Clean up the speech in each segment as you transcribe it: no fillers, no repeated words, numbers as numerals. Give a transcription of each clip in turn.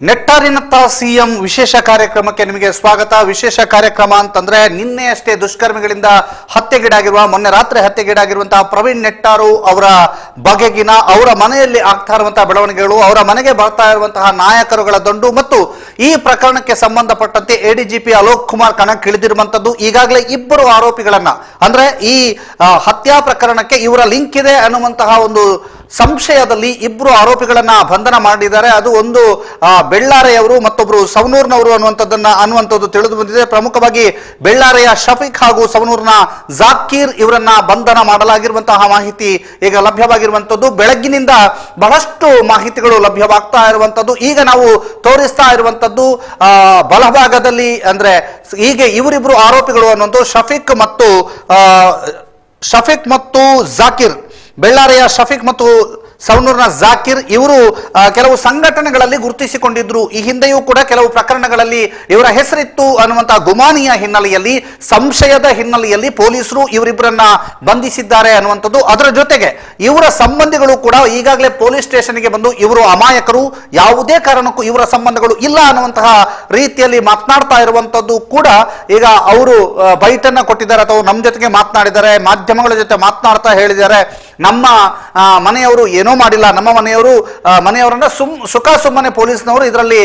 ನೆಟ್ಟಾರಿನತ್ತ CM ವಿಶೇಷ ಕಾರ್ಯಕ್ರಮಕ್ಕೆ ನಿಮಗೆ ಸ್ವಾಗತ. ವಿಶೇಷ ಕಾರ್ಯಕ್ರಮ ಅಂತಂದ್ರೆ ನಿನ್ನೆ ಅಷ್ಟೇ ದುಷ್ಕರ್ಮಿಗಳಿಂದ ಹತ್ಯೆಗೀಡಾಗಿರುವ ಮೊನ್ನೆ ರಾತ್ರಿ ಹತ್ಯೆಗೀಡಾಗಿರುವಂತಹ ಪ್ರವೀಣ್ ನೆಟ್ಟಾರು ಅವರ ಬಗೆಗಿನ ಅವರ ಮನೆಯಲ್ಲಿ ಆಗ್ತಾ ಇರುವಂತಹ ಬೆಳವಣಿಗೆಗಳು, ಅವರ ಮನೆಗೆ ಬರ್ತಾ ಇರುವಂತಹ ನಾಯಕರುಗಳ ದಂಡು ಮತ್ತು ಈ ಪ್ರಕರಣಕ್ಕೆ ಸಂಬಂಧಪಟ್ಟಂತೆ ಎಡಿಜಿಪಿ ಅಲೋಕ್ ಕುಮಾರ್ ಕಣಕ್ಕಿಳಿದಿರುವಂತದ್ದು. ಈಗಾಗಲೇ ಇಬ್ಬರು ಆರೋಪಿಗಳನ್ನ ಅಂದ್ರೆ ಈ ಹತ್ಯಾ ಪ್ರಕರಣಕ್ಕೆ ಇವರ ಲಿಂಕ್ ಇದೆ ಅನ್ನುವಂತಹ ಒಂದು ಸಂಶಯದಲ್ಲಿ ಇಬ್ಬರು ಆರೋಪಿಗಳನ್ನ ಬಂಧನ ಮಾಡಿದ್ದಾರೆ. ಅದು ಒಂದು ಬೆಳ್ಳಾರೆಯವರು, ಮತ್ತೊಬ್ಬರು ಸವನೂರ್ನವರು ಅನ್ನುವಂಥದ್ದು ತಿಳಿದು ಬಂದಿದೆ. ಪ್ರಮುಖವಾಗಿ ಬೆಳ್ಳಾರೆಯ ಶಫೀಕ್ ಹಾಗೂ ಸವನೂರ್ನ ಜಾಕೀರ್ ಇವರನ್ನ ಬಂಧನ ಮಾಡಲಾಗಿರುವಂತಹ ಮಾಹಿತಿ ಈಗ ಲಭ್ಯವಾಗಿರುವಂತದ್ದು. ಬೆಳಗ್ಗಿನಿಂದ ಬಹಳಷ್ಟು ಮಾಹಿತಿಗಳು ಲಭ್ಯವಾಗ್ತಾ ಇರುವಂತದ್ದು. ಈಗ ನಾವು ತೋರಿಸ್ತಾ ಇರುವಂತದ್ದು ಬಲಭಾಗದಲ್ಲಿ ಅಂದ್ರೆ ಹೀಗೆ ಇವರಿಬ್ರು ಆರೋಪಿಗಳು ಅನ್ನುವಂಥ ಶಫೀಕ್ ಮತ್ತು ಜಾಕೀರ್, ಬೆಳ್ಳಾರೆಯ ಶಫೀಕ್ ಮತ್ತು ಸವನೂರ್ನ ಜಾಕೀರ್ ಇವರು ಕೆಲವು ಸಂಘಟನೆಗಳಲ್ಲಿ ಗುರುತಿಸಿಕೊಂಡಿದ್ರು. ಈ ಹಿಂದೆಯೂ ಕೂಡ ಕೆಲವು ಪ್ರಕರಣಗಳಲ್ಲಿ ಇವರ ಹೆಸರಿತ್ತು ಅನ್ನುವಂತಹ ಗುಮಾನಿಯ ಹಿನ್ನೆಲೆಯಲ್ಲಿ, ಸಂಶಯದ ಹಿನ್ನೆಲೆಯಲ್ಲಿ ಪೊಲೀಸರು ಇವರಿಬ್ಬರನ್ನ ಬಂಧಿಸಿದ್ದಾರೆ ಅನ್ನುವಂಥದ್ದು. ಅದರ ಜೊತೆಗೆ ಇವರ ಸಂಬಂಧಿಗಳು ಕೂಡ ಈಗಾಗಲೇ ಪೊಲೀಸ್ ಸ್ಟೇಷನ್ಗೆ ಬಂದು ಇವರು ಅಮಾಯಕರು, ಯಾವುದೇ ಕಾರಣಕ್ಕೂ ಇವರ ಸಂಬಂಧಗಳು ಇಲ್ಲ ಅನ್ನುವಂತಹ ರೀತಿಯಲ್ಲಿ ಮಾತನಾಡ್ತಾ ಇರುವಂತದ್ದು ಕೂಡ ಈಗ ಅವರು ಬೈಟನ್ನ ಕೊಟ್ಟಿದ್ದಾರೆ ಅಥವಾ ನಮ್ಮ ಜೊತೆಗೆ ಮಾತನಾಡಿದ್ದಾರೆ, ಮಾಧ್ಯಮಗಳ ಜೊತೆ ಮಾತನಾಡ್ತಾ ಹೇಳಿದ್ದಾರೆ, ನಮ್ಮ ಮನೆಯವರು ಏನೋ ಮಾಡಿಲ್ಲ, ನಮ್ಮ ಮನೆಯವರನ್ನ ಸುಖ ಸುಮ್ಮನೆ ಪೊಲೀಸ್ನವರು ಇದರಲ್ಲಿ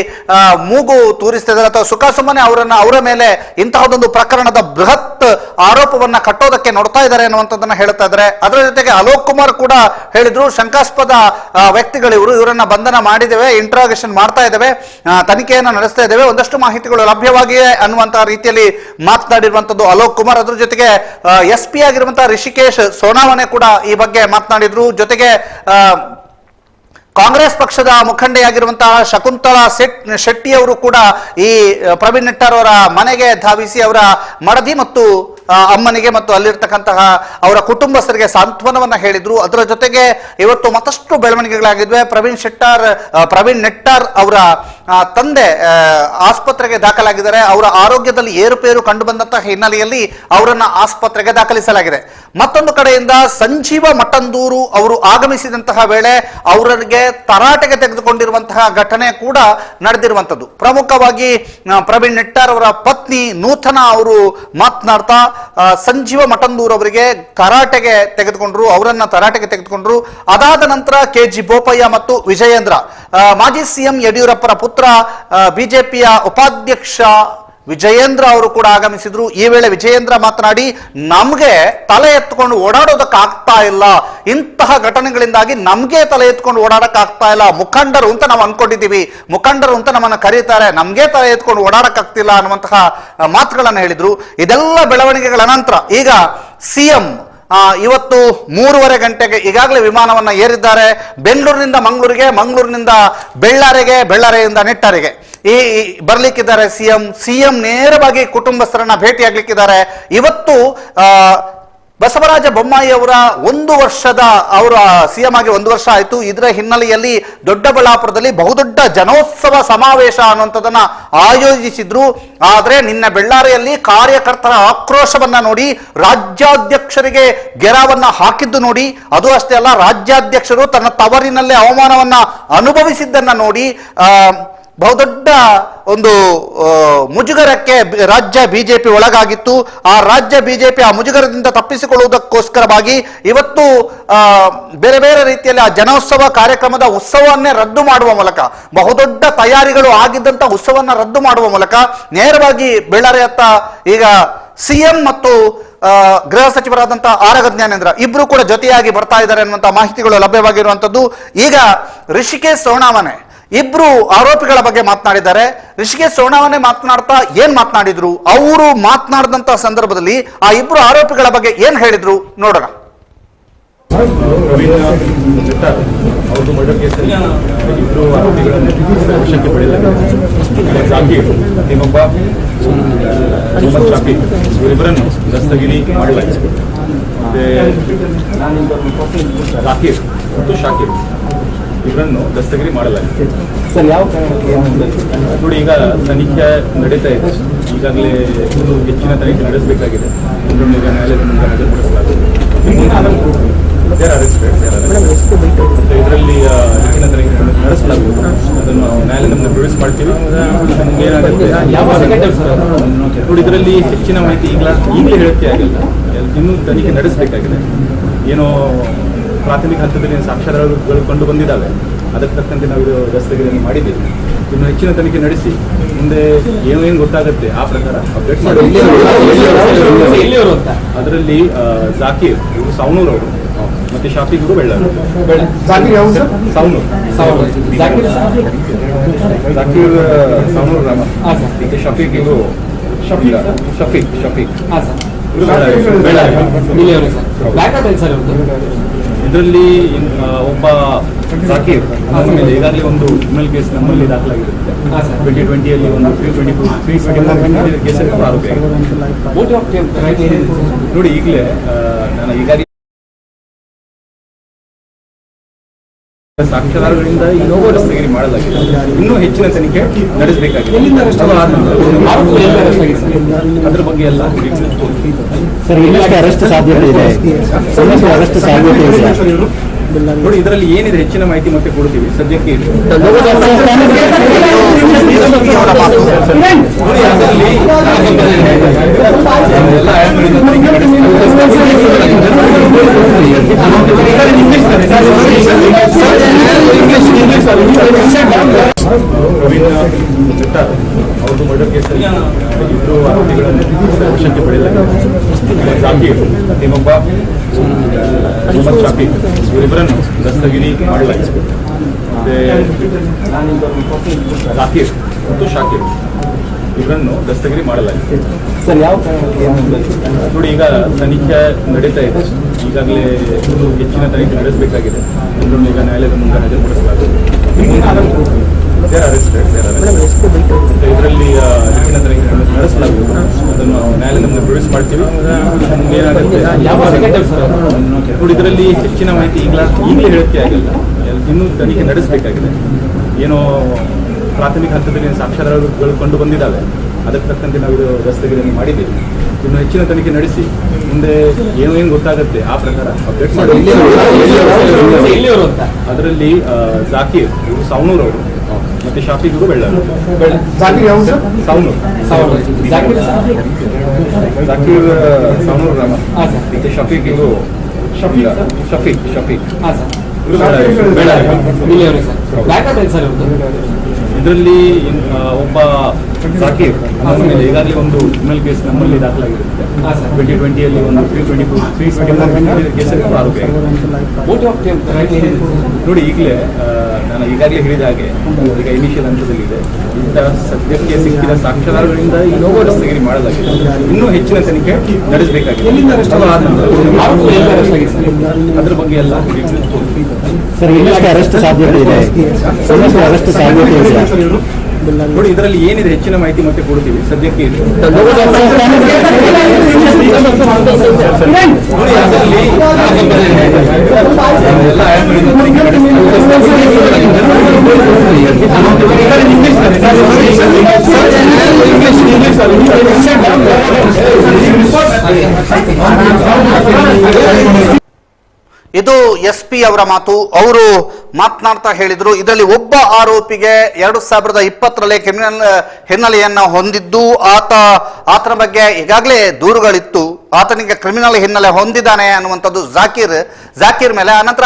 ಮೂಗು ತೂರಿಸ್ತಿದ್ದಾರೆ ಅಥವಾ ಸುಖ ಸುಮ್ಮನೆ ಅವರ ಮೇಲೆ ಇಂತಹದೊಂದು ಪ್ರಕರಣದ ಬೃಹತ್ ಆರೋಪವನ್ನ ಕಟ್ಟೋದಕ್ಕೆ ನೋಡ್ತಾ ಇದ್ದಾರೆ ಅನ್ನುವಂಥದ್ದನ್ನ ಹೇಳ್ತಾ ಇದ್ದಾರೆ. ಅದರ ಜೊತೆಗೆ ಅಲೋಕ್ ಕುಮಾರ್ ಕೂಡ ಹೇಳಿದ್ರು, ಶಂಕಾಸ್ಪದ ವ್ಯಕ್ತಿಗಳು ಇವರನ್ನ ಬಂಧನ ಮಾಡಿದ್ದೇವೆ, ಇಂಟ್ರಾಗೇಷನ್ ಮಾಡ್ತಾ ಇದ್ದೇವೆ, ತನಿಖೆಯನ್ನು ನಡೆಸ್ತಾ ಇದ್ದೇವೆ, ಒಂದಷ್ಟು ಮಾಹಿತಿಗಳು ಲಭ್ಯವಾಗಿವೆ ಅನ್ನುವಂತಹ ರೀತಿಯಲ್ಲಿ ಮಾತನಾಡಿರುವಂತದ್ದು ಅಲೋಕ್ ಕುಮಾರ್. ಅದ್ರ ಜೊತೆಗೆ SP ಆಗಿರುವಂತಹ ರಿಷಿಕೇಶ್ ಸೋನಾವಣೆ ಕೂಡ ಈ ಬಗ್ಗೆ ಮಾತನಾಡಿದ್ರು. ಜೊತೆಗೆ ಕಾಂಗ್ರೆಸ್ ಪಕ್ಷದ ಮುಖಂಡೆಯಾಗಿರುವಂತಹ ಶಕುಂತಲಾ ಶೆಟ್ಟಿ ಅವರು ಕೂಡ ಈ ಪ್ರವೀಣ್ ನೆಟ್ಟಾರ್ ಅವರ ಮನೆಗೆ ಧಾವಿಸಿ ಅವರ ಮಡದಿ ಮತ್ತು ಅಮ್ಮನಿಗೆ ಮತ್ತು ಅಲ್ಲಿರ್ತಕ್ಕಂತಹ ಅವರ ಕುಟುಂಬಸ್ಥರಿಗೆ ಸಾಂತ್ವನವನ್ನ ಹೇಳಿದ್ರು. ಅದರ ಜೊತೆಗೆ ಇವತ್ತು ಮತ್ತಷ್ಟು ಬೆಳವಣಿಗೆಗಳಾಗಿದ್ವೆ. ಪ್ರವೀಣ್ ನೆಟ್ಟಾರ್ ಅವರ ತಂದೆ ಆಸ್ಪತ್ರೆಗೆ ದಾಖಲಾಗಿದ್ದಾರೆ. ಅವರ ಆರೋಗ್ಯದಲ್ಲಿ ಏರುಪೇರು ಕಂಡು ಬಂದಂತಹ ಹಿನ್ನೆಲೆಯಲ್ಲಿ ಅವರನ್ನ ಆಸ್ಪತ್ರೆಗೆ ದಾಖಲಿಸಲಾಗಿದೆ. ಮತ್ತೊಂದು ಕಡೆಯಿಂದ ಸಂಜೀವ ಮಠಂದೂರು ಅವರು ಆಗಮಿಸಿದಂತಹ ವೇಳೆ ಅವರಿಗೆ ತರಾಟೆಗೆ ತೆಗೆದುಕೊಂಡಿರುವಂತಹ ಘಟನೆ ಕೂಡ ನಡೆದಿರುವಂತದ್ದು. ಪ್ರಮುಖವಾಗಿ ಪ್ರವೀಣ್ ನೆಟ್ಟಾರ್ ಅವರ ಪತ್ನಿ ನೂತನ ಅವರು ಮಾತನಾಡ್ತಾ ಸಂಜೀವ ಮಠಂದೂರ್ ಅವರಿಗೆ ಅವರನ್ನ ತರಾಟೆಗೆ ತೆಗೆದುಕೊಂಡ್ರು. ಅದಾದ ನಂತರ KG ಬೋಪಯ್ಯ ಮತ್ತು ವಿಜಯೇಂದ್ರ, ಮಾಜಿ CM ಯಡಿಯೂರಪ್ಪರ ಪುತ್ರ, ಬಿಜೆಪಿಯ ಉಪಾಧ್ಯಕ್ಷ ವಿಜಯೇಂದ್ರ ಅವರು ಕೂಡ ಆಗಮಿಸಿದ್ರು. ಈ ವೇಳೆ ವಿಜಯೇಂದ್ರ ಮಾತನಾಡಿ, ನಮ್ಗೆ ತಲೆ ಎತ್ಕೊಂಡು ಓಡಾಡೋದಕ್ಕೆ ಆಗ್ತಾ ಇಲ್ಲ, ಇಂತಹ ಘಟನೆಗಳಿಂದಾಗಿ ನಮ್ಗೆ ತಲೆ ಎತ್ಕೊಂಡು ಓಡಾಡಕ್ ಆಗ್ತಾ ಇಲ್ಲ, ಮುಖಂಡರು ಅಂತ ನಾವು ಅನ್ಕೊಂಡಿದ್ದೀವಿ, ಮುಖಂಡರು ಅಂತ ನಮ್ಮನ್ನ ಕರೀತಾರೆ, ನಮ್ಗೆ ತಲೆ ಎತ್ಕೊಂಡು ಓಡಾಡಕ್ ಆಗ್ತಿಲ್ಲ ಅನ್ನುವಂತಹ ಮಾತುಗಳನ್ನು ಹೇಳಿದ್ರು. ಇದೆಲ್ಲ ಬೆಳವಣಿಗೆಗಳ ನಂತರ ಈಗ CM ಇವತ್ತು 3:30 ಗಂಟೆಗೆ ಈಗಾಗಲೇ ವಿಮಾನವನ್ನ ಏರಿದ್ದಾರೆ. ಬೆಂಗಳೂರಿನಿಂದ ಮಂಗಳೂರಿಗೆ, ಮಂಗಳೂರಿನಿಂದ ಬೆಳ್ಳಾರೆಯಿಂದ ನೆಟ್ಟಾರಿಗೆ ಬರ್ಲಿಕ್ಕಿದ್ದಾರೆ ಸಿಎಂ ನೇರವಾಗಿ ಕುಟುಂಬಸ್ಥರನ್ನ ಭೇಟಿಯಾಗ್ಲಿಕ್ಕಿದ್ದಾರೆ. ಇವತ್ತು ಬಸವರಾಜ ಬೊಮ್ಮಾಯಿ ಅವರ 1 ವರ್ಷದ ಅವರ CM ಆಗಿ 1 ವರ್ಷ ಆಯಿತು. ಇದರ ಹಿನ್ನೆಲೆಯಲ್ಲಿ ದೊಡ್ಡಬಳ್ಳಾಪುರದಲ್ಲಿ ಬಹುದೊಡ್ಡ ಜನೋತ್ಸವ ಸಮಾವೇಶ ಅನ್ನುವಂಥದ್ದನ್ನ ಆಯೋಜಿಸಿದ್ರು. ಆದರೆ ನಿನ್ನೆ ಬೆಳ್ಳಾರಿಯಲ್ಲಿ ಕಾರ್ಯಕರ್ತರ ಆಕ್ರೋಶವನ್ನ ನೋಡಿ, ರಾಜ್ಯಾಧ್ಯಕ್ಷರಿಗೆ ಗೆರವನ್ನ ಹಾಕಿದ್ದು ನೋಡಿ, ಅದು ಅಷ್ಟೇ ಅಲ್ಲ, ರಾಜ್ಯಾಧ್ಯಕ್ಷರು ತನ್ನ ತವರಿನಲ್ಲೇ ಅವಮಾನವನ್ನ ಅನುಭವಿಸಿದ್ದನ್ನ ನೋಡಿ ಬಹುದೊಡ್ಡ ಒಂದು ಮುಜುಗರಕ್ಕೆ ರಾಜ್ಯ ಬಿಜೆಪಿ ಒಳಗಾಗಿತ್ತು. ಆ ರಾಜ್ಯ ಬಿಜೆಪಿ ಆ ಮುಜುಗರದಿಂದ ತಪ್ಪಿಸಿಕೊಳ್ಳುವುದಕ್ಕೋಸ್ಕರವಾಗಿ ಇವತ್ತು ಬೇರೆ ಬೇರೆ ರೀತಿಯಲ್ಲಿ ಆ ಜನೋತ್ಸವ ಕಾರ್ಯಕ್ರಮದ ಉತ್ಸವವನ್ನೇ ರದ್ದು ಮಾಡುವ ಮೂಲಕ, ಬಹುದೊಡ್ಡ ತಯಾರಿಗಳು ಆಗಿದ್ದಂತ ಉತ್ಸವವನ್ನು ರದ್ದು ಮಾಡುವ ಮೂಲಕ ನೇರವಾಗಿ ಬೆಳ್ಳಾರಿಯತ್ತ ಈಗ CM ಮತ್ತು ಗೃಹ ಸಚಿವರಾದಂತಹ ಆರಗ ಜ್ಞಾನೇಂದ್ರ ಇಬ್ರು ಕೂಡ ಜೊತೆಯಾಗಿ ಬರ್ತಾ ಇದ್ದಾರೆ ಅನ್ನುವಂತಹ ಮಾಹಿತಿಗಳು ಲಭ್ಯವಾಗಿರುವಂತದ್ದು. ಈಗ ರಿಷಿಕೇಶ್ ಸೋನಾವಣೆ ಇಬ್ರು ಆರೋಪಿಗಳ ಬಗ್ಗೆ ಮಾತನಾಡಿದ್ದಾರೆ. ರಿಷಿಕೇಶ್ ಸೋನಾವಣೆ ಮಾತನಾಡ್ತಾ ಏನ್ ಮಾತನಾಡಿದ್ರು, ಅವರು ಮಾತನಾಡಿದಂತಹ ಸಂದರ್ಭದಲ್ಲಿ ಆ ಇಬ್ರು ಆರೋಪಿಗಳ ಬಗ್ಗೆ ಏನ್ ಹೇಳಿದ್ರು ನೋಡೋಣ. ಅವ್ರದ್ದು ಮರ್ಡರ್ ಕೇಸಲ್ಲಿ ಇಬ್ಬರು ಆರೋಪಿಗಳನ್ನು ವಶಕ್ಕೆ ಪಡೆಯಲಾಗಿದೆ. ಜಾಕೀರ್ ಇನ್ನೊಬ್ಬ ಮೊಹಮ್ಮದ್ ಶಾಫೀಕ್, ಇವರಿಬ್ಬರನ್ನು ದಸ್ತಗಿರಿ ಮಾಡಲಾಗಿದೆ. ಮತ್ತೆ ಜಾಕೀರ್ ಮತ್ತು ಶಾಕೀರ್ ಇವರನ್ನು ದಸ್ತಗಿರಿ ಮಾಡಲಾಗಿದೆ. ಸರ್, ಯಾವ ಕಾರಣಕ್ಕೆ ನೋಡಿ, ಈಗ ತನಿಖೆ ನಡೀತಾ ಇದೆ. ಈಗಾಗಲೇ ಹೆಚ್ಚಿನ ತನಿಖೆ ನಡೆಸಬೇಕಾಗಿದೆ. ನ್ಯಾಯಾಲಯದ ಮುಂದೆ ನಡೆಸಲಾಗುತ್ತದೆ. ಇದರಲ್ಲಿ ಹೆಚ್ಚಿನ ತನಿಖೆ ನಡೆಸಲಾಗುವುದು. ಅದನ್ನು ನ್ಯಾಯಾಲಯದ ಮುಂದೆ ಪ್ರೊಡ್ಯೂಸ್ ಮಾಡ್ತೀವಿ. ಏನಾಗುತ್ತೆ ನೋಡಿ, ಇದರಲ್ಲಿ ಹೆಚ್ಚಿನ ಮಾಹಿತಿ ಈಗಲೇ ಹೇಳಕ್ಕೆ ಆಗಿಲ್ಲ, ಇನ್ನೂ ತನಿಖೆ ನಡೆಸಬೇಕಾಗಿದೆ. ಏನೋ ಪ್ರಾಥಮಿಕ ಹಂತದಲ್ಲಿ ಸಾಕ್ಷ್ಯಾಧಾರಗಳು ಕಂಡು ಬಂದಿದ್ದಾವೆ, ಅದಕ್ಕೆ ತಕ್ಕಂತೆ ನಾವು ಇದು ದಸ್ತಗಿರಿಯನ್ನು ಮಾಡಿದ್ದೀವಿ. ಇನ್ನು ಹೆಚ್ಚಿನ ತನಿಖೆ ನಡೆಸಿ ಮುಂದೆ ಏನು ಗೊತ್ತಾಗುತ್ತೆ ಆ ಪ್ರಕಾರ ಅಪ್ಡೇಟ್ ಮಾಡಿ. ಅದರಲ್ಲಿ ಜಾಕೀರ್ ಇವರು ಸವಣೂರು ಅವರು, ಮತ್ತೆ ಶಾಫಿಕ್ ಇವರು ಬೆಳ್ಳಾರು. ಸವಣೂರು ಜಾಕೀರ್ ಸವಣೂರು ಗ್ರಾಮ, ಮತ್ತೆ ಶಾಫಿಕ್ ಇವರು ಶಫೀಕ್ ಇದರಲ್ಲಿ ಒಬ್ಬ ಜಾಕೀರ್ ಮೇಲೆ ಈಗಾಗಲೇ ಒಂದು ಕ್ರಿಮಿನಲ್ ಕೇಸ್ ನಮ್ಮಲ್ಲಿ ದಾಖಲಾಗಿರುತ್ತೆ. 2020 ಒಂದು 324 ಕೇಸಲ್ಲಿ ಆರೋಪಿ ನೋಡಿ. ಈಗಲೇ ನಾನು ಈಗಾಗಲೇ ಸಾಕ್ಷ್ಯಾಧಾರಗಳಿಂದ ಇನ್ನೋವಾ ದಸ್ತಗಿರಿ ಮಾಡಲಾಗಿದೆ. ಇನ್ನೂ ಹೆಚ್ಚಿನ ತನಿಖೆ ನಡೆಸಬೇಕಾಗಿದೆ. ಅದ್ರ ಬಗ್ಗೆ ಎಲ್ಲ ಸರ್, ಇನ್ನಷ್ಟು ಅರೆಸ್ಟ್ ಸಾಧ್ಯತೆ ಇದೆ. ಅರೆಸ್ಟ್ ಸಾಧ್ಯತೆ ಇದೆ ನೋಡಿ. ಇದರಲ್ಲಿ ಏನಿದೆ ಹೆಚ್ಚಿನ ಮಾಹಿತಿ ಮತ್ತೆ ಕೊಡ್ತೀವಿ. ಸದ್ಯಕ್ಕೆ ಅವ್ರದ್ದು ಮರ್ಡರ್ ಕೇಸಲ್ಲಿ ಇಬ್ಬರು ಆರೋಪಿಗಳನ್ನು ವಶಕ್ಕೆ ಪಡೆಯಲಾಗಿದೆ. ಜಾಕೀರ್ ಮತ್ತೆ ಇನ್ನೊಬ್ಬ ಮೊಹಮ್ಮದ್ ಶಾಫಿಕ್ ಇವರಿಬ್ಬರನ್ನು ದಸ್ತಗಿರಿ ಮಾಡಲಾಗಿದೆ. ಮತ್ತೆ ಜಾಕೀರ್ ಮತ್ತು ಶಾಕೀರ್ ಇವರನ್ನು ದಸ್ತಗಿರಿ ಮಾಡಲಾಗಿದೆ. ಸರ್, ಯಾವ ನೋಡಿ, ಈಗ ತನಿಖೆ ನಡೀತಾ ಇದೆ. ಈಗಾಗಲೇ ಹೆಚ್ಚಿನ ತನಿಖೆ ನಡೆಸಬೇಕಾಗಿದೆ. ಎಲ್ಲರನ್ನು ಈಗ ನ್ಯಾಯಾಲಯದ ಮುಂದೆ ಹಾಜರುಪಡಿಸಲಾಗುವುದು. ಇದರಲ್ಲಿ ಹೆಚ್ಚಿನ ತನಿಖೆ ನಡೆಸಲಾಗುವುದು. ಅದನ್ನು ನ್ಯಾಯಾಲಯದ ಮುಂದೆ ಪ್ರೊಡ್ಯೂಸ್ ಮಾಡ್ತೀವಿ. ಏನಾಗುತ್ತೆ ನೋಡಿ, ಇದರಲ್ಲಿ ಹೆಚ್ಚಿನ ಮಾಹಿತಿ ಈಗಲೇ ಹೇಳಕ್ಕೆ ಆಗಿಲ್ಲ, ಇನ್ನೂ ತನಿಖೆ ನಡೆಸಬೇಕಾಗಿದೆ. ಏನೋ ಪ್ರಾಥಮಿಕ ಹಂತದಲ್ಲಿ ಸಾಕ್ಷ್ಯಾಧಾರಗಳು ಕಂಡು ಬಂದಿದ್ದಾವೆ, ಅದಕ್ಕೆ ತಕ್ಕಂತೆ ನಾವು ಇದು ದಸ್ತಗಿರಿಯನ್ನು ಮಾಡಿದ್ದೀವಿ. ಇನ್ನು ಹೆಚ್ಚಿನ ತನಿಖೆ ನಡೆಸಿ ಮುಂದೆ ಏನು ಗೊತ್ತಾಗುತ್ತೆ ಆ ಪ್ರಕಾರ ಅಪ್ಡೇಟ್ ಮಾಡಿ. ಅದರಲ್ಲಿ ಜಾಕೀರ್ ಇವರು ಸವಣೂರು ಅವರು, ಮತ್ತೆ ಶಾಫಿಕ್ ಇವರು ಬೆಳ್ಳಾರು. ಸವಣೂರು ಜಾಕೀರ್ ಸವಣೂರು ಗ್ರಾಮ, ಮತ್ತೆ ಶಾಫಿಕ್ ಇವರು ಶಫೀಕ್ ಇದರಲ್ಲಿ ಒಬ್ಬ ಜಾಕೀರ್ ಮೇಲೆ ಈಗಾಗಲೇ ಒಂದು ಕ್ರಿಮಿನಲ್ ಕೇಸ್ ನಮ್ಮಲ್ಲಿ ದಾಖಲಾಗಿರುತ್ತೆ. 2020 ಒಂದು 324 ಕೇಸಲ್ಲಿ ಆರೋಪಿ ನೋಡಿ. ಈಗಲೇ ನಾನು ಈಗಾಗಲೇ ಹೇಳಿದ ಹಾಗೆ ಈಗ ಇನಿಷಿಯಲ್ ಹಂತದಲ್ಲಿದೆ. ಇಂಥ ಸದ್ಯಕ್ಕೆ ಸಿಕ್ಕಿದ ಸಾಕ್ಷ್ಯಾಧಾರಗಳಿಂದ ಇನ್ನೋವಾ ದಸ್ತಗಿರಿ ಮಾಡಲಾಗಿದೆ. ಇನ್ನೂ ಹೆಚ್ಚಿನ ತನಿಖೆ ನಡೆಸಬೇಕಾಗಿದೆ. ಅದ್ರ ಬಗ್ಗೆ ಎಲ್ಲ ಸರ್, ಇನ್ನಷ್ಟು ಅರೆಸ್ಟ್ ಸಾಧ್ಯತೆ ಇದೆ. ಅರೆಸ್ಟ್ ಸಾಧ್ಯತೆ ಇದೆ ನೋಡಿ. ಇದರಲ್ಲಿ ಏನಿದೆ ಹೆಚ್ಚಿನ ಮಾಹಿತಿ ಮತ್ತೆ ಕೊಡ್ತೀವಿ. ಸದ್ಯಕ್ಕೆ ಇದು SP ಅವರ ಮಾತು. ಅವರು ಮಾತನಾಡ್ತಾ ಹೇಳಿದ್ರು, ಇದರಲ್ಲಿ ಒಬ್ಬ ಆರೋಪಿಗೆ 2020ರಲ್ಲಿ ಕ್ರಿಮಿನಲ್ ಹಿನ್ನೆಲೆಯನ್ನ ಹೊಂದಿದ್ದು, ಆತನ ಬಗ್ಗೆ ಈಗಾಗಲೇ ದೂರುಗಳಿತ್ತು, ಆತನಿಗೆ ಕ್ರಿಮಿನಲ್ ಹಿನ್ನೆಲೆ ಹೊಂದಿದ್ದಾನೆ ಅನ್ನುವಂಥದ್ದು ಜಾಕೀರ್ ಮೇಲೆ. ಅನಂತರ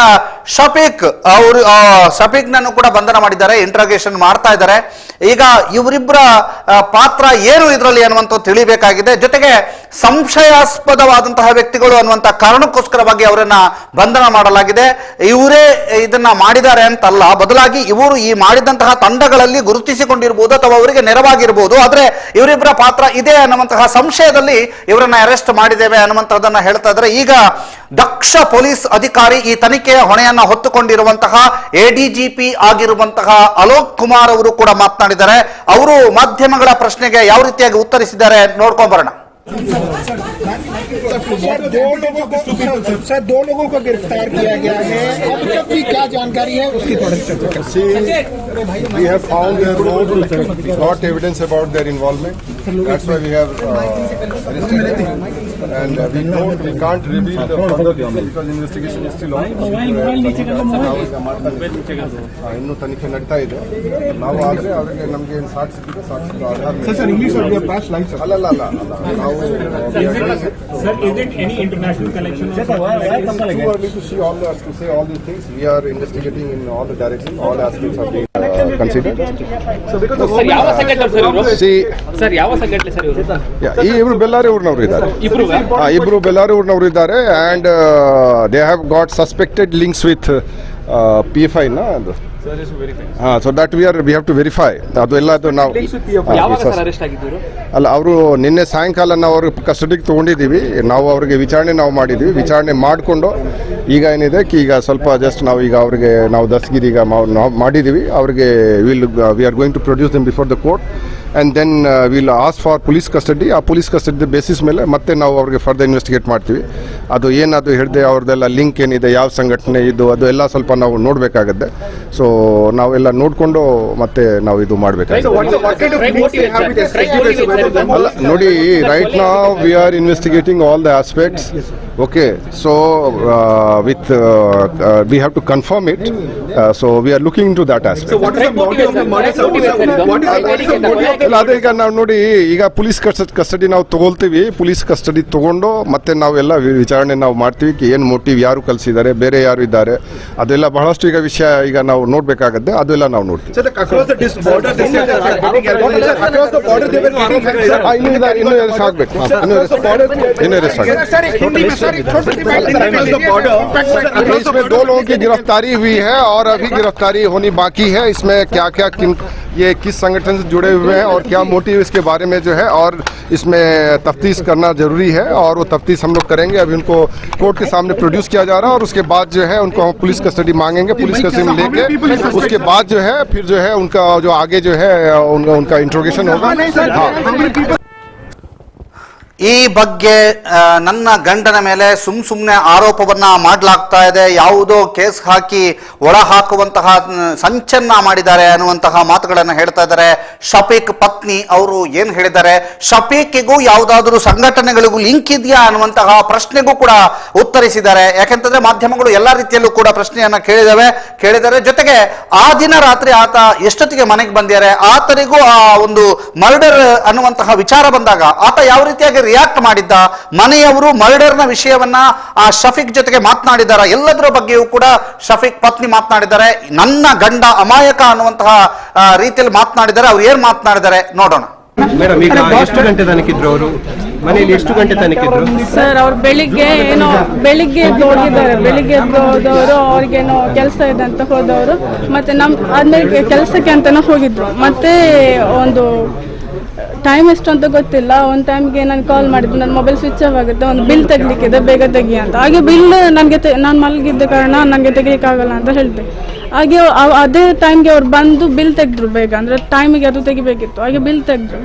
ಶಫೀಕ್ನನ್ನು ಕೂಡ ಬಂಧನ ಮಾಡಿದ್ದಾರೆ, ಇಂಟ್ರಾಗೇಷನ್ ಮಾಡ್ತಾ ಇದ್ದಾರೆ. ಈಗ ಇವರಿಬ್ಬರ ಪಾತ್ರ ಏನು ಇದರಲ್ಲಿ ಅನ್ನುವಂಥದ್ದು ತಿಳಿಬೇಕಾಗಿದೆ. ಜೊತೆಗೆ ಸಂಶಯಾಸ್ಪದವಾದಂತಹ ವ್ಯಕ್ತಿಗಳು ಅನ್ನುವಂಥ ಕಾರಣಕ್ಕೋಸ್ಕರವಾಗಿ ಅವರನ್ನ ಬಂಧನ ಮಾಡಲಾಗಿದೆ. ಇವರೇ ಇದನ್ನ ಮಾಡಿದ್ದಾರೆ ಅಂತಲ್ಲ, ಬದಲಾಗಿ ಇವರು ಈ ಮಾಡಿದಂತಹ ತಂಡಗಳಲ್ಲಿ ಗುರುತಿಸಿಕೊಂಡಿರಬಹುದು ಅಥವಾ ಅವರಿಗೆ ನೆರವಾಗಿರಬಹುದು. ಆದ್ರೆ ಇವರಿಬ್ಬರ ಪಾತ್ರ ಇದೆ ಅನ್ನುವಂತಹ ಸಂಶಯದಲ್ಲಿ ಇವರನ್ನ ಅರೆಸ್ಟ್ ಮಾಡಿದ್ದೇವೆ ಅನ್ನುವಂಥದ್ದನ್ನ ಹೇಳ್ತಾ ಇದ್ದಾರೆ. ಈಗ ದಕ್ಷ ಪೊಲೀಸ್ ಅಧಿಕಾರಿ, ಈ ತನಿಖೆಯ ಹೊಣೆಯನ್ನ ಹೊತ್ತುಕೊಂಡಿರುವಂತಹ ADGP ಆಗಿರುವಂತಹ ಅಲೋಕ್ ಕುಮಾರ್ ಅವರು ಕೂಡ ಮಾತನಾಡಿದ್ದಾರೆ. ಅವರು ಮಾಧ್ಯಮಗಳ ಪ್ರಶ್ನೆಗೆ ಯಾವ ರೀತಿಯಾಗಿ ಉತ್ತರಿಸಿದ್ದಾರೆ ನೋಡ್ಕೊಂಡ್ ಬರೋಣ. सर 2 लोगों को गिरफ्तार किया गया है, अब तक की क्या जानकारी है उसकी थोड़ी चर्चा करें। We have found their role, got evidence about their involvement. That's why we have arrested them. And we can't reveal the further details because investigation is still on. ಇನ್ನು ತನಿಖೆ ನಡೀತಾ ಇದೆ. ನಾವು ಆದರೆ ಅವರಿಗೆ ನಮಗೆ ಏನು ಸಾಕ್ಷಿ ಸಿಕ್ಕಿದೆ ಸಾಕ್ಷಿ ಆಧಾರ ಅಲ್ಲ ನಾವು Sir, is it any international collection? too early to see to say all these things. We are investigating in all the directions. All aspects are being considered. Sir ಯಾವ ಸಂಘಟನೆ ಸರ್ ಇವರು See, ಸರ್ ಯಾವ ಸಂಘಟನೆ sir ಇವರು ಈ ಇಬ್ರು ಬೆಲ್ಲಾರಿ ಊರಿನವರು ಇದ್ದಾರೆ. ಇಬ್ರು ಬೆಲ್ಲಾರಿ ಊರಿನವರು ಇದ್ದಾರೆ and they have got suspected links with PFI ನ ಅದು. So that we have to verify ಅದು ಎಲ್ಲ ಅದು ನಾವು ಯಾವಾಗ ಸರ್ ಅರೆಸ್ಟ್ ಆಗಿದ್ರು ಅಲ್ಲ ಅವರು ನಿನ್ನೆ ಸಾಯಂಕಾಲ ನಾವು ಅವ್ರ ಕಸ್ಟಡಿಗೆ ತೊಗೊಂಡಿದ್ದೀವಿ. ನಾವು ಅವರಿಗೆ ವಿಚಾರಣೆ ಮಾಡಿದ್ದೀವಿ. ವಿಚಾರಣೆ ಮಾಡಿಕೊಂಡು ಈಗ ಏನಿದೆ ಈಗ ಸ್ವಲ್ಪ ಜಸ್ಟ್ ನಾವು ಈಗ ಅವರಿಗೆ ನಾವು ದಸ್ತಗಿರಿ ಈಗ ನಾವು ಮಾಡಿದ್ದೀವಿ. ಅವರಿಗೆ we are going to produce them before the court and then will ask for police custody. ಆ ಪೊಲೀಸ್ ಕಸ್ಟಡಿ ಬೇಸಿಸ್ ಮೇಲೆ ಮತ್ತೆ ನಾವು ಅವ್ರಿಗೆ ಫರ್ದರ್ ಇನ್ವೆಸ್ಟಿಗೇಟ್ ಮಾಡ್ತೀವಿ. ಅದು ಏನದು ಹೇಳಿದೆ ಅವ್ರದ್ದೆಲ್ಲ ಲಿಂಕ್ ಏನಿದೆ, ಯಾವ ಸಂಘಟನೆ ಇದು ಅದು ಎಲ್ಲ ಸ್ವಲ್ಪ ನಾವು ನೋಡಬೇಕಾಗತ್ತೆ. ಸೊ ನಾವೆಲ್ಲ ನೋಡಿಕೊಂಡು ಮತ್ತೆ ನಾವು ಇದು ಮಾಡಬೇಕಾಗುತ್ತೆ. ಅಲ್ಲ ನೋಡಿ, ರೈಟ್ ನಾವು we are investigating all the aspects. Okay, so with we have to confirm it. So we are looking into that aspect. ಇಲ್ಲ ಅದೇ ಈಗ ನಾವು ನೋಡಿ ಈಗ ಪೊಲೀಸ್ ಕಸ್ಟಡಿ ನಾವು ತಗೊಳ್ತೀವಿ. ಪೊಲೀಸ್ ಕಸ್ಟಡಿ ತಗೊಂಡು ಮತ್ತೆ ನಾವೆಲ್ಲ ವಿಚಾರಣೆ ನಾವು ಮಾಡ್ತೀವಿ. ಏನು ಮೋಟಿವ್, ಯಾರು ಕಲಿಸಿದ್ದಾರೆ, ಬೇರೆ ಯಾರು ಇದ್ದಾರೆ, ಅದೆಲ್ಲ ಬಹಳಷ್ಟು ಈಗ ವಿಷಯ ಈಗ ನಾವು ನೋಡಬೇಕಾಗತ್ತೆ. ಅದೆಲ್ಲ ನಾವು ನೋಡ್ತೀವಿ. ಇನ್ನೂ ಅರೆಸ್ಟ್ ಆಗಬೇಕು. ಇನ್ನೂ ಅರೆಸ್ಟ್ ಆಗಬೇಕು. इसमें 2 लोगों की गिरफ्तारी हुई है और अभी गिरफ्तारी होनी बाकी है. इसमें क्या क्या ये किस संगठन से जुड़े हुए हैं और क्या मोटिव इसके बारे में जो है और इसमें तफ्तीश करना जरूरी है और वो तफ्तीश हम लोग करेंगे. अभी उनको कोर्ट के सामने प्रोड्यूस किया जा रहा है और उसके बाद जो है उनको हम पुलिस कस्टडी मांगेंगे. पुलिस कस्टडी में लेके उसके बाद जो है फिर जो है उनका जो आगे जो है उनका इंट्रोगेशन होगा. हाँ, ಈ ಬಗ್ಗೆ ನನ್ನ ಗಂಡನ ಮೇಲೆ ಸುಮ್ಮನೆ ಆರೋಪವನ್ನ ಮಾಡಲಾಗ್ತಾ ಇದೆ, ಯಾವುದೋ ಕೇಸ್ ಹಾಕಿ ಒಳ ಹಾಕುವಂತಹ ಸಂಚನ್ನ ಮಾಡಿದ್ದಾರೆ ಅನ್ನುವಂತಹ ಮಾತುಗಳನ್ನು ಹೇಳ್ತಾ ಇದ್ದಾರೆ. ಶಫೀಕ್ ಪತ್ನಿ ಅವರು ಏನು ಹೇಳಿದ್ದಾರೆ, ಶಫೀಕ್ಗೂ ಯಾವುದಾದ್ರೂ ಸಂಘಟನೆಗಳಿಗೂ ಲಿಂಕ್ ಇದೆಯಾ ಅನ್ನುವಂತಹ ಪ್ರಶ್ನೆಗೂ ಕೂಡ ಉತ್ತರಿಸಿದ್ದಾರೆ. ಯಾಕೆಂತಂದ್ರೆ ಮಾಧ್ಯಮಗಳು ಎಲ್ಲ ರೀತಿಯಲ್ಲೂ ಕೂಡ ಪ್ರಶ್ನೆಯನ್ನ ಕೇಳಿದ್ದಾರೆ. ಜೊತೆಗೆ ಆ ದಿನ ರಾತ್ರಿ ಆತ ಎಷ್ಟೊತ್ತಿಗೆ ಮನೆಗೆ ಬಂದಿದ್ದಾರೆ, ಆತನಿಗೂ ಆ ಒಂದು ಮರ್ಡರ್ ಅನ್ನುವಂತಹ ವಿಚಾರ ಬಂದಾಗ ಆತ ಯಾವ ರೀತಿಯಾಗಿ ರಿಯಾಕ್ಟ್ ಮಾಡಿದ್ದ, ಮನೆಯವರು ಮರ್ಡರ್ನ ವಿಷಯವನ್ನ ಆ ಶಫೀಕ್ ಜೊತೆಗೆ ಮಾತನಾಡಿದ್ದಾರೆ, ಎಲ್ಲದರ ಬಗ್ಗೆಯೂ ಕೂಡ ಶಫೀಕ್ ಪತ್ನಿ ಮಾತನಾಡಿದ್ದಾರೆ. ನನ್ನ ಗಂಡ ಅಮಾಯಕ ಅನ್ನುವಂತಹ ರೀತಿಯಲ್ಲಿ ಮಾತನಾಡಿದ್ದಾರೆ. ಅವ್ರು ಏನ್ ಮಾತನಾಡಿದ್ದಾರೆ ನೋಡೋಣ. ಮೇಡಮ್, ಈಗ ಎಷ್ಟು ಗಂಟೆ ತನಕಿದ್ರು ಅವರು ಮನೆಯಲ್ಲಿ? ಎಷ್ಟು ಗಂಟೆ ತನಕಿದ್ರು ಸರ್? ಅವ್ರು ಬೆಳಿಗ್ಗೆ ಎದ್ದು ಹೋಗಿದ್ದಾರೆ. ಬೆಳಿಗ್ಗೆ ಎದ್ದು ಹೋದವರು ಅವ್ರಿಗೇನೋ ಕೆಲಸ ಇದೆ ಅಂತ ಹೋದವರು, ಮತ್ತೆ ಆದ್ಮೇಲೆ ಕೆಲಸಕ್ಕೆ ಅಂತಾನೆ ಹೋಗಿದ್ರು. ಮತ್ತೆ ಒಂದು ಟೈಮ್ ಎಷ್ಟು ಅಂತ ಗೊತ್ತಿಲ್ಲ, ಒಂದು ಟೈಮ್ಗೆ ನಾನು ಕಾಲ್ ಮಾಡಿದ್ದು, ನನ್ನ ಮೊಬೈಲ್ ಸ್ವಿಚ್ ಆಫ್ ಆಗುತ್ತೆ, ಒಂದು ಬಿಲ್ ತೆಗಿಲಿಕ್ಕಿದೆ, ಬೇಗ ತೆಗಿ ಅಂತ. ಹಾಗೆ ಬಿಲ್ ನಾನು ಮಲಗಿದ್ದ ಕಾರಣ ನನಗೆ ತೆಗಿಲಿಕ್ಕಾಗಲ್ಲ ಅಂತ ಹೇಳಿದೆ. ಹಾಗೆ ಅದೇ ಟೈಮ್ಗೆ ಅವ್ರು ಬಂದು ಬಿಲ್ ತೆಗೆದ್ರು ಬೇಗ, ಅಂದರೆ ಟೈಮಿಗೆ ಅದು ತೆಗಿಬೇಕಿತ್ತು. ಹಾಗೆ ಬಿಲ್ ತೆಗೆದ್ರು.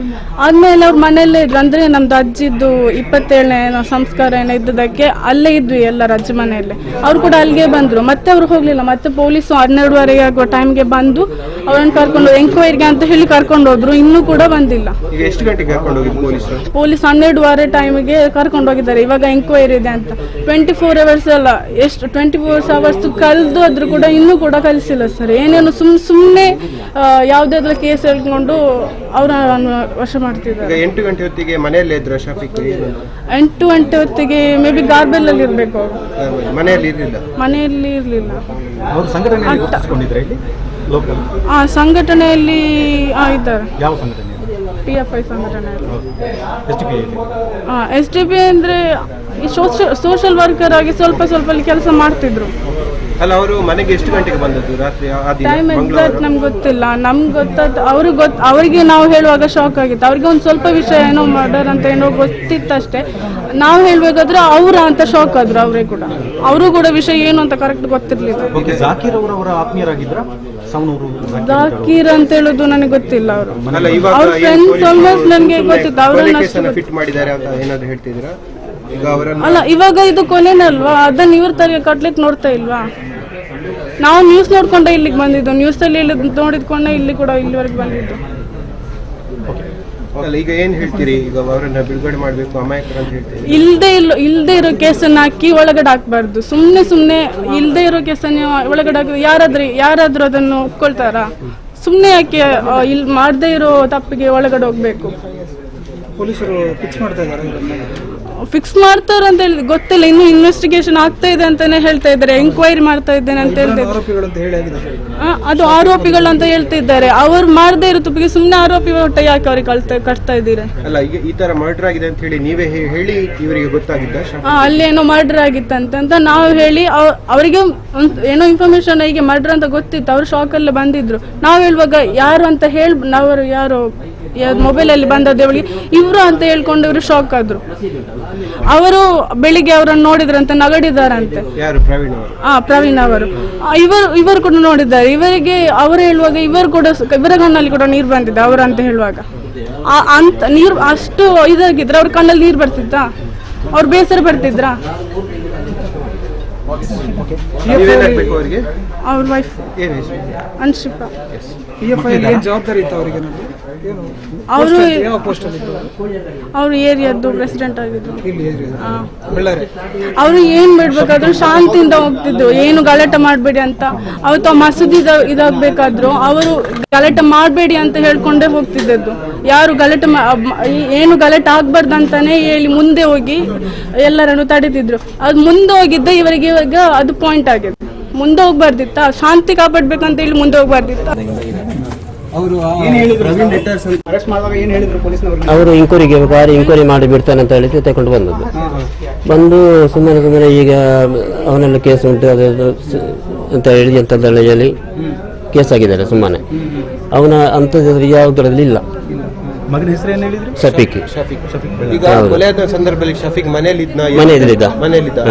ಆದಮೇಲೆ ಅವ್ರು ಮನೆಯಲ್ಲೇ ಇದ್ರು. ಅಂದರೆ ನಮ್ದು ಅಜ್ಜಿದ್ದು 27ನೇ ಸಂಸ್ಕಾರ ಏನೋ ಇದ್ದದಕ್ಕೆ ಅಲ್ಲೇ ಇದ್ವಿ ಎಲ್ಲರ ಅಜ್ಜಿ ಮನೆಯಲ್ಲೇ. ಅವ್ರು ಕೂಡ ಅಲ್ಲಿಗೆ ಬಂದರು. ಮತ್ತೆ ಅವ್ರು ಹೋಗಲಿಲ್ಲ. ಮತ್ತೆ ಪೊಲೀಸು 12:30 ಆಗುವ ಟೈಮ್ಗೆ ಬಂದು ಅವ್ರನ್ನ ಕರ್ಕೊಂಡು ಎಂಕ್ವೈರಿಗೆ ಅಂತ ಹೇಳಿ ಕರ್ಕೊಂಡು ಹೋದ್ರು. ಇನ್ನೂ ಕೂಡ ಬಂದಿಲ್ಲ. ಎಷ್ಟು ಗಂಟೆಗೆ ಕರ್ಕೊಂಡು ಹೋಗಿದ್ದು ಪೊಲೀಸ್ 12:30 ಟೈಮಿಗೆ ಕರ್ಕೊಂಡು ಹೋಗಿದ್ದಾರೆ. ಇವಾಗ ಎಂಕ್ವೈರಿ ಇದೆ ಅಂತ. 24 hours ಅಲ್ಲ, ಎಷ್ಟು 24 hours ಕಳೆದು ಆದ್ರೂ ಕೂಡ ಇನ್ನೂ ಕೂಡ ಕಲಿಸಿಲ್ಲ ಸರ್. ಏನೇನು ಸುಮ್ಮನೆ ಯಾವುದಾದ್ರೂ ಕೇಸ್ ಹೇಳ್ಕೊಂಡು ಅವರನ್ನು ವಶ ಮಾಡ್ತಿದ್ದಾರೆ. 8 ಗಂಟೆ ಹೊತ್ತಿಗೆ ಮನೆಯಲ್ಲೇ ಇದ್ರು ಶಫೀಕ್? 8 ಗಂಟೆ ಹೊತ್ತಿಗೆ ಮೇ ಬಿ ಗಾರ್ಬೆಲ್ಲಲ್ಲಿ ಇರಬೇಕು ಅವರು. ಮನೆಯಲ್ಲಿ ಇರಲಿಲ್ಲ? ಮನೆಯಲ್ಲಿ ಇರಲಿಲ್ಲ. ಅವರು ಸಂಘಟನೆಯಲ್ಲಿ ಗುರುತಿಸಿಕೊಂಡಿದ್ದಾರೆ ಇಲ್ಲಿ ಲೋಕಲ್? ಸಂಘಟನೆಯಲ್ಲಿ ಇದ್ದಾರೆ. ಯಾವ ಸಂಘಟನೆ? PFI ಸಂಘಟನೆಯಲ್ಲಿ. SDP ಅಂದ್ರೆ ಸೋಷಿಯಲ್ ವರ್ಕರ್ ಆಗಿ ಸ್ವಲ್ಪ ಕೆಲಸ ಮಾಡ್ತಿದ್ರು. ಅಲ್ಲ, ಅವರು ಮನೆಗೆ ಎಷ್ಟು ಗಂಟೆಗೆ ಬಂದದ್ದು ರಾತ್ರಿ? ಟೈಮ್ ಎಕ್ಸಾಕ್ಟ್ ನಮ್ಗೆ ಗೊತ್ತಿಲ್ಲ. ನಮ್ಗೆ ಗೊತ್ತಾದ ಅವರಿಗೆ ನಾವು ಹೇಳುವಾಗ ಶಾಕ್ ಆಗಿತ್ತು. ಅವ್ರಿಗೆ ಒಂದು ಸ್ವಲ್ಪ ವಿಷಯ ಏನೋ ಮರ್ಡರ್ ಅಂತ ಏನೋ ಗೊತ್ತಿತ್ತಷ್ಟೇ. ನಾವು ಹೇಳ್ಬೇಕಾದ್ರೆ ಅವ್ರ ಅಂತ ಶಾಕ್ ಆದ್ರು. ಅವರು ಕೂಡ ವಿಷಯ ಏನು ಅಂತ ಕರೆಕ್ಟ್ ಗೊತ್ತಿರ್ಲಿಲ್ಲ. ಜಾಕೀರ್ ಅವರ ಆತ್ಮೀಯರಾಗಿದ್ರ ಸಾವನೂರು ಜಾಕೀರ್ ಅಂತ ಹೇಳುದು ನನಗೆ ಗೊತ್ತಿಲ್ಲ. ಅವರು ಅಲ್ಲ, ಇವಾಗ ಅವ್ರ ಫ್ರೆಂಡ್ಸ್ ಆಲ್ಮೋಸ್ಟ್ ನನಗೆ ಗೊತ್ತಿತ್ತು. ಅವರನ್ನ ಫಿಟ್ ಮಾಡಿದ್ದಾರೆ ಅಂತ ಏನಾದ್ರು ಹೇಳ್ತಿದ್ದೀರಾ? ಈಗ ಅವರನ್ನ ಅಲ್ಲ, ಇವಾಗ ಇದು ಕೊನೆನಲ್ವಾ, ಅದನ್ನ ಇವ್ರ ತರ ಕಟ್ಲಿಕ್ಕೆ ನೋಡ್ತಾ ಇಲ್ವಾ? ನಾವು ನ್ಯೂಸ್ ನೋಡ್ಕೊಂಡೆ ಇಲ್ಲಿಗೆ ಬಂದಿದ್ದು, ನ್ಯೂಸ್ ಅಲ್ಲಿ ನೋಡಿದ್ಕೊಂಡೆ ಇಲ್ಲಿ ಕೂಡ ಇಲ್ಲಿವರೆಗೆ ಬಂದಿದ್ದು. ಅಲ್ಲ, ಈಗ ಏನ್ ಹೇಳ್ತೀರಿ? ಈಗ ಅವರನ್ನ ಬಿಡುಗಡೆ ಮಾಡ್ಬೇಕು, ಅಮಾಯಕರು ಅಂತ ಹೇಳ್ತೀರಿ. ಇಲ್ದೇ ಇರೋ ಕೇಸನ್ನ ಹಾಕಿ ಒಳಗಡೆ ಹಾಕ್ಬಾರ್ದು. ಸುಮ್ನೆ ಇಲ್ದೇ ಇರೋ ಕೇಸನ್ನ ಒಳಗಡೆ ಹಾಕಿ ಯಾರಾದ್ರೂ ಅದನ್ನು ಒಪ್ಕೊಳ್ತಾರ? ಸುಮ್ನೆ ಯಾಕೆ ಮಾಡದೇ ಇರೋ ತಪ್ಪಿಗೆ ಒಳಗಡೆ ಹೋಗ್ಬೇಕು? ಪೊಲೀಸರು ಫಿಕ್ಸ್ ಮಾಡ್ತಾ ಇದ್ದಾರೆ. ಫಿಕ್ಸ್ ಮಾಡ್ತಾರ ಅಂತ ಹೇಳಿ ಗೊತ್ತಿಲ್ಲ, ಇನ್ನು ಇನ್ವೆಸ್ಟಿಗೇಷನ್ ಆಗ್ತಾ ಇದೆ ಅಂತಾನೆ ಹೇಳ್ತಾ ಇದ್ದಾರೆ, ಎಂಕ್ವೈರಿ ಮಾಡ್ತಾ ಇದ್ದೇನೆ ಅಂತ ಹೇಳ್ತಾ ಇದ್ದಾರೆ. ಅದು ಆರೋಪಿಗಳು ಅಂತ ಹೇಳ್ತಿದ್ದಾರೆ. ಅವ್ರು ಮಾಡದೇ ಇರೋ ತಪ್ಪಿಗೆ ಸುಮ್ನೆ ಆರೋಪಿ ಹೊಟ್ಟೆ ಯಾಕೆ ಅವ್ರಿಗೆ ಕಟ್ತಾ ಇದ್ದೀರಾ? ಅಲ್ಲ, ಈಗ ಈ ತರ ಮರ್ಡರ್ ಆಗಿದೆ ಅಂತ ಹೇಳಿ ನೀವೇ ಹೇಳಿ ಇವರಿಗೆ ಗೊತ್ತಾಗಿದ್ದ? ಅಲ್ಲಿ ಏನೋ ಮರ್ಡರ್ ಆಗಿತ್ತಂತ ನಾವು ಹೇಳಿ ಅವರಿಗೆ ಏನೋ ಇನ್ಫಾರ್ಮೇಶನ್ ಹೀಗೆ ಮರ್ಡರ್ ಅಂತ ಗೊತ್ತಿತ್ತು. ಅವ್ರು ಶಾಕ್ ಅಲ್ಲೇ ಬಂದಿದ್ರು. ನಾವು ಹೇಳುವಾಗ ಯಾರು ಅಂತ ಹೇಳಿ ನಾವು ಯಾರು ಮೊಬೈಲ್ ಅಲ್ಲಿ ಬಂದದ್ದು ಅವಳಿಗೆ ಇವ್ರು ಅಂತ ಹೇಳ್ಕೊಂಡು ಇವರು ಶಾಕ್ ಆದ್ರು. ಅವರು ಬೆಳಿಗ್ಗೆ ಅವರನ್ನು ನೋಡಿದ್ರಂತೆ, ನಗಡಿದಾರಂತೆ. ಯಾರು? ಪ್ರವೀಣ್ ಅವರು. ಪ್ರವೀಣ್ ಅವರು. ಇವರು ಕೂಡ ನೋಡಿದ್ದಾರೆ. ಇವರಿಗೆ ಅವರು ಹೇಳುವಾಗ ಇವರ ಕಣ್ಣಲ್ಲಿ ಕೂಡ ನೀರು ಬಂದಿದೆ ಅವರು ಅಂತ ಹೇಳುವಾಗ. ಅಂತ ನೀರು ಅಷ್ಟು ಇದಾಗಿದ್ರೆ ಅವ್ರ ಕಣ್ಣಲ್ಲಿ ನೀರು ಬರ್ತಿದ್ದ? ಅವ್ರು ಬೇಸರ ಬರ್ತಿದ್ರಾ? ಅವ್ರ ವೈಫ್ ಅನ್ಶಿಫಾ. ಜವಾಬ್ದಾರಿ ಇತ್ತು ಅವರಿಗೆ? ಅವರು ಏರಿಯಾದ್ದು ಪ್ರೆಸಿಡೆಂಟ್ ಆಗಿದ್ರು. ಅವರು ಏನ್ ಬಿಡ್ಬೇಕಾದ್ರು ಶಾಂತಿಯಿಂದ ಹೋಗ್ತಿದ್ರು, ಏನು ಗಲಾಟೆ ಮಾಡ್ಬೇಡಿ ಅಂತ. ಅವತ್ತು ಮಸೂದಿ ಇದಾಗಬೇಕಾದ್ರು ಅವರು ಗಲಾಟೆ ಮಾಡಬೇಡಿ ಅಂತ ಹೇಳ್ಕೊಂಡೇ ಹೋಗ್ತಿದ್ದದ್ದು. ಯಾರು ಏನು ಗಲಾಟೆ ಆಗ್ಬಾರ್ದಂತಾನೆ ಹೇಳಿ ಮುಂದೆ ಹೋಗಿ ಎಲ್ಲರನ್ನು ತಡೆದಿದ್ರು. ಅದು ಮುಂದೆ ಹೋಗಿದ್ದ ಇವರಿಗೆ ಇವಾಗ ಅದು ಪಾಯಿಂಟ್ ಆಗಿದೆ. ಮುಂದೆ ಹೋಗ್ಬಾರ್ದಿತ್ತ? ಶಾಂತಿ ಕಾಪಾಡ್ಬೇಕಂತ ಹೇಳಿ ಮುಂದೆ ಹೋಗ್ಬಾರ್ದಿತ್ತ? ಅವರು ಇಂಕ್ವೈರಿ ಮಾಡಿ ಬಿಡ್ತಾನೆ ಅಂತ ಹೇಳಿ ತಗೊಂಡು ಬಂದು ಸುಮ್ಮನೆ ಈಗ ಅವನೆಲ್ಲ ಕೇಸ್ ಉಂಟು ಅದು ಅಂತ ಹೇಳಿ ಎಂಥದ್ದಲ್ಲಿ ಕೇಸ್ ಆಗಿದ್ದಾರೆ ಸುಮ್ಮನೆ. ಅವನ ಅಂಥದ್ದು ಯಾವುದರಲ್ಲಿ ಇಲ್ಲ. ಮಗನ ಹೆಸರು ಏನು ಹೇಳಿದ್ರು? ಶಫೀಕ್. ಈಗ ಕೊಲೆಯಾದ ಸಂದರ್ಭದಲ್ಲಿ ಶಫೀಕ್ ಮನೆಯಲ್ಲಿದ್ದ.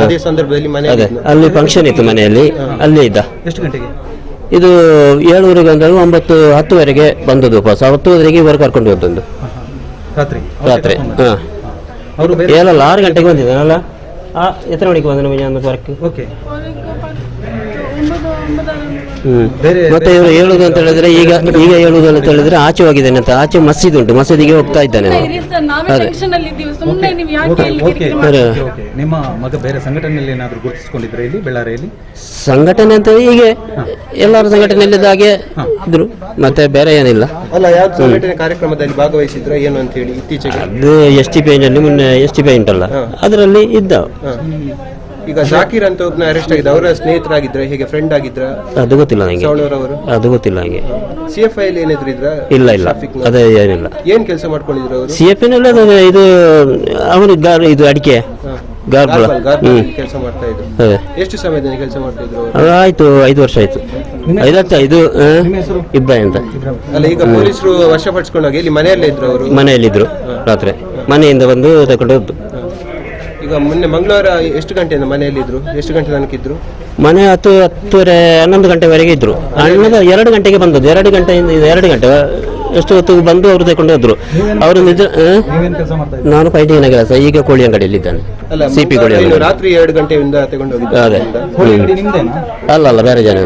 ಅದೇ ಸಂದರ್ಭದಲ್ಲಿ ಅದೇ ಅಲ್ಲಿ ಫಂಕ್ಷನ್ ಇತ್ತು ಮನೆಯಲ್ಲಿ, ಅಲ್ಲೇ ಇದ್ದ. ಎಷ್ಟು ಗಂಟೆಗೆ? ಇದು 7:30 ಗಂಟೆ 9:10ವರೆಗೆ ಬಂದದ್ದು ವಾಪಸ್. 10:00ವರೆಗೆ ಇವರು ಕರ್ಕೊಂಡು ಹೋದದ್ದು ರಾತ್ರಿ. ಅವರು 6 ಗಂಟೆಗೆ ಬಂದಿದ್ದಾನಲ್ಲ. ಎತ್ತರ ಮಣಿಗೆ ಬಂದ ನಮಗೆ ವರ್ಕ್. ಓಕೆ. ಮತ್ತೆ ಇವರು ಹೇಳುದು ಅಂತ ಹೇಳಿದ್ರೆ ಈಗ ಹೇಳುದು ಅಂತ ಹೇಳಿದ್ರೆ ಆಚೆ ಹೋಗಿದ್ದಾನೆ ಅಂತ. ಆಚೆ ಮಸೀದಿ ಉಂಟು, ಮಸೀದಿಗೆ ಹೋಗ್ತಾ ಇದ್ದಾನೆ. ನಿಮ್ಮ ಮಗ ಬೇರೆ ಸಂಘಟನೆಯಲ್ಲಿ ಏನಾದ್ರು ಗುರುತಿಸಿಕೊಂಡಿದ್ರೆ ಇಲ್ಲಿ ಬೆಳ್ಳಾರಿಯಲ್ಲಿ? ಸಂಘಟನೆ ಅಂತ ಹೀಗೆ ಎಲ್ಲರ ಸಂಘಟನೆಯಲ್ಲಿದ್ದ ಹಾಗೆ ಇದ್ರು, ಮತ್ತೆ ಬೇರೆ ಏನಿಲ್ಲ. ಅಲ್ಲ, ಯಾವ ಸಂಘಟನೆ ಕಾರ್ಯಕ್ರಮದಲ್ಲಿ ಭಾಗವಹಿಸಿದ್ರ ಏನು ಅಂತ ಹೇಳಿ ಇತ್ತೀಚೆಗೆ? ಅದು STP ಮೊನ್ನೆ STP ಉಂಟಲ್ಲ, ಅದರಲ್ಲಿ ಇದ್ದ. ಈಗ ಜಾಕೀರ್ ಅಂತ ಒಬ್ಬನ ಅರೆಸ್ಟ್ ಆಗಿದೆ. ಅವರ ಸ್ನೇಹಿತರಾಗಿದ್ರ, ಹೇಗೆ ಫ್ರೆಂಡ್ ಆಗಿದ್ರ? ಅದು ಗೊತ್ತಿಲ್ಲ ನನಗೆ. ಸವಣೂರವರು? ಅದು ಗೊತ್ತಿಲ್ಲ ನನಗೆ. CFI ಅಲ್ಲಿ ಏನಿದ್ರು ಇದ್ರ? ಇಲ್ಲ, ಅದೇ ಏನಿಲ್ಲ. ಏನ್ ಕೆಲಸ ಮಾಡ್ಕೊಂಡಿದ್ರು ಅವರು? CFI ಇದು ಅವನು ಇದು ಅಡಿಕೆ ಕೆಲಸ ಮಾಡ್ತಾ ಇದ್ರು. ಎಷ್ಟು ಸಮಯದಿಂದ ಕೆಲಸ ಮಾಡ್ತಾ ಇದ್ರು? ಆಯ್ತು 5 ವರ್ಷ ಆಯ್ತು. 5 ವರ್ಷ. ಇದು ಇಬ್ರಾಹಿಂ ಅಂತ. ಅಲ್ಲ, ಈಗ ಪೊಲೀಸರು ವಶಪಡಿಸಿಕೊಂಡಾಗ ಇಲ್ಲಿ ಮನೆಯಲ್ಲೇ ಇದ್ರು ಅವರು? ಮನೆಯಲ್ಲಿದ್ರು. ರಾತ್ರಿ ಮನೆಯಿಂದ ಬಂದು ತಗೊಂಡು ಹೋದ್ದು. ಈಗ ಮೊನ್ನೆ ಮಂಗಳವಾರ ಎಷ್ಟು ಗಂಟೆಯಿಂದ ಮನೆಯಲ್ಲಿದ್ರು? ಎಷ್ಟು ಗಂಟೆ ತನಕ ಇದ್ರು? ಮನೆ 10:30 11 ಗಂಟೆವರೆಗೆ ಇದ್ರು. 2 ಗಂಟೆಗೆ ಬಂದದ್ದು. 2 ಗಂಟೆ ಎಷ್ಟು ಹೊತ್ತು ಬಂದು ಅವರು ತಗೊಂಡು ಹೋದ್ರು. ಅವರು ನಾನು ಪೈಂಟಿಂಗ್ ಕೆಲಸ, ಈಗ ಕೋಳಿ ಅಂಗಡಿಯಲ್ಲಿದ್ದಾನೆ. CP ಕೋಳಿ ಅಂಗಡಿ. ರಾತ್ರಿ 2 ಗಂಟೆಯಿಂದ ತಗೊಂಡು ಹೋಗಿದ್ದು? ಅದೇ. ಅಲ್ಲ, ಬೇರೆ ಜನ.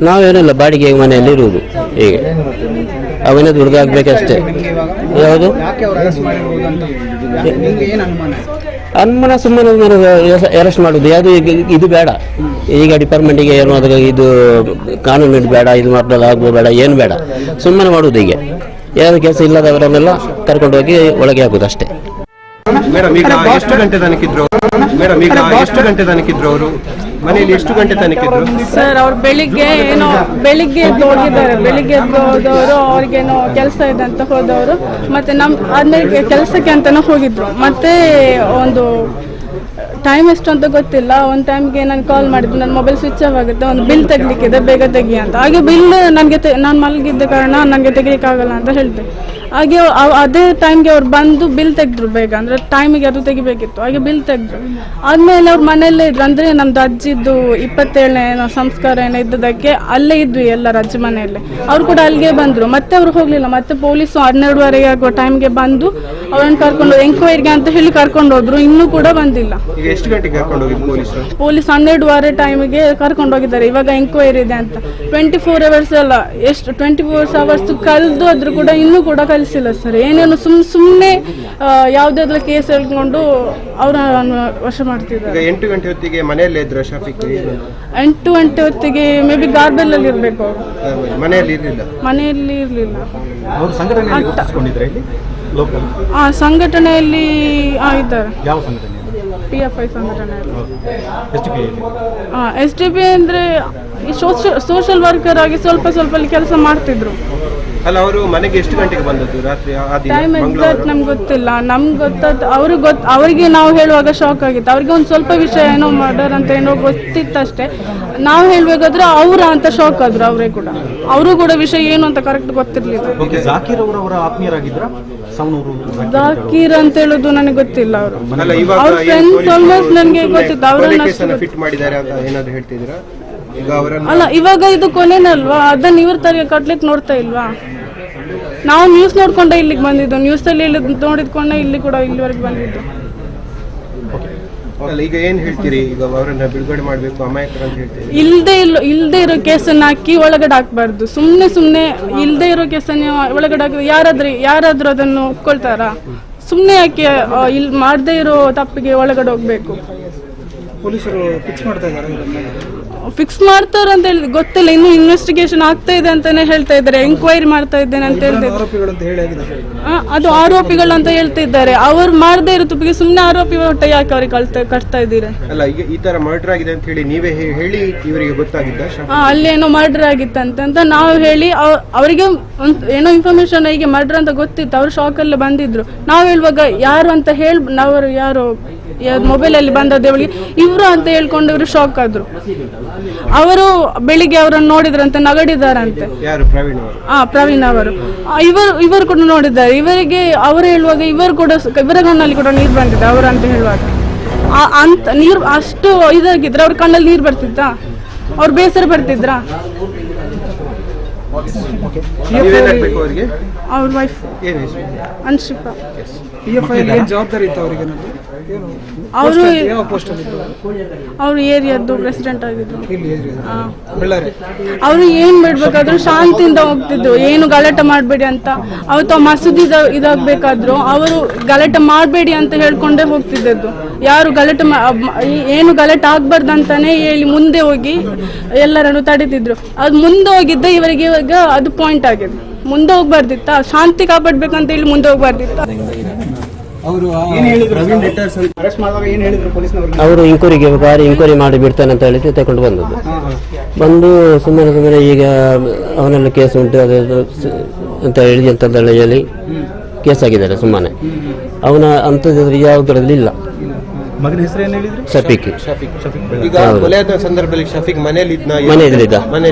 ನಾವೇನಿಲ್ಲ ಬಾಡಿಗೆ ಮನೆಯಲ್ಲಿ ಇರುವುದು. ಹೀಗೆ ಅವನದ್ದು ಹುಡುಗಾಗ್ಬೇಕಷ್ಟೇ. ಯಾವುದು ಅನುಮಾನ? ಸುಮ್ಮನೆ ಅರೆಸ್ಟ್ ಮಾಡುದು ಯಾವುದು? ಇದು ಬೇಡ. ಈಗ ಡಿಪಾರ್ಟ್ಮೆಂಟಿಗೆ ಏನು ಅದಾಗ ಇದು ಕಾನೂನು ಬೇಡ, ಇದು ಮಕ್ಕಳು ಆಗ್ಬೋದು ಬೇಡ, ಏನು ಬೇಡ. ಸುಮ್ಮನೆ ಮಾಡುವುದು. ಹೀಗೆ ಯಾವ್ದು ಕೆಲಸ ಇಲ್ಲದವರನ್ನೆಲ್ಲ ಕರ್ಕೊಂಡು ಹೋಗಿ ಒಳಗೆ ಹಾಕುದು ಅಷ್ಟೇ. ಮೇಡಮ್, ಈಗ ಎಷ್ಟು ಗಂಟೆ ತನಕಿದ್ರು? ಅವರು ಮನೆಯಲ್ಲಿ ಎಷ್ಟು ಗಂಟೆ ತನಕಿದ್ರು? ಸರ್, ಅವ್ರು ಬೆಳಿಗ್ಗೆ ಎದ್ದು ಹೋಗಿದ್ದಾರೆ. ಬೆಳಿಗ್ಗೆ ಎದ್ದು ಹೋದವರು ಅವ್ರಿಗೇನೋ ಕೆಲಸ ಇದೆ ಅಂತ ಹೋದವರು. ಮತ್ತೆ ಆದ್ಮೇಲೆ ಕೆಲಸಕ್ಕೆ ಅಂತಾನೆ ಹೋಗಿದ್ರು. ಮತ್ತೆ ಒಂದು ಟೈಮ್ ಎಷ್ಟು ಅಂತ ಗೊತ್ತಿಲ್ಲ. ಒಂದು ಟೈಮ್ಗೆ ನಾನು ಕಾಲ್ ಮಾಡಿದ್ದು, ನನ್ನ ಮೊಬೈಲ್ ಸ್ವಿಚ್ ಆಫ್ ಆಗುತ್ತೆ, ಒಂದು ಬಿಲ್ ತೆಗಿಲಿಕ್ಕಿದೆ, ಬೇಗ ತೆಗಿ ಅಂತ. ಹಾಗೆ ಬಿಲ್ ನನಗೆ ನಾನು ಮಲಗಿದ್ದ ಕಾರಣ ನನಗೆ ತೆಗಿಲಿಕ್ಕಾಗಲ್ಲ ಅಂತ ಹೇಳಿದೆ. ಹಾಗೆ ಅದೇ ಟೈಮ್ಗೆ ಅವ್ರು ಬಂದು ಬಿಲ್ ತೆಗೆದ್ರು ಬೇಗ, ಅಂದರೆ ಟೈಮಿಗೆ ಅದು ತೆಗಿಬೇಕಿತ್ತು. ಹಾಗೆ ಬಿಲ್ ತೆಗೆದ್ರು. ಆದಮೇಲೆ ಅವ್ರು ಮನೆಯಲ್ಲೇ ಇದ್ರು, ಅಂದರೆ ನಮ್ಮದು ಅಜ್ಜಿದ್ದು 27ನೇ ಸಂಸ್ಕಾರ ಏನೋ ಇದ್ದದಕ್ಕೆ ಅಲ್ಲೇ ಇದ್ವಿ ಎಲ್ಲರ ಅಜ್ಜಿ ಮನೆಯಲ್ಲೇ. ಅವ್ರು ಕೂಡ ಅಲ್ಲಿಗೆ ಬಂದರು. ಮತ್ತೆ ಅವ್ರು ಹೋಗಲಿಲ್ಲ. ಮತ್ತೆ ಪೊಲೀಸು 12:30 ಆಗುವ ಟೈಮ್ಗೆ ಬಂದು ಅವ್ರನ್ನ ಕರ್ಕೊಂಡು ಎಂಕ್ವೈರಿಗೆ ಅಂತ ಹೇಳಿ ಕರ್ಕೊಂಡು ಹೋದ್ರು. ಇನ್ನೂ ಕೂಡ ಬಂದಿಲ್ಲ. ಈಗ ಎಷ್ಟು ಗಂಟೆಗೆ ಕರ್ಕೊಂಡು ಹೋಗಿದ್ದು ಪೊಲೀಸರು? ಪೊಲೀಸ್ 12:30 ಟೈಮಿಗೆ ಕರ್ಕೊಂಡು ಹೋಗಿದ್ದಾರೆ. ಇವಾಗ ಎಂಕ್ವೈರಿ ಇದೆ ಅಂತ. 24 hours ಅಲ್ಲ, ಎಷ್ಟು 24 hours ಕಳೆದು ಆದ್ರೂ ಕೂಡ ಇನ್ನೂ ಕೂಡ ಕಲಿಸಿಲ್ಲ ಸರ್. ಏನೇನು ಸುಮ್ಮನೆ ಯಾವುದಾದ್ರೂ ಕೇಸ್ ಹೇಳ್ಕೊಂಡು ಅವರನ್ನು ವಶ ಮಾಡ್ತಿದ್ದಾರೆ. 8 ಗಂಟೆ ಹೊತ್ತಿಗೆ ಮನೆಯಲ್ಲೇ ಇದ್ರು ಶಫೀಕ್? 8 ಗಂಟೆ ಹೊತ್ತಿಗೆ ಮೇ ಬಿ ಗಾರ್ಬೆಲ್ಲಲ್ಲಿ ಇರಬೇಕು ಅವರು. ಮನೆಯಲ್ಲಿ ಇರಲಿಲ್ಲ? ಮನೆಯಲ್ಲಿ ಇರಲಿಲ್ಲ. ಅವರು ಸಂಘಟನೆಯಲ್ಲಿ ಗುರುತಿಸಿಕೊಂಡಿದ್ದಾರೆ ಇಲ್ಲಿ ಲೋಕಲ್? ಸಂಘಟನೆಯಲ್ಲಿ ಇದ್ದಾರೆ. ಯಾವ ಸಂಘಟನೆ? PFI ಸಂಘಟನೆಯಲ್ಲಿ. SDPI? SDP ಅಂದರೆ ಸೋಷಿಯಲ್ ವರ್ಕರ್ ಆಗಿ ಸ್ವಲ್ಪ ಅಲ್ಲಿ ಕೆಲಸ ಮಾಡ್ತಿದ್ರು. ಅಲ್ಲ, ಅವರು ಮನೆಗೆ ಎಷ್ಟು ಗಂಟೆಗೆ ಬಂದದ್ದು ರಾತ್ರಿ? ಟೈಮ್ ಎಕ್ಸಾಕ್ಟ್ ನಮ್ಗೆ ಗೊತ್ತಿಲ್ಲ. ನಮ್ಗೆ ಗೊತ್ತಾದ ಅವರಿಗೆ ನಾವು ಹೇಳುವಾಗ ಶಾಕ್ ಆಗಿತ್ತು. ಅವ್ರಿಗೆ ಒಂದು ಸ್ವಲ್ಪ ವಿಷಯ ಏನೋ ಮರ್ಡರ್ ಅಂತ ಏನೋ ಗೊತ್ತಿತ್ತಷ್ಟೇ. ನಾವು ಹೇಳ್ಬೇಕಾದ್ರೆ ಅವರ ಅಂತ ಶಾಕ್ ಆದ್ರು. ಅವರೇ ಕೂಡ ಅವರು ಕೂಡ ವಿಷಯ ಏನು ಅಂತ ಕರೆಕ್ಟ್ ಗೊತ್ತಿರ್ಲಿಲ್ಲ. ಜಾಕೀರ್ ಅವರ ಆತ್ಮೀಯರಾಗಿದ್ರ? ಜಾಕೀರ್ ಅಂತ ಹೇಳೋದು ನನಗೆ ಗೊತ್ತಿಲ್ಲ. ಅವರು ಅವ್ರ ಫ್ರೆಂಡ್ಸ್ ಆಲ್ಮೋಸ್ಟ್ ನನಗೆ ಗೊತ್ತಿತ್ತು. ಅವರನ್ನ ಫಿಟ್ ಮಾಡಿದ್ದಾರೆ ಅಂತ ಏನಾದ್ರು ಹೇಳ್ತಿದ್ದೀರಾ? ಅಲ್ಲ, ಇವಾಗ ಇದು ಕೊನೆನಲ್ವಾ, ಅದನ್ನ ಇವ್ರ ತರ ಕಟ್ಲಿಕ್ಕೆ ನೋಡ್ತಾ ಇಲ್ವಾ? ನಾವು ನ್ಯೂಸ್ ನೋಡ್ಕೊಂಡೆ ಇಲ್ಲಿಗೆ ಬಂದಿದ್ದು. ನ್ಯೂಸ್ ಅಲ್ಲಿ ನೋಡಿದ್ಕೊಂಡೆ ಇಲ್ಲಿ ಕೂಡ ಇಲ್ಲಿವರೆಗೆ ಬಂದಿದ್ದು. ಈಗ ಏನ್ ಹೇಳ್ತೀರಿ? ಈಗ ಅವರನ್ನ ಬಿಡುಗಡೆ ಮಾಡ್ಬೇಕು, ಅಮಾಯಕರು ಅಂತ ಹೇಳ್ತೀರಿ? ಇಲ್ದೇ ಇರೋ ಕೇಸನ್ನ ಹಾಕಿ ಒಳಗಡೆ ಹಾಕ್ಬಾರ್ದು. ಸುಮ್ನೆ ಇಲ್ದೇ ಇರೋ ಕೇಸನ್ನ ಒಳಗಡೆ ಹಾಕಿ ಯಾರಾದ್ರೂ ಅದನ್ನು ಒಪ್ಕೊಳ್ತಾರಾ? ಸುಮ್ನೆ ಯಾಕೆ ಇಲ್ಲಿ ಮಾಡದೇ ಇರೋ ತಪ್ಪಿಗೆ ಒಳಗಡೆ ಹೋಗ್ಬೇಕು? ಪೊಲೀಸರು ಫಿಕ್ಸ್ ಮಾಡ್ತಾ ಇದ್ದಾರೆ. ಫಿಕ್ಸ್ ಮಾಡ್ತಾರ ಅಂತ ಹೇಳಿ ಗೊತ್ತಿಲ್ಲ. ಇನ್ನು ಇನ್ವೆಸ್ಟಿಗೇಷನ್ ಆಗ್ತಾ ಇದೆ ಅಂತಾನೆ ಹೇಳ್ತಾ ಇದ್ದಾರೆ. ಎಂಕ್ವೈರಿ ಮಾಡ್ತಾ ಇದ್ದೇನೆ ಅಂತ ಹೇಳ್ತಿದ್ದಾರೆ. ಅದು ಆರೋಪಿಗಳು ಅಂತ ಹೇಳ್ತಿದ್ದಾರೆ. ಅವ್ರು ಮಾಡದೇ ಇರೋ ತಪ್ಪಿಗೆ ಸುಮ್ಮನೆ ಆರೋಪಿ ಹೊಟ್ಟೆ ಯಾಕೆ ಅವ್ರಿಗೆ ಕಟ್ತಾ ಇದ್ದೀರಾ? ಅಲ್ಲ, ಈಗ ಈ ತರ ಮರ್ಡರ್ ಆಗಿದೆ ಅಂತ ಹೇಳಿ ನೀವೇ ಹೇಳಿ ಇವರಿಗೆ ಗೊತ್ತಾಗಿದ್ದ? ಅಲ್ಲಿ ಏನೋ ಮರ್ಡರ್ ಆಗಿತ್ತಂತ ನಾವು ಹೇಳಿ ಅವರಿಗೆ ಏನೋ ಇನ್ಫಾರ್ಮೇಶನ್ ಹೀಗೆ ಮರ್ಡರ್ ಅಂತ ಗೊತ್ತಿತ್ತು. ಅವ್ರು ಶಾಕಲ್ಲಿ ಬಂದಿದ್ರು. ನಾವು ಹೇಳುವಾಗ ಯಾರು ಅಂತ ನಾವು ಯಾರು ಮೊಬೈಲಲ್ಲಿ ಬಂದದ್ದು ಇವರು ಅಂತ ಹೇಳ್ಕೊಂಡು ಇವರು ಶಾಕ್ ಆದ್ರು. ಅವರು ಬೆಳಿಗ್ಗೆ ಅವರನ್ನು ನೋಡಿದ್ರಂತೆ, ನಗಡಿದಾರಂತೆ. ಪ್ರವೀಣ್ ಅವರು. ಇವರು ಕೂಡ ನೋಡಿದ್ದಾರೆ. ಇವರಿಗೆ ಅವರು ಹೇಳುವಾಗ ಇವರ ಕಣ್ಣಲ್ಲಿ ಕೂಡ ನೀರು ಬಂದಿದೆ ಅವರು ಅಂತ ಹೇಳುವಾಗ. ಅಂತ ನೀರು ಅಷ್ಟು ಇದಾಗಿದ್ರೆ ಅವ್ರ ಕಣ್ಣಲ್ಲಿ ನೀರು ಬರ್ತಿತ್ತಾ? ಅವ್ರು ಬೇಸರ ಬರ್ತಿದ್ರಾ? ಅವ್ರ ವೈಫ್ ಅನ್ಶಿಫಾ. ಜವಾಬ್ದಾರಿ ಇತ್ತು ಅವರಿಗೆ? ಅವರು ಏರಿಯಾದ್ದು ಪ್ರೆಸಿಡೆಂಟ್ ಆಗಿದ್ರು. ಅವರು ಏನ್ ಮಾಡ್ಬೇಕಾದ್ರು ಶಾಂತಿಯಿಂದ ಹೋಗ್ತಿದ್ರು. ಏನು ಗಲಾಟೆ ಮಾಡಬೇಡಿ ಅಂತ. ಅವತ್ತು ಮಸೂದಿ ಇದಾಗಬೇಕಾದ್ರು ಅವರು ಗಲಾಟೆ ಮಾಡಬೇಡಿ ಅಂತ ಹೇಳ್ಕೊಂಡೇ ಹೋಗ್ತಿದ್ದದ್ದು. ಯಾರು ಏನು ಗಲಾಟೆ ಆಗ್ಬಾರ್ದು ಅಂತಾನೆ ಹೇಳಿ ಮುಂದೆ ಹೋಗಿ ಎಲ್ಲರನ್ನು ತಡೀತಿದ್ರು. ಅದು ಮುಂದೆ ಹೋಗಿದ್ದೆ ಇವರಿಗೆ ಇವಾಗ ಅದು ಪಾಯಿಂಟ್ ಆಗಿದೆ. ಮುಂದೆ ಹೋಗ್ಬಾರ್ದಿತ್ತ? ಶಾಂತಿ ಕಾಪಾಡ್ಬೇಕಂತ ಹೇಳಿ ಮುಂದೆ ಹೋಗ್ಬಾರ್ದಿತ್ತ? ಅವರು ಇಂಕ್ವೈರಿ ಮಾಡಿ ಬಿಡ್ತಾನೆ ಅಂತ ಹೇಳಿ ತಗೊಂಡು ಬಂದು ಸುಮ್ಮನೆ ಈಗ ಅವನೆಲ್ಲ ಕೇಸ್ ಉಂಟು ಅದು ಅಂತ ಹೇಳಿ ಅಂತಂದೇಳಿ ಹೇಳಿ ಕೇಸ್ ಆಗಿದ್ದಾರೆ. ಸುಮ್ಮನೆ ಅವನ ಅಂಥದ್ದು ಯಾವುದರಲ್ಲಿ ಇಲ್ಲ. ಮಗನ ಹೆಸರು ಏನು ಹೇಳಿದ್ರು? ಶಫೀಕ್. ಈಗ ಕೊಲೆಯಾದ ಸಂದರ್ಭದಲ್ಲಿ ಶಫೀಕ್ ಮನೆಯಲ್ಲಿದ್ದ?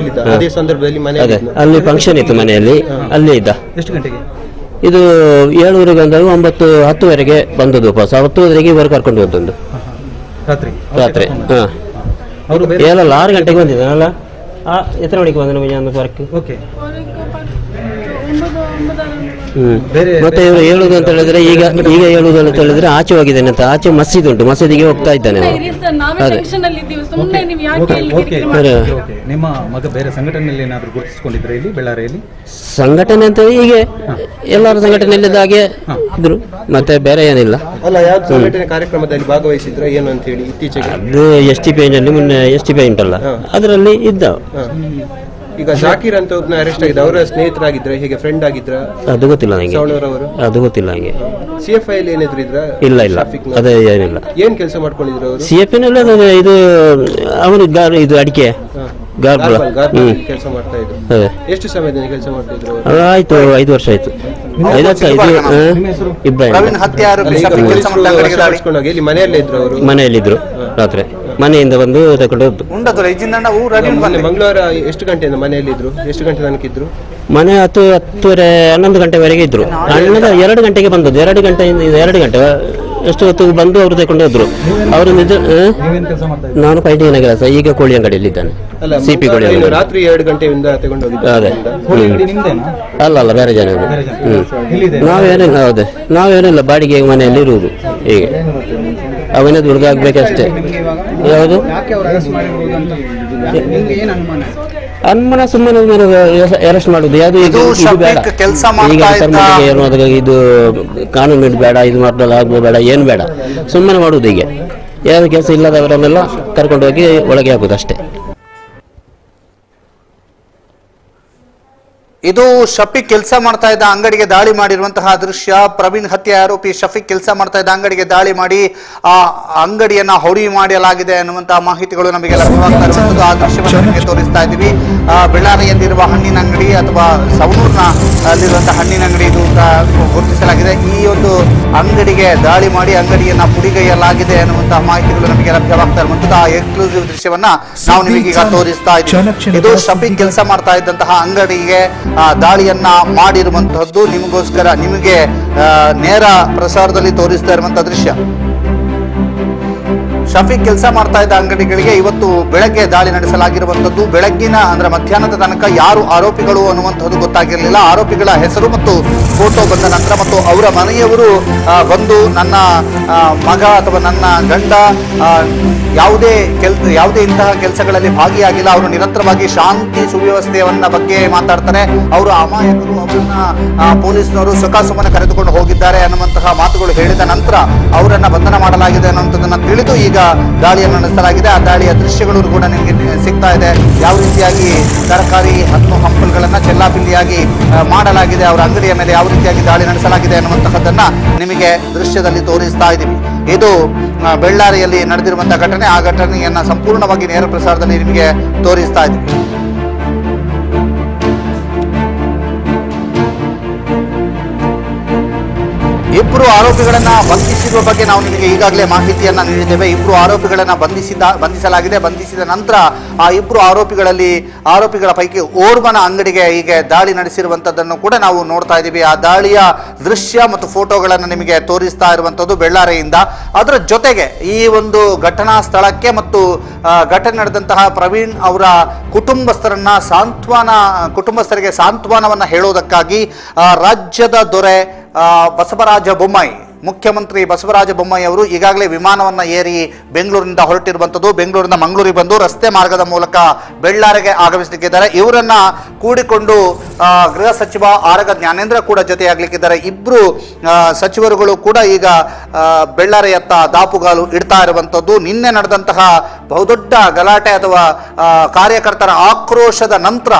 ಅದೇ ಸಂದರ್ಭದಲ್ಲಿ ಅಲ್ಲಿ ಫಂಕ್ಷನ್ ಇತ್ತು ಮನೆಯಲ್ಲಿ, ಅಲ್ಲೇ ಇದ್ದ. ಎಷ್ಟು ಗಂಟೆಗೆ? ಇದು 7:30 ಗಂಟೆಗೆ 9:10ವರೆಗೆ ಬಂದದ್ದು ವಾಪಸ್. 10:00ವರೆಗೆ ಇವರು ಕರ್ಕೊಂಡು ಹೋದದ್ದು ರಾತ್ರಿ. ಅವರು 6 ಗಂಟೆಗೆ ಬಂದಿದ್ದಾನಲ್ಲ. ಎತ್ತರ ಮಣಿಗೆ ಬಂದ ನಮಗೆ ವರ್ಕ್. ಮತ್ತೆ ಇವರು ಹೇಳುದು ಅಂತ ಹೇಳಿದ್ರೆ ಈಗ ಹೇಳುದು ಅಂತ ಹೇಳಿದ್ರೆ ಆಚೆ ಹೋಗಿದ್ದೇನೆ ಅಂತ. ಆಚೆ ಮಸೀದಿ ಉಂಟು, ಮಸೀದಿಗೆ ಹೋಗ್ತಾ ಇದ್ದಾನೆ. ನಿಮ್ಮ ಮಗ ಬೇರೆ ಸಂಘಟನೆಯಲ್ಲಿ ಏನಾದ್ರು ಗುರುತಿಸಿಕೊಂಡಿದ್ರೆ ಇಲ್ಲಿ ಬೆಳ್ಳಾರಿಯಲ್ಲಿ? ಸಂಘಟನೆ ಅಂತ ಹೀಗೆ ಎಲ್ಲರ ಸಂಘಟನೆಯಲ್ಲಿದ್ದ ಹಾಗೆ ಇದ್ರು, ಮತ್ತೆ ಬೇರೆ ಏನಿಲ್ಲ. ಅಲ್ಲ, ಯಾವ ಸಂಘಟನೆ ಕಾರ್ಯಕ್ರಮದಲ್ಲಿ ಭಾಗವಹಿಸಿದ್ರೆ ಏನು ಅಂತ ಹೇಳಿ ಇತ್ತೀಚೆಗೆ? ಅದು STPI ನಲ್ಲಿ ಮೊನ್ನೆ STPI ಉಂಟಲ್ಲ, ಅದರಲ್ಲಿ ಇದ್ದ. ಈಗ ಜಾಕೀರ್ ಅಂತ ಒಬ್ಬನ ಅರೆಸ್ಟ್ ಆಗಿದೆ. ಅವರ ಸ್ನೇಹಿತರಾಗಿದ್ರ, ಹೇಗೆ ಫ್ರೆಂಡ್ ಆಗಿದ್ರ? ಅದು ಗೊತ್ತಿಲ್ಲ ನನಗೆ. ಅದು ಗೊತ್ತಿಲ್ಲ ನನಗೆ. CFI ಅಲ್ಲಿ ಏನಿದ್ರು ಇದ್ರ? ಇಲ್ಲ, ಅದೇ ಏನಿಲ್ಲ. ಏನ್ ಕೆಲಸ ಮಾಡ್ಕೊಂಡಿದ್ರು ಅವರು? CFI ನಲ್ಲಿ ಇದು ಅವನು ಇದು ಅಡಿಕೆ ಗಾರ್ಬಲ್ ಕೆಲಸ ಮಾಡ್ತಾ ಇದ್ರು. ಅದೇ ಎಷ್ಟು ಸಮಯದಿಂದ ಕೆಲಸ ಮಾಡ್ತಾ ಇದ್ರು ಅವರು? ಆಯ್ತು 5 ವರ್ಷ ಆಯ್ತು. 5 ವರ್ಷ ಇಬ್ರಾಹಿಂ ಪ್ರವೀಣ್ ಹತ್ಯೆ ಆರೋಪಿ ಈಗ ಶಫೀಕ್ ಕೆಲಸ ಮಾಡ್ತಾ ಅಂಗಡಿಗೆ ದಾಳಿ. ವಶಪಡಿಸ್ಕೊಂಡು ಹೋಗಿ ಇಲ್ಲಿ ಮನೆಯಲ್ಲೇ ಇದ್ರು ಅವರು. ಮನೆಯಲ್ಲಿದ್ರು ರಾತ್ರಿ ಮನೆಯಿಂದ ಬಂದು ತಗೊಂಡು ಹೋದ್ದು. ಉಂಡತುರ ಇಜಿಂದ ಊರಲ್ಲಿ ಮಂಗಳವಾರ ಎಷ್ಟು ಗಂಟೆಯಿಂದ ಮನೆಯಲ್ಲಿ ಇದ್ರು? ಎಷ್ಟು ಗಂಟೆ ತನಕ ಇದ್ರು? ಮನೆ 10:30 11 ಗಂಟೆವರೆಗೆ ಇದ್ರು. ಅಣ್ಣದ 2 ಗಂಟೆಗೆ ಬಂದದ್ದು. 2 ಗಂಟೆ ಎಷ್ಟು ಹೊತ್ತು ಬಂದು ಅವರು ತಗೊಂಡು ಹೋದ್ರು. ಅವರು ನಿಜ ನಾನು ಪೈಂಟಿಂಗಿನ ಕೆಲಸ, ಈಗ ಕೋಳಿ ಅಂಗಡಿಯಲ್ಲಿದ್ದಾನೆ. ಅಲ್ಲ, ಸಿಪಿ ಕೋಳಿ ಮಂಗಳವಾರ ಅಂಗಡಿ. ರಾತ್ರಿ 2 ಗಂಟೆಯಿಂದ ತಗೊಂಡು ಹೋಗಿದ್ರು. ಅದೇ ಅಲ್ಲ ಬೇರೆ ಜನ ನಾವೇನಿಲ್ಲ. ಹೌದು, ನಾವೇನಿಲ್ಲ, ಬಾಡಿಗೆ ಮನೆಯಲ್ಲಿ ಇರುವುದು. ಹೀಗೆ ಅವನದ್ದು ಹುಡುಗ ಆಗ್ಬೇಕಷ್ಟೇ. ಯಾವುದು ಅನುಮಾನ ಸುಮ್ಮನೆ ಅರೆಸ್ಟ್ ಮಾಡುದು ಯಾವುದು ಇದು ಬೇಡ. ಕೆಲಸ ಈಗ ಮಾಡ್ತಾ ಡಿಪಾರ್ಟ್ಮೆಂಟ್ಗೆ ಏನು ಅದಕ್ಕೆ ಇದು ಕಾನೂನು ಬೇಡ, ಇದು ಮಾಡ್ದಲ್ಲ ಆಗ್ಬೋದು ಬೇಡ, ಏನು ಬೇಡ, ಸುಮ್ಮನೆ ಮಾಡುವುದು. ಹೀಗೆ ಯಾವ್ದು ಕೆಲಸ ಇಲ್ಲದವರನ್ನೆಲ್ಲ ಕರ್ಕೊಂಡು ಹೋಗಿ ಒಳಗೆ ಹಾಕುದು ಅಷ್ಟೇ. ಇದು ಶಫೀಕ್ ಕೆಲಸ ಮಾಡ್ತಾ ಇದ್ದ ಅಂಗಡಿಗೆ ದಾಳಿ ಮಾಡಿರುವಂತಹ ದೃಶ್ಯ. ಪ್ರವೀಣ್ ಹತ್ಯೆ ಆರೋಪಿ ಶಫೀಕ್ ಕೆಲಸ ಮಾಡ್ತಾ ಇದ್ದ ಅಂಗಡಿಗೆ ದಾಳಿ ಮಾಡಿ ಆ ಅಂಗಡಿಯನ್ನ ಹೊಡಿ ಮಾಡಲಾಗಿದೆ ಅನ್ನುವಂತಹ ಮಾಹಿತಿಗಳು ನಮಗೆ ಲಭ್ಯವಾಗ್ತಾ ಇರುವಂತದ್ದು. ಆ ದೃಶ್ಯವನ್ನು ನಿಮಗೆ ತೋರಿಸ್ತಾ ಇದ್ದೀವಿ. ಬಳ್ಳಾರಿಯಲ್ಲಿರುವ ಹಣ್ಣಿನ ಅಂಗಡಿ ಅಥವಾ ಸವಣೂರಿನ ಅಲ್ಲಿರುವಂತಹ ಹಣ್ಣಿನ ಅಂಗಡಿ ಇದು ಅಂತ ಗುರುತಿಸಲಾಗಿದೆ. ಈ ಒಂದು ಅಂಗಡಿಗೆ ದಾಳಿ ಮಾಡಿ ಅಂಗಡಿಯನ್ನ ಪುಡಿಗೈಯಲಾಗಿದೆ ಅನ್ನುವಂತಹ ಮಾಹಿತಿಗಳು ನಮಗೆ ಲಭ್ಯವಾಗ್ತಾ ಇರುವಂತದ್ದು. ಆ ಎಕ್ಸ್ಕ್ಲೂಸಿವ್ ದೃಶ್ಯವನ್ನ ನಾವು ನಿಮಗೀಗ ತೋರಿಸ್ತಾ ಇದ್ದೀವಿ. ಇದು ಶಫೀಕ್ ಕೆಲಸ ಮಾಡ್ತಾ ಇದ್ದಂತಹ ಅಂಗಡಿಗೆ ದಾಳಿಯನ್ನ ಮಾಡಿರುವಂತಹದ್ದು. ನಿಮಗೋಸ್ಕರ ನಿಮಗೆ ನೇರ ಪ್ರಸಾರದಲ್ಲಿ ತೋರಿಸ್ತಾ ಇರುವಂತಹ ದೃಶ್ಯ. ಶಫೀಕ್ ಕೆಲಸ ಮಾಡ್ತಾ ಇದ್ದ ಅಂಗಡಿಗಳಿಗೆ ಇವತ್ತು ಬೆಳಗ್ಗೆ ದಾಳಿ ನಡೆಸಲಾಗಿರುವಂತದ್ದು. ಬೆಳಗ್ಗಿನ ಅಂದ್ರೆ ಮಧ್ಯಾಹ್ನದ ತನಕ ಯಾರು ಆರೋಪಿಗಳು ಅನ್ನುವಂಥದ್ದು ಗೊತ್ತಾಗಿರಲಿಲ್ಲ. ಆರೋಪಿಗಳ ಹೆಸರು ಮತ್ತು ಫೋಟೋ ಬಂದ ನಂತರ ಮತ್ತು ಅವರ ಮನೆಯವರು ಬಂದು ನನ್ನ ಮಗ ಅಥವಾ ನನ್ನ ಗಂಡ ಯಾವುದೇ ಇಂತಹ ಕೆಲಸಗಳಲ್ಲಿ ಭಾಗಿಯಾಗಿಲ್ಲ, ಅವರು ನಿರಂತರವಾಗಿ ಶಾಂತಿ ಸುವ್ಯವಸ್ಥೆಯನ್ನ ಬಗ್ಗೆ ಮಾತಾಡ್ತಾರೆ, ಅವರು ಅಮಾಯಕರು, ಅವರನ್ನ ಪೊಲೀಸ್ನವರು ಸುಖಾಸುಮ್ಮನೆ ಕರೆದುಕೊಂಡು ಹೋಗಿದ್ದಾರೆ ಅನ್ನುವಂತಹ ಮಾತುಗಳು ಹೇಳಿದ ನಂತರ ಅವರನ್ನ ಬಂಧನ ಮಾಡಲಾಗಿದೆ ಅನ್ನುವಂಥದ್ದನ್ನ ತಿಳಿದು ಈಗ ದಾಳಿಯನ್ನು ನಡೆಸಲಾಗಿದೆ. ಆ ದಾಳಿಯ ದೃಶ್ಯಗಳು ಕೂಡ ನಿಮಗೆ ಸಿಗ್ತಾ ಇದೆ. ಯಾವ ರೀತಿಯಾಗಿ ತರಕಾರಿ ಹಣ್ಣು ಹಂಪಲುಗಳನ್ನ ಚೆಲ್ಲಾಪಿಲ್ಲಿಯಾಗಿ ಮಾಡಲಾಗಿದೆ, ಅವರ ಅಂಗಡಿಯ ಮೇಲೆ ಯಾವ ರೀತಿಯಾಗಿ ದಾಳಿ ನಡೆಸಲಾಗಿದೆ ಅನ್ನುವಂತಹದ್ದನ್ನ ನಿಮಗೆ ದೃಶ್ಯದಲ್ಲಿ ತೋರಿಸ್ತಾ ಇದ್ದೀವಿ. ಇದು ಬಳ್ಳಾರಿಯಲ್ಲಿ ನಡೆದಿರುವಂತಹ ಘಟನೆ. ಆ ಘಟನೆಯನ್ನ ಸಂಪೂರ್ಣವಾಗಿ ನೇರ ಪ್ರಸಾರದಲ್ಲಿ ನಿಮಗೆ ತೋರಿಸ್ತಾ ಇದ್ದೀವಿ. ಇಬ್ಬರು ಆರೋಪಿಗಳನ್ನ ಬಂಧಿಸಿರುವ ಬಗ್ಗೆ ನಾವು ನಿಮಗೆ ಈಗಾಗಲೇ ಮಾಹಿತಿಯನ್ನ ನೀಡಿದ್ದೇವೆ. ಇಬ್ಬರು ಆರೋಪಿಗಳನ್ನ ಬಂಧಿಸಲಾಗಿದೆ. ಬಂಧಿಸಿದ ನಂತರ ಆ ಇಬ್ಬರು ಆರೋಪಿಗಳ ಪೈಕಿ ಓರ್ವನ ಅಂಗಡಿಗೆ ಈಗ ದಾಳಿ ನಡೆಸಿರುವಂತದ್ದನ್ನು ಕೂಡ ನಾವು ನೋಡ್ತಾ ಇದ್ದೀವಿ. ಆ ದಾಳಿಯ ದೃಶ್ಯ ಮತ್ತು ಫೋಟೋಗಳನ್ನು ನಿಮಗೆ ತೋರಿಸ್ತಾ ಇರುವಂತದ್ದು ಬಳ್ಳಾರಿಯಿಂದ. ಅದರ ಜೊತೆಗೆ ಈ ಒಂದು ಘಟನಾ ಸ್ಥಳಕ್ಕೆ ಮತ್ತು ಘಟನೆ ನಡೆದಂತಹ ಪ್ರವೀಣ್ ಅವರ ಕುಟುಂಬಸ್ಥರಿಗೆ ಸಾಂತ್ವನವನ್ನ ಹೇಳೋದಕ್ಕಾಗಿ ರಾಜ್ಯದ ದೊರೆ ಬಸವರಾಜ ಬೊಮ್ಮಾಯಿ, ಮುಖ್ಯಮಂತ್ರಿ ಬಸವರಾಜ ಬೊಮ್ಮಾಯಿ ಅವರು ಈಗಾಗಲೇ ವಿಮಾನವನ್ನು ಏರಿ ಬೆಂಗಳೂರಿನಿಂದ ಹೊರಟಿರುವಂಥದ್ದು. ಬೆಂಗಳೂರಿನ ಮಂಗಳೂರಿಗೆ ಬಂದು ರಸ್ತೆ ಮಾರ್ಗದ ಮೂಲಕ ಬೆಳ್ಳಾರಿಗೆ ಆಗಮಿಸಲಿಕ್ಕಿದ್ದಾರೆ. ಇವರನ್ನ ಕೂಡಿಕೊಂಡು ಗೃಹ ಸಚಿವ ಆರಗ ಜ್ಞಾನೇಂದ್ರ ಕೂಡ ಜೊತೆಯಾಗಲಿಕ್ಕಿದ್ದಾರೆ. ಇಬ್ಬರು ಸಚಿವರುಗಳು ಕೂಡ ಈಗ ಬೆಳ್ಳಾರಿಯತ್ತ ದಾಪುಗಾಲು ಇಡ್ತಾ ಇರುವಂಥದ್ದು. ನಿನ್ನೆ ನಡೆದಂತಹ ಬಹುದೊಡ್ಡ ಗಲಾಟೆ ಅಥವಾ ಕಾರ್ಯಕರ್ತರ ಆಕ್ರೋಶದ ನಂತರ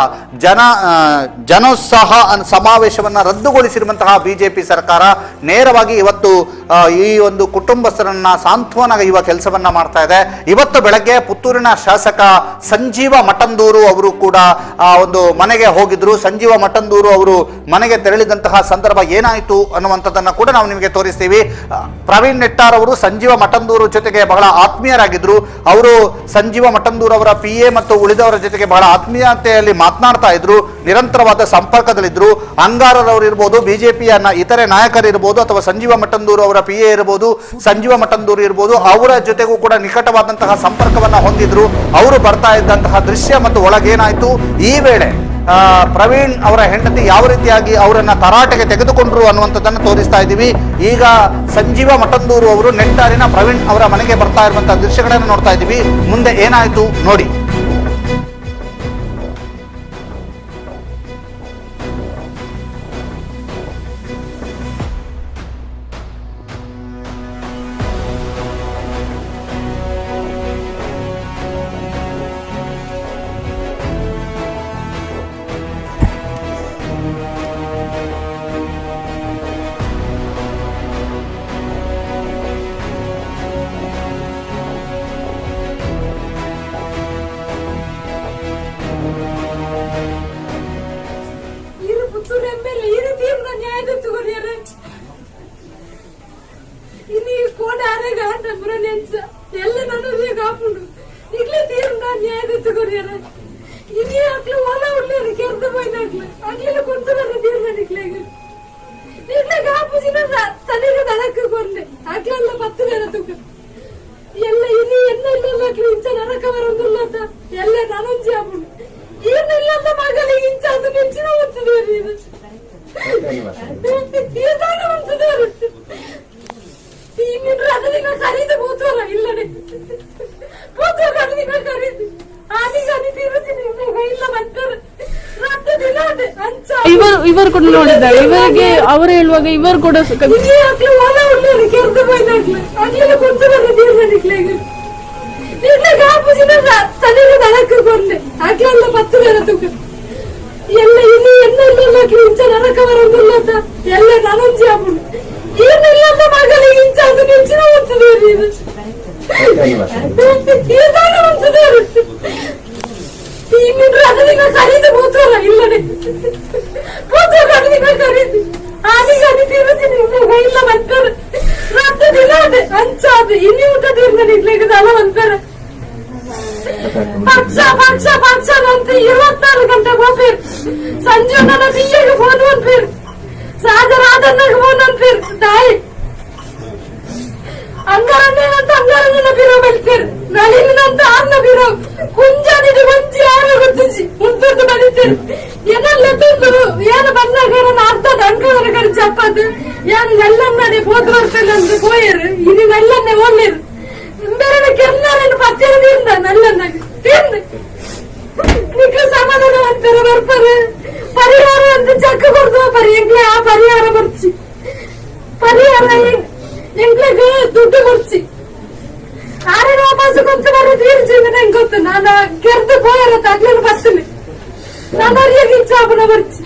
ಜನೋತ್ಸಾಹ ಸಮಾವೇಶವನ್ನು ರದ್ದುಗೊಳಿಸಿರುವಂತಹ ಬಿಜೆಪಿ ಸರ್ಕಾರ ನೇರವಾಗಿ ಇವತ್ತು ಈ ಒಂದು ಕುಟುಂಬಸ್ಥರನ್ನ ಸಾಂತ್ವನಗೈಯುವ ಕೆಲಸವನ್ನ ಮಾಡ್ತಾ ಇದೆ. ಇವತ್ತು ಬೆಳಗ್ಗೆ ಪುತ್ತೂರಿನ ಶಾಸಕ ಸಂಜೀವ ಮಠಂದೂರು ಅವರು ಕೂಡ ಒಂದು ಮನೆಗೆ ಹೋಗಿದ್ರು. ಸಂಜೀವ ಮಠಂದೂರು ಅವರು ಮನೆಗೆ ತೆರಳಿದಂತಹ ಸಂದರ್ಭ ಏನಾಯಿತು ಅನ್ನುವಂಥದ್ದನ್ನ ಕೂಡ ನಾವು ನಿಮಗೆ ತೋರಿಸ್ತೀವಿ. ಪ್ರವೀಣ್ ನೆಟ್ಟಾರ್ ಅವರು ಸಂಜೀವ ಮಠಂದೂರು ಜೊತೆಗೆ ಬಹಳ ಆತ್ಮೀಯರಾಗಿದ್ರು. ಅವರು ಸಂಜೀವ ಮಠಂದೂರು ಅವರ PA ಮತ್ತು ಉಳಿದವರ ಜೊತೆಗೆ ಬಹಳ ಆತ್ಮೀಯತೆಯಲ್ಲಿ ಮಾತನಾಡ್ತಾ ಇದ್ರು, ನಿರಂತರವಾದ ಸಂಪರ್ಕದಲ್ಲಿದ್ರು. ಅಂಗಾರರವರು ಇರ್ಬೋದು, ಬಿಜೆಪಿಯ ಇತರೆ ನಾಯಕರು ಇರ್ಬೋದು, ಅಥವಾ ಸಂಜೀವ ಮಠಂದೂರು ಅವರ PA ಇರಬಹುದು, ಸಂಜೀವ ಮಠಂದೂರು ಇರಬಹುದು, ಅವರ ಜೊತೆಗೂ ಕೂಡ ನಿಕಟವಾದಂತಹ ಸಂಪರ್ಕವನ್ನ ಹೊಂದಿದ್ರು. ಅವರು ಬರ್ತಾ ಇದ್ದಂತಹ ದೃಶ್ಯ ಮತ್ತು ಒಳಗೇನಾಯ್ತು, ಈ ವೇಳೆ ಪ್ರವೀಣ್ ಅವರ ಹೆಂಡತಿ ಯಾವ ರೀತಿಯಾಗಿ ಅವರನ್ನ ತರಾಟೆಗೆ ತೆಗೆದುಕೊಂಡ್ರು ಅನ್ನುವಂಥದ್ದನ್ನು ತೋರಿಸ್ತಾ ಇದ್ದೀವಿ. ಈಗ ಸಂಜೀವ ಮಠಂದೂರು ಅವರು ನೆಟ್ಟಾರಿನ ಪ್ರವೀಣ್ ಅವರ ಮನೆಗೆ ಬರ್ತಾ ಇರುವಂತಹ ದೃಶ್ಯಗಳನ್ನು ನೋಡ್ತಾ ಇದ್ದೀವಿ. ಮುಂದೆ ಏನಾಯ್ತು ನೋಡಿ. ಎಲ್ಲ ನನಗೆ ಕಾಪುಂಡು ಈಗಲೇ ತೀರ್ನ ನ್ಯಾಯ ತಗೋರಿಯಾರ ಇನಿ ಅಕ್ಲು ಹೊಲ ಉಳ್ಳೇರು ಕೆರ್ದು ಹೋಯ್ದಾಗ್ಲ ಅಕ್ಲೆಲ್ಲ ಕೊಂದು ಬರ ತೀರ್ನ ನಿಕ್ಲೆಗೆ ಈಗಲೇ ಕಾಪುಜಿನ ತಲೆಗೆ ದಡಕ್ಕೆ ಕೊರ್ಲೆ ಅಕ್ಲೆಲ್ಲ 10 ಜನ ತೂಕ ಎಲ್ಲ ಇನಿ ಎನ್ನೆಲ್ಲ ಅಕ್ಲು ಇಂಚ ನರಕ ಬರೋದಿಲ್ಲ ಎಲ್ಲ ನನಂಜಿ ಆಪುಂಡು ಏನೆಲ್ಲ ಮಗಳಿಗೆ ಇಂಚ ಅದು ನೆಚ್ಚಿನ ಓದ್ತಿದ್ದೇವೆ ಇದಾನ ಓದ್ತಿದ್ದೇವೆ ಇನ್ನಿಂದ್ರೆ ಅದನ್ನ ಖರೀದಿ ಹೋತಲ್ಲ ಇಲ್ಲಡೆ ಹೋತ ಖರೀದಿನ ಖರೀದಿ ಇವರು ಕೂಡ ನೋಡಿದ್ದಾರೆ. ಇವರಿಗೆ ಅವರು ಹೇಳುವಾಗ ಇವರು ಕೂಡ ಎಲ್ಲ ಇಲ್ಲಿ ಎನ್ನೆಲ್ಲ ಇಂಚ ನರಕ ಬರೋದಿಲ್ಲ ಎಲ್ಲ ನನಂಜಿ ಆಪುಂಡು ಏನೆಲ್ಲ ಮಗಳಿಗೆ ಇಂಚ ಅದು ನೆಚ್ಚಿನ ಓದ್ತಿದ್ದೇವೆ ಇನ್ನಿಂದ್ರೆ ಅದನ್ನ ಖರೀದಿ ಹೋತಲ್ಲ ಇಲ್ಲಡೆ ಹೋತ ಖರೀದಿನ ಖರೀದಿ ಆನೀಗ ಅನಿತೀರ್ತೀನಿ ಇಲ್ಲ ಬಂತಾರೆ ರಾತ್ರಿ ದಿನ ಅದೇ ಅಂಚಾದ ಇನ್ನಿ ಊಟ ತೀರ್ನ ನಿಗ್ಲಿಕ್ಕೆ ದಲ ಬಂತಾರೆ ಪಕ್ಷ ಪಕ್ಷ ಪಕ್ಷ ಅಂತ 24 ಗಂಟೆ ಹೋಗ್ಬೇರು ಸಂಜೆ ನನ್ನ ಬಿಯ್ಯಗೆ ಫೋನ್ ಅಂತೀರು ಸಾಜರಾದನ್ನಾಗ ಫೋನ್ ಅಂತೀರು ತಾಯಿ ಅಂಗಾರಣ್ಣನಂತ ಅಂಗಾರಣ್ಣನ ಬಿರೋ ಬೆಳ್ತೀರು ನಳಿನಂತ ಅನ್ನ ಬಿರೋ ಕುಂಜಾನಿಗೆ ಒಂಜಿ ಯಾರು ಗೊತ್ತಿಸಿ ಮುಂದುವರೆದು ಬೆಳಿತೀರು ಏನೆಲ್ಲ ತುಂಡು ಏನು ಬಂದಾಗ ನನ್ನ ಅರ್ಧದ ಅಂಗವರ ಕಡೆ ಚಪ್ಪದು ಏನು ನೆಲ್ಲನ್ನಡೆ ಹೋದ್ ಬರ್ತೇನೆ ಅಂತ ಹೋಯರು ಇನ್ನು ನೆಲ್ಲನ್ನೇ ಓಡ್ಲಿರು ಬೇರೆ ಕೆಲ್ಲಾರನ್ನು ಪತ್ತೆರ ತಿಂದ ನೆಲ್ಲನ್ನಾಗ ತಿಂದು ನಿಕ್ಕೆ ಸಮಾಧಾನ ಅಂತಾರೆ ಬರ್ತಾರೆ ಪರಿಹಾರ ಅಂತ ಚಕ್ಕ ಕೊಡ್ತವ ಪರಿ ಎಂಗ್ಲೆ ಆ ಪರಿಹಾರ ಬರ್ಚಿ ಪರಿಹಾರ ಎಂಗ್ಲಿಗೆ ದುಡ್ಡು ಕೊಡ್ಸಿ ಆರೇನ ವಾಪಸ್ ಗೊತ್ತು ಬರೋ ತೀರ್ಚಿಂದ ನಂಗೆ ಗೊತ್ತು ನಾನು ಕೆರ್ದು ಹೋಗಿರತ್ತ ಆಗ್ಲೇನು ಬರ್ತೀನಿ ನಾನು ಅವ್ರಿಗೆ ಇಚ್ಛಾಪನ ಬರ್ಚಿ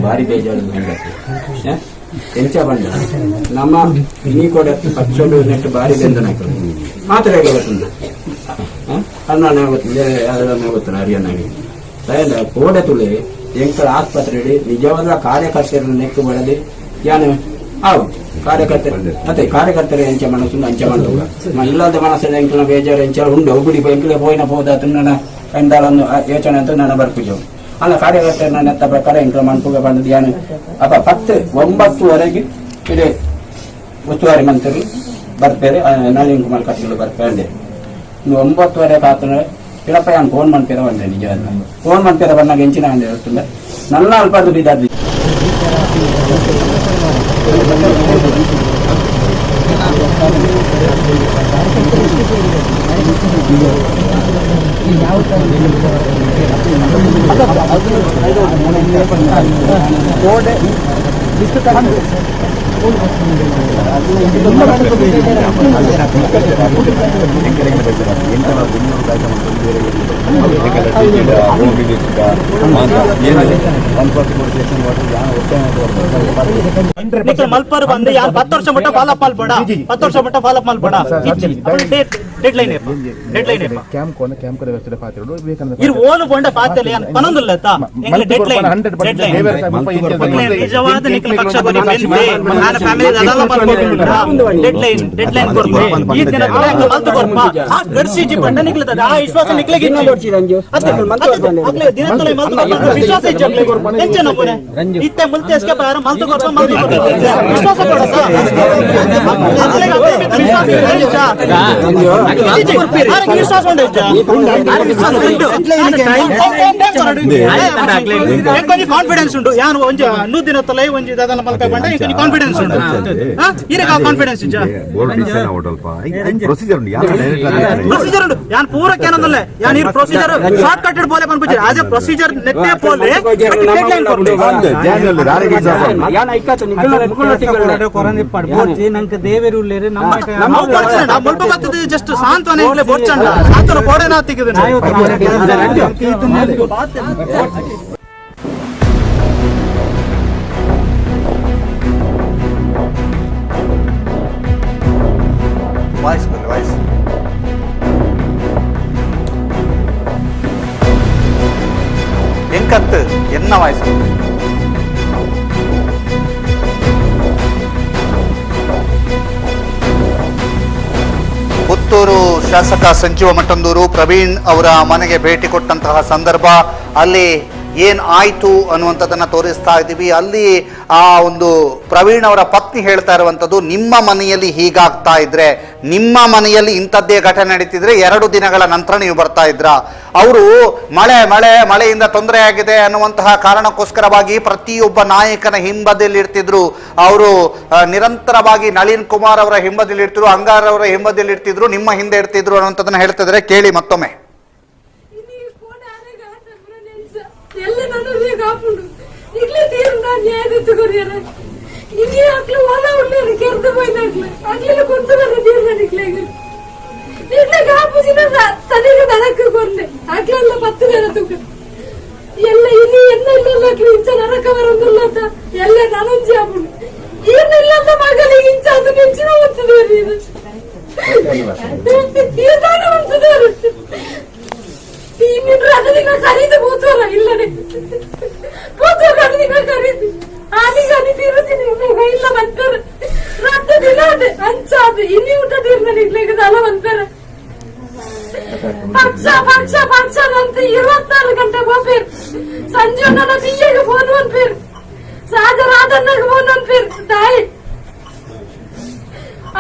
ಭಾರಿ ಬೇಜಾರು ಎಂಚ ಬಂದ ನಮ್ಮ ಈ ಕೂಡ ಪಕ್ಷ ನೆಟ್ಟು ಭಾರಿ ಬೆಂದನ ಮಾತ್ರ ಅನ್ನ ಗೊತ್ತು ಹರಿಯನ್ನಾಗಿ ಕೋಡೆ ತುಳಿ ಎಂಕಳ ಆಸ್ಪತ್ರೆ ನಿಜವಾದ ಕಾರ್ಯಕರ್ತರನ್ನು ನೆಕ್ಕು ಬಳದಿ ಯಾನು ಹೌದು ಕಾರ್ಯಕರ್ತರು ಮತ್ತೆ ಕಾರ್ಯಕರ್ತರು ಎಂಚ ಮನಸ್ಸು ಅಂಚ ಮಾಡುವ ಇಲ್ಲದ ಮನಸ್ಸಲ್ಲಿ ಎಂಕಲ ಬೇಜಾರು ಎಂಚ ಉಂಡು ಒಬ್ಬಡಿ ಎಂಕಲೆ ಹೋಯ್ನ ಹೋದ ನನ್ನ ಕಂಡಾಳನ್ನು ಯೋಚನೆ ಅಂತ ನಾನು ಬರ್ಪಿದ್ದೆವು ಅಲ್ಲ ಕಾರ್ಯಕರ್ತರನ್ನ ನೆತ್ತ ಪ್ರಕಾರ ಎಂಕಲ ಮನ್ಪುಗೆ ಬಂದದ್ದು ಯಾನು ಅಪ್ಪ 9:09ವರೆಗೆ ಇದೆ ಉಸ್ತುವಾರಿ ಮಂತ್ರಿ ಬರ್ತಾರೆ ನಳಿನ್ ಕುಮಾರ್ ಕಟೀಲ್ ಬರ್ತಾರೆ 9:00ವರೆಗೆ ಆತನ ಇಲ್ಲಪ್ಪ ನಾನು ಫೋನ್ ಮಾಡ್ತೀರ ಬಂದೆ ನಿಜ ಫೋನ್ ಮಾಡ್ತೀರ ಬಂದಾಗ ಹೆಂಚಿನ ಅಂದೆ ಹೇಳ್ತಂದ್ರೆ ನನ್ನ ಅಲ್ಪ ದುಡ್ಡಿದ್ದಾದ್ವಿ ಮಲ್ಪರ್ ಬಂದು ಯಾರು 10 ವರ್ಷ ಮಟ್ಟ ಫಾಲೋಅಪ್ ಮಾಡ್ಬೇಡ 10 ವರ್ಷ ಮಟ್ಟ ಫಾಲೋಅಪ್ ಮಾಡ್ಬೇಡ ಡೆಡ್ಲೈನ್ ಇರು ಓಲು ಬಂಡ ಪಾತೆಲೆ ಪನೊಂದುಲ್ಲ ಡೆಡ್ಲೈನ್ ನಿಜವಾದ ನಿಖಿಲ ಪಕ್ಷ ನಾನು ಫ್ಯಾಮಿಲಿ ಅದೆಲ್ಲ ಡೆಡ್ಲೈನ್ ಕೊಡ್ಬೇಕು ಈ ದಿನ ಮಲ್ತು ಕೊಡ್ಪ ಗಡ್ಸಿಜಿ ಬಂಡ ನಿಕ್ಲದ ಆ ವಿಶ್ವಾಸ ನಿಕ್ಲಿಗೆ ದಿನದಲ್ಲಿ ಮಲ್ತು ವಿಶ್ವಾಸ ಹೆಚ್ಚನ ಪುರೆ ಇತ್ತೆ ಮುಲ್ತೆ ಎಸ್ಕೆ ಬಾರ ಮಲ್ತು ಕೊಡ್ಪ ವಿಶ್ವಾಸ ಕೊಡ ವಿಶ್ವಾಸ ಕಾನ್ಫಿಡೆನ್ಸ್ ಉಂಟು ಯಾರು ಒಂಜಿ 100 ದಿನ ತಲೆ ಒಂಜಿ ದಾದನ ಮಲ್ಕ ಬಂಡ ಇಂಕನಿ ಕಾನ್ಫಿಡೆನ್ಸ್ ಉಂಟು ಇರಕ ಕಾನ್ಫಿಡೆನ್ಸ್ ಇಜ್ಜ ಪ್ರೊಸೀಜರ್ ಉಂಟು ಯಾನ್ ಪೂರ ಕೇನದಲ್ಲ ಯಾನ್ ಇರ್ ಪ್ರೊಸೀಜರ್ ಶಾರ್ಟ್ ಕಟ್ ಬೋಲೆ ಪನ್ಪುಜಿ ಆಸ್ ಎ ಪ್ರೊಸೀಜರ್ ನೆಟ್ಟೆ ಬೋಲೆ ಡೆಡ್ಲೈನ್ ಕೊರ್ಲೆ ಯಾನ್ ಐಕಾತ ನಿಕಲ ಕೊರನೆ ಪಡ್ಬೋತಿ ನಂಕ ದೇವೇರು ಉಲ್ಲೇರೆ ನಮ್ಮ ಮುಲ್ಪ ಬತ್ತದ ಜಸ್ಟ್ ಸಾಂತ್ವನ ಇಂಗ್ಲೆ ಬೋರ್ಚಂಡ ಸಾಂತ್ವನ ಕೋಡೆನ ತಿಗಿದ ವಾಯ್ಸ್ ಎಂಕತ್ತು ಎನ್ನ ವಾಯ್ಸ್ ಪುತ್ತೂರು ಶಾಸಕ ಸಂಜೀವ ಮಠಂದೂರು ಪ್ರವೀಣ್ ಅವರ ಮನೆಗೆ ಭೇಟಿ ಕೊಟ್ಟಂತಹ ಸಂದರ್ಭ, ಅಲ್ಲಿ ಏನ್ ಆಯ್ತು ಅನ್ನುವಂಥದ್ದನ್ನ ತೋರಿಸ್ತಾ ಇದ್ದೀವಿ. ಅಲ್ಲಿ ಆ ಒಂದು ಪ್ರವೀಣ್ ಅವರ ಪತ್ನಿ ಹೇಳ್ತಾ ಇರುವಂಥದ್ದು, ನಿಮ್ಮ ಮನೆಯಲ್ಲಿ ಹೀಗಾಗ್ತಾ ಇದ್ರೆ, ನಿಮ್ಮ ಮನೆಯಲ್ಲಿ ಇಂಥದ್ದೇ ಘಟನೆ ನಡೀತಿದ್ರೆ 2 ದಿನಗಳ ನಂತರ ನೀವು ಬರ್ತಾ ಇದ್ರ. ಅವರು ಮಳೆಯಿಂದ ತೊಂದರೆ ಆಗಿದೆ ಅನ್ನುವಂತಹ ಕಾರಣಕ್ಕೋಸ್ಕರವಾಗಿ ಪ್ರತಿಯೊಬ್ಬ ನಾಯಕನ ಹಿಂಬದಿಯಲ್ಲಿ ಇರ್ತಿದ್ರು. ಅವರು ನಿರಂತರವಾಗಿ ನಳಿನ್ ಕುಮಾರ್ ಅವರ ಹಿಂಬದಿಯಲ್ಲಿ ಇರ್ತಿದ್ರು, ಅಂಗಾರ್ ಅವರ ಹಿಂಬದಿಯಲ್ಲಿ ಇರ್ತಿದ್ರು, ನಿಮ್ಮ ಹಿಂದೆ ಇರ್ತಿದ್ರು ಅನ್ನುವಂಥದ್ದನ್ನ ಹೇಳ್ತಿದ್ರೆ. ಕೇಳಿ ಮತ್ತೊಮ್ಮೆ. ಅಂತ 24 ಗಂಟೆ ಬೋಪೇರ್ ಸಂಜೀವನ ಬಿಯ್ಯಗೆ ಫೋನ್ ಅನ್ಪೇರ್ ಸಾಜರಾದನ್ನಗೆ ಫೋನ್ ಅನ್ಪೇರ್ ತಾಯಿ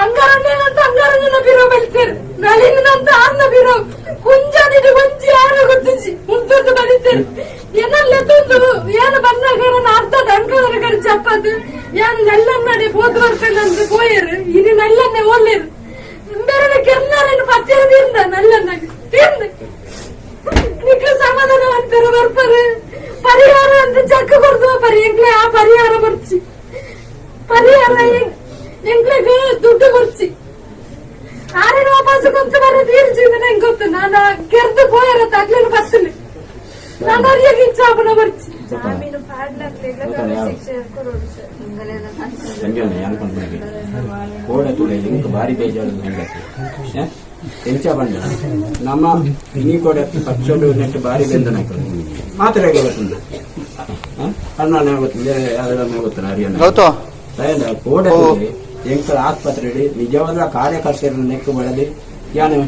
ಅಂಗಾರಣ್ಣನಂತ ಅಂಗಾರಣ್ಣನ ಬೀರೋ ಬೆಳ್ತೇರ್ ನಳಿನಂತ ಅನ್ನ ಬೀರೋ ಕುಂಜನಿಗೆ ಒಂಜಿ ಯಾರು ಗೊತ್ತಿಸಿ ಮುಂದೊಂದು ಬಡಿತೇರ್ ಏನಲ್ಲ ತುಂದು ಏನು ಬಂದಾಗ ಅರ್ಧ ಅಂಗಾರ ಕಡೆ ಚಪ್ಪದು ಏನು ನೆಲ್ಲನ್ನಡಿ ಹೋದ್ ಬರ್ಬೇಕಂತ ಹೋಯರು ಇನ್ನು ನೆಲ್ಲನ್ನೇ ಓದ್ಲೇರು ಬೇರೆ ಕೆಲ್ಲಾರೇನು ಪತ್ತಿರ ತೀರ್ದ ನೆಲ್ಲನ್ನಾಗ ತೀರ್ದ ನಿಕ್ಲು ಸಮಾಧಾನ ಅಂತಾರೆ ಬರ್ತಾರೆ ಪರಿಹಾರ ಅಂತ ಚಕ್ಕ ಕೊಡ್ದು ಪರಿ ಎಂಕ್ಲೆ ಆ ಪರಿಹಾರ ಬರ್ಚಿ ಪರಿಹಾರ ಎಂಕ್ಲೆಗೆ ದುಡ್ಡು ಕೊಡ್ಸಿ ಆರೇನು ವಾಪಸ್ ಕೊಂತ ಬರೋ ತೀರ್ಚಿದ ನಂಗೆ ಗೊತ್ತು. ನಾನು ಕೆರ್ದು ಹೋಯರ ತಗ್ಲೇನು ಬರ್ತೀನಿ ನಾನು ಅವ್ರಿಗೆ ಇಚ್ಛಾಪನ ಬರ್ಚಿ ಜಾಮೀನು ಭಾರಿ ಬೇಜಾರು ಎಂಚ ಬಂದ ನಮ್ಮ ಇನಿ ಕೂಡ ಪಕ್ಷೋಡು ನೆಟ್ಟು ಬಾರಿ ಬೆಂದ ಮಾತ್ರ ಗೊತ್ತಿಲ್ಲ ಅಣ್ಣನೇ ಗೊತ್ತಿಲ್ಲ ಯಾವ್ದನ್ನ ಗೊತ್ತಿಲ್ಲ ಹರಿಯಾಣ ಕೋಡೆ ಎಂಕಲ ಆಸ್ಪತ್ರೆ ನಿಜವಾದ ಕಾರ್ಯಕರ್ತರನ್ನು ನೆಕ್ಕು ಬಳದಿ ಯಾನು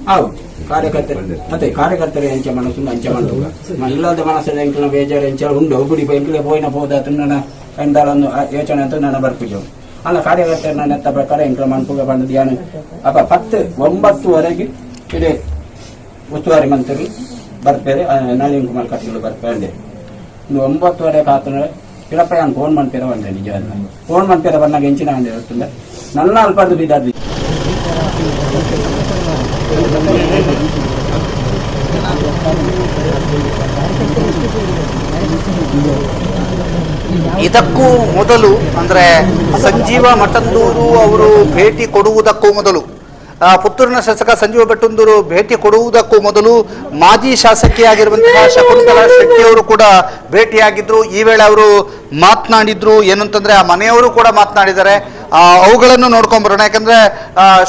ಹೌದು ಕಾರ್ಯಕರ್ತರು ಮತ್ತೆ ಕಾರ್ಯಕರ್ತರು ಎಂಚ ಮನಸ್ಸು ಅಂಚ ಮಾಡುವ ಇಲ್ಲದ ಮನಸ್ಸಲ್ಲಿ ಎಂಕಲ ಬೇಜಾರು ಎಂಚ ಉಂಡು ಗುಡಿ ಎಂಕಲೆ ಹೋಯ್ನ ಹೋದಾತು ನನ್ನ ಎಂದಾಲೊಂದು ಯೋಚನೆ ಅಂತ ನಾನು ಬರ್ಪಿದ್ದೆವು ಅಲ್ಲ ಕಾರ್ಯಕರ್ತರನ್ನ ನೆತ್ತ ಪ್ರಕಾರ ಎಂಕಲ ಮನ್ಪುಗ ಬಂದದ್ದು ಯಾನು ಅಪ್ಪ 9:09ವರೆಗೆ ಇಡೀ ಉಸ್ತುವಾರಿ ಮಂತ್ರಿ ಬರ್ತಾರೆ ನಳಿನ್ ಕುಮಾರ್ ಕಟೀಲ್ ಬರ್ತಾರೆ 9:00ವರೆಗೆ ಆತನ ಇರಪ್ಪ ನಾನು ಫೋನ್ ಮಾಡ್ತೀರ ಬಂದೆ ನಿಜ ಫೋನ್ ಮಾಡ್ತೀರ ಬಂದಾಗ ಹೆಂಚಿನ ಒಂದು ಹೇಳ್ತಂದ್ರೆ ನನ್ನ ಅಲ್ಪದ್ದು ಬಿದ್ದಾದ್ವಿ. ಇದಕ್ಕೂ ಮೊದಲು ಅಂದ್ರೆ ಸಂಜೀವ ಮಠಂದೂರು ಅವರು ಭೇಟಿ ಕೊಡುವುದಕ್ಕೂ ಮೊದಲು, ಪುತ್ತೂರಿನ ಶಾಸಕ ಸಂಜೀವ ಮಠಂದೂರು ಭೇಟಿ ಕೊಡುವುದಕ್ಕೂ ಮೊದಲು ಮಾಜಿ ಶಾಸಕಿಯಾಗಿರುವಂತಹ ಶಕುಂತಲಾ ಶೆಟ್ಟಿ ಅವರು ಕೂಡ ಭೇಟಿಯಾಗಿದ್ರು. ಈ ವೇಳೆ ಅವರು ಮಾತನಾಡಿದ್ರು. ಏನಂತಂದ್ರೆ ಆ ಮನೆಯವರು ಕೂಡ ಮಾತನಾಡಿದ್ದಾರೆ. ಅವುಗಳನ್ನು ನೋಡ್ಕೊಂಡ್ ಬರೋಣ. ಯಾಕಂದ್ರೆ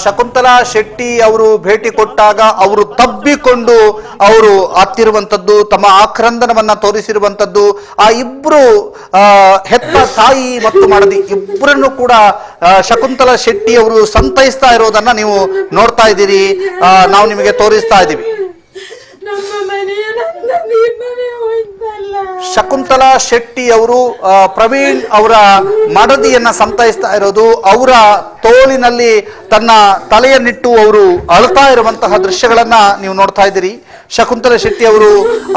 ಶಕುಂತಲಾ ಶೆಟ್ಟಿ ಅವರು ಭೇಟಿ ಕೊಟ್ಟಾಗ ಅವರು ತಬ್ಬಿಕೊಂಡು ಅವರು ಹತ್ತಿರುವಂತದ್ದು, ತಮ್ಮ ಆಕ್ರಂದನವನ್ನ ತೋರಿಸಿರುವಂತದ್ದು, ಆ ಇಬ್ರು ಹೆತ್ತ ತಾಯಿ ಮತ್ತು ಮಾಡದಿ ಇಬ್ಬರನ್ನು ಕೂಡ ಶಕುಂತಲಾ ಶೆಟ್ಟಿ ಅವರು ಸಂತೈಸ್ತಾ ಇರೋದನ್ನ ನೀವು ನೋಡ್ತಾ ಇದ್ದೀರಿ. ನಾವು ನಿಮಗೆ ತೋರಿಸ್ತಾ ಇದ್ದೀವಿ. ಶಕುಂತಲಾ ಶೆಟ್ಟಿ ಅವರು ಪ್ರವೀಣ್ ಅವರ ಮಡದಿಯನ್ನ ಸಂತೈಸ್ತಾ ಇರೋದು, ಅವರ ತೋಳಿನಲ್ಲಿ ತನ್ನ ತಲೆಯನ್ನಿಟ್ಟು ಅವರು ಅಳ್ತಾ ಇರುವಂತಹ ದೃಶ್ಯಗಳನ್ನ ನೀವು ನೋಡ್ತಾ ಇದ್ದೀರಿ. ಶಕುಂತಲಾ ಶೆಟ್ಟಿ ಅವರು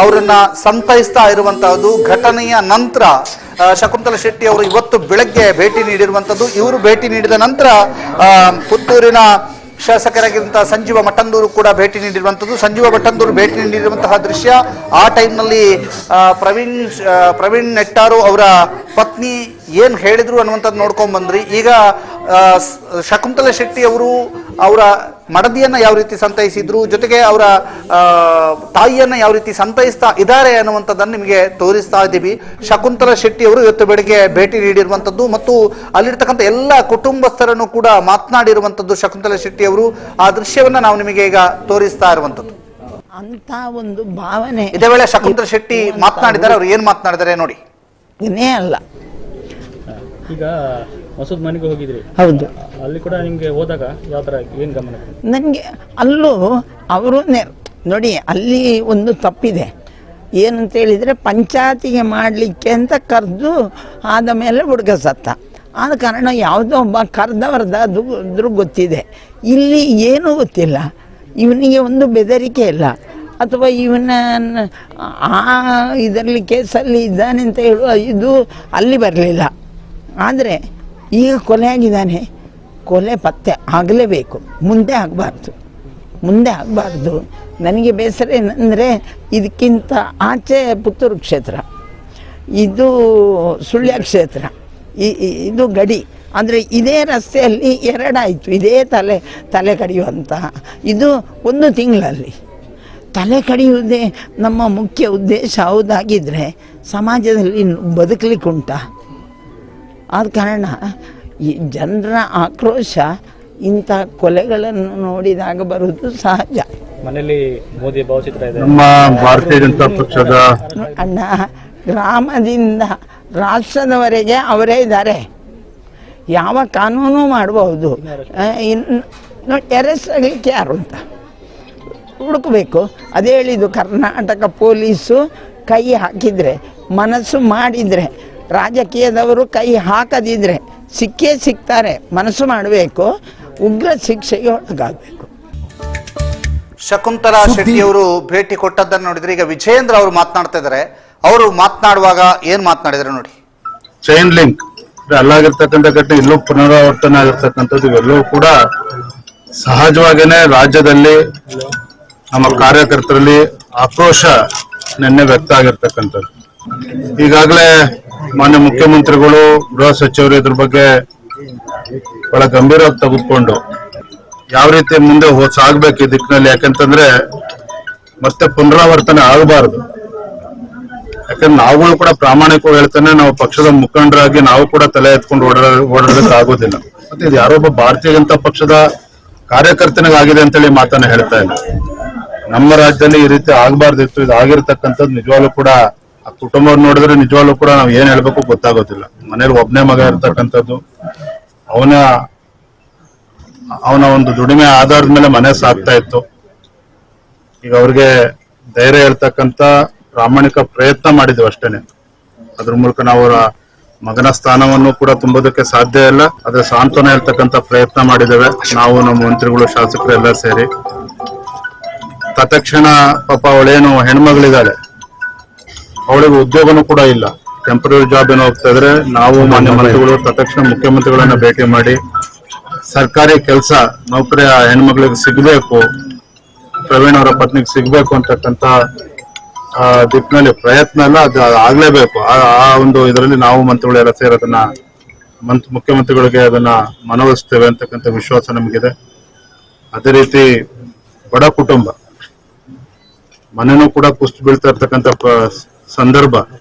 ಅವರನ್ನ ಸಂತೈಸ್ತಾ ಇರುವಂತಹದ್ದು. ಘಟನೆಯ ನಂತರ ಶಕುಂತಲಾ ಶೆಟ್ಟಿ ಅವರು ಇವತ್ತು ಬೆಳಗ್ಗೆ ಭೇಟಿ ನೀಡಿರುವಂತದ್ದು. ಇವರು ಭೇಟಿ ನೀಡಿದ ನಂತರ ಪುತ್ತೂರಿನ ಶಾಸಕರಾಗಿರುವಂತಹ ಸಂಜೀವ ಮಠಂದೂರು ಕೂಡ ಭೇಟಿ ನೀಡಿರುವಂಥದ್ದು. ಸಂಜೀವ ಮಠಂದೂರು ಭೇಟಿ ನೀಡಿರುವಂತಹ ದೃಶ್ಯ. ಆ ಟೈಮ್ನಲ್ಲಿ ಪ್ರವೀಣ್ ನೆಟ್ಟಾರು ಅವರ ಪತ್ನಿ ಏನು ಹೇಳಿದ್ರು ಅನ್ನುವಂಥದ್ದು ನೋಡ್ಕೊಂಡ್ ಬಂದ್ರಿ. ಈಗ ಶಕುಂತಲಾ ಶೆಟ್ಟಿ ಅವರು ಅವರ ಮಡದಿಯನ್ನ ಯಾವ ರೀತಿ ಸಂತೈಸಿದ್ರು, ಜೊತೆಗೆ ಅವರ ತಾಯಿಯನ್ನ ಯಾವ ರೀತಿ ಸಂತೈಸ್ತಾ ಇದ್ದಾರೆ ಅನ್ನುವಂಥದ್ದನ್ನು ನಿಮಗೆ ತೋರಿಸ್ತಾ ಇದ್ದೀವಿ. ಶಕುಂತಲಾ ಶೆಟ್ಟಿ ಅವರು ಇವತ್ತು ಬೆಳಗ್ಗೆ ಭೇಟಿ ನೀಡಿರುವಂಥದ್ದು ಮತ್ತು ಅಲ್ಲಿರ್ತಕ್ಕಂಥ ಎಲ್ಲ ಕುಟುಂಬಸ್ಥರನ್ನು ಕೂಡ ಮಾತನಾಡಿರುವಂಥದ್ದು ಶಕುಂತಲಾ ಶೆಟ್ಟಿ ಅವರು. ಆ ದೃಶ್ಯವನ್ನ ನಾವು ನಿಮಗೆ ಈಗ ತೋರಿಸ್ತಾ ಇರುವಂಥದ್ದು. ಅಂತ ಒಂದು ಭಾವನೆ. ಇದೇ ವೇಳೆ ಶಕುಂತಲಾ ಶೆಟ್ಟಿ ಮಾತನಾಡಿದ್ದಾರೆ. ಅವ್ರು ಏನ್ ಮಾತನಾಡಿದ್ದಾರೆ ನೋಡಿ. ಅಲ್ಲ ಈಗ ಹೊಸದ್ ಮನೆಗೆ ಹೋಗಿದ್ರಿ? ಹೌದು. ಅಲ್ಲಿ ಕೂಡ ನಿಮ್ಗೆ ಹೋದಾಗ ಯಾವ ತರ ಏನ್ ಗಮನ? ನನಗೆ ಅಲ್ಲೂ ಅವರು ನೋಡಿ, ಅಲ್ಲಿ ಒಂದು ತಪ್ಪಿದೆ. ಏನಂತ ಹೇಳಿದರೆ ಪಂಚಾಯತಿಗೆ ಮಾಡಲಿಕ್ಕೆ ಅಂತ ಕರೆದು ಆದ ಮೇಲೆ ಹುಡುಗ ಸತ್ತ. ಆದ ಕಾರಣ ಯಾವುದೋ ಒಬ್ಬ ಕರೆದವರದ್ದು ಗೊತ್ತಿದೆ. ಇಲ್ಲಿ ಏನೂ ಗೊತ್ತಿಲ್ಲ. ಇವನಿಗೆ ಒಂದು ಬೆದರಿಕೆ ಇಲ್ಲ, ಅಥವಾ ಇವನ ಇದರಲ್ಲಿ ಕೇಸಲ್ಲಿ ಇದ್ದಾನೆ ಅಂತ ಹೇಳುವ ಇದು ಅಲ್ಲಿ ಬರಲಿಲ್ಲ. ಆದರೆ ಈಗ ಕೊಲೆ ಆಗಿದ್ದಾನೆ, ಕೊಲೆ ಪತ್ತೆ ಆಗಲೇಬೇಕು, ಮುಂದೆ ಆಗಬಾರ್ದು. ನನಗೆ ಬೇಸರ ಏನಂದರೆ ಇದಕ್ಕಿಂತ ಆಚೆ ಪುತ್ತೂರು ಕ್ಷೇತ್ರ, ಇದು ಸುಳ್ಯ ಕ್ಷೇತ್ರ, ಇದು ಗಡಿ. ಅಂದರೆ ಇದೇ ರಸ್ತೆಯಲ್ಲಿ ಎರಡಾಯಿತು, ಇದೇ ತಲೆ ಕಡಿಯುವಂಥ ಇದು 1 ತಿಂಗಳಲ್ಲಿ. ತಲೆ ಕಡಿಯುವುದೇ ನಮ್ಮ ಮುಖ್ಯ ಉದ್ದೇಶ ಹೌದಾಗಿದ್ದರೆ ಸಮಾಜದಲ್ಲಿ ಬದುಕಲಿಕ್ಕೆ ಉಂಟಾ? ಆದ ಕಾರಣ ಈ ಜನರ ಆಕ್ರೋಶ ಇಂಥ ಕೊಲೆಗಳನ್ನು ನೋಡಿದಾಗ ಬರುವುದು ಸಹಜ. ಮನೆಯಲ್ಲಿ ಮೋದಿ ಭಾವಚಿತ್ರ ಇದೆ. ನಮ್ಮ ಭಾರತೀಯ ಜನತಾ ಪಕ್ಷದ ಅಣ್ಣ, ಗ್ರಾಮದಿಂದ ರಾಷ್ಟ್ರದವರೆಗೆ ಅವರೇ ಇದ್ದಾರೆ. ಯಾವ ಕಾನೂನು ಮಾಡಬಹುದು. ಅರೆಸ್ಟ್ ಆಗಲಿಕ್ಕೆ ಯಾರು ಅಂತ ಹುಡುಕಬೇಕು. ಅದೇ ಹೇಳಿದ್ದು, ಕರ್ನಾಟಕ ಪೊಲೀಸು ಕೈ ಹಾಕಿದರೆ, ಮನಸ್ಸು ಮಾಡಿದರೆ, ರಾಜಕೀಯದವರು ಕೈ ಹಾಕದಿದ್ದರೆ ಸಿಗ್ತಾರೆ. ಮನಸ್ಸು ಮಾಡಬೇಕು, ಉಗ್ರ ಶಿಕ್ಷೆಗೆ ಒಳಗಾಗಬೇಕು. ಶಕುಂತಲಾ ಶೆಟ್ಟಿಯವರು ಭೇಟಿ ಕೊಟ್ಟದ್ದನ್ನು ನೋಡಿದ್ರೆ, ಈಗ ವಿಜಯೇಂದ್ರ ಅವರು ಮಾತನಾಡ್ತಾ ಇದ್ದಾರೆ. ಅವರು ಮಾತನಾಡುವಾಗ ಏನ್ ಮಾತನಾಡಿದ್ರು ನೋಡಿ. ಚೈನ್ ಲಿಂಕ್ ಅಲ್ಲಾಗಿರ್ತಕ್ಕಂಥ ಘಟನೆ ಇಲ್ಲೂ ಪುನರಾವರ್ತನೆ ಆಗಿರ್ತಕ್ಕಂಥದ್ದು, ಇವೆಲ್ಲವೂ ಕೂಡ ಸಹಜವಾಗೇನೆ ರಾಜ್ಯದಲ್ಲಿ ನಮ್ಮ ಕಾರ್ಯಕರ್ತರಲ್ಲಿ ಆಕ್ರೋಶ ನಿನ್ನೆ ವ್ಯಕ್ತ ಆಗಿರ್ತಕ್ಕಂಥದ್ದು. ಈಗಾಗಲೇ ಮಾನ್ಯ ಮುಖ್ಯಮಂತ್ರಿಗಳು, ಗೃಹ ಸಚಿವರು ಇದ್ರ ಬಗ್ಗೆ ಬಹಳ ಗಂಭೀರವಾಗಿ ತೆಗೆದುಕೊಂಡು ಯಾವ ರೀತಿ ಮುಂದೆ ಸಾಗ್ಬೇಕು ಈ ದಿಕ್ಕಿನಲ್ಲಿ, ಯಾಕಂತಂದ್ರೆ ಮತ್ತೆ ಪುನರಾವರ್ತನೆ ಆಗಬಾರದು. ಯಾಕಂದ್ರೆ ನಾವುಗಳು ಕೂಡ ಪ್ರಾಮಾಣಿಕವಾಗಿ ಹೇಳ್ತಾನೆ, ನಾವು ಪಕ್ಷದ ಮುಖಂಡರಾಗಿ ನಾವು ಕೂಡ ತಲೆ ಎತ್ಕೊಂಡು ಓಡಾಡೋದಕ್ಕೆ ಆಗೋದಿಲ್ಲ. ಮತ್ತೆ ಇದು ಯಾರೊಬ್ಬ ಭಾರತೀಯ ಜನತಾ ಪಕ್ಷದ ಕಾರ್ಯಕರ್ತನಿಗಾಗಿದೆ ಅಂತೇಳಿ ಮಾತನ್ನ ಹೇಳ್ತಾ ಇಲ್ಲ. ನಮ್ಮ ರಾಜ್ಯದಲ್ಲಿ ಈ ರೀತಿ ಆಗಬಾರ್ದಿತ್ತು. ಇದು ಆಗಿರ್ತಕ್ಕಂಥದ್ದು ನಿಜವಾಗ್ಲೂ ಕೂಡ ಆ ಕುಟುಂಬವನ್ನು ನೋಡಿದ್ರೆ ನಿಜವಾಗ್ಲೂ ಕೂಡ ನಾವು ಏನ್ ಹೇಳ್ಬೇಕು ಗೊತ್ತಾಗೋದಿಲ್ಲ. ಮನೇಲಿ ಒಬ್ಬನೇ ಮಗ ಇರ್ತಕ್ಕಂಥದ್ದು, ಅವನ ಒಂದು ದುಡಿಮೆ ಆಧಾರದ ಮೇಲೆ ಮನೆ ಸಾಗ್ತಾ ಇತ್ತು. ಈಗ ಅವ್ರಿಗೆ ಧೈರ್ಯ ಹೇಳ್ತಕ್ಕಂಥ ಪ್ರಾಮಾಣಿಕ ಪ್ರಯತ್ನ ಮಾಡಿದ್ವಿ ಅಷ್ಟೇನೆ. ಅದ್ರ ಮೂಲಕ ನಾವು ಅವರ ಮಗನ ಸ್ಥಾನವನ್ನು ಕೂಡ ತುಂಬೋದಕ್ಕೆ ಸಾಧ್ಯ ಇಲ್ಲ. ಅದ್ರ ಸಾಂತ್ವನ ಹೇಳ್ತಕ್ಕಂಥ ಪ್ರಯತ್ನ ಮಾಡಿದ್ದೇವೆ ನಾವು, ನಮ್ಮ ಮಂತ್ರಿಗಳು, ಶಾಸಕರು ಎಲ್ಲ ಸೇರಿ. ತತ್ಕ್ಷಣ ಪಾಪ ಅವಳೇನು ಹೆಣ್ಮಗಳಿದ್ದಾಳೆ, ಅವಳಿಗೆ ಉದ್ಯೋಗನೂ ಕೂಡ ಇಲ್ಲ, ಟೆಂಪರರಿ ಜಾಬ್ ಏನೋ ಹೋಗ್ತಾ ಇದ್ರೆ, ನಾವು ಮಾನ್ಯ ಮಂತ್ರಿಗಳು ತತ್ಕ್ಷಣ ಮುಖ್ಯಮಂತ್ರಿಗಳನ್ನ ಭೇಟಿ ಮಾಡಿ ಸರ್ಕಾರಿ ಕೆಲಸ ನೌಕರಿ ಹೆಣ್ಮಕ್ಳಿಗೆ ಸಿಗಬೇಕು, ಪ್ರವೀಣ್ ಅವರ ಪತ್ನಿಗೆ ಸಿಗ್ಬೇಕು ಅಂತಕ್ಕಂಥ ದಿಕ್ಕಿನಲ್ಲಿ ಪ್ರಯತ್ನ ಎಲ್ಲ ಅದು ಆಗ್ಲೇಬೇಕು. ಆ ಒಂದು ಇದರಲ್ಲಿ ನಾವು ಮಂತ್ರಿಗಳೆಲ್ಲ ಸೇರಿ ಅದನ್ನ ಮುಖ್ಯಮಂತ್ರಿಗಳಿಗೆ ಅದನ್ನ ಮನವೊಲಿಸ್ತೇವೆ ಅಂತಕ್ಕಂಥ ವಿಶ್ವಾಸ ನಮಗಿದೆ. ಅದೇ ರೀತಿ ಬಡ ಕುಟುಂಬ ಮನೆನೂ ಕೂಡ ಕುಸಿದು ಬೀಳ್ತಾ ಇರ್ತಕ್ಕಂಥ ಸಂದರ್ಭ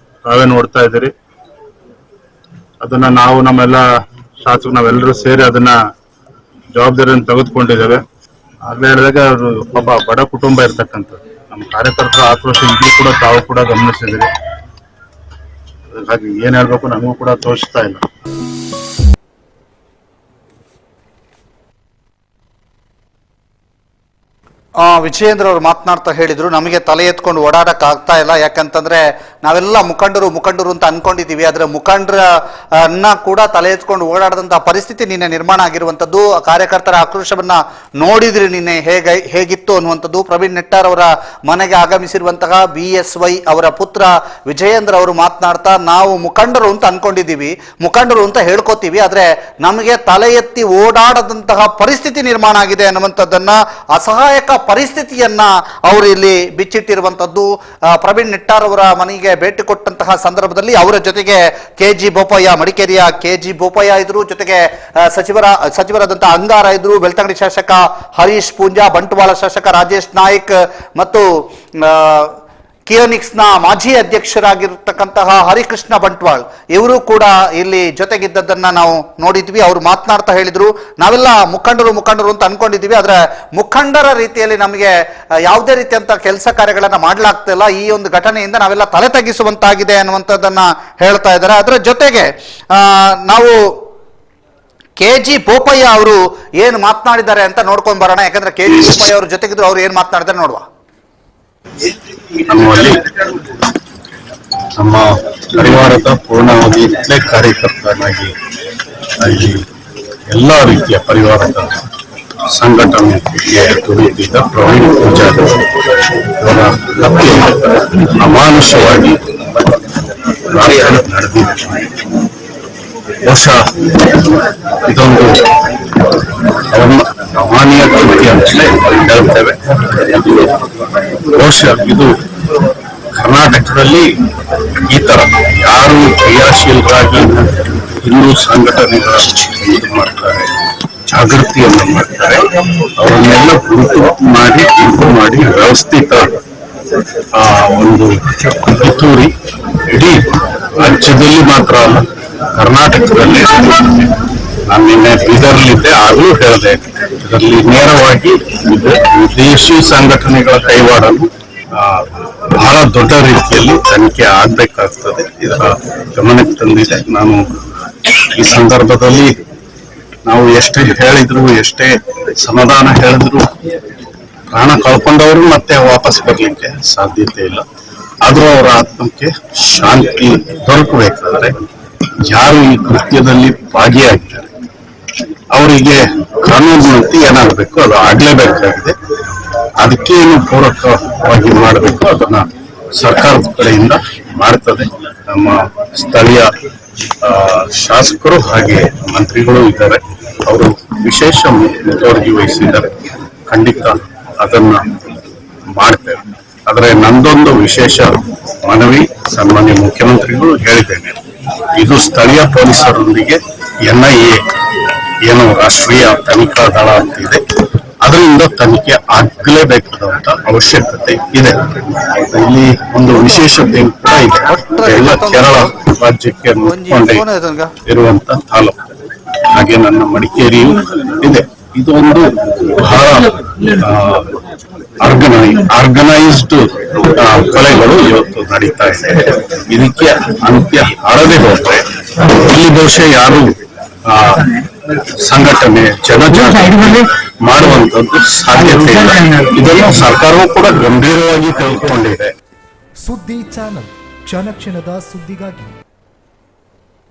ತಾವೇ ನೋಡ್ತಾ ಇದ್ದೀರಿ. ಅದನ್ನ ನಾವು ನಮ್ಮೆಲ್ಲ ಶಾಸಕರು ನಾವೆಲ್ಲರೂ ಸೇರಿ ಅದನ್ನ ಜವಾಬ್ದಾರಿಯನ್ನು ತೆಗೆದುಕೊಂಡಿದ್ದೇವೆ. ಆಗ್ಲೇ ಹೇಳಿದಾಗ ಅವರು ಪಾಪ ಬಡ ಕುಟುಂಬ ಇರ್ತಕ್ಕಂಥದ್ದು. ನಮ್ಮ ಕಾರ್ಯಕರ್ತರ ಆಕ್ರೋಶ ಈಗಲೂ ಕೂಡ ತಾವು ಕೂಡ ಗಮನಿಸಿದಿರಿ. ಹಾಗಾಗಿ ಏನ್ ಹೇಳ್ಬೇಕು ನಮಗೂ ಕೂಡ ತೋರಿಸ್ತಾ ಇಲ್ಲ. ವಿಜಯೇಂದ್ರ ಅವರು ಮಾತನಾಡ್ತಾ ಹೇಳಿದ್ರು, ನಮಗೆ ತಲೆ ಎತ್ಕೊಂಡು ಓಡಾಡಕ್ ಆಗ್ತಾ ಇಲ್ಲ. ಯಾಕಂತಂದ್ರೆ ನಾವೆಲ್ಲ ಮುಖಂಡರು ಅಂತ ಅನ್ಕೊಂಡಿದೀವಿ. ಆದ್ರೆ ಮುಖಂಡರನ್ನ ಕೂಡ ತಲೆ ಎತ್ಕೊಂಡು ಓಡಾಡದಂತಹ ಪರಿಸ್ಥಿತಿ ನಿನ್ನೆ ನಿರ್ಮಾಣ ಆಗಿರುವಂತದ್ದು. ಕಾರ್ಯಕರ್ತರ ಆಕ್ರೋಶವನ್ನ ನೋಡಿದ್ರಿ ನಿನ್ನೆ ಹೇಗಿತ್ತು ಅನ್ನುವಂಥದ್ದು. ಪ್ರವೀಣ್ ನೆಟ್ಟಾರ್ ಅವರ ಮನೆಗೆ ಆಗಮಿಸಿರುವಂತಹ BSY ಅವರ ಪುತ್ರ ವಿಜಯೇಂದ್ರ ಅವರು ಮಾತನಾಡ್ತಾ, ನಾವು ಮುಖಂಡರು ಅಂತ ಅನ್ಕೊಂಡಿದೀವಿ, ಮುಖಂಡರು ಅಂತ ಹೇಳ್ಕೊತೀವಿ, ಆದ್ರೆ ನಮಗೆ ತಲೆ ಎತ್ತಿ ಓಡಾಡದಂತಹ ಪರಿಸ್ಥಿತಿ ನಿರ್ಮಾಣ ಆಗಿದೆ ಅನ್ನುವಂಥದ್ದನ್ನ, ಅಸಹಾಯಕ ಪರಿಸ್ಥಿತಿಯನ್ನ ಅವರು ಇಲ್ಲಿ ಬಿಚ್ಚಿಟ್ಟಿರುವಂತದ್ದು. ಪ್ರವೀಣ್ ನೆಟ್ಟಾರ್ ಅವರ ಮನೆಗೆ ಭೇಟಿ ಕೊಟ್ಟಂತಹ ಸಂದರ್ಭದಲ್ಲಿ ಅವರ ಜೊತೆಗೆ KG ಬೋಪಯ್ಯ, ಮಡಿಕೇರಿಯ KG ಬೋಪಯ್ಯ ಇದ್ರು, ಜೊತೆಗೆ ಸಚಿವರಾದಂತಹ ಅಂಗಾರ ಇದ್ರು, ಬೆಳ್ತಂಗಡಿ ಶಾಸಕ ಹರೀಶ್ ಪೂಂಜಾ, ಬಂಟ್ವಾಳ ಶಾಸಕ ರಾಜೇಶ್ ನಾಯ್ಕ್ ಮತ್ತು ಕಿಯೋನಿಕ್ಸ್ನ ಮಾಜಿ ಅಧ್ಯಕ್ಷರಾಗಿರ್ತಕ್ಕಂತಹ ಹರಿಕೃಷ್ಣ ಬಂಟ್ವಾಳ್ ಇವರು ಕೂಡ ಇಲ್ಲಿ ಜೊತೆಗಿದ್ದದನ್ನ ನಾವು ನೋಡಿದ್ವಿ. ಅವರು ಮಾತನಾಡ್ತಾ ಹೇಳಿದ್ರು, ನಾವೆಲ್ಲ ಮುಖಂಡರು ಅಂತ ಅನ್ಕೊಂಡಿದ್ವಿ, ಆದ್ರೆ ಮುಖಂಡರ ರೀತಿಯಲ್ಲಿ ನಮಗೆ ಯಾವುದೇ ರೀತಿಯಂತ ಕೆಲಸ ಕಾರ್ಯಗಳನ್ನ ಮಾಡ್ಲಾಗ್ತಿಲ್ಲ. ಈ ಒಂದು ಘಟನೆಯಿಂದ ನಾವೆಲ್ಲ ತಲೆ ತಗ್ಗಿಸುವಂತಾಗಿದೆ ಅನ್ನುವಂಥದ್ದನ್ನ ಹೇಳ್ತಾ ಇದ್ದಾರೆ. ಅದರ ಜೊತೆಗೆ ನಾವು KG ಬೋಪಯ್ಯ ಅವರು ಏನು ಮಾತನಾಡಿದ್ದಾರೆ ಅಂತ ನೋಡ್ಕೊಂಡ್ ಬರೋಣ. ಯಾಕಂದ್ರೆ KG ಬೋಪಯ್ಯ ಅವ್ರ ಜೊತೆಗಿದ್ರು ಅವ್ರು ಏನ್ ಮಾತನಾಡಿದ್ದಾರೆ ನೋಡುವ. ನಮ್ಮಲ್ಲಿ ನಮ್ಮ ಪರಿವಾರದ ಪೂರ್ಣವಾಗಿ ಕಾರ್ಯಕರ್ತನಾಗಿ ಅಲ್ಲಿ ಎಲ್ಲ ರೀತಿಯ ಪರಿವಾರದ ಸಂಘಟನೆಗೆ ದುಡಿಯುತ್ತಿದ್ದ ಪ್ರವೀಣ್ ಪೂಜಾರಿ ಅವರ ಹತ್ಯೆ ಅಮಾನುಷವಾಗಿ ನಡೆದಿದೆ. ಬಹುಶಃ ಇದೊಂದು ಅಮಾನೀಯ ಕೃತ್ಯ ಅಂತಲೇ ಹೇಳ್ತೇವೆ. ಬಹುಶಃ ಇದು ಕರ್ನಾಟಕದಲ್ಲಿ ಈ ತರ ಯಾರು ಕ್ರಿಯಾಶೀಲರಾಗಿ ಹಿಂದೂ ಸಂಘಟನೆಗಳನ್ನು ಇದು ಮಾಡ್ತಾರೆ, ಜಾಗೃತಿಯನ್ನು ಮಾಡ್ತಾರೆ, ಅವರನ್ನೆಲ್ಲ ಗುರುತು ಮಾಡಿ ವ್ಯವಸ್ಥಿತ ಒಂದು ಪಿತೂರಿ ಇಡೀ ರಾಜ್ಯದಲ್ಲಿ ಮಾತ್ರ ಅಲ್ಲ ಕರ್ನಾಟಕದಲ್ಲಿ. ನಾನು ನಿನ್ನೆ ಬೀದರ್ಲಿದ್ದೆ, ಆಗಲೂ ಹೇಳಿದೆ, ಇದರಲ್ಲಿ ನೇರವಾಗಿ ವಿದೇಶಿ ಸಂಘಟನೆಗಳ ಕೈವಾಡನ್ನು ಬಹಳ ದೊಡ್ಡ ರೀತಿಯಲ್ಲಿ ತನಿಖೆ ಆಗ್ಬೇಕಾಗ್ತದೆ. ಇದರ ಗಮನಕ್ಕೆ ತಂದಿದೆ. ನಾನು ಈ ಸಂದರ್ಭದಲ್ಲಿ ನಾವು ಎಷ್ಟೇ ಹೇಳಿದ್ರು, ಎಷ್ಟೇ ಸಮಾಧಾನ ಹೇಳಿದ್ರು ಪ್ರಾಣ ಕಳ್ಕೊಂಡವರು ಮತ್ತೆ ವಾಪಸ್ ಬರ್ಲಿಕ್ಕೆ ಸಾಧ್ಯತೆ ಇಲ್ಲ. ಆದ್ರೂ ಅವರ ಆತ್ಮಕ್ಕೆ ಶಾಂತಿ ದೊರಕಬೇಕಾದ್ರೆ ಯಾರು ಈ ಕೃತ್ಯದಲ್ಲಿ ಭಾಗಿಯಾಗಿದ್ದಾರೆ ಅವರಿಗೆ ಕಾನೂನಿನಂತೆ ಏನಾಗಬೇಕು ಅದು ಆಗ್ಲೇಬೇಕಾಗಿದೆ. ಅದಕ್ಕೆ ಏನು ಪೂರಕವಾಗಿ ಮಾಡಬೇಕು ಅದನ್ನ ಸರ್ಕಾರದ ಕಡೆಯಿಂದ ಮಾಡ್ತದೆ. ನಮ್ಮ ಸ್ಥಳೀಯ ಶಾಸಕರು ಹಾಗೆ ಮಂತ್ರಿಗಳು ಇದ್ದಾರೆ, ಅವರು ವಿಶೇಷ ಮುತುವರ್ಜಿ ವಹಿಸಿದ್ದಾರೆ. ಖಂಡಿತ ಅದನ್ನ ಮಾಡ್ತೇವೆ. ಆದರೆ ನಂದೊಂದು ವಿಶೇಷ ಮನವಿ, ಸನ್ಮಾನ್ಯ ಮುಖ್ಯಮಂತ್ರಿಗಳು ಹೇಳಿದ್ದೇನೆ, ಇದು ಸ್ಥಳೀಯ ಪೊಲೀಸರೊಂದಿಗೆ NIA ಏನು ರಾಷ್ಟ್ರೀಯ ತನಿಖಾ ದಳ ಅಂತಿದೆ, ಅದರಿಂದ ತನಿಖೆ ಆಗಲೇಬೇಕಾದಂತ ಅವಶ್ಯಕತೆ ಇದೆ. ಇಲ್ಲಿ ಒಂದು ವಿಶೇಷತೆ ಕೂಡ ಇದೆ. ಎಲ್ಲ ಕೇರಳ ರಾಜ್ಯಕ್ಕೆ ಮುಚ್ಕೊಂಡೆ ಇರುವಂತ ತಾಲೂಕು, ಹಾಗೆ ನನ್ನ ಮಡಿಕೇರಿಯೂ ಇದೆ. ಇದು ಒಂದು ಬಹಳ ಆರ್ಗನೈಸ್ಡ್ ಕೊಲೆಗಳು ಇವತ್ತು ನಡೀತಾ ಇದೆ. ಇದಕ್ಕೆ ಅಂತ್ಯ ಆಡದೆ ಹೋದ್ರೆ ಇಲ್ಲಿ ಬಹುಶಃ ಯಾರು ಸಂಘಟನೆ ಜನಜಾಗೃತಿ ಮಾಡುವಂತದ್ದು ಸಾಧ್ಯತೆ ಇಲ್ಲ. ಇದನ್ನು ಸರ್ಕಾರವೂ ಕೂಡ ಗಂಭೀರವಾಗಿ ತೆಗೆದುಕೊಂಡಿದೆ. ಸುದ್ದಿ ಚಾನಲ್, ಕ್ಷಣ ಕ್ಷಣದ ಸುದ್ದಿಗಾಗಿ.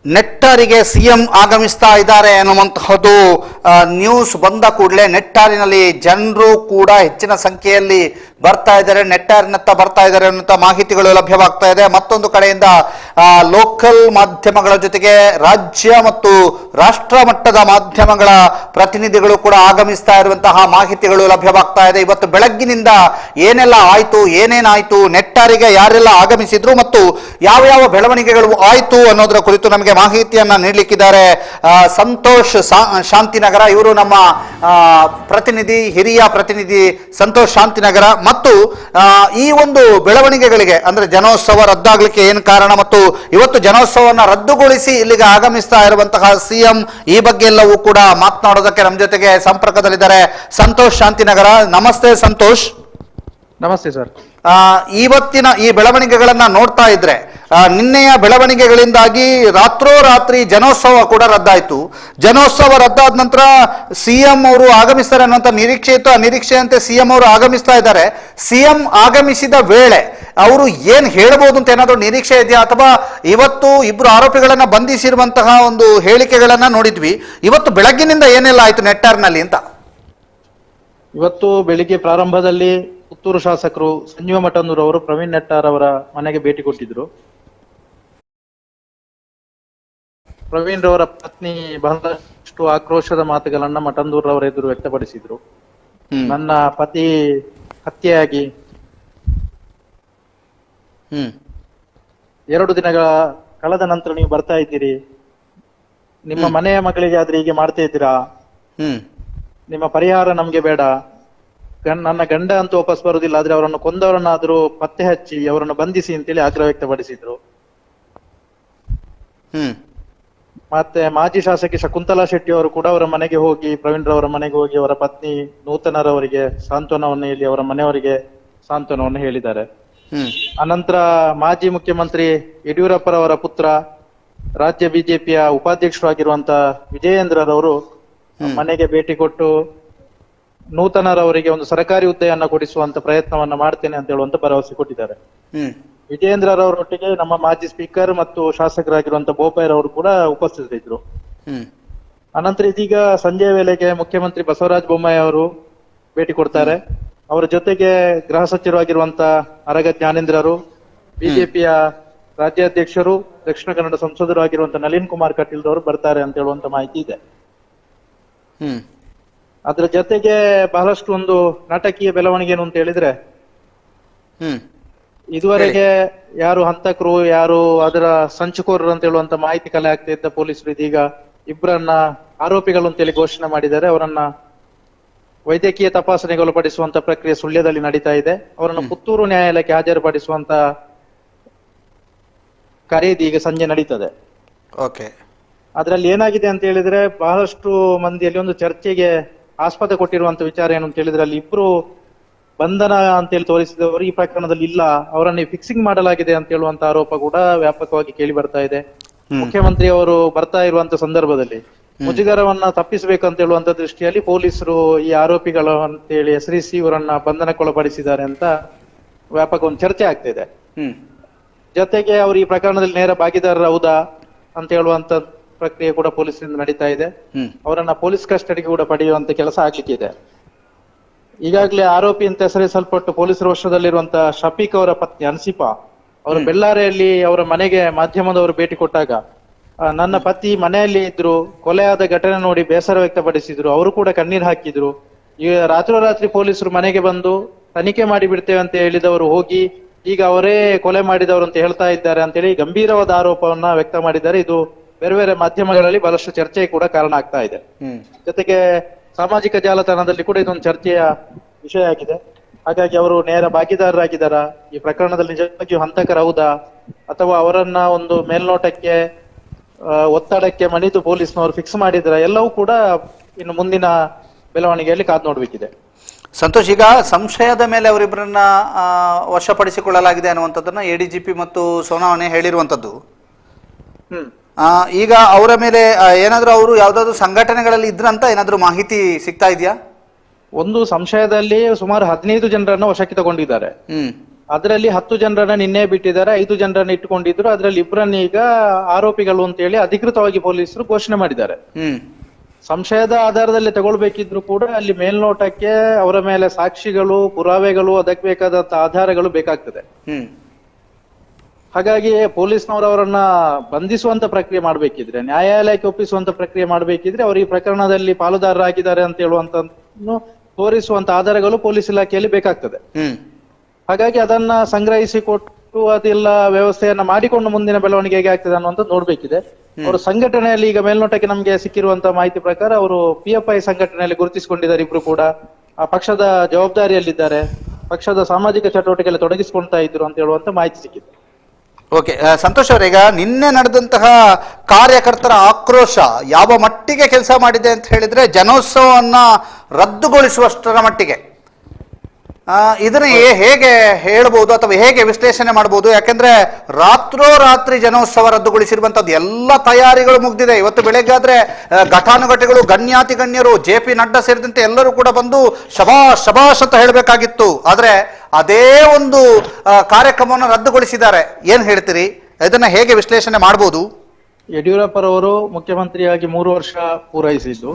ನೆಟ್ಟಾರಿಗೆ CM ಆಗಮಿಸ್ತಾ ಇದ್ದಾರೆ ಅನ್ನುವಂತಹದ್ದು ನ್ಯೂಸ್ ಬಂದ ಕೂಡಲೇ ನೆಟ್ಟಾರಿನಲ್ಲಿ ಜನರು ಕೂಡ ಹೆಚ್ಚಿನ ಸಂಖ್ಯೆಯಲ್ಲಿ ಬರ್ತಾ ಇದ್ದಾರೆ, ನೆಟ್ಟಾರಿನತ್ತ ಬರ್ತಾ ಇದ್ದಾರೆ ಅನ್ನುವಂಥ ಮಾಹಿತಿಗಳು ಲಭ್ಯವಾಗ್ತಾ ಇದೆ. ಮತ್ತೊಂದು ಕಡೆಯಿಂದ ಲೋಕಲ್ ಮಾಧ್ಯಮಗಳ ಜೊತೆಗೆ ರಾಜ್ಯ ಮತ್ತು ರಾಷ್ಟ್ರ ಮಟ್ಟದ ಮಾಧ್ಯಮಗಳ ಪ್ರತಿನಿಧಿಗಳು ಕೂಡ ಆಗಮಿಸ್ತಾ ಇರುವಂತಹ ಮಾಹಿತಿಗಳು ಲಭ್ಯವಾಗ್ತಾ ಇದೆ. ಇವತ್ತು ಬೆಳಗ್ಗಿನಿಂದ ಏನೆಲ್ಲ ಆಯ್ತು, ಏನೇನಾಯ್ತು, ನೆಟ್ಟಾರಿಗೆ ಯಾರೆಲ್ಲ ಆಗಮಿಸಿದ್ರು ಮತ್ತು ಯಾವ ಯಾವ ಬೆಳವಣಿಗೆಗಳು ಆಯ್ತು ಅನ್ನೋದರ ಕುರಿತು ನಮಗೆ ಮಾಹಿತಿಯನ್ನ ನೀಡಲಿಕ್ಕಿದ್ದಾರೆ ಸಂತೋಷ್ ಶಾಂತಿನಗರ. ಇವರು ನಮ್ಮ ಪ್ರತಿನಿಧಿ, ಹಿರಿಯ ಪ್ರತಿನಿಧಿ ಸಂತೋಷ್ ಶಾಂತಿನಗರ. ಮತ್ತು ಈ ಒಂದು ಬೆಳವಣಿಗೆಗಳಿಗೆ ಅಂದ್ರೆ ಜನೋತ್ಸವ ರದ್ದಾಗಲಿಕ್ಕೆ ಏನು ಕಾರಣ ಮತ್ತು ಇವತ್ತು ಜನೋತ್ಸವವನ್ನು ರದ್ದುಗೊಳಿಸಿ ಇಲ್ಲಿಗೆ ಆಗಮಿಸ್ತಾ ಇರುವಂತಹ CM, ಈ ಬಗ್ಗೆ ಎಲ್ಲವೂ ಕೂಡ ಮಾತನಾಡೋದಕ್ಕೆ ನಮ್ಮ ಜೊತೆಗೆ ಸಂಪರ್ಕದಲ್ಲಿದ್ದಾರೆ ಸಂತೋಷ್ ಶಾಂತಿನಗರ. ನಮಸ್ತೆ ಸಂತೋಷ್. ನಮಸ್ತೆ ಸರ್. ಇವತ್ತಿನ ಈ ಬೆಳವಣಿಗೆಗಳನ್ನ ನೋಡ್ತಾ ಇದ್ರೆ ನಿನ್ನೆಯ ಬೆಳವಣಿಗೆಗಳಿಂದಾಗಿ ರಾತ್ರೋರಾತ್ರಿ ಜನೋತ್ಸವ ಕೂಡ ರದ್ದಾಯಿತು. ಜನೋತ್ಸವ ರದ್ದಾದ ನಂತರ CM ಅವರು ಆಗಮಿಸ್ತಾರೆ ಅನ್ನುವಂಥ ನಿರೀಕ್ಷೆ ಇತ್ತು. ಆ ನಿರೀಕ್ಷೆಯಂತೆ CM ಅವರು ಆಗಮಿಸ್ತಾ ಇದ್ದಾರೆ. CM ಆಗಮಿಸಿದ ವೇಳೆ ಅವರು ಏನ್ ಹೇಳ್ಬೋದು ಅಂತ ಏನಾದರೂ ನಿರೀಕ್ಷೆ ಇದೆಯಾ, ಅಥವಾ ಇವತ್ತು ಇಬ್ರು ಆರೋಪಿಗಳನ್ನ ಬಂಧಿಸಿರುವಂತಹ ಒಂದು ಹೇಳಿಕೆಗಳನ್ನ ನೋಡಿದ್ವಿ, ಇವತ್ತು ಬೆಳಗ್ಗಿನಿಂದ ಏನೆಲ್ಲ ಆಯ್ತು ನೆಟ್ಟಾರ್ನಲ್ಲಿ ಅಂತ? ಇವತ್ತು ಬೆಳಿಗ್ಗೆ ಪ್ರಾರಂಭದಲ್ಲಿ ಪುತ್ತೂರು ಶಾಸಕರು ಸಂಜೀವ ಮಠಂದೂರು ಅವರು ಪ್ರವೀಣ್ ನೆಟ್ಟಾರ್ ಅವರ ಮನೆಗೆ ಭೇಟಿ ಕೊಟ್ಟಿದ್ರು. ಪ್ರವೀಣ್ ರವರ ಪತ್ನಿ ಬಹಳಷ್ಟು ಆಕ್ರೋಶದ ಮಾತುಗಳನ್ನ ಮಠಂದೂರ್ ಅವರ ಎದುರು ವ್ಯಕ್ತಪಡಿಸಿದ್ರು. ನನ್ನ ಪತಿ ಹತ್ಯೆಯಾಗಿ 2 ದಿನಗಳ ಕಳೆದ ನಂತರ ನೀವು ಬರ್ತಾ ಇದ್ದೀರಿ, ನಿಮ್ಮ ಮನೆಯ ಮಗಳಿಗೆ ಆದ್ರೆ ಹೀಗೆ ಮಾಡ್ತಾ ಇದ್ದೀರಾ, ನಿಮ್ಮ ಪರಿಹಾರ ನಮ್ಗೆ ಬೇಡ, ನನ್ನ ಗಂಡ ಅಂತೂ ವಾಪಸ್ ಬರುದಿಲ್ಲ, ಆದ್ರೆ ಅವರನ್ನು ಕೊಂದವರನ್ನಾದ್ರೂ ಪತ್ತೆ ಹಚ್ಚಿ ಅವರನ್ನು ಬಂಧಿಸಿ ಅಂತೇಳಿ ಆಗ್ರಹ ವ್ಯಕ್ತಪಡಿಸಿದ್ರು. ಮತ್ತೆ ಮಾಜಿ ಶಾಸಕಿ ಶಕುಂತಲಾ ಶೆಟ್ಟಿ ಅವರು ಕೂಡ ಅವರ ಮನೆಗೆ ಹೋಗಿ, ಪ್ರವೀಣ್ ರವರ ಮನೆಗೆ ಹೋಗಿ ಅವರ ಪತ್ನಿ ನೂತನರವರಿಗೆ ಸಾಂತ್ವನವನ್ನು ಹೇಳಿ ಅವರ ಮನೆಯವರಿಗೆ ಸಾಂತ್ವನವನ್ನು ಹೇಳಿದ್ದಾರೆ. ಅನಂತರ ಮಾಜಿ ಮುಖ್ಯಮಂತ್ರಿ ಯಡಿಯೂರಪ್ಪರವರ ಪುತ್ರ ರಾಜ್ಯ ಬಿಜೆಪಿಯ ಉಪಾಧ್ಯಕ್ಷರಾಗಿರುವಂತ ವಿಜಯೇಂದ್ರರವರು ಮನೆಗೆ ಭೇಟಿ ಕೊಟ್ಟು ನೂತನರವರಿಗೆ ಒಂದು ಸರ್ಕಾರಿ ಹುದ್ದೆಯನ್ನ ಕೊಡಿಸುವಂತ ಪ್ರಯತ್ನವನ್ನ ಮಾಡ್ತೇನೆ ಅಂತ ಹೇಳುವಂತ ಭರವಸೆ ಕೊಟ್ಟಿದ್ದಾರೆ. ವಿಜಯೇಂದ್ರರವರೊಟ್ಟಿಗೆ ನಮ್ಮ ಮಾಜಿ ಸ್ಪೀಕರ್ ಮತ್ತು ಶಾಸಕರಾಗಿರುವಂತ ಬೋಪಯ್ಯರವರು ಕೂಡ ಉಪಸ್ಥಿತರಿದ್ದರು. ಅನಂತರ ಇದೀಗ ಸಂಜೆ ವೇಳೆಗೆ ಮುಖ್ಯಮಂತ್ರಿ ಬಸವರಾಜ ಬೊಮ್ಮಾಯಿ ಅವರು ಭೇಟಿ ಕೊಡ್ತಾರೆ. ಅವರ ಜೊತೆಗೆ ಗೃಹ ಸಚಿವರಾಗಿರುವಂತ ಅರಗ ಜ್ಞಾನೇಂದ್ರರು, ಬಿಜೆಪಿಯ ರಾಜ್ಯಾಧ್ಯಕ್ಷರು, ದಕ್ಷಿಣ ಕನ್ನಡ ಸಂಸದರು ಆಗಿರುವಂತ ನಳಿನ್ ಕುಮಾರ್ ಕಟೀಲ್ ಅವರು ಬರ್ತಾರೆ ಅಂತ ಹೇಳುವಂತ ಮಾಹಿತಿ ಇದೆ. ಅದ್ರ ಜೊತೆಗೆ ಬಹಳಷ್ಟು ಒಂದು ನಾಟಕೀಯ ಬೆಳವಣಿಗೆ ಏನು ಅಂತ ಹೇಳಿದ್ರೆ, ಇದುವರೆಗೆ ಯಾರು ಹಂತಕರು, ಯಾರು ಅದರ ಸಂಚುಕೋರರು ಅಂತ ಹೇಳುವಂತ ಮಾಹಿತಿ ಕಲೆ ಆಗ್ತಾ ಇದ್ದ ಪೊಲೀಸರು ಇದೀಗ ಇಬ್ಬರನ್ನ ಆರೋಪಿಗಳು ಅಂತೇಳಿ ಘೋಷಣೆ ಮಾಡಿದ್ದಾರೆ. ಅವರನ್ನ ವೈದ್ಯಕೀಯ ತಪಾಸಣೆಗೆ ಒಳಪಡಿಸುವಂತ ಪ್ರಕ್ರಿಯೆ ಸುಳ್ಯದಲ್ಲಿ ನಡೀತಾ ಇದೆ. ಅವರನ್ನು ಪುತ್ತೂರು ನ್ಯಾಯಾಲಯಕ್ಕೆ ಹಾಜರುಪಡಿಸುವಂತ ಕಾರ್ಯ ಇದೀಗ ಸಂಜೆ ನಡೀತದೆ. ಅದರಲ್ಲಿ ಏನಾಗಿದೆ ಅಂತ ಹೇಳಿದ್ರೆ, ಬಹಳಷ್ಟು ಮಂದಿಯಲ್ಲಿ ಒಂದು ಚರ್ಚೆಗೆ ಆಸ್ಪದ ಕೊಟ್ಟಿರುವಂತ ವಿಚಾರ ಏನು ಅಂತ ಹೇಳಿದ್ರೆ, ಅಲ್ಲಿ ಇಬ್ರು ಬಂಧನ ಅಂತೇಳಿ ತೋರಿಸಿದವರು ಈ ಪ್ರಕರಣದಲ್ಲಿ ಇಲ್ಲ, ಅವರನ್ನು ಫಿಕ್ಸಿಂಗ್ ಮಾಡಲಾಗಿದೆ ಅಂತ ಹೇಳುವಂತ ಆರೋಪ ಕೂಡ ವ್ಯಾಪಕವಾಗಿ ಕೇಳಿ ಬರ್ತಾ ಇದೆ. ಮುಖ್ಯಮಂತ್ರಿ ಅವರು ಬರ್ತಾ ಇರುವಂತ ಸಂದರ್ಭದಲ್ಲಿ ಮುಜುಗರವನ್ನ ತಪ್ಪಿಸಬೇಕಂತ ಹೇಳುವಂತ ದೃಷ್ಟಿಯಲ್ಲಿ ಪೊಲೀಸರು ಈ ಆರೋಪಿಗಳು ಅಂತೇಳಿ ಹೆಸರಿಸಿ ಇವರನ್ನ ಬಂಧನಕ್ಕೊಳಪಡಿಸಿದ್ದಾರೆ ಅಂತ ವ್ಯಾಪಕ ಒಂದು ಚರ್ಚೆ ಆಗ್ತಾ ಇದೆ. ಜೊತೆಗೆ ಅವರು ಈ ಪ್ರಕರಣದಲ್ಲಿ ನೇರ ಭಾಗಿದಾರರ ಹೌದಾ ಅಂತ ಹೇಳುವಂತ ಪ್ರಕ್ರಿಯೆ ಕೂಡ ಪೊಲೀಸರಿಂದ ನಡೀತಾ ಇದೆ. ಅವರನ್ನ ಪೊಲೀಸ್ ಕಸ್ಟಡಿಗೆ ಕೂಡ ಪಡೆಯುವಂತ ಕೆಲಸ ಆಗ್ಲಿಕ್ಕಿದೆ. ಈಗಾಗಲೇ ಆರೋಪಿ ಅಂತ ಹೆಸರಿಸಲ್ಪಟ್ಟು ಪೊಲೀಸರ ವಶದಲ್ಲಿರುವಂತಹ ಶಫೀಕ್ ಅವರ ಪತ್ನಿ ಅನ್ಸಿಫಾ ಅವರು ಬೆಳ್ಳಾರೆಯಲ್ಲಿ ಅವರ ಮನೆಗೆ ಮಾಧ್ಯಮದವರು ಭೇಟಿ ಕೊಟ್ಟಾಗ, ನನ್ನ ಪತಿ ಮನೆಯಲ್ಲಿ ಇದ್ರು, ಕೊಲೆಯಾದ ಘಟನೆ ನೋಡಿ ಬೇಸರ ವ್ಯಕ್ತಪಡಿಸಿದ್ರು, ಅವರು ಕೂಡ ಕಣ್ಣೀರು ಹಾಕಿದ್ರು. ಈಗ ರಾತ್ರೋರಾತ್ರಿ ಪೊಲೀಸರು ಮನೆಗೆ ಬಂದು ತನಿಖೆ ಮಾಡಿ ಬಿಡ್ತೇವೆ ಅಂತ ಹೇಳಿದವರು ಹೋಗಿ ಈಗ ಅವರೇ ಕೊಲೆ ಮಾಡಿದವರು ಅಂತ ಹೇಳ್ತಾ ಇದ್ದಾರೆ ಅಂತೇಳಿ ಗಂಭೀರವಾದ ಆರೋಪವನ್ನ ವ್ಯಕ್ತ ಮಾಡಿದ್ದಾರೆ. ಇದು ಬೇರೆ ಬೇರೆ ಮಾಧ್ಯಮಗಳಲ್ಲಿ ಬಹಳಷ್ಟು ಚರ್ಚೆಗೆ ಕೂಡ ಕಾರಣ ಆಗ್ತಾ ಇದೆ. ಜೊತೆಗೆ ಸಾಮಾಜಿಕ ಜಾಲತಾಣದಲ್ಲಿ ಕೂಡ ಇದೊಂದು ಚರ್ಚೆಯ ವಿಷಯ ಆಗಿದೆ. ಹಾಗಾಗಿ ಅವರು ನೇರ ಭಾಗಿದಾರರಾಗಿದ್ದಾರಾ, ಈ ಪ್ರಕರಣದಲ್ಲಿ ನಿಜವಾಗಿಯೂ ಹಂತಕರ ಹೌದಾ, ಅಥವಾ ಅವರನ್ನ ಒಂದು ಮೇಲ್ನೋಟಕ್ಕೆ ಒತ್ತಡಕ್ಕೆ ಮಣಿದು ಪೊಲೀಸ್ನವರು ಫಿಕ್ಸ್ ಮಾಡಿದ್ರ, ಎಲ್ಲವೂ ಕೂಡ ಇನ್ನು ಮುಂದಿನ ಬೆಳವಣಿಗೆಯಲ್ಲಿ ಕಾದು ನೋಡ್ಬೇಕಿದೆ. ಸಂತೋಷ್, ಈಗ ಸಂಶಯದ ಮೇಲೆ ಅವರಿಬ್ಬರನ್ನ ವಶಪಡಿಸಿಕೊಳ್ಳಲಾಗಿದೆ ಅನ್ನುವಂಥದ್ದನ್ನ ಎಡಿಜಿಪಿ ಮತ್ತು ಸೋನಾವಣೆ ಹೇಳಿರುವಂತದ್ದು. ಈಗ ಅವರ ಮೇಲೆ ಏನಾದ್ರೂ ಅವರು ಯಾವ್ದಾದ್ರು ಸಂಘಟನೆಗಳಲ್ಲಿ ಇದ್ರಂತ ಏನಾದ್ರೂ ಮಾಹಿತಿ ಸಿಗ್ತಾ ಇದೆಯಾ? ಒಂದು ಸಂಶಯದಲ್ಲಿ ಸುಮಾರು 15 ಜನರನ್ನ ವಶಕ್ಕೆ ತಗೊಂಡಿದ್ದಾರೆ. ಅದರಲ್ಲಿ 10 ಜನರನ್ನ ನಿನ್ನೆ ಬಿಟ್ಟಿದ್ದಾರೆ, 5 ಜನರನ್ನ ಇಟ್ಟುಕೊಂಡಿದ್ರು. ಅದರಲ್ಲಿ ಇಬ್ಬರನ್ನ ಈಗ ಆರೋಪಿಗಳು ಅಂತ ಹೇಳಿ ಅಧಿಕೃತವಾಗಿ ಪೊಲೀಸರು ಘೋಷಣೆ ಮಾಡಿದ್ದಾರೆ. ಸಂಶಯದ ಆಧಾರದಲ್ಲಿ ತಗೊಳ್ಬೇಕಿದ್ರು ಕೂಡ ಅಲ್ಲಿ ಮೇಲ್ನೋಟಕ್ಕೆ ಅವರ ಮೇಲೆ ಸಾಕ್ಷಿಗಳು, ಪುರಾವೆಗಳು, ಅದಕ್ಕೆ ಬೇಕಾದಂತ ಆಧಾರಗಳು ಬೇಕಾಗ್ತದೆ. ಹಾಗಾಗಿ ಪೊಲೀಸ್ನವರು ಅವರನ್ನ ಬಂಧಿಸುವಂತ ಪ್ರಕ್ರಿಯೆ ಮಾಡ್ಬೇಕಿದ್ರೆ, ನ್ಯಾಯಾಲಯಕ್ಕೆ ಒಪ್ಪಿಸುವಂತ ಪ್ರಕ್ರಿಯೆ ಮಾಡ್ಬೇಕಿದ್ರೆ, ಅವರು ಈ ಪ್ರಕರಣದಲ್ಲಿ ಪಾಲುದಾರರಾಗಿದ್ದಾರೆ ಅಂತ ಹೇಳುವಂತ ತೋರಿಸುವಂತ ಆಧಾರಗಳು ಪೊಲೀಸ್ ಇಲಾಖೆಯಲ್ಲಿ ಬೇಕಾಗ್ತದೆ. ಹಾಗಾಗಿ ಅದನ್ನ ಸಂಗ್ರಹಿಸಿ ಕೊಟ್ಟು ಅದೆಲ್ಲ ವ್ಯವಸ್ಥೆಯನ್ನ ಮಾಡಿಕೊಂಡು ಮುಂದಿನ ಬೆಳವಣಿಗೆ ಹೇಗೆ ಆಗ್ತದೆ ಅನ್ನುವಂಥದ್ದು ನೋಡ್ಬೇಕಿದೆ. ಅವರು ಸಂಘಟನೆಯಲ್ಲಿ ಈಗ ಮೇಲ್ನೋಟಕ್ಕೆ ನಮ್ಗೆ ಸಿಕ್ಕಿರುವಂತ ಮಾಹಿತಿ ಪ್ರಕಾರ ಅವರು PFI ಸಂಘಟನೆಯಲ್ಲಿ ಗುರುತಿಸಿಕೊಂಡಿದ್ದಾರೆ. ಇಬ್ರು ಕೂಡ ಆ ಪಕ್ಷದ ಜವಾಬ್ದಾರಿಯಲ್ಲಿದ್ದಾರೆ, ಪಕ್ಷದ ಸಾಮಾಜಿಕ ಚಟುವಟಿಕೆಯಲ್ಲಿ ತೊಡಗಿಸಿಕೊಳ್ತಾ ಇದ್ರು ಅಂತ ಹೇಳುವಂತ ಮಾಹಿತಿ ಸಿಕ್ಕಿದೆ. ಓಕೆ, ಸಂತೋಷ್ ಅವರೇ, ಈಗ ನಿನ್ನೆ ನಡೆದಂತಹ ಕಾರ್ಯಕರ್ತರ ಆಕ್ರೋಶ ಯಾವ ಮಟ್ಟಿಗೆ ಕೆಲಸ ಮಾಡಿದೆ ಅಂತ ಹೇಳಿದ್ರೆ, ಜನೋತ್ಸವವನ್ನ ರದ್ದುಗೊಳಿಸುವಷ್ಟರ ಮಟ್ಟಿಗೆ. ಇದನ್ನ ಹೇಗೆ ಹೇಳ್ಬೋದು ಅಥವಾ ಹೇಗೆ ವಿಶ್ಲೇಷಣೆ ಮಾಡಬಹುದು? ಯಾಕೆಂದ್ರೆ ರಾತ್ರೋರಾತ್ರಿ ಜನೋತ್ಸವ ರದ್ದುಗೊಳಿಸಿರುವಂತದ್ದು ಎಲ್ಲ ತಯಾರಿಗಳು ಮುಗ್ದಿದೆ. ಇವತ್ತು ಬೆಳಗ್ಗೆ ಆದ್ರೆ ಘಟಾನುಘಟಿಗಳು, ಗಣ್ಯಾತಿ ಗಣ್ಯರು, JP ನಡ್ಡಾ ಸೇರಿದಂತೆ ಎಲ್ಲರೂ ಕೂಡ ಬಂದು ಶಬಾಷ್ ಅಂತ ಹೇಳಬೇಕಾಗಿತ್ತು. ಆದ್ರೆ ಅದೇ ಒಂದು ಕಾರ್ಯಕ್ರಮವನ್ನು ರದ್ದುಗೊಳಿಸಿದ್ದಾರೆ. ಏನ್ ಹೇಳ್ತೀರಿ? ಇದನ್ನ ಹೇಗೆ ವಿಶ್ಲೇಷಣೆ ಮಾಡಬಹುದು? ಯಡಿಯೂರಪ್ಪರವರು ಮುಖ್ಯಮಂತ್ರಿಯಾಗಿ 3 ವರ್ಷ ಪೂರೈಸಿದ್ದು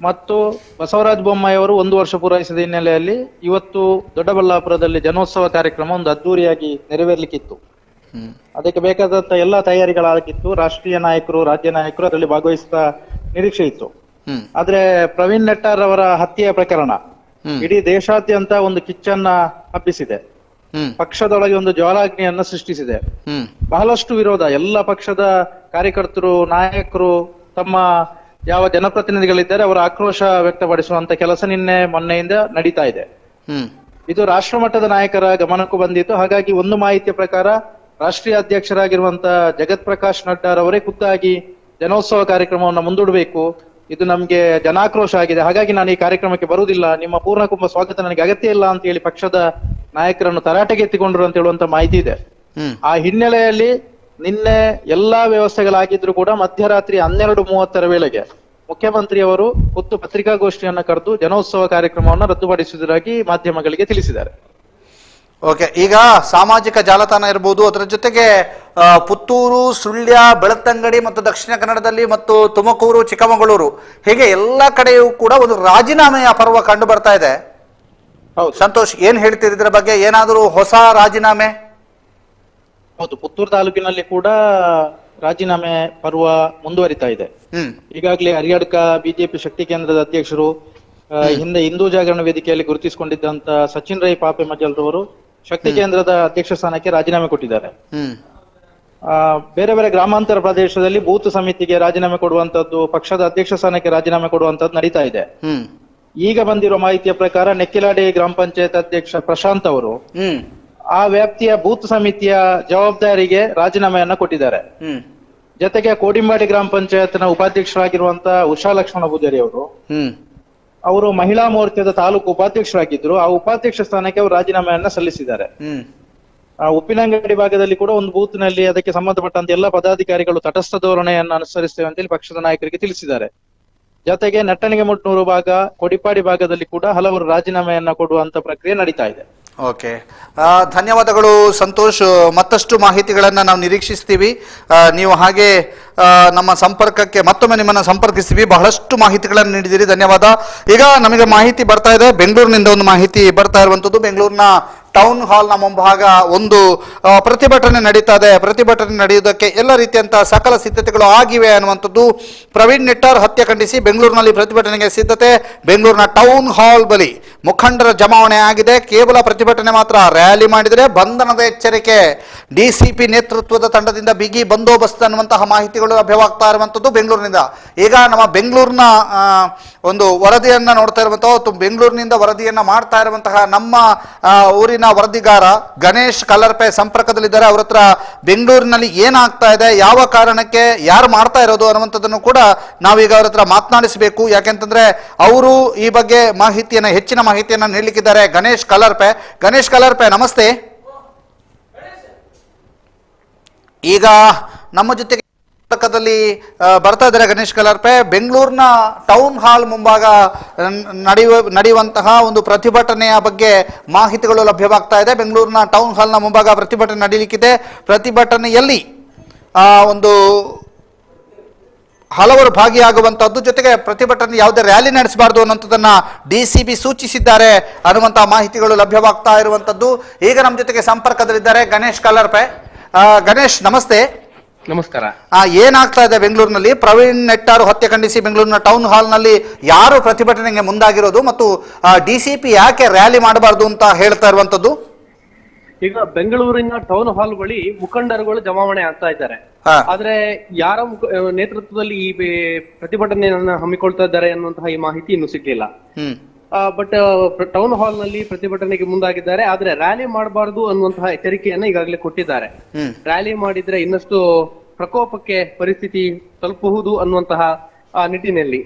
ಮತ್ತು ಬಸವರಾಜ ಬೊಮ್ಮಾಯಿ ಅವರು 1 ವರ್ಷ ಪೂರೈಸಿದ ಹಿನ್ನೆಲೆಯಲ್ಲಿ ಇವತ್ತು ದೊಡ್ಡಬಳ್ಳಾಪುರದಲ್ಲಿ ಜನೋತ್ಸವ ಕಾರ್ಯಕ್ರಮ ಒಂದು ಅದ್ದೂರಿಯಾಗಿ ನೆರವೇರ್ಲಿಕ್ಕಿತ್ತು. ಅದಕ್ಕೆ ಬೇಕಾದಂತ ಎಲ್ಲಾ ತಯಾರಿಗಳಾಗಿತ್ತು. ರಾಷ್ಟ್ರೀಯ ನಾಯಕರು, ರಾಜ್ಯ ನಾಯಕರು ಅದರಲ್ಲಿ ಭಾಗವಹಿಸಿದ ನಿರೀಕ್ಷೆ ಇತ್ತು. ಆದ್ರೆ ಪ್ರವೀಣ್ ನೆಟ್ಟಾರ್ ಅವರ ಹತ್ಯೆಯ ಪ್ರಕರಣ ಇಡೀ ದೇಶಾದ್ಯಂತ ಒಂದು ಕಿಚ್ಚನ್ನ ಹಬ್ಬಿಸಿದೆ. ಪಕ್ಷದೊಳಗೆ ಒಂದು ಜ್ವಾಲಾಗ್ನಿಯನ್ನ ಸೃಷ್ಟಿಸಿದೆ. ಬಹಳಷ್ಟು ವಿರೋಧ, ಎಲ್ಲ ಪಕ್ಷದ ಕಾರ್ಯಕರ್ತರು, ನಾಯಕರು, ತಮ್ಮ ಯಾವ ಜನಪ್ರತಿನಿಧಿಗಳಿದ್ದಾರೆ ಅವರ ಆಕ್ರೋಶ ವ್ಯಕ್ತಪಡಿಸುವಂತ ಕೆಲಸ ನಿನ್ನೆ ಮೊನ್ನೆಯಿಂದ ನಡೀತಾ ಇದೆ. ಇದು ರಾಷ್ಟ್ರ ಮಟ್ಟದ ನಾಯಕರ ಗಮನಕ್ಕೂ ಬಂದಿತ್ತು. ಹಾಗಾಗಿ ಒಂದು ಮಾಹಿತಿಯ ಪ್ರಕಾರ ರಾಷ್ಟ್ರೀಯ ಅಧ್ಯಕ್ಷರಾಗಿರುವಂತ ಜಗತ್ ಪ್ರಕಾಶ್ ನಡ್ಡಾರವರೇ ಖುದ್ದಾಗಿ ಜನೋತ್ಸವ ಕಾರ್ಯಕ್ರಮವನ್ನು ಮುಂದೂಡಬೇಕು, ಇದು ನಮ್ಗೆ ಜನಾಕ್ರೋಶ ಆಗಿದೆ, ಹಾಗಾಗಿ ನಾನು ಈ ಕಾರ್ಯಕ್ರಮಕ್ಕೆ ಬರುವುದಿಲ್ಲ, ನಿಮ್ಮ ಪೂರ್ಣಕುಂಭ ಸ್ವಾಗತ ನನಗೆ ಅಗತ್ಯ ಇಲ್ಲ ಅಂತ ಹೇಳಿ ಪಕ್ಷದ ನಾಯಕರನ್ನು ತರಾಟೆಗೆ ಎತ್ತಿಕೊಂಡ್ರು ಅಂತ ಹೇಳುವಂತ ಮಾಹಿತಿ ಇದೆ. ಆ ಹಿನ್ನೆಲೆಯಲ್ಲಿ ನಿನ್ನೆ ಎಲ್ಲಾ ವ್ಯವಸ್ಥೆಗಳಾಗಿದ್ರು ಕೂಡ ಮಧ್ಯರಾತ್ರಿ 12:30 ವೇಳೆಗೆ ಮುಖ್ಯಮಂತ್ರಿಯವರು ಖುದ್ದು ಪತ್ರಿಕಾಗೋಷ್ಠಿಯನ್ನ ಕರೆದು ಜನೋತ್ಸವ ಕಾರ್ಯಕ್ರಮವನ್ನು ರದ್ದುಪಡಿಸುವುದಾಗಿ ಮಾಧ್ಯಮಗಳಿಗೆ ತಿಳಿಸಿದ್ದಾರೆ. ಓಕೆ, ಈಗ ಸಾಮಾಜಿಕ ಜಾಲತಾಣ ಇರಬಹುದು, ಅದರ ಜೊತೆಗೆ ಪುತ್ತೂರು, ಸುಳ್ಯ, ಬೆಳ್ತಂಗಡಿ ಮತ್ತು ದಕ್ಷಿಣ ಕನ್ನಡದಲ್ಲಿ ಮತ್ತು ತುಮಕೂರು, ಚಿಕ್ಕಮಗಳೂರು ಹೀಗೆ ಎಲ್ಲ ಕಡೆಯೂ ಕೂಡ ಒಂದು ರಾಜೀನಾಮೆಯ ಪರ್ವ ಕಂಡು ಬರ್ತಾ ಇದೆ. ಸಂತೋಷ್, ಏನ್ ಹೇಳ್ತೀರಿ ಇದರ ಬಗ್ಗೆ? ಏನಾದರೂ ಹೊಸ ರಾಜೀನಾಮೆ? ಹೌದು, ಪುತ್ತೂರು ತಾಲೂಕಿನಲ್ಲಿ ಕೂಡ ರಾಜೀನಾಮೆ ಪರ್ವ ಮುಂದುವರಿತಾ ಇದೆ. ಈಗಾಗಲೇ ಹರಿಯಡ್ಕ ಬಿಜೆಪಿ ಶಕ್ತಿ ಕೇಂದ್ರದ ಅಧ್ಯಕ್ಷರು, ಹಿಂದೆ ಹಿಂದೂ ಜಾಗರಣ ವೇದಿಕೆಯಲ್ಲಿ ಗುರುತಿಸಿಕೊಂಡಿದ್ದಂತ ಸಚಿನ್ ರೈ ಪಾಪೆ ಮಜಲ್ರವರು ಶಕ್ತಿ ಕೇಂದ್ರದ ಅಧ್ಯಕ್ಷ ಸ್ಥಾನಕ್ಕೆ ರಾಜೀನಾಮೆ ಕೊಟ್ಟಿದ್ದಾರೆ. ಬೇರೆ ಬೇರೆ ಗ್ರಾಮಾಂತರ ಪ್ರದೇಶದಲ್ಲಿ ಬೂತ್ ಸಮಿತಿಗೆ ರಾಜೀನಾಮೆ ಕೊಡುವಂತದ್ದು, ಪಕ್ಷದ ಅಧ್ಯಕ್ಷ ಸ್ಥಾನಕ್ಕೆ ರಾಜೀನಾಮೆ ಕೊಡುವಂತದ್ದು ನಡೀತಾ ಇದೆ. ಈಗ ಬಂದಿರುವ ಮಾಹಿತಿಯ ಪ್ರಕಾರ ನೆಕ್ಕಿಲಾಡಿ ಗ್ರಾಮ ಪಂಚಾಯತ್ ಅಧ್ಯಕ್ಷ ಪ್ರಶಾಂತ್ ಅವರು ಆ ವ್ಯಾಪ್ತಿಯ ಬೂತ್ ಸಮಿತಿಯ ಜವಾಬ್ದಾರಿಗೆ ರಾಜೀನಾಮೆಯನ್ನ ಕೊಟ್ಟಿದ್ದಾರೆ. ಜೊತೆಗೆ ಕೋಡಿಂಬಾಡಿ ಗ್ರಾಮ ಪಂಚಾಯತ್ನ ಉಪಾಧ್ಯಕ್ಷರಾಗಿರುವಂತಹ ಉಷಾ ಲಕ್ಷ್ಮಣ ಪೂಜಾರಿ ಅವರು ಮಹಿಳಾ ಮೋರ್ಚಾದ ತಾಲೂಕು ಉಪಾಧ್ಯಕ್ಷರಾಗಿದ್ರು. ಆ ಉಪಾಧ್ಯಕ್ಷ ಸ್ಥಾನಕ್ಕೆ ಅವರು ರಾಜೀನಾಮೆಯನ್ನ ಸಲ್ಲಿಸಿದ್ದಾರೆ. ಉಪ್ಪಿನಂಗಡಿ ಭಾಗದಲ್ಲಿ ಕೂಡ ಒಂದು ಬೂತ್ ನಲ್ಲಿ ಅದಕ್ಕೆ ಸಂಬಂಧಪಟ್ಟಂತೆ ಎಲ್ಲ ಪದಾಧಿಕಾರಿಗಳು ತಟಸ್ಥ ಧೋರಣೆಯನ್ನು ಅನುಸರಿಸ್ತೇವೆ ಅಂತೇಳಿ ಪಕ್ಷದ ನಾಯಕರಿಗೆ ತಿಳಿಸಿದ್ದಾರೆ. ಜೊತೆಗೆ ನಟ್ಟಣಿಗೆಮುಟ್ನೂರು ಭಾಗ, ಕೊಡಿಪಾಡಿ ಭಾಗದಲ್ಲಿ ಕೂಡ ಹಲವರು ರಾಜೀನಾಮೆಯನ್ನ ಕೊಡುವಂತ ಪ್ರಕ್ರಿಯೆ ನಡೀತಾ ಇದೆ. ಓಕೆ, ಧನ್ಯವಾದಗಳು ಸಂತೋಷ್. ಮತ್ತಷ್ಟು ಮಾಹಿತಿಗಳನ್ನು ನಾವು ನಿರೀಕ್ಷಿಸ್ತೀವಿ. ನೀವು ಹಾಗೆ ನಮ್ಮ ಸಂಪರ್ಕಕ್ಕೆ ಮತ್ತೊಮ್ಮೆ ನಿಮ್ಮನ್ನು ಸಂಪರ್ಕಿಸ್ತೀವಿ. ಬಹಳಷ್ಟು ಮಾಹಿತಿಗಳನ್ನು ನೀಡಿದ್ದೀರಿ, ಧನ್ಯವಾದ. ಈಗ ನಮಗೆ ಮಾಹಿತಿ ಬರ್ತಾ ಇದೆ, ಬೆಂಗಳೂರಿನಿಂದ ಒಂದು ಮಾಹಿತಿ ಬರ್ತಾ ಇರುವಂಥದ್ದು. ಬೆಂಗಳೂರಿನ ಟೌನ್ ಹಾಲ್ನ ಮುಂಭಾಗ ಒಂದು ಪ್ರತಿಭಟನೆ ನಡೀತಾ ಇದೆ. ಪ್ರತಿಭಟನೆ ನಡೆಯುವುದಕ್ಕೆ ಎಲ್ಲ ರೀತಿಯಂತಹ ಸಕಲ ಸಿದ್ಧತೆಗಳು ಆಗಿವೆ ಅನ್ನುವಂಥದ್ದು. ಪ್ರವೀಣ್ ನೆಟ್ಟಾರ್ ಹತ್ಯೆ ಖಂಡಿಸಿ ಬೆಂಗಳೂರಿನಲ್ಲಿ ಪ್ರತಿಭಟನೆಗೆ ಸಿದ್ಧತೆ. ಬೆಂಗಳೂರಿನ ಟೌನ್ ಹಾಲ್ ಬಳಿ ಮುಖಂಡರ ಜಮಾವಣೆ ಆಗಿದೆ. ಕೇವಲ ಪ್ರತಿಭಟನೆ ಮಾತ್ರ, ರ್ಯಾಲಿ ಮಾಡಿದರೆ ಬಂಧನದ ಎಚ್ಚರಿಕೆ. ಡಿಸಿಪಿ ನೇತೃತ್ವದ ತಂಡದಿಂದ ಬಿಗಿ ಬಂದೋಬಸ್ತ್ ಅನ್ನುವಂತಹ ಮಾಹಿತಿಗಳು ಲಭ್ಯವಾಗ್ತಾ ಇರುವಂಥದ್ದು ಬೆಂಗಳೂರಿನಿಂದ. ಈಗ ನಮ್ಮ ಬೆಂಗಳೂರಿನ ಒಂದು ವರದಿಯನ್ನ ನೋಡ್ತಾ ಇರುವಂತಹ, ಬೆಂಗಳೂರಿನಿಂದ ವರದಿಯನ್ನ ಮಾಡ್ತಾ ಇರುವಂತಹ ನಮ್ಮ ಊರಿನ ವರದಿಗಾರ ಗಣೇಶ್ ಕಲ್ಲರ್ಪೆ ಸಂಪರ್ಕದಲ್ಲಿದ್ದಾರೆ. ಅವ್ರ ಹತ್ರ ಬೆಂಗಳೂರಿನಲ್ಲಿ ಏನಾಗ್ತಾ ಇದೆ, ಯಾವ ಕಾರಣಕ್ಕೆ, ಯಾರು ಮಾಡ್ತಾ ಇರೋದು ಅನ್ನುವಂಥದ್ದನ್ನು ಕೂಡ ನಾವೀಗ ಅವ್ರ ಹತ್ರ ಮಾತನಾಡಿಸಬೇಕು. ಯಾಕೆಂತಂದ್ರೆ ಅವರು ಈ ಬಗ್ಗೆ ಮಾಹಿತಿಯನ್ನ, ಹೆಚ್ಚಿನ ಮಾಹಿತಿಯನ್ನ ನೀಡಲಿಕ್ಕಿದ್ದಾರೆ. ಗಣೇಶ್ ಕಲ್ಲರ್ಪೆ ನಮಸ್ತೆ. ಈಗ ನಮ್ಮ ಜೊತೆಗೆ ಸಂಪರ್ಕದಲ್ಲಿ ಬರ್ತಾ ಇದ್ದಾರೆ ಗಣೇಶ್ ಕಲ್ಲರ್ಪೆ. ಬೆಂಗಳೂರಿನ ಟೌನ್ ಹಾಲ್ ಮುಂಭಾಗ ನಡೆಯುವಂತಹ ಒಂದು ಪ್ರತಿಭಟನೆಯ ಬಗ್ಗೆ ಮಾಹಿತಿಗಳು ಲಭ್ಯವಾಗ್ತಾ ಇದೆ. ಬೆಂಗಳೂರಿನ ಟೌನ್ ಹಾಲ್ನ ಮುಂಭಾಗ ಪ್ರತಿಭಟನೆ ನಡೀಲಿಕ್ಕಿದೆ. ಪ್ರತಿಭಟನೆಯಲ್ಲಿ ಒಂದು ಹಲವರು ಭಾಗಿಯಾಗುವಂತಹದ್ದು, ಜೊತೆಗೆ ಪ್ರತಿಭಟನೆ ಯಾವುದೇ ರ್ಯಾಲಿ ನಡೆಸಬಾರದು ಅನ್ನೋಂಥದ್ದನ್ನ ಡಿಸಿಪಿ ಸೂಚಿಸಿದ್ದಾರೆ ಅನ್ನುವಂತಹ ಮಾಹಿತಿಗಳು ಲಭ್ಯವಾಗ್ತಾ ಇರುವಂತದ್ದು. ಈಗ ನಮ್ಮ ಜೊತೆಗೆ ಸಂಪರ್ಕದಲ್ಲಿದ್ದಾರೆ ಗಣೇಶ್ ಕಲ್ಲರ್ಪೆ. ಗಣೇಶ್ ನಮಸ್ತೆ. ನಮಸ್ಕಾರ. ಏನಾಗ್ತಾ ಇದೆ ಬೆಂಗಳೂರಿನಲ್ಲಿ? ಪ್ರವೀಣ್ ನೆಟ್ಟಾರು ಹತ್ಯೆ ಖಂಡಿಸಿ ಬೆಂಗಳೂರಿನ ಟೌನ್ ಹಾಲ್ ನಲ್ಲಿ ಯಾರು ಪ್ರತಿಭಟನೆಗೆ ಮುಂದಾಗಿರೋದು ಮತ್ತು ಡಿಸಿಪಿ ಯಾಕೆ ರ್ಯಾಲಿ ಮಾಡಬಾರದು ಅಂತ ಹೇಳ್ತಾ ಇರುವಂತದ್ದು? ಈಗ ಬೆಂಗಳೂರಿನ ಟೌನ್ ಹಾಲ್ ಬಳಿ ಮುಖಂಡರುಗಳು ಜಮಾವಣೆ ಆಗ್ತಾ ಇದ್ದಾರೆ. ಆದ್ರೆ ಯಾರ ನೇತೃತ್ವದಲ್ಲಿ ಈ ಪ್ರತಿಭಟನೆಯನ್ನ ಹಮ್ಮಿಕೊಳ್ತಾ ಇದ್ದಾರೆ ಅನ್ನುವಂತಹ ಈ ಮಾಹಿತಿ ಇನ್ನೂ ಸಿಗ್ಲಿಲ್ಲ. ಬಟ್ ಟೌನ್ ಹಾಲ್ ನಲ್ಲಿ ಪ್ರತಿಭಟನೆಗೆ ಮುಂದಾಗಿದ್ದಾರೆ. ಆದ್ರೆ ರ್ಯಾಲಿ ಮಾಡಬಾರದು ಅನ್ನುವಂತಹ ಎಚ್ಚರಿಕೆಯನ್ನ ಈಗಾಗಲೇ ಕೊಟ್ಟಿದ್ದಾರೆ. ರ್ಯಾಲಿ ಮಾಡಿದ್ರೆ ಇನ್ನಷ್ಟು ಪ್ರಕೋಪಕ್ಕೆ ಪರಿಸ್ಥಿತಿ ತಲುಪಬಹುದು ಅನ್ನುವಂತಹ ನಿಟ್ಟಿನಲ್ಲಿ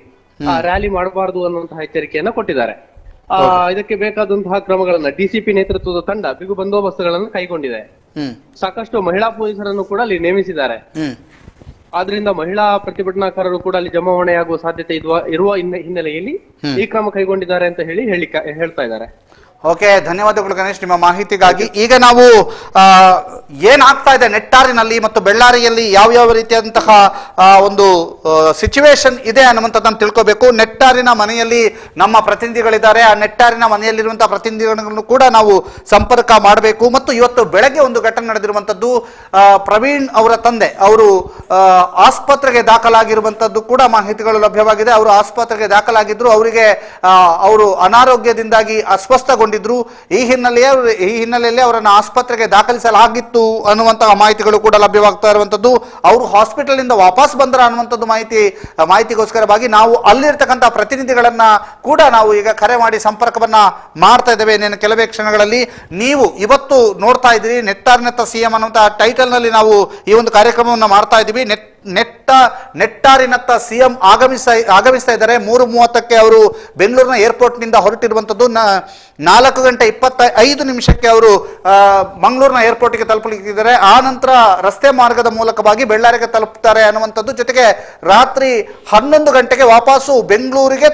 ರ್ಯಾಲಿ ಮಾಡಬಾರದು ಅನ್ನುವಂತಹ ಎಚ್ಚರಿಕೆಯನ್ನ ಕೊಟ್ಟಿದ್ದಾರೆ. ಇದಕ್ಕೆ ಬೇಕಾದಂತಹ ಕ್ರಮಗಳನ್ನ ಡಿಸಿಪಿ ನೇತೃತ್ವದ ತಂಡ ಬಿಗು ಬಂದೋಬಸ್ತುಗಳನ್ನು ಕೈಗೊಂಡಿದೆ. ಸಾಕಷ್ಟು ಮಹಿಳಾ ಪೊಲೀಸರನ್ನು ಕೂಡ ಅಲ್ಲಿ ನೇಮಿಸಿದ್ದಾರೆ. ಆದ್ರಿಂದ ಮಹಿಳಾ ಪ್ರತಿಭಟನಾಕಾರರು ಕೂಡ ಅಲ್ಲಿ ಜಮಾವಣೆಯಾಗುವ ಸಾಧ್ಯತೆ ಇರುವ ಹಿನ್ನೆಲೆಯಲ್ಲಿ ಈ ಕ್ರಮ ಕೈಗೊಂಡಿದ್ದಾರೆ ಅಂತ ಹೇಳ್ತಾ ಇದ್ದಾರೆ. ಓಕೆ, ಧನ್ಯವಾದಗಳು ಗಣೇಶ್ ನಿಮ್ಮ ಮಾಹಿತಿಗಾಗಿ. ಈಗ ನಾವು ಏನಾಗ್ತಾ ಇದೆ ನೆಟ್ಟಾರಿನಲ್ಲಿ ಮತ್ತು ಬೆಳ್ಳಾರಿಯಲ್ಲಿ ಯಾವ ರೀತಿಯಾದಂತಹ ಒಂದು ಸಿಚುವೇಶನ್ ಇದೆ ಅನ್ನುವಂಥದ್ದನ್ನು ತಿಳ್ಕೋಬೇಕು. ನೆಟ್ಟಾರಿನ ಮನೆಯಲ್ಲಿ ನಮ್ಮ ಪ್ರತಿನಿಧಿಗಳಿದ್ದಾರೆ. ಆ ನೆಟ್ಟಾರಿನ ಮನೆಯಲ್ಲಿರುವಂತಹ ಪ್ರತಿನಿಧಿಗಳನ್ನು ಕೂಡ ನಾವು ಸಂಪರ್ಕ ಮಾಡಬೇಕು. ಮತ್ತು ಇವತ್ತು ಬೆಳಗ್ಗೆ ಒಂದು ಘಟನೆ ನಡೆದಿರುವಂಥದ್ದು. ಪ್ರವೀಣ್ ಅವರ ತಂದೆ ಅವರು ಆಸ್ಪತ್ರೆಗೆ ದಾಖಲಾಗಿರುವಂಥದ್ದು ಕೂಡ ಮಾಹಿತಿಗಳು ಲಭ್ಯವಾಗಿದೆ. ಅವರು ಆಸ್ಪತ್ರೆಗೆ ದಾಖಲಾಗಿದ್ರು. ಅವರಿಗೆ ಅವರು ಅನಾರೋಗ್ಯದಿಂದಾಗಿ ಅಸ್ವಸ್ಥಗೊಂಡಿದ್ರು. ಈ ಹಿನ್ನೆಲೆಯಲ್ಲಿ ಅವರನ್ನು ಆಸ್ಪತ್ರೆಗೆ ದಾಖಲಿಸಲಾಗಿತ್ತು ಅನ್ನುವಂತಹ ಮಾಹಿತಿಗಳು ಕೂಡ ಲಭ್ಯವಾಗ್ತಾ ಇರುವಂತದ್ದು. ಅವರು ಹಾಸ್ಪಿಟಲ್ ಇಂದ ವಾಪಸ್ ಬಂದ್ರ ಅನ್ನುವಂಥದ್ದು ಮಾಹಿತಿಗೋಸ್ಕರವಾಗಿ ನಾವು ಅಲ್ಲಿರ್ತಕ್ಕಂಥ ಪ್ರತಿನಿಧಿಗಳನ್ನ ಕೂಡ ನಾವು ಈಗ ಕರೆ ಮಾಡಿ ಸಂಪರ್ಕವನ್ನ ಮಾಡ್ತಾ ಇದ್ದೇವೆ. ಇನ್ನೇನು ಕೆಲವೇ ಕ್ಷಣಗಳಲ್ಲಿ ನೀವು ಇವತ್ತು ನೋಡ್ತಾ ಇದ್ದೀರಿ ನೆಟ್ಟಾರ್ನೆತ್ತ ಸಿಎಂ ಅನ್ನುವಂತಹ ಟೈಟಲ್ ನಲ್ಲಿ ನಾವು ಈ ಒಂದು ಕಾರ್ಯಕ್ರಮವನ್ನು ಮಾಡ್ತಾ ಇದ್ದೀವಿ. ನೆಟ್ಟಾರಿನತ್ತ ಸಿಎಂ ಆಗಮಿಸ್ತಾ ಇದ್ದಾರೆ. 3:30ಕ್ಕೆ ಅವರು ಬೆಂಗಳೂರಿನ ಏರ್ಪೋರ್ಟ್ನಿಂದ ಹೊರಟಿರುವಂಥದ್ದು. 4:25 ಅವರು ಮಂಗಳೂರಿನ ಏರ್ಪೋರ್ಟ್ಗೆ ತಲುಪಲಿಕ್ಕಿದ್ದಾರೆ. ಆ ನಂತರ ರಸ್ತೆ ಮಾರ್ಗದ ಮೂಲಕವಾಗಿ ಬೆಳ್ಳಾರಿಗೆ ತಲುಪ್ತಾರೆ ಅನ್ನುವಂಥದ್ದು. ಜೊತೆಗೆ ರಾತ್ರಿ 11 ಗಂಟೆಗೆ ವಾಪಸ್ಸು ಬೆಂಗಳೂರಿಗೆ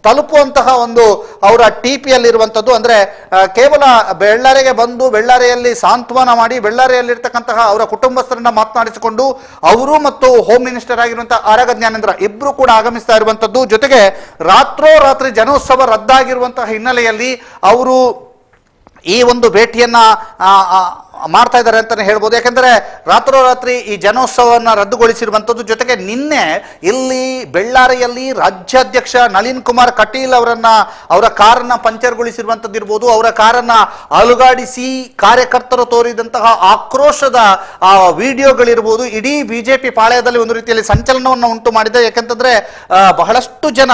ತಲುಪುವಂತಹ ಒಂದು ಅವರ ಟಿಪಿಯಲ್ಲಿ ಇರುವಂಥದ್ದು. ಅಂದ್ರೆ ಕೇವಲ ಬೆಳ್ಳಾರಿಗೆ ಬಂದು ಬೆಳ್ಳಾರಿಯಲ್ಲಿ ಸಾಂತ್ವನ ಮಾಡಿ ಬೆಳ್ಳಾರಿಯಲ್ಲಿರ್ತಕ್ಕಂತಹ ಅವರ ಕುಟುಂಬಸ್ಥರನ್ನ ಮಾತನಾಡಿಸಿಕೊಂಡು ಅವರು ಮತ್ತು ಹೋಮ್ ಮಿನಿಸ್ಟರ್ ಆಗಿರುವಂತಹ ಆರಗ ಜ್ಞಾನೇಂದ್ರ ಇಬ್ರು ಕೂಡ ಆಗಮಿಸ್ತಾ ಇರುವಂಥದ್ದು. ಜೊತೆಗೆ ರಾತ್ರೋರಾತ್ರಿ ಜನೋತ್ಸವ ರದ್ದಾಗಿರುವಂತಹ ಹಿನ್ನೆಲೆಯಲ್ಲಿ ಅವರು ಈ ಒಂದು ಭೇಟಿಯನ್ನ ಮಾಡ್ತಾ ಇದ್ದಾರೆ ಅಂತಾನೆ ಹೇಳ್ಬೋದು. ಯಾಕೆಂದ್ರೆ ರಾತ್ರೋರಾತ್ರಿ ಈ ಜನೋತ್ಸವವನ್ನು ರದ್ದುಗೊಳಿಸಿರುವಂಥದ್ದು. ಜೊತೆಗೆ ನಿನ್ನೆ ಇಲ್ಲಿ ಬೆಳ್ಳಾರಿಯಲ್ಲಿ ರಾಜ್ಯಾಧ್ಯಕ್ಷ ನಳಿನ್ ಕುಮಾರ್ ಕಟೀಲ್ ಅವರ ಕಾರನ್ನ ಪಂಚರ್ಗೊಳಿಸಿರುವಂಥದ್ದು ಇರ್ಬೋದು, ಅವರ ಕಾರನ್ನ ಅಲುಗಾಡಿಸಿ ಕಾರ್ಯಕರ್ತರು ತೋರಿದಂತಹ ಆಕ್ರೋಶದ ವಿಡಿಯೋಗಳಿರ್ಬೋದು ಇಡೀ ಬಿಜೆಪಿ ಪಾಳ್ಯದಲ್ಲಿ ಒಂದು ರೀತಿಯಲ್ಲಿ ಸಂಚಲನವನ್ನು ಉಂಟು ಮಾಡಿದೆ. ಯಾಕೆಂತಂದ್ರೆ ಬಹಳಷ್ಟು ಜನ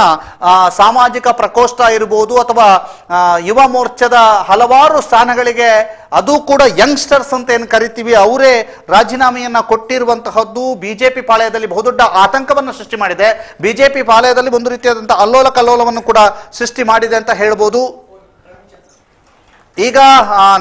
ಸಾಮಾಜಿಕ ಪ್ರಕೋಷ್ಠ ಇರ್ಬೋದು ಅಥವಾ ಯುವ ಮೋರ್ಚಾದ ಹಲವಾರು ಸ್ಥಾನಗಳಿಗೆ, ಅದು ಕೂಡ ಯಂಗ್ಸ್ಟರ್ಸ್ ಅಂತ ಏನು ಕರಿತೀವಿ, ಅವರೇ ರಾಜೀನಾಮೆಯನ್ನ ಕೊಟ್ಟಿರುವಂತಹದ್ದು ಬಿಜೆಪಿ ಪಾಳ್ಯದಲ್ಲಿ ಬಹುದೊಡ್ಡ ಆತಂಕವನ್ನು ಸೃಷ್ಟಿ ಮಾಡಿದೆ. ಬಿಜೆಪಿ ಪಾಳ್ಯದಲ್ಲಿ ಒಂದು ರೀತಿಯಾದಂತಹ ಅಲ್ಲೋಲ ಕಲ್ಲೋಲವನ್ನು ಕೂಡ ಸೃಷ್ಟಿ ಮಾಡಿದೆ ಅಂತ ಹೇಳ್ಬೋದು. ಈಗ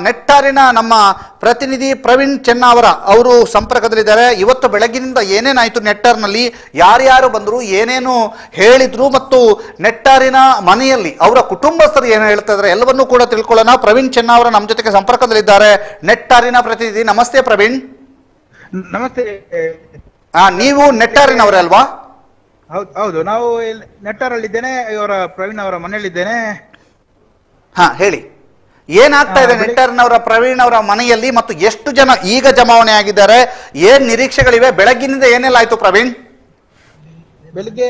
ನೆಟ್ಟಾರಿನ ನಮ್ಮ ಪ್ರತಿನಿಧಿ ಪ್ರವೀಣ್ ಚೆನ್ನಾವರ ಅವರು ಸಂಪರ್ಕದಲ್ಲಿದ್ದಾರೆ. ಇವತ್ತು ಬೆಳಗ್ಗಿನಿಂದ ಏನೇನಾಯಿತು ನೆಟ್ಟಾರ್ನಲ್ಲಿ, ಯಾರ್ಯಾರು ಬಂದರು, ಏನೇನು ಹೇಳಿದ್ರು ಮತ್ತು ನೆಟ್ಟಾರಿನ ಮನೆಯಲ್ಲಿ ಅವರ ಕುಟುಂಬಸ್ಥರು ಏನು ಹೇಳ್ತಾ ಇದ್ದಾರೆ ಎಲ್ಲವನ್ನೂ ಕೂಡ ತಿಳ್ಕೊಳ್ಳೋಣ. ಪ್ರವೀಣ್ ಚೆನ್ನಾವರ ನಮ್ಮ ಜೊತೆಗೆ ಸಂಪರ್ಕದಲ್ಲಿದ್ದಾರೆ, ನೆಟ್ಟಾರಿನ ಪ್ರತಿನಿಧಿ. ನಮಸ್ತೆ ಪ್ರವೀಣ್. ನಮಸ್ತೆ. ನೀವು ನೆಟ್ಟಾರಿನವರೇ ಅಲ್ವಾ? ಹೌದು, ನಾವು ನೆಟ್ಟಾರಲ್ಲಿದ್ದೇನೆ. ಇವರ ಪ್ರವೀಣ್ ಅವರ ಮನೆಯಲ್ಲಿದ್ದೇನೆ. ಹೇಳಿ, ಏನಾಗ್ತಾ ಇದೆ ನೆಟ್ಟಾರಿನವರ ಪ್ರವೀಣ್ ಅವರ ಮನೆಯಲ್ಲಿ ಮತ್ತು ಎಷ್ಟು ಜನ ಈಗ ಜಮಾವಣೆ ಆಗಿದ್ದಾರೆ, ಏನ್ ನಿರೀಕ್ಷೆಗಳಿವೆ? ಬೆಳಗ್ಗಿನಿಂದ ಏನೆಲ್ಲ ಆಯ್ತು ಪ್ರವೀಣ್? ಬೆಳಿಗ್ಗೆ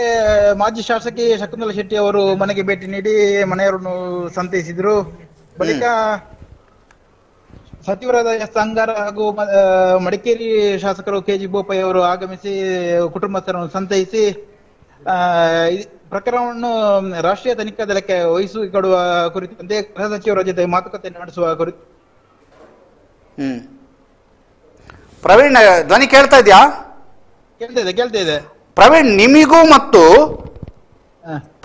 ಮಾಜಿ ಶಾಸಕಿ ಶಕುಂತಲಾ ಶೆಟ್ಟಿ ಅವರು ಮನೆಗೆ ಭೇಟಿ ನೀಡಿ ಮನೆಯವರನ್ನು ಸಂತೈಸಿದ್ರು. ಬಳಿಕ ಸಚಿವರಾದ ಎಸ್ ಅಂಗಾರ ಹಾಗೂ ಮಡಿಕೇರಿ ಶಾಸಕರು KG ಬೋಪಯ್ಯ ಅವರು ಆಗಮಿಸಿ ಕುಟುಂಬಸ್ಥರನ್ನು ಸಂತೈಸಿ ಪ್ರಕರಣವನ್ನು ರಾಷ್ಟ್ರೀಯ ತನಿಖಾ ದಳಕ್ಕೆ ವಹಿಸಿಕೊಡುವ ಕುರಿತಂತೆ ಗೃಹ ಸಚಿವರ ಜೊತೆ ಮಾತುಕತೆ ನಡೆಸುವ ಕುರಿತು. ಪ್ರವೀಣ್, ಧ್ವನಿ ಕೇಳ್ತಾ ಇದೆಯಾ? ಕೇಳ್ತಾ ಇದೆ. ಪ್ರವೀಣ್, ನಿಮಿಗೂ ಮತ್ತು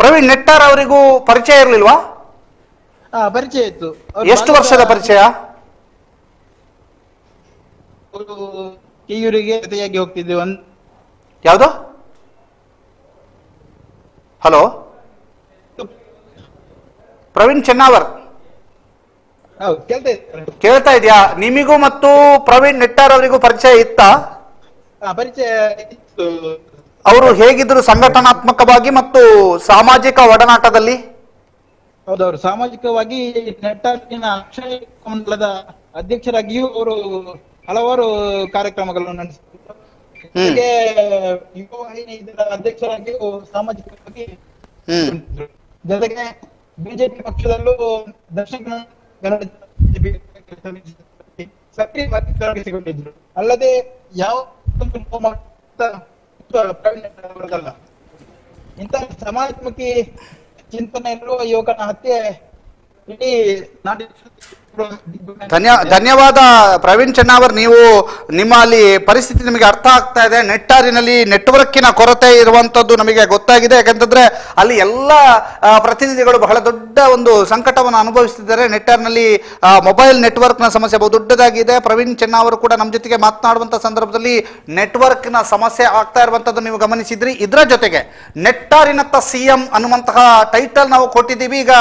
ಪ್ರವೀಣ್ ನೆಟ್ಟಾರ್ ಅವರಿಗೂ ಪರಿಚಯ ಇರಲಿಲ್ವಾ? ಪರಿಚಯ ಇತ್ತು. ಎಷ್ಟು ವರ್ಷದ ಪರಿಚಯ? ಕಿಯೂರಿಗೆ ಜೊತೆಯಾಗಿ ಹೋಗ್ತಿದ್ದೆ. ಯಾವುದು? ಹಲೋ ಪ್ರವೀಣ್ ಚೆನ್ನಾವರ್, ಕೇಳ್ತಾ ಇದೆಯಾ? ನಿಮಿಗೂ ಮತ್ತು ಪ್ರವೀಣ್ ನೆಟ್ಟಾರ್ ಅವರಿಗೂ ಪರಿಚಯ ಇತ್ತಾ? ಪರಿಚಯ ಇತ್ತು. ಅವರು ಹೇಗಿದ್ರು ಸಂಘಟನಾತ್ಮಕವಾಗಿ ಮತ್ತು ಸಾಮಾಜಿಕ ಒಡನಾಟದಲ್ಲಿ? ಹೌದವರು ಸಾಮಾಜಿಕವಾಗಿ ನೆಟ್ಟಾರಿನ ಅಕ್ಷಯ ಮಂಡಲದ ಅಧ್ಯಕ್ಷರಾಗಿಯೂ ಅವರು ಹಲವಾರು ಕಾರ್ಯಕ್ರಮಗಳನ್ನು ನಡೆಸಿದರು. ಯುವ ವಾಹಿನಿ ಇದರ ಅಧ್ಯಕ್ಷರಾಗಿಯೂ ಸಾಮಾಜಿಕವಾಗಿ, ಜೊತೆಗೆ ಬಿಜೆಪಿ ಪಕ್ಷದಲ್ಲೂ ದಕ್ಷಿಣ ಕನ್ನಡ ಸಕ್ರಿಯವಾಗಿ ತೊಡಗಿಸಿಕೊಂಡಿದ್ರು. ಅಲ್ಲದೆ ಯಾವ ಅವರದಲ್ಲ, ಇಂತಹ ಸಮಾಜಮುಖಿ ಚಿಂತನೆ ಇರುವ ಯುವಕನ ಹತ್ಯೆ ಇಡೀ ನಾಡಿನ ಧನ್ಯವಾದ ಪ್ರವೀಣ್ ಚೆನ್ನಾವರ್. ನೀವು ನಿಮ್ಮ ಅಲ್ಲಿ ಪರಿಸ್ಥಿತಿ ನಿಮಗೆ ಅರ್ಥ ಆಗ್ತಾ ಇದೆ. ನೆಟ್ಟಾರಿನಲ್ಲಿ ನೆಟ್ವರ್ಕಿನ ಕೊರತೆ ಇರುವಂತದ್ದು ನಮಗೆ ಗೊತ್ತಾಗಿದೆ. ಯಾಕಂತಂದ್ರೆ ಅಲ್ಲಿ ಎಲ್ಲ ಪ್ರತಿನಿಧಿಗಳು ಬಹಳ ದೊಡ್ಡ ಒಂದು ಸಂಕಟವನ್ನು ಅನುಭವಿಸುತ್ತಿದ್ದಾರೆ. ನೆಟ್ಟಾರಿನಲ್ಲಿ ಮೊಬೈಲ್ ನೆಟ್ವರ್ಕ್ನ ಸಮಸ್ಯೆ ಬಹು ದೊಡ್ಡದಾಗಿದೆ. ಪ್ರವೀಣ್ ಚೆನ್ನಾವರು ಕೂಡ ನಮ್ಮ ಜೊತೆಗೆ ಮಾತನಾಡುವಂತ ಸಂದರ್ಭದಲ್ಲಿ ನೆಟ್ವರ್ಕ್ನ ಸಮಸ್ಯೆ ಆಗ್ತಾ ಇರುವಂತದ್ದು ನೀವು ಗಮನಿಸಿದ್ರಿ. ಇದರ ಜೊತೆಗೆ ನೆಟ್ಟಾರಿನತ್ತ ಸಿಎಂ ಅನ್ನುವಂತಹ ಟೈಟಲ್ ನಾವು ಕೊಟ್ಟಿದ್ದೀವಿ. ಈಗ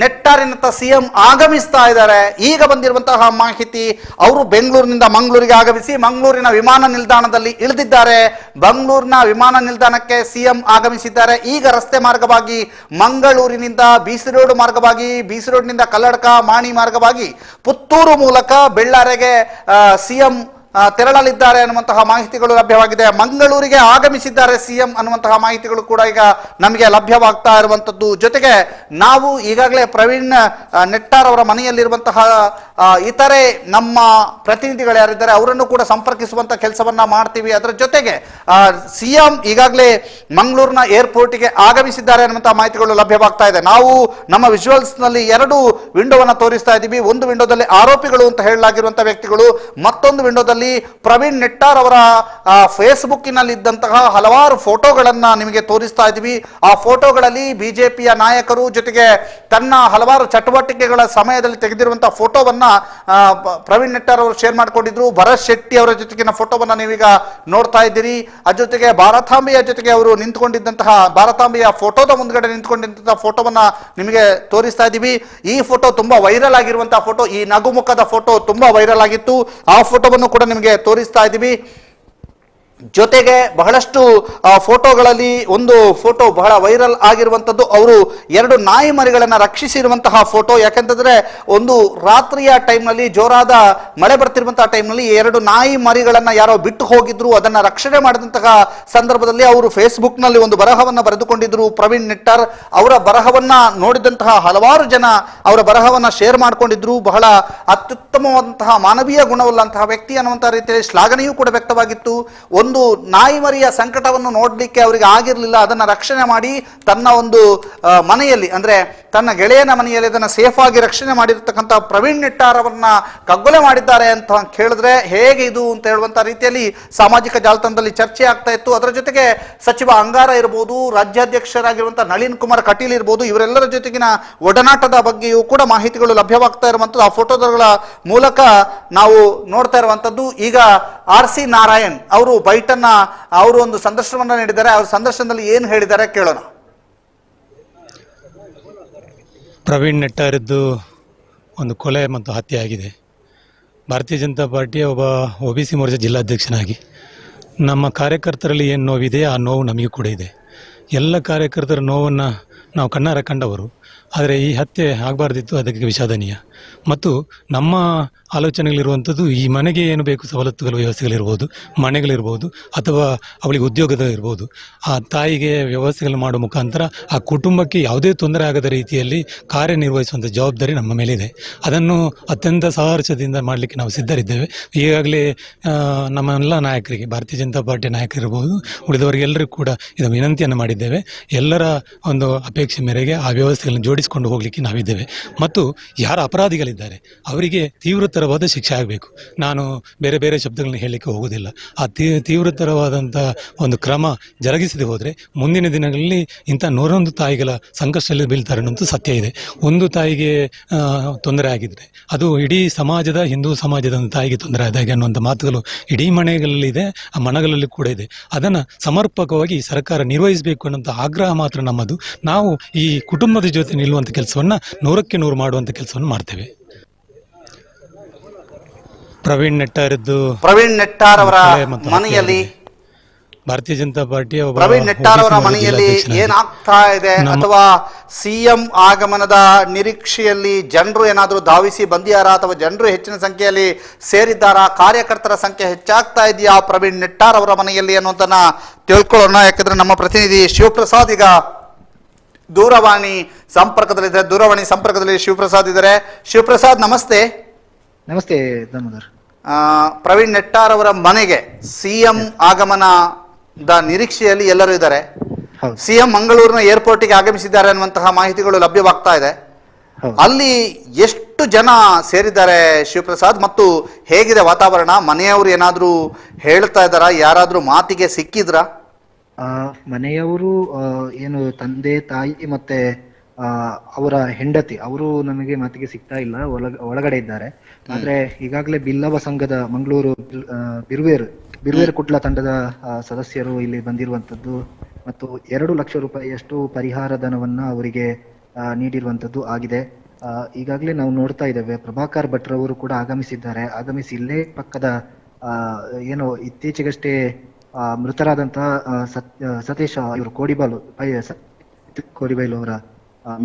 ನೆಟ್ಟಾರಿನತ್ತ ಸಿಎಂ ಆಗಮಿಸ್ತಾ ಇದ್ದಾರೆ. ಈಗ ಬಂದಿರುವಂತಹ ಮಾಹಿತಿ, ಅವರು ಬೆಂಗಳೂರಿನಿಂದ ಮಂಗಳೂರಿಗೆ ಆಗಮಿಸಿ ಮಂಗಳೂರಿನ ವಿಮಾನ ನಿಲ್ದಾಣದಲ್ಲಿ ಇಳಿದಿದ್ದಾರೆ. ಬೆಂಗಳೂರಿನ ವಿಮಾನ ನಿಲ್ದಾಣಕ್ಕೆ ಸಿಎಂ ಆಗಮಿಸಿದ್ದಾರೆ. ಈಗ ರಸ್ತೆ ಮಾರ್ಗವಾಗಿ ಮಂಗಳೂರಿನಿಂದ BC ರೋಡ್ ಮಾರ್ಗವಾಗಿ, BC ರೋಡ್ನಿಂದ ಕಲ್ಲಡ್ಕ ಮಾಣಿ ಮಾರ್ಗವಾಗಿ ಪುತ್ತೂರು ಮೂಲಕ ಬೆಳ್ಳಾರಿಗೆ ಸಿಎಂ ತೆರಳಲಿದ್ದಾರೆ ಅನ್ನುವಂತಹ ಮಾಹಿತಿಗಳು ಲಭ್ಯವಾಗಿದೆ. ಮಂಗಳೂರಿಗೆ ಆಗಮಿಸಿದ್ದಾರೆ ಸಿಎಂ ಅನ್ನುವಂತಹ ಮಾಹಿತಿಗಳು ಕೂಡ ಈಗ ನಮಗೆ ಲಭ್ಯವಾಗ್ತಾ ಇರುವಂತದ್ದು. ಜೊತೆಗೆ ನಾವು ಈಗಾಗಲೇ ಪ್ರವೀಣ್ ನೆಟ್ಟಾರ್ ಅವರ ಮನೆಯಲ್ಲಿರುವಂತಹ ಇತರೆ ನಮ್ಮ ಪ್ರತಿನಿಧಿಗಳು ಯಾರಿದ್ದಾರೆ ಅವರನ್ನು ಕೂಡ ಸಂಪರ್ಕಿಸುವಂತ ಕೆಲಸವನ್ನ ಮಾಡ್ತೀವಿ. ಅದರ ಜೊತೆಗೆ ಸಿಎಂ ಈಗಾಗಲೇ ಮಂಗಳೂರಿನ ಏರ್ಪೋರ್ಟ್ಗೆ ಆಗಮಿಸಿದ್ದಾರೆ ಅನ್ನುವಂತಹ ಮಾಹಿತಿಗಳು ಲಭ್ಯವಾಗ್ತಾ ಇದೆ. ನಾವು ನಮ್ಮ ವಿಜುವಲ್ಸ್ ನಲ್ಲಿ 2 ವಿಂಡೋವನ್ನ ತೋರಿಸ್ತಾ ಇದ್ದೀವಿ. ಒಂದು ವಿಂಡೋದಲ್ಲಿ ಆರೋಪಿಗಳು ಅಂತ ಹೇಳಲಾಗಿರುವಂತಹ ವ್ಯಕ್ತಿಗಳು, ಮತ್ತೊಂದು ವಿಂಡೋದಲ್ಲಿ ಸಂದರ್ಭದಲ್ಲಿ ಪ್ರವೀಣ್ ನೆಟ್ಟಾರ್ ಅವರ ಫೇಸ್ಬುಕ್ಕಿನಲ್ಲಿದ್ದಂತಹ ಹಲವಾರು ಫೋಟೋಗಳನ್ನು ನಿಮಗೆ ತೋರಿಸ್ತಾ ಇದ್ದೀವಿ. ಆ ಫೋಟೋಗಳಲ್ಲಿ ಬಿಜೆಪಿಯ ನಾಯಕರು ಜೊತೆಗೆ ತನ್ನ ಹಲವಾರು ಚಟುವಟಿಕೆಗಳ ಸಮಯದಲ್ಲಿ ತೆಗೆದಿರುವಂತಹ ಫೋಟೋವನ್ನ ಪ್ರವೀಣ್ ನೆಟ್ಟಾರ್ ಅವರು ಶೇರ್ ಮಾಡಿಕೊಂಡಿದ್ರು. ಭರತ್ ಶೆಟ್ಟಿ ಅವರ ಜೊತೆಗಿನ ಫೋಟೋವನ್ನ ನೀವೀಗ ನೋಡ್ತಾ ಇದ್ದೀರಿ. ಅದ್ರ ಜೊತೆಗೆ ಭಾರತಾಂಬೆಯ ಜೊತೆಗೆ ಅವರು ನಿಂತ್ಕೊಂಡಿದ್ದಂತಹ ಭಾರತಾಂಬೆಯ ಫೋಟೋದ ಮುಂದ್ಗಡೆ ನಿಂತ್ಕೊಂಡಿದ್ದಂತಹ ಫೋಟೋವನ್ನ ನಿಮಗೆ ತೋರಿಸ್ತಾ ಇದ್ದೀವಿ. ಈ ಫೋಟೋ ತುಂಬಾ ವೈರಲ್ ಆಗಿರುವಂತಹ ಫೋಟೋ, ಈ ನಗುಮುಖದ ಫೋಟೋ ತುಂಬಾ ವೈರಲ್ ಆಗಿತ್ತು. ಆ ಫೋಟೋವನ್ನು ಕೂಡ ನಿಮಗೆ ತೋರಿಸ್ತಾ ಇದ್ದೀವಿ. ಜೊತೆಗೆ ಬಹಳಷ್ಟು ಫೋಟೋಗಳಲ್ಲಿ ಒಂದು ಫೋಟೋ ಬಹಳ ವೈರಲ್ ಆಗಿರುವಂಥದ್ದು, ಅವರು 2 ನಾಯಿ ಮರಿಗಳನ್ನು ರಕ್ಷಿಸಿರುವಂತಹ ಫೋಟೋ. ಯಾಕೆಂತಂದ್ರೆ ಒಂದು ರಾತ್ರಿಯ ಟೈಮ್ನಲ್ಲಿ ಜೋರಾದ ಮಳೆ ಬರ್ತಿರುವಂತಹ ಟೈಮ್ನಲ್ಲಿ 2 ನಾಯಿ ಮರಿಗಳನ್ನು ಯಾರೋ ಬಿಟ್ಟು ಹೋಗಿದ್ರು. ಅದನ್ನು ರಕ್ಷಣೆ ಮಾಡಿದಂತಹ ಸಂದರ್ಭದಲ್ಲಿ ಅವರು ಫೇಸ್ಬುಕ್ನಲ್ಲಿ ಒಂದು ಬರಹವನ್ನು ಬರೆದುಕೊಂಡಿದ್ರು. ಪ್ರವೀಣ್ ನೆಟ್ಟಾರ್ ಅವರ ಬರಹವನ್ನ ನೋಡಿದಂತಹ ಹಲವಾರು ಜನ ಅವರ ಬರಹವನ್ನ ಶೇರ್ ಮಾಡಿಕೊಂಡಿದ್ರು. ಬಹಳ ಅತ್ಯುತ್ತಮವಾದಂತಹ ಮಾನವೀಯ ಗುಣವುಳ್ಳಂತಹ ವ್ಯಕ್ತಿ ಅನ್ನುವಂತಹ ರೀತಿಯಲ್ಲಿ ಶ್ಲಾಘನೆಯೂ ಕೂಡ ವ್ಯಕ್ತವಾಗಿತ್ತು. ಒಂದು ನಾಯಿ ಮರಿಯ ಸಂಕಟವನ್ನು ನೋಡಲಿಕ್ಕೆ ಅವರಿಗೆ ಆಗಿರಲಿಲ್ಲ, ಅದನ್ನ ರಕ್ಷಣೆ ಮಾಡಿ ತನ್ನ ಒಂದು ಮನೆಯಲ್ಲಿ ಅಂದ್ರೆ ತನ್ನ ಗೆಳೆಯನ ಮನೆಯಲ್ಲಿ ಅದನ್ನು ಸೇಫ್ ಆಗಿ ರಕ್ಷಣೆ ಮಾಡಿರ್ತಕ್ಕಂಥ ಪ್ರವೀಣ್ ನೆಟ್ಟಾರ್ ಅವರನ್ನ ಕಗ್ಗೊಲೆ ಮಾಡಿದ್ದಾರೆ ಅಂತ ಕೇಳಿದ್ರೆ ಹೇಗೆ ಇದು ಅಂತ ಹೇಳುವಂತ ರೀತಿಯಲ್ಲಿ ಸಾಮಾಜಿಕ ಜಾಲತಾಣದಲ್ಲಿ ಚರ್ಚೆ ಆಗ್ತಾ ಇತ್ತು. ಅದರ ಜೊತೆಗೆ ಸಚಿವ ಅಂಗಾರ ಇರಬಹುದು, ರಾಜ್ಯಾಧ್ಯಕ್ಷರಾಗಿರುವಂತಹ ನಳಿನ್ ಕುಮಾರ್ ಕಟೀಲ್ ಇರಬಹುದು, ಇವರೆಲ್ಲರ ಜೊತೆಗಿನ ಒಡನಾಟದ ಬಗ್ಗೆಯೂ ಕೂಡ ಮಾಹಿತಿಗಳು ಲಭ್ಯವಾಗ್ತಾ ಇರುವಂತದ್ದು ಆ ಫೋಟೋಗಳ ಮೂಲಕ ನಾವು ನೋಡ್ತಾ ಇರುವಂತದ್ದು. ಈಗ RC ನಾರಾಯಣ್ ಅವರು ಬೈಟನ್ನ ಅವರು ಒಂದು ಸಂದರ್ಶನವನ್ನ ನೀಡಿದ್ದಾರೆ. ಅವ್ರ ಸಂದರ್ಶನದಲ್ಲಿ ಏನು ಹೇಳಿದ್ದಾರೆ ಕೇಳೋಣ. ಪ್ರವೀಣ್ ನೆಟ್ಟಾರದ್ದು ಒಂದು ಕೊಲೆ ಮತ್ತು ಹತ್ಯೆ ಆಗಿದೆ. ಭಾರತೀಯ ಜನತಾ ಪಾರ್ಟಿಯ ಒಬ್ಬ OBC ಮೋರ್ಚಾ ಜಿಲ್ಲಾಧ್ಯಕ್ಷನಾಗಿ ನಮ್ಮ ಕಾರ್ಯಕರ್ತರಲ್ಲಿ ಏನು ನೋವಿದೆ ಆ ನೋವು ನಮಗೆ ಕೂಡ ಇದೆ. ಎಲ್ಲ ಕಾರ್ಯಕರ್ತರ ನೋವನ್ನು ನಾವು ಕಣ್ಣಾರ ಕಂಡವರು. ಆದರೆ ಈ ಹತ್ಯೆ ಆಗಬಾರ್ದಿತ್ತು, ಅದಕ್ಕೆ ವಿಷಾದನೀಯ. ಮತ್ತು ನಮ್ಮ ಆಲೋಚನೆಗಳಿರುವಂಥದ್ದು ಈ ಮನೆಗೆ ಏನು ಬೇಕು ಸವಲತ್ತುಗಳು ವ್ಯವಸ್ಥೆಗಳಿರ್ಬೋದು, ಮನೆಗಳಿರ್ಬೋದು, ಅಥವಾ ಅವಳಿಗೆ ಉದ್ಯೋಗದ ಇರ್ಬೋದು, ಆ ತಾಯಿಗೆ ವ್ಯವಸ್ಥೆಗಳನ್ನು ಮಾಡುವ ಮುಖಾಂತರ ಆ ಕುಟುಂಬಕ್ಕೆ ಯಾವುದೇ ತೊಂದರೆ ಆಗದ ರೀತಿಯಲ್ಲಿ ಕಾರ್ಯನಿರ್ವಹಿಸುವಂಥ ಜವಾಬ್ದಾರಿ ನಮ್ಮ ಮೇಲಿದೆ. ಅದನ್ನು ಅತ್ಯಂತ ಸಹರ್ಷದಿಂದ ಮಾಡಲಿಕ್ಕೆ ನಾವು ಸಿದ್ಧರಿದ್ದೇವೆ. ಈಗಾಗಲೇ ನಮ್ಮೆಲ್ಲ ನಾಯಕರಿಗೆ, ಭಾರತೀಯ ಜನತಾ ಪಾರ್ಟಿಯ ನಾಯಕರಿರ್ಬೋದು, ಉಳಿದವರಿಗೆಲ್ಲರಿಗೂ ಕೂಡ ಇದು ವಿನಂತಿಯನ್ನು ಮಾಡಿದ್ದೇವೆ. ಎಲ್ಲರ ಒಂದು ಅಪೇಕ್ಷೆ ಮೇರೆಗೆ ಆ ವ್ಯವಸ್ಥೆಗಳನ್ನು ಜೋಡಿಸಿಕೊಂಡು ಹೋಗಲಿಕ್ಕೆ ನಾವಿದ್ದೇವೆ. ಮತ್ತು ಯಾರ ಅಪರಾಧಿಗಳಿದ್ದಾರೆ ಅವರಿಗೆ ತೀವ್ರತರವಾದ ಶಿಕ್ಷೆ ಆಗಬೇಕು. ನಾನು ಬೇರೆ ಬೇರೆ ಶಬ್ದಗಳನ್ನ ಹೇಳಲಿಕ್ಕೆ ಹೋಗೋದಿಲ್ಲ. ಆ ತೀವ್ರತರವಾದಂಥ ಒಂದು ಕ್ರಮ ಜರುಗಿಸದೆ ಹೋದರೆ ಮುಂದಿನ ದಿನಗಳಲ್ಲಿ ಇಂಥ 101 ತಾಯಿಗಳ ಸಂಕಷ್ಟದಲ್ಲಿ ಬೀಳ್ತಾರೆ ಅನ್ನೋದು ಸತ್ಯ ಇದೆ. ಒಂದು ತಾಯಿಗೆ ತೊಂದರೆ ಆಗಿದ್ರೆ ಅದು ಇಡೀ ಸಮಾಜದ, ಹಿಂದೂ ಸಮಾಜದ ಒಂದು ತಾಯಿಗೆ ತೊಂದರೆ ಆದಾಗೆ ಅನ್ನುವಂಥ ಮಾತುಗಳು ಇಡೀ ಮನೆಗಳಲ್ಲಿದೆ, ಆ ಮನಗಳಲ್ಲಿ ಕೂಡ ಇದೆ. ಅದನ್ನು ಸಮರ್ಪಕವಾಗಿ ಸರ್ಕಾರ ನಿರ್ವಹಿಸಬೇಕು ಅನ್ನೋಂಥ ಆಗ್ರಹ ಮಾತ್ರ ನಮ್ಮದು. ನಾವು ಈ ಕುಟುಂಬದ ಜೊತೆ ನಿಲ್ಲುವಂಥ ಕೆಲಸವನ್ನು 100ಕ್ಕೆ 100 ಮಾಡುವಂಥ ಕೆಲಸವನ್ನು ಮಾಡ್ತೇವೆ. ಪ್ರವೀಣ್ ನೆಟ್ಟಾರ್ ಅವರ ಮನೆಯಲ್ಲಿ, ಭಾರತೀಯ ಜನತಾ ಪಾರ್ಟಿಯ ಪ್ರವೀಣ್ ನೆಟ್ಟಾರ್ ಅವರ ಮನೆಯಲ್ಲಿ ಏನಾಗ್ತಾ ಇದೆ, ಅಥವಾ CM ಆಗಮನದ ನಿರೀಕ್ಷೆಯಲ್ಲಿ ಜನರು ಏನಾದರೂ ಧಾವಿಸಿ ಬಂದಿಯಾರಾ, ಅಥವಾ ಜನರು ಹೆಚ್ಚಿನ ಸಂಖ್ಯೆಯಲ್ಲಿ ಸೇರಿದ್ದಾರಾ, ಕಾರ್ಯಕರ್ತರ ಸಂಖ್ಯೆ ಹೆಚ್ಚಾಗ್ತಾ ಇದೆಯಾ ಪ್ರವೀಣ್ ನೆಟ್ಟಾರ್ ಅವರ ಮನೆಯಲ್ಲಿ ಅನ್ನೋದನ್ನ ತಿಳ್ಕೊಳ್ಳೋಣ. ಯಾಕಂದ್ರೆ ನಮ್ಮ ಪ್ರತಿನಿಧಿ ಶಿವಪ್ರಸಾದ್ ಈಗ ದೂರವಾಣಿ ಸಂಪರ್ಕದಲ್ಲಿ ಶಿವಪ್ರಸಾದ್ ಇದ್ದಾರೆ. ಶಿವಪ್ರಸಾದ್ ನಮಸ್ತೆ. ನಮಸ್ತೆ ದಾಮೋದರ್. ಪ್ರವೀಣ್ ನೆಟ್ಟಾರ್ ಅವರ ಮನೆಗೆ CM ಆಗಮನದ ನಿರೀಕ್ಷೆಯಲ್ಲಿ ಎಲ್ಲರೂ ಇದ್ದಾರೆ. CM ಮಂಗಳೂರಿನ ಏರ್ಪೋರ್ಟ್ಗೆ ಆಗಮಿಸಿದ್ದಾರೆ ಅನ್ನುವಂತಹ ಮಾಹಿತಿಗಳು ಲಭ್ಯವಾಗ್ತಾ ಇದೆ. ಅಲ್ಲಿ ಎಷ್ಟು ಜನ ಸೇರಿದ್ದಾರೆ ಶಿವಪ್ರಸಾದ್, ಮತ್ತು ಹೇಗಿದೆ ವಾತಾವರಣ? ಮನೆಯವರು ಏನಾದ್ರೂ ಹೇಳ್ತಾ ಇದ್ದಾರಾ? ಯಾರಾದ್ರೂ ಮಾತಿಗೆ ಸಿಕ್ಕಿದ್ರಾ? ಮನೆಯವರು ಏನು ತಂದೆ ತಾಯಿ ಮತ್ತೆ ಅವರ ಹೆಂಡತಿ ಅವರು ನಮಗೆ ಮಾತಿಗೆ ಸಿಗ್ತಾ ಇಲ್ಲ, ಒಳಗಡೆ ಇದ್ದಾರೆ. ಆದ್ರೆ ಈಗಾಗಲೇ ಬಿಲ್ಲವ ಸಂಘದ ಮಂಗಳೂರು ಬಿರುವೇರು ಕುಟ್ಲ ತಂಡದ ಸದಸ್ಯರು ಇಲ್ಲಿ ಬಂದಿರುವಂತದ್ದು ಮತ್ತು 2 ಲಕ್ಷ ರೂಪಾಯಿಯಷ್ಟು ಪರಿಹಾರ ಧನವನ್ನ ಅವರಿಗೆ ನೀಡಿರುವಂತದ್ದು ಆಗಿದೆ. ಈಗಾಗಲೇ ನಾವು ನೋಡ್ತಾ ಇದ್ದೇವೆ, ಪ್ರಭಾಕರ್ ಭಟ್ರವರು ಕೂಡ ಆಗಮಿಸಿ ಇಲ್ಲೇ ಪಕ್ಕದ ಏನು ಇತ್ತೀಚೆಗಷ್ಟೇ ಮೃತರಾದಂತಹ ಸತೀಶ್ ಇವರು ಕೋಡಿಬೈಲು ಅವರ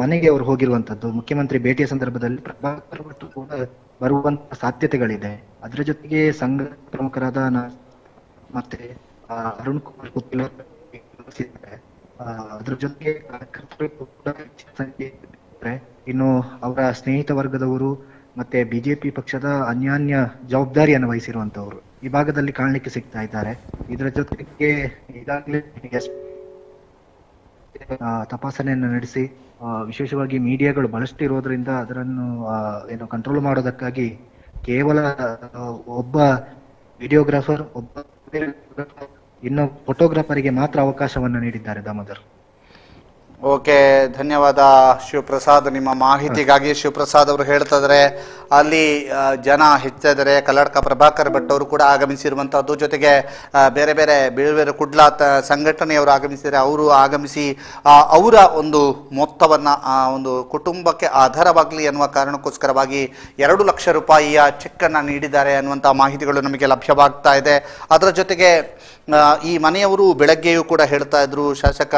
ಮನೆಗೆ ಅವರು ಹೋಗಿರುವಂತದ್ದು. ಮುಖ್ಯಮಂತ್ರಿ ಭೇಟಿಯ ಸಂದರ್ಭದಲ್ಲಿ ಪ್ರಭಾಕರ್ ಭಟ್ ಕೂಡ ಬರುವಂತ ಸಾಧ್ಯತೆಗಳಿದೆ. ಅದರ ಜೊತೆಗೆ ಸಂಘ ಪ್ರಮುಖರಾದ ಮತ್ತೆ ಅರುಣ್ ಕುಮಾರ್ ಕುತ್ತಿಲ, ಅದ್ರ ಜೊತೆಗೆ ಇನ್ನು ಅವರ ಸ್ನೇಹಿತ ವರ್ಗದವರು ಮತ್ತೆ ಬಿಜೆಪಿ ಪಕ್ಷದ ಅನ್ಯಾನ್ಯ ಜವಾಬ್ದಾರಿಯನ್ನು ವಹಿಸಿರುವಂತವರು ಈ ಭಾಗದಲ್ಲಿ ಕಾಣಲಿಕ್ಕೆ ಸಿಗ್ತಾ ಇದ್ದಾರೆ. ಇದರ ಜೊತೆಗೆ ಈಗಾಗಲೇ ತಪಾಸಣೆಯನ್ನು ನಡೆಸಿ ವಿಶೇಷವಾಗಿ ಮೀಡಿಯಾಗಳು ಬಹಳಷ್ಟು ಇರೋದ್ರಿಂದ ಅದನ್ನು ಏನು ಕಂಟ್ರೋಲ್ ಮಾಡೋದಕ್ಕಾಗಿ ಕೇವಲ ಒಬ್ಬ ವಿಡಿಯೋಗ್ರಾಫರ್, ಇನ್ನು ಫೋಟೋಗ್ರಾಫರಿಗೆ ಮಾತ್ರ ಅವಕಾಶವನ್ನು ನೀಡಿದ್ದಾರೆ ದಾಮೋದರ್. ಓಕೆ, ಧನ್ಯವಾದ ಶಿವಪ್ರಸಾದ್ ನಿಮ್ಮ ಮಾಹಿತಿಗಾಗಿ. ಶಿವಪ್ರಸಾದ್ ಅವರು ಹೇಳ್ತಾ ಇದ್ದಾರೆ ಅಲ್ಲಿ ಜನ ಹೆಚ್ಚಿದ್ದಾರೆ. ಕಲ್ಲಡ್ಕ ಪ್ರಭಾಕರ್ ಭಟ್ ಅವರು ಕೂಡ ಆಗಮಿಸಿರುವಂಥದ್ದು, ಜೊತೆಗೆ ಬೇರೆ ಬೇರೆ ಬೇರೆ ಕುಡ್ಲ ಸಂಘಟನೆಯವರು ಆಗಮಿಸಿದ್ದಾರೆ. ಅವರು ಆಗಮಿಸಿ ಅವರ ಒಂದು ಮೊತ್ತವನ್ನು ಒಂದು ಕುಟುಂಬಕ್ಕೆ ಆಧಾರವಾಗಲಿ ಅನ್ನುವ ಕಾರಣಕ್ಕೋಸ್ಕರವಾಗಿ 2 ಲಕ್ಷ ರೂಪಾಯಿಯ ಚೆಕ್ ಅನ್ನು ನೀಡಿದ್ದಾರೆ ಅನ್ನುವಂಥ ಮಾಹಿತಿಗಳು ನಮಗೆ ಲಭ್ಯವಾಗ್ತಾ ಇದೆ. ಅದರ ಜೊತೆಗೆ ಈ ಮನೆಯವರು ಬೆಳಗ್ಗೆಯೂ ಕೂಡ ಹೇಳ್ತಾ ಇದ್ರು, ಶಾಸಕ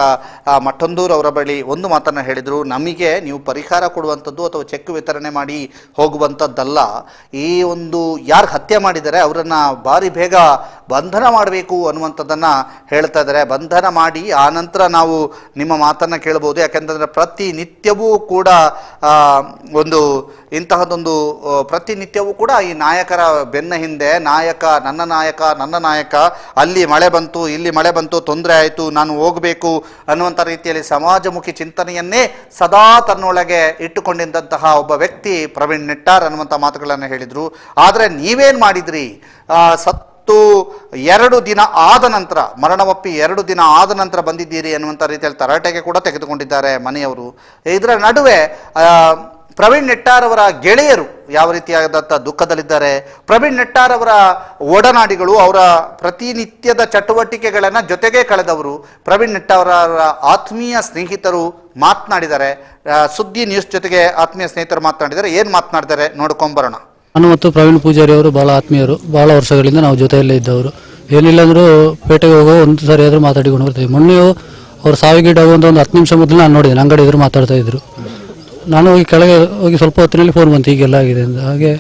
ಮಠಂದೂರ್ ಅವರ ಬಳಿ ಒಂದು ಮಾತನ್ನು ಹೇಳಿದರು, ನಮಗೆ ನೀವು ಪರಿಹಾರ ಕೊಡುವಂಥದ್ದು ಅಥವಾ ಚೆಕ್ ವಿತರಣೆ ಮಾಡಿ ಹೋಗುವಂಥದ್ದಲ್ಲ, ಈ ಒಂದು ಯಾರು ಹತ್ಯೆ ಮಾಡಿದ್ದಾರೆ ಅವರನ್ನು ಭಾರಿ ಬೇಗ ಬಂಧನ ಮಾಡಬೇಕು ಅನ್ನುವಂಥದ್ದನ್ನು ಹೇಳ್ತಾ ಇದ್ದಾರೆ. ಬಂಧನ ಮಾಡಿ ಆ ನಂತರ ನಾವು ನಿಮ್ಮ ಮಾತನ್ನು ಕೇಳ್ಬೋದು. ಯಾಕೆಂತಂದರೆ ಪ್ರತಿನಿತ್ಯವೂ ಕೂಡ ಒಂದು ಇಂತಹದೊಂದು ಪ್ರತಿನಿತ್ಯವೂ ಕೂಡ ಈ ನಾಯಕರ ಬೆನ್ನ ಹಿಂದೆ ನಾಯಕ ನನ್ನ ನಾಯಕ ಅಲ್ಲಿ ಮಳೆ ಬಂತು, ಇಲ್ಲಿ ಮಳೆ ಬಂತು, ತೊಂದರೆ ಆಯಿತು, ನಾನು ಹೋಗಬೇಕು ಅನ್ನುವಂಥ ರೀತಿಯಲ್ಲಿ ಸಮಾಜಮುಖಿ ಚಿಂತನೆಯನ್ನೇ ಸದಾ ತನ್ನೊಳಗೆ ಇಟ್ಟುಕೊಂಡಿದ್ದಂತಹ ಒಬ್ಬ ವ್ಯಕ್ತಿ ಪ್ರವೀಣ್ ನೆಟ್ಟಾರ್ ಅನ್ನುವಂಥ ಮಾತುಗಳನ್ನು ಹೇಳಿದರು. ಆದರೆ ನೀವೇನು ಮಾಡಿದ್ರಿ? ಸತ್ತು 2 ದಿನ ಆದ ನಂತರ, ಮರಣವಪ್ಪಿ 2 ದಿನ ಆದ ನಂತರ ಬಂದಿದ್ದೀರಿ ಅನ್ನುವಂಥ ರೀತಿಯಲ್ಲಿ ತರಾಟೆಗೆ ಕೂಡ ತೆಗೆದುಕೊಂಡಿದ್ದಾರೆ ಮನೆಯವರು. ಇದರ ನಡುವೆ ಪ್ರವೀಣ್ ನೆಟ್ಟಾರ್ ಅವರ ಗೆಳೆಯರು ಯಾವ ರೀತಿಯಾದಂಥ ದುಃಖದಲ್ಲಿದ್ದಾರೆ, ಪ್ರವೀಣ್ ನೆಟ್ಟಾರ್ ಅವರ ಒಡನಾಡಿಗಳು, ಅವರ ಪ್ರತಿನಿತ್ಯದ ಚಟುವಟಿಕೆಗಳನ್ನು ಜೊತೆಗೆ ಕಳೆದವರು, ಪ್ರವೀಣ್ ನೆಟ್ಟಾರ್ ಅವರ ಆತ್ಮೀಯ ಸ್ನೇಹಿತರು ಮಾತನಾಡಿದ್ದಾರೆ. ಸುದ್ದಿ ನ್ಯೂಸ್ ಜೊತೆಗೆ ಆತ್ಮೀಯ ಸ್ನೇಹಿತರು ಮಾತನಾಡಿದ್ದಾರೆ. ಏನು ಮಾತನಾಡಿದ್ದಾರೆ ನೋಡ್ಕೊಂಬರೋಣ. ನಾನು ಮತ್ತು ಪ್ರವೀಣ್ ಪೂಜಾರಿ ಅವರು ಬಹಳ ಆತ್ಮೀಯರು, ಬಹಳ ವರ್ಷಗಳಿಂದ ನಾವು ಜೊತೆಯಲ್ಲೇ ಇದ್ದವರು. ಏನಿಲ್ಲ ಅಂದರೂ ಪೇಟೆಗೆ ಹೋಗೋ ಒಂದು ಸಾರಿ ಆದರೂ ಮಾತಾಡಿಕೊಂಡು ಬರ್ತೀವಿ. ಮೊನ್ನೆಯೂ ಅವ್ರು ಸಾವಿಗೀಡಾಗುವಂಥ ಒಂದು 10 ನಿಮಿಷ ಮೊದಲು ನಾನು ನೋಡಿದ್ದೇನೆ, ಅಂಗಡಿ ಎದುರು ಮಾತಾಡ್ತಾ ಇದ್ರು. ನಾನು ಹೋಗಿ ಕೆಳಗೆ ಹೋಗಿ ಸ್ವಲ್ಪ ಹೊತ್ತಿನಲ್ಲಿ ಫೋನ್ ಬಂತು, ಹೀಗೆಲ್ಲ ಆಗಿದೆ ಅಂತ. ಹಾಗೆ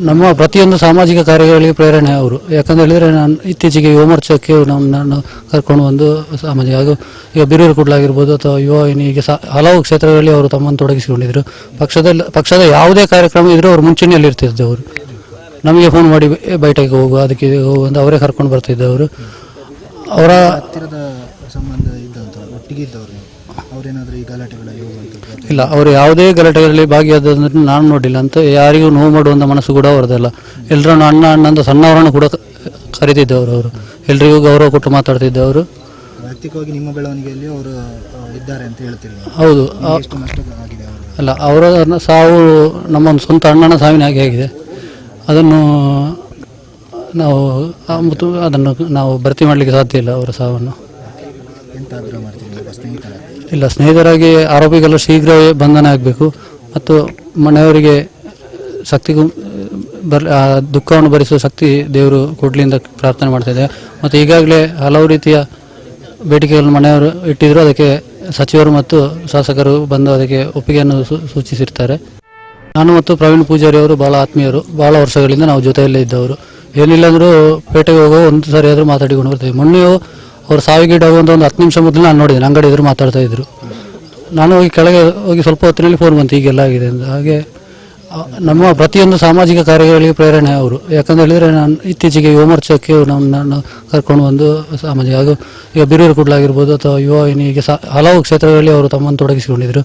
ನಮ್ಮ ಪ್ರತಿಯೊಂದು ಸಾಮಾಜಿಕ ಕಾರ್ಯಗಳಿಗೆ ಪ್ರೇರಣೆ ಅವರು. ಯಾಕಂತ ಹೇಳಿದರೆ ನಾನು ಇತ್ತೀಚೆಗೆ ಯುವ ಮೋರ್ಚಾಕ್ಕೆ ನಾನು ಕರ್ಕೊಂಡು ಬಂದು ಸಾಮಾಜಿಕ ಹಾಗೂ ಈಗ ಬಿರೂರು ಕುಡ್ಲಾಗಿರ್ಬೋದು ಅಥವಾ ಯುವ ಹೀಗೆ ಹಲವು ಕ್ಷೇತ್ರಗಳಲ್ಲಿ ಅವರು ತಮ್ಮನ್ನು ತೊಡಗಿಸಿಕೊಂಡಿದ್ದರು. ಪಕ್ಷದ ಯಾವುದೇ ಕಾರ್ಯಕ್ರಮ ಇದ್ದರೂ ಅವರು ಮುಂಚೂಣಿಯಲ್ಲಿ ಇರ್ತಿದ್ದವರು. ನಮಗೆ ಫೋನ್ ಮಾಡಿ ಬೈಟಕ್ಕೆ ಹೋಗುವ, ಅದಕ್ಕೆ ಹೋಗು ಅಂತ ಅವರೇ ಕರ್ಕೊಂಡು ಬರ್ತಿದ್ದವರು. ಅವರ ಹತ್ತಿರದ ಸಂಬಂಧ ಇದ್ದಂಥ ಒಟ್ಟಿಗೆ ಇದ್ದವರು ಅವರೇನಾದರೂ ಈ ಗಲಾಟೆಗಳಲ್ಲಿ ಇಲ್ಲ, ಅವರು ಯಾವುದೇ ಗಲಾಟೆಗಳಲ್ಲಿ ಭಾಗಿಯಾದಂದ್ರೆ ನಾನು ನೋಡಿಲ್ಲ ಅಂತ. ಯಾರಿಗೂ ನೋವು ಮಾಡುವಂಥ ಮನಸ್ಸು ಕೂಡ ಅವರದಲ್ಲ. ಎಲ್ಲರನ್ನು ಅಣ್ಣ ಅಂತ ಸಣ್ಣವರನ್ನು ಕೂಡ ಕರೀತಿದ್ದವರು. ಅವರು ಎಲ್ರಿಗೂ ಗೌರವ ಕೊಟ್ಟು ಮಾತಾಡ್ತಿದ್ದವರು. ವೈಯಕ್ತಿಕವಾಗಿ ನಿಮ್ಮ ಬೆಳವಣಿಗೆಯಲ್ಲಿ ಅವರು ಇದ್ದಾರೆ ಅಂತ ಹೇಳ್ತೀರಿ? ಹೌದು. ಅಲ್ಲ, ಅವರ ಸಾವು ನಮ್ಮ ಒಂದು ಸ್ವಂತ ಅಣ್ಣನ ಸಾವಿನ ಹಾಗೆ ಆಗಿದೆ. ಅದನ್ನು ನಾವು ಭರ್ತಿ ಮಾಡಲಿಕ್ಕೆ ಸಾಧ್ಯ ಇಲ್ಲ ಅವರ ಸಾವನ್ನು. ಇಲ್ಲ, ಸ್ನೇಹಿತರಾಗಿ ಆರೋಪಿಗಳು ಶೀಘ್ರವೇ ಬಂಧನ ಆಗಬೇಕು ಮತ್ತು ಮನೆಯವರಿಗೆ ಶಕ್ತಿ ದುಃಖವನ್ನು ಭರಿಸುವ ಶಕ್ತಿ ದೇವರು ಕೊಡಲಿ ಅಂತ ಪ್ರಾರ್ಥನೆ ಮಾಡ್ತಾ ಇದ್ದೇವೆ. ಮತ್ತು ಈಗಾಗಲೇ ಹಲವು ರೀತಿಯ ಬೇಡಿಕೆಗಳನ್ನು ಮನೆಯವರು ಇಟ್ಟಿದ್ರು, ಅದಕ್ಕೆ ಸಚಿವರು ಮತ್ತು ಶಾಸಕರು ಬಂದು ಅದಕ್ಕೆ ಒಪ್ಪಿಗೆಯನ್ನು ಸೂಚಿಸಿರ್ತಾರೆ. ನಾನು ಮತ್ತು ಪ್ರವೀಣ್ ಪೂಜಾರಿ ಅವರು ಬಹಳ ಆತ್ಮೀಯರು, ಬಹಳ ವರ್ಷಗಳಿಂದ ನಾವು ಜೊತೆಯಲ್ಲೇ ಇದ್ದವರು. ಏನಿಲ್ಲ ಅಂದರೂ ಪೇಟೆಗೆ ಹೋಗೋ ಒಂದು ಸಾರಿ ಆದರೂ ಮಾತಾಡಿಕೊಂಡು ಬರ್ತೀವಿ. ಮೊನ್ನೆಯೂ ಅವ್ರು ಸಾವಿಗೀಡಾಗುವಂಥ ಒಂದು 10 ನಿಮಿಷ ಮೊದಲು ನಾನು ನೋಡಿದ್ದೇನೆ, ಅಂಗಡಿ ಎದುರು ಮಾತಾಡ್ತಾ ಇದ್ರು. ನಾನು ಹೋಗಿ ಕೆಳಗೆ ಹೋಗಿ ಸ್ವಲ್ಪ ಹೊತ್ತಿನಲ್ಲಿ ಫೋನ್ ಬಂತು, ಹೀಗೆಲ್ಲ ಆಗಿದೆ ಅಂತ. ಹಾಗೆ ನಮ್ಮ ಪ್ರತಿಯೊಂದು ಸಾಮಾಜಿಕ ಕಾರ್ಯಗಳಿಗೆ ಪ್ರೇರಣೆ ಅವರು. ಯಾಕಂತ ಹೇಳಿದರೆ ನಾನು ಇತ್ತೀಚೆಗೆ ಯುವ ಮೋರ್ಚಾಕ್ಕೆ ನಾನು ಕರ್ಕೊಂಡು ಬಂದು ಸಾಮಾಜಿಕ ಹಾಗೂ ಈಗ ಬಿರೂರು ಕುಡ್ಲಾಗಿರ್ಬೋದು ಅಥವಾ ಯುವ ಹೀಗೆ ಹಲವು ಕ್ಷೇತ್ರಗಳಲ್ಲಿ ಅವರು ತಮ್ಮನ್ನು ತೊಡಗಿಸಿಕೊಂಡಿದ್ದರು.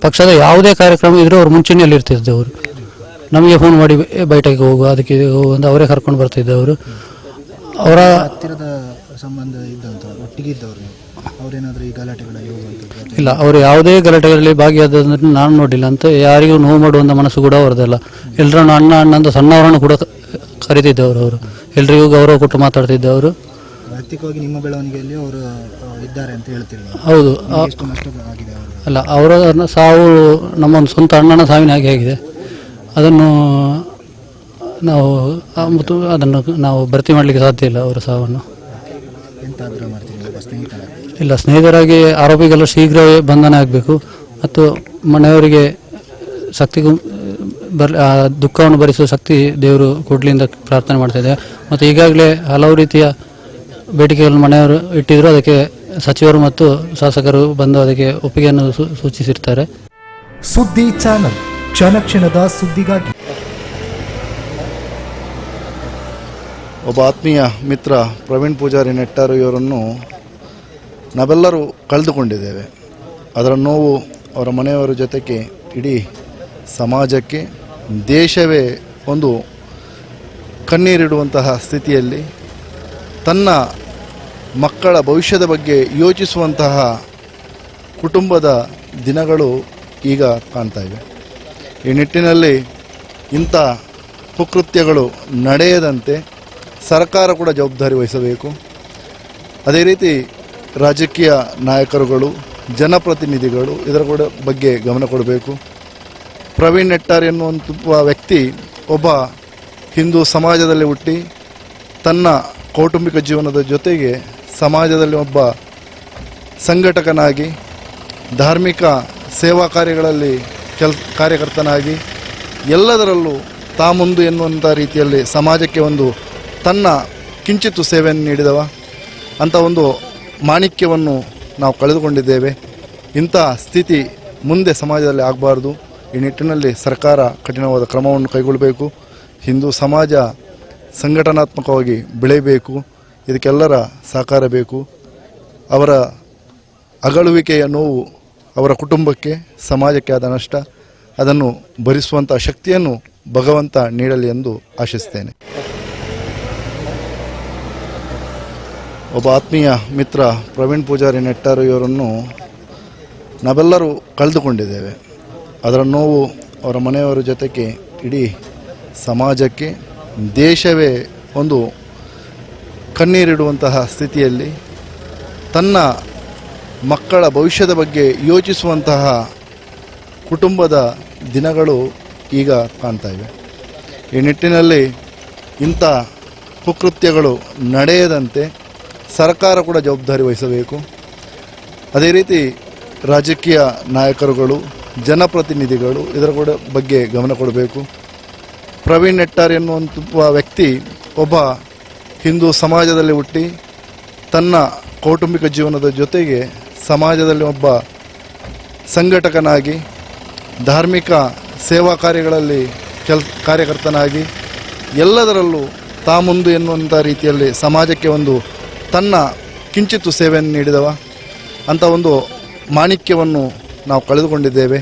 ಪಕ್ಷದ ಯಾವುದೇ ಕಾರ್ಯಕ್ರಮ ಇದ್ದರೂ ಅವರು ಮುಂಚೂಣಿಯಲ್ಲಿ ಇರ್ತಿದ್ದವರು. ನಮಗೆ ಫೋನ್ ಮಾಡಿ ಬೈಟಕ್ಕೆ ಹೋಗುವ, ಅದಕ್ಕೆ ಹೋಗು ಅಂತ ಅವರೇ ಕರ್ಕೊಂಡು ಬರ್ತಿದ್ದವರು. ಅವರ ಹತ್ತಿರದ ಸಂಬಂಧ ಇದ್ದಂಥ ಒಟ್ಟಿಗೆ ಇದ್ದವರು ಅವರೇನಾದರೂ ಈ ಗಲಾಟೆಗಳಲ್ಲಿ ಇಲ್ಲ, ಅವರು ಯಾವುದೇ ಗಲಾಟೆಗಳಲ್ಲಿ ಭಾಗಿಯಾದಂದ್ರೆ ನಾನು ನೋಡಿಲ್ಲ ಅಂತ. ಯಾರಿಗೂ ನೋವು ಮಾಡುವಂಥ ಮನಸ್ಸು ಕೂಡ ಅವರದಲ್ಲ. ಎಲ್ಲರನ್ನು ಅಣ್ಣ ಅಂತ ಸಣ್ಣವರನ್ನು ಕೂಡ ಕರೀತಿದ್ದವರು. ಅವರು ಎಲ್ರಿಗೂ ಗೌರವ ಕೊಟ್ಟು ಮಾತಾಡ್ತಿದ್ದವರು. ವೈಯಕ್ತಿಕವಾಗಿ ನಿಮ್ಮ ಬೆಳವಣಿಗೆಯಲ್ಲಿ ಅವರು ಇದ್ದಾರೆ ಅಂತ ಹೇಳ್ತೀರಿ? ಹೌದು. ಅಲ್ಲ, ಅವರ ಸಾವು ನಮ್ಮ ಒಂದು ಸ್ವಂತ ಅಣ್ಣನ ಸಾವಿನ ಹಾಗೆ ಆಗಿದೆ. ಅದನ್ನು ನಾವು ಭರ್ತಿ ಮಾಡಲಿಕ್ಕೆ ಸಾಧ್ಯ ಇಲ್ಲ ಅವರ ಸಾವನ್ನು. ಇಲ್ಲ, ಸ್ನೇಹಿತರಾಗಿ ಆರೋಪಿಗಳು ಶೀಘ್ರವೇ ಬಂಧನ ಆಗಬೇಕು ಮತ್ತು ಮನೆಯವರಿಗೆ ಶಕ್ತಿ ದುಃಖವನ್ನು ಭರಿಸುವ ಶಕ್ತಿ ದೇವರು ಕೊಡಲಿ ಅಂತ ಪ್ರಾರ್ಥನೆ ಮಾಡ್ತಾ ಇದ್ದೇವೆ. ಮತ್ತು ಈಗಾಗಲೇ ಹಲವು ರೀತಿಯ ಬೇಡಿಕೆಗಳನ್ನು ಮನೆಯವರು ಇಟ್ಟಿದ್ರು, ಅದಕ್ಕೆ ಸಚಿವರು ಮತ್ತು ಶಾಸಕರು ಬಂದು ಅದಕ್ಕೆ ಒಪ್ಪಿಗೆಯನ್ನು ಸೂಚಿಸಿರ್ತಾರೆ. ಸುದ್ದಿ ಚಾನಲ್, ಕ್ಷಣ ಕ್ಷಣದ ಸುದ್ದಿಗಾಗಿ. ಒಬ್ಬ ಆತ್ಮೀಯ ಮಿತ್ರ ಪ್ರವೀಣ್ ಪೂಜಾರಿ ನೆಟ್ಟಾರು ಇವರನ್ನು ನಾವೆಲ್ಲರೂ ಕಳೆದುಕೊಂಡಿದ್ದೇವೆ. ಅದರ ನೋವು ಅವರ ಮನೆಯವರ ಜೊತೆಗೆ ಇಡೀ ಸಮಾಜಕ್ಕೆ, ದೇಶವೇ ಒಂದು ಕಣ್ಣೀರಿಡುವಂತಹ ಸ್ಥಿತಿಯಲ್ಲಿ ತನ್ನ ಮಕ್ಕಳ ಭವಿಷ್ಯದ ಬಗ್ಗೆ ಯೋಚಿಸುವಂತಹ ಕುಟುಂಬದ ದಿನಗಳು ಈಗ ಕಾಣ್ತಾ ಇವೆ. ಈ ನಿಟ್ಟಿನಲ್ಲಿ ಇಂಥ ಕುಕೃತ್ಯಗಳು ನಡೆಯದಂತೆ ಸರ್ಕಾರ ಕೂಡ ಜವಾಬ್ದಾರಿ ವಹಿಸಬೇಕು. ಅದೇ ರೀತಿ ರಾಜಕೀಯ ನಾಯಕರುಗಳು, ಜನಪ್ರತಿನಿಧಿಗಳು ಇದರ ಕೂಡ ಬಗ್ಗೆ ಗಮನ ಕೊಡಬೇಕು. ಪ್ರವೀಣ್ ನೆಟ್ಟಾರ್ ಎನ್ನುವಂಥ ವ್ಯಕ್ತಿ ಒಬ್ಬ ಹಿಂದೂ ಸಮಾಜದಲ್ಲಿ ಹುಟ್ಟಿ ತನ್ನ ಕೌಟುಂಬಿಕ ಜೀವನದ ಜೊತೆಗೆ ಸಮಾಜದಲ್ಲಿ ಒಬ್ಬ ಸಂಘಟಕನಾಗಿ, ಧಾರ್ಮಿಕ ಸೇವಾ ಕಾರ್ಯಗಳಲ್ಲಿ ಕಾರ್ಯಕರ್ತನಾಗಿ ಎಲ್ಲದರಲ್ಲೂ ಮುಂದು ಎನ್ನುವಂಥ ರೀತಿಯಲ್ಲಿ ಸಮಾಜಕ್ಕೆ ಒಂದು ತನ್ನ ಕಿಂಚಿತ್ತು ಸೇವೆಯನ್ನು ನೀಡಿದವ. ಅಂಥ ಒಂದು ಮಾಣಿಕ್ಯವನ್ನು ನಾವು ಕಳೆದುಕೊಂಡಿದ್ದೇವೆ. ಇಂಥ ಸ್ಥಿತಿ ಮುಂದೆ ಸಮಾಜದಲ್ಲಿ ಆಗಬಾರ್ದು. ಈ ನಿಟ್ಟಿನಲ್ಲಿ ಸರ್ಕಾರ ಕಠಿಣವಾದ ಕ್ರಮವನ್ನು ಕೈಗೊಳ್ಳಬೇಕು. ಹಿಂದೂ ಸಮಾಜ ಸಂಘಟನಾತ್ಮಕವಾಗಿ ಬೆಳೆಯಬೇಕು. ಇದಕ್ಕೆಲ್ಲರ ಸಹಕಾರ ಬೇಕು. ಅವರ ಅಗಳುವಿಕೆಯ ನೋವು ಅವರ ಕುಟುಂಬಕ್ಕೆ, ಸಮಾಜಕ್ಕೆ ಆದ ನಷ್ಟ, ಅದನ್ನು ಭರಿಸುವಂಥ ಶಕ್ತಿಯನ್ನು ಭಗವಂತ ನೀಡಲಿ ಎಂದು ಆಶಿಸ್ತೇನೆ. ಒಬ್ಬ ಆತ್ಮೀಯ ಮಿತ್ರ ಪ್ರವೀಣ್ ಪೂಜಾರಿ ನೆಟ್ಟಾರು ಇವರನ್ನು ನಾವೆಲ್ಲರೂ ಕಳೆದುಕೊಂಡಿದ್ದೇವೆ. ಅದರ ನೋವು ಅವರ ಮನೆಯವರ ಜೊತೆಗೆ ಇಡೀ ಸಮಾಜಕ್ಕೆ, ದೇಶವೇ ಒಂದು ಕಣ್ಣೀರಿಡುವಂತಹ ಸ್ಥಿತಿಯಲ್ಲಿ ತನ್ನ ಮಕ್ಕಳ ಭವಿಷ್ಯದ ಬಗ್ಗೆ ಯೋಚಿಸುವಂತಹ ಕುಟುಂಬದ ದಿನಗಳು ಈಗ ಕಾಣ್ತಾ ಇವೆ. ಈ ನಿಟ್ಟಿನಲ್ಲಿ ಇಂಥ ಕುಕೃತ್ಯಗಳು ನಡೆಯದಂತೆ ಸರ್ಕಾರ ಕೂಡ ಜವಾಬ್ದಾರಿ ವಹಿಸಬೇಕು. ಅದೇ ರೀತಿ ರಾಜಕೀಯ ನಾಯಕರುಗಳು, ಜನಪ್ರತಿನಿಧಿಗಳು ಇದರ ಕೂಡ ಬಗ್ಗೆ ಗಮನ ಕೊಡಬೇಕು. ಪ್ರವೀಣ್ ನೆಟ್ಟಾರ್ ಎನ್ನುವಂಥ ವ್ಯಕ್ತಿ ಒಬ್ಬ ಹಿಂದೂ ಸಮಾಜದಲ್ಲಿ ಹುಟ್ಟಿ ತನ್ನ ಕೌಟುಂಬಿಕ ಜೀವನದ ಜೊತೆಗೆ ಸಮಾಜದಲ್ಲಿ ಒಬ್ಬ ಸಂಘಟಕನಾಗಿ, ಧಾರ್ಮಿಕ ಸೇವಾ ಕಾರ್ಯಗಳಲ್ಲಿ ಕಾರ್ಯಕರ್ತನಾಗಿ ಎಲ್ಲದರಲ್ಲೂ ಮುಂದು ಎನ್ನುವಂಥ ರೀತಿಯಲ್ಲಿ ಸಮಾಜಕ್ಕೆ ಒಂದು ತನ್ನ ಕಿಂಚಿತ್ತು ಸೇವೆಯನ್ನು ನೀಡಿದವ. ಅಂಥ ಒಂದು ಮಾಣಿಕ್ಯವನ್ನು ನಾವು ಕಳೆದುಕೊಂಡಿದ್ದೇವೆ.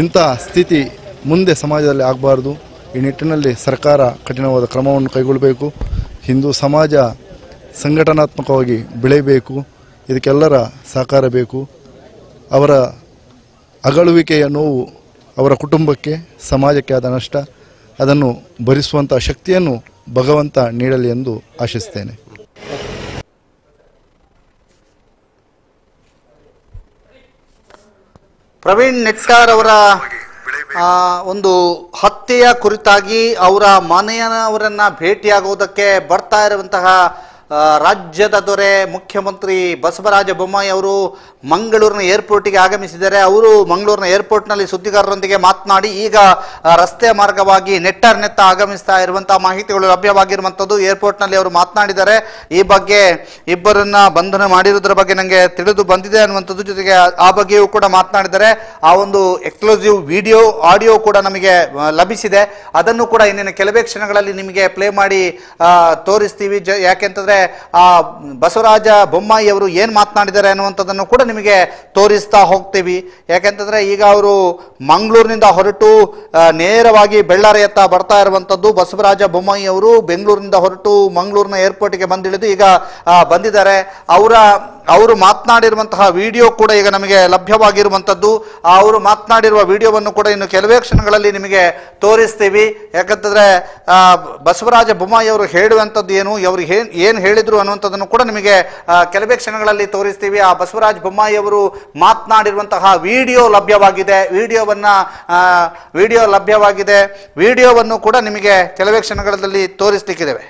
ಇಂಥ ಸ್ಥಿತಿ ಮುಂದೆ ಸಮಾಜದಲ್ಲಿ ಆಗಬಾರ್ದು. ಈ ನಿಟ್ಟಿನಲ್ಲಿ ಸರ್ಕಾರ ಕಠಿಣವಾದ ಕ್ರಮವನ್ನು ಕೈಗೊಳ್ಳಬೇಕು. ಹಿಂದೂ ಸಮಾಜ ಸಂಘಟನಾತ್ಮಕವಾಗಿ ಬೆಳೆಯಬೇಕು. ಇದಕ್ಕೆಲ್ಲರ ಸಹಕಾರ ಬೇಕು. ಅವರ ಅಗಳುವಿಕೆಯ ನೋವು ಅವರ ಕುಟುಂಬಕ್ಕೆ, ಸಮಾಜಕ್ಕೆ ಆದ ನಷ್ಟ, ಅದನ್ನು ಭರಿಸುವಂಥ ಶಕ್ತಿಯನ್ನು ಭಗವಂತ ನೀಡಲಿ ಎಂದು ಆಶಿಸ್ತೇನೆ. ಪ್ರವೀಣ್ ನೆಟ್ಟಾರ್ ಅವರ ಒಂದು ಹತ್ಯೆಯ ಕುರಿತಾಗಿ ಅವರ ಮನೆಯವರನ್ನ ಭೇಟಿಯಾಗುವುದಕ್ಕೆ ಬರ್ತಾ ಇರುವಂತಹ ರಾಜ್ಯದ ದೊರೆ ಮುಖ್ಯಮಂತ್ರಿ ಬಸವರಾಜ ಬೊಮ್ಮಾಯಿ ಅವರು ಮಂಗಳೂರಿನ ಏರ್ಪೋರ್ಟಿಗೆ ಆಗಮಿಸಿದ್ದಾರೆ. ಅವರು ಮಂಗಳೂರಿನ ಏರ್ಪೋರ್ಟ್ನಲ್ಲಿ ಸುದ್ದಿಗಾರರೊಂದಿಗೆ ಮಾತನಾಡಿ ಈಗ ರಸ್ತೆ ಮಾರ್ಗವಾಗಿ ನೆಟ್ಟಾರ್ನೆತ್ತ ಆಗಮಿಸ್ತಾ ಇರುವಂತಹ ಮಾಹಿತಿಗಳು ಲಭ್ಯವಾಗಿರುವಂಥದ್ದು. ಏರ್ಪೋರ್ಟ್ನಲ್ಲಿ ಅವರು ಮಾತನಾಡಿದ್ದಾರೆ. ಈ ಬಗ್ಗೆ ಇಬ್ಬರನ್ನ ಬಂಧನ ಮಾಡಿರುವುದರ ಬಗ್ಗೆ ನನಗೆ ತಿಳಿದು ಬಂದಿದೆ ಅನ್ನುವಂಥದ್ದು, ಜೊತೆಗೆ ಆ ಬಗ್ಗೆಯೂ ಕೂಡ ಮಾತನಾಡಿದ್ದಾರೆ. ಆ ಒಂದು ಎಕ್ಸ್ಕ್ಲೂಸಿವ್ ವಿಡಿಯೋ, ಆಡಿಯೋ ಕೂಡ ನಮಗೆ ಲಭಿಸಿದೆ. ಅದನ್ನು ಕೂಡ ಇನ್ನೇನು ಕೆಲವೇ ಕ್ಷಣಗಳಲ್ಲಿ ನಿಮಗೆ ಪ್ಲೇ ಮಾಡಿ ತೋರಿಸ್ತೀವಿ. ಯಾಕೆಂತಂದ್ರೆ ಆ ಬಸವರಾಜ ಬೊಮ್ಮಾಯಿ ಅವರು ಏನ್ ಮಾತನಾಡಿದ್ದಾರೆ ಅನ್ನುವಂಥದ್ದನ್ನು ಕೂಡ ನಿಮಗೆ ತೋರಿಸ್ತಾ ಹೋಗ್ತೀವಿ. ಯಾಕೆಂತಂದ್ರೆ ಈಗ ಅವರು ಮಂಗಳೂರಿನಿಂದ ಹೊರಟು ನೇರವಾಗಿ ಬೆಳ್ಳಾರಿಯತ್ತ ಬರ್ತಾ ಇರುವಂತದ್ದು. ಬಸವರಾಜ ಬೊಮ್ಮಾಯಿ ಅವರು ಬೆಂಗಳೂರಿನಿಂದ ಹೊರಟು ಮಂಗಳೂರಿನ ಏರ್ಪೋರ್ಟ್ಗೆ ಬಂದಿಳಿದು ಈಗ ಬಂದಿದ್ದಾರೆ. ಅವರು ಮಾತನಾಡಿರುವಂತಹ ವಿಡಿಯೋ ಕೂಡ ಈಗ ನಮಗೆ ಲಭ್ಯವಾಗಿರುವಂಥದ್ದು. ಅವರು ಮಾತನಾಡಿರುವ ವಿಡಿಯೋವನ್ನು ಕೂಡ ಇನ್ನು ಕೆಲವೇ ಕ್ಷಣಗಳಲ್ಲಿ ನಿಮಗೆ ತೋರಿಸ್ತೀವಿ. ಯಾಕಂತಂದ್ರೆ ಬಸವರಾಜ ಬೊಮ್ಮಾಯಿ ಅವರು ಹೇಳುವಂಥದ್ದು ಏನು, ಅವರು ಏನು ಹೇಳಿದ್ರು ಅನ್ನುವಂಥದ್ದನ್ನು ಕೂಡ ನಿಮಗೆ ಕೆಲವೇ ಕ್ಷಣಗಳಲ್ಲಿ ತೋರಿಸ್ತೀವಿ. ಆ ಬಸವರಾಜ ಬೊಮ್ಮಾಯಿ ಅವರು ಮಾತನಾಡಿರುವಂತಹ ವಿಡಿಯೋ ಲಭ್ಯವಾಗಿದೆ. ವಿಡಿಯೋವನ್ನು ಕೂಡ ನಿಮಗೆ ಕೆಲವೇ ಕ್ಷಣಗಳಲ್ಲಿ ತೋರಿಸ್ಲಿಕ್ಕಿದ್ದೇವೆ.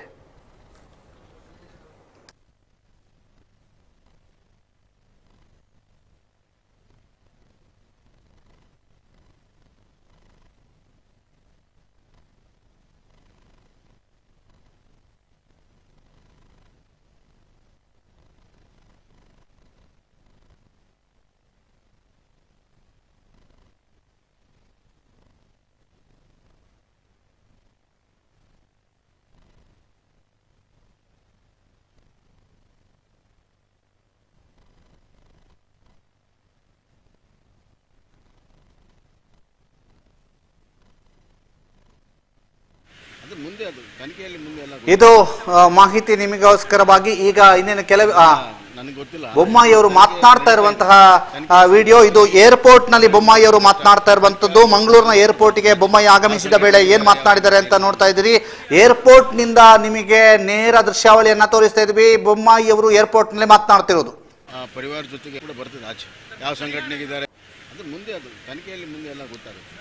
ಇದು ಮಾಹಿತಿ ನಿಮಗೋಸ್ಕರವಾಗಿ ಈಗ ಇನ್ನೇನು ಕೆಲವು ಬೊಮ್ಮಾಯಿ ಅವರು ಮಾತನಾಡ್ತಾ ಇರುವಂತಹ ವಿಡಿಯೋ ಇದು. ಏರ್ಪೋರ್ಟ್ ನಲ್ಲಿ ಬೊಮ್ಮಾಯಿ ಅವರು ಮಾತನಾಡ್ತಾ ಇರುವಂತದ್ದು. ಮಂಗಳೂರಿನ ಏರ್ಪೋರ್ಟ್ಗೆ ಬೊಮ್ಮಾಯಿ ಆಗಮಿಸಿದ ವೇಳೆ ಏನ್ ಮಾತನಾಡಿದ್ದಾರೆ ಅಂತ ನೋಡ್ತಾ ಇದ್ದೀರಿ. ಏರ್ಪೋರ್ಟ್ ನಿಂದ ನಿಮಗೆ ನೇರ ದೃಶ್ಯಾವಳಿಯನ್ನ ತೋರಿಸ್ತಾ ಇದ್ವಿ. ಬೊಮ್ಮಾಯಿ ಅವರು ಏರ್ಪೋರ್ಟ್ ನಲ್ಲಿ ಮಾತನಾಡ್ತಿರೋದು. ಪರಿವಾರ ಜೊತೆಗೆ ಕೂಡ ಬರ್ತದೆ ಆಚೆ ಯಾವ ಸಂಘಟನೆಗಿದ್ದಾರೆ ಅದು ಮುಂದೆ ಅದು ತನಿಖೆಯಲ್ಲಿ ಮುಂದೆ ಎಲ್ಲ ಗೊತ್ತಾಗುತ್ತೆ.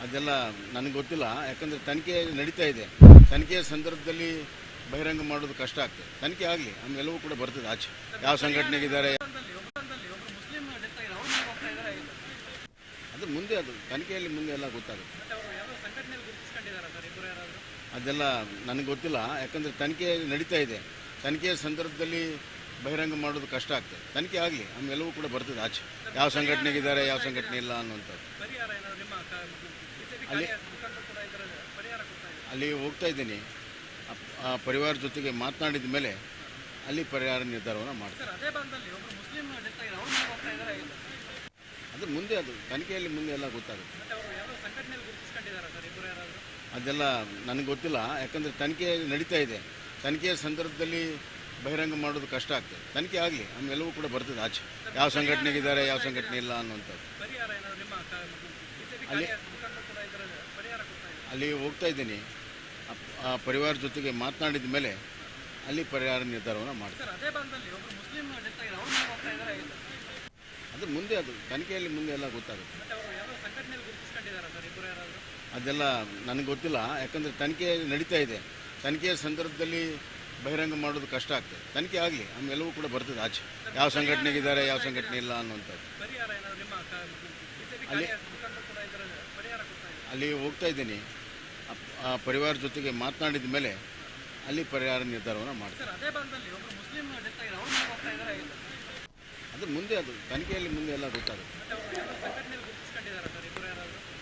ಅದೆಲ್ಲ ನನಗೆ ಗೊತ್ತಿಲ್ಲ, ಯಾಕಂದರೆ ತನಿಖೆ ನಡೀತಾ ಇದೆ. ತನಿಖೆಯ ಸಂದರ್ಭದಲ್ಲಿ ಬಹಿರಂಗ ಮಾಡೋದು ಕಷ್ಟ ಆಗ್ತದೆ. ತನಿಖೆ ಆಗಲಿ, ಆಮೇಲೆಲ್ಲವೂ ಕೂಡ ಬರ್ತದೆ ಆಚೆ ಯಾವ ಸಂಘಟನೆಗಿದ್ದಾರೆ ಅದು ಮುಂದೆ ಅದು ತನಿಖೆಯಲ್ಲಿ ಮುಂದೆ ಎಲ್ಲ ಗೊತ್ತಾಗುತ್ತೆ. ಅದೆಲ್ಲ ನನಗೆ ಗೊತ್ತಿಲ್ಲ, ಯಾಕಂದರೆ ತನಿಖೆ ನಡೀತಾ ಇದೆ. ತನಿಖೆಯ ಸಂದರ್ಭದಲ್ಲಿ ಬಹಿರಂಗ ಮಾಡೋದು ಕಷ್ಟ ಆಗ್ತದೆ. ತನಿಖೆ ಆಗಲಿ, ಆಮೇಲೆಲ್ಲವೂ ಕೂಡ ಬರ್ತದೆ ಆಚೆ ಯಾವ ಸಂಘಟನೆಗಿದ್ದಾರೆ ಯಾವ ಸಂಘಟನೆ ಇಲ್ಲ ಅನ್ನುವಂಥದ್ದು. ಅಲ್ಲಿ ಹೋಗ್ತಾ ಇದ್ದೀನಿ. ಪರಿವಾರ ಜೊತೆಗೆ ಮಾತನಾಡಿದ ಮೇಲೆ ಅಲ್ಲಿ ಪರಿಹಾರ ನಿರ್ಧಾರವನ್ನು ಮಾಡ್ತಾರೆ. ಅದು ಮುಂದೆ ಅದು ತನಿಖೆಯಲ್ಲಿ ಮುಂದೆ ಎಲ್ಲ ಗೊತ್ತಾಗುತ್ತೆ. ಅದೆಲ್ಲ ನನಗೆ ಗೊತ್ತಿಲ್ಲ, ಯಾಕಂದರೆ ತನಿಖೆ ನಡೀತಾ ಇದೆ. ತನಿಖೆಯ ಸಂದರ್ಭದಲ್ಲಿ ಬಹಿರಂಗ ಮಾಡೋದು ಕಷ್ಟ ಆಗ್ತದೆ. ತನಿಖೆ ಆಗಲಿ, ಆಮೇಲೆಲ್ಲವೂ ಕೂಡ ಬರ್ತದೆ ಆಚೆ ಯಾವ ಸಂಘಟನೆಗಿದ್ದಾರೆ ಯಾವ ಸಂಘಟನೆ ಇಲ್ಲ ಅನ್ನುವಂಥದ್ದು. ಅಲ್ಲಿ ಹೋಗ್ತಾ ಇದ್ದೀನಿ. ಪರಿವಾರ ಜೊತೆಗೆ ಮಾತನಾಡಿದ ಮೇಲೆ ಅಲ್ಲಿ ಪರಿಹಾರ ನಿರ್ಧಾರವನ್ನು ಮಾಡ್ತಾರೆ. ಅದು ಮುಂದೆ ಅದು ತನಿಖೆಯಲ್ಲಿ ಮುಂದೆ ಎಲ್ಲ ಗೊತ್ತಾಗುತ್ತೆ. ಅದೆಲ್ಲ ನನಗೆ ಗೊತ್ತಿಲ್ಲ, ಯಾಕಂದರೆ ತನಿಖೆ ನಡೀತಾ ಇದೆ. ತನಿಖೆಯ ಸಂದರ್ಭದಲ್ಲಿ ಬಹಿರಂಗ ಮಾಡೋದು ಕಷ್ಟ ಆಗ್ತದೆ. ತನಿಖೆ ಆಗಲಿ, ಆಮೇಲೆಲ್ಲವೂ ಕೂಡ ಬರ್ತದೆ ಆಚೆ ಯಾವ ಸಂಘಟನೆಗಿದ್ದಾರೆ ಯಾವ ಸಂಘಟನೆ ಇಲ್ಲ ಅನ್ನುವಂಥದ್ದು. ಅಲ್ಲಿ ಹೋಗ್ತಾ ಇದ್ದೀನಿ. ಪರಿವಾರ ಜೊತೆಗೆ ಮಾತನಾಡಿದ ಮೇಲೆ ಅಲ್ಲಿ ಪರಿಹಾರ ನಿರ್ಧಾರವನ್ನು ಮಾಡ್ತಾರೆ. ಅದು ಮುಂದೆ ಅದು ತನಿಖೆಯಲ್ಲಿ ಮುಂದೆ ಎಲ್ಲ ಗೊತ್ತಾಗುತ್ತೆ.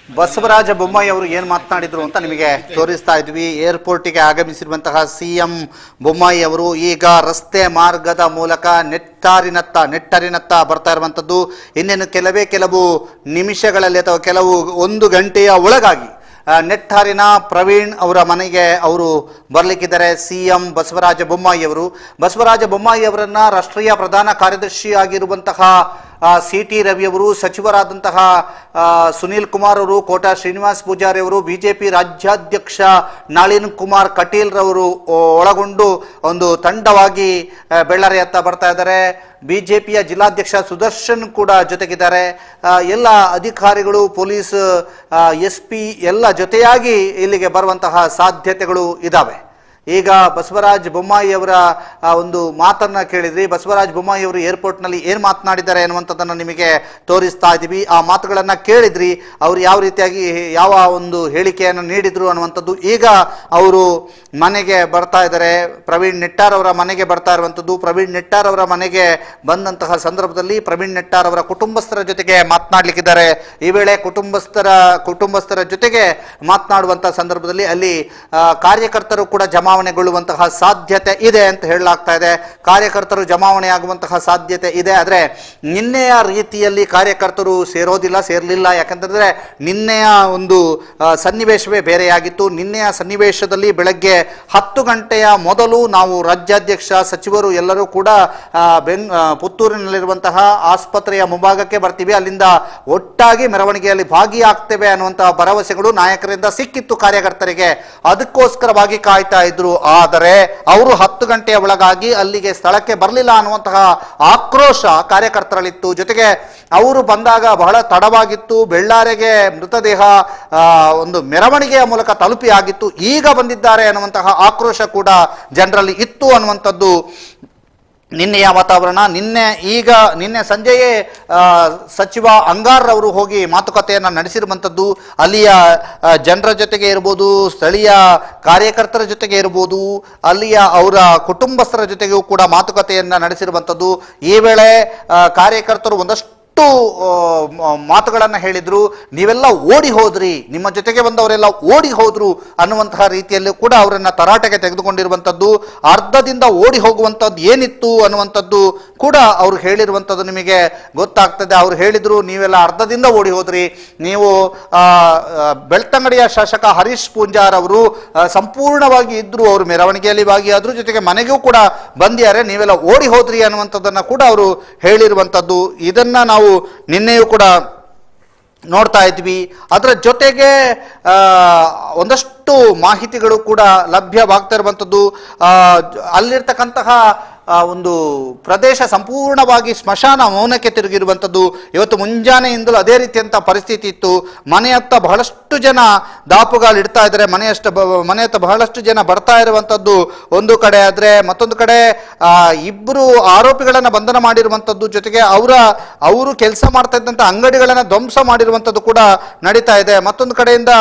ಬಸವರಾಜ ಬೊಮ್ಮಾಯಿ ಅವರು ಏನ್ ಮಾತನಾಡಿದ್ರು ಅಂತ ನಿಮಗೆ ತೋರಿಸ್ತಾ ಇದ್ವಿ. ಏರ್ಪೋರ್ಟಿಗೆ ಆಗಮಿಸಿರುವಂತಹ ಸಿಎಂ ಬೊಮ್ಮಾಯಿ ಅವರು ಈಗ ರಸ್ತೆ ಮಾರ್ಗದ ಮೂಲಕ ನೆಟ್ಟರಿನತ್ತ ಬರ್ತಾ ಇರುವಂತದ್ದು. ಇನ್ನೇನು ಕೆಲವು ನಿಮಿಷಗಳಲ್ಲಿ ಅಥವಾ ಕೆಲವು 1 ಗಂಟೆಯ ಒಳಗಾಗಿ ನೆಟ್ಟಾರಿನ ಪ್ರವೀಣ್ ಅವರ ಮನೆಗೆ ಅವರು ಬರಲಿಕ್ಕಿದ್ದಾರೆ. ಸಿಎಂ ಬಸವರಾಜ ಬೊಮ್ಮಾಯಿ ಅವರು. ಬಸವರಾಜ ಬೊಮ್ಮಾಯಿ ಅವರನ್ನ ರಾಷ್ಟ್ರೀಯ ಪ್ರಧಾನ ಕಾರ್ಯದರ್ಶಿಯಾಗಿರುವಂತಹ CT ರವಿ ಅವರು, ಸಚಿವರಾದಂತಹ ಸುನೀಲ್ ಕುಮಾರ್ ಅವರು, ಕೋಟಾ ಶ್ರೀನಿವಾಸ್ ಪೂಜಾರಿ ಅವರು, ಬಿಜೆಪಿ ರಾಜ್ಯಾಧ್ಯಕ್ಷ ನಳಿನ್ ಕುಮಾರ್ ಕಟೀಲ್ ರವರು ಒಳಗೊಂಡು ಒಂದು ತಂಡವಾಗಿ ಬೆಳ್ಳಾರಿಯತ್ತ ಬರ್ತಾ ಇದ್ದಾರೆ. ಬಿಜೆಪಿಯ ಜಿಲ್ಲಾಧ್ಯಕ್ಷ ಸುದರ್ಶನ್ ಕೂಡ ಜೊತೆಗಿದ್ದಾರೆ. ಎಲ್ಲ ಅಧಿಕಾರಿಗಳು, ಪೊಲೀಸ್, SP ಎಲ್ಲ ಜೊತೆಯಾಗಿ ಇಲ್ಲಿಗೆ ಬರುವಂತಹ ಸಾಧ್ಯತೆಗಳು ಇದ್ದಾವೆ. ಈಗ ಬಸವರಾಜ ಬೊಮ್ಮಾಯಿ ಅವರ ಒಂದು ಮಾತನ್ನ ಕೇಳಿದ್ರಿ. ಬಸವರಾಜ ಬೊಮ್ಮಾಯಿ ಅವರು ಏರ್ಪೋರ್ಟ್ನಲ್ಲಿ ಏನು ಮಾತನಾಡಿದ್ದಾರೆ ಅನ್ನುವಂಥದ್ದನ್ನು ನಿಮಗೆ ತೋರಿಸ್ತಾ ಇದ್ದೀವಿ. ಆ ಮಾತುಗಳನ್ನು ಕೇಳಿದ್ರಿ. ಅವರು ಯಾವ ರೀತಿಯಾಗಿ ಯಾವ ಒಂದು ಹೇಳಿಕೆಯನ್ನು ನೀಡಿದ್ರು ಅನ್ನುವಂಥದ್ದು. ಈಗ ಅವರು ಮನೆಗೆ ಬರ್ತಾ ಇದ್ದಾರೆ. ಪ್ರವೀಣ್ ನೆಟ್ಟಾರ್ ಅವರ ಮನೆಗೆ ಬರ್ತಾ ಇರುವಂಥದ್ದು. ಪ್ರವೀಣ್ ನೆಟ್ಟಾರ್ ಅವರ ಮನೆಗೆ ಬಂದಂತಹ ಸಂದರ್ಭದಲ್ಲಿ ಪ್ರವೀಣ್ ನೆಟ್ಟಾರ್ ಅವರ ಕುಟುಂಬಸ್ಥರ ಜೊತೆಗೆ ಮಾತನಾಡಲಿಕ್ಕಿದ್ದಾರೆ. ಈ ವೇಳೆ ಕುಟುಂಬಸ್ಥರ ಜೊತೆಗೆ ಮಾತನಾಡುವಂತಹ ಸಂದರ್ಭದಲ್ಲಿ ಅಲ್ಲಿ ಕಾರ್ಯಕರ್ತರು ಕೂಡ ಜಮಾವಣೆಗೊಳ್ಳುವಂತಹ ಸಾಧ್ಯತೆ ಇದೆ ಅಂತ ಹೇಳಲಾಗ್ತಾ ಇದೆ. ಕಾರ್ಯಕರ್ತರು ಜಮಾವಣೆ ಆಗುವಂತಹ ಸಾಧ್ಯತೆ ಇದೆ. ಆದರೆ ನಿನ್ನೆಯ ರೀತಿಯಲ್ಲಿ ಕಾರ್ಯಕರ್ತರು ಸೇರಲಿಲ್ಲ. ಯಾಕಂತಂದ್ರೆ ನಿನ್ನೆಯ ಒಂದು ಸನ್ನಿವೇಶವೇ ಬೇರೆಯಾಗಿತ್ತು. ನಿನ್ನೆಯ ಸನ್ನಿವೇಶದಲ್ಲಿ ಬೆಳಗ್ಗೆ 10 ಗಂಟೆಯ ಮೊದಲು ನಾವು ರಾಜ್ಯಾಧ್ಯಕ್ಷ, ಸಚಿವರು ಎಲ್ಲರೂ ಕೂಡ ಪುತ್ತೂರಿನಲ್ಲಿರುವಂತಹ ಆಸ್ಪತ್ರೆಯ ಮುಂಭಾಗಕ್ಕೆ ಬರ್ತೀವಿ, ಅಲ್ಲಿಂದ ಒಟ್ಟಾಗಿ ಮೆರವಣಿಗೆಯಲ್ಲಿ ಭಾಗಿಯಾಗ್ತೇವೆ ಅನ್ನುವಂತಹ ಭರವಸೆಗಳು ನಾಯಕರಿಂದ ಸಿಕ್ಕಿತ್ತು ಕಾರ್ಯಕರ್ತರಿಗೆ. ಅದಕ್ಕೋಸ್ಕರವಾಗಿ ಕಾಯ್ತಾ ಇದ್ರು. ಆದರೆ ಅವರು 10 ಗಂಟೆಯ ಒಳಗಾಗಿ ಅಲ್ಲಿಗೆ ಸ್ಥಳಕ್ಕೆ ಬರಲಿಲ್ಲ ಅನ್ನುವಂತಹ ಆಕ್ರೋಶ ಕಾರ್ಯಕರ್ತರಲ್ಲಿತ್ತು. ಜೊತೆಗೆ ಅವರು ಬಂದಾಗ ಬಹಳ ತಡವಾಗಿತ್ತು. ಬೆಳ್ಳಾರಿಗೆ ಮೃತದೇಹ ಒಂದು ಮೆರವಣಿಗೆಯ ಮೂಲಕ ತಲುಪಿ ಆಗಿತ್ತು. ಈಗ ಬಂದಿದ್ದಾರೆ ಅನ್ನುವಂತಹ ಆಕ್ರೋಶ ಕೂಡ ಜನರಲ್ಲಿ ಇತ್ತು ಅನ್ನುವಂಥದ್ದು ನಿನ್ನೆಯ ವಾತಾವರಣ. ನಿನ್ನೆ ಸಂಜೆಯೇ ಸಚಿವ ಅಂಗಾರ್ ಅವರು ಹೋಗಿ ಮಾತುಕತೆಯನ್ನು ನಡೆಸಿರುವಂಥದ್ದು. ಅಲ್ಲಿಯ ಜನರ ಜೊತೆಗೆ ಇರ್ಬೋದು, ಸ್ಥಳೀಯ ಕಾರ್ಯಕರ್ತರ ಜೊತೆಗೆ ಇರ್ಬೋದು, ಅಲ್ಲಿಯ ಅವರ ಕುಟುಂಬಸ್ಥರ ಜೊತೆಗೂ ಕೂಡ ಮಾತುಕತೆಯನ್ನು ನಡೆಸಿರುವಂಥದ್ದು. ಈ ವೇಳೆ ಕಾರ್ಯಕರ್ತರು ಒಂದಷ್ಟು ಮಾತುಗಳನ್ನು ಹೇಳಿದ್ರು. ನೀವೆಲ್ಲ ಓಡಿ ಹೋದ್ರಿ, ನಿಮ್ಮ ಜೊತೆಗೆ ಬಂದವರೆಲ್ಲ ಓಡಿ ಹೋದ್ರು ಅನ್ನುವಂತಹ ರೀತಿಯಲ್ಲಿ ಕೂಡ ಅವರನ್ನ ತರಾಟೆಗೆ ತೆಗೆದುಕೊಂಡಿರುವಂಥದ್ದು. ಅರ್ಧದಿಂದ ಓಡಿ ಹೋಗುವಂಥದ್ದು ಏನಿತ್ತು ಅನ್ನುವಂಥದ್ದು ಕೂಡ ಅವರು ಹೇಳಿರುವಂಥದ್ದು ನಿಮಗೆ ಗೊತ್ತಾಗ್ತದೆ. ಅವರು ಹೇಳಿದ್ರು ನೀವೆಲ್ಲ ಅರ್ಧದಿಂದ ಓಡಿ ಹೋದ್ರಿ, ನೀವು ಬೆಳ್ತಂಗಡಿಯ ಶಾಸಕ ಹರೀಶ್ ಪೂಂಜಾರ್ ಅವರು ಸಂಪೂರ್ಣವಾಗಿ ಇದ್ರು, ಅವರು ಮೆರವಣಿಗೆಯಲ್ಲಿ ಭಾಗಿಯಾದ್ರು, ಜೊತೆಗೆ ಮನೆಗೂ ಕೂಡ ಬಂದಿದ್ದಾರೆ, ನೀವೆಲ್ಲ ಓಡಿ ಹೋದ್ರಿ ಅನ್ನುವಂಥದ್ದನ್ನ ಕೂಡ ಅವರು ಹೇಳಿರುವಂಥದ್ದು. ಇದನ್ನ ನಾವು ನಿನ್ನೆಯೂ ಕೂಡ ನೋಡ್ತಾ ಇದ್ವಿ. ಅದರ ಜೊತೆಗೆ ಒಂದಷ್ಟು ಮಾಹಿತಿಗಳು ಕೂಡ ಲಭ್ಯವಾಗ್ತಾ ಇರುವಂಥದ್ದು. ಅಲ್ಲಿರ್ತಕ್ಕಂತಹ ಒಂದು ಪ್ರದೇಶ ಸಂಪೂರ್ಣವಾಗಿ ಸ್ಮಶಾನ ಮೌನಕ್ಕೆ ತಿರುಗಿರುವಂಥದ್ದು. ಇವತ್ತು ಮುಂಜಾನೆಯಿಂದಲೂ ಅದೇ ರೀತಿಯಂಥ ಪರಿಸ್ಥಿತಿ ಇತ್ತು. ಮನೆಯತ್ತ ಬಹಳಷ್ಟು ಜನ ದಾಪುಗಾಲು ಇಡ್ತಾ ಇದ್ದಾರೆ, ಮನೆಯತ್ತ ಬಹಳಷ್ಟು ಜನ ಬರ್ತಾ ಇರುವಂಥದ್ದು ಒಂದು ಕಡೆ. ಆದರೆ ಮತ್ತೊಂದು ಕಡೆ ಇಬ್ಬರು ಆರೋಪಿಗಳನ್ನು ಬಂಧನ ಮಾಡಿರುವಂಥದ್ದು, ಜೊತೆಗೆ ಅವರು ಕೆಲಸ ಮಾಡ್ತಾ ಇದ್ದಂಥ ಅಂಗಡಿಗಳನ್ನು ಧ್ವಂಸ ಮಾಡಿರುವಂಥದ್ದು ಕೂಡ ನಡೀತಾ ಇದೆ. ಮತ್ತೊಂದು ಕಡೆಯಿಂದ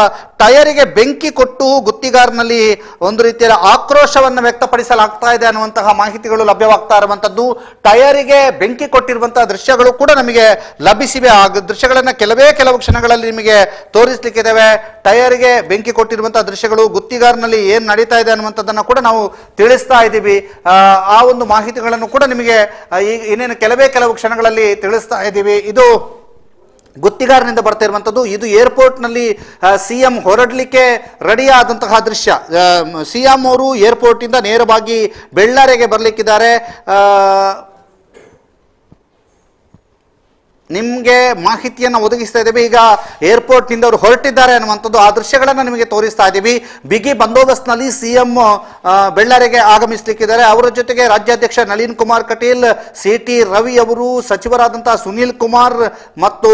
ಟಯರಿಗೆ ಬೆಂಕಿ ಕೊಟ್ಟು ಗುತ್ತಿಗಾರನಲ್ಲಿ ಒಂದು ರೀತಿಯ ಆಕ್ರೋಶವನ್ನು ವ್ಯಕ್ತಪಡಿಸಲಾಗ್ತಾ ಇದೆ ಅನ್ನುವಂತಹ ಮಾಹಿತಿಗಳು ಲಭ್ಯವಾಗ್ತಾ ಇರುವಂಥದ್ದು. ಟಯರಿಗೆ ಬೆಂಕಿ ಕೊಟ್ಟಿರುವಂತಹ ದೃಶ್ಯಗಳು ಕೂಡ ನಮಗೆ ಲಭಿಸಿವೆ. ಆ ದೃಶ್ಯಗಳನ್ನು ಕೆಲವು ಕ್ಷಣಗಳಲ್ಲಿ ನಿಮಗೆ ತೋರಿಸಲಿಕ್ಕಿದ್ದೇವೆ. ಟಯರಿಗೆ ಬೆಂಕಿ ಕೊಟ್ಟಿರುವಂತಹ ದೃಶ್ಯಗಳು, ಗುತ್ತಿಗಾರನಲ್ಲಿ ಏನು ನಡೀತಾ ಇದೆ ಅನ್ನುವಂಥದ್ದನ್ನು ಕೂಡ ನಾವು ತಿಳಿಸ್ತಾ ಇದ್ದೀವಿ. ಆ ಒಂದು ಮಾಹಿತಿಗಳನ್ನು ಕೂಡ ನಿಮಗೆ ಇನ್ನೇನು ಕೆಲವು ಕ್ಷಣಗಳಲ್ಲಿ ತಿಳಿಸ್ತಾ ಇದ್ದೀವಿ. ಇದು ಗುತ್ತಿಗಾರನಿಂದ ಬರ್ತಾ ಇರುವಂಥದ್ದು. ಇದು ಏರ್ಪೋರ್ಟ್ನಲ್ಲಿ ಸಿಎಂ ಹೊರಡಲಿಕ್ಕೆ ರೆಡಿ ಆದಂತಹ ದೃಶ್ಯ. ಸಿಎಂ ಅವರು ಏರ್ಪೋರ್ಟಿಂದ ನೇರವಾಗಿ ಬೆಳ್ಳಾರಿಗೆ ಬರಲಿಕ್ಕಿದ್ದಾರೆ. ನಿಮಗೆ ಮಾಹಿತಿಯನ್ನು ಒದಗಿಸ್ತಾ ಇದ್ದೀವಿ. ಈಗ ಏರ್ಪೋರ್ಟ್ನಿಂದ ಅವರು ಹೊರಟಿದ್ದಾರೆ ಅನ್ನುವಂಥದ್ದು, ಆ ದೃಶ್ಯಗಳನ್ನು ನಿಮಗೆ ತೋರಿಸ್ತಾ ಇದ್ದೀವಿ. ಬಿಗಿ ಬಂದೋಬಸ್ತ್ನಲ್ಲಿ ಸಿಎಂ ಬೆಳ್ಳಾರಿಗೆ ಆಗಮಿಸಲಿಕ್ಕಿದ್ದಾರೆ. ಅವರ ಜೊತೆಗೆ ರಾಜ್ಯಾಧ್ಯಕ್ಷ ನಳಿನ್ ಕುಮಾರ್ ಕಟೀಲ್, CT ರವಿ ಅವರು, ಸಚಿವರಾದಂತಹ ಸುನೀಲ್ ಕುಮಾರ್ ಮತ್ತು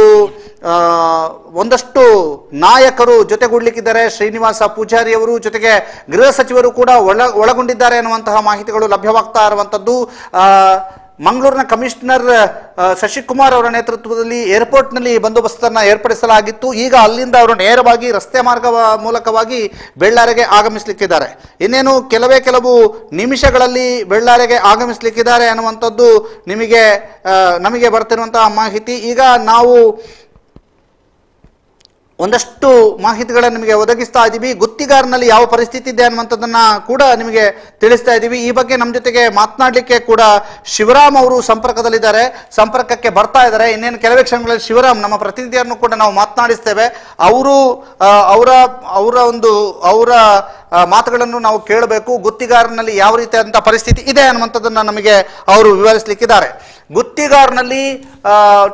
ಒಂದಷ್ಟು ನಾಯಕರು ಜೊತೆಗೂಡ್ಲಿಕ್ಕಿದ್ದಾರೆ. ಶ್ರೀನಿವಾಸ ಪೂಜಾರಿ ಅವರು, ಜೊತೆಗೆ ಗೃಹ ಸಚಿವರು ಕೂಡ ಒಳಗೊಂಡಿದ್ದಾರೆ ಅನ್ನುವಂತಹ ಮಾಹಿತಿಗಳು ಲಭ್ಯವಾಗ್ತಾ ಇರುವಂಥದ್ದು. ಮಂಗಳೂರಿನ ಕಮಿಷನರ್ ಶಶಿಕುಮಾರ್ ಅವರ ನೇತೃತ್ವದಲ್ಲಿ ಏರ್ಪೋರ್ಟ್ನಲ್ಲಿ ಬಂದೋಬಸ್ತನ್ನು ಏರ್ಪಡಿಸಲಾಗಿತ್ತು. ಈಗ ಅಲ್ಲಿಂದ ಅವರು ನೇರವಾಗಿ ರಸ್ತೆ ಮಾರ್ಗ ಮೂಲಕವಾಗಿ ಬೆಳ್ಳಾರಿಗೆ ಆಗಮಿಸಲಿಕ್ಕಿದ್ದಾರೆ. ಇನ್ನೇನು ಕೆಲವು ನಿಮಿಷಗಳಲ್ಲಿ ಬೆಳ್ಳಾರಿಗೆ ಆಗಮಿಸಲಿಕ್ಕಿದ್ದಾರೆ ಅನ್ನುವಂಥದ್ದು ನಮಗೆ ಬರ್ತಿರುವಂತಹ ಮಾಹಿತಿ. ಈಗ ನಾವು ಒಂದಷ್ಟು ಮಾಹಿತಿಗಳನ್ನು ನಿಮಗೆ ಒದಗಿಸ್ತಾ ಇದ್ದೀವಿ. ಗುತ್ತಿಗಾರನಲ್ಲಿ ಯಾವ ಪರಿಸ್ಥಿತಿ ಇದೆ ಅನ್ನುವಂಥದ್ದನ್ನ ಕೂಡ ನಿಮಗೆ ತಿಳಿಸ್ತಾ ಇದ್ದೀವಿ. ಈ ಬಗ್ಗೆ ನಮ್ಮ ಜೊತೆಗೆ ಮಾತನಾಡಲಿಕ್ಕೆ ಕೂಡ ಶಿವರಾಮ್ ಅವರು ಸಂಪರ್ಕಕ್ಕೆ ಬರ್ತಾ ಇದ್ದಾರೆ. ಇನ್ನೇನು ಕೆಲವೇ ಕ್ಷಣಗಳಲ್ಲಿ ಶಿವರಾಮ್ ನಮ್ಮ ಪ್ರತಿನಿಧಿಯನ್ನು ಕೂಡ ನಾವು ಮಾತನಾಡಿಸ್ತೇವೆ. ಅವರ ಮಾತುಗಳನ್ನು ನಾವು ಕೇಳಬೇಕು. ಗುತ್ತಿಗಾರನಲ್ಲಿ ಯಾವ ರೀತಿಯಾದಂಥ ಪರಿಸ್ಥಿತಿ ಇದೆ ಅನ್ನುವಂಥದ್ದನ್ನು ನಮಗೆ ಅವರು ವಿವರಿಸಲಿಕ್ಕಿದ್ದಾರೆ. ಗುತ್ತಿಗಾರನಲ್ಲಿ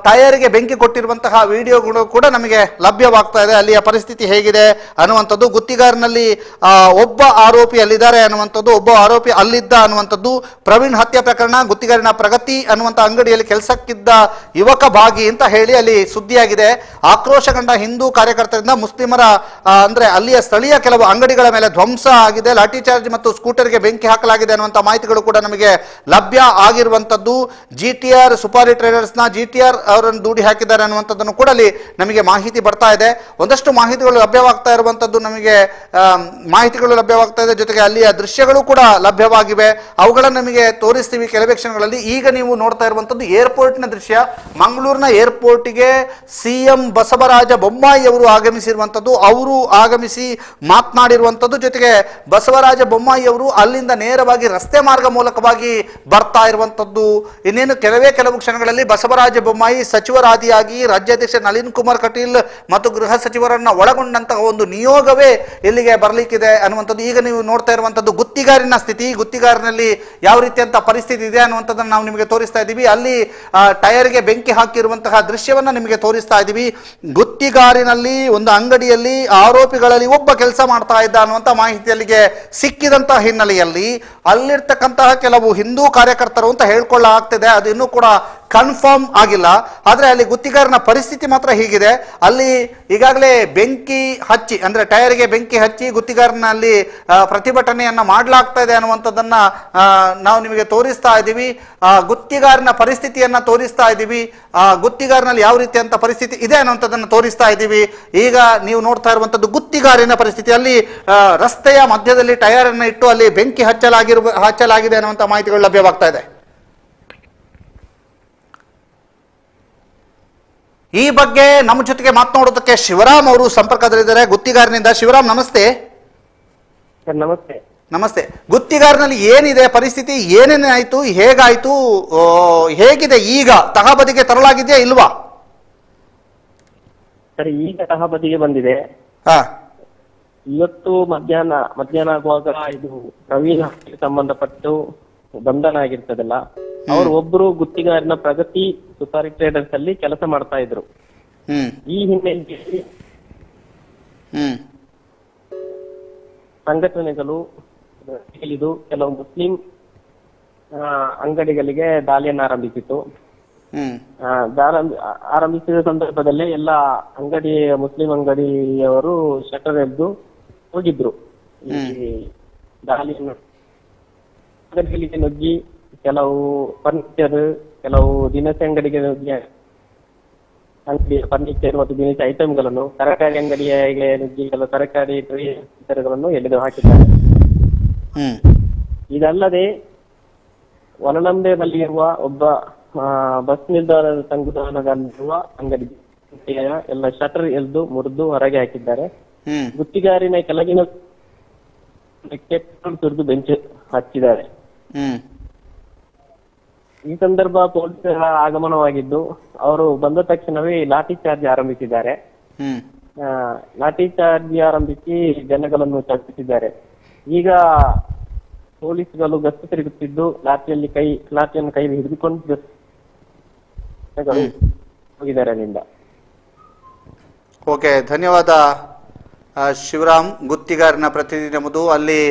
ಟಯರ್ಗೆ ಬೆಂಕಿ ಕೊಟ್ಟಿರುವಂತಹ ವಿಡಿಯೋಗಳು ಕೂಡ ನಮಗೆ ಲಭ್ಯವಾಗ್ತಾ ಇದೆ. ಅಲ್ಲಿಯ ಪರಿಸ್ಥಿತಿ ಹೇಗಿದೆ ಅನ್ನುವಂಥದ್ದು, ಗುತ್ತಿಗಾರನಲ್ಲಿ ಒಬ್ಬ ಆರೋಪಿ ಅಲ್ಲಿದ್ದಾರೆ ಅನ್ನುವಂಥದ್ದು, ಒಬ್ಬ ಆರೋಪಿ ಅಲ್ಲಿದ್ದ ಅನ್ನುವಂಥದ್ದು, ಪ್ರವೀಣ್ ಹತ್ಯೆ ಪ್ರಕರಣ, ಗುತ್ತಿಗಾರಿನ ಪ್ರಗತಿ ಅನ್ನುವಂಥ ಅಂಗಡಿಯಲ್ಲಿ ಕೆಲಸಕ್ಕಿದ್ದ ಯುವಕ ಭಾಗಿ ಅಂತ ಹೇಳಿ ಅಲ್ಲಿ ಸುದ್ದಿಯಾಗಿದೆ. ಆಕ್ರೋಶಗೊಂಡ ಹಿಂದೂ ಕಾರ್ಯಕರ್ತರಿಂದ ಮುಸ್ಲಿಮರ ಅಂದ್ರೆ ಅಲ್ಲಿಯ ಸ್ಥಳೀಯ ಕೆಲವು ಅಂಗಡಿಗಳ ಮೇಲೆ ಧ್ವಂಸ ಆಗಿದೆ, ಲಾಠಿ ಚಾರ್ಜ್ ಮತ್ತು ಸ್ಕೂಟರ್ಗೆ ಬೆಂಕಿ ಹಾಕಲಾಗಿದೆ ಅನ್ನುವಂಥ ಮಾಹಿತಿಗಳು ಕೂಡ ನಮಗೆ ಲಭ್ಯ ಆಗಿರುವಂಥದ್ದು. GTR ಸುಪಾರಿ ಟ್ರೇಡರ್ಸ್ನ GTR ಅವರನ್ನು ದೂಡಿ ಹಾಕಿದ್ದಾರೆ ಅನ್ನುವಂಥದ್ದನ್ನು ಕೂಡ ಅಲ್ಲಿ ನಮಗೆ ಮಾಹಿತಿ ಬರ್ತಾ ಇದೆ. ಒಂದಷ್ಟು ಮಾಹಿತಿಗಳು ಲಭ್ಯವಾಗ್ತಾ ಇರುವಂಥದ್ದು ಮಾಹಿತಿಗಳು ಲಭ್ಯವಾಗ್ತಾ ಇದೆ. ಜೊತೆಗೆ ಅಲ್ಲಿಯ ದೃಶ್ಯಗಳು ಕೂಡ ಲಭ್ಯವಾಗಿವೆ. ಅವುಗಳನ್ನು ನಮಗೆ ತೋರಿಸ್ತೀವಿ ಕೆಲವೇ ಕ್ಷಣಗಳಲ್ಲಿ. ಈಗ ನೀವು ನೋಡ್ತಾ ಇರುವಂಥದ್ದು ಏರ್ಪೋರ್ಟ್ನ ದೃಶ್ಯ. ಮಂಗಳೂರಿನ ಏರ್ಪೋರ್ಟ್ಗೆ CM ಬಸವರಾಜ ಬೊಮ್ಮಾಯಿ ಅವರು ಆಗಮಿಸಿರುವಂಥದ್ದು. ಅವರು ಆಗಮಿಸಿ ಮಾತನಾಡಿರುವಂಥದ್ದು. ಜೊತೆಗೆ ಬಸವರಾಜ ಬೊಮ್ಮಾಯಿ ಅವರು ಅಲ್ಲಿಂದ ನೇರವಾಗಿ ರಸ್ತೆ ಮಾರ್ಗ ಮೂಲಕವಾಗಿ ಬರ್ತಾ ಇರುವಂಥದ್ದು. ಇನ್ನೇನು ಕೆಲವು ಕ್ಷಣಗಳಲ್ಲಿ ಬಸವರಾಜ ಬೊಮ್ಮಾಯಿ ಸಚಿವರಾದಿಯಾಗಿ ರಾಜ್ಯಾಧ್ಯಕ್ಷ ನಳಿನ್ ಕುಮಾರ್ ಕಟೀಲ್ ಮತ್ತು ಗೃಹ ಸಚಿವರನ್ನ ಒಳಗೊಂಡಂತಹ ಒಂದು ನಿಯೋಗವೇ ಇಲ್ಲಿಗೆ ಬರಲಿಕ್ಕಿದೆ ಅನ್ನುವಂಥದ್ದು. ಈಗ ನೀವು ನೋಡ್ತಾ ಇರುವಂಥದ್ದು ಗುತ್ತಿಗಾರಿನ ಸ್ಥಿತಿ. ಗುತ್ತಿಗಾರಿನಲ್ಲಿ ಯಾವ ರೀತಿಯಂತ ಪರಿಸ್ಥಿತಿ ಇದೆ ಅನ್ನುವಂಥದ್ದನ್ನು ನಾವು ನಿಮಗೆ ತೋರಿಸ್ತಾ ಇದ್ದೀವಿ. ಅಲ್ಲಿ ಟಯರ್ಗೆ ಬೆಂಕಿ ಹಾಕಿರುವಂತಹ ದೃಶ್ಯವನ್ನ ನಿಮಗೆ ತೋರಿಸ್ತಾ ಇದ್ದೀವಿ. ಗುತ್ತಿಗಾರಿನಲ್ಲಿ ಒಂದು ಅಂಗಡಿಯಲ್ಲಿ ಆರೋಪಿಗಳಲ್ಲಿ ಒಬ್ಬ ಕೆಲಸ ಮಾಡ್ತಾ ಇದ್ದ ಅನ್ನುವಂಥ ಮಾಹಿತಿ ಅಲ್ಲಿಗೆ ಸಿಕ್ಕಿದಂತಹ ಹಿನ್ನೆಲೆಯಲ್ಲಿ ಅಲ್ಲಿರ್ತಕ್ಕಂತಹ ಕೆಲವು ಹಿಂದೂ ಕಾರ್ಯಕರ್ತರು ಅಂತ ಹೇಳ್ಕೊಳ್ಳಾಗ್ತಿದೆ. ಅದು ಇನ್ನೂ ಕೂಡ ಕನ್ಫರ್ಮ್ ಆಗಿಲ್ಲ. ಆದರೆ ಅಲ್ಲಿ ಗುತ್ತಿಗಾರನ ಪರಿಸ್ಥಿತಿ ಮಾತ್ರ ಹೀಗಿದೆ. ಅಲ್ಲಿ ಈಗಾಗಲೇ ಬೆಂಕಿ ಹಚ್ಚಿ ಅಂದ್ರೆ ಟೈರ್ಗೆ ಬೆಂಕಿ ಹಚ್ಚಿ ಗುತ್ತಿಗಾರನಲ್ಲಿ ಪ್ರತಿಭಟನೆಯನ್ನ ಮಾಡಲಾಗ್ತಾ ಇದೆ ಅನ್ನುವಂಥದ್ದನ್ನ ನಾವು ನಿಮಗೆ ತೋರಿಸ್ತಾ ಇದ್ದೀವಿ. ಗುತ್ತಿಗಾರನ ಪರಿಸ್ಥಿತಿಯನ್ನ ತೋರಿಸ್ತಾ ಇದ್ದೀವಿ. ಗುತ್ತಿಗಾರನಲ್ಲಿ ಯಾವ ರೀತಿಯಂತ ಪರಿಸ್ಥಿತಿ ಇದೆ ಅನ್ನುವಂಥದ್ದನ್ನು ತೋರಿಸ್ತಾ ಇದ್ದೀವಿ. ಈಗ ನೀವು ನೋಡ್ತಾ ಇರುವಂಥದ್ದು ಗುತ್ತಿಗಾರಿನ ಪರಿಸ್ಥಿತಿ. ಅಲ್ಲಿ ರಸ್ತೆಯ ಮಧ್ಯದಲ್ಲಿ ಟೈರ್ ಅನ್ನು ಇಟ್ಟು ಅಲ್ಲಿ ಬೆಂಕಿ ಹಚ್ಚಲಾಗಿದೆ ಅನ್ನುವಂಥ ಮಾಹಿತಿಗಳು ಲಭ್ಯವಾಗ್ತಾ ಇದೆ. ಈ ಬಗ್ಗೆ ನಮ್ಮ ಜೊತೆಗೆ ಮಾತನಾಡೋದಕ್ಕೆ ಶಿವರಾಮ್ ಅವರು ಸಂಪರ್ಕದಲ್ಲಿದ್ದಾರೆ ಗುತ್ತಿಗಾರನಿಂದ. ಶಿವರಾಮ್ ನಮಸ್ತೆ. ನಮಸ್ತೆ. ನಮಸ್ತೆ. ಗುತ್ತಿಗಾರನಲ್ಲಿ ಏನಿದೆ ಪರಿಸ್ಥಿತಿ, ಏನೇನಾಯ್ತು, ಹೇಗಾಯ್ತು, ಹೇಗಿದೆ ಈಗ? ತಹಬದಿಗೆ ತರಲಾಗಿದೆಯಾ ಇಲ್ವಾ? ಸರಿ, ಈಗ ತಹಬದಿಗೆ ಬಂದಿದೆ. ಇವತ್ತು ಮಧ್ಯಾಹ್ನ ಆಗುವಾಗ ಇದು ಪ್ರವೀಣ್ ಸಂಬಂಧಪಟ್ಟು ಬಂಧನ ಆಗಿರ್ತದಲ್ಲ, ಅವರು ಒಬ್ರು ಗುತ್ತಿಗಾರನ ಪ್ರಗತಿ ಸುತಾರಿ ಟ್ರೇಡರ್ಸ್ ಅಲ್ಲಿ ಕೆಲಸ ಮಾಡ್ತಾ ಇದ್ರು. ಈ ಹಿನ್ನೆಲೆಯಲ್ಲಿ ಸಂಘಟನೆಗಳು ಇದು ಕೆಲವು ಮುಸ್ಲಿಂ ಅಂಗಡಿಗಳಿಗೆ ದಾಳಿಯನ್ನು ಆರಂಭಿಸಿತು. ಆರಂಭಿಸಿದ ಸಂದರ್ಭದಲ್ಲಿ ಎಲ್ಲ ಮುಸ್ಲಿಂ ಅಂಗಡಿಯವರು ಶಟರ್ ಎದ್ದು ಹೋಗಿದ್ರು. ಈ ದಾಳಿಯನ್ನು ಅಂಗಡಿಗಳಿಗೆ ನುಗ್ಗಿ ಕೆಲವು ಫರ್ನಿಚರ್, ಕೆಲವು ದಿನಸಿ ಅಂಗಡಿಗೆ ನುಗ್ಗಿ ಅಂಗಡಿಯ ಫರ್ನಿಚರ್ ಮತ್ತು ದಿನಸಿ ಐಟಮ್ಗಳನ್ನು, ತರಕಾರಿ ಅಂಗಡಿಗೆ ನುಗ್ಗಿ ಕೆಲವು ತರಕಾರಿ ಗಳನ್ನು ಎಳೆದು ಹಾಕಿದ್ದಾರೆ. ಇದಲ್ಲದೆ ವನನಂಬೆನಲ್ಲಿರುವ ಒಬ್ಬ ಬಸ್ ನಿಲ್ದಾಣದ ತಂಗುದಾಣದಲ್ಲಿರುವ ಅಂಗಡಿ ಎಲ್ಲ ಶಟರ್ ಎಲ್ದು ಮುರಿದು ಹೊರಗೆ ಹಾಕಿದ್ದಾರೆ. ಗುತ್ತಿಗಾರಿನ ಕೆಳಗಿನ ತುರಿದು ಬೆಂಚ್ ಹಚ್ಚಿದ್ದಾರೆ. ಈ ಸಂದರ್ಭ ಪೊಲೀಸರ ಆಗಮನವಾಗಿದ್ದು ಅವರು ಬಂದ ತಕ್ಷಣವೇ ಲಾಠಿ ಚಾರ್ಜ್ ಆರಂಭಿಸಿದ್ದಾರೆ. ಲಾಠಿ ಚಾರ್ಜ್ ಆರಂಭಿಸಿ ಜನಗಳನ್ನು ತಪ್ಪಿಸಿದ್ದಾರೆ. ಈಗ ಪೊಲೀಸ್ಗಳು ಗಸ್ತು ತಿರುಗುತ್ತಿದ್ದು ಲಾಠಿಯನ್ನು ಕೈಲಿ ಹಿಡಿದುಕೊಂಡು ಹೋಗಿದ್ದಾರೆ ಅಲ್ಲಿಂದ. ಓಕೆ, ಧನ್ಯವಾದ ಶಿವರಾಮ್. ಗುತ್ತಿಗಾರನ ಪ್ರತಿನಿಧಿ ನಮ್ಮದು. ಅಲ್ಲಿ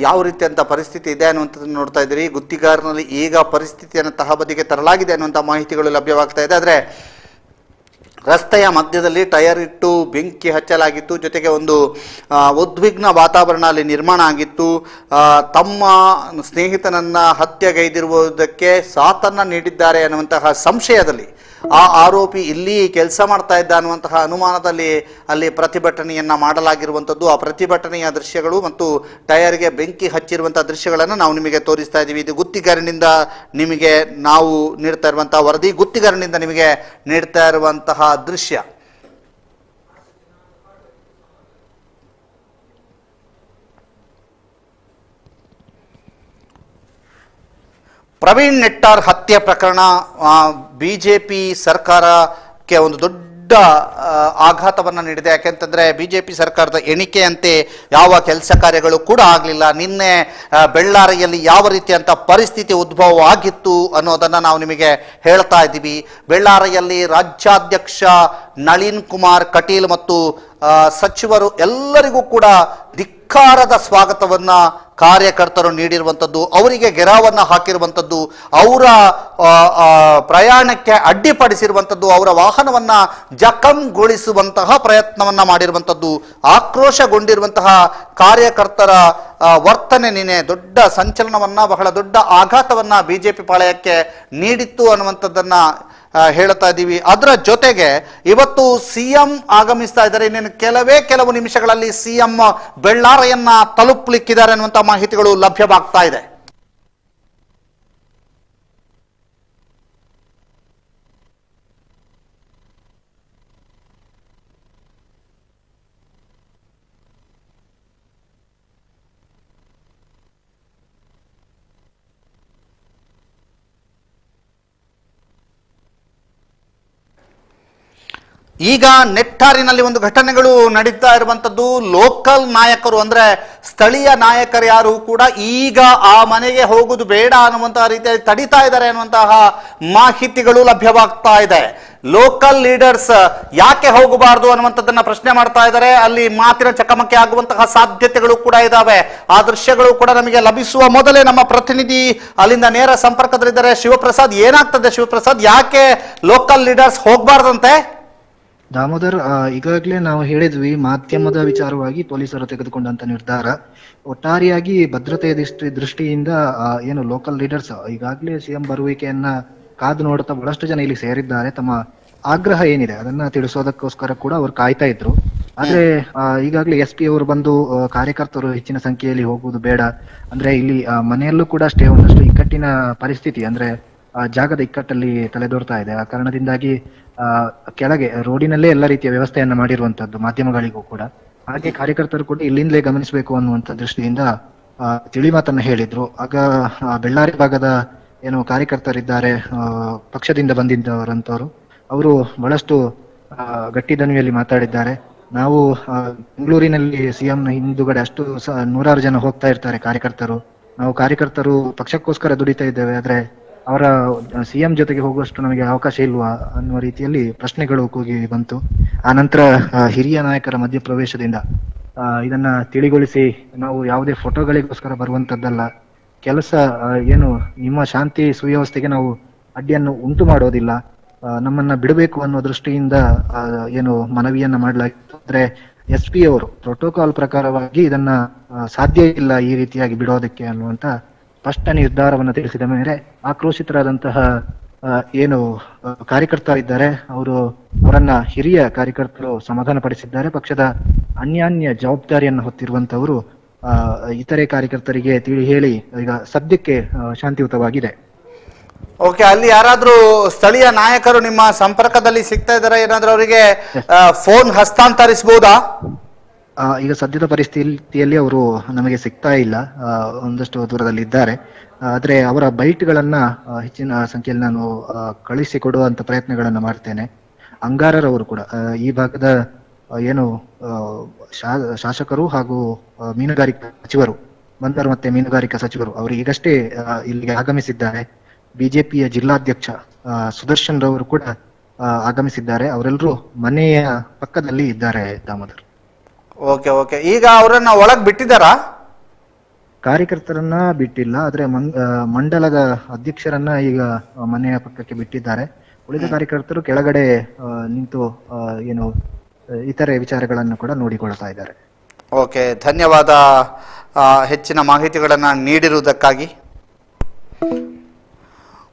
ಯಾವ ರೀತಿಯಂತ ಪರಿಸ್ಥಿತಿ ಇದೆ ಅನ್ನುವಂಥದ್ದನ್ನು ನೋಡ್ತಾ ಇದ್ದೀರಿ. ಗುತ್ತಿಗಾರನಲ್ಲಿ ಈಗ ಪರಿಸ್ಥಿತಿಯನ್ನು ತಹಬದಿಗೆ ತರಲಾಗಿದೆ ಅನ್ನುವಂಥ ಮಾಹಿತಿಗಳು ಲಭ್ಯವಾಗ್ತಾ ಇದೆ. ಆದರೆ ರಸ್ತೆಯ ಮಧ್ಯದಲ್ಲಿ ಟೈರ್ ಇಟ್ಟು ಬೆಂಕಿ ಹಚ್ಚಲಾಗಿತ್ತು. ಜೊತೆಗೆ ಒಂದು ಉದ್ವಿಗ್ನ ವಾತಾವರಣ ಅಲ್ಲಿ ನಿರ್ಮಾಣ ಆಗಿತ್ತು. ತಮ್ಮ ಸ್ನೇಹಿತನನ್ನ ಹತ್ಯೆಗೈದಿರುವುದಕ್ಕೆ ಸಾಥನ್ನ ನೀಡಿದ್ದಾರೆ ಅನ್ನುವಂತಹ ಸಂಶಯದಲ್ಲಿ ಆ ಆರೋಪಿ ಇಲ್ಲಿ ಕೆಲಸ ಮಾಡ್ತಾ ಇದ್ದ ಅನ್ನುವಂತಹ ಅನುಮಾನದಲ್ಲಿ ಅಲ್ಲಿ ಪ್ರತಿಭಟನೆಯನ್ನ ಮಾಡಲಾಗಿರುವಂಥದ್ದು. ಆ ಪ್ರತಿಭಟನೆಯ ದೃಶ್ಯಗಳು ಮತ್ತು ಟೈರ್ಗೆ ಬೆಂಕಿ ಹಚ್ಚಿರುವಂತಹ ದೃಶ್ಯಗಳನ್ನು ನಾವು ನಿಮಗೆ ತೋರಿಸ್ತಾ ಇದ್ದೀವಿ. ಇದು ಗುತ್ತಿಗಾರನಿಂದ ನಿಮಗೆ ನಾವು ನೀಡ್ತಾ ಇರುವಂತಹ ವರದಿ, ಗುತ್ತಿಗಾರನಿಂದ ನಿಮಗೆ ನೀಡ್ತಾ ಇರುವಂತಹ ದೃಶ್ಯ. ಪ್ರವೀಣ್ ನೆಟ್ಟಾರ್ ಹತ್ಯೆ ಪ್ರಕರಣ ಬಿಜೆಪಿ ಸರ್ಕಾರಕ್ಕೆ ಒಂದು ದೊಡ್ಡ ಆಘಾತವನ್ನು ನೀಡಿದೆ. ಯಾಕೆಂತಂದರೆ ಬಿಜೆಪಿ ಸರ್ಕಾರದ ಎಣಿಕೆಯಂತೆ ಯಾವ ಕೆಲಸ ಕಾರ್ಯಗಳು ಕೂಡ ಆಗಲಿಲ್ಲ. ನಿನ್ನೆ ಬೆಳ್ಳಾರಿಯಲ್ಲಿ ಯಾವ ರೀತಿಯಂಥ ಪರಿಸ್ಥಿತಿ ಉದ್ಭವ ಆಗಿತ್ತು ಅನ್ನೋದನ್ನು ನಾವು ನಿಮಗೆ ಹೇಳ್ತಾ ಇದ್ದೀವಿ. ಬೆಳ್ಳಾರಿಯಲ್ಲಿ ರಾಜ್ಯಾಧ್ಯಕ್ಷ ನಳಿನ್ ಕುಮಾರ್ ಕಟೀಲ್ ಮತ್ತು ಸಚಿವರು ಎಲ್ಲರಿಗೂ ಕೂಡ ಧಿಕ್ಕಾರದ ಸ್ವಾಗತವನ್ನು ಕಾರ್ಯಕರ್ತರು ನೀಡಿರುವಂಥದ್ದು, ಅವರಿಗೆ ಗೆರಾವನ್ನು ಹಾಕಿರುವಂಥದ್ದು, ಅವರ ಪ್ರಯಾಣಕ್ಕೆ ಅಡ್ಡಿಪಡಿಸಿರುವಂಥದ್ದು, ಅವರ ವಾಹನವನ್ನು ಜಖಂಗೊಳಿಸುವಂತಹ ಪ್ರಯತ್ನವನ್ನು ಮಾಡಿರುವಂಥದ್ದು, ಆಕ್ರೋಶಗೊಂಡಿರುವಂತಹ ಕಾರ್ಯಕರ್ತರ ವರ್ತನೆ ನಿನ್ನೆ ದೊಡ್ಡ ಸಂಚಲನವನ್ನು, ಬಹಳ ದೊಡ್ಡ ಆಘಾತವನ್ನು ಬಿಜೆಪಿ ಪಾಳೆಯಕ್ಕೆ ನೀಡಿತ್ತು ಅನ್ನುವಂಥದ್ದನ್ನು ಹೇಳ್ತಾ ಇದ್ದೀವಿ. ಅದರ ಜೊತೆಗೆ ಇವತ್ತು ಸಿಎಂ ಆಗಮಿಸ್ತಾ ಇದ್ದಾರೆ. ಇನ್ನೇನು ಕೆಲವು ನಿಮಿಷಗಳಲ್ಲಿ ಸಿಎಂ ಬೆಳ್ಳಾರಿಯನ್ನ ತಲುಪಲಿಕ್ಕಿದ್ದಾರೆ ಅನ್ನುವಂಥ ಮಾಹಿತಿಗಳು ಲಭ್ಯವಾಗ್ತಾ ಇದೆ. ಈಗ ನೆಟ್ಟಾರಿನಲ್ಲಿ ಒಂದು ಘಟನೆಗಳು ನಡೀತಾ ಇರುವಂಥದ್ದು. ಲೋಕಲ್ ನಾಯಕರು ಅಂದ್ರೆ ಸ್ಥಳೀಯ ನಾಯಕರು ಯಾರು ಕೂಡ ಈಗ ಆ ಮನೆಗೆ ಹೋಗುದು ಬೇಡ ಅನ್ನುವಂತಹ ರೀತಿಯಲ್ಲಿ ತಡಿತಾ ಇದ್ದಾರೆ ಅನ್ನುವಂತಹ ಮಾಹಿತಿಗಳು ಲಭ್ಯವಾಗ್ತಾ ಇದೆ. ಲೋಕಲ್ ಲೀಡರ್ಸ್ ಯಾಕೆ ಹೋಗಬಾರದು ಅನ್ನುವಂಥದ್ದನ್ನ ಪ್ರಶ್ನೆ ಮಾಡ್ತಾ ಇದ್ದಾರೆ. ಅಲ್ಲಿ ಮಾತಿನ ಚಕಮಕಿ ಆಗುವಂತಹ ಸಾಧ್ಯತೆಗಳು ಕೂಡ ಇದಾವೆ. ಆ ದೃಶ್ಯಗಳು ಕೂಡ ನಮಗೆ ಲಭಿಸುವ ಮೊದಲೇ ನಮ್ಮ ಪ್ರತಿನಿಧಿ ಅಲ್ಲಿಂದ ನೇರ ಸಂಪರ್ಕದಲ್ಲಿದ್ದಾರೆ. ಶಿವಪ್ರಸಾದ್, ಏನಾಗ್ತದೆ ಶಿವಪ್ರಸಾದ್, ಯಾಕೆ ಲೋಕಲ್ ಲೀಡರ್ಸ್ ಹೋಗಬಾರ್ದಂತೆ? ದಾಮೋದರ್, ಈಗಾಗಲೇ ನಾವು ಹೇಳಿದ್ವಿ, ಮಾಧ್ಯಮದ ವಿಚಾರವಾಗಿ ಪೊಲೀಸರು ತೆಗೆದುಕೊಂಡಂತ ನಿರ್ಧಾರ ಒಟ್ಟಾರೆಯಾಗಿ ಭದ್ರತೆಯ ದೃಷ್ಟಿಯಿಂದ ಏನು ಲೋಕಲ್ ಲೀಡರ್ಸ್ ಈಗಾಗಲೇ ಸಿಎಂ ಬರುವಿಕೆಯನ್ನ ಕಾದು ನೋಡುತ್ತಾ ಬಹಳಷ್ಟು ಜನ ಇಲ್ಲಿ ಸೇರಿದ್ದಾರೆ. ತಮ್ಮ ಆಗ್ರಹ ಏನಿದೆ ಅದನ್ನ ತಿಳಿಸೋದಕ್ಕೋಸ್ಕರ ಕೂಡ ಅವ್ರು ಕಾಯ್ತಾ ಇದ್ರು. ಆದ್ರೆ ಈಗಾಗಲೇ SP ಅವರು ಬಂದು ಕಾರ್ಯಕರ್ತರು ಹೆಚ್ಚಿನ ಸಂಖ್ಯೆಯಲ್ಲಿ ಹೋಗುವುದು ಬೇಡ, ಅಂದ್ರೆ ಇಲ್ಲಿ ಮನೆಯಲ್ಲೂ ಕೂಡ ಅಷ್ಟೇ ಒಂದಷ್ಟು ಇಕ್ಕಟ್ಟಿನ ಪರಿಸ್ಥಿತಿ, ಅಂದ್ರೆ ಜಾಗದ ಇಕ್ಕಟ್ಟಲ್ಲಿ ತಲೆದೋರ್ತಾ ಇದೆ. ಆ ಕಾರಣದಿಂದಾಗಿ ಕೆಳಗೆ ರೋಡಿನಲ್ಲೇ ಎಲ್ಲ ರೀತಿಯ ವ್ಯವಸ್ಥೆಯನ್ನ ಮಾಡಿರುವಂತದ್ದು ಮಾಧ್ಯಮಗಳಿಗೂ ಕೂಡ. ಹಾಗೆ ಕಾರ್ಯಕರ್ತರು ಕೂಡ ಇಲ್ಲಿಂದಲೇ ಗಮನಿಸಬೇಕು ಅನ್ನುವಂಥ ದೃಷ್ಟಿಯಿಂದ ತಿಳಿ ಮಾತನ್ನ ಹೇಳಿದ್ರು. ಆಗ ಬೆಳ್ಳಾರಿ ಭಾಗದ ಏನು ಕಾರ್ಯಕರ್ತರಿದ್ದಾರೆ, ಪಕ್ಷದಿಂದ ಬಂದಿದ್ದವರಂತವರು, ಅವರು ಬಹಳಷ್ಟು ಗಟ್ಟಿ ದನಿಯಲ್ಲಿ ಮಾತಾಡಿದ್ದಾರೆ. ನಾವು ಬೆಂಗಳೂರಿನಲ್ಲಿ ಸಿಎಂ ಹಿಂದುಗಡೆ ಅಷ್ಟು 100 ಜನ ಹೋಗ್ತಾ ಇರ್ತಾರೆ ಕಾರ್ಯಕರ್ತರು. ನಾವು ಕಾರ್ಯಕರ್ತರು ಪಕ್ಷಕ್ಕೋಸ್ಕರ ದುಡಿತಾ ಇದ್ದೇವೆ, ಆದ್ರೆ ಅವರ ಸಿಎಂ ಜೊತೆಗೆ ಹೋಗುವಷ್ಟು ನಮಗೆ ಅವಕಾಶ ಇಲ್ವಾ ಅನ್ನುವ ರೀತಿಯಲ್ಲಿ ಪ್ರಶ್ನೆಗಳು ಕೂಗಿ ಬಂತು. ಆ ನಂತರ ಹಿರಿಯ ನಾಯಕರ ಮಧ್ಯಪ್ರವೇಶದಿಂದ ಇದನ್ನ ತಿಳಿಗೊಳಿಸಿ, ನಾವು ಯಾವುದೇ ಫೋಟೋಗಳಿಗೋಸ್ಕರ ಬರುವಂತದ್ದಲ್ಲ, ಕೆಲಸ ಏನು ನಿಮ್ಮ ಶಾಂತಿ ಸುವ್ಯವಸ್ಥೆಗೆ ನಾವು ಅಡ್ಡಿಯನ್ನು ಉಂಟು ಮಾಡೋದಿಲ್ಲ, ನಮ್ಮನ್ನ ಬಿಡಬೇಕು ಅನ್ನೋ ದೃಷ್ಟಿಯಿಂದ ಏನು ಮನವಿಯನ್ನ ಮಾಡಲಾಗಿತ್ತು. ಆದ್ರೆ SP ಅವರು ಪ್ರೋಟೋಕಾಲ್ ಪ್ರಕಾರವಾಗಿ ಇದನ್ನ ಸಾಧ್ಯ ಇಲ್ಲ ಈ ರೀತಿಯಾಗಿ ಬಿಡೋದಕ್ಕೆ ಅನ್ನುವಂತ ಸ್ಪಷ್ಟ ನಿರ್ಧಾರವನ್ನು ತಿಳಿಸಿದ ಮೇಲೆ ಆಕ್ರೋಶಿತರಾದಂತಹ ಏನು ಕಾರ್ಯಕರ್ತರಿದ್ದಾರೆ ಅವರನ್ನ ಹಿರಿಯ ಕಾರ್ಯಕರ್ತರು ಸಮಾಧಾನ ಪಡಿಸಿದ್ದಾರೆ. ಪಕ್ಷದ ಅನ್ಯಾನ್ಯ ಜವಾಬ್ದಾರಿಯನ್ನು ಹೊತ್ತಿರುವಂತವರು ಇತರೆ ಕಾರ್ಯಕರ್ತರಿಗೆ ತಿಳಿ ಹೇಳಿ ಈಗ ಸದ್ಯಕ್ಕೆ ಶಾಂತಿಯುತವಾಗಿದೆ. ಓಕೆ, ಅಲ್ಲಿ ಯಾರಾದ್ರೂ ಸ್ಥಳೀಯ ನಾಯಕರು ನಿಮ್ಮ ಸಂಪರ್ಕದಲ್ಲಿ ಸಿಗ್ತಾ ಇದಾರೆ? ಏನಾದ್ರೂ ಅವರಿಗೆ ಫೋನ್ ಹಸ್ತಾಂತರಿಸಬಹುದಾ? ಈಗ ಸದ್ಯದ ಪರಿಸ್ಥಿತಿಯಲ್ಲಿ ಅವರು ನಮಗೆ ಸಿಗ್ತಾ ಇಲ್ಲ, ಒಂದಷ್ಟು ದೂರದಲ್ಲಿ ಇದ್ದಾರೆ. ಆದ್ರೆ ಅವರ ಬೈಟ್ಗಳನ್ನ ಹೆಚ್ಚಿನ ಸಂಖ್ಯೆಯಲ್ಲಿ ನಾನು ಕಳಿಸಿಕೊಡುವಂತ ಪ್ರಯತ್ನಗಳನ್ನ ಮಾಡ್ತೇನೆ. ಅಂಗಾರರವರು ಕೂಡ ಈ ಭಾಗದ ಏನು ಶಾಸಕರು ಹಾಗೂ ಮೀನುಗಾರಿಕಾ ಸಚಿವರು, ಬಂದರು ಮತ್ತೆ ಮೀನುಗಾರಿಕಾ ಸಚಿವರು, ಅವರು ಈಗಷ್ಟೇ ಇಲ್ಲಿಗೆ ಆಗಮಿಸಿದ್ದಾರೆ. ಬಿಜೆಪಿಯ ಜಿಲ್ಲಾಧ್ಯಕ್ಷ ಸುದರ್ಶನ್ ರವರು ಕೂಡ ಆಗಮಿಸಿದ್ದಾರೆ. ಅವರೆಲ್ಲರೂ ಮನೆಯ ಪಕ್ಕದಲ್ಲಿ ಇದ್ದಾರೆ ದಾಮೋದರ್. ಓಕೆ ಓಕೆ, ಈಗ ಅವರನ್ನ ಒಳಗ್ ಬಿಟ್ಟಿದ್ದಾರಾ? ಕಾರ್ಯಕರ್ತರನ್ನ ಬಿಟ್ಟಿಲ್ಲ, ಆದ್ರೆ ಮಂಡಲದ ಅಧ್ಯಕ್ಷರನ್ನ ಈಗ ಮನೆಯ ಪಕ್ಕಕ್ಕೆ ಬಿಟ್ಟಿದ್ದಾರೆ. ಉಳಿದ ಕಾರ್ಯಕರ್ತರು ಕೆಳಗಡೆ ನಿಂತು ಏನು ಇತರೆ ವಿಚಾರಗಳನ್ನು ಕೂಡ ನೋಡಿಕೊಳ್ತಾ ಇದ್ದಾರೆ. ಓಕೆ, ಧನ್ಯವಾದ ಹೆಚ್ಚಿನ ಮಾಹಿತಿಗಳನ್ನ ನೀಡಿರುವುದಕ್ಕಾಗಿ.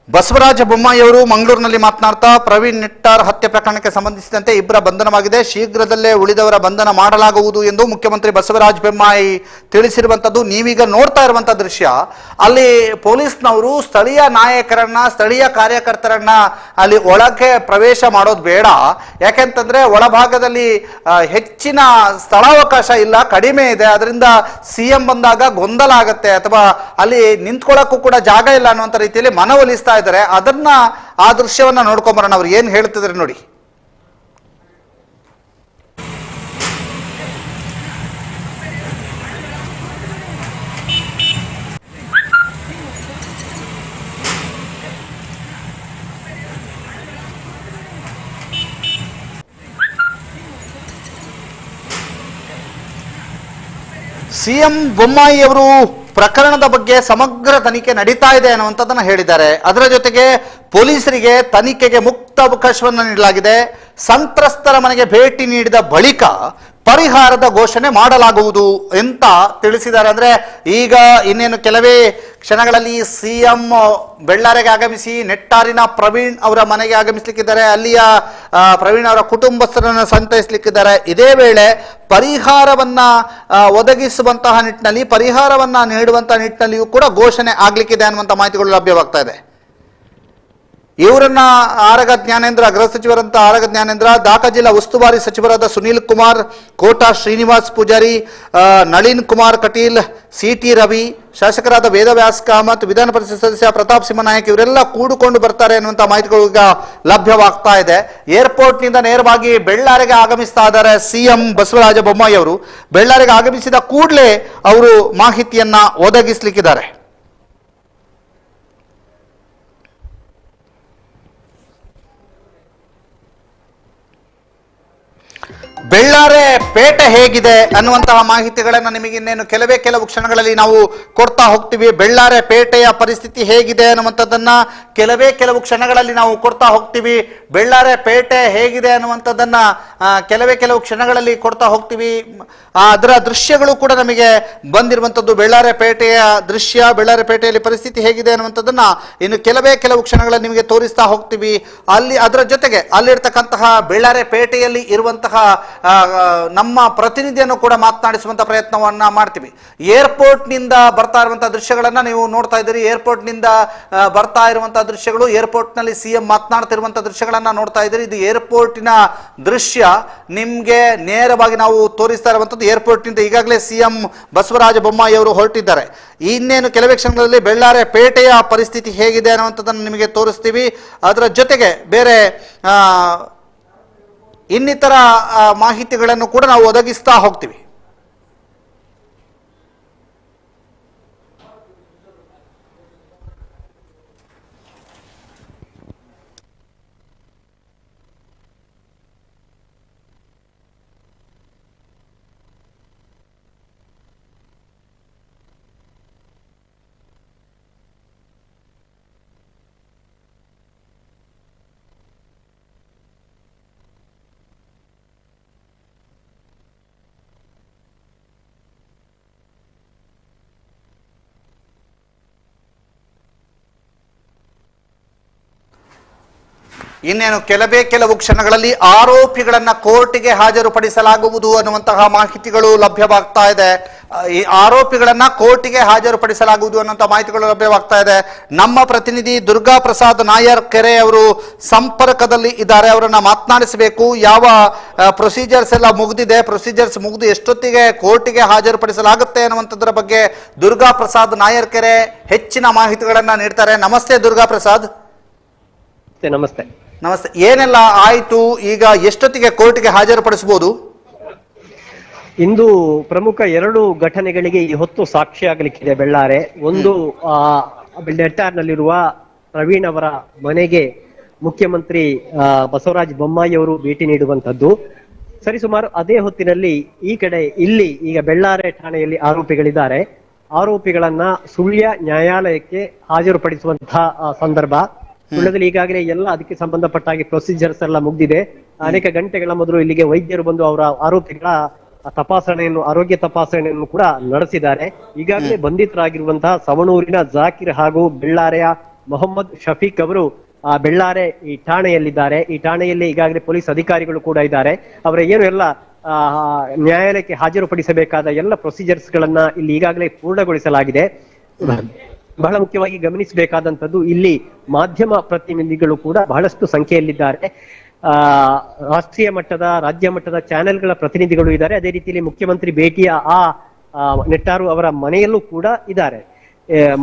ಬಸವರಾಜ ಬೊಮ್ಮಾಯಿ ಅವರು ಮಂಗಳೂರಿನಲ್ಲಿ ಮಾತನಾಡ್ತಾ, ಪ್ರವೀಣ್ ನಿಟ್ಟಾರ್ ಹತ್ಯೆ ಪ್ರಕರಣಕ್ಕೆ ಸಂಬಂಧಿಸಿದಂತೆ ಇಬ್ಬರ ಬಂಧನವಾಗಿದೆ, ಶೀಘ್ರದಲ್ಲೇ ಉಳಿದವರ ಬಂಧನ ಮಾಡಲಾಗುವುದು ಎಂದು ಮುಖ್ಯಮಂತ್ರಿ ಬಸವರಾಜ ಬೊಮ್ಮಾಯಿ ತಿಳಿಸಿರುವಂತದ್ದು ನೀವೀಗ ನೋಡ್ತಾ ಇರುವಂತ ದೃಶ್ಯ. ಅಲ್ಲಿ ಪೊಲೀಸ್ನವರು ಸ್ಥಳೀಯ ನಾಯಕರನ್ನ, ಸ್ಥಳೀಯ ಕಾರ್ಯಕರ್ತರನ್ನ ಅಲ್ಲಿ ಒಳಗೆ ಪ್ರವೇಶ ಮಾಡೋದು ಬೇಡ. ಯಾಕೆಂತಂದ್ರೆ ಒಳಭಾಗದಲ್ಲಿ ಹೆಚ್ಚಿನ ಸ್ಥಳಾವಕಾಶ ಇಲ್ಲ, ಕಡಿಮೆ ಇದೆ. ಅದರಿಂದ CM ಬಂದಾಗ ಗೊಂದಲ ಆಗತ್ತೆ, ಅಥವಾ ಅಲ್ಲಿ ನಿಂತ್ಕೊಳ್ಳಕ್ಕೂ ಕೂಡ ಜಾಗ ಇಲ್ಲ ಅನ್ನುವಂಥ ರೀತಿಯಲ್ಲಿ ಮನವೊಲಿಸ್ತಾ ಇದ್ದಾರೆ. ಅದನ್ನ ಆ ದೃಶ್ಯವನ್ನ ನೋಡ್ಕೊಂಬರೋಣ, ಅವ್ರು ಏನ್ ಹೇಳ್ತಿದ್ರೆ ನೋಡಿ. CM ಬೊಮ್ಮಾಯಿ ಅವರು ಪ್ರಕರಣದ ಬಗ್ಗೆ ಸಮಗ್ರ ತನಿಖೆ ನಡೀತಾ ಇದೆ ಅನ್ನುವಂಥದ್ದನ್ನ ಹೇಳಿದ್ದಾರೆ. ಅದರ ಜೊತೆಗೆ ಪೊಲೀಸರಿಗೆ ತನಿಖೆಗೆ ಮುಕ್ತ ಅವಕಾಶವನ್ನು ನೀಡಲಾಗಿದೆ. ಸಂತ್ರಸ್ತರ ಮನೆಗೆ ಭೇಟಿ ನೀಡಿದ ಬಳಿಕ ಪರಿಹಾರದ ಘೋಷಣೆ ಮಾಡಲಾಗುವುದು ಅಂತ ತಿಳಿಸಿದ್ದಾರೆ. ಅಂದ್ರೆ ಈಗ ಇನ್ನೇನು ಕೆಲವೇ ಕ್ಷಣಗಳಲ್ಲಿ CM ಬೆಳ್ಳಾರಿಗೆ ಆಗಮಿಸಿ ನೆಟ್ಟಾರಿನ ಪ್ರವೀಣ್ ಅವರ ಮನೆಗೆ ಆಗಮಿಸಲಿಕ್ಕಿದ್ದಾರೆ. ಅಲ್ಲಿಯ ಪ್ರವೀಣ್ ಅವರ ಕುಟುಂಬಸ್ಥರನ್ನು ಸಂತೈಸಲಿಕ್ಕಿದ್ದಾರೆ. ಇದೇ ವೇಳೆ ಪರಿಹಾರವನ್ನ ಒದಗಿಸುವಂತಹ ನಿಟ್ಟಿನಲ್ಲಿ, ಪರಿಹಾರವನ್ನ ನೀಡುವಂತಹ ನಿಟ್ಟಿನಲ್ಲಿಯೂ ಕೂಡ ಘೋಷಣೆ ಆಗ್ಲಿಕ್ಕಿದೆ ಅನ್ನುವಂಥ ಮಾಹಿತಿಗಳು ಲಭ್ಯವಾಗ್ತಾ ಇದೆ. ಇವರನ್ನ ಆರಗ ಜ್ಞಾನೇಂದ್ರ, ಗೃಹ ಸಚಿವರಂತ ಆರಗ ಜ್ಞಾನೇಂದ್ರ, ದಾಖಾ ಜಿಲ್ಲಾ ಉಸ್ತುವಾರಿ ಸಚಿವರಾದ ಸುನೀಲ್ ಕುಮಾರ್, ಕೋಟಾ ಶ್ರೀನಿವಾಸ್ ಪೂಜಾರಿ, ನಳಿನ್ ಕುಮಾರ್ ಕಟೀಲ್, CT ರವಿ, ಶಾಸಕರಾದ ವೇದವ್ಯಾಸ್ ಕಾಮತ್, ವಿಧಾನ ಪರಿಷತ್ ಸದಸ್ಯ ಪ್ರತಾಪ್ ಸಿಂಹ ನಾಯಕ್ ಇವರೆಲ್ಲ ಕೂಡಿಕೊಂಡು ಬರ್ತಾರೆ ಅನ್ನುವಂಥ ಮಾಹಿತಿಗಳು ಈಗ ಲಭ್ಯವಾಗ್ತಾ ಇದೆ. ಏರ್ಪೋರ್ಟ್ ನಿಂದ ನೇರವಾಗಿ ಬೆಳ್ಳಾರಿಗೆ ಆಗಮಿಸ್ತಾ ಇದ್ದಾರೆ CM ಬಸವರಾಜ ಬೊಮ್ಮಾಯಿ ಅವರು. ಬೆಳ್ಳಾರಿಗೆ ಆಗಮಿಸಿದ ಕೂಡಲೇ ಅವರು ಮಾಹಿತಿಯನ್ನ ಒದಗಿಸ್ಲಿಕ್ಕಿದ್ದಾರೆ. ಬೆಳ್ಳಾರೆ ಪೇಟೆ ಹೇಗಿದೆ ಅನ್ನುವಂತಹ ಮಾಹಿತಿಗಳನ್ನು ನಿಮಗೆ ಇನ್ನೇನು ಕೆಲವು ಕ್ಷಣಗಳಲ್ಲಿ ನಾವು ಕೊಡ್ತಾ ಹೋಗ್ತೀವಿ. ಬೆಳ್ಳಾರೆ ಪೇಟೆಯ ಪರಿಸ್ಥಿತಿ ಹೇಗಿದೆ ಅನ್ನುವಂಥದ್ದನ್ನ ಕೆಲವು ಕ್ಷಣಗಳಲ್ಲಿ ನಾವು ಕೊಡ್ತಾ ಹೋಗ್ತೀವಿ. ಬೆಳ್ಳಾರೆ ಪೇಟೆ ಹೇಗಿದೆ ಅನ್ನುವಂಥದ್ದನ್ನ ಕೆಲವು ಕ್ಷಣಗಳಲ್ಲಿ ಕೊಡ್ತಾ ಹೋಗ್ತೀವಿ. ಅದರ ದೃಶ್ಯಗಳು ಕೂಡ ನಮಗೆ ಬಂದಿರುವಂಥದ್ದು. ಬೆಳ್ಳಾರೆ ಪೇಟೆಯ ದೃಶ್ಯ, ಬೆಳ್ಳಾರೆ ಪೇಟೆಯಲ್ಲಿ ಪರಿಸ್ಥಿತಿ ಹೇಗಿದೆ ಅನ್ನುವಂಥದ್ದನ್ನ ಇನ್ನು ಕೆಲವು ಕ್ಷಣಗಳಲ್ಲಿ ನಿಮಗೆ ತೋರಿಸ್ತಾ ಹೋಗ್ತೀವಿ. ಅದರ ಜೊತೆಗೆ ಅಲ್ಲಿರ್ತಕ್ಕಂತಹ ಬೆಳ್ಳಾರೆ ಪೇಟೆಯಲ್ಲಿ ಇರುವಂತಹ ನಮ್ಮ ಪ್ರತಿನಿಧಿಯನ್ನು ಕೂಡ ಮಾತನಾಡಿಸುವಂತ ಪ್ರಯತ್ನವನ್ನ ಮಾಡ್ತೀವಿ. ಏರ್ಪೋರ್ಟ್ನಿಂದ ಬರ್ತಾ ಇರುವಂತಹ ದೃಶ್ಯಗಳನ್ನ ನೀವು ನೋಡ್ತಾ ಇದ್ದೀರಿ. ಏರ್ಪೋರ್ಟ್ನಿಂದ ಬರ್ತಾ ಇರುವಂತಹ ದೃಶ್ಯಗಳು, ಏರ್ಪೋರ್ಟ್ನಲ್ಲಿ ಸಿಎಂ ಮಾತನಾಡ್ತಿರುವಂತಹ ದೃಶ್ಯಗಳನ್ನ ನೋಡ್ತಾ ಇದ್ದೀರಿ. ಇದು ಏರ್ಪೋರ್ಟಿನ ದೃಶ್ಯ ನಿಮ್ಗೆ ನೇರವಾಗಿ ನಾವು ತೋರಿಸ್ತಾ ಇರುವಂತದ್ದು. ಏರ್ಪೋರ್ಟ್ನಿಂದ ಈಗಾಗಲೇ ಸಿಎಂ ಬಸವರಾಜ ಬೊಮ್ಮಾಯಿ ಅವರು ಹೊರಟಿದ್ದಾರೆ. ಇನ್ನೇನು ಕೆಲವೇ ಕ್ಷಣಗಳಲ್ಲಿ ಬೆಳ್ಳಾರೆ ಪೇಟೆಯ ಪರಿಸ್ಥಿತಿ ಹೇಗಿದೆ ಅನ್ನುವಂಥದ್ದನ್ನು ನಿಮಗೆ ತೋರಿಸ್ತೀವಿ. ಅದರ ಜೊತೆಗೆ ಬೇರೆ ಇನ್ನಿತರ ಮಾಹಿತಿಗಳನ್ನು ಕೂಡ ನಾವು ಒದಗಿಸ್ತಾ ಹೋಗ್ತೀವಿ. ಇನ್ನೇನು ಕೆಲವು ಕ್ಷಣಗಳಲ್ಲಿ ಆರೋಪಿಗಳನ್ನ ಕೋರ್ಟಿಗೆ ಹಾಜರುಪಡಿಸಲಾಗುವುದು ಅನ್ನುವಂತಹ ಮಾಹಿತಿಗಳು ಲಭ್ಯವಾಗ್ತಾ ಇದೆ. ಈ ಆರೋಪಿಗಳನ್ನ ಕೋರ್ಟಿಗೆ ಹಾಜರುಪಡಿಸಲಾಗುವುದು ಅನ್ನುವಂತಹ ಮಾಹಿತಿಗಳು ಲಭ್ಯವಾಗ್ತಾ ಇದೆ. ನಮ್ಮ ಪ್ರತಿನಿಧಿ ದುರ್ಗಾ ಪ್ರಸಾದ್ ನಾಯರ್ ಕೆರೆ ಅವರು ಸಂಪರ್ಕದಲ್ಲಿ ಇದ್ದಾರೆ. ಅವರನ್ನ ಮಾತನಾಡಿಸಬೇಕು. ಯಾವ ಪ್ರೊಸೀಜರ್ಸ್ ಎಲ್ಲ ಮುಗಿದಿದೆ, ಪ್ರೊಸೀಜರ್ಸ್ ಮುಗಿದು ಎಷ್ಟೊತ್ತಿಗೆ ಕೋರ್ಟಿಗೆ ಹಾಜರುಪಡಿಸಲಾಗುತ್ತೆ ಅನ್ನುವಂಥದ್ರ ಬಗ್ಗೆ ದುರ್ಗಾ ಪ್ರಸಾದ್ ನಾಯರ್ ಕೆರೆ ಹೆಚ್ಚಿನ ಮಾಹಿತಿಗಳನ್ನ ನೀಡ್ತಾರೆ. ನಮಸ್ತೆ ದುರ್ಗಾ ಪ್ರಸಾದ್. ನಮಸ್ತೆ. ನಮಸ್ತೆ. ಏನೆಲ್ಲ ಆಯ್ತು, ಈಗ ಎಷ್ಟೊತ್ತಿಗೆ ಕೋರ್ಟ್ಗೆ ಹಾಜರುಪಡಿಸಬಹುದು? ಇಂದು ಪ್ರಮುಖ 2 ಘಟನೆಗಳಿಗೆ ಈ ಹೊತ್ತು ಸಾಕ್ಷಿಯಾಗಲಿಕ್ಕಿದೆ ಬೆಳ್ಳಾರೆ. ಒಂದು ನೆಟ್ಟಾರ್ನಲ್ಲಿರುವ ಪ್ರವೀಣ್ ಅವರ ಮನೆಗೆ ಮುಖ್ಯಮಂತ್ರಿ ಬಸವರಾಜ ಬೊಮ್ಮಾಯಿ ಅವರು ಭೇಟಿ ನೀಡುವಂತದ್ದು. ಸರಿಸುಮಾರು ಅದೇ ಹೊತ್ತಿನಲ್ಲಿ ಈ ಕಡೆ ಇಲ್ಲಿ ಈಗ ಬೆಳ್ಳಾರೆ ಠಾಣೆಯಲ್ಲಿ ಆರೋಪಿಗಳಿದ್ದಾರೆ. ಆರೋಪಿಗಳನ್ನ ಸುಳ್ಯ ನ್ಯಾಯಾಲಯಕ್ಕೆ ಹಾಜರುಪಡಿಸುವಂತಹ ಸಂದರ್ಭ. ಸುಳ್ಯದಲ್ಲಿ ಈಗಾಗಲೇ ಎಲ್ಲ ಅದಕ್ಕೆ ಸಂಬಂಧಪಟ್ಟ ಹಾಗೆ ಪ್ರೊಸೀಜರ್ಸ್ ಎಲ್ಲ ಮುಗ್ದಿದೆ. ಅನೇಕ ಗಂಟೆಗಳ ಮೊದಲು ಇಲ್ಲಿಗೆ ವೈದ್ಯರು ಬಂದು ಅವರ ಆರೋಪಿಗಳ ಆರೋಗ್ಯ ತಪಾಸಣೆಯನ್ನು ಕೂಡ ನಡೆಸಿದ್ದಾರೆ. ಈಗಾಗಲೇ ಬಂಧಿತರಾಗಿರುವಂತಹ ಸವಣೂರಿನ ಜಾಕಿರ್ ಹಾಗೂ ಬೆಳ್ಳಾರೆಯ ಮೊಹಮ್ಮದ್ ಶಫೀಕ್ ಅವರು ಬೆಳ್ಳಾರೆ ಈ ಠಾಣೆಯಲ್ಲಿದ್ದಾರೆ. ಈ ಠಾಣೆಯಲ್ಲಿ ಈಗಾಗಲೇ ಪೊಲೀಸ್ ಅಧಿಕಾರಿಗಳು ಕೂಡ ಇದ್ದಾರೆ. ಅವರ ಏನು ಎಲ್ಲ ನ್ಯಾಯಾಲಯಕ್ಕೆ ಹಾಜರುಪಡಿಸಬೇಕಾದ ಎಲ್ಲ ಪ್ರೊಸೀಜರ್ಸ್ ಗಳನ್ನ ಇಲ್ಲಿ ಈಗಾಗಲೇ ಪೂರ್ಣಗೊಳಿಸಲಾಗಿದೆ. ಬಹಳ ಮುಖ್ಯವಾಗಿ ಗಮನಿಸಬೇಕಾದಂತದ್ದು, ಇಲ್ಲಿ ಮಾಧ್ಯಮ ಪ್ರತಿನಿಧಿಗಳು ಕೂಡ ಬಹಳಷ್ಟು ಸಂಖ್ಯೆಯಲ್ಲಿದ್ದಾರೆ. ರಾಷ್ಟ್ರೀಯ ಮಟ್ಟದ, ರಾಜ್ಯ ಮಟ್ಟದ ಚಾನೆಲ್ಗಳ ಪ್ರತಿನಿಧಿಗಳು ಇದ್ದಾರೆ. ಅದೇ ರೀತಿಯಲ್ಲಿ ಮುಖ್ಯಮಂತ್ರಿ ಭೇಟಿಯ ನೆಟ್ಟಾರು ಅವರ ಮನೆಯಲ್ಲೂ ಕೂಡ ಇದ್ದಾರೆ.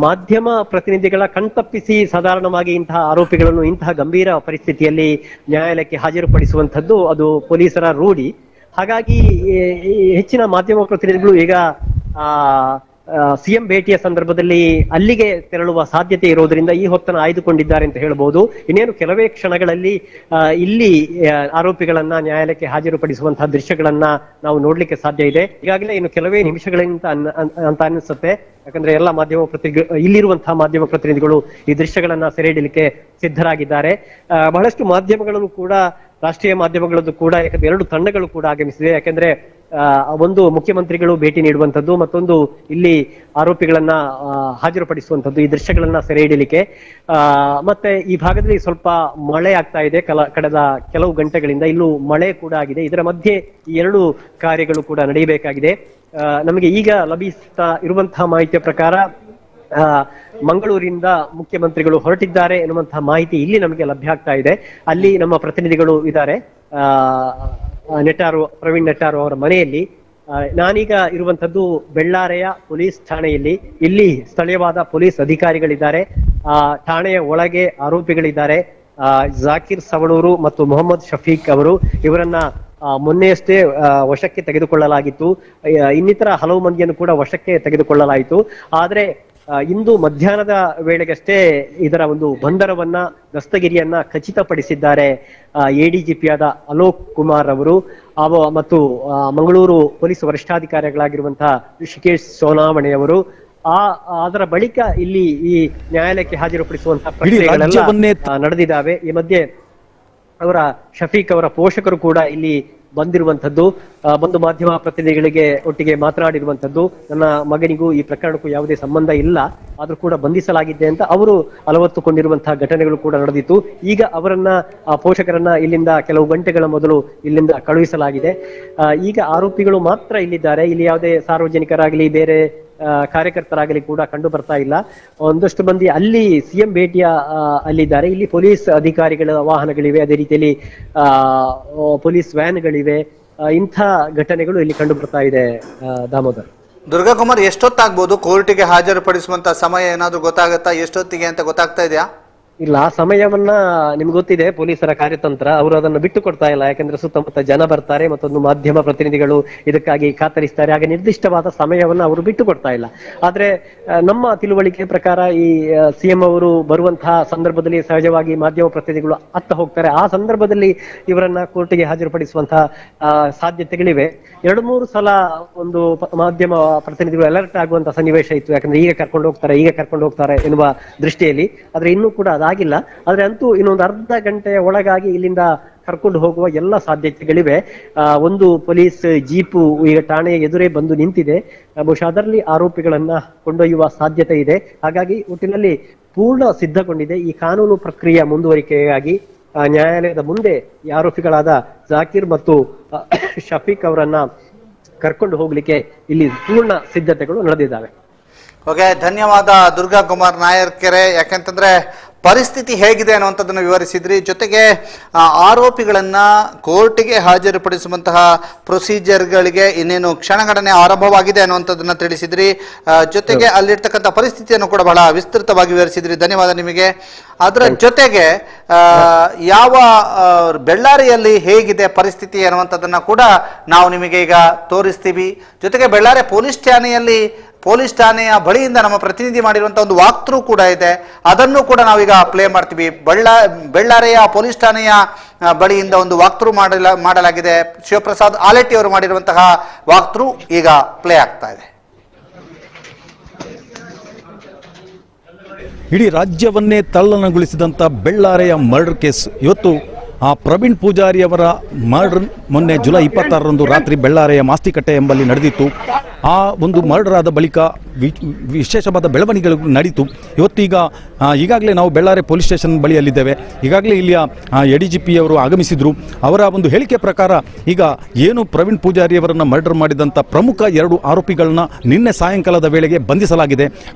ಮಾಧ್ಯಮ ಪ್ರತಿನಿಧಿಗಳ ಕಣ್ತಪ್ಪಿಸಿ ಸಾಧಾರಣವಾಗಿ ಇಂತಹ ಆರೋಪಿಗಳನ್ನು ಇಂತಹ ಗಂಭೀರ ಪರಿಸ್ಥಿತಿಯಲ್ಲಿ ನ್ಯಾಯಾಲಯಕ್ಕೆ ಹಾಜರುಪಡಿಸುವಂತದ್ದು ಅದು ಪೊಲೀಸರ ರೂಢಿ. ಹಾಗಾಗಿ ಹೆಚ್ಚಿನ ಮಾಧ್ಯಮ ಪ್ರತಿನಿಧಿಗಳು ಈಗ ಸಿಎಂ ಭೇಟಿಯ ಸಂದರ್ಭದಲ್ಲಿ ಅಲ್ಲಿಗೆ ತೆರಳುವ ಸಾಧ್ಯತೆ ಇರೋದ್ರಿಂದ ಈ ಹೊತ್ತನ್ನು ಆಯ್ದುಕೊಂಡಿದ್ದಾರೆ ಅಂತ ಹೇಳಬಹುದು. ಇನ್ನೇನು ಕೆಲವೇ ಕ್ಷಣಗಳಲ್ಲಿ ಇಲ್ಲಿ ಆರೋಪಿಗಳನ್ನ ನ್ಯಾಯಾಲಯಕ್ಕೆ ಹಾಜರುಪಡಿಸುವಂತಹ ದೃಶ್ಯಗಳನ್ನ ನಾವು ನೋಡ್ಲಿಕ್ಕೆ ಸಾಧ್ಯ ಇದೆ. ಈಗಾಗಲೇ ಇನ್ನು ಕೆಲವೇ ನಿಮಿಷಗಳಿಂದ ಅಂತ ಅನಿಸುತ್ತೆ. ಯಾಕಂದ್ರೆ ಎಲ್ಲ ಮಾಧ್ಯಮ ಪ್ರತಿನಿಧಿಗಳು, ಇಲ್ಲಿರುವಂತಹ ಮಾಧ್ಯಮ ಪ್ರತಿನಿಧಿಗಳು ಈ ದೃಶ್ಯಗಳನ್ನ ಸೆರೆ ಹಿಡಿಯಲಿಕ್ಕೆ ಸಿದ್ಧರಾಗಿದ್ದಾರೆ. ಬಹಳಷ್ಟು ಮಾಧ್ಯಮಗಳು ಕೂಡ, ರಾಷ್ಟ್ರೀಯ ಮಾಧ್ಯಮಗಳದ್ದು ಕೂಡ, ಯಾಕಂದ್ರೆ 2 ತಂಡಗಳು ಕೂಡ ಆಗಮಿಸಿದೆ. ಯಾಕಂದ್ರೆ ಒಂದು ಮುಖ್ಯಮಂತ್ರಿಗಳು ಭೇಟಿ ನೀಡುವಂತದ್ದು, ಮತ್ತೊಂದು ಇಲ್ಲಿ ಆರೋಪಿಗಳನ್ನ ಹಾಜರುಪಡಿಸುವಂತದ್ದು, ಈ ದೃಶ್ಯಗಳನ್ನ ಸೆರೆ ಹಿಡಿಯಲಿಕ್ಕೆ. ಮತ್ತೆ ಈ ಭಾಗದಲ್ಲಿ ಸ್ವಲ್ಪ ಮಳೆ ಆಗ್ತಾ ಇದೆ ಕಳೆದ ಕೆಲವು ಗಂಟೆಗಳಿಂದ. ಇಲ್ಲೂ ಮಳೆ ಕೂಡ ಆಗಿದೆ. ಇದರ ಮಧ್ಯೆ ಈ 2 ಕಾರ್ಯಗಳು ಕೂಡ ನಡೆಯಬೇಕಾಗಿದೆ. ನಮಗೆ ಈಗ ಲಭಿಸ್ತಾ ಇರುವಂತಹ ಮಾಹಿತಿಯ ಪ್ರಕಾರ ಮಂಗಳೂರಿಂದ ಮುಖ್ಯಮಂತ್ರಿಗಳು ಹೊರಟಿದ್ದಾರೆ ಎನ್ನುವಂತಹ ಮಾಹಿತಿ ಇಲ್ಲಿ ನಮಗೆ ಲಭ್ಯ ಆಗ್ತಾ ಇದೆ. ಅಲ್ಲಿ ನಮ್ಮ ಪ್ರತಿನಿಧಿಗಳು ಇದ್ದಾರೆ. ಪ್ರವೀಣ್ ನೆಟ್ಟಾರು ಅವರ ಮನೆಯಲ್ಲಿ. ನಾನೀಗ ಇರುವಂತದ್ದು ಬೆಳ್ಳಾರೆಯ ಪೊಲೀಸ್ ಠಾಣೆಯಲ್ಲಿ. ಇಲ್ಲಿ ಸ್ಥಳೀಯವಾದ ಪೊಲೀಸ್ ಅಧಿಕಾರಿಗಳಿದ್ದಾರೆ. ಠಾಣೆಯ ಒಳಗೆ ಆರೋಪಿಗಳಿದ್ದಾರೆ. ಜಾಕಿರ್ ಸವಣೂರು ಮತ್ತು ಮೊಹಮ್ಮದ್ ಶಫೀಕ್ ಅವರು. ಇವರನ್ನ ಮೊನ್ನೆಯಷ್ಟೇ ವಶಕ್ಕೆ ತೆಗೆದುಕೊಳ್ಳಲಾಗಿತ್ತು. ಇನ್ನಿತರ ಹಲವು ಮಂದಿಯನ್ನು ಕೂಡ ವಶಕ್ಕೆ ತೆಗೆದುಕೊಳ್ಳಲಾಯಿತು. ಆದ್ರೆ ಇಂದು ಮಧ್ಯಾಹ್ನದ ವೇಳೆಗಷ್ಟೇ ಇದರ ಒಂದು ಬಂಧನವನ್ನ, ದಸ್ತಗಿರಿಯನ್ನ ಖಚಿತಪಡಿಸಿದ್ದಾರೆ ಎಡಿಜಿಪಿ ಆದ ಅಲೋಕ್ ಕುಮಾರ್ ಅವರು ಮತ್ತು ಮಂಗಳೂರು ಪೊಲೀಸ್ ವರಿಷ್ಠಾಧಿಕಾರಿಗಳಾಗಿರುವಂತಹ ಋಷಿಕೇಶ್ ಸೋನಾವಣೆಯವರು. ಅದರ ಬಳಿಕ ಇಲ್ಲಿ ಈ ನ್ಯಾಯಾಲಯಕ್ಕೆ ಹಾಜರುಪಡಿಸುವಂತಹ ಪ್ರಕ್ರಿಯೆಗಳೆಲ್ಲ ನಡೆದಿದ್ದಾವೆ. ಈ ಮಧ್ಯೆ ಅವರ ಶಫೀಕ್ ಅವರ ಪೋಷಕರು ಕೂಡ ಇಲ್ಲಿ ಬಂದಿರುವಂತದ್ದು, ಬಂದು ಮಾಧ್ಯಮ ಪ್ರತಿನಿಧಿಗಳಿಗೆ ಒಟ್ಟಿಗೆ ಮಾತನಾಡಿರುವಂತದ್ದು. ನನ್ನ ಮಗನಿಗೂ ಈ ಪ್ರಕರಣಕ್ಕೂ ಯಾವುದೇ ಸಂಬಂಧ ಇಲ್ಲ, ಆದ್ರೂ ಕೂಡ ಬಂಧಿಸಲಾಗಿದೆ ಅಂತ ಅವರು ಅಲವತ್ತುಕೊಂಡಿರುವಂತಹ ಘಟನೆಗಳು ಕೂಡ ನಡೆದಿತ್ತು. ಈಗ ಅವರನ್ನ ಪೋಷಕರನ್ನ ಇಲ್ಲಿಂದ ಕೆಲವು ಗಂಟೆಗಳ ಮೊದಲು ಇಲ್ಲಿಂದ ಕಳುಹಿಸಲಾಗಿದೆ. ಈಗ ಆರೋಪಿಗಳು ಮಾತ್ರ ಇಲ್ಲಿದ್ದಾರೆ. ಇಲ್ಲಿ ಯಾವುದೇ ಸಾರ್ವಜನಿಕರಾಗಲಿ ಬೇರೆ ಕಾರ್ಯಕರ್ತರಾಗಲಿ ಕೂಡ ಕಂಡು ಬರ್ತಾ ಇಲ್ಲ. ಒಂದಷ್ಟು ಮಂದಿ ಅಲ್ಲಿ ಸಿಎಂ ಭೇಟಿಯ ಅಲ್ಲಿದ್ದಾರೆ. ಇಲ್ಲಿ ಪೊಲೀಸ್ ಅಧಿಕಾರಿಗಳ ವಾಹನಗಳಿವೆ, ಅದೇ ರೀತಿಯಲ್ಲಿ ಪೊಲೀಸ್ ವ್ಯಾನ್ಗಳಿವೆ. ಇಂಥ ಘಟನೆಗಳು ಇಲ್ಲಿ ಕಂಡು ಬರ್ತಾ ಇದೆ. ದಾಮೋದರ್, ದುರ್ಗಾಕುಮಾರ್, ಎಷ್ಟೊತ್ತಾಗ್ಬೋದು ಕೋರ್ಟಿಗೆ ಹಾಜರುಪಡಿಸುವಂತ ಸಮಯ ಏನಾದ್ರು ಗೊತ್ತಾಗತ್ತಾ? ಎಷ್ಟೊತ್ತಿಗೆ ಅಂತ ಗೊತ್ತಾಗ್ತಾ ಇದೆಯಾ? ಇಲ್ಲ, ಆ ಸಮಯವನ್ನ ನಿಮ್ಗೆ ಗೊತ್ತಿದೆ, ಪೊಲೀಸರ ಕಾರ್ಯತಂತ್ರ. ಅವರು ಅದನ್ನು ಬಿಟ್ಟು ಕೊಡ್ತಾ ಇಲ್ಲ. ಯಾಕಂದ್ರೆ ಸುತ್ತಮುತ್ತ ಜನ ಬರ್ತಾರೆ, ಮತ್ತೊಂದು ಮಾಧ್ಯಮ ಪ್ರತಿನಿಧಿಗಳು ಇದಕ್ಕಾಗಿ ಕಾತರಿಸ್ತಾರೆ. ಹಾಗೆ ನಿರ್ದಿಷ್ಟವಾದ ಸಮಯವನ್ನ ಅವರು ಬಿಟ್ಟು ಕೊಡ್ತಾ ಇಲ್ಲ. ಆದ್ರೆ ನಮ್ಮ ತಿಳುವಳಿಕೆ ಪ್ರಕಾರ ಈ ಸಿಎಂ ಅವರು ಬರುವಂತಹ ಸಂದರ್ಭದಲ್ಲಿ ಸಹಜವಾಗಿ ಮಾಧ್ಯಮ ಪ್ರತಿನಿಧಿಗಳು ಅತ್ತ ಹೋಗ್ತಾರೆ. ಆ ಸಂದರ್ಭದಲ್ಲಿ ಇವರನ್ನ ಕೋರ್ಟಿಗೆ ಹಾಜರುಪಡಿಸುವಂತಹ ಸಾಧ್ಯತೆಗಳಿವೆ. 2-3 ಸಲ ಒಂದು ಮಾಧ್ಯಮ ಪ್ರತಿನಿಧಿಗಳು ಅಲರ್ಟ್ ಆಗುವಂತಹ ಸನ್ನಿವೇಶ ಇತ್ತು. ಯಾಕಂದ್ರೆ ಈಗ ಕರ್ಕೊಂಡು ಹೋಗ್ತಾರೆ ಎನ್ನುವ ದೃಷ್ಟಿಯಲ್ಲಿ. ಆದ್ರೆ ಇನ್ನೂ ಕೂಡ ಅದಾಗಿಲ್ಲ. ಆದ್ರೆ ಅಂತೂ ಇನ್ನೊಂದು ಅರ್ಧ ಗಂಟೆಯ ಒಳಗಾಗಿ ಇಲ್ಲಿಂದ ಕರ್ಕೊಂಡು ಹೋಗುವ ಎಲ್ಲ ಸಾಧ್ಯತೆಗಳಿವೆ. ಒಂದು ಪೊಲೀಸ್ ಜೀಪು ಈಗ ಠಾಣೆಯ ಎದುರೇ ಬಂದು ನಿಂತಿದೆ. ಬಹುಶಃ ಅದರಲ್ಲಿ ಆರೋಪಿಗಳನ್ನ ಕೊಂಡೊಯ್ಯುವ ಸಾಧ್ಯತೆ ಇದೆ. ಹಾಗಾಗಿ ಒಟ್ಟಿನಲ್ಲಿ ಪೂರ್ಣ ಸಿದ್ಧಗೊಂಡಿದೆ. ಈ ಕಾನೂನು ಪ್ರಕ್ರಿಯೆ ಮುಂದುವರಿಕೆಯಾಗಿ ನ್ಯಾಯಾಲಯದ ಮುಂದೆ ಈ ಆರೋಪಿಗಳಾದ ಜಾಕೀರ್ ಮತ್ತು ಶಫೀಕ್ ಅವರನ್ನ ಕರ್ಕೊಂಡು ಹೋಗ್ಲಿಕ್ಕೆ ಇಲ್ಲಿ ಪೂರ್ಣ ಸಿದ್ಧತೆಗಳು ನಡೆದಿದ್ದಾವೆ. ಓಕೆ, ಧನ್ಯವಾದ ದುರ್ಗಾಕುಮಾರ್ ನಾಯರ್ಕೆರೆ. ಯಾಕಂತಂದ್ರೆ ಪರಿಸ್ಥಿತಿ ಹೇಗಿದೆ ಅನ್ನುವಂಥದ್ದನ್ನು ವಿವರಿಸಿದ್ರಿ. ಜೊತೆಗೆ ಆರೋಪಿಗಳನ್ನ ಕೋರ್ಟಿಗೆ ಹಾಜರುಪಡಿಸುವಂತಹ ಪ್ರೊಸೀಜರ್ಗಳಿಗೆ ಇನ್ನೇನು ಕ್ಷಣಗಣನೆ ಆರಂಭವಾಗಿದೆ ಅನ್ನುವಂಥದ್ದನ್ನು ತಿಳಿಸಿದ್ರಿ. ಜೊತೆಗೆ ಅಲ್ಲಿರ್ತಕ್ಕಂಥ ಪರಿಸ್ಥಿತಿಯನ್ನು ಕೂಡ ಬಹಳ ವಿಸ್ತೃತವಾಗಿ ವಿವರಿಸಿದ್ರಿ. ಧನ್ಯವಾದ ನಿಮಗೆ. ಅದರ ಜೊತೆಗೆ ಯಾವ ಬೆಳ್ಳಾರಿಯಲ್ಲಿ ಹೇಗಿದೆ ಪರಿಸ್ಥಿತಿ ಅನ್ನುವಂಥದ್ದನ್ನು ಕೂಡ ನಾವು ನಿಮಗೆ ಈಗ ತೋರಿಸ್ತೀವಿ. ಜೊತೆಗೆ ಬೆಳ್ಳಾರಿ ಪೊಲೀಸ್ ಠಾಣೆಯ ಬಳಿಯಿಂದ ನಮ್ಮ ಪ್ರತಿನಿಧಿ ಮಾಡಿರುವಂಥ ಒಂದು ವಾಕ್ಥ್ರೂ ಕೂಡ ಇದೆ. ಅದನ್ನು ಕೂಡ ನಾವೀಗ ಪ್ಲೇ ಮಾಡ್ತೀವಿ. ಬೆಳ್ಳಾರಿಯ ಪೊಲೀಸ್ ಠಾಣೆಯ ಬಳಿಯಿಂದ ಒಂದು ವಾಕ್ಥ್ರೂ ಮಾಡಲಾಗಿದೆ. ಶಿವಪ್ರಸಾದ್ ಆಲೆಟ್ಟಿ ಅವರು ಮಾಡಿರುವಂತಹ ವಾಕ್ಥ್ರೂ ಈಗ ಪ್ಲೇ ಆಗ್ತಾ ಇದೆ. ಇಡೀ ರಾಜ್ಯವನ್ನೇ ತಲ್ಲಣಗೊಳಿಸಿದಂಥ ಬೆಳ್ಳಾರಿಯ ಮರ್ಡರ್ ಕೇಸ್ ಇವತ್ತು ಆ ಪ್ರವೀಣ್ ಪೂಜಾರಿ ಅವರ ಮರ್ಡರ್ ಮೊನ್ನೆ ಜುಲೈ 26ರಂದು ರಾತ್ರಿ ಬೆಳ್ಳಾರಿಯ ಮಾಸ್ತಿಕಟ್ಟೆ ಎಂಬಲ್ಲಿ ನಡೆದಿತ್ತು. ಆ ಒಂದು ಮರ್ಡರ್ ಆದ ಬಳಿಕ ವಿಶೇಷವಾದ ಬೆಳವಣಿಗೆಗಳು ನಡೀತು. ಇವತ್ತೀಗ ಈಗಾಗಲೇ ನಾವು ಬೆಳ್ಳಾರಿ ಪೊಲೀಸ್ ಸ್ಟೇಷನ್ ಬಳಿಯಲ್ಲಿದ್ದೇವೆ. ಈಗಾಗಲೇ ಇಲ್ಲಿಯ ADGP ಅವರು ಆಗಮಿಸಿದರು. ಅವರ ಒಂದು ಹೇಳಿಕೆ ಪ್ರಕಾರ ಈಗ ಏನು ಪ್ರವೀಣ್ ಪೂಜಾರಿ ಅವರನ್ನು ಮರ್ಡರ್ ಮಾಡಿದಂಥ ಪ್ರಮುಖ 2 ಆರೋಪಿಗಳನ್ನ ನಿನ್ನೆ ಸಾಯಂಕಾಲದ ವೇಳೆಗೆ ಬಂಧಿಸಲಾಗಿದೆ.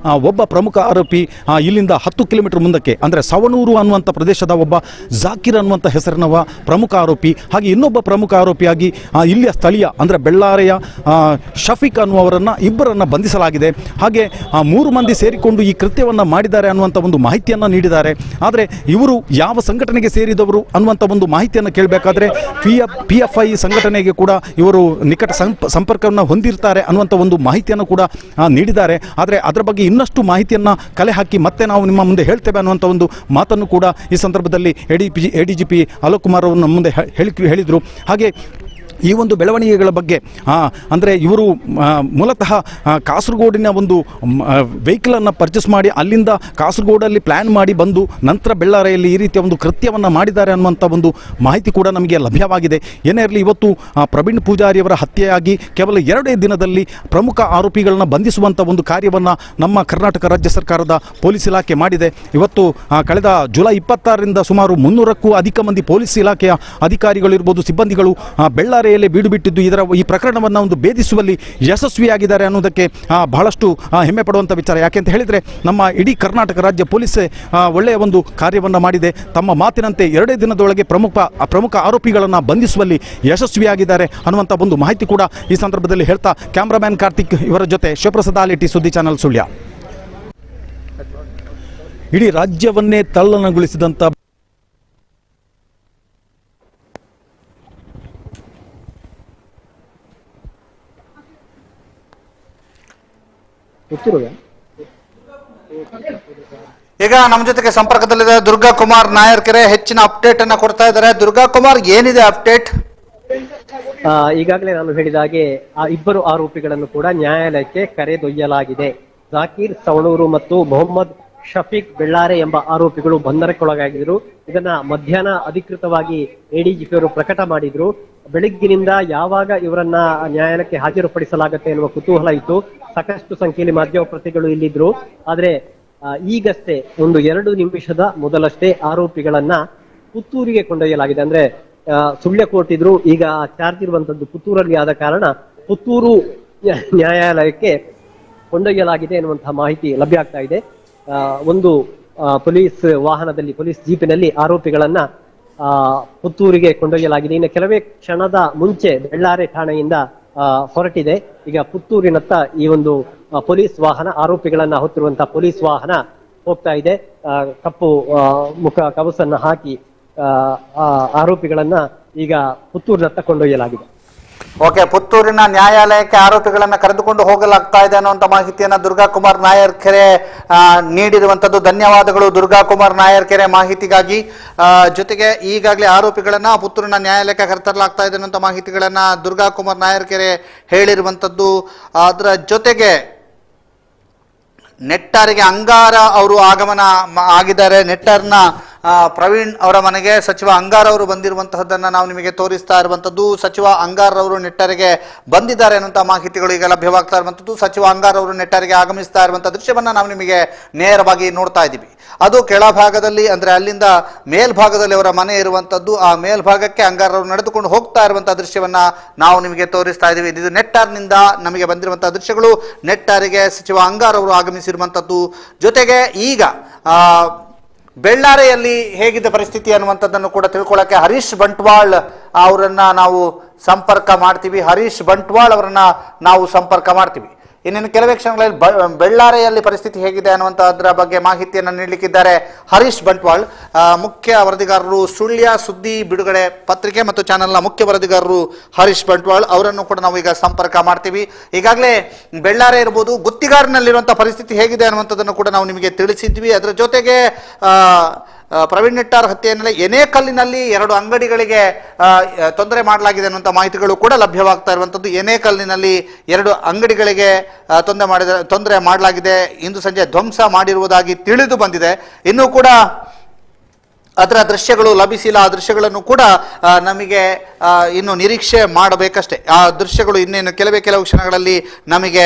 ಒಬ್ಬ ಪ್ರಮುಖ ಆರೋಪಿ ಇಲ್ಲಿಂದ 10 ಕಿಲೋಮೀಟರ್ ಮುಂದಕ್ಕೆ ಅಂದರೆ ಸವಣೂರು ಅನ್ನುವಂಥ ಪ್ರದೇಶದ ಒಬ್ಬ ಜಾಕೀರ್ ಅನ್ನುವಂಥ ಹೆಸರಿನವ ಪ್ರಮುಖ ಆರೋಪಿ. ಹಾಗೆ ಇನ್ನೊಬ್ಬ ಪ್ರಮುಖ ಆರೋಪಿಯಾಗಿ ಇಲ್ಲಿಯ ಸ್ಥಳೀಯ ಅಂದರೆ ಬೆಳ್ಳಾರಿಯ ಶಫೀಕ್ ಅನ್ನುವರನ್ನ ಇಬ್ಬರನ್ನ ಬಂಧಿಸಲಾಗಿದೆ. ಹಾಗೆ 3 ಮಂದಿ ಸೇರಿಕೊಂಡು ಈ ಕೃತ್ಯವನ್ನು ಮಾಡಿದ್ದಾರೆ ಅನ್ನುವಂಥ ಒಂದು ಮಾಹಿತಿಯನ್ನು ನೀಡಿದ್ದಾರೆ. ಆದರೆ ಇವರು ಯಾವ ಸಂಘಟನೆಗೆ ಸೇರಿದವರು ಅನ್ನುವಂಥ ಒಂದು ಮಾಹಿತಿಯನ್ನು ಕೇಳಬೇಕಾದ್ರೆ PFI ಸಂಘಟನೆಗೆ ಕೂಡ ಇವರು ನಿಕಟ ಸಂಪರ್ಕವನ್ನು ಹೊಂದಿರ್ತಾರೆ ಅನ್ನುವಂಥ ಒಂದು ಮಾಹಿತಿಯನ್ನು ಕೂಡ ನೀಡಿದ್ದಾರೆ. ಆದರೆ ಅದರ ಬಗ್ಗೆ ಇನ್ನಷ್ಟು ಮಾಹಿತಿಯನ್ನು ಕಲೆ ಹಾಕಿ ಮತ್ತೆ ನಾವು ನಿಮ್ಮ ಮುಂದೆ ಹೇಳ್ತೇವೆ ಅನ್ನುವಂಥ ಒಂದು ಮಾತನ್ನು ಕೂಡ ಈ ಸಂದರ್ಭದಲ್ಲಿ ADGP ಅಲೋಕ್ ಕುಮಾರ್ ಅವರು ನಮ್ಮ ಮುಂದೆ ಹೇಳಿದರು. ಹಾಗೆ ಈ ಒಂದು ಬೆಳವಣಿಗೆಗಳ ಬಗ್ಗೆ ಅಂದರೆ ಇವರು ಮೂಲತಃ ಕಾಸರಗೋಡಿನ ಒಂದು ವೆಹಿಕಲನ್ನು ಪರ್ಚೇಸ್ ಮಾಡಿ ಅಲ್ಲಿಂದ ಕಾಸರಗೋಡಲ್ಲಿ ಪ್ಲ್ಯಾನ್ ಮಾಡಿ ಬಂದು ನಂತರ ಬೆಳ್ಳಾರಿಯಲ್ಲಿ ಈ ರೀತಿಯ ಒಂದು ಕೃತ್ಯವನ್ನು ಮಾಡಿದ್ದಾರೆ ಅನ್ನುವಂಥ ಒಂದು ಮಾಹಿತಿ ಕೂಡ ನಮಗೆ ಲಭ್ಯವಾಗಿದೆ. ಏನೇ ಇರಲಿ, ಇವತ್ತು ಪ್ರವೀಣ್ ಪೂಜಾರಿಯವರ ಹತ್ಯೆಯಾಗಿ ಕೇವಲ 2 ದಿನದಲ್ಲಿ ಪ್ರಮುಖ ಆರೋಪಿಗಳನ್ನ ಬಂಧಿಸುವಂಥ ಒಂದು ಕಾರ್ಯವನ್ನು ನಮ್ಮ ಕರ್ನಾಟಕ ರಾಜ್ಯ ಸರ್ಕಾರದ ಪೊಲೀಸ್ ಇಲಾಖೆ ಮಾಡಿದೆ. ಇವತ್ತು ಕಳೆದ ಜುಲೈ 26ರಿಂದ ಸುಮಾರು 300ಕ್ಕೂ ಅಧಿಕ ಮಂದಿ ಪೊಲೀಸ್ ಇಲಾಖೆಯ ಅಧಿಕಾರಿಗಳಿರ್ಬೋದು, ಸಿಬ್ಬಂದಿಗಳು ಬೆಳ್ಳಾರಿ ಬೀಡು ಬಿಟ್ಟಿದ್ದು ಈ ಪ್ರಕರಣವನ್ನು ಒಂದು ಭೇದಿಸುವಲ್ಲಿ ಯಶಸ್ವಿಯಾಗಿದ್ದಾರೆ ಅನ್ನೋದಕ್ಕೆ ಬಹಳಷ್ಟು ಹೆಮ್ಮೆ ಪಡುವಂಥ ವಿಚಾರ. ಯಾಕೆಂತ ಹೇಳಿದರೆ ನಮ್ಮ ಇಡೀ ಕರ್ನಾಟಕ ರಾಜ್ಯ ಪೊಲೀಸೇ ಒಳ್ಳೆಯ ಒಂದು ಕಾರ್ಯವನ್ನು ಮಾಡಿದೆ. ತಮ್ಮ ಮಾತಿನಂತೆ 2 ದಿನದೊಳಗೆ ಪ್ರಮುಖ ಆರೋಪಿಗಳನ್ನು ಬಂಧಿಸುವಲ್ಲಿ ಯಶಸ್ವಿಯಾಗಿದ್ದಾರೆ ಅನ್ನುವಂಥ ಒಂದು ಮಾಹಿತಿ ಕೂಡ ಈ ಸಂದರ್ಭದಲ್ಲಿ ಹೇಳ್ತಾ ಕ್ಯಾಮ್ರಾಮ್ಯಾನ್ ಕಾರ್ತಿಕ್ ಇವರ ಜೊತೆ ಶಿವಪ್ರಸಾದ್ ಆಲೆಟ್ಟಿ, ಸುದ್ದಿ ಚಾನಲ್, ಸುಳ್ಯ. ಇಡೀ ರಾಜ್ಯವನ್ನೇ ತಲ್ಲಣಗೊಳಿಸಿದಂಥ ಈಗ ನಮ್ಮ ಜೊತೆಗೆ ಸಂಪರ್ಕದಲ್ಲಿದೆ ದುರ್ಗಾಕುಮಾರ್ ನಾಯರ್ಕೆರೆ. ಹೆಚ್ಚಿನ ಅಪ್ಡೇಟ್ ಅನ್ನ ಕೊಡ್ತಾ ಇದ್ದಾರೆ. ದುರ್ಗಾಕುಮಾರ್, ಏನಿದೆ ಅಪ್ಡೇಟ್? ಈಗಾಗಲೇ ನಾನು ಹೇಳಿದ ಹಾಗೆ ಆ ಇಬ್ಬರು ಆರೋಪಿಗಳನ್ನು ಕೂಡ ನ್ಯಾಯಾಲಯಕ್ಕೆ ಕರೆದೊಯ್ಯಲಾಗಿದೆ. ಜಾಕೀರ್ ಸವಣೂರು ಮತ್ತು ಮೊಹಮ್ಮದ್ ಶಫೀಕ್ ಬೆಳ್ಳಾರೆ ಎಂಬ ಆರೋಪಿಗಳು ಬಂಧನಕ್ಕೊಳಗಾಗಿದ್ರು. ಇದನ್ನ ಮಧ್ಯಾಹ್ನ ಅಧಿಕೃತವಾಗಿ ಎಡಿಜಿಪಿ ಅವರು ಪ್ರಕಟ ಮಾಡಿದ್ರು. ಬೆಳಿಗ್ಗಿನಿಂದ ಯಾವಾಗ ಇವರನ್ನ ನ್ಯಾಯಾಲಯಕ್ಕೆ ಹಾಜರುಪಡಿಸಲಾಗುತ್ತೆ ಎನ್ನುವ ಕುತೂಹಲ ಇತ್ತು. ಸಾಕಷ್ಟು ಸಂಖ್ಯೆಯಲ್ಲಿ ಮಾಧ್ಯಮ ಪ್ರತಿಗಳು ಇಲ್ಲಿದ್ರು. ಆದ್ರೆ ಈಗಷ್ಟೇ ಒಂದು 2 ನಿಮಿಷದ ಮೊದಲಷ್ಟೇ ಆರೋಪಿಗಳನ್ನ ಪುತ್ತೂರಿಗೆ ಕೊಂಡೊಯ್ಯಲಾಗಿದೆ. ಅಂದ್ರೆ ಸುಳ್ಯ ಕೋರ್ಟ್ ಇದ್ರು, ಈಗ ಚಾರ್ಜ್ ಇರುವಂತದ್ದು ಪುತ್ತೂರಲ್ಲಿ ಆದ ಕಾರಣ ಪುತ್ತೂರು ನ್ಯಾಯಾಲಯಕ್ಕೆ ಕೊಂಡೊಯ್ಯಲಾಗಿದೆ ಎನ್ನುವಂತಹ ಮಾಹಿತಿ ಲಭ್ಯ ಆಗ್ತಾ ಇದೆ. ಒಂದು ಪೊಲೀಸ್ ವಾಹನದಲ್ಲಿ, ಪೊಲೀಸ್ ಜೀಪಿನಲ್ಲಿ ಆರೋಪಿಗಳನ್ನ ಪುತ್ತೂರಿಗೆ ಕೊಂಡೊಯ್ಯಲಾಗಿದೆ. ಇನ್ನು ಕೆಲವೇ ಕ್ಷಣದ ಮುಂಚೆ ಬೆಳ್ಳಾರೆ ಠಾಣೆಯಿಂದ ಹೊರಟಿದೆ. ಈಗ ಪುತ್ತೂರಿನತ್ತ ಈ ಒಂದು ಪೊಲೀಸ್ ವಾಹನ, ಆರೋಪಿಗಳನ್ನ ಹೊತ್ತಿರುವಂತಹ ಪೊಲೀಸ್ ವಾಹನ ಹೋಗ್ತಾ ಇದೆ. ಕಪ್ಪು ಮುಖ ಕವಸನ್ನ ಹಾಕಿ ಆರೋಪಿಗಳನ್ನ ಈಗ ಪುತ್ತೂರಿನತ್ತ ಕೊಂಡೊಯ್ಯಲಾಗಿದೆ. ಓಕೆ, ಪುತ್ತೂರಿನ ನ್ಯಾಯಾಲಯಕ್ಕೆ ಆರೋಪಿಗಳನ್ನ ಕರೆದುಕೊಂಡು ಹೋಗಲಾಗ್ತಾ ಇದೆ ಅನ್ನುವಂಥ ಮಾಹಿತಿಯನ್ನ ದುರ್ಗಾ ಕುಮಾರ್ ನಾಯರ್ಕೆರೆ ನೀಡಿರುವಂತದ್ದು. ಧನ್ಯವಾದಗಳು ದುರ್ಗಾ ಕುಮಾರ್ ನಾಯರ್ಕೆರೆ ಮಾಹಿತಿಗಾಗಿ. ಜೊತೆಗೆ ಈಗಾಗಲೇ ಆರೋಪಿಗಳನ್ನ ಪುತ್ತೂರಿನ ನ್ಯಾಯಾಲಯಕ್ಕೆ ಕರೆತರಲಾಗ್ತಾ ಇದೆ ಅನ್ನುವಂಥ ಮಾಹಿತಿಗಳನ್ನ ದುರ್ಗಾ ಕುಮಾರ್ ನಾಯರ್ಕೆರೆ ಹೇಳಿರುವಂತದ್ದು. ಅದರ ಜೊತೆಗೆ ನೆಟ್ಟಾರಿಗೆ ಅಂಗಾರ ಅವರು ಆಗಮನ ಆಗಿದ್ದಾರೆ. ನೆಟ್ಟಾರ್ನ ಪ್ರವೀಣ್ ಅವರ ಮನೆಗೆ ಸಚಿವ ಅಂಗಾರ್ ಅವರು ಬಂದಿರುವಂತಹದ್ದನ್ನ ನಾವು ನಿಮಗೆ ತೋರಿಸ್ತಾ ಇರುವಂತದ್ದು. ಸಚಿವ ಅಂಗಾರ್ ಅವರು ನೆಟ್ಟರಿಗೆ ಬಂದಿದ್ದಾರೆ ಅನ್ನುವಂಥ ಮಾಹಿತಿಗಳು ಈಗ ಲಭ್ಯವಾಗ್ತಾ ಇರುವಂತದ್ದು. ಸಚಿವ ಅಂಗಾರ್ ಅವರು ನೆಟ್ಟರಿಗೆ ಆಗಮಿಸ್ತಾ ಇರುವಂತಹ ದೃಶ್ಯವನ್ನ ನಾವು ನಿಮಗೆ ನೇರವಾಗಿ ನೋಡ್ತಾ ಇದ್ದೀವಿ. ಅದು ಕೆಳಭಾಗದಲ್ಲಿ, ಅಂದ್ರೆ ಅಲ್ಲಿಂದ ಮೇಲ್ಭಾಗದಲ್ಲಿ ಅವರ ಮನೆ ಇರುವಂತದ್ದು. ಆ ಮೇಲ್ಭಾಗಕ್ಕೆ ಅಂಗಾರ್ ಅವರು ನಡೆದುಕೊಂಡು ಹೋಗ್ತಾ ಇರುವಂತಹ ದೃಶ್ಯವನ್ನ ನಾವು ನಿಮಗೆ ತೋರಿಸ್ತಾ ಇದ್ದೀವಿ. ಇದು ನೆಟ್ಟಾರ್ನಿಂದ ನಮಗೆ ಬಂದಿರುವಂತಹ ದೃಶ್ಯಗಳು. ನೆಟ್ಟಾರಿಗೆ ಸಚಿವ ಅಂಗಾರ್ ಅವರು ಆಗಮಿಸಿರುವಂತದ್ದು. ಜೊತೆಗೆ ಈಗ ಬೆಳ್ಳಾರೆಯಲ್ಲಿ ಹೇಗಿದೆ ಪರಿಸ್ಥಿತಿ ಅನ್ನುವಂಥದ್ದನ್ನು ಕೂಡ ತಿಳ್ಕೊಳ್ಳೋಕೆ ಹರೀಶ್ ಬಂಟ್ವಾಳ್ ಅವರನ್ನ ನಾವು ಸಂಪರ್ಕ ಮಾಡ್ತೀವಿ. ಹರೀಶ್ ಬಂಟ್ವಾಳ್ ಅವರನ್ನ ನಾವು ಸಂಪರ್ಕ ಮಾಡ್ತೀವಿ. ಇನ್ನೇನು ಕೆಲವೇ ಕ್ಷಣಗಳಲ್ಲಿ ಬೆಳ್ಳಾರೆಯಲ್ಲಿ ಪರಿಸ್ಥಿತಿ ಹೇಗಿದೆ ಅನ್ನುವಂಥದ್ರ ಬಗ್ಗೆ ಮಾಹಿತಿಯನ್ನು ನೀಡಲಿಕ್ಕಿದ್ದಾರೆ ಹರೀಶ್ ಬಂಟ್ವಾಳ್. ಮುಖ್ಯ ವರದಿಗಾರರು, ಸುಳ್ಯ ಸುದ್ದಿ ಬಿಡುಗಡೆ ಪತ್ರಿಕೆ ಮತ್ತು ಚಾನೆಲ್ನ ಮುಖ್ಯ ವರದಿಗಾರರು ಹರೀಶ್ ಬಂಟ್ವಾಳ್ ಅವರನ್ನು ಕೂಡ ನಾವು ಈಗ ಸಂಪರ್ಕ ಮಾಡ್ತೀವಿ. ಈಗಾಗಲೇ ಬೆಳ್ಳಾರೆ ಇರ್ಬೋದು, ಗುತ್ತಿಗಾರಿನಲ್ಲಿರುವಂಥ ಪರಿಸ್ಥಿತಿ ಹೇಗಿದೆ ಅನ್ನುವಂಥದ್ದನ್ನು ಕೂಡ ನಾವು ನಿಮಗೆ ತಿಳಿಸಿದ್ವಿ. ಅದರ ಜೊತೆಗೆ ಪ್ರವೀಣ್ ನೆಟ್ಟಾರ್ ಹತ್ಯೆಯಲ್ಲಿ ಎನೇಕಲ್ಲಿನಲ್ಲಿ 2 ಅಂಗಡಿಗಳಿಗೆ ತೊಂದರೆ ಮಾಡಲಾಗಿದೆ ಅನ್ನುವಂಥ ಮಾಹಿತಿಗಳು ಕೂಡ ಲಭ್ಯವಾಗ್ತಾ ಇರುವಂಥದ್ದು. ಎನೇಕಲ್ಲಿನಲ್ಲಿ 2 ಅಂಗಡಿಗಳಿಗೆ ತೊಂದರೆ ಮಾಡಲಾಗಿದೆ. ಇಂದು ಸಂಜೆ ಧ್ವಂಸ ಮಾಡಿರುವುದಾಗಿ ತಿಳಿದು ಬಂದಿದೆ. ಇನ್ನೂ ಕೂಡ ಅದರ ದೃಶ್ಯಗಳು ಲಭಿಸಿಲ್ಲ. ಆ ದೃಶ್ಯಗಳನ್ನು ಕೂಡ ನಮಗೆ ಇನ್ನು ನಿರೀಕ್ಷೆ ಮಾಡಬೇಕಷ್ಟೇ. ಆ ದೃಶ್ಯಗಳು ಇನ್ನೇನು ಕೆಲವು ಕ್ಷಣಗಳಲ್ಲಿ ನಮಗೆ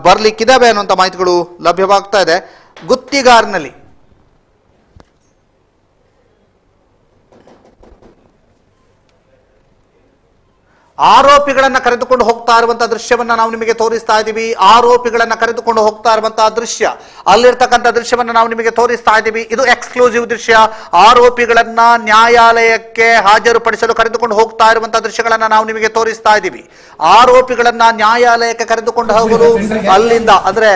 ಬರಲಿಕ್ಕಿದ್ದಾವೆ ಅನ್ನುವಂಥ ಮಾಹಿತಿಗಳು ಲಭ್ಯವಾಗ್ತಾ ಇದೆ. ಗುತ್ತಿಗಾರಿನಲ್ಲಿ ಆರೋಪಿಗಳನ್ನ ಕರೆದುಕೊಂಡು ಹೋಗ್ತಾ ಇರುವಂತಹ ದೃಶ್ಯವನ್ನ ನಾವು ನಿಮಗೆ ತೋರಿಸ್ತಾ ಇದ್ದೀವಿ. ಆರೋಪಿಗಳನ್ನ ಕರೆದುಕೊಂಡು ಹೋಗ್ತಾ ಇರುವಂತಹ ದೃಶ್ಯ, ಅಲ್ಲಿರ್ತಕ್ಕಂಥ ದೃಶ್ಯವನ್ನ ನಾವು ನಿಮಗೆ ತೋರಿಸ್ತಾ ಇದ್ದೀವಿ. ಇದು ಎಕ್ಸ್ಕ್ಲೂಸಿವ್ ದೃಶ್ಯ. ಆರೋಪಿಗಳನ್ನ ನ್ಯಾಯಾಲಯಕ್ಕೆ ಹಾಜರುಪಡಿಸಲು ಕರೆದುಕೊಂಡು ಹೋಗ್ತಾ ಇರುವಂತಹ ದೃಶ್ಯಗಳನ್ನ ನಾವು ನಿಮಗೆ ತೋರಿಸ್ತಾ ಇದ್ದೀವಿ. ಆರೋಪಿಗಳನ್ನ ನ್ಯಾಯಾಲಯಕ್ಕೆ ಕರೆದುಕೊಂಡು ಹೋಗಲು ಅಲ್ಲಿಂದ, ಅಂದ್ರೆ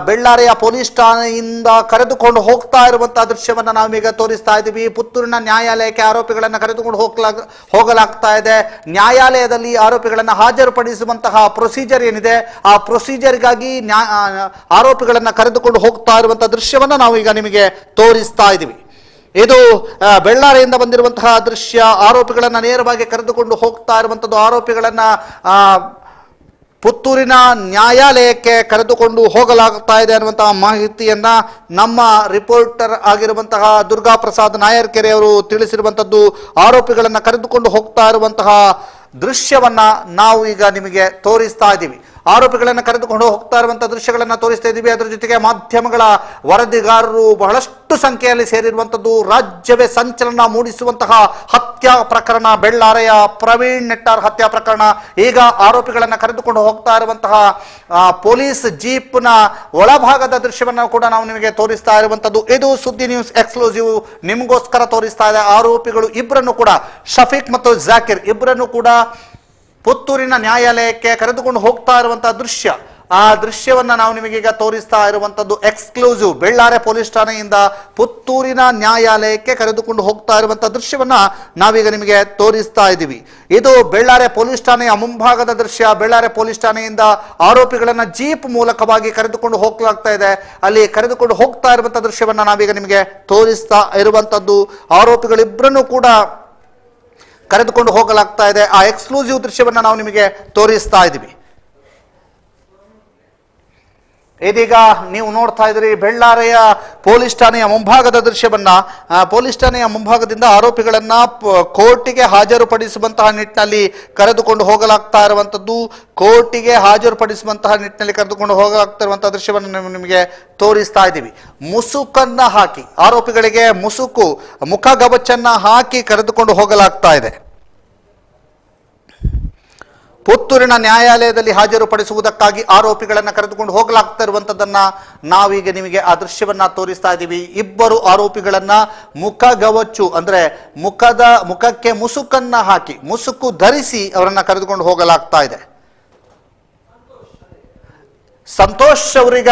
ಬೆಳ್ಳಾರೆಯ ಪೊಲೀಸ್ ಠಾಣೆಯಿಂದ ಕರೆದುಕೊಂಡು ಹೋಗ್ತಾ ಇರುವಂತಹ ದೃಶ್ಯವನ್ನ ನಾವು ನಿಮಗೆ ತೋರಿಸ್ತಾ ಇದ್ದೀವಿ. ಪುತ್ತೂರಿನ ನ್ಯಾಯಾಲಯಕ್ಕೆ ಆರೋಪಿಗಳನ್ನ ಕರೆದುಕೊಂಡು ಹೋಗಲಾಗ್ತಾ ಇದೆ. ನ್ಯಾಯಾಲಯದ ಆರೋಪಿಗಳನ್ನ ಹಾಜರುಪಡಿಸುವಂತಹ ಪ್ರೊಸೀಜರ್ ಏನಿದೆ, ಆ ಪ್ರೊಸೀಜರ್ಗಾಗಿ ಆರೋಪಿಗಳನ್ನ ಕರೆದುಕೊಂಡು ಹೋಗ್ತಾ ಇರುವಂತಹ ದೃಶ್ಯವನ್ನ ನಾವು ಈಗ ನಿಮಗೆ ತೋರಿಸ್ತಾ ಇದ್ದೀವಿ. ಇದು ಬೆಳ್ಳಾರೆಯಿಂದ ಬಂದಿರುವಂತಹ ದೃಶ್ಯ. ಆರೋಪಿಗಳನ್ನ ನೇರವಾಗಿ ಕರೆದುಕೊಂಡು ಹೋಗ್ತಾ ಇರುವಂತದ್ದು. ಆರೋಪಿಗಳನ್ನ ಪುತ್ತೂರಿನ ನ್ಯಾಯಾಲಯಕ್ಕೆ ಕರೆದುಕೊಂಡು ಹೋಗಲಾಗ್ತಾ ಇದೆ ಅನ್ನುವಂತಹ ಮಾಹಿತಿಯನ್ನ ನಮ್ಮ ರಿಪೋರ್ಟರ್ ಆಗಿರುವಂತಹ ದುರ್ಗಾ ಪ್ರಸಾದ್ ನಾಯರ್ಕೆರೆ ಅವರು ತಿಳಿಸಿರುವಂತದ್ದು. ಆರೋಪಿಗಳನ್ನ ಕರೆದುಕೊಂಡು ಹೋಗ್ತಾ ಇರುವಂತಹ ದೃಶ್ಯವನ್ನ ನಾವು ಈಗ ನಿಮಗೆ ತೋರಿಸ್ತಾ ಇದ್ದೀವಿ. ಆರೋಪಿಗಳನ್ನು ಕರೆದುಕೊಂಡು ಹೋಗ್ತಾ ಇರುವಂತಹ ದೃಶ್ಯಗಳನ್ನು ತೋರಿಸ್ತಾ ಇದ್ದೀವಿ. ಅದರ ಜೊತೆಗೆ ಮಾಧ್ಯಮಗಳ ವರದಿಗಾರರು ಬಹಳಷ್ಟು ಸಂಖ್ಯೆಯಲ್ಲಿ ಸೇರಿರುವಂತದ್ದು. ರಾಜ್ಯವೇ ಸಂಚಲನ ಮೂಡಿಸುವಂತಹ ಹತ್ಯಾ ಪ್ರಕರಣ, ಬೆಳ್ಳಾರೆಯ ಪ್ರವೀಣ್ ನೆಟ್ಟಾರ್ ಹತ್ಯಾ ಪ್ರಕರಣ. ಈಗ ಆರೋಪಿಗಳನ್ನು ಕರೆದುಕೊಂಡು ಹೋಗ್ತಾ ಇರುವಂತಹ ಪೊಲೀಸ್ ಜೀಪ್ನ ಒಳಭಾಗದ ದೃಶ್ಯವನ್ನು ಕೂಡ ನಾವು ನಿಮಗೆ ತೋರಿಸ್ತಾ ಇರುವಂತದ್ದು. ಇದು ಸುದ್ದಿ ನ್ಯೂಸ್ ಎಕ್ಸ್ಕ್ಲೂಸಿವ್ ನಿಮಗೋಸ್ಕರ ತೋರಿಸ್ತಾ ಇದೆ. ಆರೋಪಿಗಳು ಇಬ್ಬರನ್ನು ಕೂಡ, ಶಫೀಕ್ ಮತ್ತು ಜಾಕಿರ್ ಇಬ್ಬರನ್ನು ಕೂಡ ಪುತ್ತೂರಿನ ನ್ಯಾಯಾಲಯಕ್ಕೆ ಕರೆದುಕೊಂಡು ಹೋಗ್ತಾ ಇರುವಂತಹ ದೃಶ್ಯ. ಆ ದೃಶ್ಯವನ್ನ ನಾವು ನಿಮಗೀಗ ತೋರಿಸ್ತಾ ಇರುವಂತದ್ದು ಎಕ್ಸ್ಕ್ಲೂಸಿವ್. ಬೆಳ್ಳಾರೆ ಪೊಲೀಸ್ ಠಾಣೆಯಿಂದ ಪುತ್ತೂರಿನ ನ್ಯಾಯಾಲಯಕ್ಕೆ ಕರೆದುಕೊಂಡು ಹೋಗ್ತಾ ಇರುವಂತಹ ದೃಶ್ಯವನ್ನ ನಾವೀಗ ನಿಮಗೆ ತೋರಿಸ್ತಾ ಇದ್ದೀವಿ. ಇದು ಬೆಳ್ಳಾರೆ ಪೊಲೀಸ್ ಠಾಣೆಯ ಮುಂಭಾಗದ ದೃಶ್ಯ. ಬೆಳ್ಳಾರೆ ಪೊಲೀಸ್ ಠಾಣೆಯಿಂದ ಆರೋಪಿಗಳನ್ನ ಜೀಪ್ ಮೂಲಕವಾಗಿ ಕರೆದುಕೊಂಡು ಹೋಗ್ಲಾಗ್ತಾ ಇದೆ. ಅಲ್ಲಿ ಕರೆದುಕೊಂಡು ಹೋಗ್ತಾ ಇರುವಂತಹ ದೃಶ್ಯವನ್ನ ನಾವೀಗ ನಿಮಗೆ ತೋರಿಸ್ತಾ ಇರುವಂತದ್ದು. ಆರೋಪಿಗಳಿಬ್ಬರನ್ನು ಕೂಡ ಕರೆದುಕೊಂಡು ಹೋಗಲಾಗ್ತಾ ಇದೆ. ಆ ಎಕ್ಸ್ಕ್ಲೂಸಿವ್ ದೃಶ್ಯವನ್ನ ನಾವು ನಿಮಗೆ ತೋರಿಸ್ತಾ ಇದ್ದೀವಿ. ಇದೀಗ ನೀವು ನೋಡ್ತಾ ಇದ್ರಿ ಬೆಳ್ಳಾರೆಯ ಪೊಲೀಸ್ ಠಾಣೆಯ ಮುಂಭಾಗದ ದೃಶ್ಯವನ್ನ, ಪೊಲೀಸ್ ಠಾಣೆಯ ಮುಂಭಾಗದಿಂದ ಆರೋಪಿಗಳನ್ನ ಕೋರ್ಟಿಗೆ ಹಾಜರುಪಡಿಸುವಂತಹ ನಿಟ್ಟಿನಲ್ಲಿ ಕರೆದುಕೊಂಡು ಹೋಗಲಾಗ್ತಾ ಇರುವಂತದ್ದು, ಕೋರ್ಟಿಗೆ ಹಾಜರುಪಡಿಸುವಂತಹ ನಿಟ್ಟಿನಲ್ಲಿ ಕರೆದುಕೊಂಡು ಹೋಗಲಾಗ್ತಾ ಇರುವಂತಹ ದೃಶ್ಯವನ್ನು ನಿಮಗೆ ತೋರಿಸ್ತಾ ಇದ್ದೀವಿ. ಮುಸುಕನ್ನ ಹಾಕಿ ಆರೋಪಿಗಳಿಗೆ ಮುಖಗವಚನ್ನ ಹಾಕಿ ಕರೆದುಕೊಂಡು ಹೋಗಲಾಗ್ತಾ ಇದೆ. ಪುತ್ತೂರಿನ ನ್ಯಾಯಾಲಯದಲ್ಲಿ ಹಾಜರುಪಡಿಸುವುದಕ್ಕಾಗಿ ಆರೋಪಿಗಳನ್ನು ಕರೆದುಕೊಂಡು ಹೋಗಲಾಗ್ತಾ ಇರುವಂತದ್ದನ್ನ ನಾವೀಗ ನಿಮಗೆ ಆ ದೃಶ್ಯವನ್ನ ತೋರಿಸ್ತಾ ಇದ್ದೀವಿ. ಇಬ್ಬರು ಆರೋಪಿಗಳನ್ನ ಮುಖಗವಚು ಅಂದ್ರೆ ಮುಖಕ್ಕೆ ಮುಸುಕನ್ನ ಹಾಕಿ, ಮುಸುಕು ಧರಿಸಿ ಅವರನ್ನ ಕರೆದುಕೊಂಡು ಹೋಗಲಾಗ್ತಾ ಇದೆ. ಸಂತೋಷ್ ಅವರೀಗ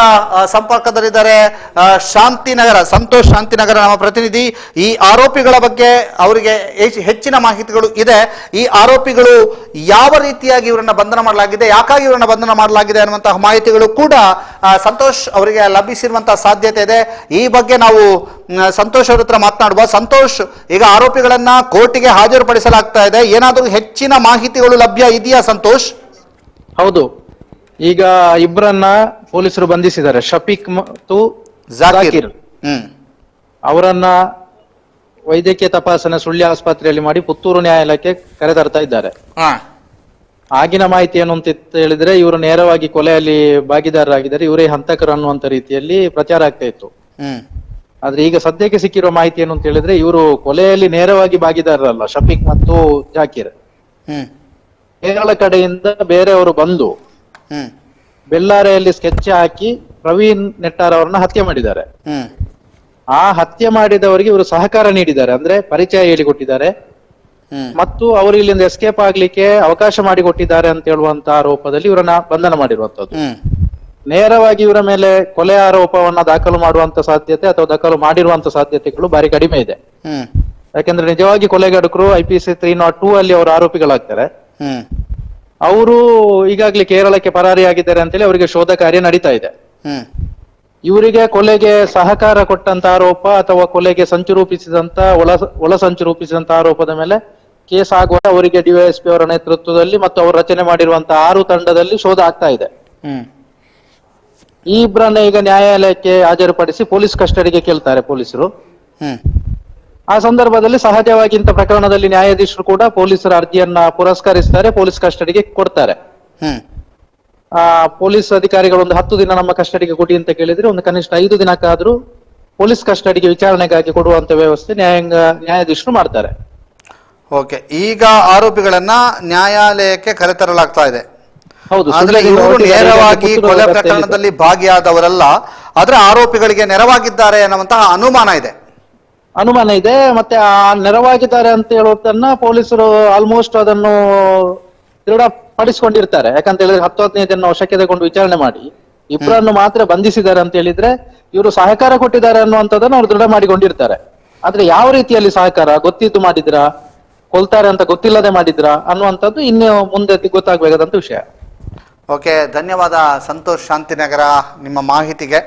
ಸಂಪರ್ಕದಲ್ಲಿದ್ದಾರೆ. ಸಂತೋಷ್ ಶಾಂತಿನಗರ ನಮ್ಮ ಪ್ರತಿನಿಧಿ. ಈ ಆರೋಪಿಗಳ ಬಗ್ಗೆ ಅವರಿಗೆ ಹೆಚ್ಚಿನ ಮಾಹಿತಿಗಳು ಇದೆ. ಈ ಆರೋಪಿಗಳು ಯಾವ ರೀತಿಯಾಗಿ ಇವರನ್ನ ಬಂಧನ ಮಾಡಲಾಗಿದೆ, ಯಾಕಾಗಿ ಇವರನ್ನ ಬಂಧನ ಮಾಡಲಾಗಿದೆ ಅನ್ನುವಂತಹ ಮಾಹಿತಿಗಳು ಕೂಡ ಸಂತೋಷ್ ಅವರಿಗೆ ಲಭಿಸಿರುವಂತಹ ಸಾಧ್ಯತೆ ಇದೆ. ಈ ಬಗ್ಗೆ ನಾವು ಸಂತೋಷ್ ಅವ್ರ ಹತ್ರ ಮಾತನಾಡುವ. ಸಂತೋಷ್, ಈಗ ಆರೋಪಿಗಳನ್ನ ಕೋರ್ಟಿಗೆ ಹಾಜರುಪಡಿಸಲಾಗ್ತಾ ಇದೆ, ಏನಾದರೂ ಹೆಚ್ಚಿನ ಮಾಹಿತಿಗಳು ಲಭ್ಯ ಇದೆಯಾ ಸಂತೋಷ್? ಹೌದು, ಈಗ ಇಬ್ಬರನ್ನ ಪೊಲೀಸರು ಬಂಧಿಸಿದ್ದಾರೆ, ಶಫೀಕ್ ಮತ್ತು ಜಾಕೀರ್. ಅವರನ್ನ ವೈದ್ಯಕೀಯ ತಪಾಸಣೆ ಸುಳ್ಯ ಆಸ್ಪತ್ರೆಯಲ್ಲಿ ಮಾಡಿ ಪುತ್ತೂರು ನ್ಯಾಯಾಲಯಕ್ಕೆ ಕರೆತರ್ತಾ ಇದ್ದಾರೆ. ಆಗಿನ ಮಾಹಿತಿ ಏನು ಅಂತ ಹೇಳಿದ್ರೆ, ಇವರು ನೇರವಾಗಿ ಕೊಲೆಯಲ್ಲಿ ಭಾಗಿದಾರರಾಗಿದ್ದಾರೆ, ಇವರೇ ಹಂತಕರು ಅನ್ನುವಂತ ರೀತಿಯಲ್ಲಿ ಪ್ರಚಾರ ಆಗ್ತಾ ಇತ್ತು. ಆದ್ರೆ ಈಗ ಸದ್ಯಕ್ಕೆ ಸಿಕ್ಕಿರುವ ಮಾಹಿತಿ ಏನು ಅಂತ ಹೇಳಿದ್ರೆ, ಇವರು ಕೊಲೆಯಲ್ಲಿ ನೇರವಾಗಿ ಭಾಗಿದಾರರಲ್ಲ, ಶಫೀಕ್ ಮತ್ತು ಜಾಕೀರ್. ಕೇರಳ ಕಡೆಯಿಂದ ಬೇರೆಯವರು ಬಂದು ಬೆಳ್ಳಾರೆಯಲ್ಲಿ ಸ್ಕೆಚ್ ಹಾಕಿ ಪ್ರವೀಣ್ ನೆಟ್ಟಾರ್ ಅವರನ್ನ ಹತ್ಯೆ ಮಾಡಿದ್ದಾರೆ. ಆ ಹತ್ಯೆ ಮಾಡಿದವರಿಗೆ ಇವರು ಸಹಕಾರ ನೀಡಿದ್ದಾರೆ, ಅಂದ್ರೆ ಪರಿಚಯ ಹೇಳಿಕೊಟ್ಟಿದ್ದಾರೆ ಮತ್ತು ಅವರು ಇಲ್ಲಿಂದ ಎಸ್ಕೇಪ್ ಆಗ್ಲಿಕ್ಕೆ ಅವಕಾಶ ಮಾಡಿಕೊಟ್ಟಿದ್ದಾರೆ ಅಂತ ಹೇಳುವಂತ ಆರೋಪದಲ್ಲಿ ಇವರನ್ನ ಬಂಧನ ಮಾಡಿರುವಂತದ್ದು. ನೇರವಾಗಿ ಇವರ ಮೇಲೆ ಕೊಲೆ ಆರೋಪವನ್ನ ದಾಖಲು ಮಾಡುವಂತ ಸಾಧ್ಯತೆ ಅಥವಾ ದಾಖಲು ಮಾಡಿರುವಂತ ಸಾಧ್ಯತೆಗಳು ಬಾರಿ ಕಡಿಮೆ ಇದೆ. ಯಾಕಂದ್ರೆ ನಿಜವಾಗಿ ಕೊಲೆಗಡಕರು IPC 302 ಅಲ್ಲಿ ಅವರು ಆರೋಪಿಗಳಾಗ್ತಾರೆ. ಅವರು ಈಗಾಗಲೇ ಕೇರಳಕ್ಕೆ ಪರಾರಿಯಾಗಿದ್ದಾರೆ ಅಂತೇಳಿ ಅವರಿಗೆ ಶೋಧ ಕಾರ್ಯ ನಡೀತಾ ಇದೆ. ಇವರಿಗೆ ಕೊಲೆಗೆ ಸಹಕಾರ ಕೊಟ್ಟಂತ ಆರೋಪ ಅಥವಾ ಕೊಲೆಗೆ ಸಂಚು ರೂಪಿಸಿದಂತ ಒಳ ಸಂಚು ರೂಪಿಸಿದಂತ ಆರೋಪದ ಮೇಲೆ ಕೇಸ್ ಆಗುವ ಅವರಿಗೆ DYSP ಅವರ ನೇತೃತ್ವದಲ್ಲಿ ಮತ್ತು ಅವರು ರಚನೆ ಮಾಡಿರುವಂತಹ 6 ತಂಡದಲ್ಲಿ ಶೋಧ ಆಗ್ತಾ ಇದೆ. ಈ ಇಬ್ಬರನ್ನ ಈಗ ನ್ಯಾಯಾಲಯಕ್ಕೆ ಹಾಜರುಪಡಿಸಿ ಪೊಲೀಸ್ ಕಸ್ಟಡಿಗೆ ಕೇಳ್ತಾರೆ ಪೊಲೀಸರು. ಆ ಸಂದರ್ಭದಲ್ಲಿ ಸಹಜವಾಗಿ ಇಂಥ ಪ್ರಕರಣದಲ್ಲಿ ನ್ಯಾಯಾಧೀಶರು ಕೂಡ ಪೊಲೀಸರ ಅರ್ಜಿಯನ್ನ ಪುರಸ್ಕರಿಸ್ತಾರೆ, ಪೊಲೀಸ್ ಕಸ್ಟಡಿಗೆ ಕೊಡ್ತಾರೆ. ಪೊಲೀಸ್ ಅಧಿಕಾರಿಗಳು ಒಂದು 10 ದಿನ ನಮ್ಮ ಕಸ್ಟಡಿಗೆ ಕೊಡಿ ಅಂತ ಕೇಳಿದ್ರೆ ಒಂದು ಕನಿಷ್ಠ 5 ದಿನಕ್ಕಾದ್ರೂ ಪೊಲೀಸ್ ಕಸ್ಟಡಿಗೆ ವಿಚಾರಣೆಗಾಗಿ ಕೊಡುವಂತ ವ್ಯವಸ್ಥೆ ನ್ಯಾಯಾಧೀಶರು ಮಾಡ್ತಾರೆ. ಓಕೆ, ಈಗ ಆರೋಪಿಗಳನ್ನ ನ್ಯಾಯಾಲಯಕ್ಕೆ ಕರೆತರಲಾಗ್ತಾ ಇದೆ. ಹೌದು, ಆದ್ರೆ ಇವರು ನೇರವಾಗಿ ಕೊಲೆ ಪ್ರಕರಣದಲ್ಲಿ ಭಾಗಿಯಾದವರಲ್ಲ, ಆದ್ರೆ ಆರೋಪಿಗಳಿಗೆ ನೆರವಾಗಿದ್ದಾರೆ ಅನ್ನುವಂತಹ ಅನುಮಾನ ಇದೆ. ಮತ್ತೆ ಆ ನೆರವಾಗಿದ್ದಾರೆ ಅಂತ ಹೇಳೋದನ್ನ ಪೊಲೀಸರು ಆಲ್ಮೋಸ್ಟ್ ಅದನ್ನು ದೃಢಪಡಿಸಿಕೊಂಡಿರ್ತಾರೆ. ಯಾಕಂತ ಹೇಳಿದ್ರೆ 10-15 ಜನ ವಶಕ್ಕೆ ತಗೊಂಡು ವಿಚಾರಣೆ ಮಾಡಿ ಇಬ್ಬರನ್ನು ಮಾತ್ರ ಬಂಧಿಸಿದ್ದಾರೆ ಅಂತ ಹೇಳಿದ್ರೆ ಇವರು ಸಹಕಾರ ಕೊಟ್ಟಿದ್ದಾರೆ ಅನ್ನುವಂಥದ್ದನ್ನು ಅವ್ರು ದೃಢ ಮಾಡಿಕೊಂಡಿರ್ತಾರೆ. ಆದ್ರೆ ಯಾವ ರೀತಿಯಲ್ಲಿ ಸಹಕಾರ, ಗೊತ್ತಿದ್ದು ಮಾಡಿದ್ರಾ, ಕೊಲ್ತಾರೆ ಅಂತ ಗೊತ್ತಿಲ್ಲದೆ ಮಾಡಿದ್ರಾ ಅನ್ನುವಂಥದ್ದು ಇನ್ನು ಮುಂದೆ ಗೊತ್ತಾಗಬೇಕಾದಂತ ವಿಷಯ. ಓಕೆ, ಧನ್ಯವಾದ ಸಂತೋಷ್ ಶಾಂತಿನಗರ ನಿಮ್ಮ ಮಾಹಿತಿಗೆ.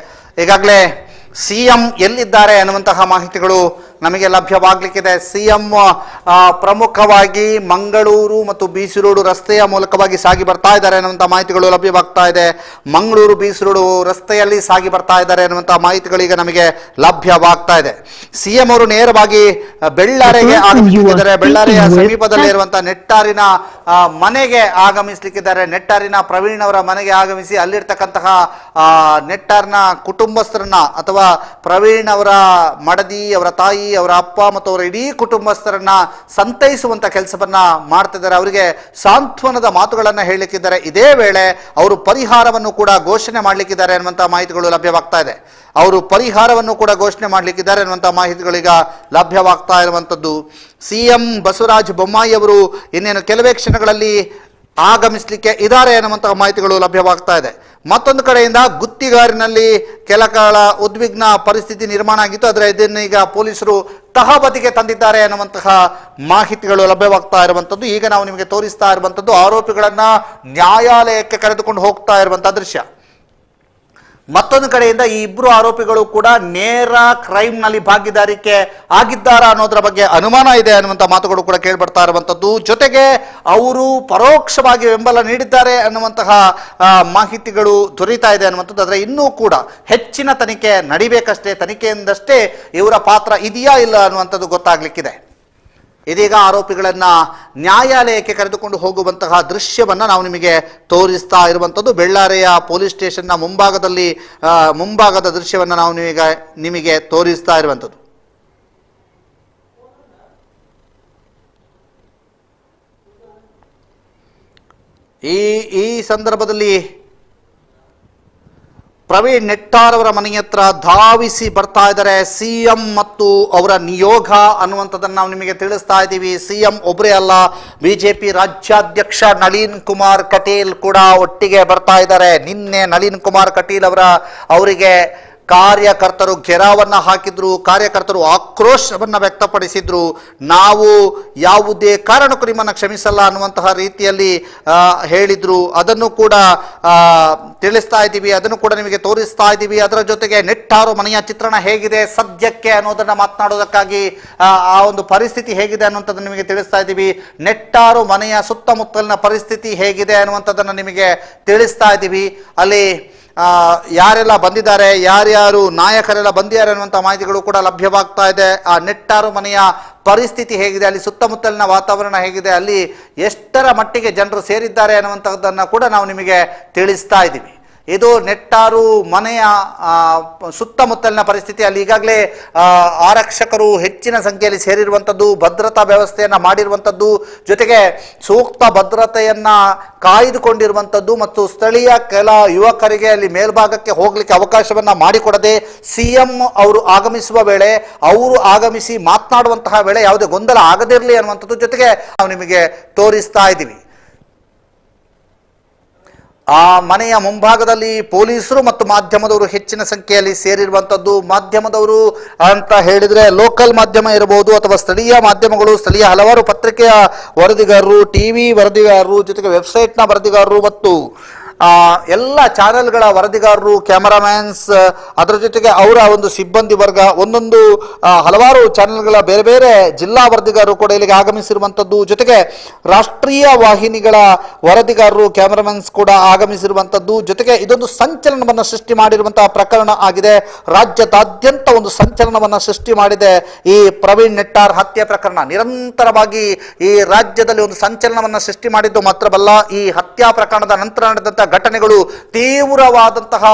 ಈಗಾಗಲೇ CM ಎಲ್ಲಿದ್ದಾರೆ ಅನ್ನುವಂತಹ ಮಾಹಿತಿಗಳು ನಮಗೆ ಲಭ್ಯವಾಗಲಿಕ್ಕಿದೆ. CM ಪ್ರಮುಖವಾಗಿ ಮಂಗಳೂರು ಮತ್ತು ಬೀಸರೋಡು ರಸ್ತೆಯ ಮೂಲಕವಾಗಿ ಸಾಗಿ ಬರ್ತಾ ಇದ್ದಾರೆ ಅನ್ನುವಂಥ ಮಾಹಿತಿಗಳು ಲಭ್ಯವಾಗ್ತಾ ಇದೆ. ಮಂಗಳೂರು ಬೀಸರೋಡು ರಸ್ತೆಯಲ್ಲಿ ಸಾಗಿ ಬರ್ತಾ ಇದ್ದಾರೆ ಅನ್ನುವಂಥ ಮಾಹಿತಿಗಳು ಈಗ ನಮಗೆ ಲಭ್ಯವಾಗ್ತಾ ಇದೆ. CM ಅವರು ನೇರವಾಗಿ ಬೆಳ್ಳಾರೆಗೆ ಆಗಮಿಸಲಿದ್ದಾರೆ. ಬೆಳ್ಳಾರೆಯ ಸಮೀಪದಲ್ಲೇ ಇರುವಂತಹ ನೆಟ್ಟಾರಿನ ಮನೆಗೆ ಆಗಮಿಸಲಿಕ್ಕಿದ್ದಾರೆ. ನೆಟ್ಟಾರಿನ ಪ್ರವೀಣ್ ಅವರ ಮನೆಗೆ ಆಗಮಿಸಿ ಅಲ್ಲಿರ್ತಕ್ಕಂತಹ ನೆಟ್ಟಾರ್ನ ಕುಟುಂಬಸ್ಥರನ್ನ ಅಥವಾ ಪ್ರವೀಣ್ ಅವರ ಮಡದಿ, ಅವರ ತಾಯಿ, ಅವರ ಅಪ್ಪ ಮತ್ತು ಅವರ ಇಡೀ ಕುಟುಂಬಸ್ಥರನ್ನ ಸಂತೈಸುವಂತ ಕೆಲಸವನ್ನ ಮಾಡ್ತಿದ್ದಾರೆ. ಅವರಿಗೆ ಸಾಂತ್ವನದ ಮಾತುಗಳನ್ನ ಹೇಳಲಿಕ್ಕಿದ್ದಾರೆ. ಇದೇ ವೇಳೆ ಅವರು ಪರಿಹಾರವನ್ನು ಕೂಡ ಘೋಷಣೆ ಮಾಡಲಿಕ್ಕಿದ್ದಾರೆ ಅನ್ನುವಂತಹ ಮಾಹಿತಿಗಳು ಲಭ್ಯವಾಗ್ತಾ ಇದೆ. ಅವರು ಪರಿಹಾರವನ್ನು ಕೂಡ ಘೋಷಣೆ ಮಾಡಲಿಕ್ಕಿದ್ದಾರೆ ಅನ್ನುವಂತಹ ಮಾಹಿತಿಗಳೀಗ ಲಭ್ಯವಾಗ್ತಾ ಇರುವಂತದ್ದು. CM ಬಸವರಾಜ ಬೊಮ್ಮಾಯಿ ಅವರು ಇನ್ನೇನು ಕೆಲವೇ ಕ್ಷಣಗಳಲ್ಲಿ ಆಗಮಿಸಲಿಕ್ಕೆ ಇದ್ದಾರೆ ಅನ್ನುವಂತಹ ಮಾಹಿತಿಗಳು ಲಭ್ಯವಾಗ್ತಾ ಇದೆ. ಮತ್ತೊಂದು ಕಡೆಯಿಂದ ಗುತ್ತಿಗಾರಿನಲ್ಲಿ ಕೆಲ ಕಾಲ ಉದ್ವಿಗ್ನ ಪರಿಸ್ಥಿತಿ ನಿರ್ಮಾಣ ಆಗಿತ್ತು. ಆದರೆ ಇದನ್ನು ಈಗ ಪೊಲೀಸರು ತಹಬದಿಗೆ ತಂದಿದ್ದಾರೆ ಅನ್ನುವಂತಹ ಮಾಹಿತಿಗಳು ಲಭ್ಯವಾಗ್ತಾ ಇರುವಂತದ್ದು. ಈಗ ನಾವು ನಿಮಗೆ ತೋರಿಸ್ತಾ ಇರುವಂತದ್ದು ಆರೋಪಿಗಳನ್ನ ನ್ಯಾಯಾಲಯಕ್ಕೆ ಕರೆದುಕೊಂಡು ಹೋಗ್ತಾ ಇರುವಂತಹ ದೃಶ್ಯ. ಮತ್ತೊಂದು ಕಡೆಯಿಂದ ಈ ಇಬ್ಬರು ಆರೋಪಿಗಳು ಕೂಡ ನೇರ ಕ್ರೈಮ್ ನಲ್ಲಿ ಭಾಗಿದಾರಿಕೆ ಆಗಿದ್ದಾರಾ ಅನ್ನೋದರ ಬಗ್ಗೆ ಅನುಮಾನ ಇದೆ ಅನ್ನುವಂಥ ಮಾತುಗಳು ಕೂಡ ಕೇಳಿಬರ್ತಾ ಇರುವಂತದ್ದು. ಜೊತೆಗೆ ಅವರು ಪರೋಕ್ಷವಾಗಿ ಬೆಂಬಲ ನೀಡಿದ್ದಾರೆ ಅನ್ನುವಂತಹ ಮಾಹಿತಿಗಳು ದೊರೀತಾ ಇದೆ ಅನ್ನುವಂಥದ್ದು. ಆದರೆ ಇನ್ನೂ ಕೂಡ ಹೆಚ್ಚಿನ ತನಿಖೆ ನಡಿಬೇಕಷ್ಟೇ, ತನಿಖೆಯಿಂದಷ್ಟೇ ಇವರ ಪಾತ್ರ ಇದೆಯಾ ಇಲ್ಲ ಅನ್ನುವಂಥದ್ದು ಗೊತ್ತಾಗ್ಲಿಕ್ಕಿದೆ. ಇದೀಗ ಆರೋಪಿಗಳನ್ನ ನ್ಯಾಯಾಲಯಕ್ಕೆ ಕರೆದುಕೊಂಡು ಹೋಗುವಂತಹ ದೃಶ್ಯವನ್ನ ನಾವು ನಿಮಗೆ ತೋರಿಸ್ತಾ ಇರುವಂಥದ್ದು. ಬೆಳ್ಳಾರೆಯ ಪೊಲೀಸ್ ಸ್ಟೇಷನ್ನ ಮುಂಭಾಗದ ದೃಶ್ಯವನ್ನ ನಾವು ನಿಮಗೆ ತೋರಿಸ್ತಾ ಇರುವಂಥದ್ದು. ಈ ಸಂದರ್ಭದಲ್ಲಿ ಪ್ರವೀಣ್ ನೆಟ್ಟಾರ್ ಅವರ ಮನೆ ಹತ್ರ ಧಾವಿಸಿ ಬರ್ತಾ ಇದ್ದಾರೆ ಸಿಎಂ ಮತ್ತು ಅವರ ನಿಯೋಗ ಅನ್ನುವಂಥದ್ದನ್ನು ನಾವು ನಿಮಗೆ ತಿಳಿಸ್ತಾ ಇದ್ದೀವಿ. ಸಿಎಂ ಒಬ್ಬರೇ ಅಲ್ಲ, ಬಿಜೆಪಿ ರಾಜ್ಯಾಧ್ಯಕ್ಷ ನಳಿನ್ ಕುಮಾರ್ ಕಟೀಲ್ ಕೂಡ ಒಟ್ಟಿಗೆ ಬರ್ತಾ ಇದ್ದಾರೆ. ನಿನ್ನೆ ನಳಿನ್ ಕುಮಾರ್ ಕಟೀಲ್ ಅವರಿಗೆ ಕಾರ್ಯಕರ್ತರು ಘೆರಾವನ್ನ ಹಾಕಿದ್ರು, ಕಾರ್ಯಕರ್ತರು ಆಕ್ರೋಶವನ್ನ ವ್ಯಕ್ತಪಡಿಸಿದ್ರು. ನಾವು ಯಾವುದೇ ಕಾರಣಕ್ಕೂ ನಿಮ್ಮನ್ನು ಕ್ಷಮಿಸಲ್ಲ ಅನ್ನುವಂತಹ ರೀತಿಯಲ್ಲಿ ಹೇಳಿದ್ರು. ಅದನ್ನು ಕೂಡ ತಿಳಿಸ್ತಾ ಇದ್ದೀವಿ, ಅದನ್ನು ಕೂಡ ನಿಮಗೆ ತೋರಿಸ್ತಾ ಇದ್ದೀವಿ. ಅದರ ಜೊತೆಗೆ ನೆಟ್ಟಾರು ಮನೆಯ ಚಿತ್ರಣ ಹೇಗಿದೆ ಸದ್ಯಕ್ಕೆ ಅನ್ನೋದನ್ನ ಮಾತನಾಡೋದಕ್ಕಾಗಿ ಆ ಒಂದು ಪರಿಸ್ಥಿತಿ ಹೇಗಿದೆ ಅನ್ನುವಂಥದ್ದನ್ನು ನಿಮಗೆ ತಿಳಿಸ್ತಾ ಇದ್ದೀವಿ. ನೆಟ್ಟಾರು ಮನೆಯ ಸುತ್ತಮುತ್ತಲಿನ ಪರಿಸ್ಥಿತಿ ಹೇಗಿದೆ ಅನ್ನುವಂಥದ್ದನ್ನು ನಿಮಗೆ ತಿಳಿಸ್ತಾ ಇದ್ದೀವಿ. ಅಲ್ಲಿ ಯಾರೆಲ್ಲ ಬಂದಿದ್ದಾರೆ, ಯಾರ್ಯಾರು ನಾಯಕರೆಲ್ಲ ಬಂದಿದ್ದಾರೆ ಅನ್ನುವಂಥ ಮಾಹಿತಿಗಳು ಕೂಡ ಲಭ್ಯವಾಗ್ತಾ ಇದೆ. ಆ ನೆಟ್ಟಾರು ಮನೆಯ ಪರಿಸ್ಥಿತಿ ಹೇಗಿದೆ, ಅಲ್ಲಿ ಸುತ್ತಮುತ್ತಲಿನ ವಾತಾವರಣ ಹೇಗಿದೆ, ಅಲ್ಲಿ ಎಷ್ಟರ ಮಟ್ಟಿಗೆ ಜನರು ಸೇರಿದ್ದಾರೆ ಅನ್ನುವಂಥದ್ದನ್ನು ಕೂಡ ನಾವು ನಿಮಗೆ ತಿಳಿಸ್ತಾ ಇದ್ದೀವಿ. ಇದು ನೆಟ್ಟಾರು ಮನೆಯ ಸುತ್ತಮುತ್ತಲಿನ ಪರಿಸ್ಥಿತಿ. ಅಲ್ಲಿ ಈಗಾಗಲೇ ಆರಕ್ಷಕರು ಹೆಚ್ಚಿನ ಸಂಖ್ಯೆಯಲ್ಲಿ ಸೇರಿರುವಂಥದ್ದು, ಭದ್ರತಾ ವ್ಯವಸ್ಥೆಯನ್ನು ಮಾಡಿರುವಂಥದ್ದು, ಜೊತೆಗೆ ಸೂಕ್ತ ಭದ್ರತೆಯನ್ನು ಕಾಯ್ದುಕೊಂಡಿರುವಂಥದ್ದು ಮತ್ತು ಸ್ಥಳೀಯ ಕೆಲ ಯುವಕರಿಗೆ ಅಲ್ಲಿ ಮೇಲ್ಭಾಗಕ್ಕೆ ಹೋಗಲಿಕ್ಕೆ ಅವಕಾಶವನ್ನು ಮಾಡಿಕೊಡದೆ ಸಿಎಂ ಅವರು ಆಗಮಿಸುವ ವೇಳೆ, ಅವರು ಆಗಮಿಸಿ ಮಾತನಾಡುವಂತಹ ವೇಳೆ ಯಾವುದೇ ಗೊಂದಲ ಆಗದಿರಲಿ ಅನ್ನುವಂಥದ್ದು ಜೊತೆಗೆ ನಾವು ನಿಮಗೆ ತೋರಿಸ್ತಾ ಇದ್ದೀವಿ. ಆ ಮನೆಯ ಮುಂಭಾಗದಲ್ಲಿ ಪೊಲೀಸರು ಮತ್ತು ಮಾಧ್ಯಮದವರು ಹೆಚ್ಚಿನ ಸಂಖ್ಯೆಯಲ್ಲಿ ಸೇರಿರುವಂಥದ್ದು. ಮಾಧ್ಯಮದವರು ಅಂತ ಹೇಳಿದರೆ ಲೋಕಲ್ ಮಾಧ್ಯಮ ಇರಬಹುದು ಅಥವಾ ಸ್ಥಳೀಯ ಮಾಧ್ಯಮಗಳು, ಸ್ಥಳೀಯ ಹಲವಾರು ಪತ್ರಿಕೆಯ ವರದಿಗಾರರು, ಟಿವಿ ವರದಿಗಾರರು, ಜೊತೆಗೆ ವೆಬ್ಸೈಟ್ನ ವರದಿಗಾರರು ಮತ್ತು ಎಲ್ಲ ಚಾನೆಲ್ಗಳ ವರದಿಗಾರರು, ಕ್ಯಾಮರಾಮ್ಯಾನ್ಸ್, ಅದರ ಜೊತೆಗೆ ಅವರ ಒಂದು ಸಿಬ್ಬಂದಿ ವರ್ಗ, ಒಂದೊಂದು ಹಲವಾರು ಚಾನೆಲ್ಗಳ ಬೇರೆ ಬೇರೆ ಜಿಲ್ಲಾ ವರದಿಗಾರರು ಕೂಡ ಇಲ್ಲಿಗೆ ಆಗಮಿಸಿರುವಂಥದ್ದು. ಜೊತೆಗೆ ರಾಷ್ಟ್ರೀಯ ವಾಹಿನಿಗಳ ವರದಿಗಾರರು, ಕ್ಯಾಮರಾಮ್ಯಾನ್ಸ್ ಕೂಡ ಆಗಮಿಸಿರುವಂಥದ್ದು. ಜೊತೆಗೆ ಇದೊಂದು ಸಂಚಲನವನ್ನು ಸೃಷ್ಟಿ ಮಾಡಿರುವಂತಹ ಪ್ರಕರಣ ಆಗಿದೆ. ರಾಜ್ಯದಾದ್ಯಂತ ಒಂದು ಸಂಚಲನವನ್ನು ಸೃಷ್ಟಿ ಮಾಡಿದೆ ಈ ಪ್ರವೀಣ್ ನೆಟ್ಟಾರ್ ಹತ್ಯೆ ಪ್ರಕರಣ. ನಿರಂತರವಾಗಿ ಈ ರಾಜ್ಯದಲ್ಲಿ ಒಂದು ಸಂಚಲನವನ್ನು ಸೃಷ್ಟಿ ಮಾಡಿದ್ದು ಮಾತ್ರವಲ್ಲ, ಈ ಹತ್ಯಾ ಪ್ರಕರಣದ ನಂತರ ನಡೆದಂತಹ ಘಟನೆಗಳು ತೀವ್ರವಾದಂತಹ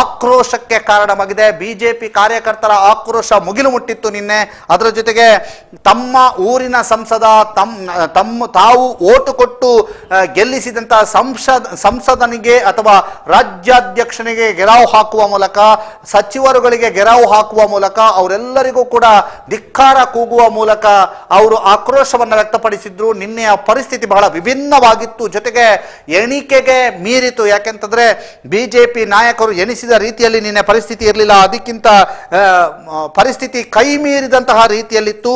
ಆಕ್ರೋಶಕ್ಕೆ ಕಾರಣವಾಗಿದೆ. ಬಿಜೆಪಿ ಕಾರ್ಯಕರ್ತರ ಆಕ್ರೋಶ ಮುಗಿಲು ಮುಟ್ಟಿತ್ತು ನಿನ್ನೆ. ಅದರ ಜೊತೆಗೆ ತಮ್ಮ ಊರಿನ ಸಂಸದ ತಾವು ಓಟು ಕೊಟ್ಟು ಗೆಲ್ಲಿಸಿದಂತಹ ಸಂಸದನಿಗೆ ಅಥವಾ ರಾಜ್ಯಾಧ್ಯಕ್ಷನಿಗೆ ಗೆರಾವು ಹಾಕುವ ಮೂಲಕ, ಸಚಿವರುಗಳಿಗೆ ಗೆರಾವು ಹಾಕುವ ಮೂಲಕ, ಅವರೆಲ್ಲರಿಗೂ ಕೂಡ ಧಿಕ್ಕಾರ ಕೂಗುವ ಮೂಲಕ ಅವರು ಆಕ್ರೋಶವನ್ನು ವ್ಯಕ್ತಪಡಿಸಿದ್ರು. ನಿನ್ನೆಯ ಪರಿಸ್ಥಿತಿ ಬಹಳ ವಿಭಿನ್ನವಾಗಿತ್ತು. ಜೊತೆಗೆ ಎಣಿಕೆಗೆ ಮೀರಿತು. ಯಾಕೆಂತಂದ್ರೆ ಬಿಜೆಪಿ ನಾಯಕರು ಎನಿಸಿದ ರೀತಿಯಲ್ಲಿ ನಿನ್ನೆ ಪರಿಸ್ಥಿತಿ ಇರಲಿಲ್ಲ, ಅದಕ್ಕಿಂತ ಪರಿಸ್ಥಿತಿ ಕೈ ಮೀರಿದಂತಹ ರೀತಿಯಲ್ಲಿತ್ತು.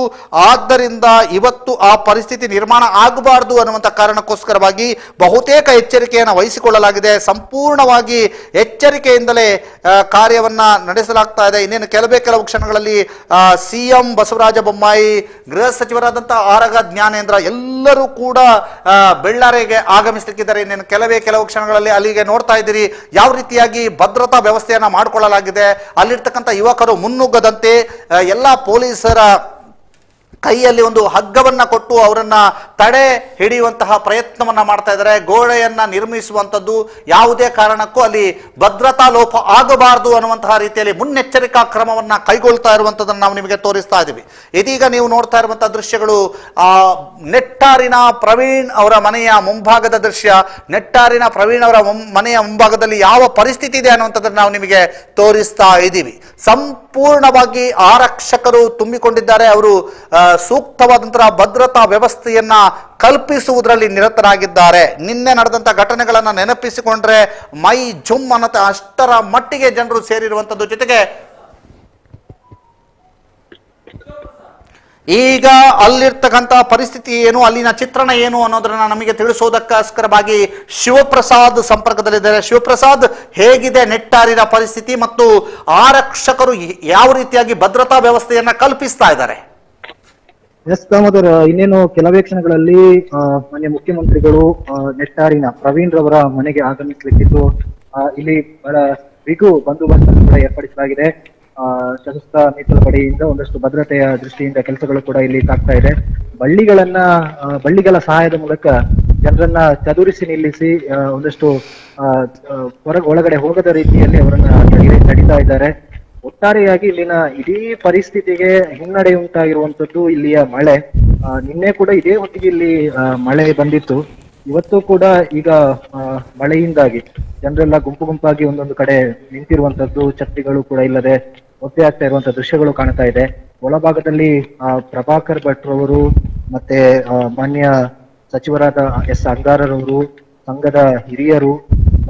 ಆದ್ದರಿಂದ ಇವತ್ತು ಆ ಪರಿಸ್ಥಿತಿ ನಿರ್ಮಾಣ ಆಗಬಾರದು ಅನ್ನುವಂಥ ಕಾರಣಕ್ಕೋಸ್ಕರವಾಗಿ ಬಹುತೇಕ ಎಚ್ಚರಿಕೆಯನ್ನು ವಹಿಸಿಕೊಳ್ಳಲಾಗಿದೆ. ಸಂಪೂರ್ಣವಾಗಿ ಎಚ್ಚರಿಕೆಯಿಂದಲೇ ಕಾರ್ಯವನ್ನ ನಡೆಸಲಾಗ್ತಾ ಇದೆ. ಇನ್ನೇನು ಕೆಲವು ಕ್ಷಣಗಳಲ್ಲಿ ಸಿಎಂ ಬಸವರಾಜ ಬೊಮ್ಮಾಯಿ, ಗೃಹ ಸಚಿವರಾದಂತಹ ಆರಗ ಜ್ಞಾನೇಂದ್ರ ಎಲ್ಲರೂ ಕೂಡ ಬೆಳ್ಳಾರೆಗೆ ಆಗಮಿಸಲಿಕ್ಕಿದ್ದಾರೆ. ಇನ್ನೇನು ಕೆಲವು ಕ್ಷಣಗಳಲ್ಲಿ ಅಲ್ಲಿಗೆ ನೋಡ್ತಾ ಇದ್ದೀರಿ ಯಾವ ರೀತಿಯಾಗಿ ಭದ್ರತಾ ವ್ಯವಸ್ಥೆಯನ್ನ ಮಾಡಿಕೊಳ್ಳಲಾಗಿದೆ. ಅಲ್ಲಿರ್ತಕ್ಕಂಥ ಯುವಕರು ಮುನ್ನುಗ್ಗದಂತೆ ಎಲ್ಲ ಪೊಲೀಸರ ಕೈಯಲ್ಲಿ ಒಂದು ಹಗ್ಗವನ್ನ ಕೊಟ್ಟು ಅವರನ್ನ ತಡೆ ಹಿಡಿಯುವಂತಹ ಪ್ರಯತ್ನವನ್ನ ಮಾಡ್ತಾ ಇದ್ದಾರೆ. ಗೋಡೆಯನ್ನ ನಿರ್ಮಿಸುವಂಥದ್ದು, ಯಾವುದೇ ಕಾರಣಕ್ಕೂ ಅಲ್ಲಿ ಭದ್ರತಾ ಲೋಪ ಆಗಬಾರದು ಅನ್ನುವಂತಹ ರೀತಿಯಲ್ಲಿ ಮುನ್ನೆಚ್ಚರಿಕಾ ಕ್ರಮವನ್ನ ಕೈಗೊಳ್ತಾ ಇರುವಂತದನ್ನು ನಾವು ನಿಮಗೆ ತೋರಿಸ್ತಾ ಇದ್ದೀವಿ. ಇದೀಗ ನೀವು ನೋಡ್ತಾ ಇರುವಂತಹ ದೃಶ್ಯಗಳು ನೆಟ್ಟಾರಿನ ಪ್ರವೀಣ್ ಅವರ ಮನೆಯ ಮುಂಭಾಗದ ದೃಶ್ಯ. ನೆಟ್ಟಾರಿನ ಪ್ರವೀಣ್ ಅವರ ಮನೆಯ ಮುಂಭಾಗದಲ್ಲಿ ಯಾವ ಪರಿಸ್ಥಿತಿ ಇದೆ ಅನ್ನುವಂಥದ್ದನ್ನು ನಾವು ನಿಮಗೆ ತೋರಿಸ್ತಾ ಇದ್ದೀವಿ. ಸಂಪೂರ್ಣವಾಗಿ ಆರಕ್ಷಕರು ತುಂಬಿಕೊಂಡಿದ್ದಾರೆ. ಅವರು ಸೂಕ್ತವಾದಂತಹ ಭದ್ರತಾ ವ್ಯವಸ್ಥೆಯನ್ನ ಕಲ್ಪಿಸುವುದರಲ್ಲಿ ನಿರತರಾಗಿದ್ದಾರೆ. ನಿನ್ನೆ ನಡೆದಂತಹ ಘಟನೆಗಳನ್ನು ನೆನಪಿಸಿಕೊಂಡ್ರೆ ಮೈ ಜುಮ್ ಅನ್ನತ್ತೆ ಅಷ್ಟರ ಮಟ್ಟಿಗೆ ಜನರು ಸೇರಿರುವಂತದ್ದು. ಜೊತೆಗೆ ಈಗ ಅಲ್ಲಿರ್ತಕ್ಕಂಥ ಪರಿಸ್ಥಿತಿ ಏನು, ಅಲ್ಲಿನ ಚಿತ್ರಣ ಏನು ಅನ್ನೋದನ್ನ ನಮಗೆ ತಿಳಿಸೋದಕ್ಕೋಸ್ಕರವಾಗಿ ಶಿವಪ್ರಸಾದ್ ಸಂಪರ್ಕದಲ್ಲಿದ್ದಾರೆ. ಶಿವಪ್ರಸಾದ್, ಹೇಗಿದೆ ನೆಟ್ಟಾರಿನ ಪರಿಸ್ಥಿತಿ ಮತ್ತು ಆರಕ್ಷಕರು ಯಾವ ರೀತಿಯಾಗಿ ಭದ್ರತಾ ವ್ಯವಸ್ಥೆಯನ್ನ ಕಲ್ಪಿಸ್ತಾ ಇದ್ದಾರೆ? ಎಸ್ ದಾಮೋದರ್, ಇನ್ನೇನು ಕೆಲವೇ ಕ್ಷಣಗಳಲ್ಲಿ ಮಾನ್ಯ ಮುಖ್ಯಮಂತ್ರಿಗಳು ನೆಟ್ಟಾರಿನ ಪ್ರವೀಣ್ ರವರ ಮನೆಗೆ ಆಗಮಿಸಲಿಕ್ಕಿದ್ದು ಇಲ್ಲಿ ಬಹಳ ಬಿಗು ಬಂದೋಬಸ್ತ್ ಕೂಡ ಏರ್ಪಡಿಸಲಾಗಿದೆ. ಸಶಸ್ತ್ರ ಮೀಸಲು ಪಡೆಯಿಂದ ಒಂದಷ್ಟು ಭದ್ರತೆಯ ದೃಷ್ಟಿಯಿಂದ ಕೆಲಸಗಳು ಕೂಡ ಇಲ್ಲಿ ಸಾಗ್ತಾ ಇದೆ. ಬಳ್ಳಿಗಳ ಸಹಾಯದ ಮೂಲಕ ಜನರನ್ನ ಚದುರಿಸಿ ನಿಲ್ಲಿಸಿ ಒಂದಷ್ಟು ಒಳಗಡೆ ಹೋಗದ ರೀತಿಯಲ್ಲಿ ಅವರನ್ನ ನಡೀತಾ ಇದ್ದಾರೆ. ಒಟ್ಟಾರೆಯಾಗಿ ಇಲ್ಲಿನ ಇಡೀ ಪರಿಸ್ಥಿತಿಗೆ ಹಿನ್ನಡೆ ಉಂಟಾಗಿರುವಂತದ್ದು ಇಲ್ಲಿಯ ಮಳೆ. ನಿನ್ನೆ ಕೂಡ ಇದೇ ಹೊತ್ತಿಗೆ ಇಲ್ಲಿ ಮಳೆ ಬಂದಿತ್ತು. ಇವತ್ತು ಕೂಡ ಈಗ ಮಳೆಯಿಂದಾಗಿ ಜನರೆಲ್ಲ ಗುಂಪು ಗುಂಪಾಗಿ ಒಂದೊಂದು ಕಡೆ ನಿಂತಿರುವಂತದ್ದು, ಛತ್ರಿಗಳು ಕೂಡ ಇಲ್ಲದೆ ಒತ್ತೆ ಆಗ್ತಾ ಇರುವಂತಹ ದೃಶ್ಯಗಳು ಕಾಣ್ತಾ ಇದೆ. ಒಳಭಾಗದಲ್ಲಿ ಪ್ರಭಾಕರ್ ಭಟ್ರವರು ಮತ್ತೆ ಮಾನ್ಯ ಸಚಿವರಾದ ಎಸ್ ಅಂಗಾರರವರು, ಸಂಘದ ಹಿರಿಯರು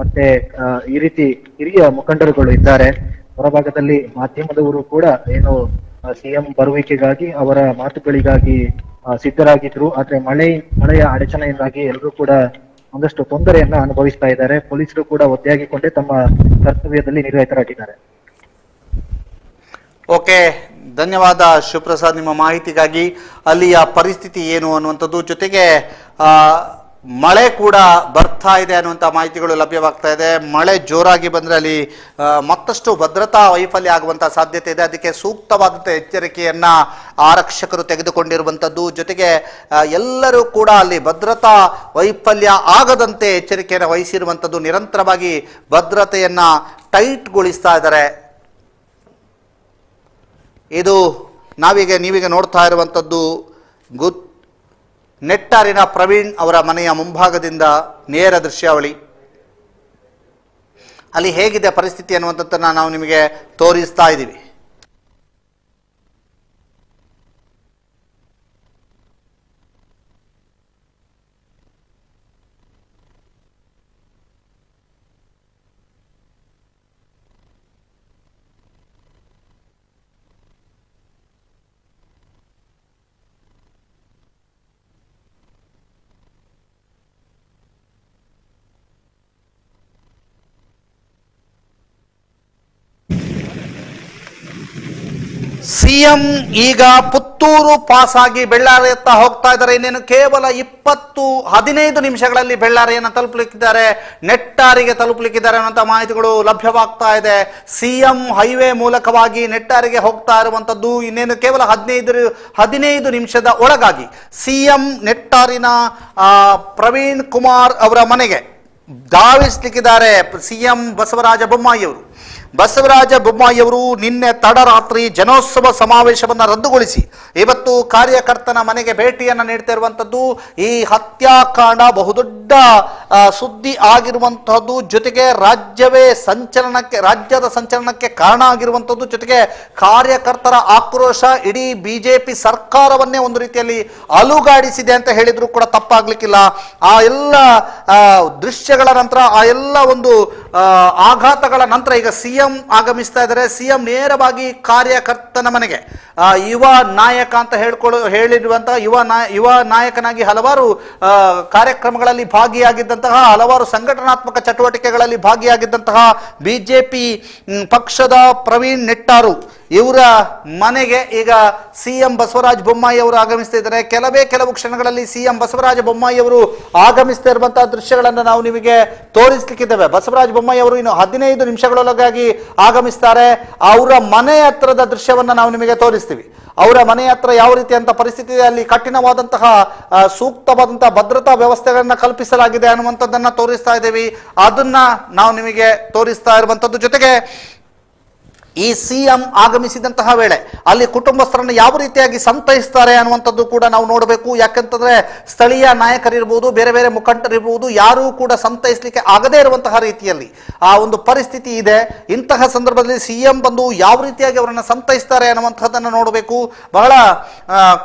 ಮತ್ತೆ ಈ ರೀತಿ ಹಿರಿಯ ಮುಖಂಡರುಗಳು ಇದ್ದಾರೆ. ಹೊರಭಾಗದಲ್ಲಿ ಮಾಧ್ಯಮದವರು ಕೂಡ ಏನು ಸಿಎಂ ಬರುವಿಕೆಗಾಗಿ ಅವರ ಮಾತುಗಳಿಗಾಗಿ ಸಿದ್ಧರಾಗಿದ್ರು. ಆದ್ರೆ ಮಳೆಯ ಅಡಚಣೆಯಿಂದಾಗಿ ಎಲ್ಲರೂ ಕೂಡ ಒಂದಷ್ಟು ತೊಂದರೆಯನ್ನ ಅನುಭವಿಸ್ತಾ ಇದ್ದಾರೆ. ಪೊಲೀಸರು ಕೂಡ ಒದ್ದೆಯಾಗಿಕೊಂಡೇ ತಮ್ಮ ಕರ್ತವ್ಯದಲ್ಲಿ ನಿರತರಾಗಿದ್ದಾರೆ. ಓಕೆ, ಧನ್ಯವಾದ ಶಿವಪ್ರಸಾದ್ ನಿಮ್ಮ ಮಾಹಿತಿಗಾಗಿ. ಅಲ್ಲಿಯ ಪರಿಸ್ಥಿತಿ ಏನು ಅನ್ನುವಂಥದ್ದು, ಜೊತೆಗೆ ಮಳೆ ಕೂಡ ಬರ್ತಾ ಇದೆ ಅನ್ನುವಂಥ ಮಾಹಿತಿಗಳು ಲಭ್ಯವಾಗ್ತಾ ಇದೆ. ಮಳೆ ಜೋರಾಗಿ ಬಂದರೆ ಅಲ್ಲಿ ಮತ್ತಷ್ಟು ಭದ್ರತಾ ವೈಫಲ್ಯ ಆಗುವಂಥ ಸಾಧ್ಯತೆ ಇದೆ. ಅದಕ್ಕೆ ಸೂಕ್ತವಾದಂಥ ಎಚ್ಚರಿಕೆಯನ್ನು ಆರಕ್ಷಕರು ತೆಗೆದುಕೊಂಡಿರುವಂಥದ್ದು, ಜೊತೆಗೆ ಎಲ್ಲರೂ ಕೂಡ ಅಲ್ಲಿ ಭದ್ರತಾ ವೈಫಲ್ಯ ಆಗದಂತೆ ಎಚ್ಚರಿಕೆಯನ್ನು ವಹಿಸಿರುವಂಥದ್ದು. ನಿರಂತರವಾಗಿ ಭದ್ರತೆಯನ್ನು ಟೈಟ್ಗೊಳಿಸ್ತಾ ಇದ್ದಾರೆ. ಇದು ನೀವೀಗ ನೋಡ್ತಾ ಇರುವಂಥದ್ದು ನೆಟ್ಟಾರಿನ ಪ್ರವೀಣ್ ಅವರ ಮನೆಯ ಮುಂಭಾಗದಿಂದ ನೇರ ದೃಶ್ಯಾವಳಿ. ಅಲ್ಲಿ ಹೇಗಿದೆ ಪರಿಸ್ಥಿತಿ ಅನ್ನುವಂಥದ್ದನ್ನು ನಾವು ನಿಮಗೆ ತೋರಿಸ್ತಾ ಇದ್ದೀವಿ. ಸಿಎಂ ಈಗ ಪುತ್ತೂರು ಪಾಸ್ ಆಗಿ ಬೆಳ್ಳಾರಿಯತ್ತ ಹೋಗ್ತಾ ಇದ್ದಾರೆ. ಇನ್ನೇನು ಕೇವಲ 15 ನಿಮಿಷಗಳಲ್ಲಿ ಬೆಳ್ಳಾರಿಯನ್ನು ತಲುಪಲಿಕ್ಕಿದ್ದಾರೆ, ನೆಟ್ಟಾರಿಗೆ ತಲುಪಲಿಕ್ಕಿದ್ದಾರೆ ಅನ್ನುವಂಥ ಮಾಹಿತಿಗಳು ಲಭ್ಯವಾಗ್ತಾ ಇದೆ. ಸಿಎಂ ಹೈವೇ ಮೂಲಕವಾಗಿ ನೆಟ್ಟಾರಿಗೆ ಹೋಗ್ತಾ ಇರುವಂತದ್ದು ಇನ್ನೇನು ಕೇವಲ 15 ನಿಮಿಷದ ಒಳಗಾಗಿ ಸಿಎಂ ನೆಟ್ಟಾರಿನ ಪ್ರವೀಣ್ ಕುಮಾರ್ ಅವರ ಮನೆಗೆ ಧಾವಿಸಲಿಕ್ಕಿದ್ದಾರೆ. ಸಿಎಂ ಬಸವರಾಜ ಬೊಮ್ಮಾಯಿ ಅವರು ನಿನ್ನೆ ತಡರಾತ್ರಿ ಜನೋತ್ಸವ ಸಮಾವೇಶವನ್ನು ರದ್ದುಗೊಳಿಸಿ ಇವತ್ತು ಕಾರ್ಯಕರ್ತನ ಮನೆಗೆ ಭೇಟಿಯನ್ನು ನೀಡ್ತಾ ಇರುವಂಥದ್ದು. ಈ ಹತ್ಯಾಕಾಂಡ ಬಹುದೊಡ್ಡ ಸುದ್ದಿ ಆಗಿರುವಂತಹದ್ದು, ಜೊತೆಗೆ ರಾಜ್ಯದ ಸಂಚಲನಕ್ಕೆ ಕಾರಣ ಆಗಿರುವಂಥದ್ದು, ಜೊತೆಗೆ ಕಾರ್ಯಕರ್ತರ ಆಕ್ರೋಶ ಇಡೀ ಬಿಜೆಪಿ ಸರ್ಕಾರವನ್ನೇ ಒಂದು ರೀತಿಯಲ್ಲಿ ಅಲುಗಾಡಿಸಿದೆ ಅಂತ ಹೇಳಿದ್ರು ಕೂಡ ತಪ್ಪಾಗ್ಲಿಕ್ಕಿಲ್ಲ. ಆ ಎಲ್ಲ ದೃಶ್ಯಗಳ ನಂತರ, ಆ ಎಲ್ಲ ಒಂದು ಆಘಾತಗಳ ನಂತರ ಈಗ ಸಿಎಂ ಆಗಮಿಸ್ತಾ ಇದ್ದಾರೆ. ಸಿಎಂ ನೇರವಾಗಿ ಕಾರ್ಯಕರ್ತನ ಮನೆಗೆ ಯುವ ನಾಯಕ ಅಂತ ಹೇಳಿರುವಂತಹ ಯುವ ನಾಯಕನಾಗಿ ಹಲವಾರು ಕಾರ್ಯಕ್ರಮಗಳಲ್ಲಿ ಭಾಗಿಯಾಗಿದ್ದಂತಹ, ಹಲವಾರು ಸಂಘಟನಾತ್ಮಕ ಚಟುವಟಿಕೆಗಳಲ್ಲಿ ಭಾಗಿಯಾಗಿದ್ದಂತಹ ಬಿಜೆಪಿ ಪಕ್ಷದ ಪ್ರವೀಣ್ ನೆಟ್ಟಾರು ಇವರ ಮನೆಗೆ ಈಗ ಸಿಎಂ ಬಸವರಾಜ ಬೊಮ್ಮಾಯಿ ಅವರು ಆಗಮಿಸ್ತಾ ಇದ್ದಾರೆ. ಕೆಲವು ಕ್ಷಣಗಳಲ್ಲಿ ಸಿಎಂ ಬಸವರಾಜ ಬೊಮ್ಮಾಯಿ ಅವರು ಆಗಮಿಸ್ತಾ ಇರುವಂತಹ ದೃಶ್ಯಗಳನ್ನು ನಾವು ನಿಮಗೆ ತೋರಿಸಲಿಕ್ಕಿದ್ದೇವೆ. ಬಸವರಾಜ ಬೊಮ್ಮಾಯಿ ಅವರು ಇನ್ನು 15 ನಿಮಿಷಗಳೊಳಗಾಗಿ ಆಗಮಿಸ್ತಾರೆ. ಅವರ ಮನೆ ಹತ್ರದ ದೃಶ್ಯವನ್ನ ನಾವು ನಿಮಗೆ ತೋರಿಸ್ತೀವಿ. ಅವರ ಮನೆ ಹತ್ರ ಯಾವ ರೀತಿಯಂತ ಪರಿಸ್ಥಿತಿ, ಅಲ್ಲಿ ಕಠಿಣವಾದಂತಹ ಸೂಕ್ತವಾದಂತಹ ಭದ್ರತಾ ವ್ಯವಸ್ಥೆಗಳನ್ನ ಕಲ್ಪಿಸಲಾಗಿದೆ ಅನ್ನುವಂಥದ್ದನ್ನ ತೋರಿಸ್ತಾ ಇದ್ದೇವೆ. ಅದನ್ನ ನಾವು ನಿಮಗೆ ತೋರಿಸ್ತಾ ಇರುವಂತದ್ದು. ಜೊತೆಗೆ ಈ ಸಿಎಂ ಆಗಮಿಸಿದಂತಹ ವೇಳೆ ಅಲ್ಲಿ ಕುಟುಂಬಸ್ಥರನ್ನು ಯಾವ ರೀತಿಯಾಗಿ ಸಂತೈಸ್ತಾರೆ ಅನ್ನುವಂಥದ್ದು ಕೂಡ ನಾವು ನೋಡಬೇಕು. ಯಾಕಂತಂದ್ರೆ ಸ್ಥಳೀಯ ನಾಯಕರಿರ್ಬೋದು, ಬೇರೆ ಬೇರೆ ಮುಖಂಡರಿರ್ಬೋದು, ಯಾರೂ ಕೂಡ ಸಂತೈಸಲಿಕ್ಕೆ ಆಗದೇ ಇರುವಂತಹ ರೀತಿಯಲ್ಲಿ ಆ ಒಂದು ಪರಿಸ್ಥಿತಿ ಇದೆ. ಇಂತಹ ಸಂದರ್ಭದಲ್ಲಿ ಸಿಎಂ ಬಂದು ಯಾವ ರೀತಿಯಾಗಿ ಅವರನ್ನು ಸಂತೈಸ್ತಾರೆ ಅನ್ನುವಂಥದ್ದನ್ನು ನೋಡಬೇಕು. ಬಹಳ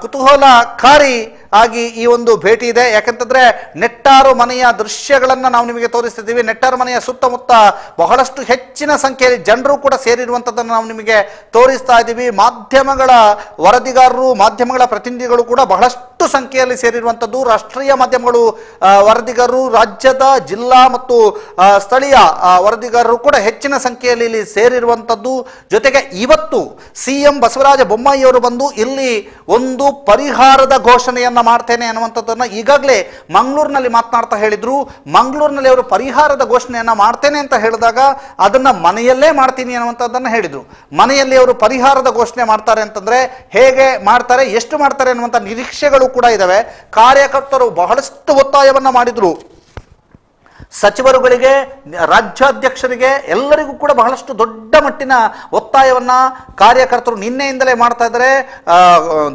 ಕುತೂಹಲಕಾರಿ ಆಗಿ ಈ ಒಂದು ಭೇಟಿ ಇದೆ. ಯಾಕಂತಂದ್ರೆ ನೆಟ್ಟಾರು ಮನೆಯ ದೃಶ್ಯಗಳನ್ನ ನಾವು ನಿಮಗೆ ತೋರಿಸ್ತಿದ್ದೀವಿ. ನೆಟ್ಟಾರು ಮನೆಯ ಸುತ್ತಮುತ್ತ ಬಹಳಷ್ಟು ಹೆಚ್ಚಿನ ಸಂಖ್ಯೆಯಲ್ಲಿ ಜನರು ಕೂಡ ಸೇರಿರುವಂತದ್ದು ಅನ್ನುವಂಥದ್ದನ್ನು ನಾವು ನಿಮಗೆ ತೋರಿಸ್ತಾ ಇದ್ದೀವಿ. ಮಾಧ್ಯಮಗಳ ವರದಿಗಾರರು, ಮಾಧ್ಯಮಗಳ ಪ್ರತಿನಿಧಿಗಳು ಕೂಡ ಬಹಳಷ್ಟು ಸಂಖ್ಯೆಯಲ್ಲಿ ಸೇರಿರುವಂಥದ್ದು. ರಾಷ್ಟ್ರೀಯ ಮಾಧ್ಯಮಗಳು ವರದಿಗಾರರು, ರಾಜ್ಯದ ಜಿಲ್ಲಾ ಮತ್ತು ಸ್ಥಳೀಯ ವರದಿಗಾರರು ಕೂಡ ಹೆಚ್ಚಿನ ಸಂಖ್ಯೆಯಲ್ಲಿ ಇಲ್ಲಿ ಸೇರಿರುವಂಥದ್ದು. ಜೊತೆಗೆ ಇವತ್ತು CM ಬಸವರಾಜ ಬೊಮ್ಮಾಯಿ ಅವರು ಬಂದು ಇಲ್ಲಿ ಒಂದು ಪರಿಹಾರದ ಘೋಷಣೆಯನ್ನ ಮಾಡ್ತೇನೆ ಅನ್ನುವಂಥದ್ದನ್ನ ಈಗಾಗಲೇ ಮಂಗಳೂರಿನಲ್ಲಿ ಮಾತನಾಡ್ತಾ ಹೇಳಿದ್ರು. ಮಂಗಳೂರಿನಲ್ಲಿ ಅವರು ಪರಿಹಾರದ ಘೋಷಣೆಯನ್ನ ಮಾಡ್ತೇನೆ ಅಂತ ಹೇಳಿದಾಗ ಅದನ್ನ ಮನೆಯಲ್ಲೇ ಮಾಡ್ತೀನಿ ಅನ್ನುವಂಥದ್ದನ್ನ ಹೇಳಿದ್ರು. ಮನೆಯಲ್ಲಿ ಅವರು ಪರಿಹಾರದ ಘೋಷಣೆ ಮಾಡ್ತಾರೆ ಅಂತಂದ್ರೆ ಹೇಗೆ ಮಾಡ್ತಾರೆ, ಎಷ್ಟು ಮಾಡ್ತಾರೆ ಅನ್ನುವಂಥ ನಿರೀಕ್ಷೆಗಳು ಕೂಡ ಇದಾವೆ. ಕಾರ್ಯಕರ್ತರು ಬಹಳಷ್ಟು ಒತ್ತಾಯವನ್ನ ಮಾಡಿದ್ರು. ಸಚಿವರುಗಳಿಗೆ, ರಾಜ್ಯಾಧ್ಯಕ್ಷರಿಗೆ, ಎಲ್ಲರಿಗೂ ಕೂಡ ಬಹಳಷ್ಟು ದೊಡ್ಡ ಮಟ್ಟಿನ ಒತ್ತಾಯವನ್ನ ಕಾರ್ಯಕರ್ತರು ನಿನ್ನೆಯಿಂದಲೇ ಮಾಡ್ತಾ ಇದ್ದಾರೆ.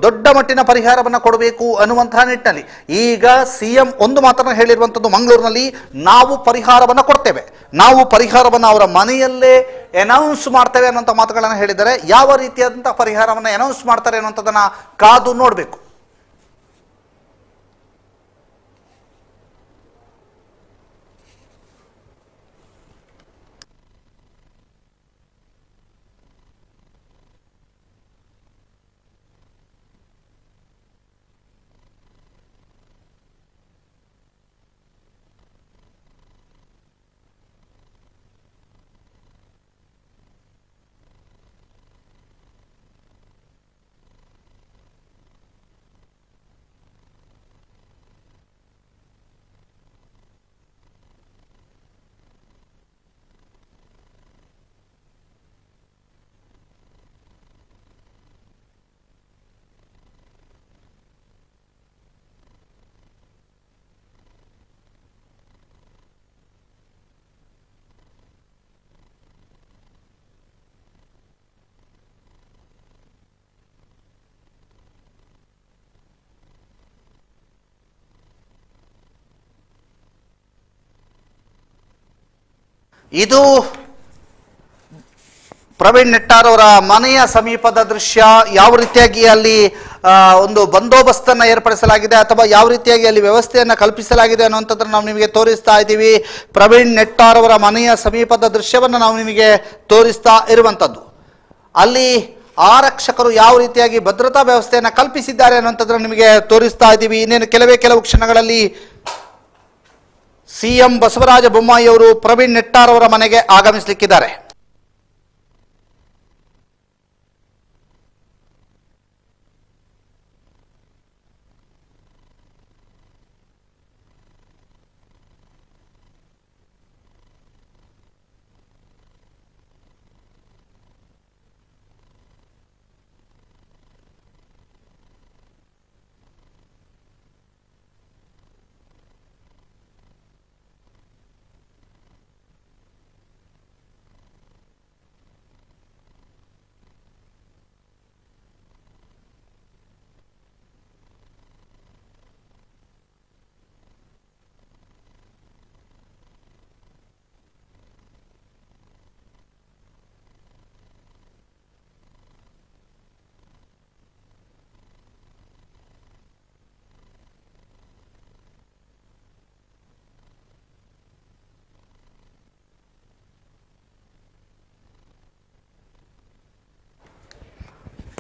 ದೊಡ್ಡ ಮಟ್ಟಿನ ಪರಿಹಾರವನ್ನ ಕೊಡಬೇಕು ಅನ್ನುವಂತಹ ನಿಟ್ಟಿನಲ್ಲಿ ಈಗ CM ಒಂದು ಮಾತನ್ನ ಹೇಳಿರುವಂಥದ್ದು ಮಂಗಳೂರಿನಲ್ಲಿ, ನಾವು ಪರಿಹಾರವನ್ನ ಕೊಡ್ತೇವೆ, ನಾವು ಪರಿಹಾರವನ್ನ ಅವರ ಮನೆಯಲ್ಲೇ ಅನೌನ್ಸ್ ಮಾಡ್ತೇವೆ ಅನ್ನುವಂಥ ಮಾತುಗಳನ್ನು ಹೇಳಿದ್ದಾರೆ. ಯಾವ ರೀತಿಯಾದಂತಹ ಪರಿಹಾರವನ್ನ ಅನೌನ್ಸ್ ಮಾಡ್ತಾರೆ ಅನ್ನುವಂಥದ್ದನ್ನ ಕಾದು ನೋಡಬೇಕು. ಇದು ಪ್ರವೀಣ್ ನೆಟ್ಟಾರ್ ಅವರ ಮನೆಯ ಸಮೀಪದ ದೃಶ್ಯ. ಯಾವ ರೀತಿಯಾಗಿ ಅಲ್ಲಿ ಒಂದು ಬಂದೋಬಸ್ತನ್ನು ಏರ್ಪಡಿಸಲಾಗಿದೆ ಅಥವಾ ಯಾವ ರೀತಿಯಾಗಿ ಅಲ್ಲಿ ವ್ಯವಸ್ಥೆಯನ್ನು ಕಲ್ಪಿಸಲಾಗಿದೆ ಅನ್ನುವಂಥದ್ದನ್ನು ನಾವು ನಿಮಗೆ ತೋರಿಸ್ತಾ ಇದ್ದೀವಿ. ಪ್ರವೀಣ್ ನೆಟ್ಟಾರ್ ಅವರ ಮನೆಯ ಸಮೀಪದ ದೃಶ್ಯವನ್ನು ನಾವು ನಿಮಗೆ ತೋರಿಸ್ತಾ ಇರುವಂಥದ್ದು. ಅಲ್ಲಿ ಆರಕ್ಷಕರು ಯಾವ ರೀತಿಯಾಗಿ ಭದ್ರತಾ ವ್ಯವಸ್ಥೆಯನ್ನು ಕಲ್ಪಿಸಿದ್ದಾರೆ ಅನ್ನುವಂಥದ್ದನ್ನು ನಿಮಗೆ ತೋರಿಸ್ತಾ ಇದ್ದೀವಿ. ಇನ್ನೇನು ಕೆಲವು ಕ್ಷಣಗಳಲ್ಲಿ CM ಬಸವರಾಜ ಬೊಮ್ಮಾಯಿ ಅವರು ಪ್ರವೀಣ್ ನೆಟ್ಟಾರ್ ಅವರ ಮನೆಗೆ ಆಗಮಿಸಲಿಕ್ಕಿದ್ದಾರೆ.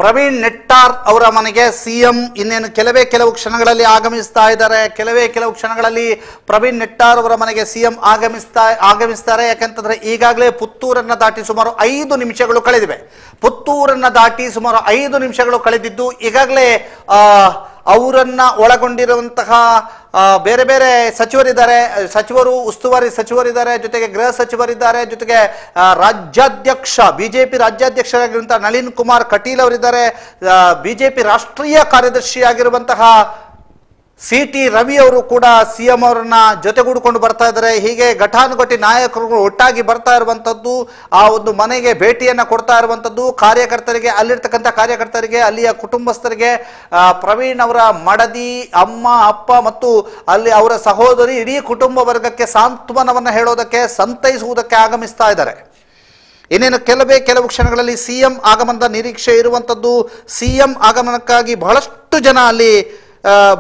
ಪ್ರವೀಣ್ ನೆಟ್ಟಾರ್ ಅವರ ಮನೆಗೆ CM ಇನ್ನೇನು ಕೆಲವು ಕ್ಷಣಗಳಲ್ಲಿ ಆಗಮಿಸ್ತಾ ಇದ್ದಾರೆ. ಕೆಲವು ಕ್ಷಣಗಳಲ್ಲಿ ಪ್ರವೀಣ್ ನೆಟ್ಟಾರ್ ಅವರ ಮನೆಗೆ CM ಆಗಮಿಸ್ತಾರೆ. ಯಾಕಂತಂದ್ರೆ ಈಗಾಗಲೇ ಪುತ್ತೂರನ್ನ ದಾಟಿ ಸುಮಾರು 5 ನಿಮಿಷಗಳು ಕಳೆದಿವೆ. ಪುತ್ತೂರನ್ನ ದಾಟಿ ಸುಮಾರು 5 ನಿಮಿಷಗಳು ಕಳೆದಿದ್ದು ಈಗಾಗಲೇ ಅವರನ್ನ ಒಳಗೊಂಡಿರುವಂತಹ ಬೇರೆ ಬೇರೆ ಸಚಿವರು, ಉಸ್ತುವಾರಿ ಸಚಿವರಿದ್ದಾರೆ, ಜೊತೆಗೆ ಗೃಹ ಸಚಿವರಿದ್ದಾರೆ, ಜೊತೆಗೆ ರಾಜ್ಯಾಧ್ಯಕ್ಷ ಬಿಜೆಪಿ ರಾಜ್ಯಾಧ್ಯಕ್ಷರಾಗಿರುವಂತಹ ನಳಿನ್ ಕುಮಾರ್ ಕಟೀಲ್ ಅವರಿದ್ದಾರೆ, ಬಿಜೆಪಿ ರಾಷ್ಟ್ರೀಯ ಕಾರ್ಯದರ್ಶಿಯಾಗಿರುವಂತಹ CT ರವಿ ಅವರು ಕೂಡ CM ಅವರನ್ನ ಜೊತೆಗೂಡಿಕೊಂಡು ಬರ್ತಾ ಇದ್ದಾರೆ. ಹೀಗೆ ಘಟಾನುಘಟಿ ನಾಯಕರು ಒಟ್ಟಾಗಿ ಬರ್ತಾ ಇರುವಂತದ್ದು, ಆ ಒಂದು ಮನೆಗೆ ಭೇಟಿಯನ್ನ ಕೊಡ್ತಾ ಇರುವಂತದ್ದು, ಕಾರ್ಯಕರ್ತರಿಗೆ, ಅಲ್ಲಿರ್ತಕ್ಕಂಥ ಕಾರ್ಯಕರ್ತರಿಗೆ, ಅಲ್ಲಿಯ ಕುಟುಂಬಸ್ಥರಿಗೆ, ಪ್ರವೀಣ್ ಅವರ ಮಡದಿ, ಅಮ್ಮ, ಅಪ್ಪ ಮತ್ತು ಅಲ್ಲಿ ಅವರ ಸಹೋದರಿ, ಇಡೀ ಕುಟುಂಬ ವರ್ಗಕ್ಕೆ ಸಾಂತ್ವನವನ್ನ ಹೇಳೋದಕ್ಕೆ, ಸಂತೈಸುವುದಕ್ಕೆ ಆಗಮಿಸ್ತಾ ಇದ್ದಾರೆ. ಇನ್ನೇನು ಕೆಲವು ಕ್ಷಣಗಳಲ್ಲಿ CM ಆಗಮನದ ನಿರೀಕ್ಷೆ ಇರುವಂತದ್ದು. CM ಆಗಮನಕ್ಕಾಗಿ ಬಹಳಷ್ಟು ಜನ ಅಲ್ಲಿ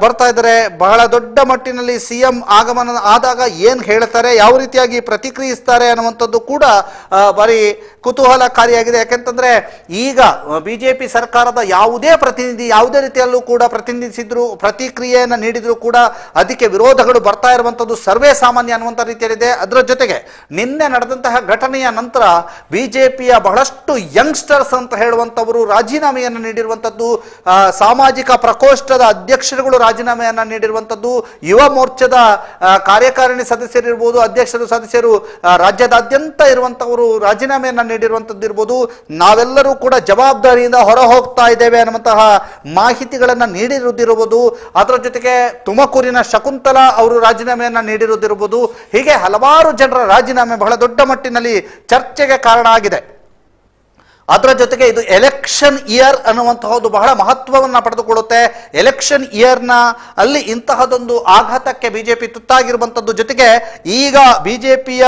ಬರ್ತಾ ಇದ್ದಾರೆ. ಬಹಳ ದೊಡ್ಡ ಮಟ್ಟಿನಲ್ಲಿ CM ಆಗಮನ ಆದಾಗ ಏನು ಹೇಳ್ತಾರೆ, ಯಾವ ರೀತಿಯಾಗಿ ಪ್ರತಿಕ್ರಿಯಿಸ್ತಾರೆ ಅನ್ನುವಂಥದ್ದು ಕೂಡ ಭಾರಿ ಕುತೂಹಲಕಾರಿಯಾಗಿದೆ. ಯಾಕೆಂತಂದ್ರೆ ಈಗ ಬಿಜೆಪಿ ಸರ್ಕಾರದ ಯಾವುದೇ ಪ್ರತಿನಿಧಿ ಯಾವುದೇ ರೀತಿಯಲ್ಲೂ ಕೂಡ ಪ್ರತಿನಿಧಿಸಿದ್ರು, ಪ್ರತಿಕ್ರಿಯೆಯನ್ನು ನೀಡಿದ್ರು ಕೂಡ ಅದಕ್ಕೆ ವಿರೋಧಗಳು ಬರ್ತಾ ಇರುವಂಥದ್ದು ಸರ್ವೇ ಸಾಮಾನ್ಯ ಅನ್ನುವಂಥ ರೀತಿಯಲ್ಲಿದೆ. ಅದರ ಜೊತೆಗೆ ನಿನ್ನೆ ನಡೆದಂತಹ ಘಟನೆಯ ನಂತರ ಬಿಜೆಪಿಯ ಬಹಳಷ್ಟು ಯಂಗ್ಸ್ಟರ್ಸ್ ಅಂತ ಹೇಳುವಂಥವರು ರಾಜೀನಾಮೆಯನ್ನು ನೀಡಿರುವಂಥದ್ದು, ಸಾಮಾಜಿಕ ಪ್ರಕೋಷ್ಠದ ಅಧ್ಯಕ್ಷರುಗಳು ರಾಜೀನಾಮೆಯನ್ನು ನೀಡಿರುವಂಥದ್ದು, ಯುವ ಮೋರ್ಚಾದ ಕಾರ್ಯಕಾರಿಣಿ ಸದಸ್ಯರಿರ್ಬೋದು, ಅಧ್ಯಕ್ಷರು ಸದಸ್ಯರು ರಾಜ್ಯದಾದ್ಯಂತ ಇರುವಂಥವರು ರಾಜೀನಾಮೆಯನ್ನು ನೀಡಿರುವಂಥದ್ದು ಇರ್ಬೋದು. ನಾವೆಲ್ಲರೂ ಕೂಡ ಜವಾಬ್ದಾರಿಯಿಂದ ಹೊರ ಹೋಗ್ತಾ ಇದ್ದೇವೆ ಅನ್ನುವಂತಹ ಮಾಹಿತಿಗಳನ್ನು ನೀಡಿರುವುದಿರುವುದು. ಅದರ ಜೊತೆಗೆ ತುಮಕೂರಿನ ಶಕುಂತಲಾ ಅವರು ರಾಜೀನಾಮೆಯನ್ನು ನೀಡಿರುವುದಿರುವುದು. ಹೀಗೆ ಹಲವಾರು ಜನರ ರಾಜೀನಾಮೆ ಬಹಳ ದೊಡ್ಡ ಮಟ್ಟಿನಲ್ಲಿ ಚರ್ಚೆಗೆ ಕಾರಣ ಆಗಿದೆ. ಅದರ ಜೊತೆಗೆ ಇದು ಎಲೆಕ್ಷನ್ ಇಯರ್ ಅನ್ನುವಂತಹದ್ದು ಬಹಳ ಮಹತ್ವವನ್ನು ಪಡೆದುಕೊಳ್ಳುತ್ತೆ. ಎಲೆಕ್ಷನ್ ಇಯರ್ನ ಅಲ್ಲಿ ಇಂತಹದೊಂದು ಆಘಾತಕ್ಕೆ ಬಿಜೆಪಿ ತುತ್ತಾಗಿರುವಂಥದ್ದು. ಜೊತೆಗೆ ಈಗ ಬಿಜೆಪಿಯ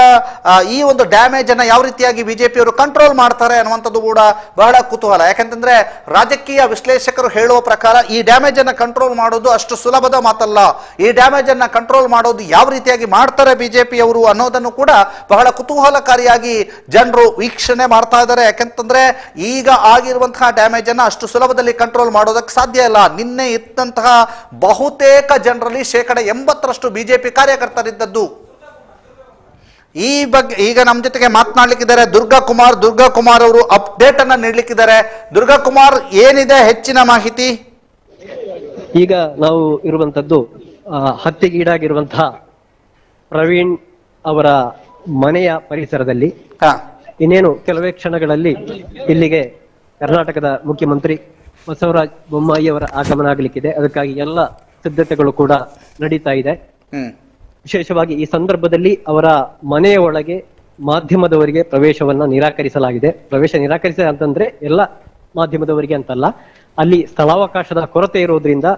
ಈ ಒಂದು ಡ್ಯಾಮೇಜ್ ಅನ್ನು ಯಾವ ರೀತಿಯಾಗಿ ಬಿಜೆಪಿಯವರು ಕಂಟ್ರೋಲ್ ಮಾಡ್ತಾರೆ ಅನ್ನುವಂಥದ್ದು ಕೂಡ ಬಹಳ ಕುತೂಹಲ. ಯಾಕಂತಂದ್ರೆ ರಾಜಕೀಯ ವಿಶ್ಲೇಷಕರು ಹೇಳುವ ಪ್ರಕಾರ ಈ ಡ್ಯಾಮೇಜ್ ಅನ್ನು ಕಂಟ್ರೋಲ್ ಮಾಡೋದು ಅಷ್ಟು ಸುಲಭದ ಮಾತಲ್ಲ. ಈ ಡ್ಯಾಮೇಜ್ ಅನ್ನು ಕಂಟ್ರೋಲ್ ಮಾಡೋದು ಯಾವ ರೀತಿಯಾಗಿ ಮಾಡ್ತಾರೆ ಬಿಜೆಪಿಯವರು ಅನ್ನೋದನ್ನು ಕೂಡ ಬಹಳ ಕುತೂಹಲಕಾರಿಯಾಗಿ ಜನರು ವೀಕ್ಷಣೆ ಮಾಡ್ತಾ ಇದ್ದಾರೆ. ಯಾಕಂತಂದ್ರೆ ಈಗ ಆಗಿರುವಂತಹ ಡ್ಯಾಮೇಜ್ ಅನ್ನು ಅಷ್ಟು ಸುಲಭದಲ್ಲಿ ಕಂಟ್ರೋಲ್ ಮಾಡೋದಕ್ಕೆ ಸಾಧ್ಯ ಇಲ್ಲ. ನಿನ್ನೆ ಇದ್ದಂತಹ ಬಹುತೇಕ ಜನರಲ್ಲಿ 80% ಬಿಜೆಪಿ ಕಾರ್ಯಕರ್ತರಿದ್ದದ್ದು. ಈ ಬಗ್ಗೆ ಈಗ ನಮ್ಮ ಜೊತೆಗೆ ಮಾತನಾಡಲಿಕ್ಕಿದ್ದಾರೆ ದುರ್ಗಾ ಕುಮಾರ್ ಅವರು ಅಪ್ಡೇಟ್ ಅನ್ನ ನೀಡಲಿಕ್ಕಿದ್ದಾರೆ. ದುರ್ಗಾ ಕುಮಾರ್, ಏನಿದೆ ಹೆಚ್ಚಿನ ಮಾಹಿತಿ? ಈಗ ನಾವು ಇರುವಂತದ್ದು ಹತ್ಯೆಗೀಡಾಗಿರುವಂತಹ ಪ್ರವೀಣ್ ಅವರ ಮನೆಯ ಪರಿಸರದಲ್ಲಿ. ಇನ್ನೇನು ಕೆಲವೇ ಕ್ಷಣಗಳಲ್ಲಿ ಇಲ್ಲಿಗೆ ಕರ್ನಾಟಕದ ಮುಖ್ಯಮಂತ್ರಿ ಬಸವರಾಜ ಬೊಮ್ಮಾಯಿ ಅವರ ಆಗಮನ ಆಗಲಿಕ್ಕಿದೆ. ಅದಕ್ಕಾಗಿ ಎಲ್ಲ ಸಿದ್ಧತೆಗಳು ಕೂಡ ನಡೀತಾ ಇದೆ. ವಿಶೇಷವಾಗಿ ಈ ಸಂದರ್ಭದಲ್ಲಿ ಅವರ ಮನೆಯ ಒಳಗೆ ಮಾಧ್ಯಮದವರಿಗೆ ಪ್ರವೇಶವನ್ನ ನಿರಾಕರಿಸಲಾಗಿದೆ. ಪ್ರವೇಶ ನಿರಾಕರಿಸ ಅಂತಂದ್ರೆ ಎಲ್ಲ ಮಾಧ್ಯಮದವರಿಗೆ ಅಂತಲ್ಲ, ಅಲ್ಲಿ ಸ್ಥಳಾವಕಾಶದ ಕೊರತೆ ಇರೋದ್ರಿಂದ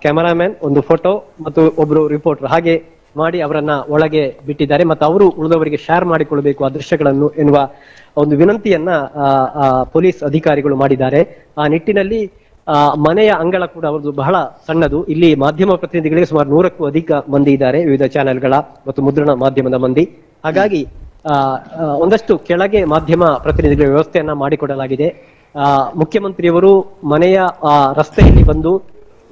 ಕ್ಯಾಮರಾಮ್ಯಾನ್, ಒಂದು ಫೋಟೋ ಮತ್ತು ಒಬ್ರು ರಿಪೋರ್ಟರ್ ಹಾಗೆ ಮಾಡಿ ಅವರನ್ನ ಒಳಗೆ ಬಿಟ್ಟಿದ್ದಾರೆ. ಮತ್ತು ಅವರು ಉಳಿದವರಿಗೆ ಶೇರ್ ಮಾಡಿಕೊಳ್ಬೇಕು ಆ ದೃಶ್ಯಗಳನ್ನು ಎನ್ನುವ ಒಂದು ವಿನಂತಿಯನ್ನ ಪೊಲೀಸ್ ಅಧಿಕಾರಿಗಳು ಮಾಡಿದ್ದಾರೆ. ಆ ನಿಟ್ಟಿನಲ್ಲಿ ಮನೆಯ ಅಂಗಳ ಕೂಡ ಅವರದು ಬಹಳ ಸಣ್ಣದು. ಇಲ್ಲಿ ಮಾಧ್ಯಮ ಪ್ರತಿನಿಧಿಗಳಿಗೆ ಸುಮಾರು 100ಕ್ಕೂ ಅಧಿಕ ಮಂದಿ ಇದ್ದಾರೆ, ವಿವಿಧ ಚಾನೆಲ್ಗಳ ಮತ್ತು ಮುದ್ರಣ ಮಾಧ್ಯಮದ ಮಂದಿ. ಹಾಗಾಗಿ ಒಂದಷ್ಟು ಕೆಳಗೆ ಮಾಧ್ಯಮ ಪ್ರತಿನಿಧಿಗಳ ವ್ಯವಸ್ಥೆಯನ್ನ ಮಾಡಿಕೊಡಲಾಗಿದೆ. ಮುಖ್ಯಮಂತ್ರಿಯವರು ಮನೆಯ ರಸ್ತೆಯಲ್ಲಿ ಬಂದು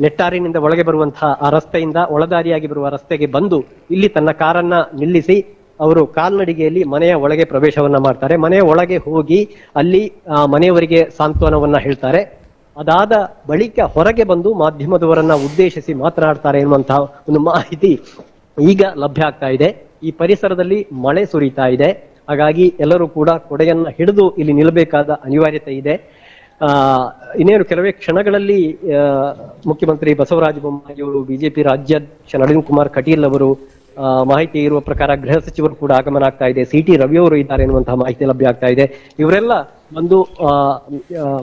ನೆಟ್ಟಾರಿನಿಂದ ಒಳಗೆ ಬರುವಂತಹ ಆ ರಸ್ತೆಯಿಂದ ಒಳದಾರಿಯಾಗಿ ಬರುವ ರಸ್ತೆಗೆ ಬಂದು ಇಲ್ಲಿ ತನ್ನ ಕಾರನ್ನ ನಿಲ್ಲಿಸಿ ಅವರು ಕಾಲ್ನಡಿಗೆಯಲ್ಲಿ ಮನೆಯ ಒಳಗೆ ಪ್ರವೇಶವನ್ನ ಮಾಡ್ತಾರೆ. ಮನೆಯ ಒಳಗೆ ಹೋಗಿ ಅಲ್ಲಿ ಮನೆಯವರಿಗೆ ಸಾಂತ್ವನವನ್ನ ಹೇಳ್ತಾರೆ. ಅದಾದ ಬಳಿಕ ಹೊರಗೆ ಬಂದು ಮಾಧ್ಯಮದವರನ್ನ ಉದ್ದೇಶಿಸಿ ಮಾತನಾಡ್ತಾರೆ ಎನ್ನುವಂತಹ ಒಂದು ಮಾಹಿತಿ ಈಗ ಲಭ್ಯ ಆಗ್ತಾ ಇದೆ. ಈ ಪರಿಸರದಲ್ಲಿ ಮಳೆ ಸುರಿತಾ ಇದೆ. ಹಾಗಾಗಿ ಎಲ್ಲರೂ ಕೂಡ ಕೊಡೆಯನ್ನ ಹಿಡಿದು ಇಲ್ಲಿ ನಿಲ್ಲಬೇಕಾದ ಅನಿವಾರ್ಯತೆ ಇದೆ. ಇನ್ನೇನು ಕೆಲವೇ ಕ್ಷಣಗಳಲ್ಲಿ ಮುಖ್ಯಮಂತ್ರಿ ಬಸವರಾಜ ಬೊಮ್ಮಾಯಿ ಅವರು, ಬಿಜೆಪಿ ರಾಜ್ಯಾಧ್ಯಕ್ಷ ನಳಿನ್ ಕುಮಾರ್ ಕಟೀಲ್ ಅವರು, ಮಾಹಿತಿ ಇರುವ ಪ್ರಕಾರ ಗೃಹ ಸಚಿವರು ಕೂಡ ಆಗಮನ ಆಗ್ತಾ ಇದೆ. ಸಿ ಟಿ ರವಿ ಅವರು ಇದ್ದಾರೆ ಎನ್ನುವಂತಹ ಮಾಹಿತಿ ಲಭ್ಯ ಆಗ್ತಾ ಇದೆ. ಇವರೆಲ್ಲ ಒಂದು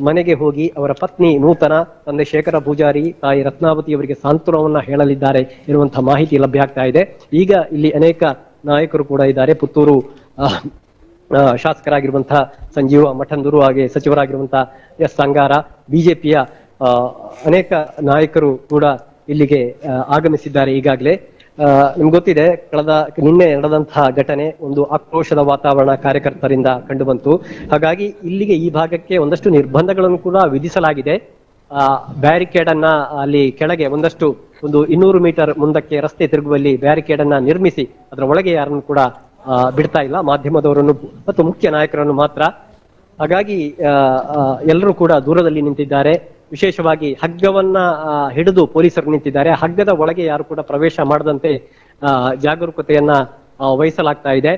ಮನೆಗೆ ಹೋಗಿ ಅವರ ಪತ್ನಿ ನೂತನ, ತಂದೆ ಶೇಖರ ಪೂಜಾರಿ, ತಾಯಿ ರತ್ನಾವತಿ ಅವರಿಗೆ ಸಾಂತ್ವನವನ್ನ ಹೇಳಲಿದ್ದಾರೆ ಎನ್ನುವಂತಹ ಮಾಹಿತಿ ಲಭ್ಯ ಆಗ್ತಾ ಇದೆ. ಈಗ ಇಲ್ಲಿ ಅನೇಕ ನಾಯಕರು ಕೂಡ ಇದ್ದಾರೆ. ಪುತ್ತೂರು ಶಾಸಕರಾಗಿರುವಂತಹ ಸಂಜೀವ ಮಠಂದೂರು, ಹಾಗೆ ಸಚಿವರಾಗಿರುವಂತಹ ಎಸ್ ಅಂಗಾರ, ಬಿಜೆಪಿಯ ಅನೇಕ ನಾಯಕರು ಕೂಡ ಇಲ್ಲಿಗೆ ಆಗಮಿಸಿದ್ದಾರೆ. ಈಗಾಗಲೇ ನಿಮ್ಗೆ ಗೊತ್ತಿದೆ, ನಿನ್ನೆ ನಡೆದಂತಹ ಘಟನೆ ಒಂದು ಆಕ್ರೋಶದ ವಾತಾವರಣ ಕಾರ್ಯಕರ್ತರಿಂದ ಕಂಡು ಬಂತು. ಹಾಗಾಗಿ ಇಲ್ಲಿಗೆ ಈ ಭಾಗಕ್ಕೆ ಒಂದಷ್ಟು ನಿರ್ಬಂಧಗಳನ್ನು ಕೂಡ ವಿಧಿಸಲಾಗಿದೆ. ಬ್ಯಾರಿಕೇಡ್ ಅನ್ನ ಅಲ್ಲಿ ಕೆಳಗೆ ಒಂದು 200 ಮೀಟರ್ ಮುಂದಕ್ಕೆ ರಸ್ತೆ ತಿರುಗುವಲ್ಲಿ ಬ್ಯಾರಿಕೇಡ್ ಅನ್ನ ನಿರ್ಮಿಸಿ ಅದರ ಒಳಗೆ ಯಾರನ್ನು ಕೂಡ ಬಿಡ್ತಾ ಇಲ್ಲ, ಮಾಧ್ಯಮದವರನ್ನು ಮತ್ತು ಮುಖ್ಯ ನಾಯಕರನ್ನು ಮಾತ್ರ. ಹಾಗಾಗಿ ಎಲ್ಲರೂ ಕೂಡ ದೂರದಲ್ಲಿ ನಿಂತಿದ್ದಾರೆ. ವಿಶೇಷವಾಗಿ ಹಗ್ಗವನ್ನ ಹಿಡಿದು ಪೊಲೀಸರು ನಿಂತಿದ್ದಾರೆ. ಹಗ್ಗದ ಒಳಗೆ ಯಾರು ಕೂಡ ಪ್ರವೇಶ ಮಾಡದಂತೆ ಜಾಗರೂಕತೆಯನ್ನ ವಹಿಸಲಾಗ್ತಾ ಇದೆ.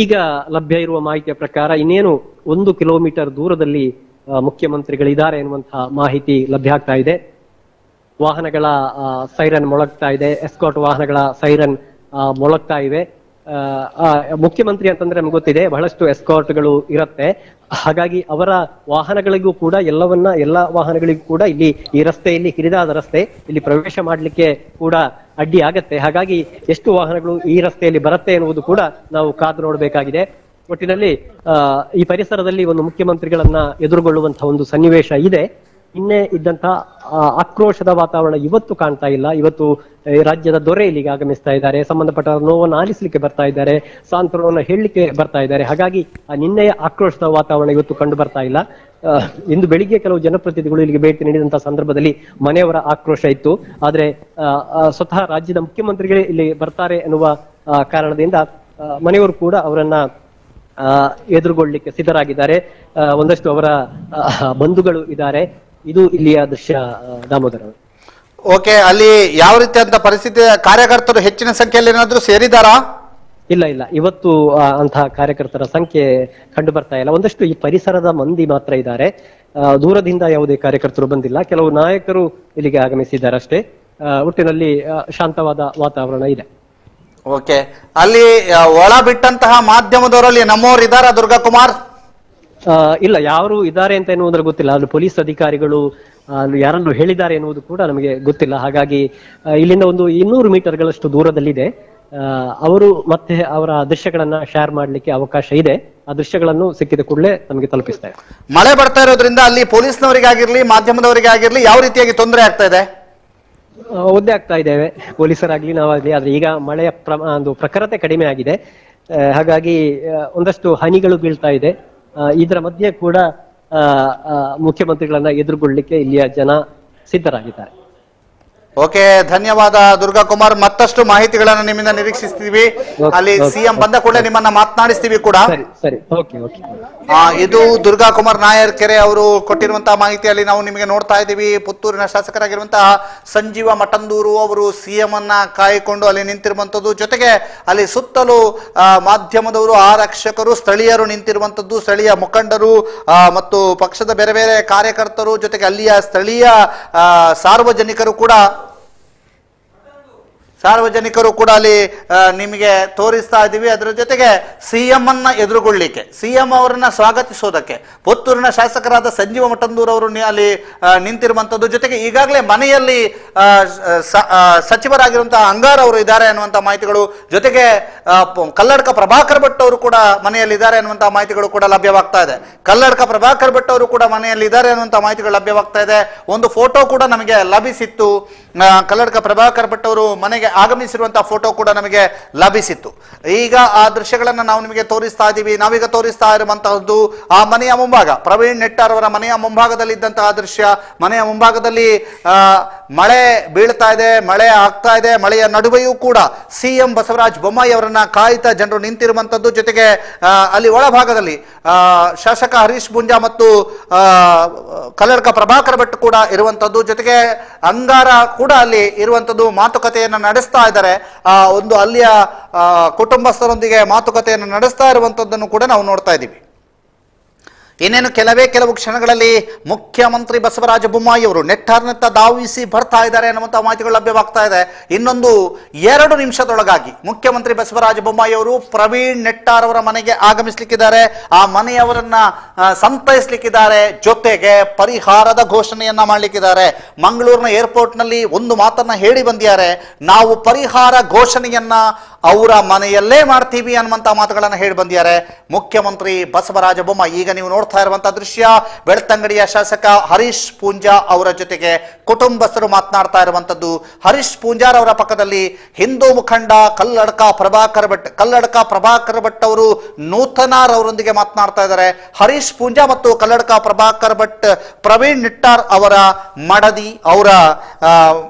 ಈಗ ಲಭ್ಯ ಇರುವ ಮಾಹಿತಿಯ ಪ್ರಕಾರ ಇನ್ನೇನು 1 ಕಿಲೋಮೀಟರ್ ದೂರದಲ್ಲಿ ಮುಖ್ಯಮಂತ್ರಿಗಳಿದ್ದಾರೆ ಎನ್ನುವಂತಹ ಮಾಹಿತಿ ಲಭ್ಯ ಆಗ್ತಾ ಇದೆ. ವಾಹನಗಳ ಸೈರನ್ ಮೊಳಗ್ತಾ ಇದೆ. ಎಸ್ಕಾಟ್ ವಾಹನಗಳ ಸೈರನ್ ಮೊಳಗ್ತಾ ಇವೆ. ಮುಖ್ಯಮಂತ್ರಿ ಅಂತಂದ್ರೆ ನಮ್ಗೆ ಗೊತ್ತಿದೆ, ಬಹಳಷ್ಟು ಎಸ್ಕಾರ್ಟ್ಗಳು ಇರುತ್ತೆ. ಹಾಗಾಗಿ ಅವರ ವಾಹನಗಳಿಗೂ ಕೂಡ ಎಲ್ಲ ವಾಹನಗಳಿಗೂ ಕೂಡ ಇಲ್ಲಿ ಈ ರಸ್ತೆಯಲ್ಲಿ ಕಿರಿದಾದ ರಸ್ತೆ, ಇಲ್ಲಿ ಪ್ರವೇಶ ಮಾಡಲಿಕ್ಕೆ ಕೂಡ ಅಡ್ಡಿ ಆಗತ್ತೆ. ಹಾಗಾಗಿ ಎಷ್ಟು ವಾಹನಗಳು ಈ ರಸ್ತೆಯಲ್ಲಿ ಬರುತ್ತೆ ಎನ್ನುವುದು ಕೂಡ ನಾವು ಕಾದು ನೋಡಬೇಕಾಗಿದೆ. ಒಟ್ಟಿನಲ್ಲಿ ಈ ಪರಿಸರದಲ್ಲಿ ಒಂದು ಮುಖ್ಯಮಂತ್ರಿಗಳನ್ನ ಎದುರುಗೊಳ್ಳುವಂತಹ ಒಂದು ಸನ್ನಿವೇಶ ಇದೆ. ನಿನ್ನೆ ಇದ್ದಂತ ಆಕ್ರೋಶದ ವಾತಾವರಣ ಇವತ್ತು ಕಾಣ್ತಾ ಇಲ್ಲ. ಇವತ್ತು ರಾಜ್ಯದ ದೊರೆ ಇಲ್ಲಿಗೆ ಆಗಮಿಸ್ತಾ ಇದ್ದಾರೆ, ಸಂಬಂಧಪಟ್ಟ ನೋವನ್ನು ಆಲಿಸಲಿಕ್ಕೆ ಬರ್ತಾ ಇದ್ದಾರೆ, ಸಾಂತ್ವನವನ್ನು ಹೇಳಲಿಕ್ಕೆ ಬರ್ತಾ ಇದ್ದಾರೆ. ಹಾಗಾಗಿ ನಿನ್ನೆಯ ಆಕ್ರೋಶದ ವಾತಾವರಣ ಇವತ್ತು ಕಂಡು ಬರ್ತಾ ಇಲ್ಲ. ಇಂದು ಬೆಳಿಗ್ಗೆ ಕೆಲವು ಜನಪ್ರತಿನಿಧಿಗಳು ಇಲ್ಲಿಗೆ ಭೇಟಿ ನೀಡಿದಂತಹ ಸಂದರ್ಭದಲ್ಲಿ ಮನೆಯವರ ಆಕ್ರೋಶ ಇತ್ತು. ಆದ್ರೆ ಸ್ವತಃ ರಾಜ್ಯದ ಮುಖ್ಯಮಂತ್ರಿಗಳೇ ಇಲ್ಲಿ ಬರ್ತಾರೆ ಎನ್ನುವ ಕಾರಣದಿಂದ ಮನೆಯವರು ಕೂಡ ಅವರನ್ನ ಎದುರುಗೊಳ್ಳಲಿಕ್ಕೆ ಸಿದ್ಧರಾಗಿದ್ದಾರೆ. ಒಂದಷ್ಟು ಅವರ ಬಂಧುಗಳು ಇದ್ದಾರೆ. ಇದು ಇಲ್ಲಿಯ ದೃಶ್ಯ. ದಾಮೋದರ, ಓಕೆ, ಅಲ್ಲಿ ಯಾವ ರೀತಿಯಂತ ಪರಿಸ್ಥಿತಿ, ಕಾರ್ಯಕರ್ತರು ಹೆಚ್ಚಿನ ಸಂಖ್ಯೆಯಲ್ಲಿ ಏನಾದ್ರೂ ಸೇರಿದಾರಾ? ಇಲ್ಲ, ಇವತ್ತು ಅಂತಹ ಕಾರ್ಯಕರ್ತರ ಸಂಖ್ಯೆ ಕಂಡು ಬರ್ತಾ ಇಲ್ಲ. ಒಂದಷ್ಟು ಈ ಪರಿಸರದ ಮಂದಿ ಮಾತ್ರ ಇದ್ದಾರೆ. ದೂರದಿಂದ ಯಾವುದೇ ಕಾರ್ಯಕರ್ತರು ಬಂದಿಲ್ಲ. ಕೆಲವು ನಾಯಕರು ಇಲ್ಲಿಗೆ ಆಗಮಿಸಿದ್ದಾರೆ ಅಷ್ಟೇ. ಒಟ್ಟಿನಲ್ಲಿ ಶಾಂತವಾದ ವಾತಾವರಣ ಇದೆ. ಓಕೆ, ಅಲ್ಲಿ ಒಳ ಬಿಟ್ಟಂತಹ ಮಾಧ್ಯಮದವರಲ್ಲಿ ನಮ್ಮವರು ಇದ್ದಾರಾ ದುರ್ಗಾ ಕುಮಾರ್? ಇಲ್ಲ, ಯಾರು ಇದ್ದಾರೆ ಅಂತ ಎನ್ನುವುದರ ಗೊತ್ತಿಲ್ಲ. ಅಲ್ಲಿ ಪೊಲೀಸ್ ಅಧಿಕಾರಿಗಳು ಅಲ್ಲಿ ಯಾರನ್ನು ಹೇಳಿದ್ದಾರೆ ಎನ್ನುವುದು ಕೂಡ ನಮಗೆ ಗೊತ್ತಿಲ್ಲ. ಹಾಗಾಗಿ ಇಲ್ಲಿಂದ ಒಂದು 200 ಮೀಟರ್ಗಳಷ್ಟು ದೂರದಲ್ಲಿದೆ. ಅವರು ಮತ್ತೆ ಅವರ ದೃಶ್ಯಗಳನ್ನ ಶೇರ್ ಮಾಡ್ಲಿಕ್ಕೆ ಅವಕಾಶ ಇದೆ. ಆ ದೃಶ್ಯಗಳನ್ನು ಸಿಕ್ಕಿದ ಕೂಡಲೇ ನಮಗೆ ತಲುಪಿಸ್ತಾರೆ. ಮಳೆ ಬರ್ತಾ ಇರೋದ್ರಿಂದ ಅಲ್ಲಿ ಪೊಲೀಸ್ನವರಿಗಾಗಿರ್ಲಿ ಮಾಧ್ಯಮದವರಿಗೆ ಆಗಿರ್ಲಿ ಯಾವ ರೀತಿಯಾಗಿ ತೊಂದರೆ ಆಗ್ತಾ ಇದೆ? ಒದ್ದೆ ಆಗ್ತಾ ಇದ್ದೇವೆ, ಪೊಲೀಸರಾಗ್ಲಿ ನಾವಾಗ್ಲಿ. ಆದ್ರೆ ಈಗ ಮಳೆಯ ಒಂದು ಪ್ರಖರತೆ ಕಡಿಮೆ ಆಗಿದೆ. ಹಾಗಾಗಿ ಒಂದಷ್ಟು ಹನಿಗಳು ಬೀಳ್ತಾ ಇದೆ. ಇದರ ಮಧ್ಯೆ ಕೂಡ ಮುಖ್ಯಮಂತ್ರಿಗಳನ್ನ ಎದುರುಗೊಳ್ಳಲಿಕ್ಕೆ ಇಲ್ಲಿಯ ಜನ ಸಿದ್ಧರಾಗಿದ್ದಾರೆ. ಓಕೆ, ಧನ್ಯವಾದ ದುರ್ಗಾ ಕುಮಾರ್. ಮತ್ತಷ್ಟು ಮಾಹಿತಿಗಳನ್ನ ನಿಮ್ಮಿಂದ ನಿರೀಕ್ಷಿಸ್ತೀವಿ. ಅಲ್ಲಿ ಸಿಎಂ ಬಂದ ಕೂಡಲೇ ನಿಮ್ಮನ್ನ ಮಾತನಾಡಿಸ್ತೀವಿ ಕೂಡ. ಸರಿ, ಓಕೆ. ಇದು ದುರ್ಗಾ ಕುಮಾರ್ ನಾಯರ್ಕೆರೆ ಅವರು ಕೊಟ್ಟಿರುವಂತಹ ಮಾಹಿತಿಯಲ್ಲಿ ನಾವು ನಿಮಗೆ ನೋಡ್ತಾ ಇದ್ದೀವಿ. ಪುತ್ತೂರಿನ ಶಾಸಕರಾಗಿರುವಂತಹ ಸಂಜೀವ ಮಠಂದೂರು ಅವರು ಸಿಎಂ ಅನ್ನ ಕಾಯ್ಕೊಂಡು ಅಲ್ಲಿ ನಿಂತಿರುವಂತದ್ದು, ಜೊತೆಗೆ ಅಲ್ಲಿ ಸುತ್ತಲೂ ಮಾಧ್ಯಮದವರು, ಆರಕ್ಷಕರು, ಸ್ಥಳೀಯರು ನಿಂತಿರುವಂತದ್ದು, ಸ್ಥಳೀಯ ಮುಖಂಡರು ಮತ್ತು ಪಕ್ಷದ ಬೇರೆ ಬೇರೆ ಕಾರ್ಯಕರ್ತರು, ಜೊತೆಗೆ ಅಲ್ಲಿಯ ಸ್ಥಳೀಯ ಸಾರ್ವಜನಿಕರು ಕೂಡ ಅಲ್ಲಿ ನಿಮಗೆ ತೋರಿಸ್ತಾ ಇದ್ದೀವಿ. ಅದರ ಜೊತೆಗೆ ಸಿಎಂ ಅನ್ನ ಎದುರುಗೊಳ್ಳಿಕ್ಕೆ, ಸಿಎಂ ಅವರನ್ನ ಸ್ವಾಗತಿಸೋದಕ್ಕೆ ಪುತ್ತೂರಿನ ಶಾಸಕರಾದ ಸಂಜೀವ ಮಠಂದೂರ್ ಅವರು ಅಲ್ಲಿ ನಿಂತಿರುವಂತದ್ದು, ಜೊತೆಗೆ ಈಗಾಗಲೇ ಮನೆಯಲ್ಲಿ ಸಚಿವರಾಗಿರುವಂತಹ ಅಂಗಾರ್ ಅವರು ಇದ್ದಾರೆ ಅನ್ನುವಂತಹ ಮಾಹಿತಿಗಳು, ಜೊತೆಗೆ ಕಲ್ಲಡ್ಕ ಪ್ರಭಾಕರ್ ಭಟ್ ಅವರು ಕೂಡ ಮನೆಯಲ್ಲಿ ಇದ್ದಾರೆ ಅನ್ನುವಂತಹ ಮಾಹಿತಿಗಳು ಕೂಡ ಲಭ್ಯವಾಗ್ತಾ ಇದೆ. ಕಲ್ಲಡ್ಕ ಪ್ರಭಾಕರ್ ಭಟ್ ಅವರು ಕೂಡ ಮನೆಯಲ್ಲಿ ಇದ್ದಾರೆ ಅನ್ನುವಂತಹ ಮಾಹಿತಿಗಳು ಲಭ್ಯವಾಗ್ತಾ ಇದೆ. ಒಂದು ಫೋಟೋ ಕೂಡ ನಮಗೆ ಲಭಿಸಿತ್ತು. ಕಲ್ಲಡ್ಕ ಪ್ರಭಾಕರ್ ಭಟ್ ಅವರು ಮನೆಗೆ ಆಗಮಿಸಿರುವಂತಹ ಫೋಟೋ ಕೂಡ ನಮಗೆ ಲಭಿಸಿತ್ತು. ಈಗ ಆ ದೃಶ್ಯಗಳನ್ನ ನಾವು ನಿಮಗೆ ತೋರಿಸ್ತಾ ಇದ್ದೀವಿ. ನಾವೀಗ ತೋರಿಸ್ತಾ ಇರುವಂತಹದ್ದು ಆ ಮನೆಯ ಮುಂಭಾಗ, ಪ್ರವೀಣ್ ನೆಟ್ಟಾರ್ ಅವರ ಮನೆಯ ಮುಂಭಾಗದಲ್ಲಿ ಇದ್ದಂತಹ ದೃಶ್ಯ. ಮನೆಯ ಮುಂಭಾಗದಲ್ಲಿ ಮಳೆ ಬೀಳ್ತಾ ಇದೆ, ಮಳೆ ಆಗ್ತಾ ಇದೆ. ಮಳೆಯ ನಡುವೆಯೂ ಕೂಡ ಸಿಎಂ ಬಸವರಾಜ ಬೊಮ್ಮಾಯಿ ಅವರನ್ನ ಕಾಯ್ತಾ ಜನರು ನಿಂತಿರುವಂತದ್ದು, ಜೊತೆಗೆ ಅಲ್ಲಿ ಒಳಭಾಗದಲ್ಲಿ ಶಾಸಕ ಹರೀಶ್ ಪೂಂಜಾ ಮತ್ತು ಕಲ್ಲಡ್ಕ ಪ್ರಭಾಕರ್ ಭಟ್ ಕೂಡ ಇರುವಂತದ್ದು, ಜೊತೆಗೆ ಅಂಗಾರ ಕೂಡ ಅಲ್ಲಿ ಇರುವಂತದ್ದು. ಮಾತುಕತೆಯನ್ನು ನಡೆಸ್ತಾ ಇದ್ದಾರೆ. ಒಂದು ಅಲ್ಲಿಯ ಕುಟುಂಬಸ್ಥರೊಂದಿಗೆ ಮಾತುಕತೆಯನ್ನು ನಡೆಸ್ತಾ ಇರುವಂತದ್ದನ್ನು ಕೂಡ ನಾವು ನೋಡ್ತಾ ಇದ್ದೀವಿ. ಇನ್ನೇನು ಕೆಲವು ಕ್ಷಣಗಳಲ್ಲಿ ಮುಖ್ಯಮಂತ್ರಿ ಬಸವರಾಜ ಬೊಮ್ಮಾಯಿ ಅವರು ನೆಟ್ಟಾರ್ನತ್ತ ಧಾವಿಸಿ ಬರ್ತಾ ಇದ್ದಾರೆ ಅನ್ನುವಂಥ ಮಾಹಿತಿಗಳು ಲಭ್ಯವಾಗ್ತಾ ಇದೆ. ಇನ್ನೊಂದು 2 ನಿಮಿಷದೊಳಗಾಗಿ ಮುಖ್ಯಮಂತ್ರಿ ಬಸವರಾಜ ಬೊಮ್ಮಾಯಿ ಅವರು ಪ್ರವೀಣ್ ನೆಟ್ಟಾರ್ ಅವರ ಮನೆಗೆ ಆಗಮಿಸಲಿಕ್ಕಿದ್ದಾರೆ. ಆ ಮನೆಯವರನ್ನ ಸಂತೈಸಲಿಕ್ಕಿದ್ದಾರೆ, ಜೊತೆಗೆ ಪರಿಹಾರದ ಘೋಷಣೆಯನ್ನ ಮಾಡಲಿಕ್ಕಿದ್ದಾರೆ. ಮಂಗಳೂರಿನ ಏರ್ಪೋರ್ಟ್ನಲ್ಲಿ ಒಂದು ಮಾತನ್ನ ಹೇಳಿ ಬಂದಿದ್ದಾರೆ, ನಾವು ಪರಿಹಾರ ಘೋಷಣೆಯನ್ನ ಅವರ ಮನೆಯಲ್ಲೇ ಮಾಡ್ತೀವಿ ಅನ್ನುವಂಥ ಮಾತುಗಳನ್ನು ಹೇಳಿ ಬಂದಿದ್ದಾರೆ ಮುಖ್ಯಮಂತ್ರಿ ಬಸವರಾಜ ಬೊಮ್ಮಾಯಿ. ಈಗ ನೀವು ನೋಡ್ತಾ ಇರುವಂತಹ ದೃಶ್ಯ, ಬೆಳ್ತಂಗಡಿಯ ಶಾಸಕ ಹರೀಶ್ ಪೂಂಜಾ ಅವರ ಜೊತೆಗೆ ಕುಟುಂಬಸ್ಥರು ಮಾತನಾಡ್ತಾ ಇರುವಂತದ್ದು. ಹರೀಶ್ ಪೂಂಜಾರ್ ಅವರ ಪಕ್ಕದಲ್ಲಿ ಹಿಂದೂ ಮುಖಂಡ ಕಲ್ಲಡ್ಕ ಪ್ರಭಾಕರ್ ಭಟ್ ಅವರು ನೂತನಾರ್ ಅವರೊಂದಿಗೆ ಮಾತನಾಡ್ತಾ ಇದ್ದಾರೆ. ಹರೀಶ್ ಪೂಂಜಾ ಮತ್ತು ಕಲ್ಲಡ್ಕ ಪ್ರಭಾಕರ್ ಭಟ್ ಪ್ರವೀಣ್ ನಿಟ್ಟಾರ್ ಅವರ ಮಡದಿ, ಅವರ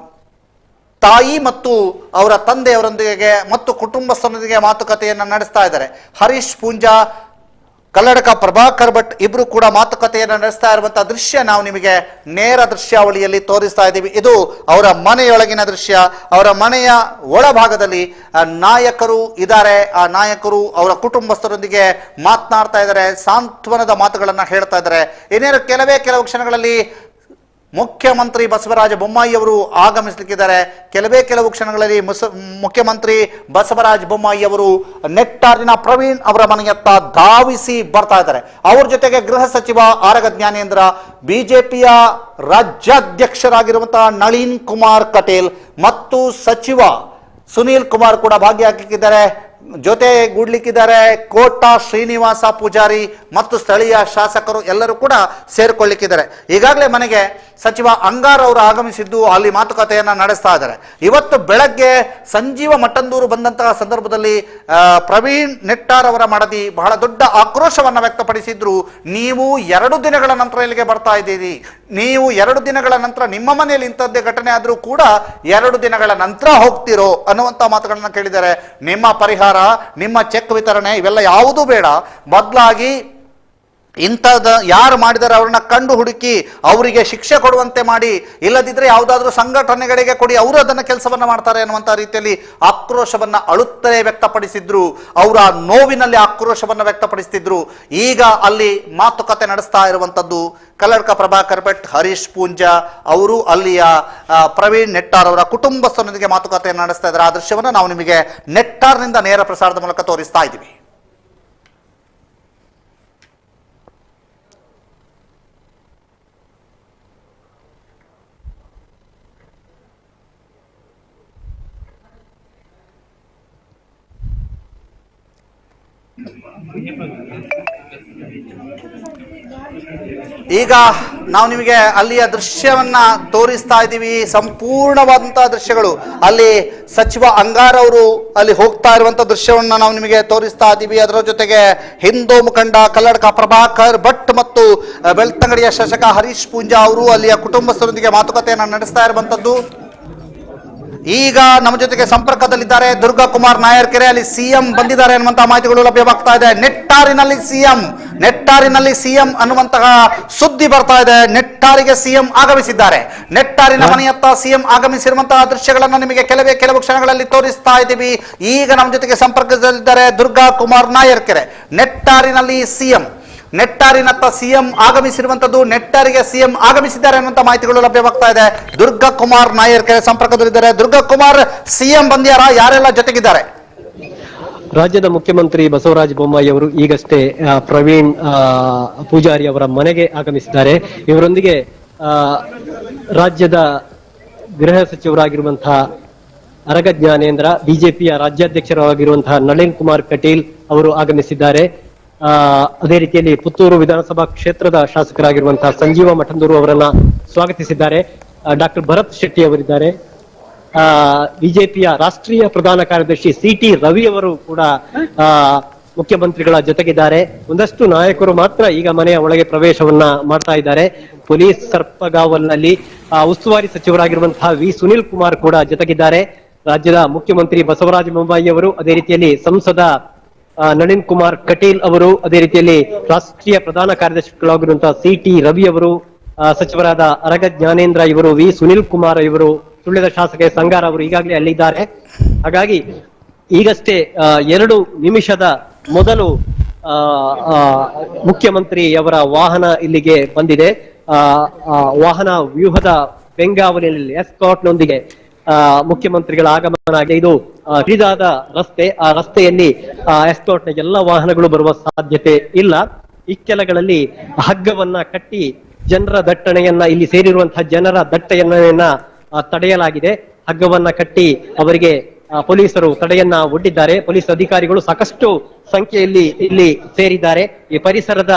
ತಾಯಿ ಮತ್ತು ಅವರ ತಂದೆಯವರೊಂದಿಗೆ ಮತ್ತು ಕುಟುಂಬಸ್ಥರೊಂದಿಗೆ ಮಾತುಕತೆಯನ್ನು ನಡೆಸ್ತಾ ಇದ್ದಾರೆ. ಹರೀಶ್ ಪೂಂಜಾ, ಕಲ್ಲಡ್ಕ ಪ್ರಭಾಕರ್ ಭಟ್ ಇಬ್ರು ಕೂಡ ಮಾತುಕತೆಯನ್ನು ನಡೆಸ್ತಾ ಇರುವಂತಹ ದೃಶ್ಯ ನಾವು ನಿಮಗೆ ನೇರ ದೃಶ್ಯಾವಳಿಯಲ್ಲಿ ತೋರಿಸ್ತಾ ಇದ್ದೀವಿ. ಇದು ಅವರ ಮನೆಯೊಳಗಿನ ದೃಶ್ಯ. ಅವರ ಮನೆಯ ಒಳಭಾಗದಲ್ಲಿ ನಾಯಕರು ಇದ್ದಾರೆ. ಆ ನಾಯಕರು ಅವರ ಕುಟುಂಬಸ್ಥರೊಂದಿಗೆ ಮಾತನಾಡ್ತಾ ಇದ್ದಾರೆ, ಸಾಂತ್ವನದ ಮಾತುಗಳನ್ನು ಹೇಳ್ತಾ ಇದ್ದಾರೆ. ಇನ್ನೇನು ಕೆಲವು ಕ್ಷಣಗಳಲ್ಲಿ ಮುಖ್ಯಮಂತ್ರಿ ಬಸವರಾಜ ಬೊಮ್ಮಾಯಿ ಅವರು ಆಗಮಿಸಲಿಕ್ಕಿದ್ದಾರೆ. ಕೆಲವು ಕ್ಷಣಗಳಲ್ಲಿ ಮುಖ್ಯಮಂತ್ರಿ ಬಸವರಾಜ ಬೊಮ್ಮಾಯಿ ಅವರು ನೆಟ್ಟಾರಿನ ಪ್ರವೀಣ್ ಅವರ ಮನೆಯತ್ತ ಧಾವಿಸಿ ಬರ್ತಾ ಇದ್ದಾರೆ. ಅವ್ರ ಜೊತೆಗೆ ಗೃಹ ಸಚಿವ ಆರಗ ಜ್ಞಾನೇಂದ್ರ, ಬಿಜೆಪಿಯ ರಾಜ್ಯಾಧ್ಯಕ್ಷರಾಗಿರುವಂತಹ ನಳಿನ್ ಕುಮಾರ್ ಕಟೀಲ್ ಮತ್ತು ಸಚಿವ ಸುನೀಲ್ ಕುಮಾರ್ ಕೂಡ ಭಾಗಿಯಾಗಲಿಕ್ಕಿದ್ದಾರೆ. ಜೊತೆಗೂಡ್ಲಿಕ್ಕಿದ್ದಾರೆ ಕೋಟ ಶ್ರೀನಿವಾಸ ಪೂಜಾರಿ ಮತ್ತು ಸ್ಥಳೀಯ ಶಾಸಕರು ಎಲ್ಲರೂ ಕೂಡ ಸೇರ್ಕೊಳ್ಳಿಕ್ಕಿದ್ದಾರೆ. ಈಗಾಗಲೇ ಮನೆಗೆ ಸಚಿವ ಅಂಗಾರ್ ಅವರು ಆಗಮಿಸಿದ್ದು ಅಲ್ಲಿ ಮಾತುಕತೆಯನ್ನ ನಡೆಸ್ತಾ ಇದ್ದಾರೆ. ಇವತ್ತು ಬೆಳಗ್ಗೆ ಸಂಜೀವ ಮಠಂದೂರು ಬಂದಂತಹ ಸಂದರ್ಭದಲ್ಲಿ ಪ್ರವೀಣ್ ನೆಟ್ಟಾರ್ ಅವರ ಮಡದಿ ಬಹಳ ದೊಡ್ಡ ಆಕ್ರೋಶವನ್ನ ವ್ಯಕ್ತಪಡಿಸಿದ್ರು. ನೀವು 2 ದಿನಗಳ ನಂತರ ಇಲ್ಲಿಗೆ ಬರ್ತಾ ಇದ್ದೀರಿ, ನೀವು 2 ದಿನಗಳ ನಂತರ ನಿಮ್ಮ ಮನೆಯಲ್ಲಿ ಇಂಥದ್ದೇ ಘಟನೆ ಆದ್ರೂ ಕೂಡ 2 ದಿನಗಳ ನಂತರ ಹೋಗ್ತಿರೋ ಅನ್ನುವಂತ ಮಾತುಗಳನ್ನ ಕೇಳಿದ್ದಾರೆ. ನಿಮ್ಮ ಪರಿಹಾರ, ನಿಮ್ಮ ಚೆಕ್ ವಿತರಣೆ ಇವೆಲ್ಲ ಯಾವುದೂ ಬೇಡ, ಬದಲಾಗಿ ಇಂಥದ್ದು ಯಾರು ಮಾಡಿದರೆ ಅವ್ರನ್ನ ಕಂಡು ಹುಡುಕಿ ಅವರಿಗೆ ಶಿಕ್ಷೆ ಕೊಡುವಂತೆ ಮಾಡಿ, ಇಲ್ಲದಿದ್ರೆ ಯಾವುದಾದ್ರೂ ಸಂಘಟನೆಗಳಿಗೆ ಕೊಡಿ, ಅವರು ಅದನ್ನ ಕೆಲಸವನ್ನ ಮಾಡ್ತಾರೆ ಅನ್ನುವಂಥ ರೀತಿಯಲ್ಲಿ ಆಕ್ರೋಶವನ್ನ ಅಳುತ್ತಲೇ ವ್ಯಕ್ತಪಡಿಸಿದ್ರು. ಅವರ ನೋವಿನಲ್ಲಿ ಆಕ್ರೋಶವನ್ನ ವ್ಯಕ್ತಪಡಿಸ್ತಿದ್ರು. ಈಗ ಅಲ್ಲಿ ಮಾತುಕತೆ ನಡೆಸ್ತಾ ಇರುವಂತದ್ದು ಕಲ್ಲಡ್ಕ ಪ್ರಭಾಕರ್ ಭಟ್, ಹರೀಶ್ ಪೂಂಜಾ ಅವರು ಅಲ್ಲಿಯ ಪ್ರವೀಣ್ ನೆಟ್ಟಾರ್ ಅವರ ಕುಟುಂಬಸ್ಥರೊಂದಿಗೆ ಮಾತುಕತೆಯನ್ನು ನಡೆಸ್ತಾ ಇದ್ದಾರೆ. ಆ ದೃಶ್ಯವನ್ನು ನಾವು ನಿಮಗೆ ನೆಟ್ಟಾರ್ನಿಂದ ನೇರ ಪ್ರಸಾರದ ಮೂಲಕ ತೋರಿಸ್ತಾ ಇದ್ದೀವಿ. ಈಗ ನಾವು ನಿಮಗೆ ಅಲ್ಲಿಯ ದೃಶ್ಯವನ್ನ ತೋರಿಸ್ತಾ ಇದ್ದೀವಿ. ಸಂಪೂರ್ಣವಾದಂತಹ ದೃಶ್ಯಗಳು ಅಲ್ಲಿ ಸಚಿವ ಅಂಗಾರ್ ಅವರು ಅಲ್ಲಿ ಹೋಗ್ತಾ ಇರುವಂತಹ ದೃಶ್ಯವನ್ನ ನಾವು ನಿಮಗೆ ತೋರಿಸ್ತಾ ಇದ್ದೀವಿ. ಅದರ ಜೊತೆಗೆ ಹಿಂದೂ ಮುಖಂಡ ಕಲ್ಲಡ್ಕ ಪ್ರಭಾಕರ್ ಭಟ್ ಮತ್ತು ಬೆಳ್ತಂಗಡಿಯ ಶಾಸಕ ಹರೀಶ್ ಪೂಂಜಾ ಅವರು ಅಲ್ಲಿಯ ಕುಟುಂಬಸ್ಥರೊಂದಿಗೆ ಮಾತುಕತೆಯನ್ನು ನಡೆಸ್ತಾ ಇರುವಂತದ್ದು. ಈಗ ನಮ್ಮ ಜೊತೆಗೆ ಸಂಪರ್ಕದಲ್ಲಿದ್ದಾರೆ ದುರ್ಗಾ ಕುಮಾರ್ ನಾಯರ್ಕೆರೆ, ಅಲ್ಲಿ ಸಿಎಂ ಬಂದಿದ್ದಾರೆ ಅನ್ನುವಂತಹ ಮಾಹಿತಿಗಳು ಲಭ್ಯವಾಗ್ತಾ ಇದೆ. ನೆಟ್ಟಾರಿನಲ್ಲಿ ಸಿಎಂ ಅನ್ನುವಂತಹ ಸುದ್ದಿ ಬರ್ತಾ ಇದೆ. ನೆಟ್ಟಾರಿಗೆ ಸಿಎಂ ಆಗಮಿಸಿದ್ದಾರೆ. ನೆಟ್ಟಾರಿನ ಮನೆಯತ್ತ ಸಿಎಂ ಆಗಮಿಸಿರುವಂತಹ ದೃಶ್ಯಗಳನ್ನ ನಿಮಗೆ ಕೆಲವು ಕ್ಷಣಗಳಲ್ಲಿ ತೋರಿಸ್ತಾ ಇದ್ದೀವಿ. ಈಗ ನಮ್ಮ ಜೊತೆಗೆ ಸಂಪರ್ಕದಲ್ಲಿದ್ದಾರೆ ದುರ್ಗಾ ಕುಮಾರ್ ನಾಯರ್ಕೆರೆ. ನೆಟ್ಟಾರಿನತ್ತ ಸಿಎಂ ಆಗಮಿಸಿರುವಂತದ್ದು, ನೆಟ್ಟಾರಿಗೆ ಸಿಎಂ ಆಗಮಿಸಿದ್ದಾರೆ ಅನ್ನುವಂತ ಮಾಹಿತಿಗಳು ಲಭ್ಯವಾಗ್ತಾ ಇದೆ. ದುರ್ಗಾ ಕುಮಾರ್ ನಾಯರ್ಕೆರೆ ಸಂಪರ್ಕದಲ್ಲಿದ್ದಾರೆ. ದುರ್ಗಾ ಕುಮಾರ್, ಸಿಎಂ ಬಂದ್ಯಾರ, ಯಾರೆಲ್ಲ ಜೊತೆಗಿದ್ದಾರೆ? ರಾಜ್ಯದ ಮುಖ್ಯಮಂತ್ರಿ ಬಸವರಾಜ ಬೊಮ್ಮಾಯಿ ಅವರು ಈಗಷ್ಟೇ ಪ್ರವೀಣ್ ಪೂಜಾರಿ ಅವರ ಮನೆಗೆ ಆಗಮಿಸಿದ್ದಾರೆ. ಇವರೊಂದಿಗೆ ರಾಜ್ಯದ ಗೃಹ ಸಚಿವರಾಗಿರುವಂತಹ ಅರಗ ಜ್ಞಾನೇಂದ್ರ, ಬಿಜೆಪಿಯ ರಾಜ್ಯಾಧ್ಯಕ್ಷರಾಗಿರುವಂತಹ ನಳಿನ್ ಕುಮಾರ್ ಕಟೀಲ್ ಅವರು ಆಗಮಿಸಿದ್ದಾರೆ. ಅದೇ ರೀತಿಯಲ್ಲಿ ಪುತ್ತೂರು ವಿಧಾನಸಭಾ ಕ್ಷೇತ್ರದ ಶಾಸಕರಾಗಿರುವಂತಹ ಸಂಜೀವ ಮಠಂದೂರು ಅವರನ್ನ ಸ್ವಾಗತಿಸಿದ್ದಾರೆ. ಡಾಕ್ಟರ್ ಭರತ್ ಶೆಟ್ಟಿ ಅವರಿದ್ದಾರೆ. ಬಿಜೆಪಿಯ ರಾಷ್ಟ್ರೀಯ ಪ್ರಧಾನ ಕಾರ್ಯದರ್ಶಿ ಸಿಟಿ ರವಿ ಅವರು ಕೂಡ ಮುಖ್ಯಮಂತ್ರಿಗಳ ಜೊತೆಗಿದ್ದಾರೆ. ಒಂದಷ್ಟು ನಾಯಕರು ಮಾತ್ರ ಈಗ ಮನೆಯ ಒಳಗೆ ಪ್ರವೇಶವನ್ನ ಮಾಡ್ತಾ ಇದ್ದಾರೆ. ಪೊಲೀಸ್ ಸರ್ಪಗಾವಲ್ನಲ್ಲಿ ಉಸ್ತುವಾರಿ ಸಚಿವರಾಗಿರುವಂತಹ ವಿ ಸುನಿಲ್ ಕುಮಾರ್ ಕೂಡ ಜೊತೆಗಿದ್ದಾರೆ. ರಾಜ್ಯದ ಮುಖ್ಯಮಂತ್ರಿ ಬಸವರಾಜ ಬೊಮ್ಮಾಯಿ ಅವರು, ಅದೇ ರೀತಿಯಲ್ಲಿ ಸಂಸದ ನಳಿನ್ ಕುಮಾರ್ ಕಟೀಲ್ ಅವರು, ಅದೇ ರೀತಿಯಲ್ಲಿ ರಾಷ್ಟ್ರೀಯ ಪ್ರಧಾನ ಕಾರ್ಯದರ್ಶಿಗಳಾಗಿರುವಂತಹ ಸಿಟಿ ರವಿ ಅವರು, ಸಚಿವರಾದ ಅರಗ ಜ್ಞಾನೇಂದ್ರ ಇವರು, ವಿ ಸುನಿಲ್ ಕುಮಾರ್ ಇವರು, ಸುಳ್ಯದ ಶಾಸಕ ಸಂಗಾರ್ ಅವರು ಈಗಾಗಲೇ ಅಲ್ಲಿದ್ದಾರೆ. ಹಾಗಾಗಿ ಈಗಷ್ಟೇ 2 ನಿಮಿಷದ ಮೊದಲು ಮುಖ್ಯಮಂತ್ರಿಯವರ ವಾಹನ ಇಲ್ಲಿಗೆ ಬಂದಿದೆ. ವಾಹನ ವ್ಯೂಹದ ಬೆಂಗಾವಲಿನಲ್ಲಿ ಎಸ್ಕಾಟ್ನೊಂದಿಗೆ ಮುಖ್ಯಮಂತ್ರಿಗಳ ಆಗಮನ ಆಗಿದೆ. ಇದು ಕಿರಿದಾದ ರಸ್ತೆ. ಆ ರಸ್ತೆಯಲ್ಲಿ ಎಸ್ಕಾಟ್ನ ಎಲ್ಲ ವಾಹನಗಳು ಬರುವ ಸಾಧ್ಯತೆ ಇಲ್ಲ. ಇಕ್ಕೆಲಗಳಲ್ಲಿ ಹಗ್ಗವನ್ನ ಕಟ್ಟಿ ಜನರ ದಟ್ಟಣೆಯನ್ನ, ಇಲ್ಲಿ ಸೇರಿರುವಂತಹ ಜನರ ದಟ್ಟಣೆಯನ್ನ ತಡೆಯಲಾಗಿದೆ. ಹಗ್ಗವನ್ನ ಕಟ್ಟಿ ಅವರಿಗೆ ಪೊಲೀಸರು ತಡೆಯನ್ನ ಒಡ್ಡಿದ್ದಾರೆ. ಪೊಲೀಸ್ ಅಧಿಕಾರಿಗಳು ಸಾಕಷ್ಟು ಸಂಖ್ಯೆಯಲ್ಲಿ ಇಲ್ಲಿ ಸೇರಿದ್ದಾರೆ. ಈ ಪರಿಸರದ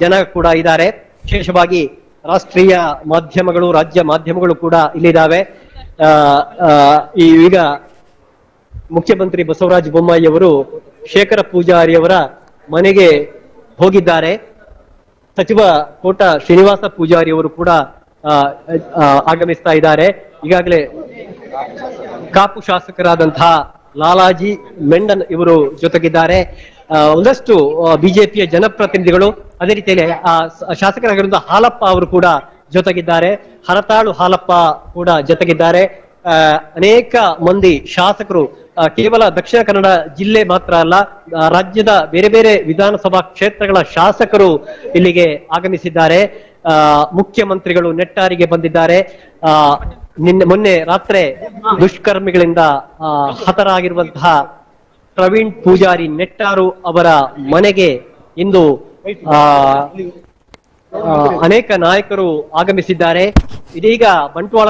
ಜನ ಕೂಡ ಇದ್ದಾರೆ. ವಿಶೇಷವಾಗಿ ರಾಷ್ಟ್ರೀಯ ಮಾಧ್ಯಮಗಳು, ರಾಜ್ಯ ಮಾಧ್ಯಮಗಳು ಕೂಡ ಇಲ್ಲಿದ್ದಾವೆ. ಈಗ ಮುಖ್ಯಮಂತ್ರಿ ಬಸವರಾಜ ಬೊಮ್ಮಾಯಿ ಅವರು ಶೇಖರ ಪೂಜಾರಿ ಅವರ ಮನೆಗೆ ಹೋಗಿದ್ದಾರೆ. ಸಚಿವ ಕೋಟ ಶ್ರೀನಿವಾಸ ಪೂಜಾರಿ ಅವರು ಕೂಡ ಆಗಮಿಸ್ತಾ ಇದ್ದಾರೆ. ಈಗಾಗಲೇ ಕಾಪು ಶಾಸಕರಾದಂತಹ ಲಾಲಾಜಿ ಮೆಂಡನ್ ಇವರು ಜೊತೆಗಿದ್ದಾರೆ. ಒಂದಷ್ಟು ಬಿಜೆಪಿಯ ಜನಪ್ರತಿನಿಧಿಗಳು, ಅದೇ ರೀತಿಯಲ್ಲಿ ಶಾಸಕರಾಗಿರುವಂತಹ ಹಾಲಪ್ಪ ಅವರು ಕೂಡ ಜೊತೆಗಿದ್ದಾರೆ. ಹರತಾಳು ಹಾಲಪ್ಪ ಕೂಡ ಜೊತೆಗಿದ್ದಾರೆ. ಅನೇಕ ಮಂದಿ ಶಾಸಕರು, ಕೇವಲ ದಕ್ಷಿಣ ಕನ್ನಡ ಜಿಲ್ಲೆ ಮಾತ್ರ ಅಲ್ಲ, ರಾಜ್ಯದ ಬೇರೆ ಬೇರೆ ವಿಧಾನಸಭಾ ಕ್ಷೇತ್ರಗಳ ಶಾಸಕರು ಇಲ್ಲಿಗೆ ಆಗಮಿಸಿದ್ದಾರೆ. ಮುಖ್ಯಮಂತ್ರಿಗಳು ನೆಟ್ಟಾರಿಗೆ ಬಂದಿದ್ದಾರೆ. ಮೊನ್ನೆ ರಾತ್ರಿ ದುಷ್ಕರ್ಮಿಗಳಿಂದ ಹತರಾಗಿರುವಂತಹ ಪ್ರವೀಣ್ ಪೂಜಾರಿ ನೆಟ್ಟಾರು ಅವರ ಮನೆಗೆ ಇಂದು ಅನೇಕ ನಾಯಕರು ಆಗಮಿಸಿದ್ದಾರೆ. ಇದೀಗ ಬಂಟ್ವಾಳ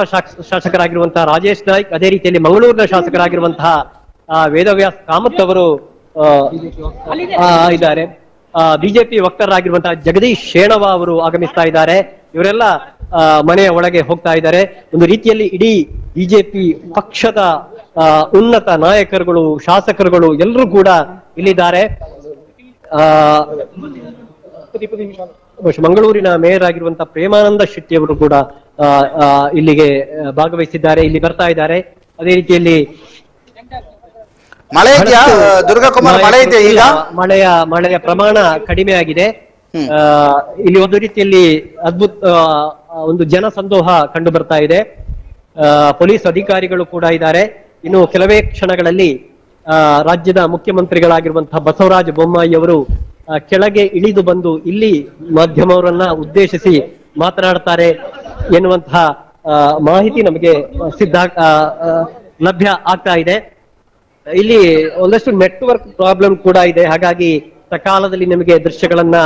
ಶಾಸಕರಾಗಿರುವಂತಹ ರಾಜೇಶ್ ನಾಯ್ಕ್, ಅದೇ ರೀತಿಯಲ್ಲಿ ಮಂಗಳೂರಿನ ಶಾಸಕರಾಗಿರುವಂತಹ ವೇದವ್ಯಾಸ್ ಕಾಮತ್ ಅವರು ಇದ್ದಾರೆ. ಬಿಜೆಪಿ ವಕ್ತಾರರಾಗಿರುವಂತಹ ಜಗದೀಶ್ ಶೇಣವ ಅವರು ಆಗಮಿಸ್ತಾ ಇದ್ದಾರೆ. ಇವರೆಲ್ಲ ಮನೆಯ ಒಳಗೆ ಹೋಗ್ತಾ ಇದ್ದಾರೆ. ಒಂದು ರೀತಿಯಲ್ಲಿ ಇಡೀ ಬಿಜೆಪಿ ಪಕ್ಷದ ಉನ್ನತ ನಾಯಕರುಗಳು, ಶಾಸಕರುಗಳು ಎಲ್ಲರೂ ಕೂಡ ಇಲ್ಲಿದ್ದಾರೆ. ಮಂಗಳೂರಿನ ಮೇಯರ್ ಆಗಿರುವಂತಹ ಪ್ರೇಮಾನಂದ ಶೆಟ್ಟಿ ಅವರು ಕೂಡ ಇಲ್ಲಿಗೆ ಭಾಗವಹಿಸಿದ್ದಾರೆ, ಇಲ್ಲಿ ಬರ್ತಾ ಇದ್ದಾರೆ. ಅದೇ ರೀತಿಯಲ್ಲಿ ಮಳೆ ಇದೆಯಾ ದುರ್ಗಾಕುಮಾರ್? ಮಳೆ ಇದೆ ಈಗ? ಮಳೆಯ ಪ್ರಮಾಣ ಕಡಿಮೆ ಆಗಿದೆ. ಇಲ್ಲಿ ಒಂದು ರೀತಿಯಲ್ಲಿ ಅದ್ಭುತ ಒಂದು ಜನಸಂದೋಹ ಕಂಡು ಬರ್ತಾ ಇದೆ. ಪೊಲೀಸ್ ಅಧಿಕಾರಿಗಳು ಕೂಡ ಇದ್ದಾರೆ. ಇನ್ನು ಕೆಲವೇ ಕ್ಷಣಗಳಲ್ಲಿ ರಾಜ್ಯದ ಮುಖ್ಯಮಂತ್ರಿಗಳಾಗಿರುವಂತಹ ಬಸವರಾಜ ಬೊಮ್ಮಾಯಿ ಅವರು ಕೆಳಗೆ ಇಳಿದು ಬಂದು ಇಲ್ಲಿ ಮಾಧ್ಯಮವರನ್ನ ಉದ್ದೇಶಿಸಿ ಮಾತನಾಡ್ತಾರೆ ಎನ್ನುವಂತಹ ಮಾಹಿತಿ ನಮಗೆ ಲಭ್ಯ ಆಗ್ತಾ ಇದೆ. ಇಲ್ಲಿ ಒಂದಷ್ಟು ನೆಟ್ವರ್ಕ್ ಪ್ರಾಬ್ಲಮ್ ಕೂಡ ಇದೆ, ಹಾಗಾಗಿ ಸಕಾಲದಲ್ಲಿ ನಿಮಗೆ ದೃಶ್ಯಗಳನ್ನ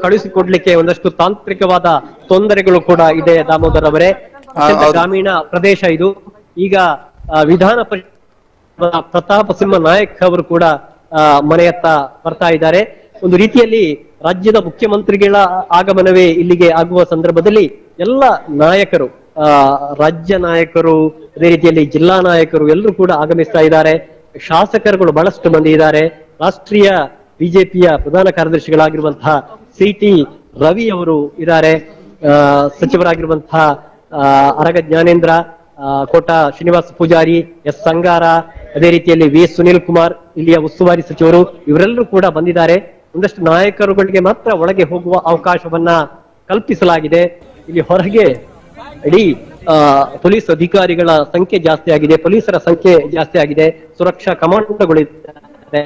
ಕಳುಹಿಸಿಕೊಡ್ಲಿಕ್ಕೆ ಒಂದಷ್ಟು ತಾಂತ್ರಿಕವಾದ ತೊಂದರೆಗಳು ಕೂಡ ಇದೆ. ದಾಮೋದರ್ ಅವರೇ, ಗ್ರಾಮೀಣ ಪ್ರದೇಶ ಇದು. ಈಗ ವಿಧಾನ ಪರಿಷತ್ ಪ್ರತಾಪ ಸಿಂಹ ನಾಯಕ್ ಅವರು ಕೂಡ ಮನೆಯತ್ತ ಬರ್ತಾ ಇದ್ದಾರೆ. ಒಂದು ರೀತಿಯಲ್ಲಿ ರಾಜ್ಯದ ಮುಖ್ಯಮಂತ್ರಿಗಳ ಆಗಮನವೇ ಇಲ್ಲಿಗೆ ಆಗುವ ಸಂದರ್ಭದಲ್ಲಿ ಎಲ್ಲ ನಾಯಕರು, ರಾಜ್ಯ ನಾಯಕರು, ಅದೇ ರೀತಿಯಲ್ಲಿ ಜಿಲ್ಲಾ ನಾಯಕರು ಎಲ್ಲರೂ ಕೂಡ ಆಗಮಿಸ್ತಾ ಇದ್ದಾರೆ. ಶಾಸಕರುಗಳು ಬಹಳಷ್ಟು ಮಂದಿ ಇದ್ದಾರೆ. ರಾಷ್ಟ್ರೀಯ ಬಿಜೆಪಿಯ ಪ್ರಧಾನ ಕಾರ್ಯದರ್ಶಿಗಳಾಗಿರುವಂತಹ CT ರವಿ ಅವರು ಇದ್ದಾರೆ. ಸಚಿವರಾಗಿರುವಂತಹ ಅರಗ ಜ್ಞಾನೇಂದ್ರ, ಕೋಟ ಶ್ರೀನಿವಾಸ ಪೂಜಾರಿ, S ಸಂಗಾರ, ಅದೇ ರೀತಿಯಲ್ಲಿ V ಸುನೀಲ್ ಕುಮಾರ್ ಇಲ್ಲಿಯ ಉಸ್ತುವಾರಿ ಸಚಿವರು, ಇವರೆಲ್ಲರೂ ಕೂಡ ಬಂದಿದ್ದಾರೆ. ಒಂದಷ್ಟು ನಾಯಕರುಗಳಿಗೆ ಮಾತ್ರ ಒಳಗೆ ಹೋಗುವ ಅವಕಾಶವನ್ನ ಕಲ್ಪಿಸಲಾಗಿದೆ. ಇಲ್ಲಿ ಹೊರಗೆ ಇಡೀ ಪೊಲೀಸ್ ಅಧಿಕಾರಿಗಳ ಸಂಖ್ಯೆ ಜಾಸ್ತಿ ಆಗಿದೆ, ಪೊಲೀಸರ ಸಂಖ್ಯೆ ಜಾಸ್ತಿ ಆಗಿದೆ, ಸುರಕ್ಷಾ ಕಮಾಂಡೋಗಳಿದ್ದಾರೆ.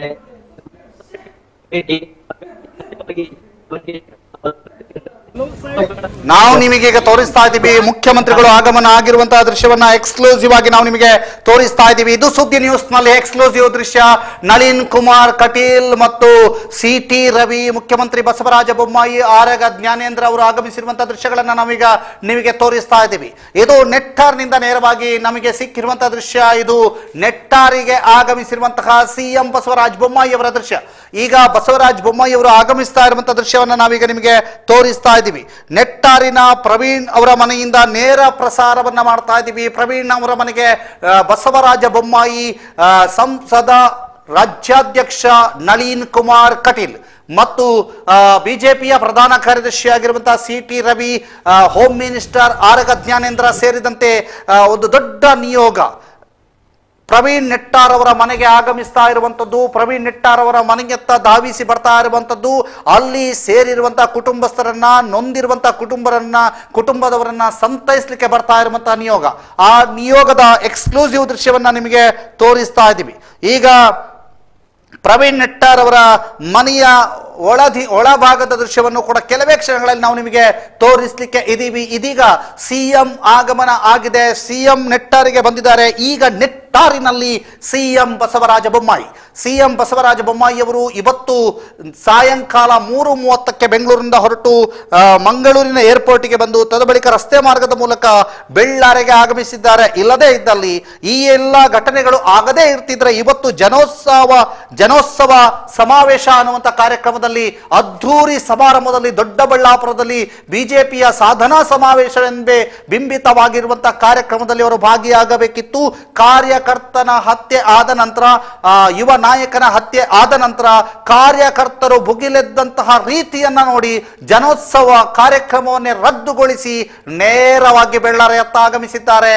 ನಾವು ನಿಮಗೆ ಈಗ ತೋರಿಸ್ತಾ ಇದ್ದೀವಿ ಮುಖ್ಯಮಂತ್ರಿಗಳು ಆಗಮನ ಆಗಿರುವಂತಹ ದೃಶ್ಯವನ್ನ ಎಕ್ಸ್ಕ್ಲೂಸಿವ್ ಆಗಿ ನಾವು ನಿಮಗೆ ತೋರಿಸ್ತಾ ಇದ್ದೀವಿ. ಇದು ಸುದ್ದಿ ನ್ಯೂಸ್ ನಲ್ಲಿ ಎಕ್ಸ್ಕ್ಲೂಸಿವ್ ದೃಶ್ಯ. ನಳಿನ್ ಕುಮಾರ್ ಕಟೀಲ್ ಮತ್ತು CT ರವಿ, ಮುಖ್ಯಮಂತ್ರಿ ಬಸವರಾಜ ಬೊಮ್ಮಾಯಿ, ಆರಗ ಜ್ಞಾನೇಂದ್ರ ಅವರು ಆಗಮಿಸಿರುವಂತಹ ದೃಶ್ಯಗಳನ್ನ ನಾವೀಗ ನಿಮಗೆ ತೋರಿಸ್ತಾ ಇದ್ದೀವಿ. ಇದು ನೆಟ್ಟಾರ್ನಿಂದ ನೇರವಾಗಿ ನಮಗೆ ಸಿಕ್ಕಿರುವಂತಹ ದೃಶ್ಯ. ಇದು ನೆಟ್ಟಾರಿಗೆ ಆಗಮಿಸಿರುವಂತಹ CM ಬಸವರಾಜ ಬೊಮ್ಮಾಯಿ ಅವರ ದೃಶ್ಯ. ಈಗ ಬಸವರಾಜ ಬೊಮ್ಮಾಯಿ ಅವರು ಆಗಮಿಸ್ತಾ ಇರುವಂತಹ ದೃಶ್ಯವನ್ನ ನಾವೀಗ ನಿಮಗೆ ತೋರಿಸ್ತಾ ಇದ್ದೀವಿ. ನೆಟ್ಟಾರಿನ ಪ್ರವೀಣ್ ಅವರ ಮನೆಯಿಂದ ನೇರ ಪ್ರಸಾರವನ್ನ ಮಾಡ್ತಾ ಇದ್ದೀವಿ. ಪ್ರವೀಣ್ ಅವರ ಮನೆಗೆ ಬಸವರಾಜ ಬೊಮ್ಮಾಯಿ, ಸಂಸದ ರಾಜ್ಯಾಧ್ಯಕ್ಷ ನಳಿನ್ ಕುಮಾರ್ ಕಟೀಲ್ ಮತ್ತು ಬಿಜೆಪಿಯ ಪ್ರಧಾನ ಕಾರ್ಯದರ್ಶಿಯಾಗಿರುವಂತಹ CT Ravi, home minister Araga Jnanendra ಸೇರಿದಂತೆ ಒಂದು ದೊಡ್ಡ ನಿಯೋಗ ಪ್ರವೀಣ್ ನೆಟ್ಟಾರ್ ಅವರ ಮನೆಗೆ ಆಗಮಿಸ್ತಾ ಇರುವಂತದ್ದು. ಪ್ರವೀಣ್ ನೆಟ್ಟಾರ್ ಅವರ ಮನೆಯತ್ತ ಧಾವಿಸಿ ಬರ್ತಾ ಇರುವಂತದ್ದು. ಅಲ್ಲಿ ಸೇರಿರುವಂತಹ ಕುಟುಂಬಸ್ಥರನ್ನ, ನೊಂದಿರುವಂತಹ ಕುಟುಂಬದವರನ್ನ ಸಂತೈಸಲಿಕ್ಕೆ ಬರ್ತಾ ಇರುವಂತಹ ನಿಯೋಗ. ಆ ನಿಯೋಗದ ಎಕ್ಸ್ಕ್ಲೂಸಿವ್ ದೃಶ್ಯವನ್ನ ನಿಮಗೆ ತೋರಿಸ್ತಾ ಇದ್ದೀವಿ. ಈಗ ಪ್ರವೀಣ್ ನೆಟ್ಟಾರ್ ಅವರ ಮನೆಯ ಒಳಭಾಗದ ದೃಶ್ಯವನ್ನು ಕೂಡ ಕೆಲವೇ ಕ್ಷಣಗಳಲ್ಲಿ ನಾವು ನಿಮಗೆ ತೋರಿಸಲಿಕ್ಕೆ ಇದೀವಿ. ಇದೀಗ CM ಆಗಮನ ಆಗಿದೆ. CM ನೆಟ್ಟಾರಿಗೆ ಬಂದಿದ್ದಾರೆ. ಈಗ ನೆಟ್ಟಾರಿನಲ್ಲಿ CM ಬಸವರಾಜ ಬೊಮ್ಮಾಯಿ. CM ಬಸವರಾಜ ಬೊಮ್ಮಾಯಿ ಅವರು ಇವತ್ತು ಸಾಯಂಕಾಲ 3:30ಕ್ಕೆ ಬೆಂಗಳೂರಿನಿಂದ ಹೊರಟು ಮಂಗಳೂರಿನ ಏರ್ಪೋರ್ಟ್ಗೆ ಬಂದು ತದಬಳಿಕ ರಸ್ತೆ ಮಾರ್ಗದ ಮೂಲಕ ಬೆಳ್ಳಾರಿಗೆ ಆಗಮಿಸಿದ್ದಾರೆ. ಇಲ್ಲದೇ ಇದ್ದಲ್ಲಿ ಈ ಎಲ್ಲ ಘಟನೆಗಳು ಆಗದೇ ಇರ್ತಿದ್ರೆ ಇವತ್ತು ಜನೋತ್ಸವ ಸಮಾವೇಶ ಅನ್ನುವಂಥ ಕಾರ್ಯಕ್ರಮದಲ್ಲಿ ಅದ್ಧೂರಿ ಸಮಾರಂಭದಲ್ಲಿ ದೊಡ್ಡಬಳ್ಳಾಪುರದಲ್ಲಿ ಬಿಜೆಪಿಯ ಸಾಧನಾ ಸಮಾವೇಶ ಎಂದೇ ಬಿಂಬಿತವಾಗಿರುವಂತಹ ಕಾರ್ಯಕ್ರಮದಲ್ಲಿ ಅವರು ಭಾಗಿಯಾಗಬೇಕಿತ್ತು. ಕಾರ್ಯಕರ್ತನ ಹತ್ಯೆ ಆದ ನಂತರ, ಯುವ ನಾಯಕನ ಹತ್ಯೆ ಆದ ನಂತರ ಕಾರ್ಯಕರ್ತರು ಭುಗಿಲೆದ್ದಂತಹ ರೀತಿಯನ್ನ ನೋಡಿ ಜನೋತ್ಸವ ಕಾರ್ಯಕ್ರಮವನ್ನೇ ರದ್ದುಗೊಳಿಸಿ ನೇರವಾಗಿ ಬೆಳ್ಳಾರಿಯತ್ತ ಆಗಮಿಸಿದ್ದಾರೆ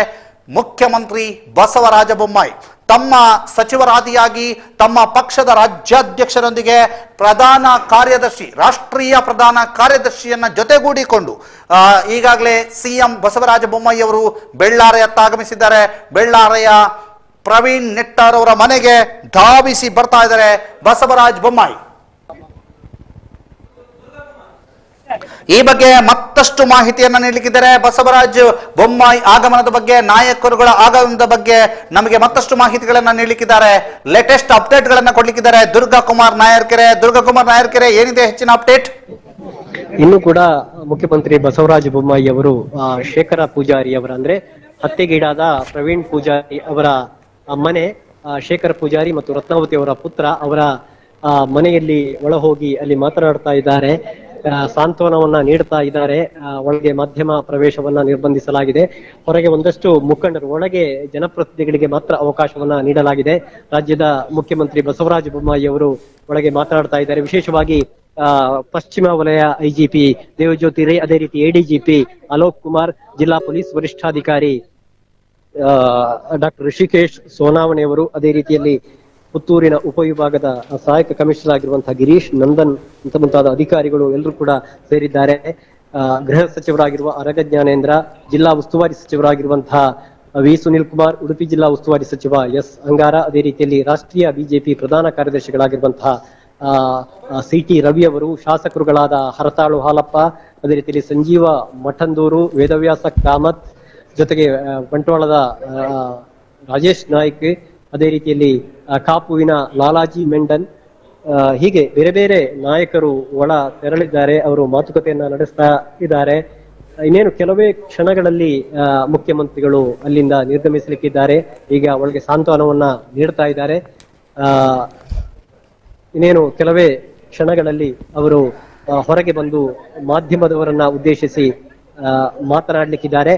ಮುಖ್ಯಮಂತ್ರಿ ಬಸವರಾಜ ಬೊಮ್ಮಾಯಿ. ತಮ್ಮ ಸಚಿವರಾದಿಯಾಗಿ ತಮ್ಮ ಪಕ್ಷದ ರಾಜ್ಯಾಧ್ಯಕ್ಷರೊಂದಿಗೆ ರಾಷ್ಟ್ರೀಯ ಪ್ರಧಾನ ಕಾರ್ಯದರ್ಶಿಯನ್ನ ಜೊತೆಗೂಡಿಕೊಂಡು ಈಗಾಗಲೇ CM ಬಸವರಾಜ ಬೊಮ್ಮಾಯಿ ಅವರು ಬೆಳ್ಳಾರಿಯತ್ತ ಆಗಮಿಸಿದ್ದಾರೆ. ಬೆಳ್ಳಾರಿಯ ಪ್ರವೀಣ್ ನೆಟ್ಟಾರ್ ಅವರ ಮನೆಗೆ ಧಾವಿಸಿ ಬರ್ತಾ ಇದ್ದಾರೆ ಬಸವರಾಜ ಬೊಮ್ಮಾಯಿ. ಈ ಬಗ್ಗೆ ಮತ್ತಷ್ಟು ಮಾಹಿತಿಯನ್ನ ನೀಡಲಿಕ್ಕಿದ್ದಾರೆ. ಬಸವರಾಜ ಬೊಮ್ಮಾಯಿ ಆಗಮನದ ಬಗ್ಗೆ, ನಾಯಕರುಗಳ ಆಗಮನದ ಬಗ್ಗೆ ನಮಗೆ ಮತ್ತಷ್ಟು ಮಾಹಿತಿಗಳನ್ನ ನೀಡಲಿಕ್ಕಿದ್ದಾರೆ. ಲೇಟೆಸ್ಟ್ ಅಪ್ಡೇಟ್ ಗಳನ್ನ ಕೊಡ್ಲಿಕ್ಕಿದ್ದಾರೆ ದುರ್ಗಾಕುಮಾರ್ ನಾಯರ್ಕೆರೆ. ಏನಿದೆ ಹೆಚ್ಚಿನ ಅಪ್ಡೇಟ್? ಇನ್ನು ಕೂಡ ಮುಖ್ಯಮಂತ್ರಿ ಬಸವರಾಜ ಬೊಮ್ಮಾಯಿ ಅವರು ಶೇಖರ ಪೂಜಾರಿ ಅವರ, ಅಂದ್ರೆ ಹತ್ಯೆಗೀಡಾದ ಪ್ರವೀಣ್ ಪೂಜಾರಿ ಅವರ ಮನೆ, ಶೇಖರ ಪೂಜಾರಿ ಮತ್ತು ರತ್ನಾವತಿ ಅವರ ಪುತ್ರ ಅವರ ಮನೆಯಲ್ಲಿ ಒಳ ಹೋಗಿ ಅಲ್ಲಿ ಮಾತನಾಡ್ತಾ ಇದ್ದಾರೆ, ಸಾಂತ್ವನವನ್ನ ನೀಡ್ತಾ ಇದ್ದಾರೆ. ಒಳಗೆ ಮಾಧ್ಯಮ ಪ್ರವೇಶವನ್ನ ನಿರ್ಬಂಧಿಸಲಾಗಿದೆ. ಹೊರಗೆ ಒಂದಷ್ಟು ಮುಖಂಡರು, ಒಳಗೆ ಜನಪ್ರತಿನಿಧಿಗಳಿಗೆ ಮಾತ್ರ ಅವಕಾಶವನ್ನ ನೀಡಲಾಗಿದೆ. ರಾಜ್ಯದ ಮುಖ್ಯಮಂತ್ರಿ ಬಸವರಾಜ ಬೊಮ್ಮಾಯಿ ಅವರು ಒಳಗೆ ಮಾತನಾಡ್ತಾ ಇದ್ದಾರೆ. ವಿಶೇಷವಾಗಿ ಪಶ್ಚಿಮ ವಲಯ ಐಜಿಪಿ ದೇವಜ್ಯೋತಿ ರೈ, ಅದೇ ರೀತಿ ಎಡಿಜಿಪಿ ಅಲೋಕ್ ಕುಮಾರ್, ಜಿಲ್ಲಾ ಪೊಲೀಸ್ ವರಿಷ್ಠಾಧಿಕಾರಿ ಡಾಕ್ಟರ್ ಋಷಿಕೇಶ್ ಸೋನಾವಣೆ ಅವರು, ಅದೇ ರೀತಿಯಲ್ಲಿ ಪುತ್ತೂರಿನ ಉಪವಿಭಾಗದ ಸಹಾಯಕ ಕಮಿಷನರ್ ಆಗಿರುವಂತಹ ಗಿರೀಶ್ ನಂದನ್ ಅಂತ ಮುಂತಾದ ಅಧಿಕಾರಿಗಳು ಎಲ್ಲರೂ ಕೂಡ ಸೇರಿದ್ದಾರೆ. ಗೃಹ ಸಚಿವರಾಗಿರುವ ಅರಗ ಜ್ಞಾನೇಂದ್ರ, ಜಿಲ್ಲಾ ಉಸ್ತುವಾರಿ ಸಚಿವರಾಗಿರುವಂತಹ ವಿ ಸುನಿಲ್ ಕುಮಾರ್, ಉಡುಪಿ ಜಿಲ್ಲಾ ಉಸ್ತುವಾರಿ ಸಚಿವ ಎಸ್ ಅಂಗಾರ, ಅದೇ ರೀತಿಯಲ್ಲಿ ರಾಷ್ಟ್ರೀಯ ಬಿಜೆಪಿ ಪ್ರಧಾನ ಕಾರ್ಯದರ್ಶಿಗಳಾಗಿರುವಂತಹ ಸಿಟಿ ರವಿ ಅವರು, ಶಾಸಕರುಗಳಾದ ಹರತಾಳು ಹಾಲಪ್ಪ, ಅದೇ ರೀತಿಯಲ್ಲಿ ಸಂಜೀವ ಮಠಂದೂರು, ವೇದವ್ಯಾಸ ಕಾಮತ್, ಜೊತೆಗೆ ಬಂಟ್ವಾಳದ ರಾಜೇಶ್ ನಾಯ್ಕ್, ಅದೇ ರೀತಿಯಲ್ಲಿ ಕಾಪುವಿನ ಲಾಲಾಜಿ ಮೆಂಡನ್, ಹೀಗೆ ಬೇರೆ ಬೇರೆ ನಾಯಕರು ಒಳ ತೆರಳಿದ್ದಾರೆ. ಅವರು ಮಾತುಕತೆಯನ್ನ ನಡೆಸ್ತಾ ಇದ್ದಾರೆ. ಇನ್ನೇನು ಕೆಲವೇ ಕ್ಷಣಗಳಲ್ಲಿ ಮುಖ್ಯಮಂತ್ರಿಗಳು ಅಲ್ಲಿಂದ ನಿರ್ಗಮಿಸಲಿಕ್ಕಿದ್ದಾರೆ. ಈಗ ಒಳಗೆ ಸಾಂತ್ವನವನ್ನ ನೀಡ್ತಾ ಇದ್ದಾರೆ. ಇನ್ನೇನು ಕೆಲವೇ ಕ್ಷಣಗಳಲ್ಲಿ ಅವರು ಹೊರಗೆ ಬಂದು ಮಾಧ್ಯಮದವರನ್ನ ಉದ್ದೇಶಿಸಿ ಮಾತನಾಡಲಿಕ್ಕಿದ್ದಾರೆ.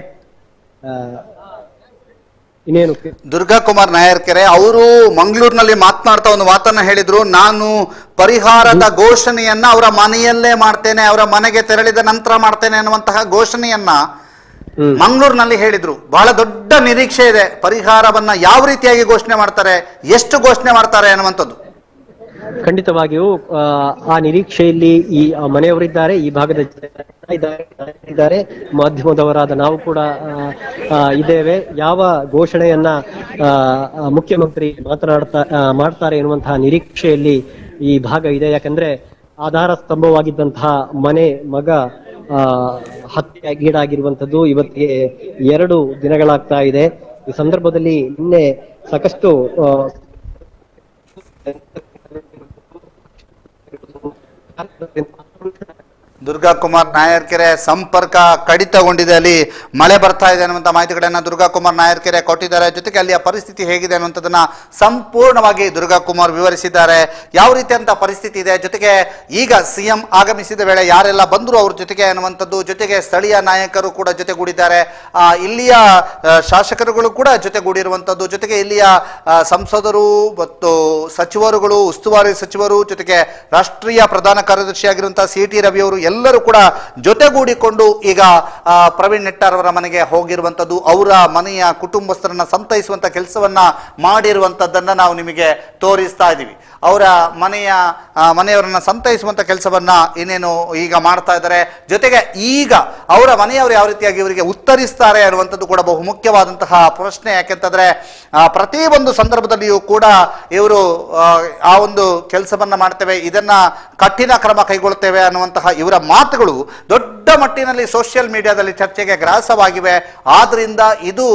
ಇನ್ನೇನು ದುರ್ಗಾ ಕುಮಾರ್ ನಾಯರ್ಕೆರೆ ಅವರು ಮಂಗಳೂರಿನಲ್ಲಿ ಮಾತನಾಡ್ತಾ ಒಂದು ಮಾತನ್ನ ಹೇಳಿದ್ರು, ನಾನು ಪರಿಹಾರದ ಘೋಷಣೆಯನ್ನ ಅವರ ಮನೆಯಲ್ಲೇ ಮಾಡ್ತೇನೆ, ಅವರ ಮನೆಗೆ ತೆರಳಿದ ನಂತರ ಮಾಡ್ತೇನೆ ಅನ್ನುವಂತಹ ಘೋಷಣೆಯನ್ನ ಮಂಗಳೂರಿನಲ್ಲಿ ಹೇಳಿದ್ರು. ಬಹಳ ದೊಡ್ಡ ನಿರೀಕ್ಷೆ ಇದೆ. ಪರಿಹಾರವನ್ನ ಯಾವ ರೀತಿಯಾಗಿ ಘೋಷಣೆ ಮಾಡ್ತಾರೆ, ಎಷ್ಟು ಘೋಷಣೆ ಮಾಡ್ತಾರೆ ಅನ್ನುವಂಥದ್ದು. ಖಂಡಿತವಾಗಿಯೂ ಆ ನಿರೀಕ್ಷೆಯಲ್ಲಿ ಈ ಮನೆಯವರಿದ್ದಾರೆ, ಈ ಭಾಗದ ಇದ್ದಾರೆ, ಮಾಧ್ಯಮದವರಾದ ನಾವು ಕೂಡ ಇದ್ದೇವೆ. ಯಾವ ಘೋಷಣೆಯನ್ನ ಮುಖ್ಯಮಂತ್ರಿ ಮಾಡ್ತಾರೆ ಎನ್ನುವಂತಹ ನಿರೀಕ್ಷೆಯಲ್ಲಿ ಈ ಭಾಗ ಇದೆ. ಯಾಕಂದ್ರೆ ಆಧಾರ ಸ್ತಂಭವಾಗಿದ್ದಂತಹ ಮನೆ ಮಗ ಹತ್ಯೆಗೀಡಾಗಿರುವಂತದ್ದು ಇವತ್ತಿಗೆ 2 ದಿನಗಳಾಗ್ತಾ ಇದೆ. ಈ ಸಂದರ್ಭದಲ್ಲಿ ನಿನ್ನೆ ಸಾಕಷ್ಟು ದುರ್ಗಾ ಕುಮಾರ್ ನಾಯರ್ಕೆರೆ ಸಂಪರ್ಕ ಕಡಿತಗೊಂಡಿದೆ, ಅಲ್ಲಿ ಮಳೆ ಬರ್ತಾ ಇದೆ ಅನ್ನುವಂಥ ಮಾಹಿತಿಗಳನ್ನ ದುರ್ಗಾ ಕುಮಾರ್ ನಾಯರ್ಕೆರೆ ಕೊಟ್ಟಿದ್ದಾರೆ. ಜೊತೆಗೆ ಅಲ್ಲಿಯ ಪರಿಸ್ಥಿತಿ ಹೇಗಿದೆ ಅನ್ನುವಂಥದ್ದನ್ನ ಸಂಪೂರ್ಣವಾಗಿ ದುರ್ಗಾ ಕುಮಾರ್ ವಿವರಿಸಿದ್ದಾರೆ. ಯಾವ ರೀತಿಯಂತ ಪರಿಸ್ಥಿತಿ ಇದೆ, ಜೊತೆಗೆ ಈಗ ಸಿಎಂ ಆಗಮಿಸಿದ ವೇಳೆ ಯಾರೆಲ್ಲ ಬಂದ್ರು ಅವ್ರ ಜೊತೆಗೆ ಅನ್ನುವಂಥದ್ದು, ಜೊತೆಗೆ ಸ್ಥಳೀಯ ನಾಯಕರು ಕೂಡ ಜೊತೆಗೂಡಿದ್ದಾರೆ, ಇಲ್ಲಿಯ ಶಾಸಕರುಗಳು ಕೂಡ ಜೊತೆಗೂಡಿರುವಂಥದ್ದು, ಜೊತೆಗೆ ಇಲ್ಲಿಯ ಸಂಸದರು ಮತ್ತು ಸಚಿವರುಗಳು, ಉಸ್ತುವಾರಿ ಸಚಿವರು, ಜೊತೆಗೆ ರಾಷ್ಟ್ರೀಯ ಪ್ರಧಾನ ಕಾರ್ಯದರ್ಶಿಯಾಗಿರುವಂತಹ ಸಿಟಿ ರವಿ ಅವರು ಎಲ್ಲರೂ ಕೂಡ ಜೊತೆಗೂಡಿಕೊಂಡು ಈಗ ಪ್ರವೀಣ್ ನೆಟ್ಟಾರ್ ಅವರ ಮನೆಗೆ ಹೋಗಿರುವಂತದ್ದು, ಅವರ ಮನೆಯ ಕುಟುಂಬಸ್ಥರನ್ನ ಸಂತೈಸುವಂತ ಕೆಲಸವನ್ನ ಮಾಡಿರುವಂತದ್ದನ್ನ ನಾವು ನಿಮಗೆ ತೋರಿಸ್ತಾ ಇದ್ದೀವಿ. ಅವರ ಮನೆಯವರನ್ನ ಸಂತೈಸುವಂತ ಕೆಲಸವನ್ನ ಇನ್ನೇನು ಈಗ ಮಾಡ್ತಾ ಇದ್ದಾರೆ. ಜೊತೆಗೆ ಈಗ ಅವರ ಮನೆಯವರು ಯಾವ ರೀತಿಯಾಗಿ ಇವರಿಗೆ ಉತ್ತರಿಸ್ತಾರೆ ಅನ್ನುವಂಥದ್ದು ಕೂಡ ಬಹು ಮುಖ್ಯವಾದಂತಹ ಪ್ರಶ್ನೆ. ಯಾಕೆಂತಂದ್ರೆ ಪ್ರತಿ ಒಂದು ಸಂದರ್ಭದಲ್ಲಿಯೂ ಕೂಡ ಇವರು ಆ ಒಂದು ಕೆಲಸವನ್ನ ಮಾಡ್ತೇವೆ, ಇದನ್ನ ಕಠಿಣ ಕ್ರಮ ಕೈಗೊಳ್ತೇವೆ ಅನ್ನುವಂತಹ ಇವರ ಮಾತುಗಳು ದೊಡ್ಡ ಮಟ್ಟಿನಲ್ಲಿ ಸೋಷಿಯಲ್ ಮೀಡಿಯಾದಲ್ಲಿ ಚರ್ಚೆಗೆ ಗ್ರಾಸವಾಗಿವೆ. ಆದ್ರಿಂದ ಇದು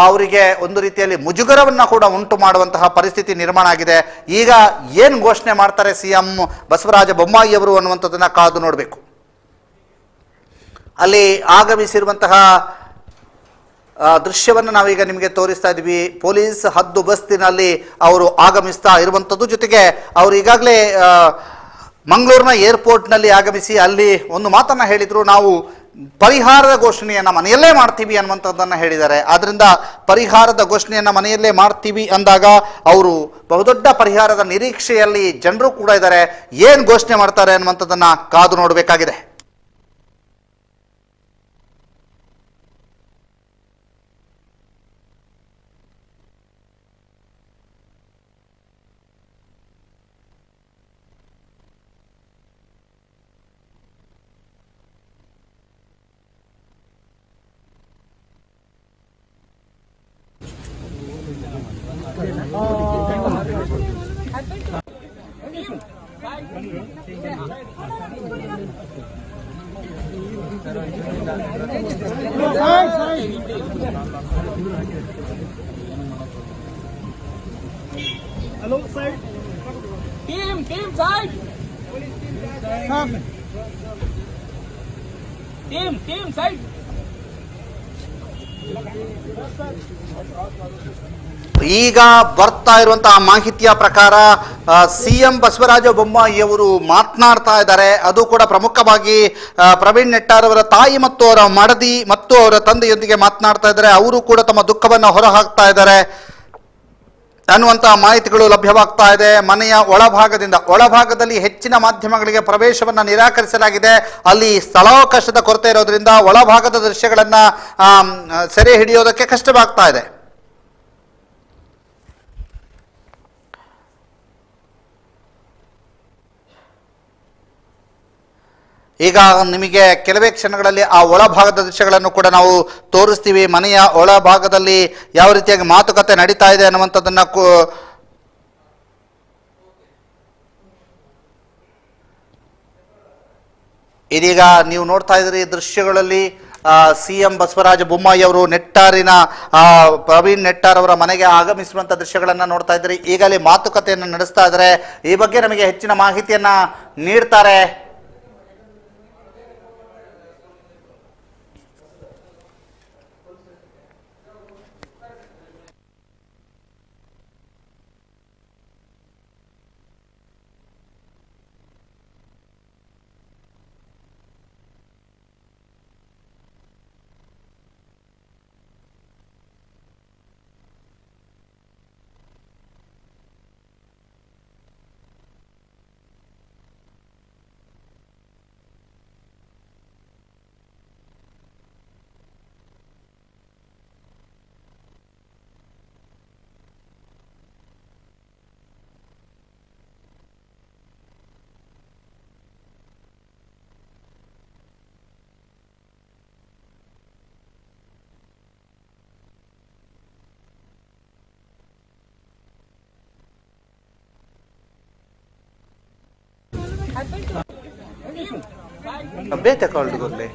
ಅವರಿಗೆ ಒಂದು ರೀತಿಯಲ್ಲಿ ಮುಜುಗರವನ್ನ ಕೂಡ ಉಂಟು ಮಾಡುವಂತಹ ಪರಿಸ್ಥಿತಿ ನಿರ್ಮಾಣ ಆಗಿದೆ. ಈಗ ಏನ್ ಘೋಷಣೆ ಮಾಡ್ತಾರೆ ಸಿಎಂ ಬಸವರಾಜ ಬೊಮ್ಮಾಯಿ ಅವರು ಅನ್ನುವಂಥದ್ದನ್ನ ಕಾದು ನೋಡಬೇಕು. ಅಲ್ಲಿ ಆಗಮಿಸಿರುವಂತಹ ದೃಶ್ಯವನ್ನು ನಾವೀಗ ನಿಮಗೆ ತೋರಿಸ್ತಾ ಇದ್ವಿ. ಪೊಲೀಸ್ ಹದ್ದು ಬಸ್ತಿನಲ್ಲಿ ಅವರು ಆಗಮಿಸ್ತಾ ಇರುವಂಥದ್ದು. ಜೊತೆಗೆ ಅವರು ಈಗಾಗಲೇ ಮಂಗಳೂರಿನ ಏರ್ಪೋರ್ಟ್ನಲ್ಲಿ ಆಗಮಿಸಿ ಅಲ್ಲಿ ಒಂದು ಮಾತನ್ನ ಹೇಳಿದ್ರು, ನಾವು ಪರಿಹಾರದ ಘೋಷಣೆಯನ್ನ ಮನೆಯಲ್ಲೇ ಮಾಡ್ತೀವಿ ಅನ್ನುವಂಥದ್ದನ್ನ ಹೇಳಿದ್ದಾರೆ. ಆದ್ರಿಂದ ಪರಿಹಾರದ ಘೋಷಣೆಯನ್ನ ಮನೆಯಲ್ಲೇ ಮಾಡ್ತೀವಿ ಅಂದಾಗ ಅವರು ಬಹುದೊಡ್ಡ ಪರಿಹಾರದ ನಿರೀಕ್ಷೆಯಲ್ಲಿ ಜನರು ಕೂಡ ಇದ್ದಾರೆ. ಏನ್ ಘೋಷಣೆ ಮಾಡ್ತಾರೆ ಅನ್ನುವಂಥದ್ದನ್ನ ಕಾದು ನೋಡಬೇಕಾಗಿದೆ. Hello, side. Team, side. Team, side. ಈಗ ಬರ್ತಾ ಇರುವಂತಹ ಮಾಹಿತಿಯ ಪ್ರಕಾರ ಸಿಎಂ ಬಸವರಾಜ ಬೊಮ್ಮಾಯಿ ಅವರು ಮಾತನಾಡ್ತಾ ಇದ್ದಾರೆ. ಅದು ಕೂಡ ಪ್ರಮುಖವಾಗಿ ಪ್ರವೀಣ್ ನೆಟ್ಟಾರ್ ಅವರ ತಾಯಿ ಮತ್ತು ಅವರ ಮಡದಿ ಮತ್ತು ಅವರ ತಂದೆಯೊಂದಿಗೆ ಮಾತನಾಡ್ತಾ ಇದ್ದಾರೆ. ಅವರು ಕೂಡ ತಮ್ಮ ದುಃಖವನ್ನು ಹೊರಹಾಕ್ತಾ ಇದ್ದಾರೆ ಅನ್ನುವಂತಹ ಮಾಹಿತಿಗಳು ಲಭ್ಯವಾಗ್ತಾ ಇದೆ. ಮನೆಯ ಒಳಭಾಗದಲ್ಲಿ ಹೆಚ್ಚಿನ ಮಾಧ್ಯಮಗಳಿಗೆ ಪ್ರವೇಶವನ್ನು ನಿರಾಕರಿಸಲಾಗಿದೆ. ಅಲ್ಲಿ ಸ್ಥಳಾವಕಾಶದ ಕೊರತೆ ಇರೋದ್ರಿಂದ ಒಳಭಾಗದ ದೃಶ್ಯಗಳನ್ನ ಸೆರೆ ಹಿಡಿಯೋದಕ್ಕೆ ಕಷ್ಟವಾಗ್ತಾ ಇದೆ. ಈಗ ನಿಮಗೆ ಕೆಲವೇ ಕ್ಷಣಗಳಲ್ಲಿ ಆ ಒಳಭಾಗದ ದೃಶ್ಯಗಳನ್ನು ಕೂಡ ನಾವು ತೋರಿಸ್ತೀವಿ. ಮನೆಯ ಒಳಭಾಗದಲ್ಲಿ ಯಾವ ರೀತಿಯಾಗಿ ಮಾತುಕತೆ ನಡೀತಾ ಇದೆ ಅನ್ನುವಂಥದ್ದನ್ನ ಇದೀಗ ನೀವು ನೋಡ್ತಾ ಇದ್ದೀರಿ ದೃಶ್ಯಗಳಲ್ಲಿ ಸಿಎಂ ಬಸವರಾಜ ಬೊಮ್ಮಾಯಿ ಅವರು ನೆಟ್ಟಾರಿನ ಪ್ರವೀಣ್ ನೆಟ್ಟಾರ್ ಅವರ ಮನೆಗೆ ಆಗಮಿಸುವಂತ ದೃಶ್ಯಗಳನ್ನ ನೋಡ್ತಾ ಇದ್ದೀರಿ. ಈಗಲೇ ಮಾತುಕತೆಯನ್ನು ನಡೆಸ್ತಾ ಇದ್ದಾರೆ. ಈ ಬಗ್ಗೆ ನಮಗೆ ಹೆಚ್ಚಿನ ಮಾಹಿತಿಯನ್ನ ನೀಡ್ತಾರೆ. ಬೇತೆ ಕಾಲ್ಡ್ ಗೊತ್ತೇ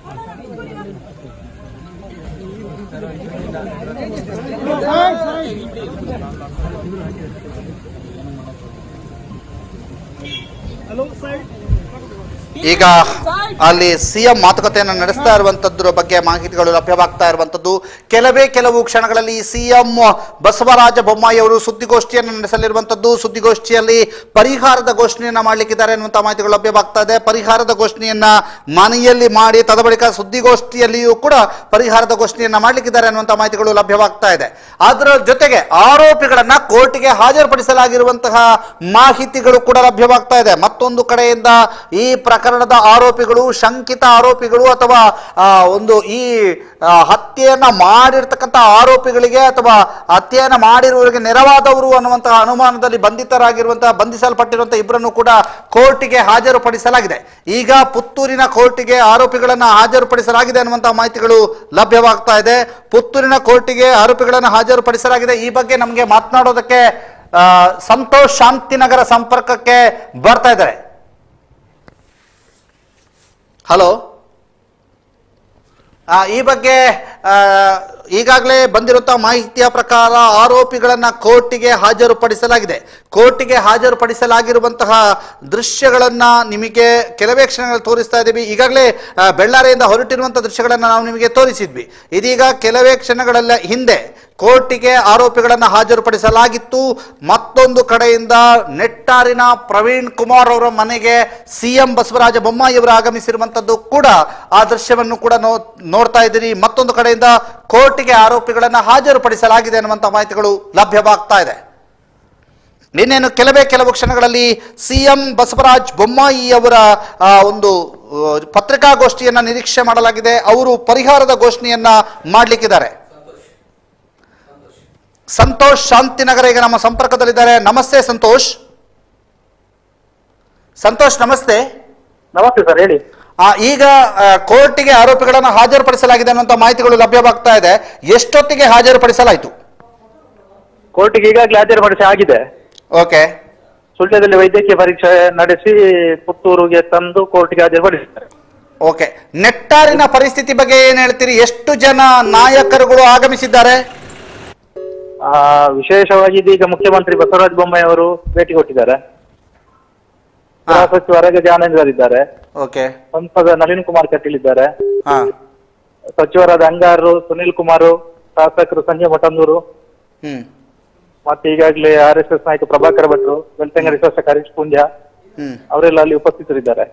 ಈಗ ಅಲ್ಲಿ ಸಿಎಂ ಮಾತುಕತೆಯನ್ನು ನಡೆಸ್ತಾ ಇರುವಂತದ್ರ ಬಗ್ಗೆ ಮಾಹಿತಿಗಳು ಲಭ್ಯವಾಗ್ತಾ ಇರುವಂತದ್ದು. ಕೆಲವು ಕ್ಷಣಗಳಲ್ಲಿ ಸಿಎಂ ಬಸವರಾಜ ಬೊಮ್ಮಾಯಿ ಅವರು ಸುದ್ದಿಗೋಷ್ಠಿಯನ್ನು ನಡೆಸಲಿರುವಂತದ್ದು. ಸುದ್ದಿಗೋಷ್ಠಿಯಲ್ಲಿ ಪರಿಹಾರದ ಘೋಷಣೆಯನ್ನ ಮಾಡ್ಲಿಕ್ಕಿದ್ದಾರೆ ಅನ್ನುವಂತ ಮಾಹಿತಿಗಳು ಲಭ್ಯವಾಗ್ತಾ ಇದೆ. ಪರಿಹಾರದ ಘೋಷಣೆಯನ್ನ ಮನೆಯಲ್ಲಿ ಮಾಡಿ ತದ ಬಳಿಕ ಸುದ್ದಿಗೋಷ್ಠಿಯಲ್ಲಿಯೂ ಕೂಡ ಪರಿಹಾರದ ಘೋಷಣೆಯನ್ನ ಮಾಡ್ಲಿಕ್ಕಿದ್ದಾರೆ ಅನ್ನುವಂತ ಮಾಹಿತಿಗಳು ಲಭ್ಯವಾಗ್ತಾ ಇದೆ. ಅದರ ಜೊತೆಗೆ ಆರೋಪಿಗಳನ್ನ ಕೋರ್ಟಿಗೆ ಹಾಜರುಪಡಿಸಲಾಗಿರುವಂತಹ ಮಾಹಿತಿಗಳು ಕೂಡ ಲಭ್ಯವಾಗ್ತಾ ಇದೆ. ಮತ್ತೊಂದು ಕಡೆಯಿಂದ ಈ ಪ್ರಕರಣದ ಆರೋಪಿಗಳು, ಶಂಕಿತ ಆರೋಪಿಗಳು ಅಥವಾ ಈ ಹತ್ಯೆಯನ್ನ ಮಾಡಿರ್ತಕ್ಕಂಥ ಆರೋಪಿಗಳಿಗೆ ಅಥವಾ ಹತ್ಯೆಯನ್ನ ಮಾಡಿರುವವರಿಗೆ ನೆರವಾದವರು ಅನ್ನುವಂತಹ ಅನುಮಾನದಲ್ಲಿ ಬಂಧಿಸಲ್ಪಟ್ಟಿರುವಂತಹ ಇಬ್ಬರನ್ನು ಕೂಡ ಕೋರ್ಟಿಗೆ ಹಾಜರುಪಡಿಸಲಾಗಿದೆ. ಈಗ ಪುತ್ತೂರಿನ ಕೋರ್ಟಿಗೆ ಆರೋಪಿಗಳನ್ನ ಹಾಜರುಪಡಿಸಲಾಗಿದೆ ಅನ್ನುವಂತಹ ಮಾಹಿತಿಗಳು ಲಭ್ಯವಾಗ್ತಾ ಇದೆ. ಪುತ್ತೂರಿನ ಕೋರ್ಟಿಗೆ ಆರೋಪಿಗಳನ್ನ ಹಾಜರುಪಡಿಸಲಾಗಿದೆ. ಈ ಬಗ್ಗೆ ನಮಗೆ ಮಾತನಾಡೋದಕ್ಕೆ ಸಂತೋಷ್ ಶಾಂತಿನಗರ ಸಂಪರ್ಕಕ್ಕೆ ಬರ್ತಾ ಇದ್ದಾರೆ. ಹಲೋ, ಈ ಬಗ್ಗೆ ಈಗಾಗಲೇ ಬಂದಿರುವಂತಹ ಮಾಹಿತಿಯ ಪ್ರಕಾರ ಆರೋಪಿಗಳನ್ನ ಕೋರ್ಟಿಗೆ ಹಾಜರುಪಡಿಸಲಾಗಿದೆ. ಕೋರ್ಟಿಗೆ ಹಾಜರುಪಡಿಸಲಾಗಿರುವಂತಹ ದೃಶ್ಯಗಳನ್ನ ನಿಮಗೆ ಕೆಲವೇ ಕ್ಷಣಗಳು ತೋರಿಸ್ತಾ ಇದ್ದೀವಿ. ಈಗಾಗಲೇ ಬೆಳ್ಳಾರಿಯಿಂದ ಹೊರಟಿರುವಂತಹ ದೃಶ್ಯಗಳನ್ನ ನಾವು ನಿಮಗೆ ತೋರಿಸಿದ್ವಿ. ಇದೀಗ ಕೆಲವೇ ಕ್ಷಣಗಳ ಹಿಂದೆ ಕೋರ್ಟಿಗೆ ಆರೋಪಿಗಳನ್ನ ಹಾಜರುಪಡಿಸಲಾಗಿತ್ತು. ಮತ್ತೊಂದು ಕಡೆಯಿಂದ ನೆಟ್ಟಾರಿನ ಪ್ರವೀಣ್ ಕುಮಾರ್ ಅವರ ಮನೆಗೆ ಸಿಎಂ ಬಸವರಾಜ ಬೊಮ್ಮಾಯಿ ಅವರು ಆಗಮಿಸಿರುವಂತದ್ದು ಕೂಡ ಆ ದೃಶ್ಯವನ್ನು ಕೂಡ ನೋಡ್ತಾ ಇದ್ದೀರಿ. ಮತ್ತೊಂದು ಕಡೆಯಿಂದ ಕೋರ್ಟಿಗೆ ಆರೋಪಿಗಳನ್ನ ಹಾಜರುಪಡಿಸಲಾಗಿದೆ ಅನ್ನುವಂತ ಮಾಹಿತಿಗಳು ಲಭ್ಯವಾಗ್ತಾ ಇದೆ. ಇನ್ನೇನು ಕೆಲವು ಕ್ಷಣಗಳಲ್ಲಿ ಸಿಎಂ ಬಸವರಾಜ ಬೊಮ್ಮಾಯಿ ಅವರ ಒಂದು ಪತ್ರಿಕಾಗೋಷ್ಠಿಯನ್ನ ನಿರೀಕ್ಷೆ ಮಾಡಲಾಗಿದೆ. ಅವರು ಪರಿಹಾರದ ಘೋಷಣೆಯನ್ನ ಮಾಡ್ಲಿಕ್ಕಿದ್ದಾರೆ. ಸಂತೋಷ್ ಶಾಂತಿನಗರ ಈಗ ನಮ್ಮ ಸಂಪರ್ಕದಲ್ಲಿದ್ದಾರೆ. ನಮಸ್ತೆ ಸಂತೋಷ್. ನಮಸ್ತೆ. ನಮಸ್ತೆ ಸರ್, ಹೇಳಿ. ಈಗ ಕೋರ್ಟಿಗೆ ಆರೋಪಿಗಳನ್ನು ಹಾಜರುಪಡಿಸಲಾಗಿದೆ ಅನ್ನುವಂತ ಮಾಹಿತಿಗಳು ಲಭ್ಯವಾಗ್ತಾ ಇದೆ. ಎಷ್ಟೊತ್ತಿಗೆ ಹಾಜರುಪಡಿಸಲಾಯಿತು? ಕೋರ್ಟಿಗೆ ಈಗಾಗಲೇ ಹಾಜರುಪಡಿಸಿ ಆಗಿದೆ. ಓಕೆ. ಸುಳ್ಯದಲ್ಲಿ ವೈದ್ಯಕೀಯ ಪರೀಕ್ಷೆ ನಡೆಸಿ ಪುತ್ತೂರಿಗೆ ತಂದು ಕೋರ್ಟಿಗೆ ಹಾಜರುಪಡಿಸಿದ್ದಾರೆ. ಓಕೆ. ನೆಟ್ಟಾರಿನ ಪರಿಸ್ಥಿತಿ ಬಗ್ಗೆ ಏನ್ ಹೇಳ್ತೀರಿ? ಎಷ್ಟು ಜನ ನಾಯಕರುಗಳು ಆಗಮಿಸಿದ್ದಾರೆ? ವಿಶೇಷವಾಗಿ ಇದೀಗ ಮುಖ್ಯಮಂತ್ರಿ ಬಸವರಾಜ ಬೊಮ್ಮಾಯಿ ಅವರು ಭೇಟಿ ಕೊಟ್ಟಿದ್ದಾರೆ. ಗೃಹ ಸಚಿವ ಅರಗ ಜ್ಞಾನೇಂದ್ರ ಇದ್ದಾರೆ. ಸಂಸದ ನಳಿನ್ ಕುಮಾರ್ ಕಟೀಲ್ ಇದ್ದಾರೆ. ಸಚಿವರಾದ ಅಂಗಾರು, ಸುನಿಲ್ ಕುಮಾರ್, ಶಾಸಕರು ಸಂಜಯ್ ಮಠಂದೂರು, ಮತ್ತೆ ಈಗಾಗಲೇ RSS ನಾಯಕ ಪ್ರಭಾಕರ ಭಟ್ರು, ಬೆಳ್ತಂಗಡಿ ಶಾಸಕ ಹರೀಶ್ ಪೂಂಜಾ ಅವರೆಲ್ಲ ಅಲ್ಲಿ ಉಪಸ್ಥಿತರಿದ್ದಾರೆ.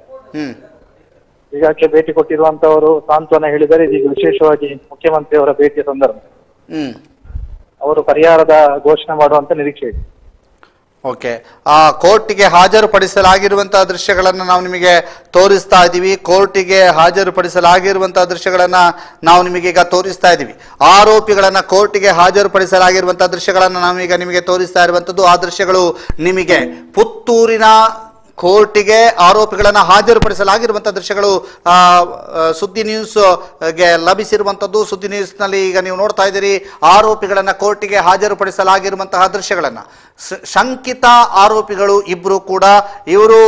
ಈಗಾಗಲೇ ಭೇಟಿ ಕೊಟ್ಟಿರುವಂತವರು ಸಾಂತ್ವನ ಹೇಳಿದ್ದಾರೆ. ಇದೀಗ ವಿಶೇಷವಾಗಿ ಮುಖ್ಯಮಂತ್ರಿ ಅವರ ಭೇಟಿಯ ಸಂದರ್ಭ ಅವರು ಪರಿಹಾರದ ಘೋಷಣೆ ಮಾಡುವಂತ ನಿರೀಕ್ಷೆ ಇದೆ. ಓಕೆ, ಆ ಕೋರ್ಟಿಗೆ ಹಾಜರುಪಡಿಸಲಾಗಿರುವಂತಹ ದೃಶ್ಯಗಳನ್ನು ನಾವು ನಿಮಗೆ ತೋರಿಸ್ತಾ ಇದ್ದೀವಿ. ಕೋರ್ಟಿಗೆ ಹಾಜರುಪಡಿಸಲಾಗಿರುವಂತಹ ದೃಶ್ಯಗಳನ್ನು ನಾವು ನಿಮಗೀಗ ತೋರಿಸ್ತಾ ಇದ್ದೀವಿ. ಆರೋಪಿಗಳನ್ನ ಕೋರ್ಟಿಗೆ ಹಾಜರುಪಡಿಸಲಾಗಿರುವಂತಹ ದೃಶ್ಯಗಳನ್ನು ನಾವೀಗ ನಿಮಗೆ ತೋರಿಸ್ತಾ ಇರುವಂತದ್ದು. ಆ ದೃಶ್ಯಗಳು ನಿಮಗೆ ಪುತ್ತೂರಿನ ಕೋರ್ಟಿಗೆ ಆರೋಪಿಗಳನ್ನು ಹಾಜರುಪಡಿಸಲಾಗಿರುವಂತಹ ದೃಶ್ಯಗಳು ಸುದ್ದಿ ನ್ಯೂಸ್ಗೆ ಲಭಿಸಿರುವಂಥದ್ದು. ಸುದ್ದಿ ನ್ಯೂಸ್ನಲ್ಲಿ ಈಗ ನೀವು ನೋಡ್ತಾ ಇದ್ದೀರಿ ಆರೋಪಿಗಳನ್ನು ಕೋರ್ಟಿಗೆ ಹಾಜರುಪಡಿಸಲಾಗಿರುವಂತಹ ದೃಶ್ಯಗಳನ್ನು. ಶಂಕಿತ ಆರೋಪಿಗಳು ಇಬ್ಬರು ಕೂಡ ಇವರು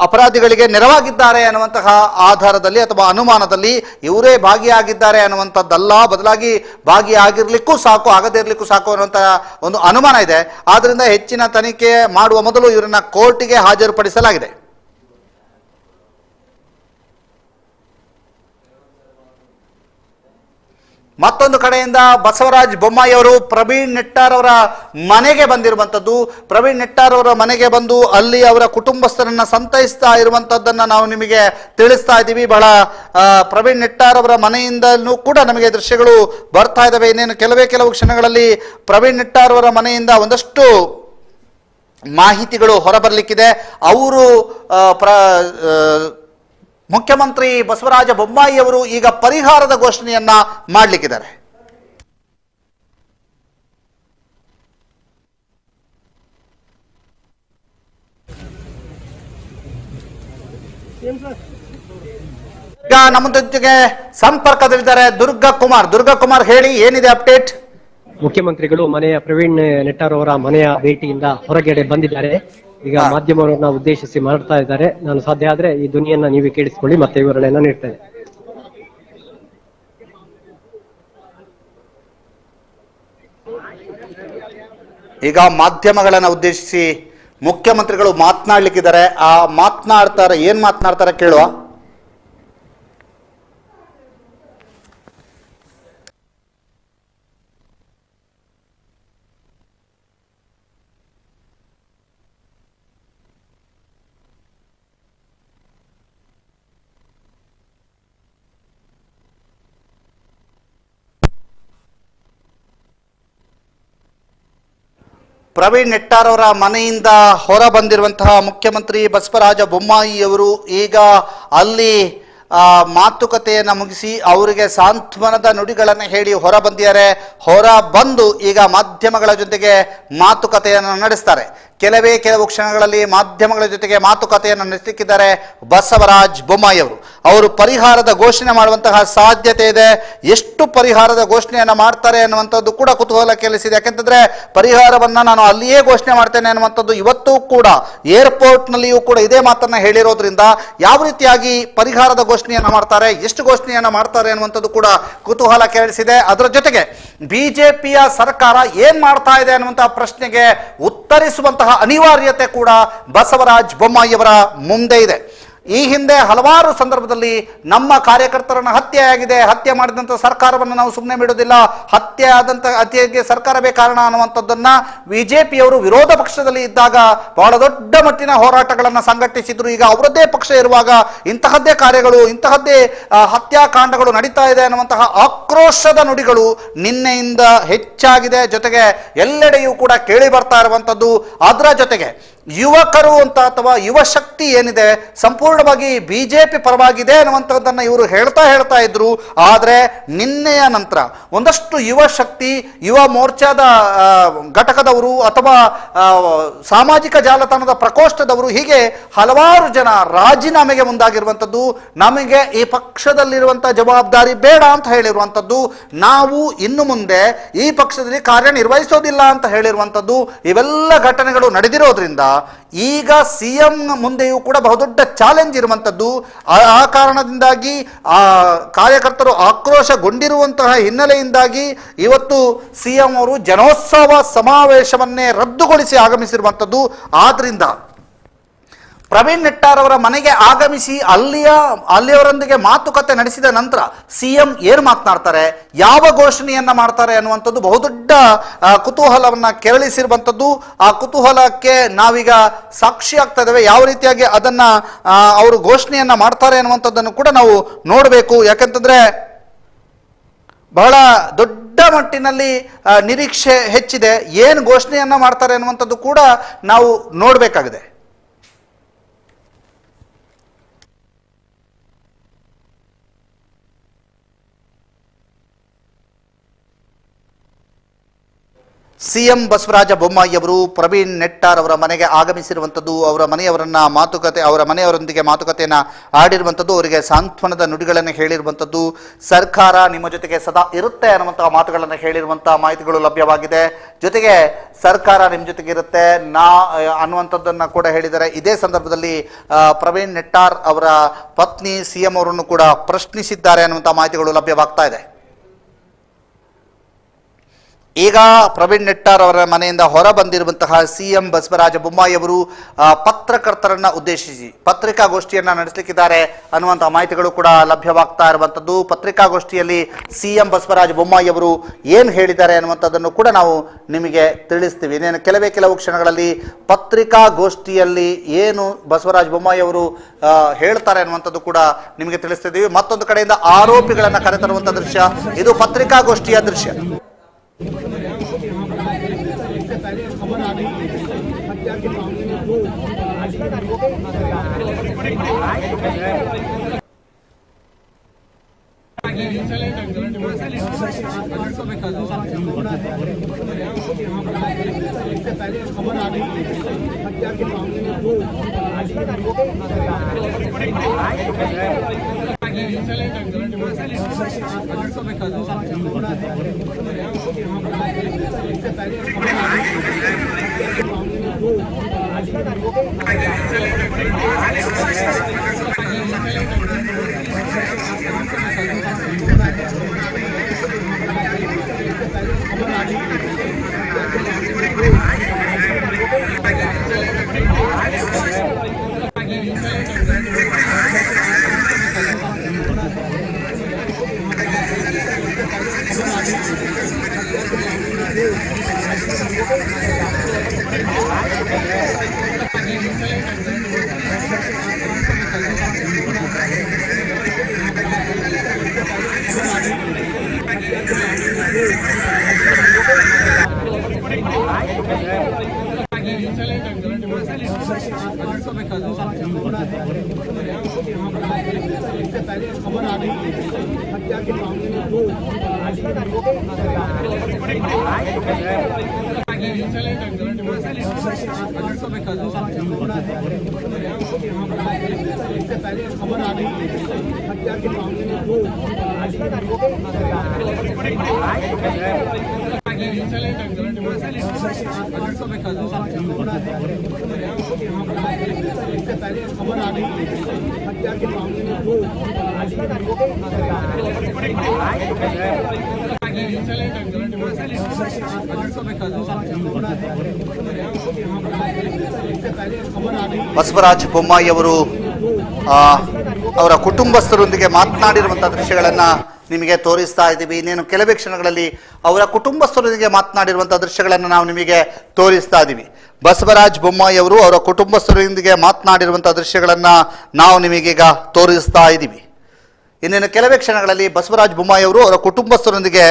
ಅಪರಾಧಿಗಳಿಗೆ ನೆರವಾಗಿದ್ದಾರೆ ಅನ್ನುವಂತಹ ಆಧಾರದಲ್ಲಿ ಅಥವಾ ಅನುಮಾನದಲ್ಲಿ ಇವರೇ ಭಾಗಿಯಾಗಿದ್ದಾರೆ ಅನ್ನುವಂಥದ್ದಲ್ಲ, ಬದಲಾಗಿ ಭಾಗಿಯಾಗಿರ್ಲಿಕ್ಕೂ ಸಾಕು, ಆಗದೇ ಇರಲಿಕ್ಕೂ ಸಾಕು ಅನ್ನುವಂತಹ ಒಂದು ಅನುಮಾನ ಇದೆ. ಆದ್ದರಿಂದ ಹೆಚ್ಚಿನ ತನಿಖೆ ಮಾಡುವ ಮೊದಲು ಇವರನ್ನ ಕೋರ್ಟಿಗೆ ಹಾಜರುಪಡಿಸಲಾಗಿದೆ. ಮತ್ತೊಂದು ಕಡೆಯಿಂದ ಬಸವರಾಜ ಬೊಮ್ಮಾಯಿ ಅವರು ಪ್ರವೀಣ್ ನೆಟ್ಟಾರ್ ಅವರ ಮನೆಗೆ ಬಂದಿರುವಂಥದ್ದು. ಪ್ರವೀಣ್ ನೆಟ್ಟಾರ್ ಅವರ ಮನೆಗೆ ಬಂದು ಅಲ್ಲಿ ಅವರ ಕುಟುಂಬಸ್ಥರನ್ನ ಸಂತೈಸ್ತಾ ಇರುವಂತದ್ದನ್ನ ನಾವು ನಿಮಗೆ ತಿಳಿಸ್ತಾ ಇದ್ದೀವಿ. ಬಹಳ ಪ್ರವೀಣ್ ನೆಟ್ಟಾರ್ ಅವರ ಮನೆಯಿಂದಲೂ ಕೂಡ ನಮಗೆ ದೃಶ್ಯಗಳು ಬರ್ತಾ ಇದ್ದಾವೆ. ಇನ್ನೇನು ಕೆಲವು ಕ್ಷಣಗಳಲ್ಲಿ ಪ್ರವೀಣ್ ನೆಟ್ಟಾರ್ ಅವರ ಮನೆಯಿಂದ ಒಂದಷ್ಟು ಮಾಹಿತಿಗಳು ಹೊರಬರಲಿಕ್ಕಿದೆ. ಅವರು ಮುಖ್ಯಮಂತ್ರಿ ಬಸವರಾಜ ಬೊಮ್ಮಾಯಿ ಅವರು ಈಗ ಪರಿಹಾರದ ಘೋಷಣೆಯನ್ನ ಮಾಡಲಿಕ್ಕಿದ್ದಾರೆ. ಈಗ ನಮ್ಮ ಜೊತೆಗೆ ಸಂಪರ್ಕದಲ್ಲಿದ್ದಾರೆ ದುರ್ಗಾ ಕುಮಾರ್, ಹೇಳಿ ಏನಿದೆ ಅಪ್ಡೇಟ್? ಮುಖ್ಯಮಂತ್ರಿಗಳು ಮನೆಯ ಪ್ರವೀಣ್ ನೆಟ್ಟಾರ್ ಅವರ ಮನೆಯ ಭೇಟಿಯಿಂದ ಹೊರಗಡೆ ಬಂದಿದ್ದಾರೆ. ಈಗ ಮಾಧ್ಯಮವರನ್ನ ಉದ್ದೇಶಿಸಿ ಮಾತಾಡ್ತಾ ಇದ್ದಾರೆ. ನಾನು ಸಾಧ್ಯ ಆದ್ರೆ ಈ ಧ್ವನಿಯನ್ನ ನೀವೇ ಕೇಳಿಸ್ಕೊಳ್ಳಿ, ಮತ್ತೆ ವಿವರಣೆಯನ್ನ ನೀಡ್ತೇನೆ. ಈಗ ಮಾಧ್ಯಮಗಳನ್ನ ಉದ್ದೇಶಿಸಿ ಮುಖ್ಯಮಂತ್ರಿಗಳು ಮಾತನಾಡ್ಲಿಕ್ಕಿದ್ದಾರೆ. ಏನ್ ಮಾತನಾಡ್ತಾರೆ ಕೇಳುವ. ಪ್ರವೀಣ್ ನೆಟ್ಟಾರ್ ಅವರ ಮನೆಯಿಂದ ಹೊರ ಬಂದಿರುವಂತಹ ಮುಖ್ಯಮಂತ್ರಿ ಬಸವರಾಜ ಬೊಮ್ಮಾಯಿ ಅವರು ಈಗ ಅಲ್ಲಿ ಮಾತುಕತೆಯನ್ನು ಮುಗಿಸಿ ಅವರಿಗೆ ಸಾಂತ್ವನದ ನುಡಿಗಳನ್ನು ಹೇಳಿ ಹೊರ ಬಂದಿದ್ದಾರೆ. ಹೊರ ಬಂದು ಈಗ ಮಾಧ್ಯಮಗಳ ಜೊತೆಗೆ ಮಾತುಕತೆಯನ್ನು ನಡೆಸ್ತಾರೆ. ಕೆಲವು ಕ್ಷಣಗಳಲ್ಲಿ ಮಾಧ್ಯಮಗಳ ಜೊತೆಗೆ ಮಾತುಕತೆಯನ್ನು ನಡೆಸಲಿಕ್ಕಿದ್ದಾರೆ ಬಸವರಾಜ ಬೊಮ್ಮಾಯಿ ಅವರು ಪರಿಹಾರದ ಘೋಷಣೆ ಮಾಡುವಂತಹ ಸಾಧ್ಯತೆ ಇದೆ. ಎಷ್ಟು ಪರಿಹಾರದ ಘೋಷಣೆಯನ್ನು ಮಾಡ್ತಾರೆ ಅನ್ನುವಂಥದ್ದು ಕೂಡ ಕುತೂಹಲ ಕೆಲಿಸಿದೆ. ಯಾಕೆಂತಂದ್ರೆ ಪರಿಹಾರವನ್ನ ನಾನು ಅಲ್ಲಿಯೇ ಘೋಷಣೆ ಮಾಡ್ತೇನೆ ಅನ್ನುವಂಥದ್ದು ಇವತ್ತು ಕೂಡ ಏರ್ಪೋರ್ಟ್ ನಲ್ಲಿಯೂ ಕೂಡ ಇದೇ ಮಾತನ್ನ ಹೇಳಿರೋದ್ರಿಂದ ಯಾವ ರೀತಿಯಾಗಿ ಪರಿಹಾರದ ಘೋಷಣೆಯನ್ನ ಮಾಡ್ತಾರೆ, ಎಷ್ಟು ಘೋಷಣೆಯನ್ನ ಮಾಡ್ತಾರೆ ಅನ್ನುವಂಥದ್ದು ಕೂಡ ಕುತೂಹಲ ಕೆರಳಿಸಿದೆ. ಅದರ ಜೊತೆಗೆ ಬಿಜೆಪಿಯ ಸರ್ಕಾರ ಏನ್ ಮಾಡ್ತಾ ಇದೆ ಅನ್ನುವಂತಹ ಪ್ರಶ್ನೆಗೆ ಉತ್ತರಿಸುವಂತಹ ಅನಿವಾರ್ಯತೆ ಕೂಡ ಬಸವರಾಜ ಬೊಮ್ಮಾಯಿಯವರ ಮುಂದೆ ಇದೆ. ಈ ಹಿಂದೆ ಹಲವಾರು ಸಂದರ್ಭದಲ್ಲಿ ನಮ್ಮ ಕಾರ್ಯಕರ್ತರನ್ನು ಹತ್ಯೆ ಮಾಡಿದಂಥ ಸರ್ಕಾರವನ್ನು ನಾವು ಸುಮ್ಮನೆ ಬಿಡೋದಿಲ್ಲ, ಹತ್ಯೆಗೆ ಸರ್ಕಾರವೇ ಕಾರಣ ಅನ್ನುವಂಥದ್ದನ್ನ ಬಿಜೆಪಿಯವರು ವಿರೋಧ ಪಕ್ಷದಲ್ಲಿ ಇದ್ದಾಗ ಬಹಳ ದೊಡ್ಡ ಮಟ್ಟಿನ ಹೋರಾಟಗಳನ್ನು ಸಂಘಟಿಸಿದ್ರು. ಈಗ ಅವರದ್ದೇ ಪಕ್ಷ ಇರುವಾಗ ಇಂತಹದ್ದೇ ಕಾರ್ಯಗಳು, ಇಂತಹದ್ದೇ ಹತ್ಯಾಕಾಂಡಗಳು ನಡೀತಾ ಇದೆ ಅನ್ನುವಂತಹ ಆಕ್ರೋಶದ ನುಡಿಗಳು ನಿನ್ನೆಯಿಂದ ಹೆಚ್ಚಾಗಿದೆ. ಜೊತೆಗೆ ಎಲ್ಲೆಡೆಯೂ ಕೂಡ ಕೇಳಿ ಬರ್ತಾ ಇರುವಂಥದ್ದು. ಅದರ ಜೊತೆಗೆ ಯುವಕರು ಅಂತ ಅಥವಾ ಯುವ ಶಕ್ತಿ ಏನಿದೆ ಸಂಪೂರ್ಣವಾಗಿ ಬಿಜೆಪಿ ಪರವಾಗಿದೆ ಅನ್ನುವಂಥದ್ದನ್ನು ಇವರು ಹೇಳ್ತಾ ಇದ್ರು. ಆದರೆ ನಿನ್ನೆಯ ನಂತರ ಒಂದಷ್ಟು ಯುವ ಶಕ್ತಿ, ಯುವ ಮೋರ್ಚಾದ ಘಟಕದವರು ಅಥವಾ ಸಾಮಾಜಿಕ ಜಾಲತಾಣದ ಪ್ರಕೋಷ್ಠದವರು ಹೀಗೆ ಹಲವಾರು ಜನ ರಾಜೀನಾಮೆಗೆ ಮುಂದಾಗಿರುವಂಥದ್ದು. ನಮಗೆ ಈ ಪಕ್ಷದಲ್ಲಿರುವಂಥ ಜವಾಬ್ದಾರಿ ಬೇಡ ಅಂತ ಹೇಳಿರುವಂಥದ್ದು, ನಾವು ಇನ್ನು ಮುಂದೆ ಈ ಪಕ್ಷದಲ್ಲಿ ಕಾರ್ಯನಿರ್ವಹಿಸೋದಿಲ್ಲ ಅಂತ ಹೇಳಿರುವಂಥದ್ದು. ಇವೆಲ್ಲ ಘಟನೆಗಳು ನಡೆದಿರೋದ್ರಿಂದ ಈಗ ಸಿಎಂ ಮುಂದೆಯೂ ಕೂಡ ಬಹುದೊಡ್ಡ ಚಾಲೆಂಜ್ ಇರುವಂಥದ್ದು. ಆ ಕಾರಣದಿಂದಾಗಿ ಆ ಕಾರ್ಯಕರ್ತರು ಆಕ್ರೋಶಗೊಂಡಿರುವಂತಹ ಹಿನ್ನೆಲೆಯಿಂದಾಗಿ ಇವತ್ತು ಸಿಎಂ ಅವರು ಜನೋತ್ಸವ ಸಮಾವೇಶವನ್ನೇ ರದ್ದುಗೊಳಿಸಿ ಆಗಮಿಸಿರುವಂಥದ್ದು. ಆದ್ರಿಂದ ಪ್ರವೀಣ್ ನೆಟ್ಟಾರ್ ಅವರ ಮನೆಗೆ ಆಗಮಿಸಿ ಅಲ್ಲಿಯವರೊಂದಿಗೆ ಮಾತುಕತೆ ನಡೆಸಿದ ನಂತರ ಸಿಎಂ ಏನು ಮಾತನಾಡ್ತಾರೆ, ಯಾವ ಘೋಷಣೆಯನ್ನ ಮಾಡ್ತಾರೆ ಅನ್ನುವಂಥದ್ದು ಬಹುದೊಡ್ಡ ಕುತೂಹಲವನ್ನ ಕೆರಳಿಸಿರುವಂಥದ್ದು. ಆ ಕುತೂಹಲಕ್ಕೆ ನಾವೀಗ ಸಾಕ್ಷಿ ಆಗ್ತಾ ಇದ್ದೇವೆ. ಯಾವ ರೀತಿಯಾಗಿ ಅದನ್ನ ಅವರು ಘೋಷಣೆಯನ್ನ ಮಾಡ್ತಾರೆ ಅನ್ನುವಂಥದ್ದನ್ನು ಕೂಡ ನಾವು ನೋಡಬೇಕು. ಯಾಕಂತಂದ್ರೆ ಬಹಳ ದೊಡ್ಡ ಮಟ್ಟಿನಲ್ಲಿ ನಿರೀಕ್ಷೆ ಹೆಚ್ಚಿದೆ. ಏನು ಘೋಷಣೆಯನ್ನ ಮಾಡ್ತಾರೆ ಅನ್ನುವಂಥದ್ದು ಕೂಡ ನಾವು ನೋಡಬೇಕಾಗಿದೆ. ಸಿಎಂ ಬಸವರಾಜ ಬೊಮ್ಮಾಯಿ ಅವರು ಪ್ರವೀಣ್ ನೆಟ್ಟಾರ್ ಅವರ ಮನೆಗೆ ಆಗಮಿಸಿರುವಂಥದ್ದು, ಅವರ ಮನೆಯವರೊಂದಿಗೆ ಮಾತುಕತೆಯನ್ನು ಆಡಿರುವಂಥದ್ದು, ಅವರಿಗೆ ಸಾಂತ್ವನದ ನುಡಿಗಳನ್ನು ಹೇಳಿರುವಂಥದ್ದು, ಸರ್ಕಾರ ನಿಮ್ಮ ಜೊತೆಗೆ ಸದಾ ಇರುತ್ತೆ ಅನ್ನುವಂತಹ ಮಾತುಗಳನ್ನು ಹೇಳಿರುವಂತಹ ಮಾಹಿತಿಗಳು ಲಭ್ಯವಾಗಿದೆ. ಜೊತೆಗೆ ಸರ್ಕಾರ ನಿಮ್ಮ ಜೊತೆಗೆ ಇರುತ್ತೆ ಅನ್ನುವಂಥದ್ದನ್ನು ಕೂಡ ಹೇಳಿದ್ದಾರೆ. ಇದೇ ಸಂದರ್ಭದಲ್ಲಿ ಪ್ರವೀಣ್ ನೆಟ್ಟಾರ್ ಅವರ ಪತ್ನಿ ಸಿಎಂ ಅವರನ್ನು ಕೂಡ ಪ್ರಶ್ನಿಸಿದ್ದಾರೆ ಅನ್ನುವಂತಹ ಮಾಹಿತಿಗಳು ಲಭ್ಯವಾಗ್ತಾ ಇದೆ. ಈಗ ಪ್ರವೀಣ್ ನೆಟ್ಟಾರ್ ಅವರ ಮನೆಯಿಂದ ಹೊರ ಬಂದಿರುವಂತಹ ಸಿಎಂ ಬಸವರಾಜ ಬೊಮ್ಮಾಯಿ ಅವರು ಪತ್ರಕರ್ತರನ್ನ ಉದ್ದೇಶಿಸಿ ಪತ್ರಿಕಾಗೋಷ್ಠಿಯನ್ನ ನಡೆಸಲಿಕ್ಕಿದ್ದಾರೆ ಅನ್ನುವಂತಹ ಮಾಹಿತಿಗಳು ಕೂಡ ಲಭ್ಯವಾಗ್ತಾ ಇರುವಂಥದ್ದು. ಪತ್ರಿಕಾಗೋಷ್ಠಿಯಲ್ಲಿ ಸಿಎಂ ಬಸವರಾಜ ಬೊಮ್ಮಾಯಿ ಅವರು ಏನು ಹೇಳಿದ್ದಾರೆ ಅನ್ನುವಂಥದ್ದನ್ನು ಕೂಡ ನಾವು ನಿಮಗೆ ತಿಳಿಸ್ತೀವಿ. ಇನ್ನೇನು ಕೆಲವು ಕ್ಷಣಗಳಲ್ಲಿ ಪತ್ರಿಕಾಗೋಷ್ಠಿಯಲ್ಲಿ ಏನು ಬಸವರಾಜ ಬೊಮ್ಮಾಯಿ ಅವರು ಹೇಳ್ತಾರೆ ಅನ್ನುವಂಥದ್ದು ಕೂಡ ನಿಮಗೆ ತಿಳಿಸ್ತಿದ್ದೀವಿ. ಮತ್ತೊಂದು ಕಡೆಯಿಂದ ಆರೋಪಿಗಳನ್ನ ಕರೆತರುವಂತಹ ದೃಶ್ಯ, ಇದು ಪತ್ರಿಕಾಗೋಷ್ಠಿಯ ದೃಶ್ಯ. ಬಸವರಾಜ ಬೊಮ್ಮಾಯಿ ಅವರು ಅವರ ಕುಟುಂಬಸ್ಥರೊಂದಿಗೆ ಮಾತನಾಡಿರುವಂತಹ ದೃಶ್ಯಗಳನ್ನ ನಿಮಗೆ ತೋರಿಸ್ತಾ ಇದ್ದೀವಿ. ಇನ್ನೇನು ಕೆಲವೇ ಕ್ಷಣಗಳಲ್ಲಿ ಅವರ ಕುಟುಂಬಸ್ಥರೊಂದಿಗೆ ಮಾತನಾಡಿರುವಂತಹ ದೃಶ್ಯಗಳನ್ನು ನಾವು ನಿಮಗೆ ತೋರಿಸ್ತಾ ಇದ್ದೀವಿ. ಬಸವರಾಜ ಬೊಮ್ಮಾಯಿ ಅವರು ಅವರ ಕುಟುಂಬಸ್ಥರೊಂದಿಗೆ ಮಾತನಾಡಿರುವಂತಹ ದೃಶ್ಯಗಳನ್ನ ನಾವು ನಿಮಗೀಗ ತೋರಿಸ್ತಾ ಇದ್ದೀವಿ. ಇನ್ನೇನು ಕೆಲವೇ ಕ್ಷಣಗಳಲ್ಲಿ ಬಸವರಾಜ ಬೊಮ್ಮಾಯಿ ಅವರು ಅವರ ಕುಟುಂಬಸ್ಥರೊಂದಿಗೆ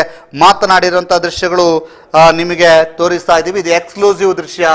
ಮಾತನಾಡಿರುವಂತಹ ದೃಶ್ಯಗಳು ನಿಮಗೆ ತೋರಿಸ್ತಾ ಇದ್ದೀವಿ. ಇದು ಎಕ್ಸ್ಕ್ಲೂಸಿವ್ ದೃಶ್ಯ.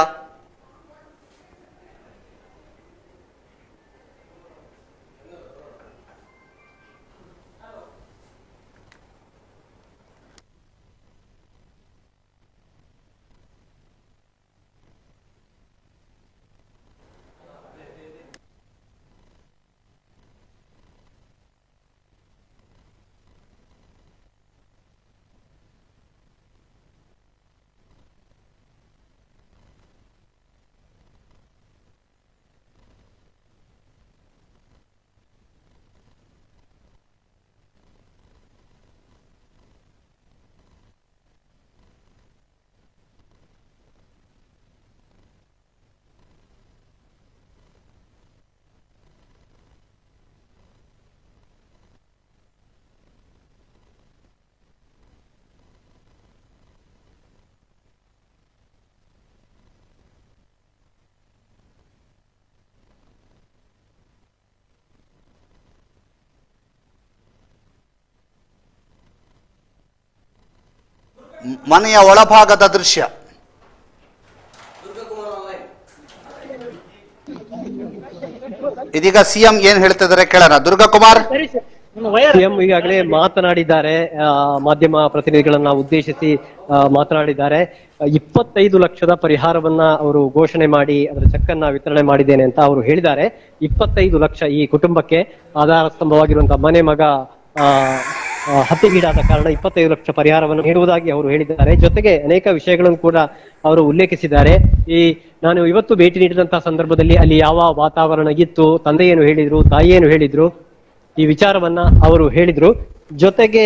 ಮನೆಯ ಒಳಭಾಗದ ದೃಶ್ಯ. ಇದೀಗ ಸಿಎಂ ಏನ್ ಹೇಳ್ತಿದ್ದಾರೆ ಕೇಳೋಣ. ದುರ್ಗಾಕುಮಾರ್ ಸಿಎಂ ಈಗಾಗಲೇ ಮಾತನಾಡಿದ್ದಾರೆ, ಮಾಧ್ಯಮ ಪ್ರತಿನಿಧಿಗಳನ್ನ ಉದ್ದೇಶಿಸಿ ಮಾತನಾಡಿದ್ದಾರೆ. 25 ಲಕ್ಷದ ಪರಿಹಾರವನ್ನ ಅವರು ಘೋಷಣೆ ಮಾಡಿ ಅದರ ಚೆಕ್ ಅನ್ನ ವಿತರಣೆ ಮಾಡಿದ್ದೇನೆ ಅಂತ ಅವರು ಹೇಳಿದ್ದಾರೆ. 25 ಲಕ್ಷ ಈ ಕುಟುಂಬಕ್ಕೆ ಆಧಾರ ಸ್ತಂಭವಾಗಿರುವಂತಹ ಮನೆ ಮಗ ಹತ್ಯೆಗೀಡಾದ ಕಾರಣ 25 ಲಕ್ಷ ಪರಿಹಾರವನ್ನು ನೀಡುವುದಾಗಿ ಅವರು ಹೇಳಿದ್ದಾರೆ. ಜೊತೆಗೆ ಅನೇಕ ವಿಷಯಗಳನ್ನು ಕೂಡ ಅವರು ಉಲ್ಲೇಖಿಸಿದ್ದಾರೆ. ನಾನು ಇವತ್ತು ಭೇಟಿ ನೀಡಿದಂತಹ ಸಂದರ್ಭದಲ್ಲಿ ಅಲ್ಲಿ ಯಾವ ವಾತಾವರಣ ಇತ್ತು, ತಂದೆ ಏನು ಹೇಳಿದ್ರು, ತಾಯಿ ಏನು ಹೇಳಿದ್ರು, ಈ ವಿಚಾರವನ್ನ ಅವರು ಹೇಳಿದ್ರು. ಜೊತೆಗೆ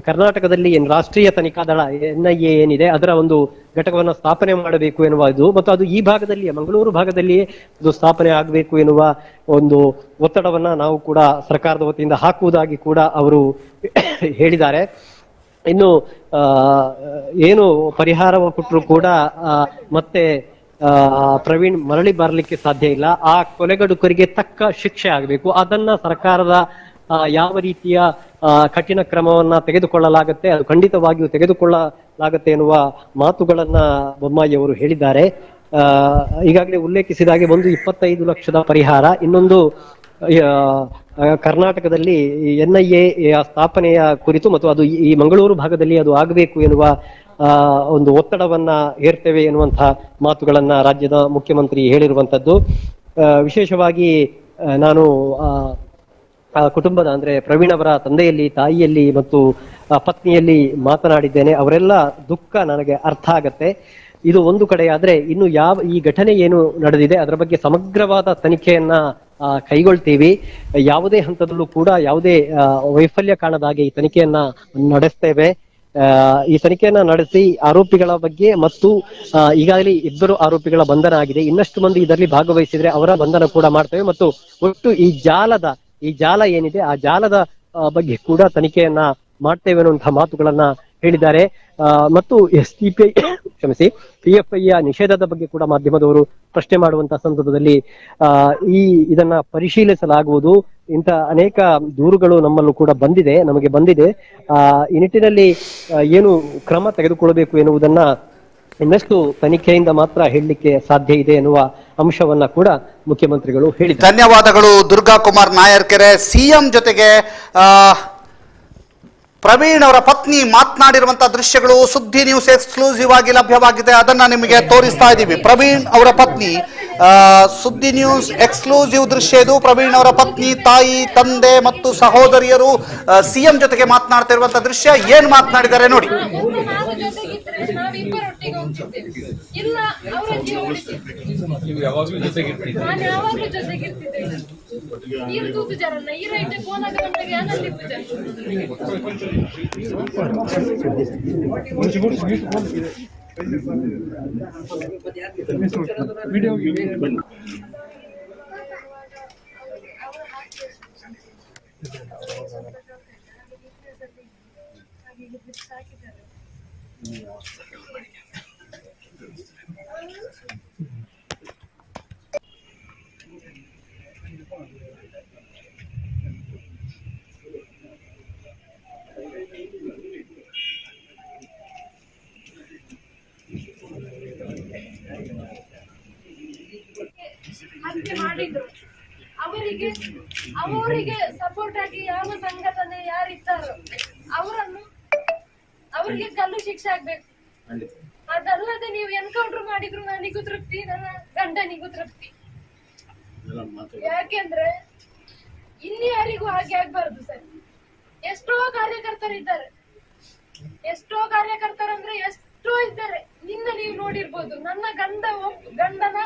ಕರ್ನಾಟಕದಲ್ಲಿ ರಾಷ್ಟ್ರೀಯ ತನಿಖಾ ದಳ NIA ಏನಿದೆ ಅದರ ಒಂದು ಘಟಕವನ್ನ ಸ್ಥಾಪನೆ ಮಾಡಬೇಕು ಎನ್ನುವುದು ಮತ್ತು ಅದು ಈ ಭಾಗದಲ್ಲಿ ಮಂಗಳೂರು ಭಾಗದಲ್ಲಿಯೇ ಅದು ಸ್ಥಾಪನೆ ಆಗಬೇಕು ಎನ್ನುವ ಒಂದು ಒತ್ತಡವನ್ನ ನಾವು ಕೂಡ ಸರ್ಕಾರದ ವತಿಯಿಂದ ಹಾಕುವುದಾಗಿ ಕೂಡ ಅವರು ಹೇಳಿದ್ದಾರೆ. ಇನ್ನು ಏನು ಪರಿಹಾರ ಕೊಟ್ಟರು ಕೂಡ ಮತ್ತೆ ಪ್ರವೀಣ್ ಮರಳಿ ಬರಲಿಕ್ಕೆ ಸಾಧ್ಯ ಇಲ್ಲ. ಆ ಕೊಲೆಗಡುಕರಿಗೆ ತಕ್ಕ ಶಿಕ್ಷೆ ಆಗಬೇಕು. ಅದನ್ನ ಸರ್ಕಾರದ ಯಾವ ರೀತಿಯ ಕಠಿಣ ಕ್ರಮವನ್ನ ತೆಗೆದುಕೊಳ್ಳಲಾಗುತ್ತೆ, ಅದು ಖಂಡಿತವಾಗಿಯೂ ತೆಗೆದುಕೊಳ್ಳಲಾಗುತ್ತೆ ಎನ್ನುವ ಮಾತುಗಳನ್ನ ಬೊಮ್ಮಾಯಿ ಅವರು ಹೇಳಿದ್ದಾರೆ. ಈಗಾಗಲೇ ಉಲ್ಲೇಖಿಸಿದ ಹಾಗೆ ಒಂದು 25 ಲಕ್ಷದ ಪರಿಹಾರ, ಇನ್ನೊಂದು ಕರ್ನಾಟಕದಲ್ಲಿ NIA ಸ್ಥಾಪನೆಯ ಕುರಿತು ಮತ್ತು ಅದು ಈ ಮಂಗಳೂರು ಭಾಗದಲ್ಲಿ ಅದು ಆಗಬೇಕು ಎನ್ನುವ ಒಂದು ಒತ್ತಡವನ್ನ ಹೇರ್ತೇವೆ ಎನ್ನುವಂತಹ ಮಾತುಗಳನ್ನ ರಾಜ್ಯದ ಮುಖ್ಯಮಂತ್ರಿ ಹೇಳಿರುವಂತದ್ದು. ವಿಶೇಷವಾಗಿ ನಾನು ಕುಟುಂಬದ ಅಂದ್ರೆ ಪ್ರವೀಣ್ ಅವರ ತಂದೆಯಲ್ಲಿ, ತಾಯಿಯಲ್ಲಿ ಮತ್ತು ಪತ್ನಿಯಲ್ಲಿ ಮಾತನಾಡಿದ್ದೇನೆ. ಅವರೆಲ್ಲ ದುಃಖ ನನಗೆ ಅರ್ಥ ಆಗತ್ತೆ. ಇದು ಒಂದು ಕಡೆ ಆದ್ರೆ ಇನ್ನು ಈ ಘಟನೆ ಏನು ನಡೆದಿದೆ ಅದರ ಬಗ್ಗೆ ಸಮಗ್ರವಾದ ತನಿಖೆಯನ್ನ ಕೈಗೊಳ್ತೀವಿ. ಯಾವುದೇ ಹಂತದಲ್ಲೂ ಕೂಡ ಯಾವುದೇ ವೈಫಲ್ಯ ಕಾಣದ ಹಾಗೆ ಈ ತನಿಖೆಯನ್ನ ನಡೆಸ್ತೇವೆ. ಈ ತನಿಖೆಯನ್ನ ನಡೆಸಿ ಆರೋಪಿಗಳ ಬಗ್ಗೆ ಮತ್ತು ಈಗಾಗಲೇ 2 ಆರೋಪಿಗಳ ಬಂಧನ ಆಗಿದೆ. ಇನ್ನಷ್ಟು ಮಂದಿ ಇದರಲ್ಲಿ ಭಾಗವಹಿಸಿದ್ರೆ ಅವರ ಬಂಧನ ಕೂಡ ಮಾಡ್ತೇವೆ ಮತ್ತು ಒಟ್ಟು ಈ ಜಾಲ ಏನಿದೆ ಆ ಜಾಲದ ಬಗ್ಗೆ ಕೂಡ ತನಿಖೆಯನ್ನ ಮಾಡ್ತೇವೆ ಅನ್ನುವಂತಹ ಮಾತುಗಳನ್ನ ಹೇಳಿದ್ದಾರೆ. ಮತ್ತು PFI ನಿಷೇಧದ ಬಗ್ಗೆ ಕೂಡ ಮಾಧ್ಯಮದವರು ಪ್ರಶ್ನೆ ಮಾಡುವಂತಹ ಸಂದರ್ಭದಲ್ಲಿ ಇದನ್ನ ಪರಿಶೀಲಿಸಲಾಗುವುದು. ಇಂಥ ಅನೇಕ ದೂರುಗಳು ನಮ್ಮಲ್ಲೂ ಕೂಡ ನಮಗೆ ಬಂದಿದೆ. ಈ ನಿಟ್ಟಿನಲ್ಲಿ ಏನು ಕ್ರಮ ತೆಗೆದುಕೊಳ್ಳಬೇಕು ಎನ್ನುವುದನ್ನ ಇನ್ನಷ್ಟು ತನಿಖೆಯಿಂದ ಮಾತ್ರ ಹೇಳಲಿಕ್ಕೆ ಸಾಧ್ಯ ಇದೆ ಎನ್ನುವ ಅಂಶವನ್ನ ಕೂಡ ಮುಖ್ಯಮಂತ್ರಿಗಳು ಹೇಳಿದ್ದಾರೆ. ಧನ್ಯವಾದಗಳು ದುರ್ಗಾಕುಮಾರ್ ನಾಯರ್ಕೆರೆ. ಸಿಎಂ ಜೊತೆಗೆ ಪ್ರವೀಣ್ ಅವರ ಪತ್ನಿ ಮಾತನಾಡಿರುವಂತಹ ದೃಶ್ಯಗಳು ಸುದ್ದಿ ನ್ಯೂಸ್ ಎಕ್ಸ್ಕ್ಲೂಸಿವ್ ಆಗಿ ಲಭ್ಯವಾಗಿದೆ. ಅದನ್ನ ನಿಮಗೆ ತೋರಿಸ್ತಾ ಇದ್ದೀವಿ. ಪ್ರವೀಣ್ ಅವರ ಪತ್ನಿ ಸುದ್ದಿ ನ್ಯೂಸ್ ಎಕ್ಸ್ಕ್ಲೂಸಿವ್ ದೃಶ್ಯ ಇದು. ಪ್ರವೀಣ್ ಅವರ ಪತ್ನಿ, ತಾಯಿ, ತಂದೆ ಮತ್ತು ಸಹೋದರಿಯರು ಸಿಎಂ ಜೊತೆಗೆ ಮಾತನಾಡ್ತಿರುವಂತಹ ದೃಶ್ಯ. ಏನ್ ಮಾತನಾಡಿದ್ದಾರೆ ನೋಡಿ. ಹತ್ಯೆ ಮಾಡಿದ್ರು. ಅವರಿಗೆ ಸಪೋರ್ಟ್ ಆಗಿ ಯಾವ ಸಂಘಟನೆ ಯಾರಿದ್ದಾರೋ ಅವರಿಗೆ ಗಲ್ಲು ಶಿಕ್ಷೆ ಆಗ್ಬೇಕು. ಅದಲ್ಲದೆ ನೀವು ಎನ್ಕೌಂಟರ್ ಮಾಡಿದ್ರು ನನಗೂ ತೃಪ್ತಿ, ನನ್ನ ಗಂಡನಿಗೂ ತೃಪ್ತಿ. ಯಾಕೆಂದ್ರೆ ಇನ್ಯಾರಿಗೂ ಹಾಗೆ ಆಗ್ಬಾರ್ದು ಸರ್. ಎಷ್ಟೋ ಕಾರ್ಯಕರ್ತರಿದ್ದಾರೆ, ಅಂದ್ರೆ ಎಷ್ಟೋ ಇದ್ದಾರೆ. ನಿನ್ನ ನೀವು ನೋಡಿರ್ಬೋದು, ನನ್ನ ಗಂಡನ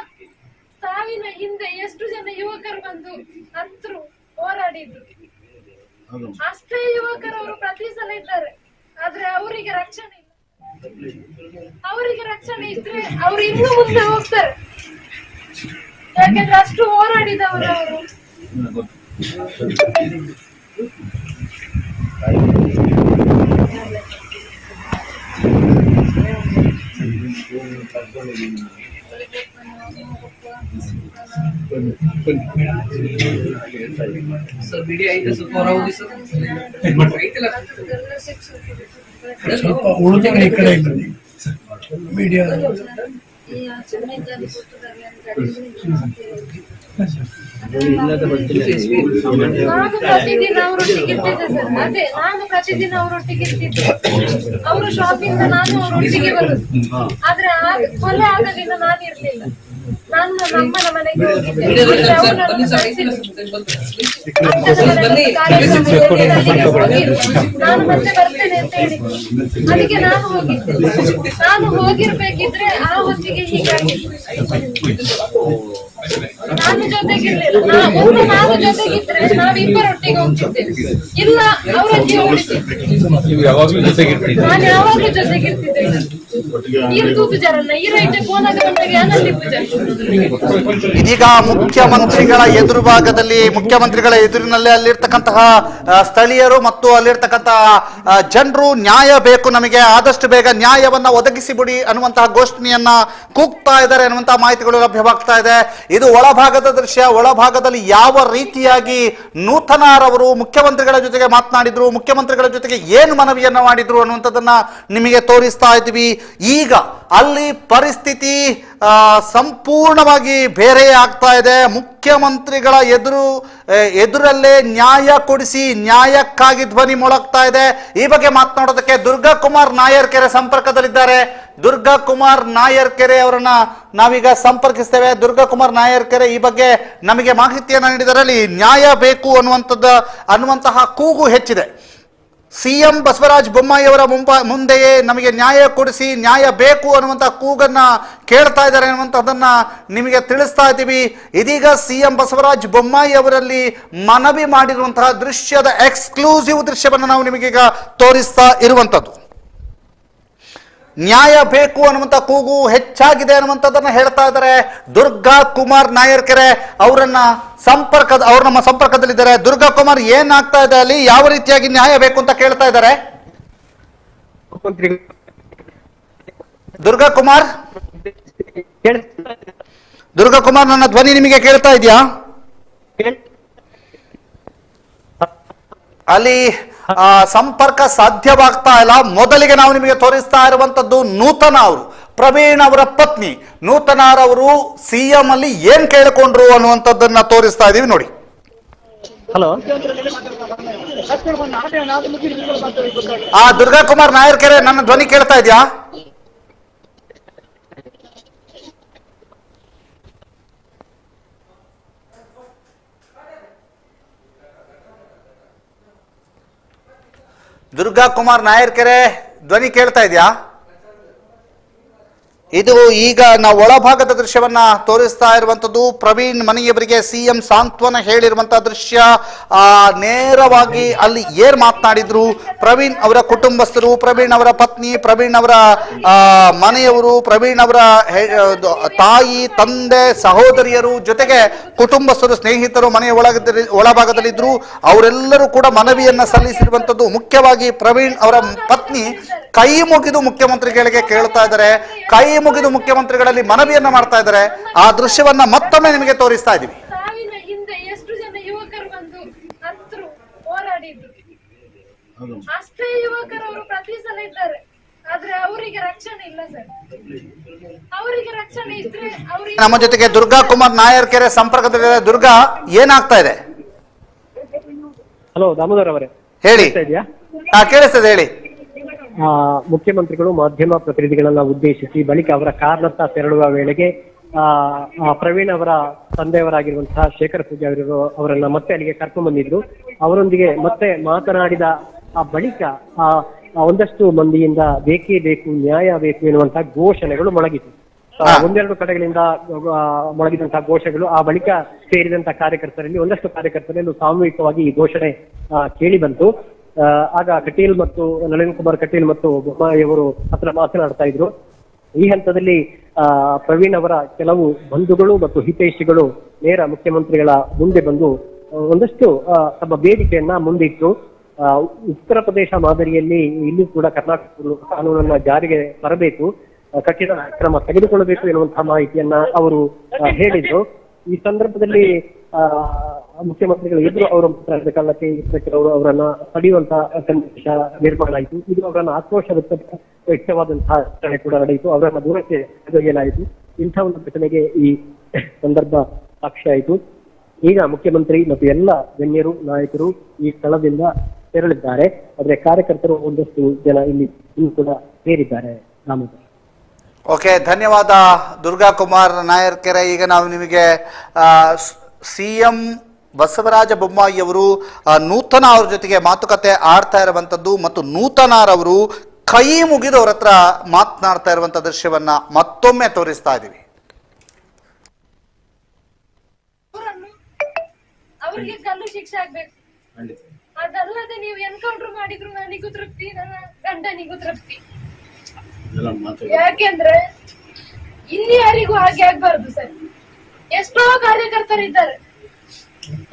ಸಾವಿನ ಹಿಂದೆ ಎಷ್ಟು ಜನ ಯುವಕರು ಬಂದು ಹತ್ರು, ಹೋರಾಡಿದ್ರು. ಅಷ್ಟೇ ಯುವಕರವರು ಪ್ರತಿ ಸಲ ಇದ್ದಾರೆ. ಆದ್ರೆ ಅವರಿಗೆ ರಕ್ಷಣೆ ಇಲ್ಲ. ಅವರಿಗೆ ರಕ್ಷಣೆ ಇದ್ರೆ ಅವ್ರು ಇನ್ನು ಮುಂದೆ ಹೋಗ್ತಾರೆ. ಯಾಕೆಂದ್ರೆ ಅಷ್ಟು ಹೋರಾಡಿದವರು ಅವರು. सर मीडिया आई तो फॉर आउट सर ಸ್ವಲ್ಪ ಉಳಿದವರ ಈ ಕಡೆ ಮೀಡಿಯಾ ನಾನು ಪ್ರತಿದಿನ ಅವರೊಟ್ಟಿಗೆ ಇರ್ತಿದ್ದೆ ಸರ್. ಅದೇ ನಾನು ಪ್ರತಿದಿನ ಅವರೊಟ್ಟಿಗೆ ಇರ್ತಿದ್ದೆ. ಅವರು ಶಾಪಿಂಗ್ ನಾನು ಅವರೊಟ್ಟಿಗೆ ಬರುದು. ಆದ್ರೆ ಕೊಲೆ ಆಗಲಿಲ್ಲ, ನಾನು ಇರ್ಲಿಲ್ಲ. ನಾನು ನಮ್ಮನ ಮನೆಗೆ ಹೋಗಿದ್ದೆ. ನಾನು ಮತ್ತೆ ಬರ್ತೇನೆ ಅಂತ ಹೇಳಿದ್ದೆ. ಅದಕ್ಕೆ ನಾನು ಹೋಗಿದ್ದೆ. ನಾನು ಹೋಗಿರ್ಬೇಕಿದ್ರೆ ಆ ಹೊತ್ತಿಗೆ ಹೀಗಾಗಿತ್ತು. ನಾನು ಜೊತೆಗಿರ್ಲಿಲ್ಲ. ನಾನು ಜೊತೆಗಿದ್ರೆ ನಾವಿಬ್ಬರೊಟ್ಟಿಗೆ ಹೋಗ್ತಿದ್ದೇವೆ. ಇಲ್ಲ ಅವರೊಟ್ಟಿಗೆ ಹೋಗ್ತಿದ್ದೆ. ನಾನು ಯಾವಾಗ್ಲೂ ಜೊತೆಗಿರ್ತಿದ್ದೇನೆ. ನೀರು ತೂತು ಜರನ್ನ ಈ ರೈಟ್ ಕೋನಾಗ ಬಂದಾಗ ಅನಲ್ಲಿ ಪೂಜೆ. ಇದೀಗ ಮುಖ್ಯಮಂತ್ರಿಗಳ ಎದುರು ಭಾಗದಲ್ಲಿ ಮುಖ್ಯಮಂತ್ರಿಗಳ ಎದುರಿನಲ್ಲಿ ಅಲ್ಲಿರ್ತಕ್ಕಂತಹ ಸ್ಥಳೀಯರು ಮತ್ತು ಅಲ್ಲಿರ್ತಕ್ಕಂತಹ ಜನರು ನ್ಯಾಯ ಬೇಕು, ನಮಗೆ ಆದಷ್ಟು ಬೇಗ ನ್ಯಾಯವನ್ನ ಒದಗಿಸಿ ಬಿಡಿ ಅನ್ನುವಂತಹ ಘೋಷಣೆಯನ್ನ ಕೂಗ್ತಾ ಇದ್ದಾರೆ ಅನ್ನುವಂತಹ ಮಾಹಿತಿಗಳು ಲಭ್ಯವಾಗ್ತಾ ಇದೆ. ಇದು ಒಳಭಾಗದ ದೃಶ್ಯ. ಒಳಭಾಗದಲ್ಲಿ ಯಾವ ರೀತಿಯಾಗಿ ನೂತನಾರವರು ಮುಖ್ಯಮಂತ್ರಿಗಳ ಜೊತೆಗೆ ಮಾತನಾಡಿದ್ರು, ಮುಖ್ಯಮಂತ್ರಿಗಳ ಜೊತೆಗೆ ಏನು ಮನವಿಯನ್ನ ಮಾಡಿದ್ರು ಅನ್ನುವಂಥದ್ದನ್ನ ನಿಮಗೆ ತೋರಿಸ್ತಾ ಇದ್ವಿ. ಈಗ ಅಲ್ಲಿ ಪರಿಸ್ಥಿತಿ ಸಂಪೂರ್ಣವಾಗಿ ಬೇರೆ ಆಗ್ತಾ ಇದೆ. ಮುಖ್ಯಮಂತ್ರಿಗಳ ಎದುರಲ್ಲೇ ನ್ಯಾಯ ಕೊಡಿಸಿ, ನ್ಯಾಯಕ್ಕಾಗಿ ಧ್ವನಿ ಮೊಳಗ್ತಾ ಇದೆ. ಈ ಬಗ್ಗೆ ಮಾತನಾಡೋದಕ್ಕೆ ದುರ್ಗಾ ಕುಮಾರ್ ನಾಯರ್ಕೆರೆ ಸಂಪರ್ಕದಲ್ಲಿದ್ದಾರೆ. ದುರ್ಗಾ ಕುಮಾರ್ ನಾಯರ್ಕೆರೆ ಅವರನ್ನ ನಾವೀಗ ಸಂಪರ್ಕಿಸ್ತೇವೆ. ದುರ್ಗಾ ಕುಮಾರ್ ನಾಯರ್ಕೆರೆ ಈ ಬಗ್ಗೆ ನಮಗೆ ಮಾಹಿತಿಯನ್ನು ನೀಡಿದರೆ ಅಲ್ಲಿ ನ್ಯಾಯ ಬೇಕು ಅನ್ನುವಂತಹ ಕೂಗು ಹೆಚ್ಚಿದೆ. ಸಿಎಂ ಬಸವರಾಜ ಬೊಮ್ಮಾಯಿ ಅವರ ಮುಂದೆಯೇ ನಮಗೆ ನ್ಯಾಯ ಕೊಡಿಸಿ, ನ್ಯಾಯ ಬೇಕು ಅನ್ನುವಂತಹ ಕೂಗನ್ನ ಕೇಳ್ತಾ ಇದ್ದಾರೆ ಅನ್ನುವಂಥದ್ದನ್ನ ನಿಮಗೆ ತಿಳಿಸ್ತಾ ಇದ್ದೀವಿ. ಇದೀಗ ಸಿಎಂ ಬಸವರಾಜ ಬೊಮ್ಮಾಯಿ ಅವರಲ್ಲಿ ಮನವಿ ಮಾಡಿರುವಂತಹ ದೃಶ್ಯದ ಎಕ್ಸ್ಕ್ಲೂಸಿವ್ ದೃಶ್ಯವನ್ನು ನಾವು ನಿಮಗೀಗ ತೋರಿಸ್ತಾ ಇರುವಂಥದ್ದು. ನ್ಯಾಯ ಬೇಕು ಅನ್ನುವಂಥ ಕೂಗು ಹೆಚ್ಚಾಗಿದೆ ಅನ್ನುವಂಥದ್ದನ್ನ ಹೇಳ್ತಾ ಇದ್ದಾರೆ. ದುರ್ಗಾ ಕುಮಾರ್ ನಾಯರ್ಕೆರೆ ಅವ್ರು ನಮ್ಮ ಸಂಪರ್ಕದಲ್ಲಿದ್ದಾರೆ. ದುರ್ಗಾ ಕುಮಾರ್, ಏನಾಗ್ತಾ ಇದೆ ಅಲ್ಲಿ, ಯಾವ ರೀತಿಯಾಗಿ ನ್ಯಾಯ ಬೇಕು ಅಂತ ಕೇಳ್ತಾ ಇದ್ದಾರೆ? ದುರ್ಗಾ ಕುಮಾರ್, ನನ್ನ ಧ್ವನಿ ನಿಮಗೆ ಕೇಳ್ತಾ ಇದೆಯಾ? ಅಲ್ಲಿ ಸಂಪರ್ಕ ಸಾಧ್ಯವಾಗ್ತಾ ಇಲ್ಲ. ಮೊದಲಿಗೆ ನಾವು ನಿಮಗೆ ತೋರಿಸ್ತಾ ಇರುವಂತದ್ದು ನೂತನ ಅವರು, ಪ್ರವೀಣ್ ಅವರ ಪತ್ನಿ ನೂತನರವರು ಸಿಎಂ ಅಲ್ಲಿ ಏನ್ ಕೇಳಿಕೊಂಡ್ರು ಅನ್ನುವಂಥದ್ದನ್ನ ತೋರಿಸ್ತಾ ಇದೀವಿ ನೋಡಿ. ಹಲೋ, ದುರ್ಗಾ ಕುಮಾರ್ ನಾಯರ್ಕೆರೆ, ನನ್ನ ಧ್ವನಿ ಕೇಳ್ತಾ ಇದೆಯಾ? ದುರ್ಗಾ ಕುಮಾರ್ ನಾಯರ್ಕೆರೆ, ಧ್ವನಿ ಕೇಳ್ತಾ ಇದೆಯಾ? ಇದು ಈಗ ನಾವು ಒಳಭಾಗದ ದೃಶ್ಯವನ್ನ ತೋರಿಸ್ತಾ ಇರುವಂತದ್ದು. ಪ್ರವೀಣ್ ಮನೆಯವರಿಗೆ ಸಿಎಂ ಸಾಂತ್ವನ ಹೇಳಿರುವಂತಹ ದೃಶ್ಯ. ನೇರವಾಗಿ ಅಲ್ಲಿ ಏನ್ ಮಾತನಾಡಿದ್ರು, ಪ್ರವೀಣ್ ಅವರ ಕುಟುಂಬಸ್ಥರು, ಪ್ರವೀಣ್ ಅವರ ಪತ್ನಿ, ಪ್ರವೀಣ್ ಅವರ ಮನೆಯವರು, ಪ್ರವೀಣ್ ಅವರ ತಾಯಿ, ತಂದೆ, ಸಹೋದರಿಯರು, ಜೊತೆಗೆ ಕುಟುಂಬಸ್ಥರು, ಸ್ನೇಹಿತರು ಮನೆಯ ಒಳಭಾಗದಲ್ಲಿದ್ರು. ಅವರೆಲ್ಲರೂ ಕೂಡ ಮನವಿಯನ್ನ ಸಲ್ಲಿಸಿರುವಂತದ್ದು. ಮುಖ್ಯವಾಗಿ ಪ್ರವೀಣ್ ಅವರ ಪತ್ನಿ ಕೈ ಮುಗಿದು ಮುಖ್ಯಮಂತ್ರಿಗಳಿಗೆ ಕೇಳ್ತಾ ಇದ್ದಾರೆ, ಕೈ ಮುಗಿದು ಮುಖ್ಯಮಂತ್ರಿಗಳಲ್ಲಿ ಮನವಿಯನ್ನ ಮಾಡ್ತಾ ಇದ್ದಾರೆ. ಆ ದೃಶ್ಯವನ್ನ ಮತ್ತೊಮ್ಮೆ ನಿಮಗೆ ತೋರಿಸ್ತಾ ಇದೀವಿ. ಸಾವಿನ ಹಿಂದೆ ಎಷ್ಟು ಜನ ಯುವಕರು ಬಂದು ಹತ್ರು ಹೋರಾಡಿದ್ರು. ಅಷ್ಟೇ ಯುವಕರು ಅವರು ಪ್ರತಿ ಸಲ ಇದ್ದಾರೆ, ಆದ್ರೆ ಅವರಿಗೆ ರಕ್ಷಣೆ ಇಲ್ಲ ಸರ್. ಅವರಿಗೆ ರಕ್ಷಣೆ ಇದ್ರೆ ಅವರಿಗೆ. ನಮ್ಮ ಜೊತೆಗೆ ದುರ್ಗಾ ಕುಮಾರ್ ನಾಯರ್ಕೆರೆ ಸಂಪರ್ಕದಲ್ಲಿ. ದುರ್ಗಾ, ಏನಾಗ್ತಾ ಇದೆ? ಹಲೋ ದಾಮೋದರ್ ಅವರೇ, ಹೇಳಿ. ಕೇಳಿಸ್ತದೆ, ಹೇಳಿ. ಮುಖ್ಯಮಂತ್ರಿಗಳು ಮಾಧ್ಯಮ ಪ್ರತಿನಿಧಿಗಳನ್ನ ಉದ್ದೇಶಿಸಿ ಬಳಿಕ ಅವರ ಕಾರ್ನತ್ತ ತೆರಳುವ ವೇಳೆಗೆ ಪ್ರವೀಣ್ ಅವರ ತಂದೆಯವರಾಗಿರುವಂತಹ ಶೇಖರ್ ಪೂಜಾರಿ ಅವರನ್ನ ಮತ್ತೆ ಅಲ್ಲಿಗೆ ಕರ್ಕೊಂಡ್ ಬಂದಿದ್ರು. ಅವರೊಂದಿಗೆ ಮತ್ತೆ ಮಾತನಾಡಿದ ಬಳಿಕ ಒಂದಷ್ಟು ಮಂದಿಯಿಂದ ಬೇಕೇ ಬೇಕು, ನ್ಯಾಯ ಬೇಕು ಎನ್ನುವಂತಹ ಘೋಷಣೆಗಳು ಮೊಳಗಿತು. ಒಂದೆರಡು ಕಡೆಗಳಿಂದ ಮೊಳಗಿದಂತಹ ಘೋಷಣೆಗಳು. ಆ ಬಳಿಕ ಸೇರಿದಂತಹ ಕಾರ್ಯಕರ್ತರಲ್ಲಿ ಒಂದಷ್ಟು ಕಾರ್ಯಕರ್ತರಲ್ಲೂ ಸಾಮೂಹಿಕವಾಗಿ ಈ ಘೋಷಣೆ ಕೇಳಿ ಬಂತು. ಆಗ ಕಟೀಲ್ ಮತ್ತು ನಳಿನ್ ಕುಮಾರ್ ಕಟೀಲ್ ಮತ್ತು ಬೊಮ್ಮಾಯಿ ಅವರು ಹತ್ರ ಮಾತನಾಡ್ತಾ ಇದ್ರು. ಈ ಹಂತದಲ್ಲಿ ಪ್ರವೀಣ್ ಅವರ ಕೆಲವು ಬಂಧುಗಳು ಮತ್ತು ಹಿತೈಷಿಗಳು ನೇರ ಮುಖ್ಯಮಂತ್ರಿಗಳ ಮುಂದೆ ಬಂದು ಒಂದಷ್ಟು ತಮ್ಮ ಬೇಡಿಕೆಯನ್ನ ಮುಂದಿಟ್ಟು ಉತ್ತರ ಪ್ರದೇಶ ಮಾದರಿಯಲ್ಲಿ ಇಲ್ಲೂ ಕೂಡ ಕರ್ನಾಟಕ ಕಾನೂನನ್ನ ಜಾರಿಗೆ ತರಬೇಕು, ಕಠಿಣ ಕ್ರಮ ತೆಗೆದುಕೊಳ್ಳಬೇಕು ಎನ್ನುವಂತಹ ಮಾಹಿತಿಯನ್ನ ಅವರು ಹೇಳಿದ್ರು. ಈ ಸಂದರ್ಭದಲ್ಲಿ ಮುಖ್ಯಮಂತ್ರಿಗಳ ಎದುರು ಅವರ ಕಾರಣಕ್ಕೆ ಇನ್ಸ್ಪೆಕ್ಟರ್ ಅವರು ಅವರನ್ನ ತಡೆಯುವಂತಹ ಸನ್ನಿವೇಶ ನಿರ್ಮಾಣ ಆಯಿತು. ಇದು ಅವರನ್ನ ಆಕ್ರೋಶ ವ್ಯಕ್ತವಾದಂತಹ ಘಟನೆ ಕೂಡ ನಡೆಯಿತು. ಅವರನ್ನ ದೂರಕ್ಕೆ ತೆಗೆಯಲಾಯಿತು. ಇಂಥ ಒಂದು ಘಟನೆಗೆ ಈ ಸಂದರ್ಭ ಸಾಕ್ಷಿಯಾಯಿತು. ಈಗ ಮುಖ್ಯಮಂತ್ರಿ ಮತ್ತು ಎಲ್ಲ ಗಣ್ಯರು ನಾಯಕರು ಈ ಸ್ಥಳದಿಂದ ತೆರಳಿದ್ದಾರೆ. ಆದರೆ ಕಾರ್ಯಕರ್ತರು ಒಂದಷ್ಟು ಜನ ಇಲ್ಲಿ ಕೂಡ ಸೇರಿದ್ದಾರೆ. ರಾಮಚಂದ್ರ. ಓಕೆ, ಧನ್ಯವಾದ ದುರ್ಗಾ ಕುಮಾರ್ ನಾಯರ್ಕೆರೆ. ಈಗ ನಾವು ನಿಮಗೆ CM ಬಸವರಾಜ ಬೊಮ್ಮಾಯಿ ಅವರು ನೂತನ ಅವ್ರ ಜೊತೆಗೆ ಮಾತುಕತೆ ಆಡ್ತಾ ಇರುವಂಥದ್ದು ಮತ್ತು ನೂತನರವರು ಕೈ ಮುಗಿದು ಅವ್ರ ಹತ್ರ ಮಾತನಾಡ್ತಾ ಇರುವಂಥ ದೃಶ್ಯವನ್ನ ಮತ್ತೊಮ್ಮೆ ತೋರಿಸ್ತಾ ಇದ್ದೀವಿ. ಅವ್ರಿಗೆ ಗಲ್ಲು ಶಿಕ್ಷೆ ಆಗ್ಬೇಕು. ಅದಲ್ಲದೆ ನೀವು ಎನ್ಕೌಂಟರ್ ಮಾಡಿದ್ರು ನನಗೂ ತೃಪ್ತಿ, ನನ್ನ ಗಂಡನಿಗೂ ತೃಪ್ತಿ. ಯಾಕೆಂದ್ರೆ ಇಲ್ಲಿ ಯಾರಿಗೂ ಹಾಗೆ ಆಗ್ಬಾರ್ದು ಸರ್. ಎಷ್ಟೋ ಕಾರ್ಯಕರ್ತರಿದ್ದಾರೆ,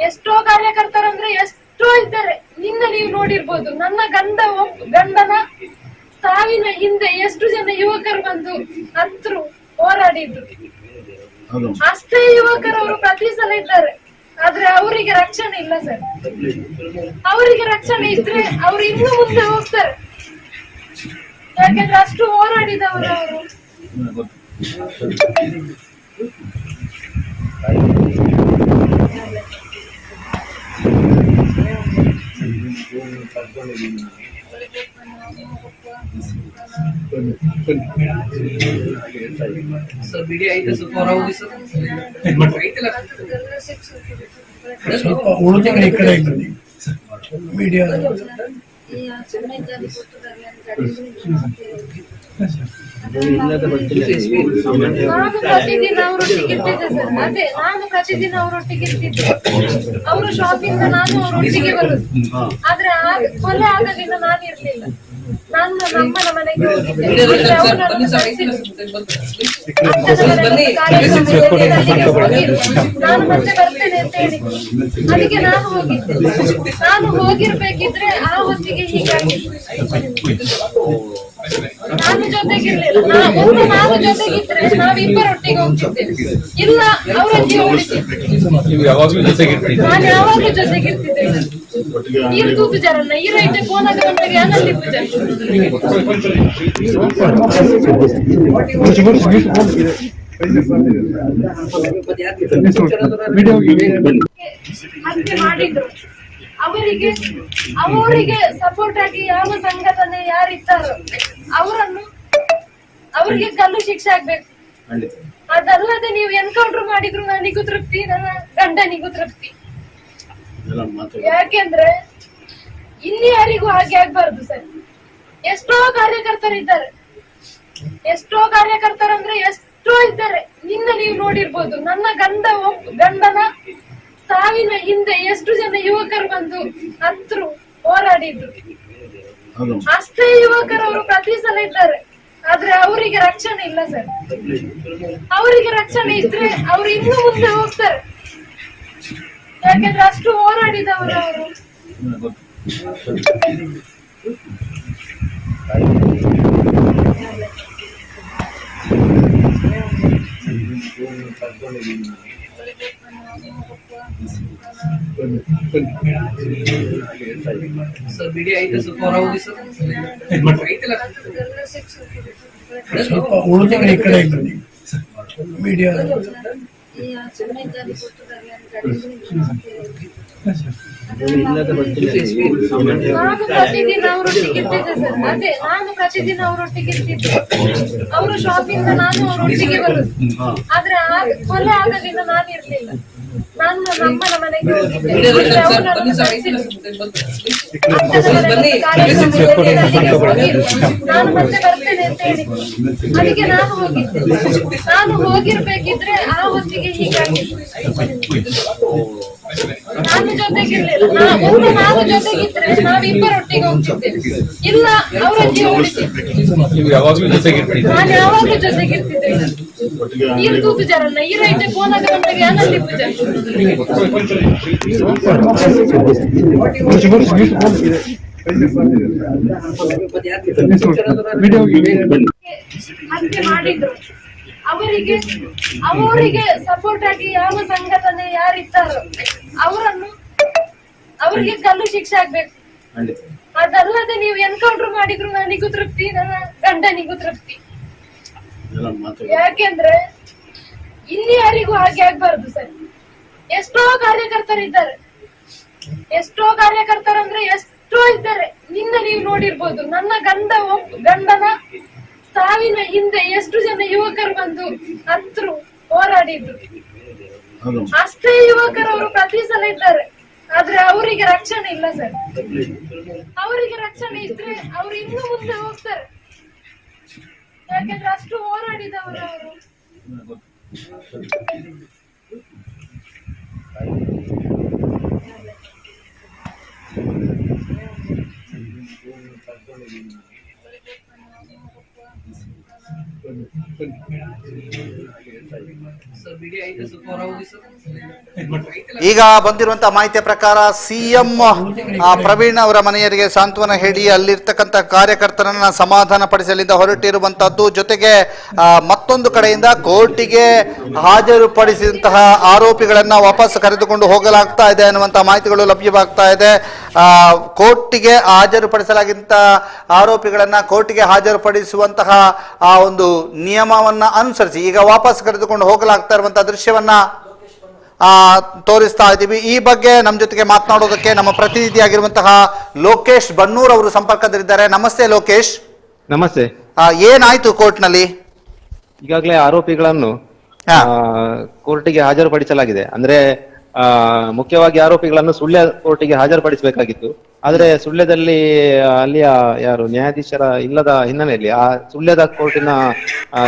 ಎಷ್ಟೋ ಕಾರ್ಯಕರ್ತರಂದ್ರೆ ಎಷ್ಟೋ ಇದ್ದಾರೆ. ನಿನ್ನ ನೀವು ನೋಡಿರ್ಬೋದು, ನನ್ನ ಗಂಡನ ಸಾವಿನ ಹಿಂದೆ ಎಷ್ಟು ಜನ ಯುವಕರು ಬಂದು ಹತ್ರು ಹೋರಾಡಿದ್ರು. ಅಷ್ಟೇ ಯುವಕರವರು ಪ್ರತಿ ಸಲ ಇದ್ದಾರೆ. ಆದ್ರೆ ಅವರಿಗೆ ರಕ್ಷಣೆ ಇಲ್ಲ ಸರ್. ಅವರಿಗೆ ರಕ್ಷಣೆ ಇದ್ರೆ ಅವ್ರು ಇನ್ನು ಮುಂದೆ ಹೋಗ್ತಾರೆ. ಯಾಕೆಂದ್ರೆ ಅಷ್ಟು ಹೋರಾಡಿದವರು ಅವರು. ಸ್ವಲ್ಪ ಉಳಿದವರ ಈ ಕಡೆ ಮೀಡಿಯಾ ನಾನು ಪ್ರತಿದಿನ ಅವರೊಟ್ಟಿಗೆ ಇರ್ತಿದ್ದೆ ಸರ್. ಅದೇ ನಾನು ಪ್ರತಿದಿನ ಅವರೊಟ್ಟಿಗೆ ಇರ್ತಿದ್ದೆ. ಅವರು ಶಾಪಿಂದ ನಾನು ಅವರೊಟ್ಟಿಗೆ ಬರುದು. ಆದ್ರೆ ಕೊಲೆ ಆಗಲಿಲ್ಲ, ನಾನು ಇರ್ಲಿಲ್ಲ. ನಾನು ನಮ್ಮನ ಮನೆಗೆ ಹೋಗಿದ್ದೆ. ನಾನು ಮತ್ತೆ ಬರ್ತೇನೆ ಅಂತ ಹೇಳಿದ್ದೆ. ಅದಕ್ಕೆ ನಾನು ಹೋಗಿದ್ದೆ. ನಾನು ಹೋಗಿರ್ಬೇಕಿದ್ರೆ ಆ ಹೊತ್ತಿಗೆ ಹೀಗಾಗಿತ್ತು. ನಾನು ಜೊತೆಗಿರ್ಲಿಲ್ಲ. ನಾನು ಜೊತೆಗಿದ್ರೆ ನಾವಿಬ್ಬರೊಟ್ಟಿಗೆ ಹೋಗ್ತಿದ್ದೇವೆ. ಇಲ್ಲ, ಅವರ ಜೀವ ಉಳಿಸಿದ್ದೆ. ನಾನು ಯಾವಾಗ್ಲೂ ಜೊತೆಗಿರ್ತಿದ್ದೆ. ನೀರು ತೂತು ಜರನ್ನ ಈ ರೈತೆ ಫೋನಾಗ ಬಂದಾಗ ಯಾನಲ್ಲಿ ಪೂಜೆ ಹತ್ಯೆ ಮಾಡಿದ್ರು. ಅವರಿಗೆ ಸಪೋರ್ಟ್ ಆಗಿ ಯಾವ ಸಂಘಟನೆ ಯಾರಿದ್ದಾರೋ ಅವರಿಗೆ ಗಲ್ಲು ಶಿಕ್ಷೆ ಆಗ್ಬೇಕು. ಅದಲ್ಲದೆ ನೀವು ಎನ್ಕೌಂಟರ್ ಮಾಡಿದ್ರು ನನಗೂ ತೃಪ್ತಿ, ನನ್ನ ಗಂಡನಿಗೂ ತೃಪ್ತಿ. ಯಾಕೆಂದ್ರೆ ಇಲ್ಲಿ ಯಾರಿಗೂ ಹಾಗೆ ಆಗ್ಬಾರ್ದು ಸರ್. ಎಷ್ಟೋ ಕಾರ್ಯಕರ್ತರಿದ್ದಾರೆ, ಎಷ್ಟೋ ಕಾರ್ಯಕರ್ತರಂದ್ರೆ ಎಷ್ಟೋ ಇದ್ದಾರೆ. ನಿನ್ನ ನೀವು ನೋಡಿರ್ಬೋದು, ನನ್ನ ಗಂಡನ ಸಾವಿನ ಹಿಂದೆ ಎಷ್ಟು ಜನ ಯುವಕರು ಬಂದು ಹತ್ರು ಹೋರಾಡಿದ್ರು. ಅಷ್ಟೇ ಯುವಕರವರು ಪ್ರತಿ ಸಲ ಇದ್ದಾರೆ. ಆದ್ರೆ ಅವರಿಗೆ ರಕ್ಷಣೆ ಇಲ್ಲ ಸರ್. ಅವರಿಗೆ ರಕ್ಷಣೆ ಇದ್ರೆ ಅವ್ರು ಇನ್ನು ಮುಂದೆ ಹೋಗ್ತಾರೆ. ಯಾಕೆಂದ್ರೆ ಅಷ್ಟು ಹೋರಾಡಿದವರು ಅವರು. ಸ್ವಲ್ಪ ಉಳಿದವರ ಈ ಕಡೆ ಮೀಡಿಯಾ ನಾನು ಪ್ರತಿದಿನ ಅವರೊಟ್ಟಿಗೆ ಇರ್ತಿದ್ದೆ ಸರ್. ಅದೇ ನಾನು ಪ್ರತಿದಿನ ಅವರೊಟ್ಟಿಗೆ ಇರ್ತಿದ್ದೆ. ಅವರು ಶಾಪಿಂದ ನಾನು ಅವರೊಟ್ಟಿಗೆ ಬರುದು. ಆದ್ರೆ ಕೊಲೆ ಆಗಲಿಲ್ಲ, ನಾನು ಇರ್ಲಿಲ್ಲ. ನಾನು ನಮ್ಮನ ಮನೆಗೆ ಹೋಗಿದ್ದೆ. ನಾನು ಮತ್ತೆ ಬರ್ತೇನೆ ಅಂತ ಹೇಳಿದ್ದೆ. ಅದಕ್ಕೆ ನಾನು ಹೋಗಿದ್ದೆ. ನಾನು ಹೋಗಿರ್ಬೇಕಿದ್ರೆ ಆ ಹೊತ್ತಿಗೆ ಹೀಗಾಗಿತ್ತು. ನಾನು ಜೊತೆಗಿರ್ಲಿಲ್ಲ. ನಾನು ಜೊತೆಗಿದ್ರೆ ನಾವಿಬ್ಬರೊಟ್ಟಿಗೆ ಹೋಗ್ತಿದ್ದೇವೆ. ಇಲ್ಲ, ಅವರ ಜೀವ ಉಳಿಸಿದ್ದೆ. ನಾನು ಯಾವಾಗ್ಲೂ ಜೊತೆಗಿರ್ತಿದ್ದೆ. ನೀರು ತೂತು ಜರನ್ನ ಈ ರೈತೆ ಫೋನಾಗ ಬಂದಾಗ ಯಾನಲ್ಲಿ ಪೂಜೆ ಹತ್ಯೆ ಮಾಡಿದ್ರು. ಅವರಿಗೆ ಸಪೋರ್ಟ್ ಆಗಿ ಯಾವ ಸಂಘಟನೆ ಯಾರಿದ್ದಾರೋ ಅವರಿಗೆ ಗಲ್ಲು ಶಿಕ್ಷೆ ಆಗ್ಬೇಕು. ಅದಲ್ಲದೆ ನೀವು ಎನ್ಕೌಂಟರ್ ಮಾಡಿದ್ರು ನನಗೂ ತೃಪ್ತಿ, ನನ್ನ ಗಂಡನಿಗೂ ತೃಪ್ತಿ. ಯಾಕೆಂದ್ರೆ ಇಲ್ಲಿ ಯಾರಿಗೂ ಹಾಗೆ ಆಗ್ಬಾರ್ದು ಸರ್. ಎಷ್ಟೋ ಕಾರ್ಯಕರ್ತರಿದ್ದಾರೆ, ಅಂದ್ರೆ ಎಷ್ಟೋ ಇದ್ದಾರೆ. ನಿನ್ನ ನೀವು ನೋಡಿರ್ಬೋದು, ನನ್ನ ಗಂಡನ ಸಾವಿನ ಹಿಂದೆ ಎಷ್ಟು ಜನ ಯುವಕರು ಬಂದು ಹತ್ರು ಹೋರಾಡಿದ್ರು. ಅಷ್ಟೇ ಯುವಕರು ಅವರು ಪ್ರತಿ ಸಲ ಇದ್ದಾರೆ, ಆದ್ರೆ ಅವರಿಗೆ ರಕ್ಷಣೆ ಇಲ್ಲ ಸರ್. ಅವರಿಗೆ ರಕ್ಷಣೆ ಇದ್ರೆ ಅವ್ರು ಇನ್ನು ಮುಂದೆ ಹೋಗ್ತಾರೆ. ಯಾಕೆಂದ್ರೆ ಅಷ್ಟು ಹೋರಾಡಿದವರು ಅವರು. ಈಗ ಬಂದಿರುವಂತಹ ಮಾಹಿತಿಯ ಪ್ರಕಾರ ಸಿಎಂ ಪ್ರವೀಣ್ ಅವರ ಮನೆಯವರಿಗೆ ಸಾಂತ್ವನ ಹೇಳಿ ಅಲ್ಲಿರ್ತಕ್ಕಂಥ ಕಾರ್ಯಕರ್ತರನ್ನ ಸಮಾಧಾನ ಪಡಿಸಲಿಂದ ಹೊರಟಿರುವಂತಹದ್ದು. ಜೊತೆಗೆ ಮತ್ತೊಂದು ಕಡೆಯಿಂದ ಕೋರ್ಟಿಗೆ ಹಾಜರುಪಡಿಸಿದಂತಹ ಆರೋಪಿಗಳನ್ನ ವಾಪಸ್ ಕರೆದುಕೊಂಡು ಹೋಗಲಾಗ್ತಾ ಇದೆ ಅನ್ನುವಂತಹ ಮಾಹಿತಿಗಳು ಲಭ್ಯವಾಗ್ತಾ ಇದೆ. ಕೋರ್ಟಿಗೆ ಹಾಜರುಪಡಿಸಲಾಗಿದ್ದ ಆರೋಪಿಗಳನ್ನ ಕೋರ್ಟಿಗೆ ಹಾಜರುಪಡಿಸುವಂತಹ ಆ ಒಂದು ನಿಯಮವನ್ನ ಅನುಸರಿಸಿ ಈಗ ವಾಪಸ್ ಕರೆದುಕೊಂಡು ಹೋಗಲಾಗ್ತಾ ಇರುವಂತಹ ದೃಶ್ಯವನ್ನ ತೋರಿಸ್ತಾ ಇದ್ದೀವಿ. ಈ ಬಗ್ಗೆ ನಮ್ಮ ಜೊತೆಗೆ ಮಾತನಾಡೋದಕ್ಕೆ ನಮ್ಮ ಪ್ರತಿನಿಧಿಯಾಗಿರುವಂತಹ ಲೋಕೇಶ್ ಬನ್ನೂರ್ ಅವರು ಸಂಪರ್ಕದಲ್ಲಿದ್ದಾರೆ. ನಮಸ್ತೆ ಲೋಕೇಶ್. ನಮಸ್ತೆ. ಏನಾಯ್ತು ಕೋರ್ಟ್ನಲ್ಲಿ? ಈಗಾಗಲೇ ಆರೋಪಿಗಳನ್ನು ಕೋರ್ಟಿಗೆ ಹಾಜರುಪಡಿಸಲಾಗಿದೆ. ಅಂದ್ರೆ ಮುಖ್ಯವಾಗಿ ಆರೋಪಿಗಳನ್ನು ಸುಳ್ಯ ಕೋರ್ಟಿಗೆ ಹಾಜರುಪಡಿಸಬೇಕಾಗಿತ್ತು. ಆದ್ರೆ ಸುಳ್ಯದಲ್ಲಿ ಅಲ್ಲಿಯ ಯಾರು ನ್ಯಾಯಾಧೀಶರ ಇಲ್ಲದ ಹಿನ್ನೆಲೆಯಲ್ಲಿ ಆ ಸುಳ್ಯದ ಕೋರ್ಟಿನ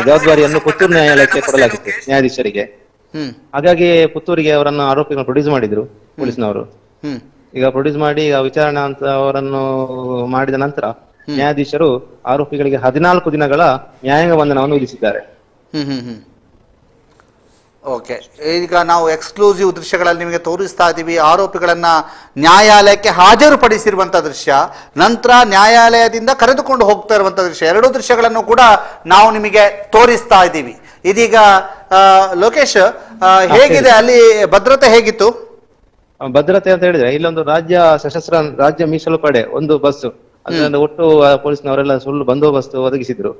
ಜವಾಬ್ದಾರಿಯನ್ನು ಪುತ್ತೂರು ನ್ಯಾಯಾಲಯಕ್ಕೆ ಕೊಡಲಾಗಿತ್ತು ನ್ಯಾಯಾಧೀಶರಿಗೆ. ಹಾಗಾಗಿ ಪುತ್ತೂರಿಗೆ ಅವರನ್ನು ಆರೋಪಿಗಳನ್ನು ಪ್ರೊಡ್ಯೂಸ್ ಮಾಡಿದ್ರು ಪೊಲೀಸ್ನವರು. ಈಗ ಪ್ರೊಡ್ಯೂಸ್ ಮಾಡಿ ವಿಚಾರಣೆ ಅಂತ ಅವರನ್ನು ಮಾಡಿದ ನಂತರ ನ್ಯಾಯಾಧೀಶರು ಆರೋಪಿಗಳಿಗೆ 14 ದಿನಗಳ ನ್ಯಾಯಾಂಗ ಬಂಧನವನ್ನು ವಿಧಿಸಿದ್ದಾರೆ. ಓಕೆ, ಈಗ ನಾವು ಎಕ್ಸ್ಕ್ಲೂಸಿವ್ ದೃಶ್ಯಗಳಲ್ಲಿ ನಿಮಗೆ ತೋರಿಸ್ತಾ ಇದ್ದೀವಿ. ಆರೋಪಿಗಳನ್ನ ನ್ಯಾಯಾಲಯಕ್ಕೆ ಹಾಜರುಪಡಿಸಿರುವಂತಹ ದೃಶ್ಯ, ನಂತರ ನ್ಯಾಯಾಲಯದಿಂದ ಕರೆದುಕೊಂಡು ಹೋಗ್ತಾ ಇರುವಂತಹ ದೃಶ್ಯ, ಎರಡೂ ದೃಶ್ಯಗಳನ್ನು ಕೂಡ ನಾವು ನಿಮಗೆ ತೋರಿಸ್ತಾ ಇದ್ದೀವಿ. ಇದೀಗ ಲೋಕೇಶ್, ಹೇಗಿದೆ ಅಲ್ಲಿ ಭದ್ರತೆ? ಹೇಗಿತ್ತು ಭದ್ರತೆ ಅಂತ ಹೇಳಿದ್ರೆ ಇಲ್ಲೊಂದು ರಾಜ್ಯ ಸಶಸ್ತ್ರ ರಾಜ್ಯ ಮೀಸಲು ಪಡೆ ಒಂದು ಬಸ್, ಅಂದ್ರೆ ಒಟ್ಟು ಪೊಲೀಸ್ನವರೆಲ್ಲ ಸುಳ್ಳು ಬಂದೋಬಸ್ತ್ ಒದಗಿಸಿದ್ರು.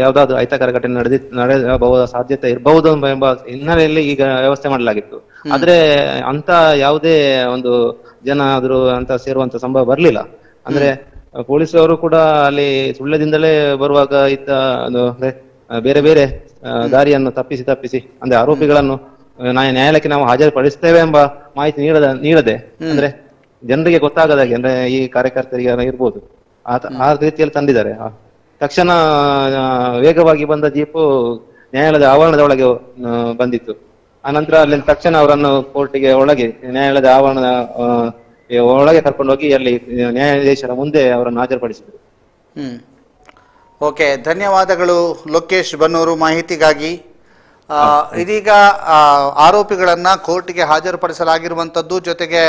ಯಾವ್ದಾದ್ರು ಅಹಿತಕರ ಘಟನೆ ನಡೆಯಬಹುದ ಸಾಧ್ಯತೆ ಇರಬಹುದು ಎಂಬ ಹಿನ್ನೆಲೆಯಲ್ಲಿ ಈಗ ವ್ಯವಸ್ಥೆ ಮಾಡಲಾಗಿತ್ತು. ಆದ್ರೆ ಅಂತ ಯಾವುದೇ ಒಂದು ಜನ ಆದ್ರೂ ಅಂತ ಸೇರುವಂತ ಸಂಭವ ಬರ್ಲಿಲ್ಲ. ಅಂದ್ರೆ ಪೊಲೀಸರು ಕೂಡ ಅಲ್ಲಿ ಸುಳ್ಯದಿಂದಲೇ ಬರುವಾಗ ಇದ್ದ ಅಂದ್ರೆ ಬೇರೆ ಬೇರೆ ದಾರಿಯನ್ನು ತಪ್ಪಿಸಿ ಅಂದ್ರೆ ಆರೋಪಿಗಳನ್ನು ನ್ಯಾಯಾಲಯಕ್ಕೆ ನಾವು ಹಾಜರುಪಡಿಸ್ತೇವೆ ಎಂಬ ಮಾಹಿತಿ ನೀಡದೆ ಅಂದ್ರೆ ಜನರಿಗೆ ಗೊತ್ತಾಗದಾಗೆ, ಅಂದ್ರೆ ಈ ಕಾರ್ಯಕರ್ತರಿಗೆ ಇರ್ಬೋದು ಆ ರೀತಿಯಲ್ಲಿ ತಂದಿದ್ದಾರೆ. ತಕ್ಷಣ ವೇಗವಾಗಿ ಬಂದ ಜೀಪು ನ್ಯಾಯಾಲಯದ ಆವರಣದ ಒಳಗೆ ಬಂದಿತ್ತು. ಆನಂತರ ಅಲ್ಲಿ ತಕ್ಷಣ ಅವರನ್ನು ಕೋರ್ಟಿಗೆ ಒಳಗೆ ನ್ಯಾಯಾಲಯದ ಆವರಣದ ಒಳಗೆ ಕರ್ಕೊಂಡು ಹೋಗಿ ಅಲ್ಲಿ ನ್ಯಾಯಾಧೀಶರ ಮುಂದೆ ಅವರನ್ನು ಹಾಜರುಪಡಿಸಿದರು. ಓಕೆ, ಧನ್ಯವಾದಗಳು ಲೋಕೇಶ್ ಬನ್ನೂರು ಮಾಹಿತಿಗಾಗಿ. ಇದೀಗ ಆರೋಪಿಗಳನ್ನ ಕೋರ್ಟಿಗೆ ಹಾಜರುಪಡಿಸಲಾಗಿರುವಂಥದ್ದು, ಜೊತೆಗೆ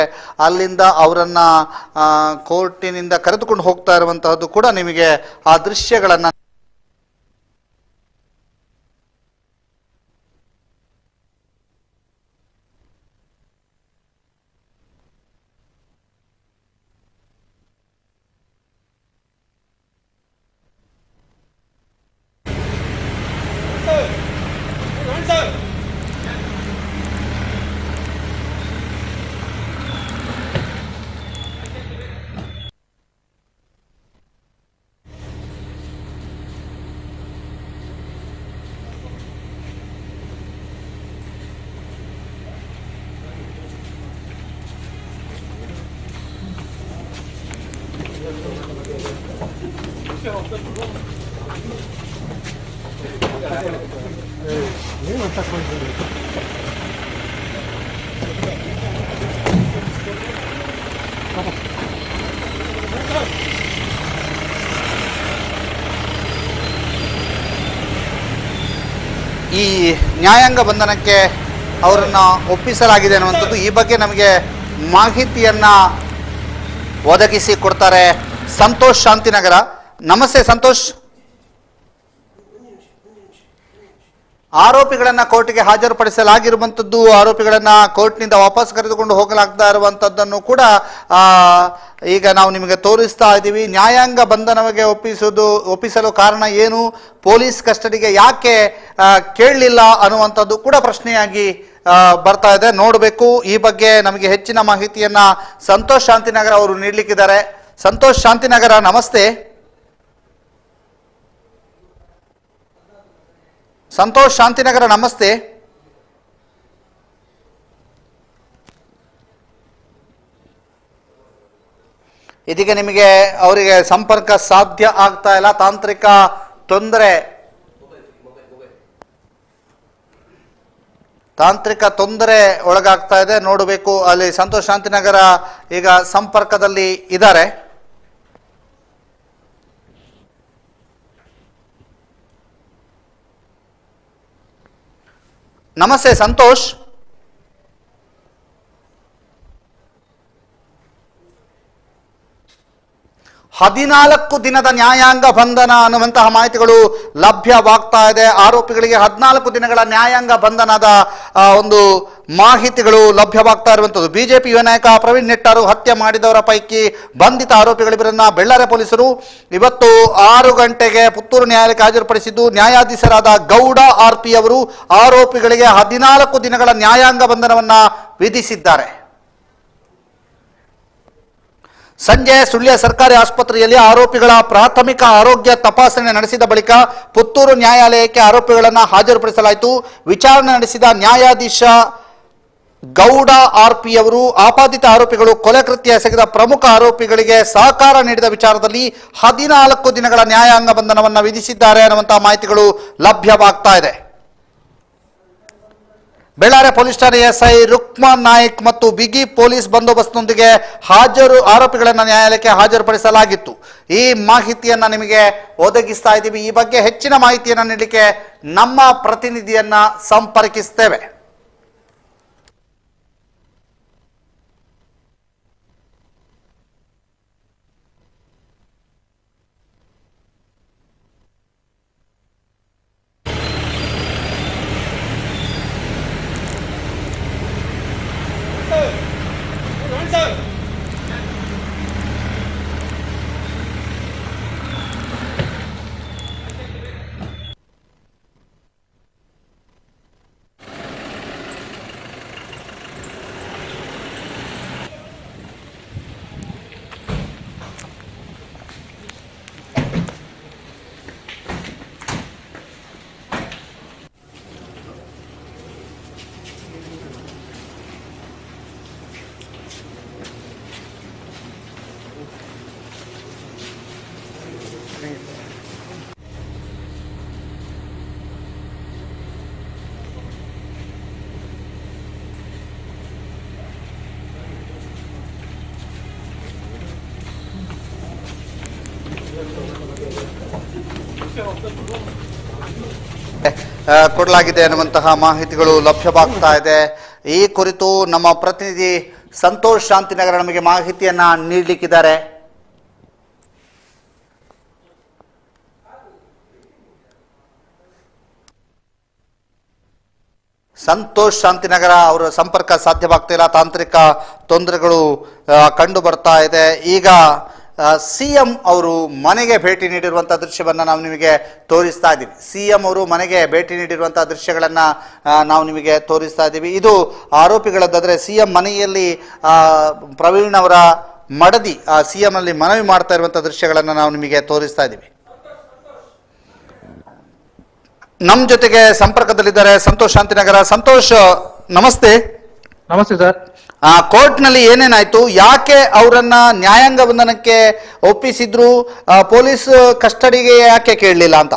ಅಲ್ಲಿಂದ ಅವರನ್ನ ಕೋರ್ಟಿನಿಂದ ಕರೆದುಕೊಂಡು ಹೋಗ್ತಾ ಇರುವಂತಹದ್ದು ಕೂಡ ನಿಮಗೆ ಆ ದೃಶ್ಯಗಳನ್ನ ಈ ನ್ಯಾಯಾಂಗ ಬಂಧನಕ್ಕೆ ಅವರನ್ನ ಒಪ್ಪಿಸಲಾಗಿದೆ ಅನ್ನುವಂಥದ್ದು, ಈ ಬಗ್ಗೆ ನಮಗೆ ಮಾಹಿತಿಯನ್ನ ಒದಗಿಸಿ ಕೊಡ್ತಾರೆ ಸಂತೋಷ್ ಶಾಂತಿನಗರ. ನಮಸ್ತೆ ಸಂತೋಷ್. ಆರೋಪಿಗಳನ್ನ ಕೋರ್ಟ್ಗೆ ಹಾಜರುಪಡಿಸಲಾಗಿರುವಂಥದ್ದು, ಆರೋಪಿಗಳನ್ನ ಕೋರ್ಟ್ನಿಂದ ವಾಪಸ್ ಕರೆದುಕೊಂಡು ಹೋಗಲಾಗ್ತಾ ಇರುವಂಥದ್ದನ್ನು ಕೂಡ ಈಗ ನಾವು ನಿಮಗೆ ತೋರಿಸ್ತಾ ಇದ್ದೀವಿ. ನ್ಯಾಯಾಂಗ ಬಂಧನಕ್ಕೆ ಒಪ್ಪಿಸಲು ಕಾರಣ ಏನು, ಪೊಲೀಸ್ ಕಸ್ಟಡಿಗೆ ಯಾಕೆ ಕೇಳಲಿಲ್ಲ ಅನ್ನುವಂಥದ್ದು ಕೂಡ ಪ್ರಶ್ನೆಯಾಗಿ ಬರ್ತಾ ಇದೆ. ನೋಡಬೇಕು. ಈ ಬಗ್ಗೆ ನಮಗೆ ಹೆಚ್ಚಿನ ಮಾಹಿತಿಯನ್ನ ಸಂತೋಷ್ ಶಾಂತಿನಗರ ಅವರು ನೀಡಲಿಕ್ಕಿದ್ದಾರೆ. ಸಂತೋಷ್ ಶಾಂತಿನಗರ, ನಮಸ್ತೆ. ಸಂತೋಷ್ ಶಾಂತಿನಗರ, ನಮಸ್ತೆ. ಇದೀಗ ನಿಮಗೆ ಅವರಿಗೆ ಸಂಪರ್ಕ ಸಾಧ್ಯ ಆಗ್ತಾ ಇಲ್ಲ, ತಾಂತ್ರಿಕ ತೊಂದರೆ ಒಳಗಾಗ್ತಾ ಇದೆ. ನೋಡಬೇಕು. ಅಲ್ಲಿ ಸಂತೋಷ್ ಶಾಂತಿನಗರ ಈಗ ಸಂಪರ್ಕದಲ್ಲಿ ಇದ್ದಾರೆ. ನಮಸ್ತೆ ಸಂತೋಷ್. ಹದಿನಾಲ್ಕು ದಿನದ ನ್ಯಾಯಾಂಗ ಬಂಧನ ಅನ್ನುವಂತಹ ಮಾಹಿತಿಗಳು ಲಭ್ಯವಾಗ್ತಾ ಇದೆ. ಆರೋಪಿಗಳಿಗೆ 14 ದಿನಗಳ ನ್ಯಾಯಾಂಗ ಬಂಧನದ ಒಂದು ಮಾಹಿತಿಗಳು ಲಭ್ಯವಾಗ್ತಾ ಇರುವಂಥದ್ದು. ಬಿಜೆಪಿ ಯುವ ನಾಯಕ ಪ್ರವೀಣ್ ನೆಟ್ಟಾರು ಹತ್ಯೆ ಮಾಡಿದವರ ಪೈಕಿ ಬಂಧಿತ ಆರೋಪಿಗಳ ವಿರುದ್ಧ ಬೆಳ್ಳಾರೆ ಪೊಲೀಸರು ಇವತ್ತು 6 ಗಂಟೆಗೆ ಪುತ್ತೂರು ನ್ಯಾಯಾಲಯಕ್ಕೆ ಹಾಜರುಪಡಿಸಿದ್ದು, ನ್ಯಾಯಾಧೀಶರಾದ ಗೌಡ RP ಅವರು ಆರೋಪಿಗಳಿಗೆ 14 ದಿನಗಳ ನ್ಯಾಯಾಂಗ ಬಂಧನವನ್ನ ವಿಧಿಸಿದ್ದಾರೆ. ಸಂಜೆ ಸುಳ್ಯ ಸರ್ಕಾರಿ ಆಸ್ಪತ್ರೆಯಲ್ಲಿ ಆರೋಪಿಗಳ ಪ್ರಾಥಮಿಕ ಆರೋಗ್ಯ ತಪಾಸಣೆ ನಡೆಸಿದ ಬಳಿಕ ಪುತ್ತೂರು ನ್ಯಾಯಾಲಯಕ್ಕೆ ಆರೋಪಿಗಳನ್ನು ಹಾಜರುಪಡಿಸಲಾಯಿತು. ವಿಚಾರಣೆ ನಡೆಸಿದ ನ್ಯಾಯಾಧೀಶ ಗೌಡ RP ಅವರು ಆಪಾದಿತ ಆರೋಪಿಗಳು ಕೊಲೆ ಕೃತ್ಯ ಎಸಗಿದ ಪ್ರಮುಖ ಆರೋಪಿಗಳಿಗೆ ಸಹಕಾರ ನೀಡಿದ ವಿಚಾರದಲ್ಲಿ 14 ದಿನಗಳ ನ್ಯಾಯಾಂಗ ಬಂಧನವನ್ನು ವಿಧಿಸಿದ್ದಾರೆ ಅನ್ನುವಂತಹ ಮಾಹಿತಿಗಳು ಲಭ್ಯವಾಗ್ತಾ ಇದೆ. ಬೆಳ್ಳಾರೆ ಪೊಲೀಸ್ ಠಾಣೆ SI ರುಕ್ಮಾನ್ ನಾಯ್ಕ್ ಮತ್ತು ಬಿಗಿ ಪೊಲೀಸ್ ಬಂದೋಬಸ್ತ್ನೊಂದಿಗೆ ಆರೋಪಿಗಳನ್ನು ನ್ಯಾಯಾಲಯಕ್ಕೆ ಹಾಜರುಪಡಿಸಲಾಗಿತ್ತು. ಈ ಮಾಹಿತಿಯನ್ನ ನಿಮಗೆ ಒದಗಿಸ್ತಾ ಇದ್ದೀವಿ. ಈ ಬಗ್ಗೆ ಹೆಚ್ಚಿನ ಮಾಹಿತಿಯನ್ನು ನೀಡಲಿಕ್ಕೆ ನಮ್ಮ ಪ್ರತಿನಿಧಿಯನ್ನ ಸಂಪರ್ಕಿಸ್ತೇವೆ. ಕೊಡಲಾಗಿದೆ ಅನ್ನುವಂತಹ ಮಾಹಿತಿಗಳು ಲಭ್ಯವಾಗ್ತಾ ಇದೆ. ಈ ಕುರಿತು ನಮ್ಮ ಪ್ರತಿನಿಧಿ ಸಂತೋಷ್ ಶಾಂತಿನಗರ ನಮಗೆ ಮಾಹಿತಿಯನ್ನ ನೀಡಲಿಕ್ಕಿದ್ದಾರೆ. ಸಂತೋಷ್ ಶಾಂತಿನಗರ ಅವರ ಸಂಪರ್ಕ ಸಾಧ್ಯವಾಗ್ತಾ ಇಲ್ಲ, ತಾಂತ್ರಿಕ ತೊಂದರೆಗಳು ಕಂಡು ಬರ್ತಾ ಇದೆ. ಈಗ CM ಅವರು ಮನೆಗೆ ಭೇಟಿ ನೀಡಿರುವಂತಹ ದೃಶ್ಯವನ್ನ ನಾವು ನಿಮಗೆ ತೋರಿಸ್ತಾ ಇದ್ದೀವಿ. CM ಅವರು ಮನೆಗೆ ಭೇಟಿ ನೀಡಿರುವಂತಹ ದೃಶ್ಯಗಳನ್ನ ನಾವು ನಿಮಗೆ ತೋರಿಸ್ತಾ ಇದ್ದೀವಿ. ಇದು ಆರೋಪಿಗಳದ್ದಾದ್ರೆ CM ಮನೆಯಲ್ಲಿ ಪ್ರವೀಣ್ ಅವರ ಮಡದಿ CM ಅಲ್ಲಿ ಮನವಿ ಮಾಡ್ತಾ ಇರುವಂತಹ ದೃಶ್ಯಗಳನ್ನ ನಾವು ನಿಮಗೆ ತೋರಿಸ್ತಾ ಇದ್ದೀವಿ. ನಮ್ಮ ಜೊತೆಗೆ ಸಂಪರ್ಕದಲ್ಲಿದ್ದಾರೆ ಸಂತೋಷ್ ಶಾಂತಿನಗರ. ಸಂತೋಷ್, ನಮಸ್ತೆ. ನಮಸ್ತೆ ಸರ್. ಕೋರ್ಟ್ ನಲ್ಲಿ ಏನೇನಾಯ್ತು, ಯಾಕೆ ಅವರನ್ನ ನ್ಯಾಯಾಂಗ ಬಂಧನಕ್ಕೆ ಒಪ್ಪಿಸಿದ್ರು, ಪೊಲೀಸ್ ಕಸ್ಟಡಿಗೆ ಯಾಕೆ ಕೇಳಲಿಲ್ಲ ಅಂತ?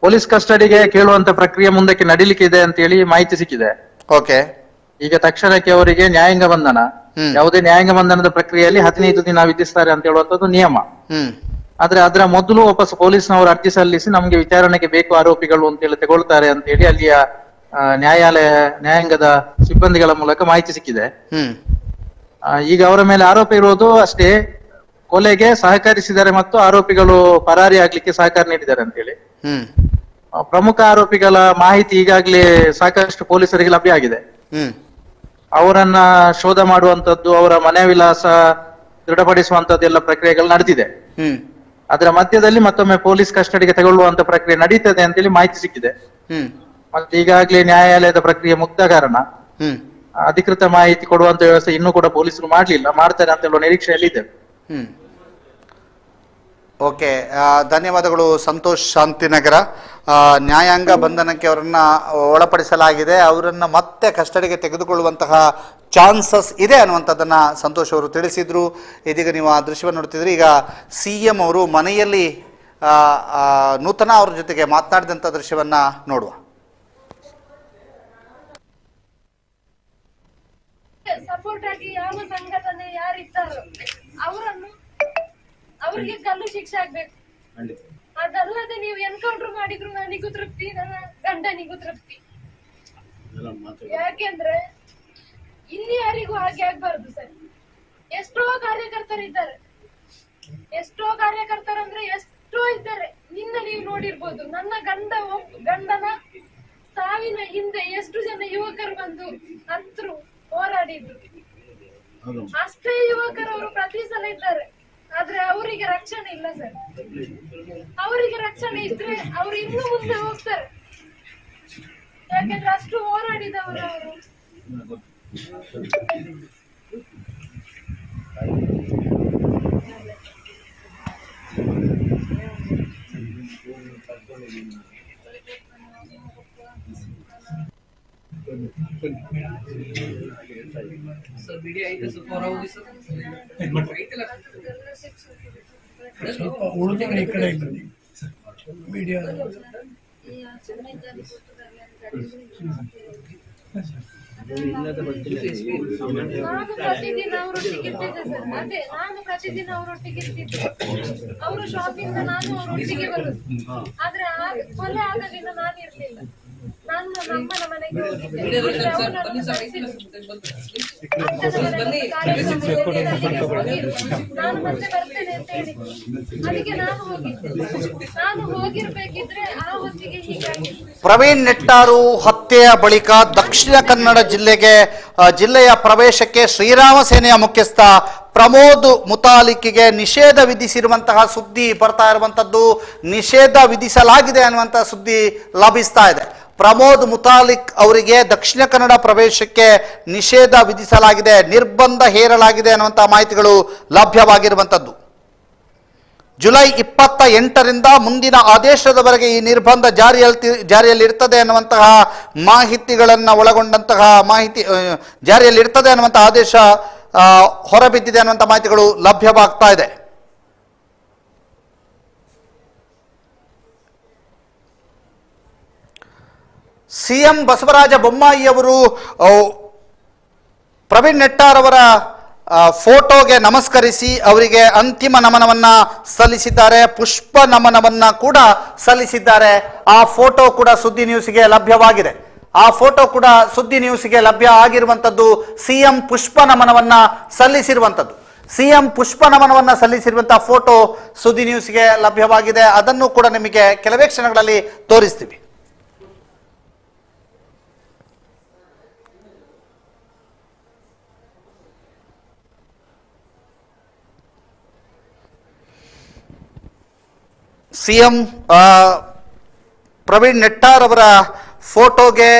ಪೊಲೀಸ್ ಕಸ್ಟಡಿಗೆ ಕೇಳುವಂತ ಪ್ರಕ್ರಿಯೆ ಮುಂದಕ್ಕೆ ನಡೀಲಿಕ್ಕೆ ಇದೆ ಅಂತ ಹೇಳಿ ಮಾಹಿತಿ ಸಿಕ್ಕಿದೆ. ಓಕೆ. ಈಗ ತಕ್ಷಣಕ್ಕೆ ಅವರಿಗೆ ನ್ಯಾಯಾಂಗ ಬಂಧನ, ಯಾವುದೇ ನ್ಯಾಯಾಂಗ ಬಂಧನದ ಪ್ರಕ್ರಿಯೆಯಲ್ಲಿ 15 ದಿನ ವಿಧಿಸ್ತಾರೆ ಅಂತ ಹೇಳುವಂತದ್ದು ನಿಯಮ. ಆದ್ರೆ ಅದರ ಮೊದಲು ವಾಪಸ್ ಪೊಲೀಸ್ನವರು ಅರ್ಜಿ ಸಲ್ಲಿಸಿ ನಮ್ಗೆ ವಿಚಾರಣೆಗೆ ಬೇಕು ಆರೋಪಿಗಳು ಅಂತ ಹೇಳಿ ತಗೊಳ್ತಾರೆ ಅಂತ ಹೇಳಿ ಅಲ್ಲಿಯ ನ್ಯಾಯಾಂಗದ ಸಿಬ್ಬಂದಿಗಳ ಮೂಲಕ ಮಾಹಿತಿ ಸಿಕ್ಕಿದೆ. ಈಗ ಅವರ ಮೇಲೆ ಆರೋಪ ಇರುವುದು ಅಷ್ಟೇ, ಕೊಲೆಗೆ ಸಹಕರಿಸಿದ್ದಾರೆ ಮತ್ತು ಆರೋಪಿಗಳು ಪರಾರಿ ಆಗ್ಲಿಕ್ಕೆ ಸಹಕಾರ ನೀಡಿದ್ದಾರೆ ಅಂತ ಹೇಳಿ. ಪ್ರಮುಖ ಆರೋಪಿಗಳ ಮಾಹಿತಿ ಈಗಾಗಲೇ ಸಾಕಷ್ಟು ಪೊಲೀಸರಿಗೆ ಲಭ್ಯ ಆಗಿದೆ. ಅವರನ್ನ ಶೋಧ ಮಾಡುವಂತದ್ದು, ಅವರ ಮನೆ ವಿಳಾಸ ದೃಢಪಡಿಸುವಂತದ್ದು ಎಲ್ಲ ಪ್ರಕ್ರಿಯೆಗಳು ನಡೆದಿದೆ. ಅದರ ಮಧ್ಯದಲ್ಲಿ ಮತ್ತೊಮ್ಮೆ ಪೊಲೀಸ್ ಕಸ್ಟಡಿಗೆ ತಗೊಳ್ಳುವಂತ ಪ್ರಕ್ರಿಯೆ ನಡೀತದೆ ಅಂತೇಳಿ ಮಾಹಿತಿ ಸಿಕ್ಕಿದೆ. ಮತ್ತೆ ಈಗಾಗಲೇ ನ್ಯಾಯಾಲಯದ ಪ್ರಕ್ರಿಯೆ ಮುಗ್ದ ಕಾರಣ ಅಧಿಕೃತ ಮಾಹಿತಿ ಕೊಡುವಂತ ವ್ಯವಸ್ಥೆ ಇನ್ನೂ ಕೂಡ ಪೊಲೀಸರು ಮಾಡ್ಲಿಲ್ಲ, ಮಾಡ್ತಾರೆ ಅಂತ ಹೇಳುವ ನಿರೀಕ್ಷೆಯಲ್ಲಿ ಇದೆ. ಓಕೆ, ಧನ್ಯವಾದಗಳು ಸಂತೋಷ್ ಶಾಂತಿನಗರ. ನ್ಯಾಯಾಂಗ ಬಂಧನಕ್ಕೆ ಅವರನ್ನ ಒಳಪಡಿಸಲಾಗಿದೆ, ಅವರನ್ನು ಮತ್ತೆ ಕಸ್ಟಡಿಗೆ ತೆಗೆದುಕೊಳ್ಳುವಂತಹ ಚಾನ್ಸಸ್ ಇದೆ ಅನ್ನುವಂಥದ್ದನ್ನ ಸಂತೋಷ್ ಅವರು ತಿಳಿಸಿದ್ರು. ಇದೀಗ ನೀವು ಆ ದೃಶ್ಯವನ್ನು ನೋಡ್ತಿದ್ರಿ. ಈಗ CM ಅವರು ಮನೆಯಲ್ಲಿ ನೂತನ ಅವ್ರ ಜೊತೆಗೆ ಮಾತನಾಡಿದಂಥ ದೃಶ್ಯವನ್ನ ನೋಡುವ. ಸಪೋರ್ಟ್ ಆಗಿ ಯಾವ ಸಂಘಟನೆ ಯಾರಿದ್ದಾರೋ ಅವರಿಗೆ ಗಲ್ಲು ಶಿಕ್ಷೆ ಆಗ್ಬೇಕು. ಅದಲ್ಲದೆ ನೀವು ಎನ್ಕೌಂಟರ್ ಮಾಡಿದ್ರು ನನಗೂ ತೃಪ್ತಿ, ನನ್ನ ಗಂಡನಿಗೂ ತೃಪ್ತಿ. ಯಾಕೆಂದ್ರೆ ಇಲ್ಲಿ ಯಾರಿಗೂ ಹಾಗೆ ಆಗ್ಬಾರ್ದು ಸರ್. ಎಷ್ಟೋ ಕಾರ್ಯಕರ್ತರಿದ್ದಾರೆ, ಅಂದ್ರೆ ಎಷ್ಟೋ ಇದ್ದಾರೆ. ನಿನ್ನ ನೀವು ನೋಡಿರ್ಬೋದು, ನನ್ನ ಗಂಡನ ಸಾವಿನ ಹಿಂದೆ ಎಷ್ಟು ಜನ ಯುವಕರು ಬಂದು ಹತ್ರು, ಹೋರಾಡಿದ್ರು. ಅಷ್ಟೇ ಯುವಕರು ಅವರು ಪ್ರತಿ ಸಲ ಇದ್ದಾರೆ. ಆದ್ರೆ ಅವರಿಗೆ ರಕ್ಷಣೆ ಇಲ್ಲ ಸರ್. ಅವರಿಗೆ ರಕ್ಷಣೆ ಇದ್ರೆ ಅವರು ಇನ್ನು ಮುಂದೆ ಹೋಗ್ತಾರೆ. ಯಾಕೆಂದ್ರೆ ಅಷ್ಟು ಹೋರಾಡಿದವರು ಅವರು. ಸ್ವಲ್ಪ ಉಳಿದವರು ಈ ಕಡೆ ಇಲ್ಲ ಮೀಡಿಯಾ. ನಾನು ಪ್ರತಿದಿನ ಅವರೊಟ್ಟಿಗಿರ್ತಿದ್ದೆ ಸರ್. ಅದೇ ನಾನು ಪ್ರತಿದಿನ ಅವರೊಟ್ಟಿಗೆ ಇರ್ತಿದ್ದೆ. ಅವರು ಶಾಪಿಂಗ್ ನಾನು ಅವರೊಟ್ಟಿಗೆ ಬರುದು. ಆದ್ರೆ ಕೊಲೆ ಆದ ದಿನ ನಾನು ಇರ್ಲಿಲ್ಲ. ನಾನು ನಮ್ಮನ ಮನೆಗೆ ಹೋಗಿದ್ದೆ. ನಾನು ಮತ್ತೆ ಬರ್ತೇನೆ ಅಂತ ಹೇಳಿದ್ದೆ. ಅದಕ್ಕೆ ನಾನು ಹೋಗಿದ್ದೆ. ನಾನು ಹೋಗಿರ್ಬೇಕಿದ್ರೆ ಆ ಹೊತ್ತಿಗೆ ಹೀಗಾಗಿ. ಪ್ರವೀಣ್ ನೆಟ್ಟಾರು ಹತ್ಯೆಯ ಬಳಿಕ ದಕ್ಷಿಣ ಕನ್ನಡ ಜಿಲ್ಲೆಯ ಪ್ರವೇಶಕ್ಕೆ ಶ್ರೀರಾಮ ಸೇನೆಯ ಮುಖ್ಯಸ್ಥ ಪ್ರಮೋದ್ ಮುತಾಲಿಕ್ಗೆ ನಿಷೇಧ ವಿಧಿಸಿರುವಂತಹ ಸುದ್ದಿ ಬರ್ತಾ ಇರುವಂತದ್ದು. ನಿಷೇಧ ವಿಧಿಸಲಾಗಿದೆ ಅನ್ನುವಂತಹ ಸುದ್ದಿ ಲಭಿಸ್ತಾ ಇದೆ. ಪ್ರಮೋದ್ ಮುತಾಲಿಕ್ ಅವರಿಗೆ ದಕ್ಷಿಣ ಕನ್ನಡ ಪ್ರವೇಶಕ್ಕೆ ನಿಷೇಧ ವಿಧಿಸಲಾಗಿದೆ, ನಿರ್ಬಂಧ ಹೇರಲಾಗಿದೆ ಅನ್ನುವಂತಹ ಮಾಹಿತಿಗಳು ಲಭ್ಯವಾಗಿರುವಂತದ್ದು. ಜುಲೈ 28ರಿಂದ ಮುಂದಿನ ಆದೇಶದವರೆಗೆ ಈ ನಿರ್ಬಂಧ ಜಾರಿಯಲ್ಲಿರ್ತದೆ ಅನ್ನುವಂತಹ ಮಾಹಿತಿಗಳನ್ನು ಒಳಗೊಂಡಂತಹ ಜಾರಿಯಲ್ಲಿರ್ತದೆ ಅನ್ನುವಂತಹ ಆದೇಶ ಹೊರಬಿದ್ದಿದೆ ಅನ್ನುವಂಥ ಮಾಹಿತಿಗಳು ಲಭ್ಯವಾಗ್ತಾ ಇದೆ. CM ಬಸವರಾಜ ಬೊಮ್ಮಾಯಿ ಅವರು ಪ್ರವೀಣ್ ನೆಟ್ಟಾರ್ ಅವರ ಫೋಟೋಗೆ ನಮಸ್ಕರಿಸಿ ಅವರಿಗೆ ಅಂತಿಮ ನಮನವನ್ನ ಸಲ್ಲಿಸಿದ್ದಾರೆ, ಪುಷ್ಪ ನಮನವನ್ನ ಕೂಡ ಸಲ್ಲಿಸಿದ್ದಾರೆ. ಆ ಫೋಟೋ ಕೂಡ ಸುದ್ದಿ ನ್ಯೂಸ್ಗೆ ಲಭ್ಯವಾಗಿದೆ. ಆ ಫೋಟೋ ಕೂಡ ಸುದ್ದಿ ನ್ಯೂಸ್ಗೆ ಲಭ್ಯ ಆಗಿರುವಂತದ್ದು. CM ಪುಷ್ಪ ನಮನವನ್ನ ಸಲ್ಲಿಸಿರುವಂತದ್ದು. CM ಪುಷ್ಪ ನಮನವನ್ನ ಸಲ್ಲಿಸಿರುವಂತಹ ಫೋಟೋ ಸುದ್ದಿ ನ್ಯೂಸ್ಗೆ ಲಭ್ಯವಾಗಿದೆ. ಅದನ್ನು ಕೂಡ ನಿಮಗೆ ಕೆಲವೇ ಕ್ಷಣಗಳಲ್ಲಿ ತೋರಿಸ್ತೀವಿ. CM ಪ್ರವೀಣ್ ನೆಟ್ಟಾರ್ ಅವರ ಫೋಟೋಗೆ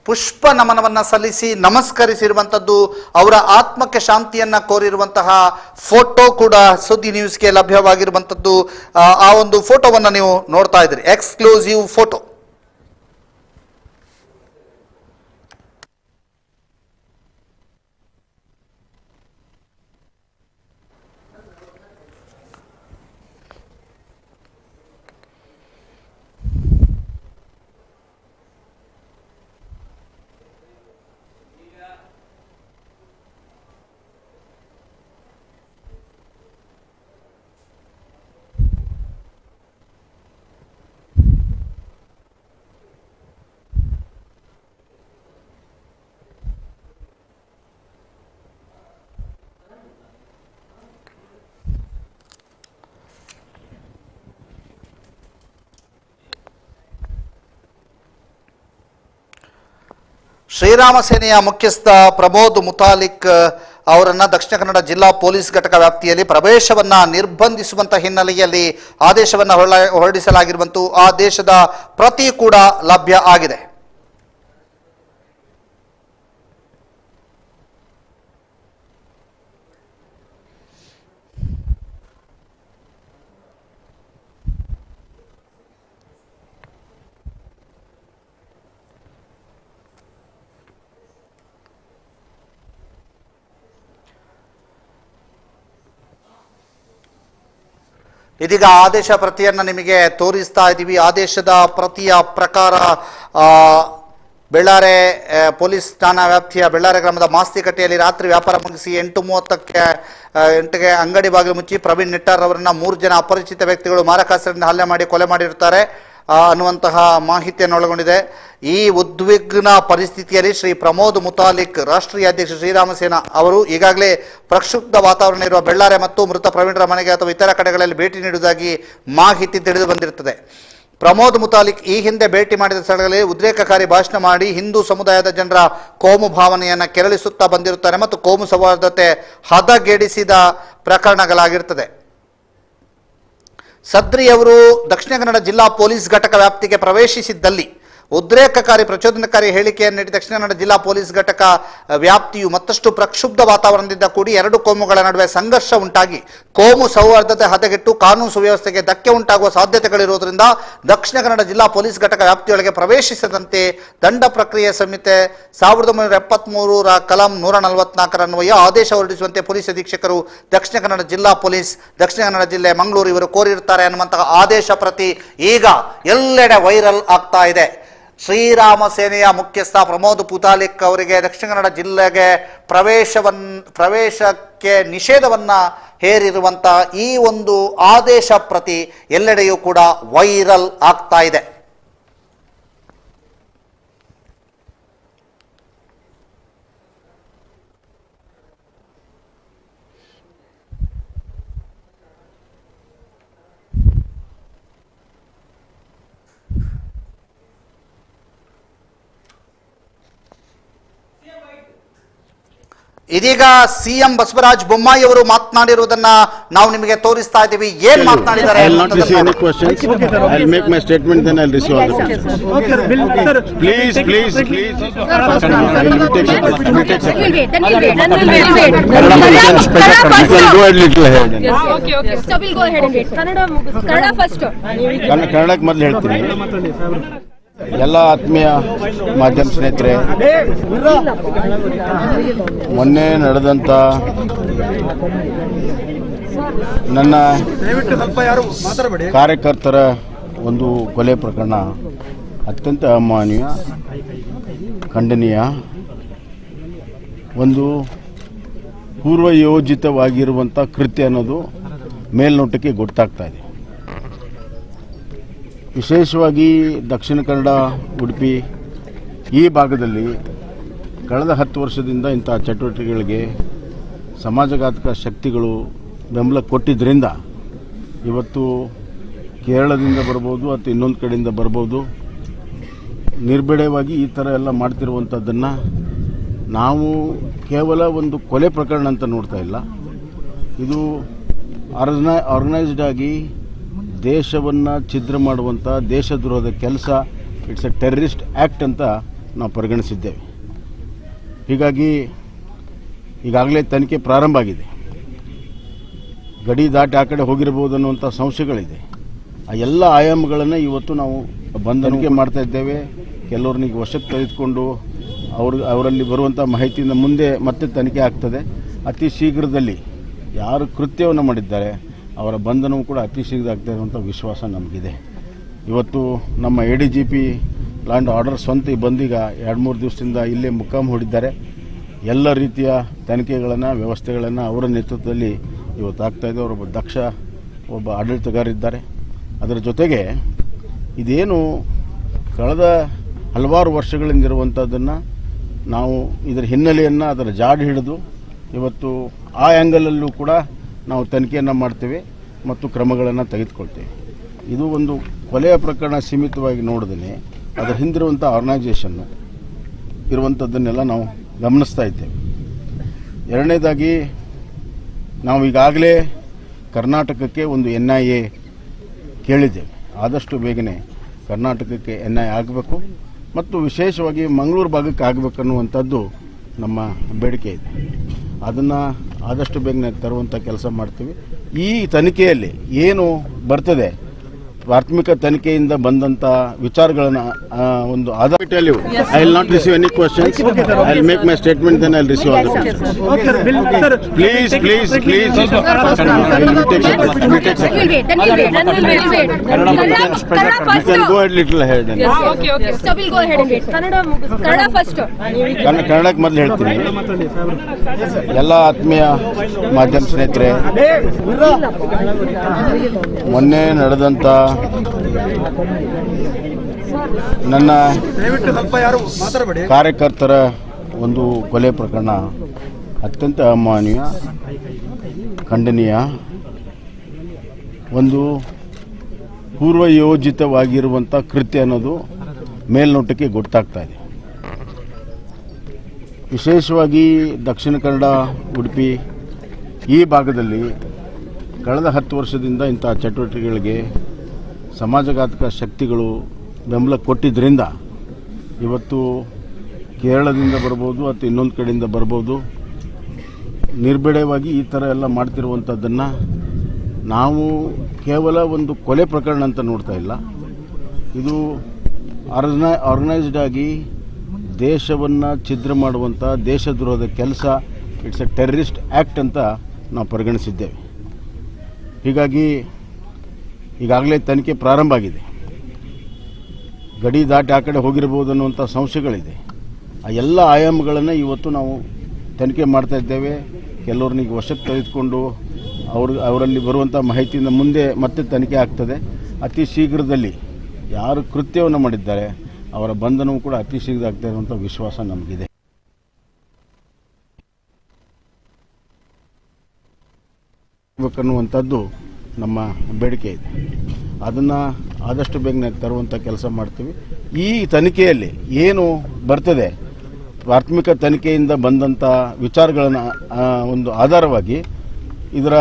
ಪುಷ್ಪ ನಮನವನ್ನ ಸಲ್ಲಿಸಿ ನಮಸ್ಕರಿಸಿರುವಂಥದ್ದು, ಅವರ ಆತ್ಮಕ್ಕೆ ಶಾಂತಿಯನ್ನ ಕೋರಿರುವಂತಹ ಫೋಟೋ ಕೂಡ ಸುದ್ದಿ ನ್ಯೂಸ್ಗೆ ಲಭ್ಯವಾಗಿರುವಂಥದ್ದು. ಆ ಒಂದು ಫೋಟೋವನ್ನು ನೀವು ನೋಡ್ತಾ ಇದ್ದೀರಿ, ಎಕ್ಸ್ಕ್ಲೂಸಿವ್ ಫೋಟೋ. ಶ್ರೀರಾಮ ಸೇನೆಯ ಮುಖ್ಯಸ್ಥ ಪ್ರಮೋದ್ ಮುತಾಲಿಕ್ ಅವರನ್ನ ದಕ್ಷಿಣ ಕನ್ನಡ ಜಿಲ್ಲಾ ಪೊಲೀಸ್ ಘಟಕ ವ್ಯಾಪ್ತಿಯಲ್ಲಿ ಪ್ರವೇಶವನ್ನ ನಿರ್ಬಂಧಿಸುವಂತ ಹಿನ್ನೆಲೆಯಲ್ಲಿ ಆದೇಶವನ್ನು ಹೊರಡಿಸಲಾಗಿರುವಂತೂ ಆದೇಶದ ಪ್ರತಿ ಕೂಡ ಲಭ್ಯ ಆಗಿದೆ. ಇದೀಗ ಆದೇಶ ಪ್ರತಿಯನ್ನು ನಿಮಗೆ ತೋರಿಸ್ತಾ ಇದ್ದೀವಿ. ಆದೇಶದ ಪ್ರತಿಯ ಪ್ರಕಾರ ಬೆಳ್ಳಾರೆ ಪೊಲೀಸ್ ಠಾಣಾ ವ್ಯಾಪ್ತಿಯ ಬೆಳ್ಳಾರೆ ಗ್ರಾಮದ ಮಾಸ್ತಿಕಟ್ಟೆಯಲ್ಲಿ ರಾತ್ರಿ ವ್ಯಾಪಾರ ಮುಗಿಸಿ 8:30ಕ್ಕೆ ಅಂಗಡಿ ಬಾಗಿಲು ಮುಚ್ಚಿ ಪ್ರವೀಣ್ ನಿಟ್ಟಾರ್ ಅವರನ್ನ 3 ಜನ ಅಪರಿಚಿತ ವ್ಯಕ್ತಿಗಳು ಮಾರಕಾಸ್ತ್ರದಿಂದ ಹಲ್ಲೆ ಮಾಡಿ ಕೊಲೆ ಮಾಡಿರುತ್ತಾರೆ ಅನ್ನುವಂತಹ ಮಾಹಿತಿಯನ್ನು ಒಳಗೊಂಡಿದೆ. ಈ ಉದ್ವಿಗ್ನ ಪರಿಸ್ಥಿತಿಯಲ್ಲಿ ಶ್ರೀ ಪ್ರಮೋದ್ ಮುತಾಲಿಕ್ ರಾಷ್ಟ್ರೀಯ ಅಧ್ಯಕ್ಷ ಶ್ರೀರಾಮ ಸೇನಾ ಅವರು ಈಗಾಗಲೇ ಪ್ರಕ್ಷುಬ್ಧ ವಾತಾವರಣ ಇರುವ ಬೆಳ್ಳಾರೆ ಮತ್ತು ಮೃತ ಪ್ರವೀಣರ ಮನೆಗೆ ಅಥವಾ ಇತರ ಕಡೆಗಳಲ್ಲಿ ಭೇಟಿ ನೀಡುವುದಾಗಿ ಮಾಹಿತಿ ತಿಳಿದು ಬಂದಿರುತ್ತದೆ. ಪ್ರಮೋದ್ ಮುತಾಲಿಕ್ ಈ ಹಿಂದೆ ಭೇಟಿ ಮಾಡಿದ ಸ್ಥಳಗಳಲ್ಲಿ ಉದ್ರೇಕಕಾರಿ ಭಾಷಣ ಮಾಡಿ ಹಿಂದೂ ಸಮುದಾಯದ ಜನರ ಕೋಮು ಭಾವನೆಯನ್ನು ಕೆರಳಿಸುತ್ತಾ ಬಂದಿರುತ್ತಾರೆ ಮತ್ತು ಕೋಮು ಸೌಹಾರ್ದತೆ ಹದಗೆಡಿಸಿದ ಪ್ರಕರಣಗಳಾಗಿರ್ತದೆ. ಸದ್ರಿಯವರು ದಕ್ಷಿಣ ಕನ್ನಡ ಜಿಲ್ಲಾ ಪೊಲೀಸ್ ಘಟಕ ವ್ಯಾಪ್ತಿಗೆ ಪ್ರವೇಶಿಸಿದ್ದಲ್ಲಿ ಉದ್ರೇಕಕಾರಿ ಪ್ರಚೋದನಕಾರಿ ಹೇಳಿಕೆಯನ್ನು ನೀಡಿ ದಕ್ಷಿಣ ಕನ್ನಡ ಜಿಲ್ಲಾ ಪೊಲೀಸ್ ಘಟಕ ವ್ಯಾಪ್ತಿಯು ಮತ್ತಷ್ಟು ಪ್ರಕ್ಷುಬ್ಧ ವಾತಾವರಣದಿಂದ ಕೂಡಿ 2 ಕೋಮುಗಳ ನಡುವೆ ಸಂಘರ್ಷ ಉಂಟಾಗಿ ಕೋಮು ಸೌಹಾರ್ದತೆ ಹದಗೆಟ್ಟು ಕಾನೂನು ಸುವ್ಯವಸ್ಥೆಗೆ ಧಕ್ಕೆ ಉಂಟಾಗುವ ಸಾಧ್ಯತೆಗಳಿರುವುದರಿಂದ ದಕ್ಷಿಣ ಕನ್ನಡ ಜಿಲ್ಲಾ ಪೊಲೀಸ್ ಘಟಕ ವ್ಯಾಪ್ತಿಯೊಳಗೆ ಪ್ರವೇಶಿಸದಂತೆ ದಂಡ ಪ್ರಕ್ರಿಯೆ ಸಂಹಿತೆ 1973 ಕಲಂ 144 ಅನ್ವಯ ಆದೇಶ ಹೊರಡಿಸುವಂತೆ ಪೊಲೀಸ್ ಅಧೀಕ್ಷಕರು ದಕ್ಷಿಣ ಕನ್ನಡ ಜಿಲ್ಲಾ ಪೊಲೀಸ್ ದಕ್ಷಿಣ ಕನ್ನಡ ಜಿಲ್ಲೆ ಮಂಗಳೂರು ಇವರು ಕೋರಿರುತ್ತಾರೆ ಅನ್ನುವಂತಹ ಆದೇಶ ಪ್ರತಿ ಈಗ ಎಲ್ಲೆಡೆ ವೈರಲ್ ಆಗ್ತಾ ಇದೆ. ಶ್ರೀರಾಮ ಸೇನೆಯ ಮುಖ್ಯಸ್ಥ ಪ್ರಮೋದ್ ಮುತಾಲಿಕ್ ಅವರಿಗೆ ದಕ್ಷಿಣ ಕನ್ನಡ ಜಿಲ್ಲೆಗೆ ಪ್ರವೇಶಕ್ಕೆ ನಿಷೇಧವನ್ನ ಹೇರಿರುವಂಥ ಈ ಒಂದು ಆದೇಶ ಪ್ರತಿ ಎಲ್ಲೆಡೆಯೂ ಕೂಡ ವೈರಲ್ ಆಗ್ತಾ ಇದೆ. ಇದೀಗ ಸಿಎಂ ಬಸವರಾಜ ಬೊಮ್ಮಾಯಿ ಅವರು ಮಾತನಾಡಿರುವುದನ್ನ ನಾವು ನಿಮಗೆ ತೋರಿಸ್ತಾ ಇದ್ದೀವಿ. ಏನ್ ಮಾತನಾಡಿದ್ದಾರೆ? ಕನ್ನಡಕ್ಕೆ ಮೊದಲು ಹೇಳ್ತೀನಿ. ಎಲ್ಲ ಆತ್ಮೀಯ ಮಾಧ್ಯಮ ಸ್ನೇಹಿತರೆ, ಮೊನ್ನೆ ನಡೆದಂಥ ನನ್ನ ಕಾರ್ಯಕರ್ತರ ಒಂದು ಕೊಲೆ ಪ್ರಕರಣ ಅತ್ಯಂತ ಅಮಾನವೀಯ, ಖಂಡನೀಯ, ಒಂದು ಪೂರ್ವಯೋಜಿತವಾಗಿರುವಂಥ ಕೃತ್ಯ ಅನ್ನೋದು ಮೇಲ್ನೋಟಕ್ಕೆ ಗೊತ್ತಾಗ್ತಾ ಇದೆ. ವಿಶೇಷವಾಗಿ ದಕ್ಷಿಣ ಕನ್ನಡ, ಉಡುಪಿ ಈ ಭಾಗದಲ್ಲಿ ಕಳೆದ 10 ವರ್ಷದಿಂದ ಇಂಥ ಚಟುವಟಿಕೆಗಳಿಗೆ ಸಮಾಜಘಾತಕ ಶಕ್ತಿಗಳು ಬೆಂಬಲ ಕೊಟ್ಟಿದ್ದರಿಂದ ಇವತ್ತು ಕೇರಳದಿಂದ ಬರ್ಬೋದು ಅಥವಾ ಇನ್ನೊಂದು ಕಡೆಯಿಂದ ಬರ್ಬೋದು, ನಿರ್ಬೇಡವಾಗಿ ಈ ಥರ ಎಲ್ಲ ಮಾಡ್ತಿರುವಂಥದ್ದನ್ನು ನಾವು ಕೇವಲ ಒಂದು ಕೊಲೆ ಪ್ರಕರಣ ಅಂತ ನೋಡ್ತಾ ಇಲ್ಲ. ಇದು ಆರ್ಗನೈಸ್ಡ್ ಆಗಿ ದೇಶವನ್ನು ಛಿದ್ರ ಮಾಡುವಂಥ ದೇಶದ್ರೋಹದ ಕೆಲಸ, ಇಟ್ಸ್ ಎ ಟೆರರಿಸ್ಟ್ ಆ್ಯಕ್ಟ್ ಅಂತ ನಾವು ಪರಿಗಣಿಸಿದ್ದೇವೆ. ಹೀಗಾಗಿ ಈಗಾಗಲೇ ತನಿಖೆ ಪ್ರಾರಂಭ ಆಗಿದೆ. ಗಡಿ ದಾಟಿ ಆ ಕಡೆ ಹೋಗಿರ್ಬೋದು ಅನ್ನುವಂಥ ಸಂಶಯಗಳಿದೆ. ಆ ಎಲ್ಲ ಆಯಾಮಗಳನ್ನು ಇವತ್ತು ನಾವು ಬಂಧನಕ್ಕೆ ಮಾಡ್ತಾ ಇದ್ದೇವೆ. ಕೆಲವ್ರನಿಗೆ ವಶಕ್ಕೆ ತೆಗೆದುಕೊಂಡು ಅವರಲ್ಲಿ ಬರುವಂಥ ಮಾಹಿತಿಯಿಂದ ಮುಂದೆ ಮತ್ತೆ ತನಿಖೆ ಆಗ್ತದೆ. ಅತಿ ಶೀಘ್ರದಲ್ಲಿ ಯಾರು ಕೃತ್ಯವನ್ನು ಮಾಡಿದ್ದಾರೆ ಅವರ ಬಂಧನವೂ ಕೂಡ ಅತಿ ಶೀಘ್ರ ಆಗ್ತಾ ಇರುವಂಥ ವಿಶ್ವಾಸ ನಮಗಿದೆ. ಇವತ್ತು ನಮ್ಮ ADGP ಲಾ ಆ್ಯಂಡ್ ಆರ್ಡರ್ ಸ್ವಂತ ಬಂದೀಗ 2-3 ದಿವಸದಿಂದ ಇಲ್ಲೇ ಮುಕ್ಕಾಂ ಹೂಡಿದ್ದಾರೆ. ಎಲ್ಲ ರೀತಿಯ ತನಿಖೆಗಳನ್ನು, ವ್ಯವಸ್ಥೆಗಳನ್ನು ಅವರ ನೇತೃತ್ವದಲ್ಲಿ ಇವತ್ತು ಆಗ್ತಾಯಿದೆ. ಅವರೊಬ್ಬ ದಕ್ಷ ಆಡಳಿತಗಾರಿದ್ದಾರೆ. ಅದರ ಜೊತೆಗೆ ಇದೇನು ಕಳೆದ ಹಲವಾರು ವರ್ಷಗಳಿಂದಿರುವಂಥದ್ದನ್ನು ನಾವು ಇದರ ಹಿನ್ನೆಲೆಯನ್ನು, ಅದರ ಜಾಡು ಹಿಡಿದು ಇವತ್ತು ಆ ಆ್ಯಂಗಲಲ್ಲೂ ಕೂಡ ನಾವು ತನಿಖೆಯನ್ನು ಮಾಡ್ತೇವೆ ಮತ್ತು ಕ್ರಮಗಳನ್ನು ತೆಗೆದುಕೊಳ್ತೇವೆ. ಇದು ಒಂದು ಕೊಲೆಯ ಪ್ರಕರಣ ಸೀಮಿತವಾಗಿ ನೋಡಿದ್ರೆ ಅದರ ಹಿಂದಿರುವಂಥ ಆರ್ಗನೈಸೇಷನ್ನು, ಇರುವಂಥದ್ದನ್ನೆಲ್ಲ ನಾವು ಗಮನಿಸ್ತಾ ಇದ್ದೇವೆ. ಎರಡನೇದಾಗಿ ನಾವು ಈಗಾಗಲೇ ಕರ್ನಾಟಕಕ್ಕೆ ಒಂದು NIA ಕೇಳಿದ್ದೇವೆ. ಆದಷ್ಟು ಬೇಗನೆ ಕರ್ನಾಟಕಕ್ಕೆ NIA ಆಗಬೇಕು ಮತ್ತು ವಿಶೇಷವಾಗಿ ಮಂಗಳೂರು ಭಾಗಕ್ಕೆ ಆಗಬೇಕನ್ನುವಂಥದ್ದು ನಮ್ಮ ಬೇಡಿಕೆ ಇದೆ. ಅದನ್ನು ಆದಷ್ಟು ಬೇಗನೆ ತರುವಂಥ ಕೆಲಸ ಮಾಡ್ತೀವಿ. ಈ ತನಿಖೆಯಲ್ಲಿ ಏನು ಬರ್ತದೆ, ಪ್ರಾಥಮಿಕ ತನಿಖೆಯಿಂದ ಬಂದಂಥ ವಿಚಾರಗಳನ್ನು ಒಂದು ಆಧಾರ. I will not receive any questions. I will make my statement, then I will receive all the questions. Please please please go ahead little ahead. ಕನ್ನಡಕ್ಕೆ ಮೊದಲು ಹೇಳ್ತೀನಿ. ಎಲ್ಲ ಆತ್ಮೀಯ ಮಾಧ್ಯಮ ಸ್ನೇಹಿತರೆ, ಮೊನ್ನೆ ನಡೆದಂಥ ನನ್ನ ಕಾರ್ಯಕರ್ತರ ಒಂದು ಕೊಲೆ ಪ್ರಕರಣ ಅತ್ಯಂತ ಅಮಾನವೀಯ, ಖಂಡನೀಯ, ಒಂದು ಪೂರ್ವಯೋಜಿತವಾಗಿರುವಂಥ ಕೃತ್ಯ ಅನ್ನೋದು ಮೇಲ್ನೋಟಕ್ಕೆ ಗೊತ್ತಾಗ್ತಾ ಇದೆ. ವಿಶೇಷವಾಗಿ ದಕ್ಷಿಣ ಕನ್ನಡ, ಉಡುಪಿ ಈ ಭಾಗದಲ್ಲಿ ಕಳೆದ 10 ವರ್ಷದಿಂದ ಇಂಥ ಚಟುವಟಿಕೆಗಳಿಗೆ ಸಮಾಜಘಾತಕ ಶಕ್ತಿಗಳು ಬೆಂಬಲ ಕೊಟ್ಟಿದ್ದರಿಂದ ಇವತ್ತು ಕೇರಳದಿಂದ ಬರ್ಬೋದು ಅಥವಾ ಇನ್ನೊಂದು ಕಡೆಯಿಂದ ಬರ್ಬೋದು, ನಿರ್ಬೇಡವಾಗಿ ಈ ಥರ ಎಲ್ಲ ಮಾಡ್ತಿರುವಂಥದ್ದನ್ನು ನಾವು ಕೇವಲ ಒಂದು ಕೊಲೆ ಪ್ರಕರಣ ಅಂತ ನೋಡ್ತಾ ಇಲ್ಲ. ಇದು ಆರ್ಗನೈಸ್ಡ್ ಆಗಿ ದೇಶವನ್ನು ಛಿದ್ರ ಮಾಡುವಂಥ ದೇಶದ್ರೋಹದ ಕೆಲಸ. ಇಟ್ಸ್ ಎ ಟೆರರಿಸ್ಟ್ ಆ್ಯಕ್ಟ್ ಅಂತ ನಾವು ಪರಿಗಣಿಸಿದ್ದೇವೆ. ಹೀಗಾಗಿ ಈಗಾಗಲೇ ತನಿಖೆ ಪ್ರಾರಂಭ ಆಗಿದೆ. ಗಡಿ ದಾಟಿ ಆ ಕಡೆ ಹೋಗಿರ್ಬೋದು ಅನ್ನುವಂಥ ಸಂಶಯಗಳಿದೆ. ಆ ಎಲ್ಲ ಆಯಾಮಗಳನ್ನು ಇವತ್ತು ನಾವು ತನಿಖೆ ಮಾಡ್ತಾ ಇದ್ದೇವೆ. ಕೆಲವ್ರನ್ನ ಈಗ ವಶಕ್ಕೆ ತೆಗೆದುಕೊಂಡು ಅವರಲ್ಲಿ ಬರುವಂಥ ಮಾಹಿತಿಯಿಂದ ಮುಂದೆ ಮತ್ತೆ ತನಿಖೆ ಆಗ್ತದೆ. ಅತಿ ಶೀಘ್ರದಲ್ಲಿ ಯಾರು ಕೃತ್ಯವನ್ನು ಮಾಡಿದ್ದಾರೆ ಅವರ ಬಂಧನವೂ ಕೂಡ ಅತಿ ಶೀಘ್ರ ಆಗ್ತಾ ಇರುವಂಥ ವಿಶ್ವಾಸ ನಮಗಿದೆ. ಅನ್ನುವಂಥದ್ದು ನಮ್ಮ ಬೇಡಿಕೆ ಇದೆ. ಅದನ್ನು ಆದಷ್ಟು ಬೇಗನೆ ತರುವಂಥ ಕೆಲಸ ಮಾಡ್ತೀವಿ. ಈ ತನಿಖೆಯಲ್ಲಿ ಏನು ಬರ್ತದೆ, ಪ್ರಾಥಮಿಕ ತನಿಖೆಯಿಂದ ಬಂದಂಥ ವಿಚಾರಗಳನ್ನು ಒಂದು ಆಧಾರವಾಗಿ ಇದರ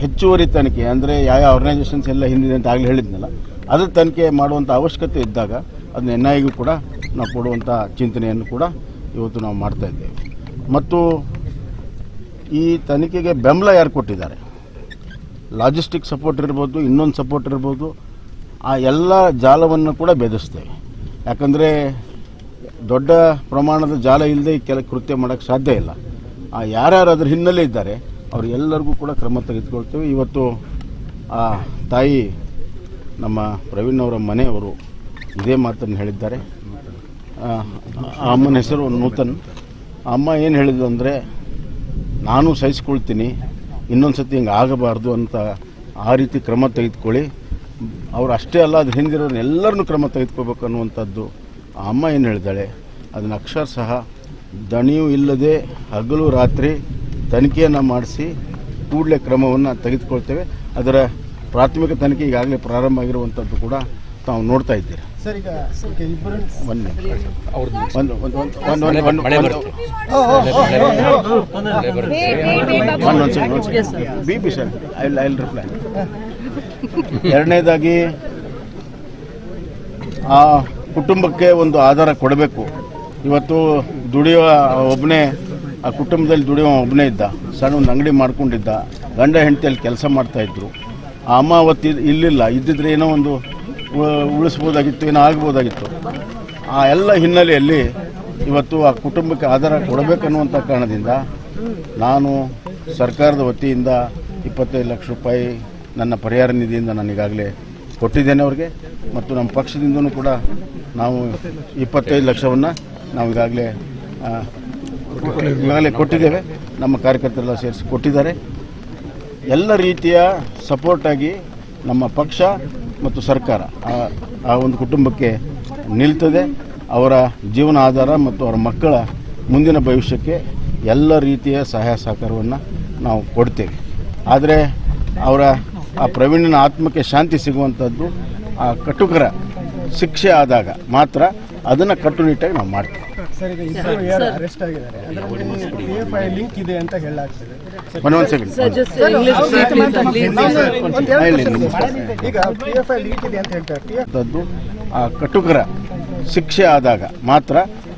ಹೆಚ್ಚುವರಿ ತನಿಖೆ, ಅಂದರೆ ಯಾವ ಆರ್ಗನೈಸೇಷನ್ಸ್ ಎಲ್ಲ ಹಿಂದಿದೆ ಅಂತ ಆಗಲೇ ಹೇಳಿದ್ನಲ್ಲ, ಅದರ ತನಿಖೆ ಮಾಡುವಂಥ ಅವಶ್ಯಕತೆ ಇದ್ದಾಗ ಅದನ್ನ NIAಗೂ ಕೂಡ ನಾವು ಕೊಡುವಂಥ ಚಿಂತನೆಯನ್ನು ಕೂಡ ಇವತ್ತು ನಾವು ಮಾಡ್ತಾ ಇದ್ದೇವೆ. ಮತ್ತು ಈ ತನಿಖೆಗೆ ಬೆಂಬಲ ಯಾರು ಕೊಟ್ಟಿದ್ದಾರೆ, ಲಾಜಿಸ್ಟಿಕ್ ಸಪೋರ್ಟ್ ಇರ್ಬೋದು, ಇನ್ನೊಂದು ಸಪೋರ್ಟ್ ಇರ್ಬೋದು, ಆ ಎಲ್ಲ ಜಾಲವನ್ನು ಕೂಡ ಭೇದಿಸ್ತೇವೆ. ಯಾಕಂದರೆ ದೊಡ್ಡ ಪ್ರಮಾಣದ ಜಾಲ ಇಲ್ಲದೆ ಕೆಲ ಕೃತ್ಯ ಮಾಡೋಕ್ಕೆ ಸಾಧ್ಯ ಇಲ್ಲ. ಯಾರ್ಯಾರು ಅದರ ಹಿನ್ನೆಲೆ ಇದ್ದಾರೆ ಅವರೆಲ್ಲರಿಗೂ ಕೂಡ ಕ್ರಮ ತೆಗೆದುಕೊಳ್ತೇವೆ. ಇವತ್ತು ಆ ತಾಯಿ ನಮ್ಮ ಪ್ರವೀಣ್ ಅವರ ಮನೆಯವರು ಇದೇ ಮಾತನ್ನು ಹೇಳಿದ್ದಾರೆ. ಆ ಅಮ್ಮನ ಹೆಸರು ನೂತನ್. ಅಮ್ಮ ಏನು ಹೇಳಿದ್ರು ಅಂದರೆ, ನಾನು ಸಹಿಸ್ಕೊಳ್ತೀನಿ, ಇನ್ನೊಂದು ಸತಿ ಹಿಂಗೆ ಆಗಬಾರ್ದು ಅಂತ ಆ ರೀತಿ ಕ್ರಮ ತೆಗೆದುಕೊಳ್ಳಿ. ಅವರು ಅಷ್ಟೇ ಅಲ್ಲ, ಅದು ಹಿಂದಿರೋರು ಎಲ್ಲರನ್ನೂ ಕ್ರಮ ತೆಗೆದುಕೋಬೇಕು ಅನ್ನುವಂಥದ್ದು ಆ ಅಮ್ಮ ಏನು ಹೇಳಿದಾಳೆ, ಅದನ್ನು ಅಕ್ಷರಶಃ ದಣಿಯೂ ಇಲ್ಲದೆ ಹಗಲು ರಾತ್ರಿ ತನಿಖೆಯನ್ನು ಮಾಡಿಸಿ ಕೂಡಲೇ ಕ್ರಮವನ್ನು ತೆಗೆದುಕೊಳ್ತೇವೆ. ಅದರ ಪ್ರಾಥಮಿಕ ತನಿಖೆ ಈಗಾಗಲೇ ಪ್ರಾರಂಭ ಆಗಿರುವಂಥದ್ದು ಕೂಡ ತಾವು ನೋಡ್ತಾ ಇದ್ದೀರಿ. ಎರಡನೇದಾಗಿ ಆ ಕುಟುಂಬಕ್ಕೆ ಒಂದು ಆಧಾರ ಕೊಡಬೇಕು. ಇವತ್ತು ದುಡಿಯುವ ಒಬ್ಬನೇ, ಆ ಕುಟುಂಬದಲ್ಲಿ ದುಡಿಯುವ ಒಬ್ಬನೇ ಇದ್ದ, ಸಣ್ಣ ಒಂದು ಅಂಗಡಿ ಮಾಡ್ಕೊಂಡಿದ್ದ, ಗಂಡ ಹೆಂಡತಿಯಲ್ಲಿ ಕೆಲಸ ಮಾಡ್ತಾಯಿದ್ರು. ಆ ಅಮ್ಮ ಅವತ್ತು ಇಲ್ಲಿಲ್ಲ, ಇದ್ದಿದ್ರೆ ಏನೋ ಒಂದು ಉಳಿಸ್ಬೋದಾಗಿತ್ತು, ಏನೋ ಆಗ್ಬೋದಾಗಿತ್ತು. ಆ ಎಲ್ಲ ಹಿನ್ನೆಲೆಯಲ್ಲಿ ಇವತ್ತು ಆ ಕುಟುಂಬಕ್ಕೆ ಆಧಾರ ಕೊಡಬೇಕನ್ನುವಂಥ ಕಾರಣದಿಂದ ನಾನು ಸರ್ಕಾರದ ವತಿಯಿಂದ 25 ಲಕ್ಷ ರೂಪಾಯಿ ನನ್ನ ಪರಿಹಾರ ನಿಧಿಯಿಂದ ನಾನು ಈಗಾಗಲೇ ಕೊಟ್ಟಿದ್ದೇನೆ ಅವ್ರಿಗೆ. ಮತ್ತು ನಮ್ಮ ಪಕ್ಷದಿಂದನೂ ಕೂಡ ನಾವು 25 ಲಕ್ಷವನ್ನು ನಾವು ಈಗಾಗಲೇ ಕೊಟ್ಟಿದ್ದೇವೆ. ನಮ್ಮ ಕಾರ್ಯಕರ್ತರೆಲ್ಲ ಸೇರಿಸಿ ಕೊಟ್ಟಿದ್ದಾರೆ. ಎಲ್ಲ ರೀತಿಯ ಸಪೋರ್ಟಾಗಿ ನಮ್ಮ ಪಕ್ಷ ಮತ್ತು ಸರ್ಕಾರ ಆ ಒಂದು ಕುಟುಂಬಕ್ಕೆ ನಿಲ್ತದೆ. ಅವರ ಜೀವನ ಆಧಾರ ಮತ್ತು ಅವರ ಮಕ್ಕಳ ಮುಂದಿನ ಭವಿಷ್ಯಕ್ಕೆ ಎಲ್ಲ ರೀತಿಯ ಸಹಾಯ ಸಹಕಾರವನ್ನು ನಾವು ಕೊಡ್ತೇವೆ. ಆದರೆ ಅವರ ಆ ಪ್ರವೀಣನ ಆತ್ಮಕ್ಕೆ ಶಾಂತಿ ಸಿಗುವಂಥದ್ದು ಆ ಕಟುಕರ ಶಿಕ್ಷೆ ಆದಾಗ ಮಾತ್ರ ಅದನ್ನು ಕಟ್ಟುನಿಟ್ಟಾಗಿ ನಾವು ಮಾಡ್ತೀವಿ. ಸರ್ ಈಗ ಇಬ್ಬರು ಯಾರು ಅರೆಸ್ಟ್ ಆಗಿದ್ದಾರೆ ಅದರಲ್ಲಿ PFI ಲಿಂಕ್ ಇದೆ ಅಂತ ಹೇಳಲಾಗ್ತದೆ. ಈಗ PFI ಲಿಂಕ್ ಇದೆ ಅಂತ ಹೇಳ್ತಾರೆ. ಆ ಕಟುಕರ ಶಿಕ್ಷೆ ಆದಾಗ ಮಾತ್ರ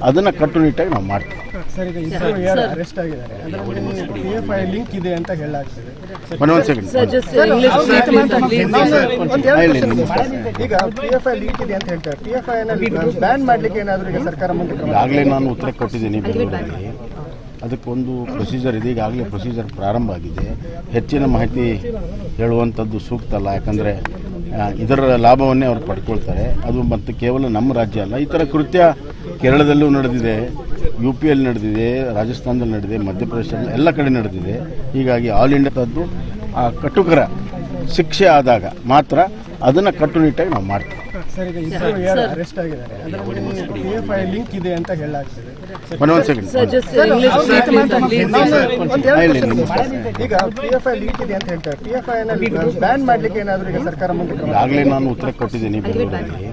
ಅದನ್ನ ಕಟ್ಟುನಿಟ್ಟಾಗಿ ನಾವು ಮಾಡ್ತೀವಿ. ಸರ್ ಈಗ ಇಬ್ಬರು ಯಾರು ಅರೆಸ್ಟ್ ಆಗಿದ್ದಾರೆ ಅದರಲ್ಲಿ PFI ಲಿಂಕ್ ಇದೆ ಅಂತ ಹೇಳಲಾಗ್ತದೆ. ಈಗ PFI ಲಿಂಕ್ ಇದೆ ಅಂತ ಹೇಳ್ತಾರೆ. PFI ಬ್ಯಾನ್ ಮಾಡ್ಲಿಕ್ಕೆ ಏನಾದರೂ ಈಗ ಸರ್ಕಾರ ಮುಂದೆ ಈಗಾಗಲೇ ನಾನು ಉತ್ತರ ಕೊಟ್ಟಿದ್ದೀನಿ ಬೆಂಗಳೂರಲ್ಲಿ. ಅದಕ್ಕೊಂದು ಪ್ರೊಸೀಜರ್ ಇದೆ, ಈಗಾಗಲೇ ಪ್ರೊಸೀಜರ್ ಪ್ರಾರಂಭ ಆಗಿದೆ. ಹೆಚ್ಚಿನ ಮಾಹಿತಿ ಹೇಳುವಂಥದ್ದು ಸೂಕ್ತ ಅಲ್ಲ, ಯಾಕಂದರೆ ಇದರ ಲಾಭವನ್ನೇ ಅವರು ಪಡ್ಕೊಳ್ತಾರೆ. ಅದು ಮತ್ತು ಕೇವಲ ನಮ್ಮ ರಾಜ್ಯ ಅಲ್ಲ, ಈ ಥರ ಕೃತ್ಯ ಕೇರಳದಲ್ಲೂ ನಡೆದಿದೆ, UPಯಲ್ಲಿ ನಡೆದಿದೆ, ರಾಜಸ್ಥಾನದಲ್ಲಿ ನಡೆದಿದೆ, ಮಧ್ಯಪ್ರದೇಶದಲ್ಲಿ ಎಲ್ಲ ಕಡೆ ನಡೆದಿದೆ. ಹೀಗಾಗಿ ಆಲ್ ಇಂಡಿಯಾದದ್ದು ಆ ಕಟುಕರ ಶಿಕ್ಷೆ ಆದಾಗ ಮಾತ್ರ ಅದನ್ನು ಕಟ್ಟುನಿಟ್ಟಾಗಿ ನಾವು ಮಾಡ್ತೀವಿ. ಸರ್ ಈಗ ಇಬ್ಬರು ಯಾರು ಅರೆಸ್ಟ್ ಆಗಿದ್ದಾರೆ ಅದರಲ್ಲಿ PFI ಲಿಂಕ್ ಇದೆ ಅಂತ ಹೇಳಲಾಗ್ತದೆ. ಈಗ PFI ಲಿಂಕ್ ಇದೆ ಅಂತ ಹೇಳ್ತಾರೆ. PFI ಬ್ಯಾನ್ ಮಾಡ್ಲಿಕ್ಕೆ ಏನಾದರೂ ಈಗ ಸರ್ಕಾರ ಮುಂದೆ ಈಗಾಗಲೇ ನಾನು ಉತ್ತರ ಕೊಟ್ಟಿದ್ದೀನಿ ಬೆಂಗಳೂರಲ್ಲಿ.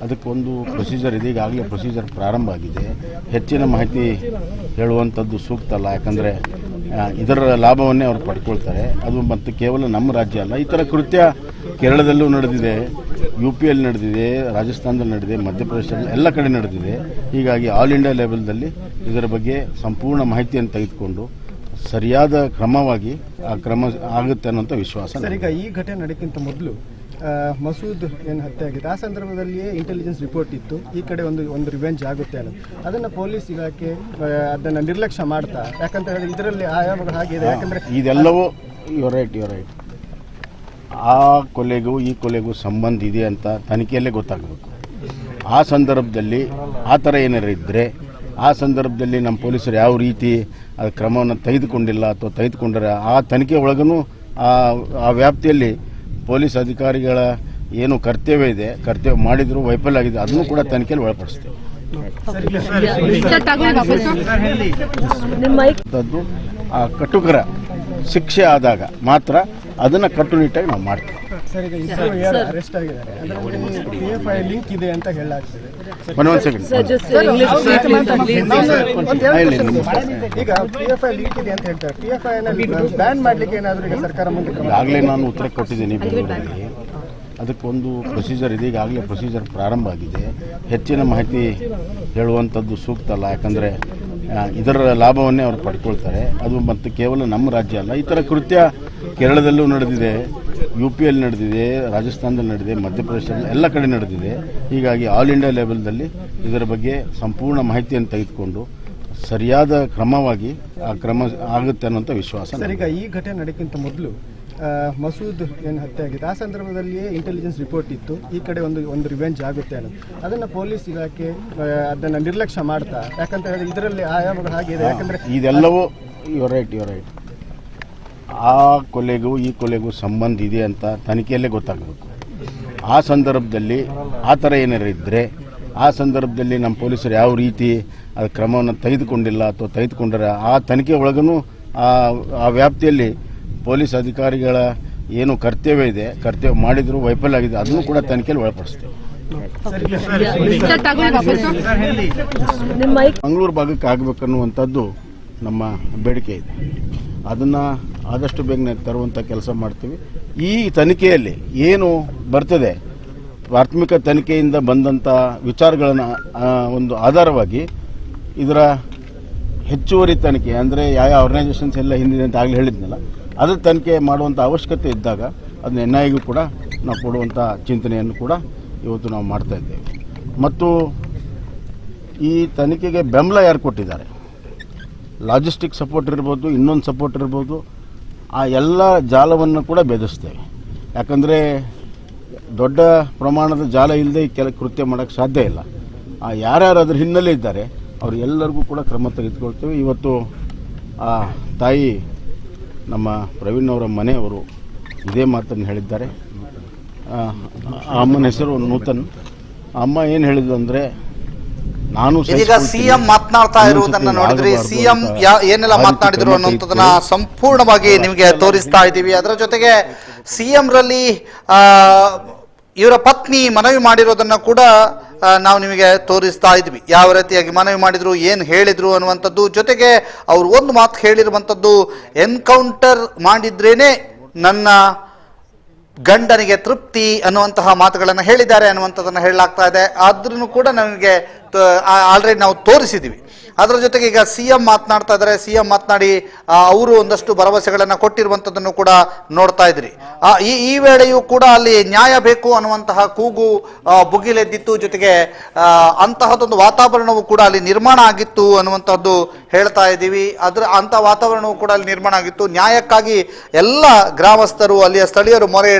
ಅದಕ್ಕೊಂದು ಪ್ರೊಸೀಜರ್ ಇದೆ, ಈಗಾಗಲೇ ಪ್ರೊಸೀಜರ್ ಪ್ರಾರಂಭ ಆಗಿದೆ. ಹೆಚ್ಚಿನ ಮಾಹಿತಿ ಹೇಳುವಂಥದ್ದು ಸೂಕ್ತ ಅಲ್ಲ, ಯಾಕಂದರೆ ಇದರ ಲಾಭವನ್ನೇ ಅವರು ಪಡ್ಕೊಳ್ತಾರೆ. ಅದು ಮತ್ತು ಕೇವಲ ನಮ್ಮ ರಾಜ್ಯ ಅಲ್ಲ, ಈ ಥರ ಕೃತ್ಯ ಕೇರಳದಲ್ಲೂ ನಡೆದಿದೆ, UPಯಲ್ಲಿ ನಡೆದಿದೆ, ರಾಜಸ್ಥಾನದಲ್ಲಿ ನಡೆದಿದೆ, ಮಧ್ಯಪ್ರದೇಶದಲ್ಲಿ ಎಲ್ಲ ಕಡೆ ನಡೆದಿದೆ. ಹೀಗಾಗಿ ಆಲ್ ಇಂಡಿಯಾ ಲೆವೆಲ್ದಲ್ಲಿ ಇದರ ಬಗ್ಗೆ ಸಂಪೂರ್ಣ ಮಾಹಿತಿಯನ್ನು ತೆಗೆದುಕೊಂಡು ಸರಿಯಾದ ಕ್ರಮವಾಗಿ ಆ ಕ್ರಮ ಆಗುತ್ತೆ ಅನ್ನೋಂಥ ವಿಶ್ವಾಸ. ಸರ್ ಈಗ ಈ ಘಟನೆ ನಡೆಕ್ಕಿಂತ ಮೊದಲು ಮಸೂದ್ ಏನು ಹತ್ಯೆ ಆಗಿದೆ ಆ ಸಂದರ್ಭದಲ್ಲಿಯೇ ಇಂಟೆಲಿಜೆನ್ಸ್ ರಿಪೋರ್ಟ್ ಇತ್ತು, ಈ ಕಡೆ ಒಂದು ರಿವೆಂಜ್ ಆಗುತ್ತೆ ಅನ್ನೋದು. ಅದನ್ನು ಪೊಲೀಸ್ ಇಲಾಖೆ ಅದನ್ನು ನಿರ್ಲಕ್ಷ್ಯ ಮಾಡ್ತಾ, ಯಾಕಂತ ಹೇಳಿದ್ರೆ ಇದರಲ್ಲಿ ಆಯಾಮಗಳು ಹಾಗಿದೆ. ಯಾಕಂದರೆ ಇದೆಲ್ಲವೂ ಯು ರೈಟ್ ಆ ಕೊಲೆಗೂ ಈ ಕೊಲೆಗೂ ಸಂಬಂಧ ಇದೆ ಅಂತ ತನಿಖೆಯಲ್ಲೇ ಗೊತ್ತಾಗಬೇಕು. ಆ ಸಂದರ್ಭದಲ್ಲಿ ಆ ಥರ ಏನಾರು ಇದ್ದರೆ ಆ ಸಂದರ್ಭದಲ್ಲಿ ನಮ್ಮ ಪೊಲೀಸರು ಯಾವ ರೀತಿ ಆ ಕ್ರಮವನ್ನು ತೆಗೆದುಕೊಂಡಿಲ್ಲ ಅಥವಾ ತೆಗೆದುಕೊಂಡರೆ ಆ ತನಿಖೆ ಒಳಗೂ ಆ ವ್ಯಾಪ್ತಿಯಲ್ಲಿ ಪೊಲೀಸ್ ಅಧಿಕಾರಿಗಳ ಏನು ಕರ್ತವ್ಯ ಇದೆ, ಕರ್ತವ್ಯ ಮಾಡಿದ್ರು ವೈಫಲ್ಯ ಆಗಿದೆ, ಅದನ್ನು ಕೂಡ ತನಿಖೆಯಲ್ಲಿ ಒಳಪಡಿಸ್ತೇವೆ. ಆ ಕಟುಕರ ಶಿಕ್ಷೆ ಆದಾಗ ಮಾತ್ರ ಅದನ್ನು ಕಟ್ಟುನಿಟ್ಟಾಗಿ ನಾವು ಮಾಡ್ತೀವಿ. ಸರ್ ಈಗ ಇಬ್ಬರು ಯಾರು ಅರೆಸ್ಟ್ ಆಗಿದ್ದಾರೆ ಅದರಲ್ಲಿ PFI ಲಿಂಕ್ ಇದೆ ಅಂತ ಹೇಳಲಾಗ್ತದೆ. ಈಗ PFI ಲಿಂಕ್ ಇದೆ ಅಂತ ಹೇಳ್ತಾರೆ. PFI ಬ್ಯಾನ್ ಮಾಡ್ಲಿಕ್ಕೆ ಏನಾದರೂ ಈಗ ಸರ್ಕಾರ ಮುಂದೆ ಈಗಾಗಲೇ ನಾನು ಉತ್ತರ ಕೊಟ್ಟಿದ್ದೀನಿ ಬೆಂಗಳೂರಲ್ಲಿ. ಅದಕ್ಕೊಂದು ಪ್ರೊಸೀಜರ್ ಇದೆ, ಈಗಾಗಲೇ ಪ್ರೊಸೀಜರ್ ಪ್ರಾರಂಭ ಆಗಿದೆ. ಹೆಚ್ಚಿನ ಮಾಹಿತಿ ಹೇಳುವಂಥದ್ದು ಸೂಕ್ತ ಅಲ್ಲ, ಯಾಕಂದರೆ ಇದರ ಲಾಭವನ್ನೇ ಅವರು ಪಡ್ಕೊಳ್ತಾರೆ. ಅದು ಮತ್ತು ಕೇವಲ ನಮ್ಮ ರಾಜ್ಯ ಅಲ್ಲ, ಈ ಥರ ಕೃತ್ಯ ಕೇರಳದಲ್ಲೂ ನಡೆದಿದೆ, UPಯಲ್ಲಿ ನಡೆದಿದೆ, ರಾಜಸ್ಥಾನದಲ್ಲಿ ನಡೆದಿದೆ, ಮಧ್ಯಪ್ರದೇಶದಲ್ಲಿ ಎಲ್ಲ ಕಡೆ ನಡೆದಿದೆ. ಹೀಗಾಗಿ ಆಲ್ ಇಂಡಿಯಾ ಲೆವೆಲ್ದಲ್ಲಿ ಇದರ ಬಗ್ಗೆ ಸಂಪೂರ್ಣ ಮಾಹಿತಿಯನ್ನು ತೆಗೆದುಕೊಂಡು ಸರಿಯಾದ ಕ್ರಮವಾಗಿ ಆ ಕ್ರಮ ಆಗುತ್ತೆ ಅನ್ನೋಂಥ ವಿಶ್ವಾಸ. ಸರ್ ಈಗ ಈ ಘಟನೆ ನಡೆಕ್ಕಿಂತ ಮೊದಲು ಮಸೂದ್ ಏನು ಹತ್ಯೆ ಆಗಿದೆ ಆ ಸಂದರ್ಭದಲ್ಲಿಯೇ ಇಂಟೆಲಿಜೆನ್ಸ್ ರಿಪೋರ್ಟ್ ಇತ್ತು, ಈ ಕಡೆ ಒಂದು ರಿವೆಂಜ್ ಆಗುತ್ತೆ ಅನ್ನೋದು. ಅದನ್ನು ಪೊಲೀಸ್ ಇಲಾಖೆ ಅದನ್ನು ನಿರ್ಲಕ್ಷ್ಯ ಮಾಡ್ತಾ, ಯಾಕಂತ ಹೇಳಿದ್ರೆ ಇದರಲ್ಲಿ ಆಯಾಮಗಳು ಹಾಗಿದೆ. ಯಾಕಂದರೆ ಇದೆಲ್ಲವೂ ಯು ರೈಟ್ ಆ ಕೊಲೆಗೂ ಈ ಕೊಲೆಗೂ ಸಂಬಂಧ ಇದೆ ಅಂತ ತನಿಖೆಯಲ್ಲೇ ಗೊತ್ತಾಗಬೇಕು. ಆ ಸಂದರ್ಭದಲ್ಲಿ ಆ ಥರ ಏನಾರು ಇದ್ದರೆ ಆ ಸಂದರ್ಭದಲ್ಲಿ ನಮ್ಮ ಪೊಲೀಸರು ಯಾವ ರೀತಿ ಆ ಕ್ರಮವನ್ನು ತೆಗೆದುಕೊಂಡಿಲ್ಲ ಅಥವಾ ತೆಗೆದುಕೊಂಡರೆ ಆ ತನಿಖೆ ಒಳಗೂ ಆ ವ್ಯಾಪ್ತಿಯಲ್ಲಿ ಪೊಲೀಸ್ ಅಧಿಕಾರಿಗಳ ಏನು ಕರ್ತವ್ಯ ಇದೆ, ಕರ್ತವ್ಯ ಮಾಡಿದ್ರು ವೈಫಲ್ಯ ಆಗಿದೆ, ಅದನ್ನು ಕೂಡ ತನಿಖೆಯಲ್ಲಿ ಒಳಪಡಿಸ್ತೇವೆ. ಮಂಗಳೂರು ಭಾಗಕ್ಕೆ ಆಗಬೇಕನ್ನುವಂಥದ್ದು ನಮ್ಮ ಬೇಡಿಕೆ ಇದೆ. ಅದನ್ನು ಆದಷ್ಟು ಬೇಗನೆ ತರುವಂಥ ಕೆಲಸ ಮಾಡ್ತೀವಿ. ಈ ತನಿಖೆಯಲ್ಲಿ ಏನು ಬರ್ತದೆ, ಪ್ರಾಥಮಿಕ ತನಿಖೆಯಿಂದ ಬಂದಂಥ ವಿಚಾರಗಳನ್ನು ಒಂದು ಆಧಾರವಾಗಿ ಇದರ ಹೆಚ್ಚುವರಿ ತನಿಖೆ, ಅಂದರೆ ಯಾವ ಆರ್ಗನೈಸೇಷನ್ಸ್ ಎಲ್ಲ ಹಿಂದಿದೆ ಅಂತ ಆಗಲೇ ಹೇಳಿದ್ನಲ್ಲ, ಅದರ ತನಿಖೆ ಮಾಡುವಂಥ ಅವಶ್ಯಕತೆ ಇದ್ದಾಗ ಅದನ್ನ NIAಗೂ ಕೂಡ ನಾವು ಕೊಡುವಂಥ ಚಿಂತನೆಯನ್ನು ಕೂಡ ಇವತ್ತು ನಾವು ಮಾಡ್ತಾ ಇದ್ದೇವೆ. ಮತ್ತು ಈ ತನಿಖೆಗೆ ಬೆಂಬಲ ಯಾರು ಕೊಟ್ಟಿದ್ದಾರೆ, ಲಾಜಿಸ್ಟಿಕ್ ಸಪೋರ್ಟ್ ಇರ್ಬೋದು, ಇನ್ನೊಂದು ಸಪೋರ್ಟ್ ಇರ್ಬೋದು, ಆ ಎಲ್ಲ ಜಾಲವನ್ನು ಕೂಡ ಭೇದಿಸ್ತೇವೆ. ಯಾಕಂದರೆ ದೊಡ್ಡ ಪ್ರಮಾಣದ ಜಾಲ ಇಲ್ಲದೆ ಕೃತ್ಯ ಮಾಡೋಕ್ಕೆ ಸಾಧ್ಯ ಇಲ್ಲ. ಯಾರ್ಯಾರು ಅದ್ರ ಹಿನ್ನೆಲೆ ಇದ್ದಾರೆ ಅವರು ಎಲ್ಲರಿಗೂ ಕೂಡ ಕ್ರಮ ತೆಗೆದುಕೊಳ್ತೇವೆ. ಇವತ್ತು ಆ ತಾಯಿ ನಮ್ಮ ಪ್ರವೀಣ್ ಅವರ ಮನೆಯವರು ಇದೇ ಮಾತನ್ನು ಹೇಳಿದ್ದಾರೆ. ಆ ಅಮ್ಮನ ಹೆಸರು ನೂತನ್. ಅಮ್ಮ ಏನು ಹೇಳಿದ್ರು ಅಂದರೆ, ನಾನು ಇದೀಗ CM ಮಾತನಾಡ್ತಾ ಇರುವುದನ್ನ ನೋಡಿದ್ರಿ, CM ಏನೆಲ್ಲ ಮಾತನಾಡಿದ್ರು ಅನ್ನುವಂಥದ್ದನ್ನ ಸಂಪೂರ್ಣವಾಗಿ ನಿಮಗೆ ತೋರಿಸ್ತಾ ಇದ್ದೀವಿ. ಅದರ ಜೊತೆಗೆ CM ರಲ್ಲಿ ಇವರ ಪತ್ನಿ ಮನವಿ ಮಾಡಿರೋದನ್ನ ಕೂಡ ನಾವು ನಿಮಗೆ ತೋರಿಸ್ತಾ ಇದ್ವಿ. ಯಾವ ರೀತಿಯಾಗಿ ಮನವಿ ಮಾಡಿದ್ರು, ಏನು ಹೇಳಿದ್ರು ಅನ್ನುವಂಥದ್ದು. ಜೊತೆಗೆ ಅವರು ಒಂದು ಮಾತು ಹೇಳಿರುವಂಥದ್ದು, ಎನ್ಕೌಂಟರ್ ಮಾಡಿದ್ರೇನೆ ನನ್ನ ಗಂಡನಿಗೆ ತೃಪ್ತಿ ಅನ್ನುವಂತಹ ಮಾತುಗಳನ್ನು ಹೇಳಿದ್ದಾರೆ ಅನ್ನುವಂಥದ್ದನ್ನು ಹೇಳಲಾಗ್ತಾ ಇದೆ. ಆದ್ರೂ ಕೂಡ ನಮಗೆ ಆಲ್ರೆಡಿ ನಾವು ತೋರಿಸಿದ್ದೀವಿ. ಅದರ ಜೊತೆಗೆ ಈಗ CM ಮಾತನಾಡ್ತಾ ಇದ್ದಾರೆ. CM ಮಾತನಾಡಿ ಅವರು ಒಂದಷ್ಟು ಭರವಸೆಗಳನ್ನು ಕೊಟ್ಟಿರುವಂಥದ್ದನ್ನು ಕೂಡ ನೋಡ್ತಾ ಇದ್ರಿ. ಈ ವೇಳೆಯೂ ಕೂಡ ಅಲ್ಲಿ ನ್ಯಾಯ ಬೇಕು ಅನ್ನುವಂತಹ ಕೂಗು ಭುಗಿಲೆದ್ದಿತ್ತು. ಜೊತೆಗೆ ಅಂತಹದೊಂದು ವಾತಾವರಣವು ಕೂಡ ಅಲ್ಲಿ ನಿರ್ಮಾಣ ಆಗಿತ್ತು ಅನ್ನುವಂಥದ್ದು ಹೇಳ್ತಾ ಇದ್ದೀವಿ. ಅಂಥ ವಾತಾವರಣವು ಕೂಡ ಅಲ್ಲಿ ನಿರ್ಮಾಣ ಆಗಿತ್ತು. ನ್ಯಾಯಕ್ಕಾಗಿ ಎಲ್ಲ ಗ್ರಾಮಸ್ಥರು, ಅಲ್ಲಿಯ ಸ್ಥಳೀಯರು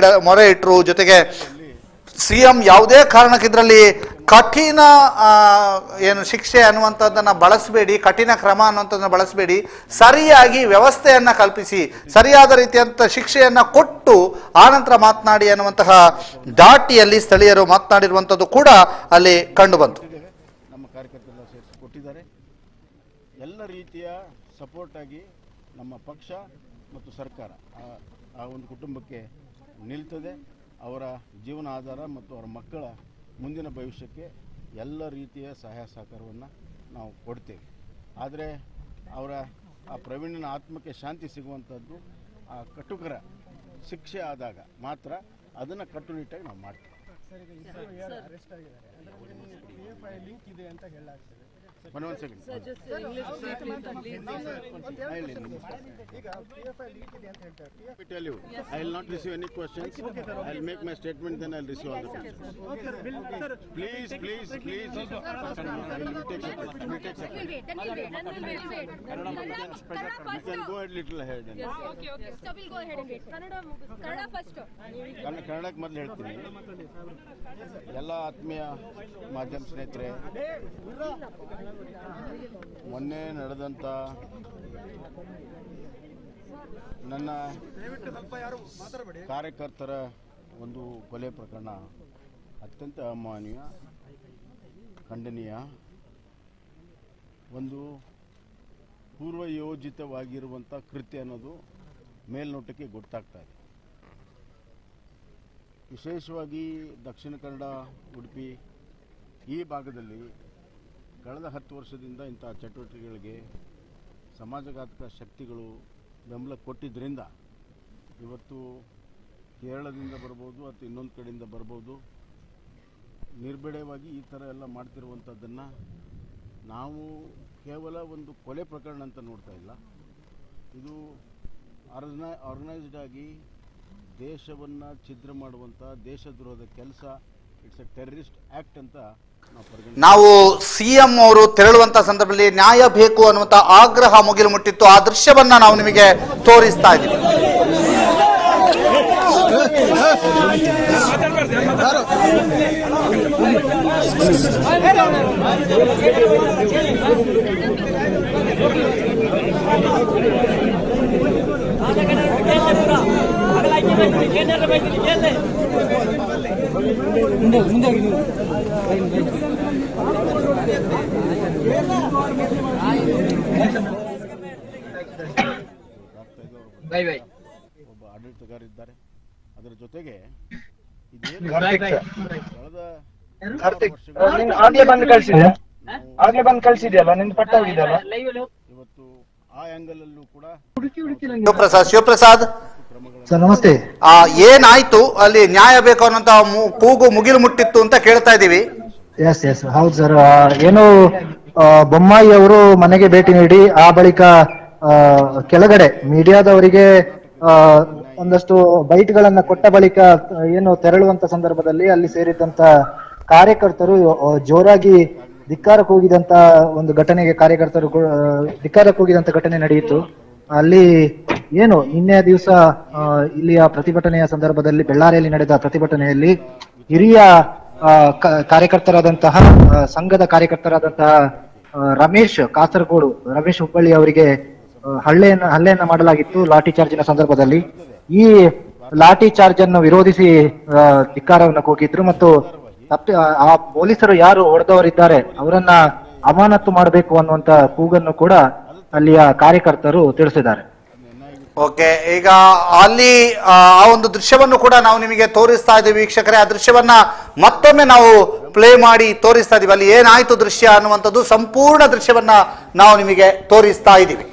ಮೊರೆ ಇಟ್ಟರು. ಜೊತೆಗೆ CM ಯಾವುದೇ ಕಾರಣಕ್ಕೆ ಇದರಲ್ಲಿ ಕಠಿಣ ಏನು ಶಿಕ್ಷೆ ಅನ್ನುವಂಥದ್ದನ್ನು ಬಳಸಬೇಡಿ, ಕಠಿಣ ಕ್ರಮ ಅನ್ನುವಂಥದ್ದನ್ನು ಬಳಸಬೇಡಿ, ಸರಿಯಾಗಿ ವ್ಯವಸ್ಥೆಯನ್ನು ಕಲ್ಪಿಸಿ, ಸರಿಯಾದ ರೀತಿಯಂಥ ಶಿಕ್ಷೆಯನ್ನು ಕೊಟ್ಟು ಆನಂತರ ಮಾತನಾಡಿ ಅನ್ನುವಂತಹ ದಾಟಿಯಲ್ಲಿ ಸ್ಥಳೀಯರು ಮಾತನಾಡಿರುವಂಥದ್ದು ಕೂಡ ಅಲ್ಲಿ ಕಂಡು ಬಂತು. ನಮ್ಮ ಕಾರ್ಯಕರ್ತರೆಲ್ಲ ಸೇರಿಸಿ ಕೊಟ್ಟಿದ್ದಾರೆ. ಎಲ್ಲ ರೀತಿಯ ಸಪೋರ್ಟ್ ಆಗಿ ನಮ್ಮ ಪಕ್ಷ ಮತ್ತು ಸರ್ಕಾರ ಆ ಒಂದು ಕುಟುಂಬಕ್ಕೆ ನಿಲ್ತದೆ. ಅವರ ಜೀವನ ಆಧಾರ ಮತ್ತು ಅವರ ಮಕ್ಕಳ ಮುಂದಿನ ಭವಿಷ್ಯಕ್ಕೆ ಎಲ್ಲ ರೀತಿಯ ಸಹಾಯ ಸಹಕಾರವನ್ನು ನಾವು ಕೊಡ್ತೇವೆ. ಆದರೆ ಅವರ ಆ ಪ್ರವೀಣನ ಆತ್ಮಕ್ಕೆ ಶಾಂತಿ ಸಿಗುವಂಥದ್ದು ಆ ಕಟುಕರ ಶಿಕ್ಷೆ ಆದಾಗ ಮಾತ್ರ ಅದನ್ನು ಕಟ್ಟುನಿಟ್ಟಾಗಿ ನಾವು ಮಾಡ್ತೇವೆ. One second. Let me tell you, I will not receive any questions. I will make my statement, then I will receive all the questions. Please. We take separate. You can go a little ahead. Okay. So we'll go ahead and wait. Kannada first. ಕನ್ನಡಕ್ಕೆ ಮೊದಲು ಹೇಳ್ತೀನಿ. ಎಲ್ಲ ಆತ್ಮೀಯ ಮಾಧ್ಯಮ ಸ್ನೇಹಿತರೆ, ಮೊನ್ನೆ ನಡೆದಂಥ ನನ್ನ ಕಾರ್ಯಕರ್ತರ ಒಂದು ಕೊಲೆ ಪ್ರಕರಣ ಅತ್ಯಂತ ಅಮಾನವೀಯ, ಖಂಡನೀಯ, ಒಂದು ಪೂರ್ವಯೋಜಿತವಾಗಿರುವಂಥ ಕೃತ್ಯ ಅನ್ನೋದು ಮೇಲ್ನೋಟಕ್ಕೆ ಗೊತ್ತಾಗ್ತಾ ಇದೆ. ವಿಶೇಷವಾಗಿ ದಕ್ಷಿಣ ಕನ್ನಡ, ಉಡುಪಿ ಈ ಭಾಗದಲ್ಲಿ ಕಳೆದ 10 ವರ್ಷದಿಂದ ಇಂಥ ಚಟುವಟಿಕೆಗಳಿಗೆ ಸಮಾಜಘಾತಕ ಶಕ್ತಿಗಳು ಬೆಂಬಲ ಕೊಟ್ಟಿದ್ದರಿಂದ ಇವತ್ತು ಕೇರಳದಿಂದ ಬರ್ಬೋದು ಅಥವಾ ಇನ್ನೊಂದು ಕಡೆಯಿಂದ ಬರ್ಬೋದು, ನಿರ್ಭಯವಾಗಿ ಈ ಥರ ಎಲ್ಲ ಮಾಡ್ತಿರುವಂಥದ್ದನ್ನು ನಾವು ಕೇವಲ ಒಂದು ಕೊಲೆ ಪ್ರಕರಣ ಅಂತ ನೋಡ್ತಾ ಇಲ್ಲ. ಇದು ಆರ್ಗನೈಸ್ಡ್ ಆಗಿ ದೇಶವನ್ನು ಛಿದ್ರ ಮಾಡುವಂಥ ದೇಶದ್ರೋಹದ ಕೆಲಸ. ಇಟ್ಸ್ ಎ ಟೆರರಿಸ್ಟ್ ಆ್ಯಕ್ಟ್ ಅಂತ ನಾವು CM ಅವರು ತೆರಳುವಂತ ಸಂದರ್ಭದಲ್ಲಿ ನ್ಯಾಯ ಬೇಕು ಅನ್ನುವಂತ ಆಗ್ರಹ ಮುಗಿಲು ಮುಟ್ಟಿತ್ತು. ಆ ದೃಶ್ಯವನ್ನ ನಾವು ನಿಮಗೆ ತೋರಿಸ್ತಾ ಇದ್ದೀವಿ. ಒಬ್ಬ ಆಡಳಿತಗಾರಿದ್ದಾರೆ. ಅದರ ಜೊತೆಗೆ ಇವತ್ತು ಆ ಆಂಗಲ್ ಅಲ್ಲೂ ಕೂಡ ಶಿವಪ್ರಸಾದ್ ಸರ್ ನಮಸ್ತೆ. ಏನಾಯ್ತು ಅಲ್ಲಿ? ನ್ಯಾಯ ಬೇಕು ಅನ್ನೋಂತ ಕೂಗು ಮುಗಿಲು ಮುಟ್ಟಿತ್ತು ಅಂತ ಕೇಳ್ತಾ ಇದೀವಿ. ಎಸ್ ಹೌದು ಸರ್. ಏನು ಬೊಮ್ಮಾಯಿ ಅವರು ಮನೆಗೆ ಭೇಟಿ ನೀಡಿ ಆ ಬಳಿಕ ಕೆಳಗಡೆ ಮೀಡಿಯಾದವರಿಗೆ ಒಂದಷ್ಟು ಬೈಟ್ ಗಳನ್ನ ಕೊಟ್ಟ ಬಳಿಕ ಏನು ತೆರಳುವಂತ ಸಂದರ್ಭದಲ್ಲಿ ಅಲ್ಲಿ ಸೇರಿದಂತ ಕಾರ್ಯಕರ್ತರು ಜೋರಾಗಿ ಧಿಕ್ಕಾರ ಕೂಗಿದಂತ ಒಂದು ಘಟನೆಗೆ ಧಿಕ್ಕಾರ ಕೂಗಿದಂತ ಘಟನೆ ನಡೆಯಿತು. ಅಲ್ಲಿ ಏನು ನಿನ್ನೆ ದಿವಸ ಇಲ್ಲಿಯ ಪ್ರತಿಭಟನೆಯ ಸಂದರ್ಭದಲ್ಲಿ ಬೆಳ್ಳಾರಿಯಲ್ಲಿ ನಡೆದ ಪ್ರತಿಭಟನೆಯಲ್ಲಿ ಹಿರಿಯ ಕಾರ್ಯಕರ್ತರಾದಂತಹ ಸಂಘದ ಕಾರ್ಯಕರ್ತರಾದಂತಹ ರಮೇಶ್ ಕಾಸರಗೋಡು, ರಮೇಶ್ ಹುಬ್ಬಳ್ಳಿ ಅವರಿಗೆ ಹಲ್ಲೆಯನ್ನ ಮಾಡಲಾಗಿತ್ತು ಲಾಠಿ ಚಾರ್ಜಿನ ಸಂದರ್ಭದಲ್ಲಿ. ಈ ಲಾಠಿ ಚಾರ್ಜ್ ಅನ್ನು ವಿರೋಧಿಸಿ ಧಿಕ್ಕಾರವನ್ನು ಕೂಗಿದ್ರು ಮತ್ತು ಆ ಪೊಲೀಸರು ಯಾರು ಹೊಡೆದವರಿದ್ದಾರೆ ಅವರನ್ನ ಅಮಾನತು ಮಾಡಬೇಕು ಅನ್ನುವಂತ ಕೂಗನ್ನು ಕೂಡ ಅಲ್ಲಿಯ ಕಾರ್ಯಕರ್ತರು ತಿಳಿಸಿದ್ದಾರೆ. ಓಕೆ, ಈಗ ಅಲ್ಲಿ ಆ ಒಂದು ದೃಶ್ಯವನ್ನು ಕೂಡ ನಾವು ನಿಮಗೆ ತೋರಿಸ್ತಾ ಇದ್ದೀವಿ ವೀಕ್ಷಕರೇ. ಆ ದೃಶ್ಯವನ್ನ ಮತ್ತೊಮ್ಮೆ ನಾವು ಪ್ಲೇ ಮಾಡಿ ತೋರಿಸ್ತಾ ಇದೀವಿ. ಅಲ್ಲಿ ಏನಾಯ್ತು ದೃಶ್ಯ ಅನ್ನುವಂಥದ್ದು ಸಂಪೂರ್ಣ ದೃಶ್ಯವನ್ನ ನಾವು ನಿಮಗೆ ತೋರಿಸ್ತಾ ಇದ್ದೀವಿ.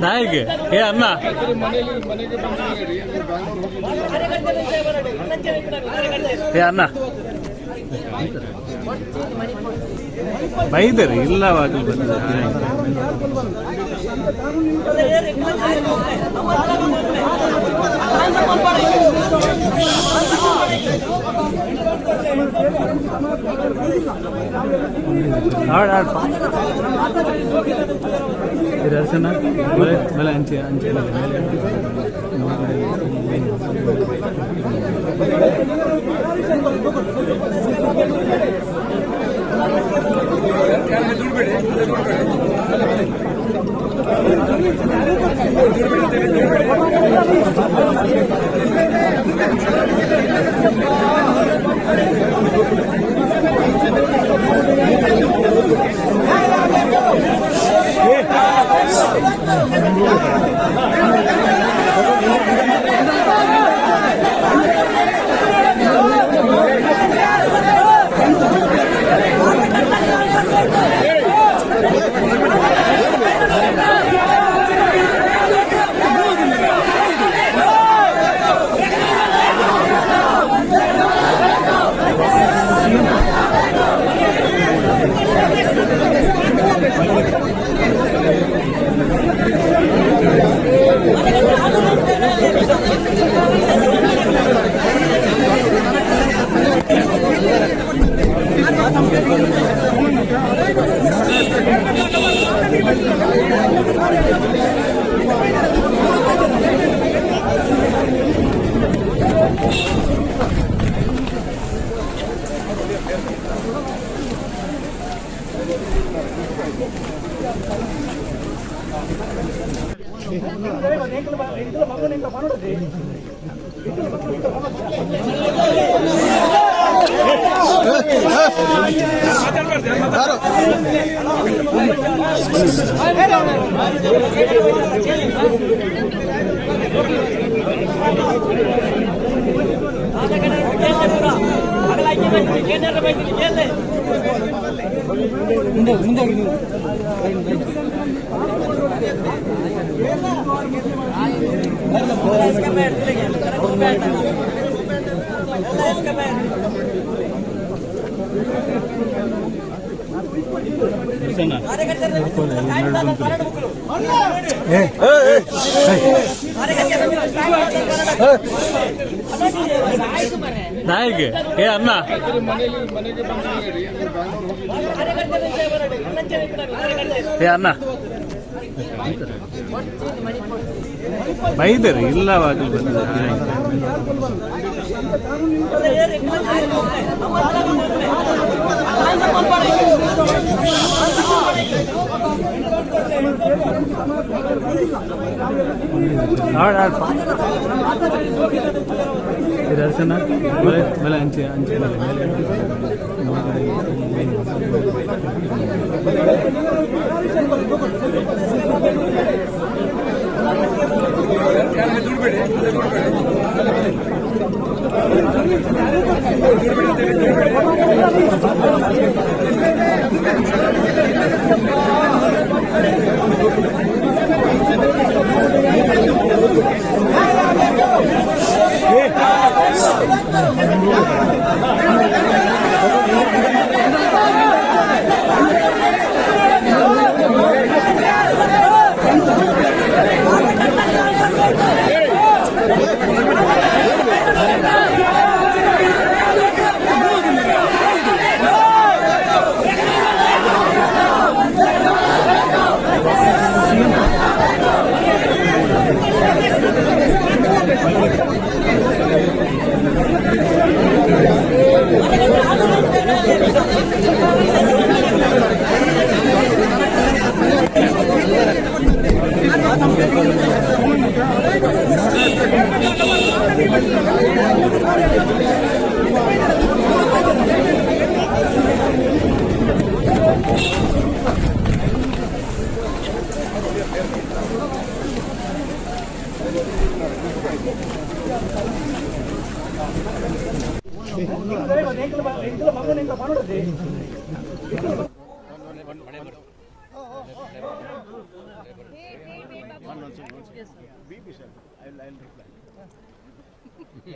ನಾಯಿಗೆ ಏ ಅನ್ನ ಏ ಅನ್ನ ಬೈದರೆ ಇಲ್ಲವಾಗಲು ಬಂದಿದೆ. ದರ್ಶನ ಮೇಲೆ ಅಂಚೆ ಅಂಚೆ ನಾಯಿಗೆ ಏ ಅನ್ನ ಏ ಅನ್ನ ಬೈದರು ಇಲ್ಲ ಬಾಗಿಲು ಬಂದಿದೆ. ದರ್ಶನ ಮೇಲೆ ಅಂಚೆ ಅಂಚೆ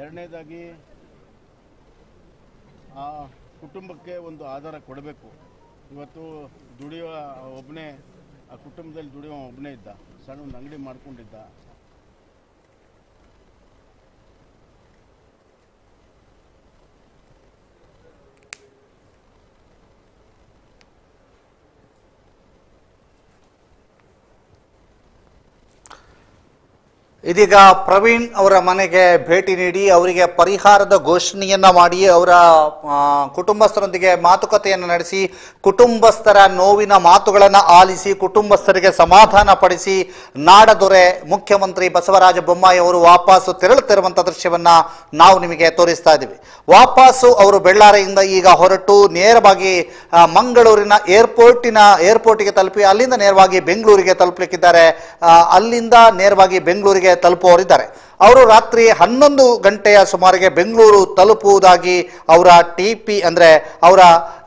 ಎರಡನೇದಾಗಿ ಆ ಕುಟುಂಬಕ್ಕೆ ಒಂದು ಆಧಾರ ಕೊಡಬೇಕು. ಇವತ್ತು ದುಡಿಯುವ ಒಬ್ಬನೇ, ಆ ಕುಟುಂಬದಲ್ಲಿ ದುಡಿಯುವ ಒಬ್ಬನೇ ಇದ್ದ, ಸಣ್ಣ ಒಂದು ಅಂಗಡಿ ಮಾಡ್ಕೊಂಡಿದ್ದ. ಇದೀಗ ಪ್ರವೀಣ್ ಅವರ ಮನೆಗೆ ಭೇಟಿ ನೀಡಿ ಅವರಿಗೆ ಪರಿಹಾರದ ಘೋಷಣೆಯನ್ನ ಮಾಡಿ ಅವರ ಕುಟುಂಬಸ್ಥರೊಂದಿಗೆ ಮಾತುಕತೆಯನ್ನು ನಡೆಸಿ ಕುಟುಂಬಸ್ಥರ ನೋವಿನ ಮಾತುಗಳನ್ನು ಆಲಿಸಿ ಕುಟುಂಬಸ್ಥರಿಗೆ ಸಮಾಧಾನ ಪಡಿಸಿ ನಾಡದೊರೆ ಮುಖ್ಯಮಂತ್ರಿ ಬಸವರಾಜ ಬೊಮ್ಮಾಯಿ ಅವರು ವಾಪಸ್ಸು ತೆರಳುತ್ತಿರುವಂಥ ದೃಶ್ಯವನ್ನ ನಾವು ನಿಮಗೆ ತೋರಿಸ್ತಾ ಇದ್ದೀವಿ. ವಾಪಸ್ಸು ಅವರು ಬೆಳ್ಳಾರಿಯಿಂದ ಈಗ ಹೊರಟು ನೇರವಾಗಿ ಮಂಗಳೂರಿನ ಏರ್ಪೋರ್ಟಿಗೆ ತಲುಪಿ ಅಲ್ಲಿಂದ ನೇರವಾಗಿ ಬೆಂಗಳೂರಿಗೆ ತಲುಪಲಿಕ್ಕಿದ್ದಾರೆ. ಅಲ್ಲಿಂದ ನೇರವಾಗಿ ಬೆಂಗಳೂರಿಗೆ ತಲುಪುವವರಿದ್ದಾರೆ. ಅವರು ರಾತ್ರಿ 11 ಗಂಟೆಯ ಸುಮಾರಿಗೆ ಬೆಂಗಳೂರು ತಲುಪುವುದಾಗಿ ಅವರ TP ಅಂದರೆ ಅವರ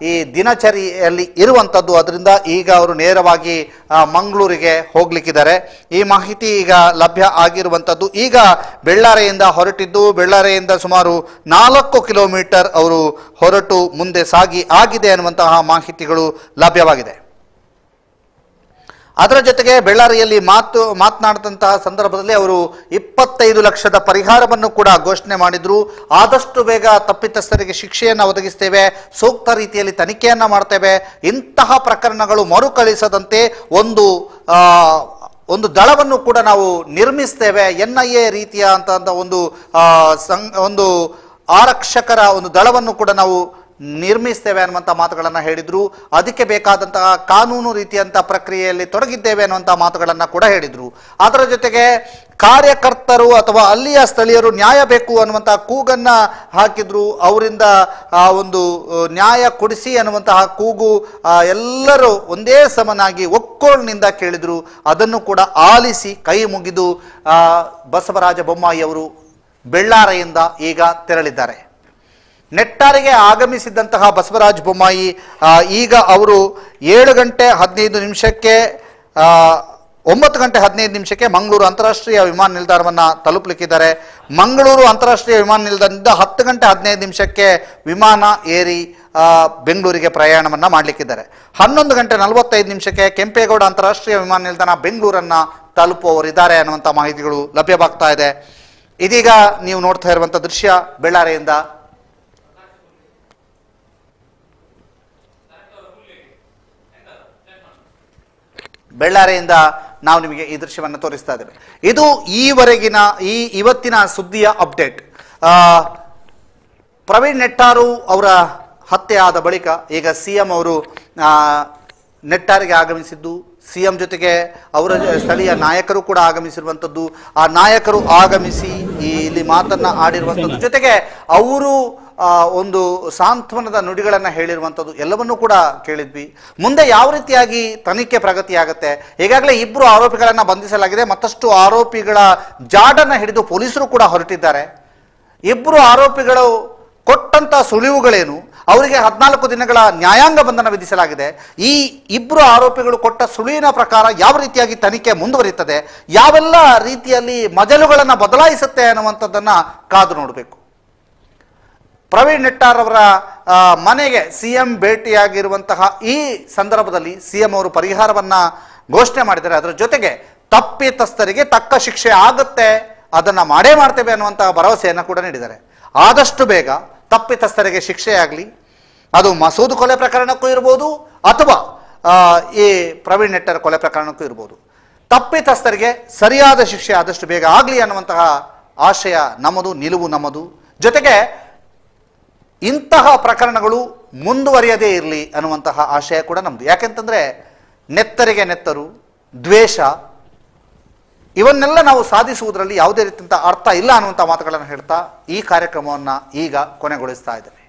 ಈ ದಿನಚರಿಯಲ್ಲಿ ಇರುವಂಥದ್ದು. ಅದರಿಂದ ಈಗ ಅವರು ನೇರವಾಗಿ ಮಂಗಳೂರಿಗೆ ಹೋಗ್ಲಿಕ್ಕಿದ್ದಾರೆ. ಈ ಮಾಹಿತಿ ಈಗ ಲಭ್ಯ ಆಗಿರುವಂಥದ್ದು. ಈಗ ಬೆಳ್ಳಾರಿಯಿಂದ ಹೊರಟಿದ್ದು, ಬೆಳ್ಳಾರಿಯಿಂದ ಸುಮಾರು 4 ಕಿಲೋಮೀಟರ್ ಅವರು ಹೊರಟು ಮುಂದೆ ಸಾಗಿ ಆಗಿದೆ ಅನ್ನುವಂತಹ ಮಾಹಿತಿಗಳು ಲಭ್ಯವಾಗಿದೆ. ಅದರ ಜೊತೆಗೆ ಬೆಳ್ಳಾರಿಯಲ್ಲಿ ಮಾತನಾಡಿದಂತಹ ಸಂದರ್ಭದಲ್ಲಿ ಅವರು 25 ಲಕ್ಷದ ಪರಿಹಾರವನ್ನು ಕೂಡ ಘೋಷಣೆ ಮಾಡಿದ್ರು. ಆದಷ್ಟು ಬೇಗ ತಪ್ಪಿತಸ್ಥರಿಗೆ ಶಿಕ್ಷೆಯನ್ನು ಒದಗಿಸ್ತೇವೆ, ಸೂಕ್ತ ರೀತಿಯಲ್ಲಿ ತನಿಖೆಯನ್ನ ಮಾಡ್ತೇವೆ, ಇಂತಹ ಪ್ರಕರಣಗಳು ಮರುಕಳಿಸದಂತೆ ಒಂದು ದಳವನ್ನು ಕೂಡ ನಾವು ನಿರ್ಮಿಸ್ತೇವೆ, NIA ರೀತಿಯ ಅಂತ ಒಂದು ಆರಕ್ಷಕರ ಒಂದು ದಳವನ್ನು ಕೂಡ ನಾವು ನಿರ್ಮಿಸ್ತೇವೆ ಅನ್ನುವಂಥ ಮಾತುಗಳನ್ನು ಹೇಳಿದ್ರು. ಅದಕ್ಕೆ ಬೇಕಾದಂತಹ ಕಾನೂನು ರೀತಿಯಂಥ ಪ್ರಕ್ರಿಯೆಯಲ್ಲಿ ತೊಡಗಿದ್ದೇವೆ ಅನ್ನುವಂಥ ಮಾತುಗಳನ್ನು ಕೂಡ ಹೇಳಿದ್ರು. ಅದರ ಜೊತೆಗೆ ಕಾರ್ಯಕರ್ತರು ಅಥವಾ ಅಲ್ಲಿಯ ಸ್ಥಳೀಯರು ನ್ಯಾಯ ಬೇಕು ಅನ್ನುವಂಥ ಕೂಗನ್ನ ಹಾಕಿದ್ರು. ಅವರಿಂದ ಒಂದು ನ್ಯಾಯ ಕೊಡಿಸಿ ಅನ್ನುವಂತಹ ಕೂಗು ಎಲ್ಲರೂ ಒಂದೇ ಸಮನಾಗಿ ಒಕ್ಕೋಳಿನಿಂದ ಕೇಳಿದ್ರು. ಅದನ್ನು ಕೂಡ ಆಲಿಸಿ ಕೈ ಮುಗಿದು ಬಸವರಾಜ ಬೊಮ್ಮಾಯಿ ಅವರು ಬೆಳ್ಳಾರಿಯಿಂದ ಈಗ ತೆರಳಿದ್ದಾರೆ. ನೆಟ್ಟಾರಿಗೆ ಆಗಮಿಸಿದ್ದಂತಹ ಬಸವರಾಜ ಬೊಮ್ಮಾಯಿ ಈಗ ಅವರು 9 ಗಂಟೆ 15 ನಿಮಿಷಕ್ಕೆ ಮಂಗಳೂರು ಅಂತಾರಾಷ್ಟ್ರೀಯ ವಿಮಾನ ನಿಲ್ದಾಣವನ್ನು ತಲುಪಲಿಕ್ಕಿದ್ದಾರೆ. ಮಂಗಳೂರು ಅಂತಾರಾಷ್ಟ್ರೀಯ ವಿಮಾನ ನಿಲ್ದಾಣದಿಂದ 10 ಗಂಟೆ 15 ನಿಮಿಷಕ್ಕೆ ವಿಮಾನ ಏರಿ ಬೆಂಗಳೂರಿಗೆ ಪ್ರಯಾಣವನ್ನು ಮಾಡಲಿಕ್ಕಿದ್ದಾರೆ. 11 ಗಂಟೆ 45 ನಿಮಿಷಕ್ಕೆ ಕೆಂಪೇಗೌಡ ಅಂತಾರಾಷ್ಟ್ರೀಯ ವಿಮಾನ ನಿಲ್ದಾಣ ಬೆಂಗಳೂರನ್ನು ತಲುಪುವವರಿದ್ದಾರೆ ಅನ್ನುವಂಥ ಮಾಹಿತಿಗಳು ಲಭ್ಯವಾಗ್ತಾ ಇದೆ. ಇದೀಗ ನೀವು ನೋಡ್ತಾ ಇರುವಂಥ ದೃಶ್ಯ ಬೆಳ್ಳಾರಿಯಿಂದ. ಬೆಳ್ಳಾರಿಯಿಂದ ನಾವು ನಿಮಗೆ ಈ ದೃಶ್ಯವನ್ನು ತೋರಿಸ್ತಾ ಇದ್ದೇವೆ. ಇದು ಈವರೆಗಿನ ಇವತ್ತಿನ ಸುದ್ದಿಯ ಅಪ್ಡೇಟ್. ಪ್ರವೀಣ್ ನೆಟ್ಟಾರು ಅವರ ಹತ್ಯೆ ಆದ ಬಳಿಕ ಈಗ ಸಿಎಂ ಅವರು ನೆಟ್ಟಾರಿಗೆ ಆಗಮಿಸಿದ್ದು, ಸಿಎಂ ಜೊತೆಗೆ ಅವರ ಸ್ಥಳೀಯ ನಾಯಕರು ಕೂಡ ಆಗಮಿಸಿರುವಂಥದ್ದು, ಆ ನಾಯಕರು ಆಗಮಿಸಿ ಇಲ್ಲಿ ಮಾತನ್ನ ಆಡಿರುವಂಥದ್ದು, ಜೊತೆಗೆ ಅವರು ಒಂದು ಸಾಂತ್ವನದ ನುಡಿಗಳನ್ನು ಹೇಳಿರುವಂಥದ್ದು ಎಲ್ಲವನ್ನೂ ಕೂಡ ಕೇಳಿದ್ವಿ. ಮುಂದೆ ಯಾವ ರೀತಿಯಾಗಿ ತನಿಖೆ ಪ್ರಗತಿಯಾಗುತ್ತೆ, ಈಗಾಗಲೇ 2 ಆರೋಪಿಗಳನ್ನು ಬಂಧಿಸಲಾಗಿದೆ, ಮತ್ತಷ್ಟು ಆರೋಪಿಗಳ ಜಾಡನ್ನು ಹಿಡಿದು ಪೊಲೀಸರು ಕೂಡ ಹೊರಟಿದ್ದಾರೆ. 2 ಆರೋಪಿಗಳು ಕೊಟ್ಟಂತ ಸುಳಿವುಗಳೇನು, ಅವರಿಗೆ 14 ದಿನಗಳ ನ್ಯಾಯಾಂಗ ಬಂಧನ ವಿಧಿಸಲಾಗಿದೆ. ಈ 2 ಆರೋಪಿಗಳು ಕೊಟ್ಟ ಸುಳಿವಿನ ಪ್ರಕಾರ ಯಾವ ರೀತಿಯಾಗಿ ತನಿಖೆ ಮುಂದುವರಿಯುತ್ತದೆ, ಯಾವೆಲ್ಲ ರೀತಿಯಲ್ಲಿ ಮಜಲುಗಳನ್ನು ಬದಲಾಯಿಸುತ್ತೆ ಅನ್ನುವಂಥದ್ದನ್ನ ಕಾದು ನೋಡಬೇಕು. ಪ್ರವೀಣ್ ನೆಟ್ಟಾರ್ ಅವರ ಮನೆಗೆ ಸಿಎಂ ಭೇಟಿಯಾಗಿರುವಂತಹ ಈ ಸಂದರ್ಭದಲ್ಲಿ ಸಿಎಂ ಅವರು ಪರಿಹಾರವನ್ನ ಘೋಷಣೆ ಮಾಡಿದ್ದಾರೆ. ಅದರ ಜೊತೆಗೆ ತಪ್ಪಿತಸ್ಥರಿಗೆ ತಕ್ಕ ಶಿಕ್ಷೆ ಆಗುತ್ತೆ, ಅದನ್ನ ಮಾಡೇ ಮಾಡ್ತೇವೆ ಅನ್ನುವಂತಹ ಭರವಸೆಯನ್ನು ಕೂಡ ನೀಡಿದ್ದಾರೆ. ಆದಷ್ಟು ಬೇಗ ತಪ್ಪಿತಸ್ಥರಿಗೆ ಶಿಕ್ಷೆಯಾಗಲಿ, ಅದು ಮಸೂದ್ ಕೊಲೆ ಪ್ರಕರಣಕ್ಕೂ ಇರ್ಬೋದು ಅಥವಾ ಈ ಪ್ರವೀಣ್ ನೆಟ್ಟಾರ್ ಕೊಲೆ ಪ್ರಕರಣಕ್ಕೂ ಇರ್ಬೋದು. ತಪ್ಪಿತಸ್ಥರಿಗೆ ಸರಿಯಾದ ಶಿಕ್ಷೆ ಆದಷ್ಟು ಬೇಗ ಆಗಲಿ ಅನ್ನುವಂತಹ ಆಶಯ ನಮ್ಮದು, ನಿಲುವು ನಮ್ಮದು. ಜೊತೆಗೆ ಇಂತಹ ಪ್ರಕರಣಗಳು ಮುಂದುವರಿಯದೇ ಇರಲಿ ಅನ್ನುವಂತಹ ಆಶಯ ಕೂಡ ನಮ್ಮದು. ಯಾಕೆಂತಂದ್ರೆ ನೆತ್ತರಿಗೆ ನೆತ್ತರು, ದ್ವೇಷ ಇವನ್ನೆಲ್ಲ ನಾವು ಸಾಧಿಸುವುದರಲ್ಲಿ ಯಾವುದೇ ರೀತಿಯಂಥ ಅರ್ಥ ಇಲ್ಲ ಅನ್ನುವಂಥ ಮಾತುಗಳನ್ನು ಹೇಳ್ತಾ ಈ ಕಾರ್ಯಕ್ರಮವನ್ನು ಈಗ ಕೊನೆಗೊಳಿಸ್ತಾ ಇದ್ದೇನೆ.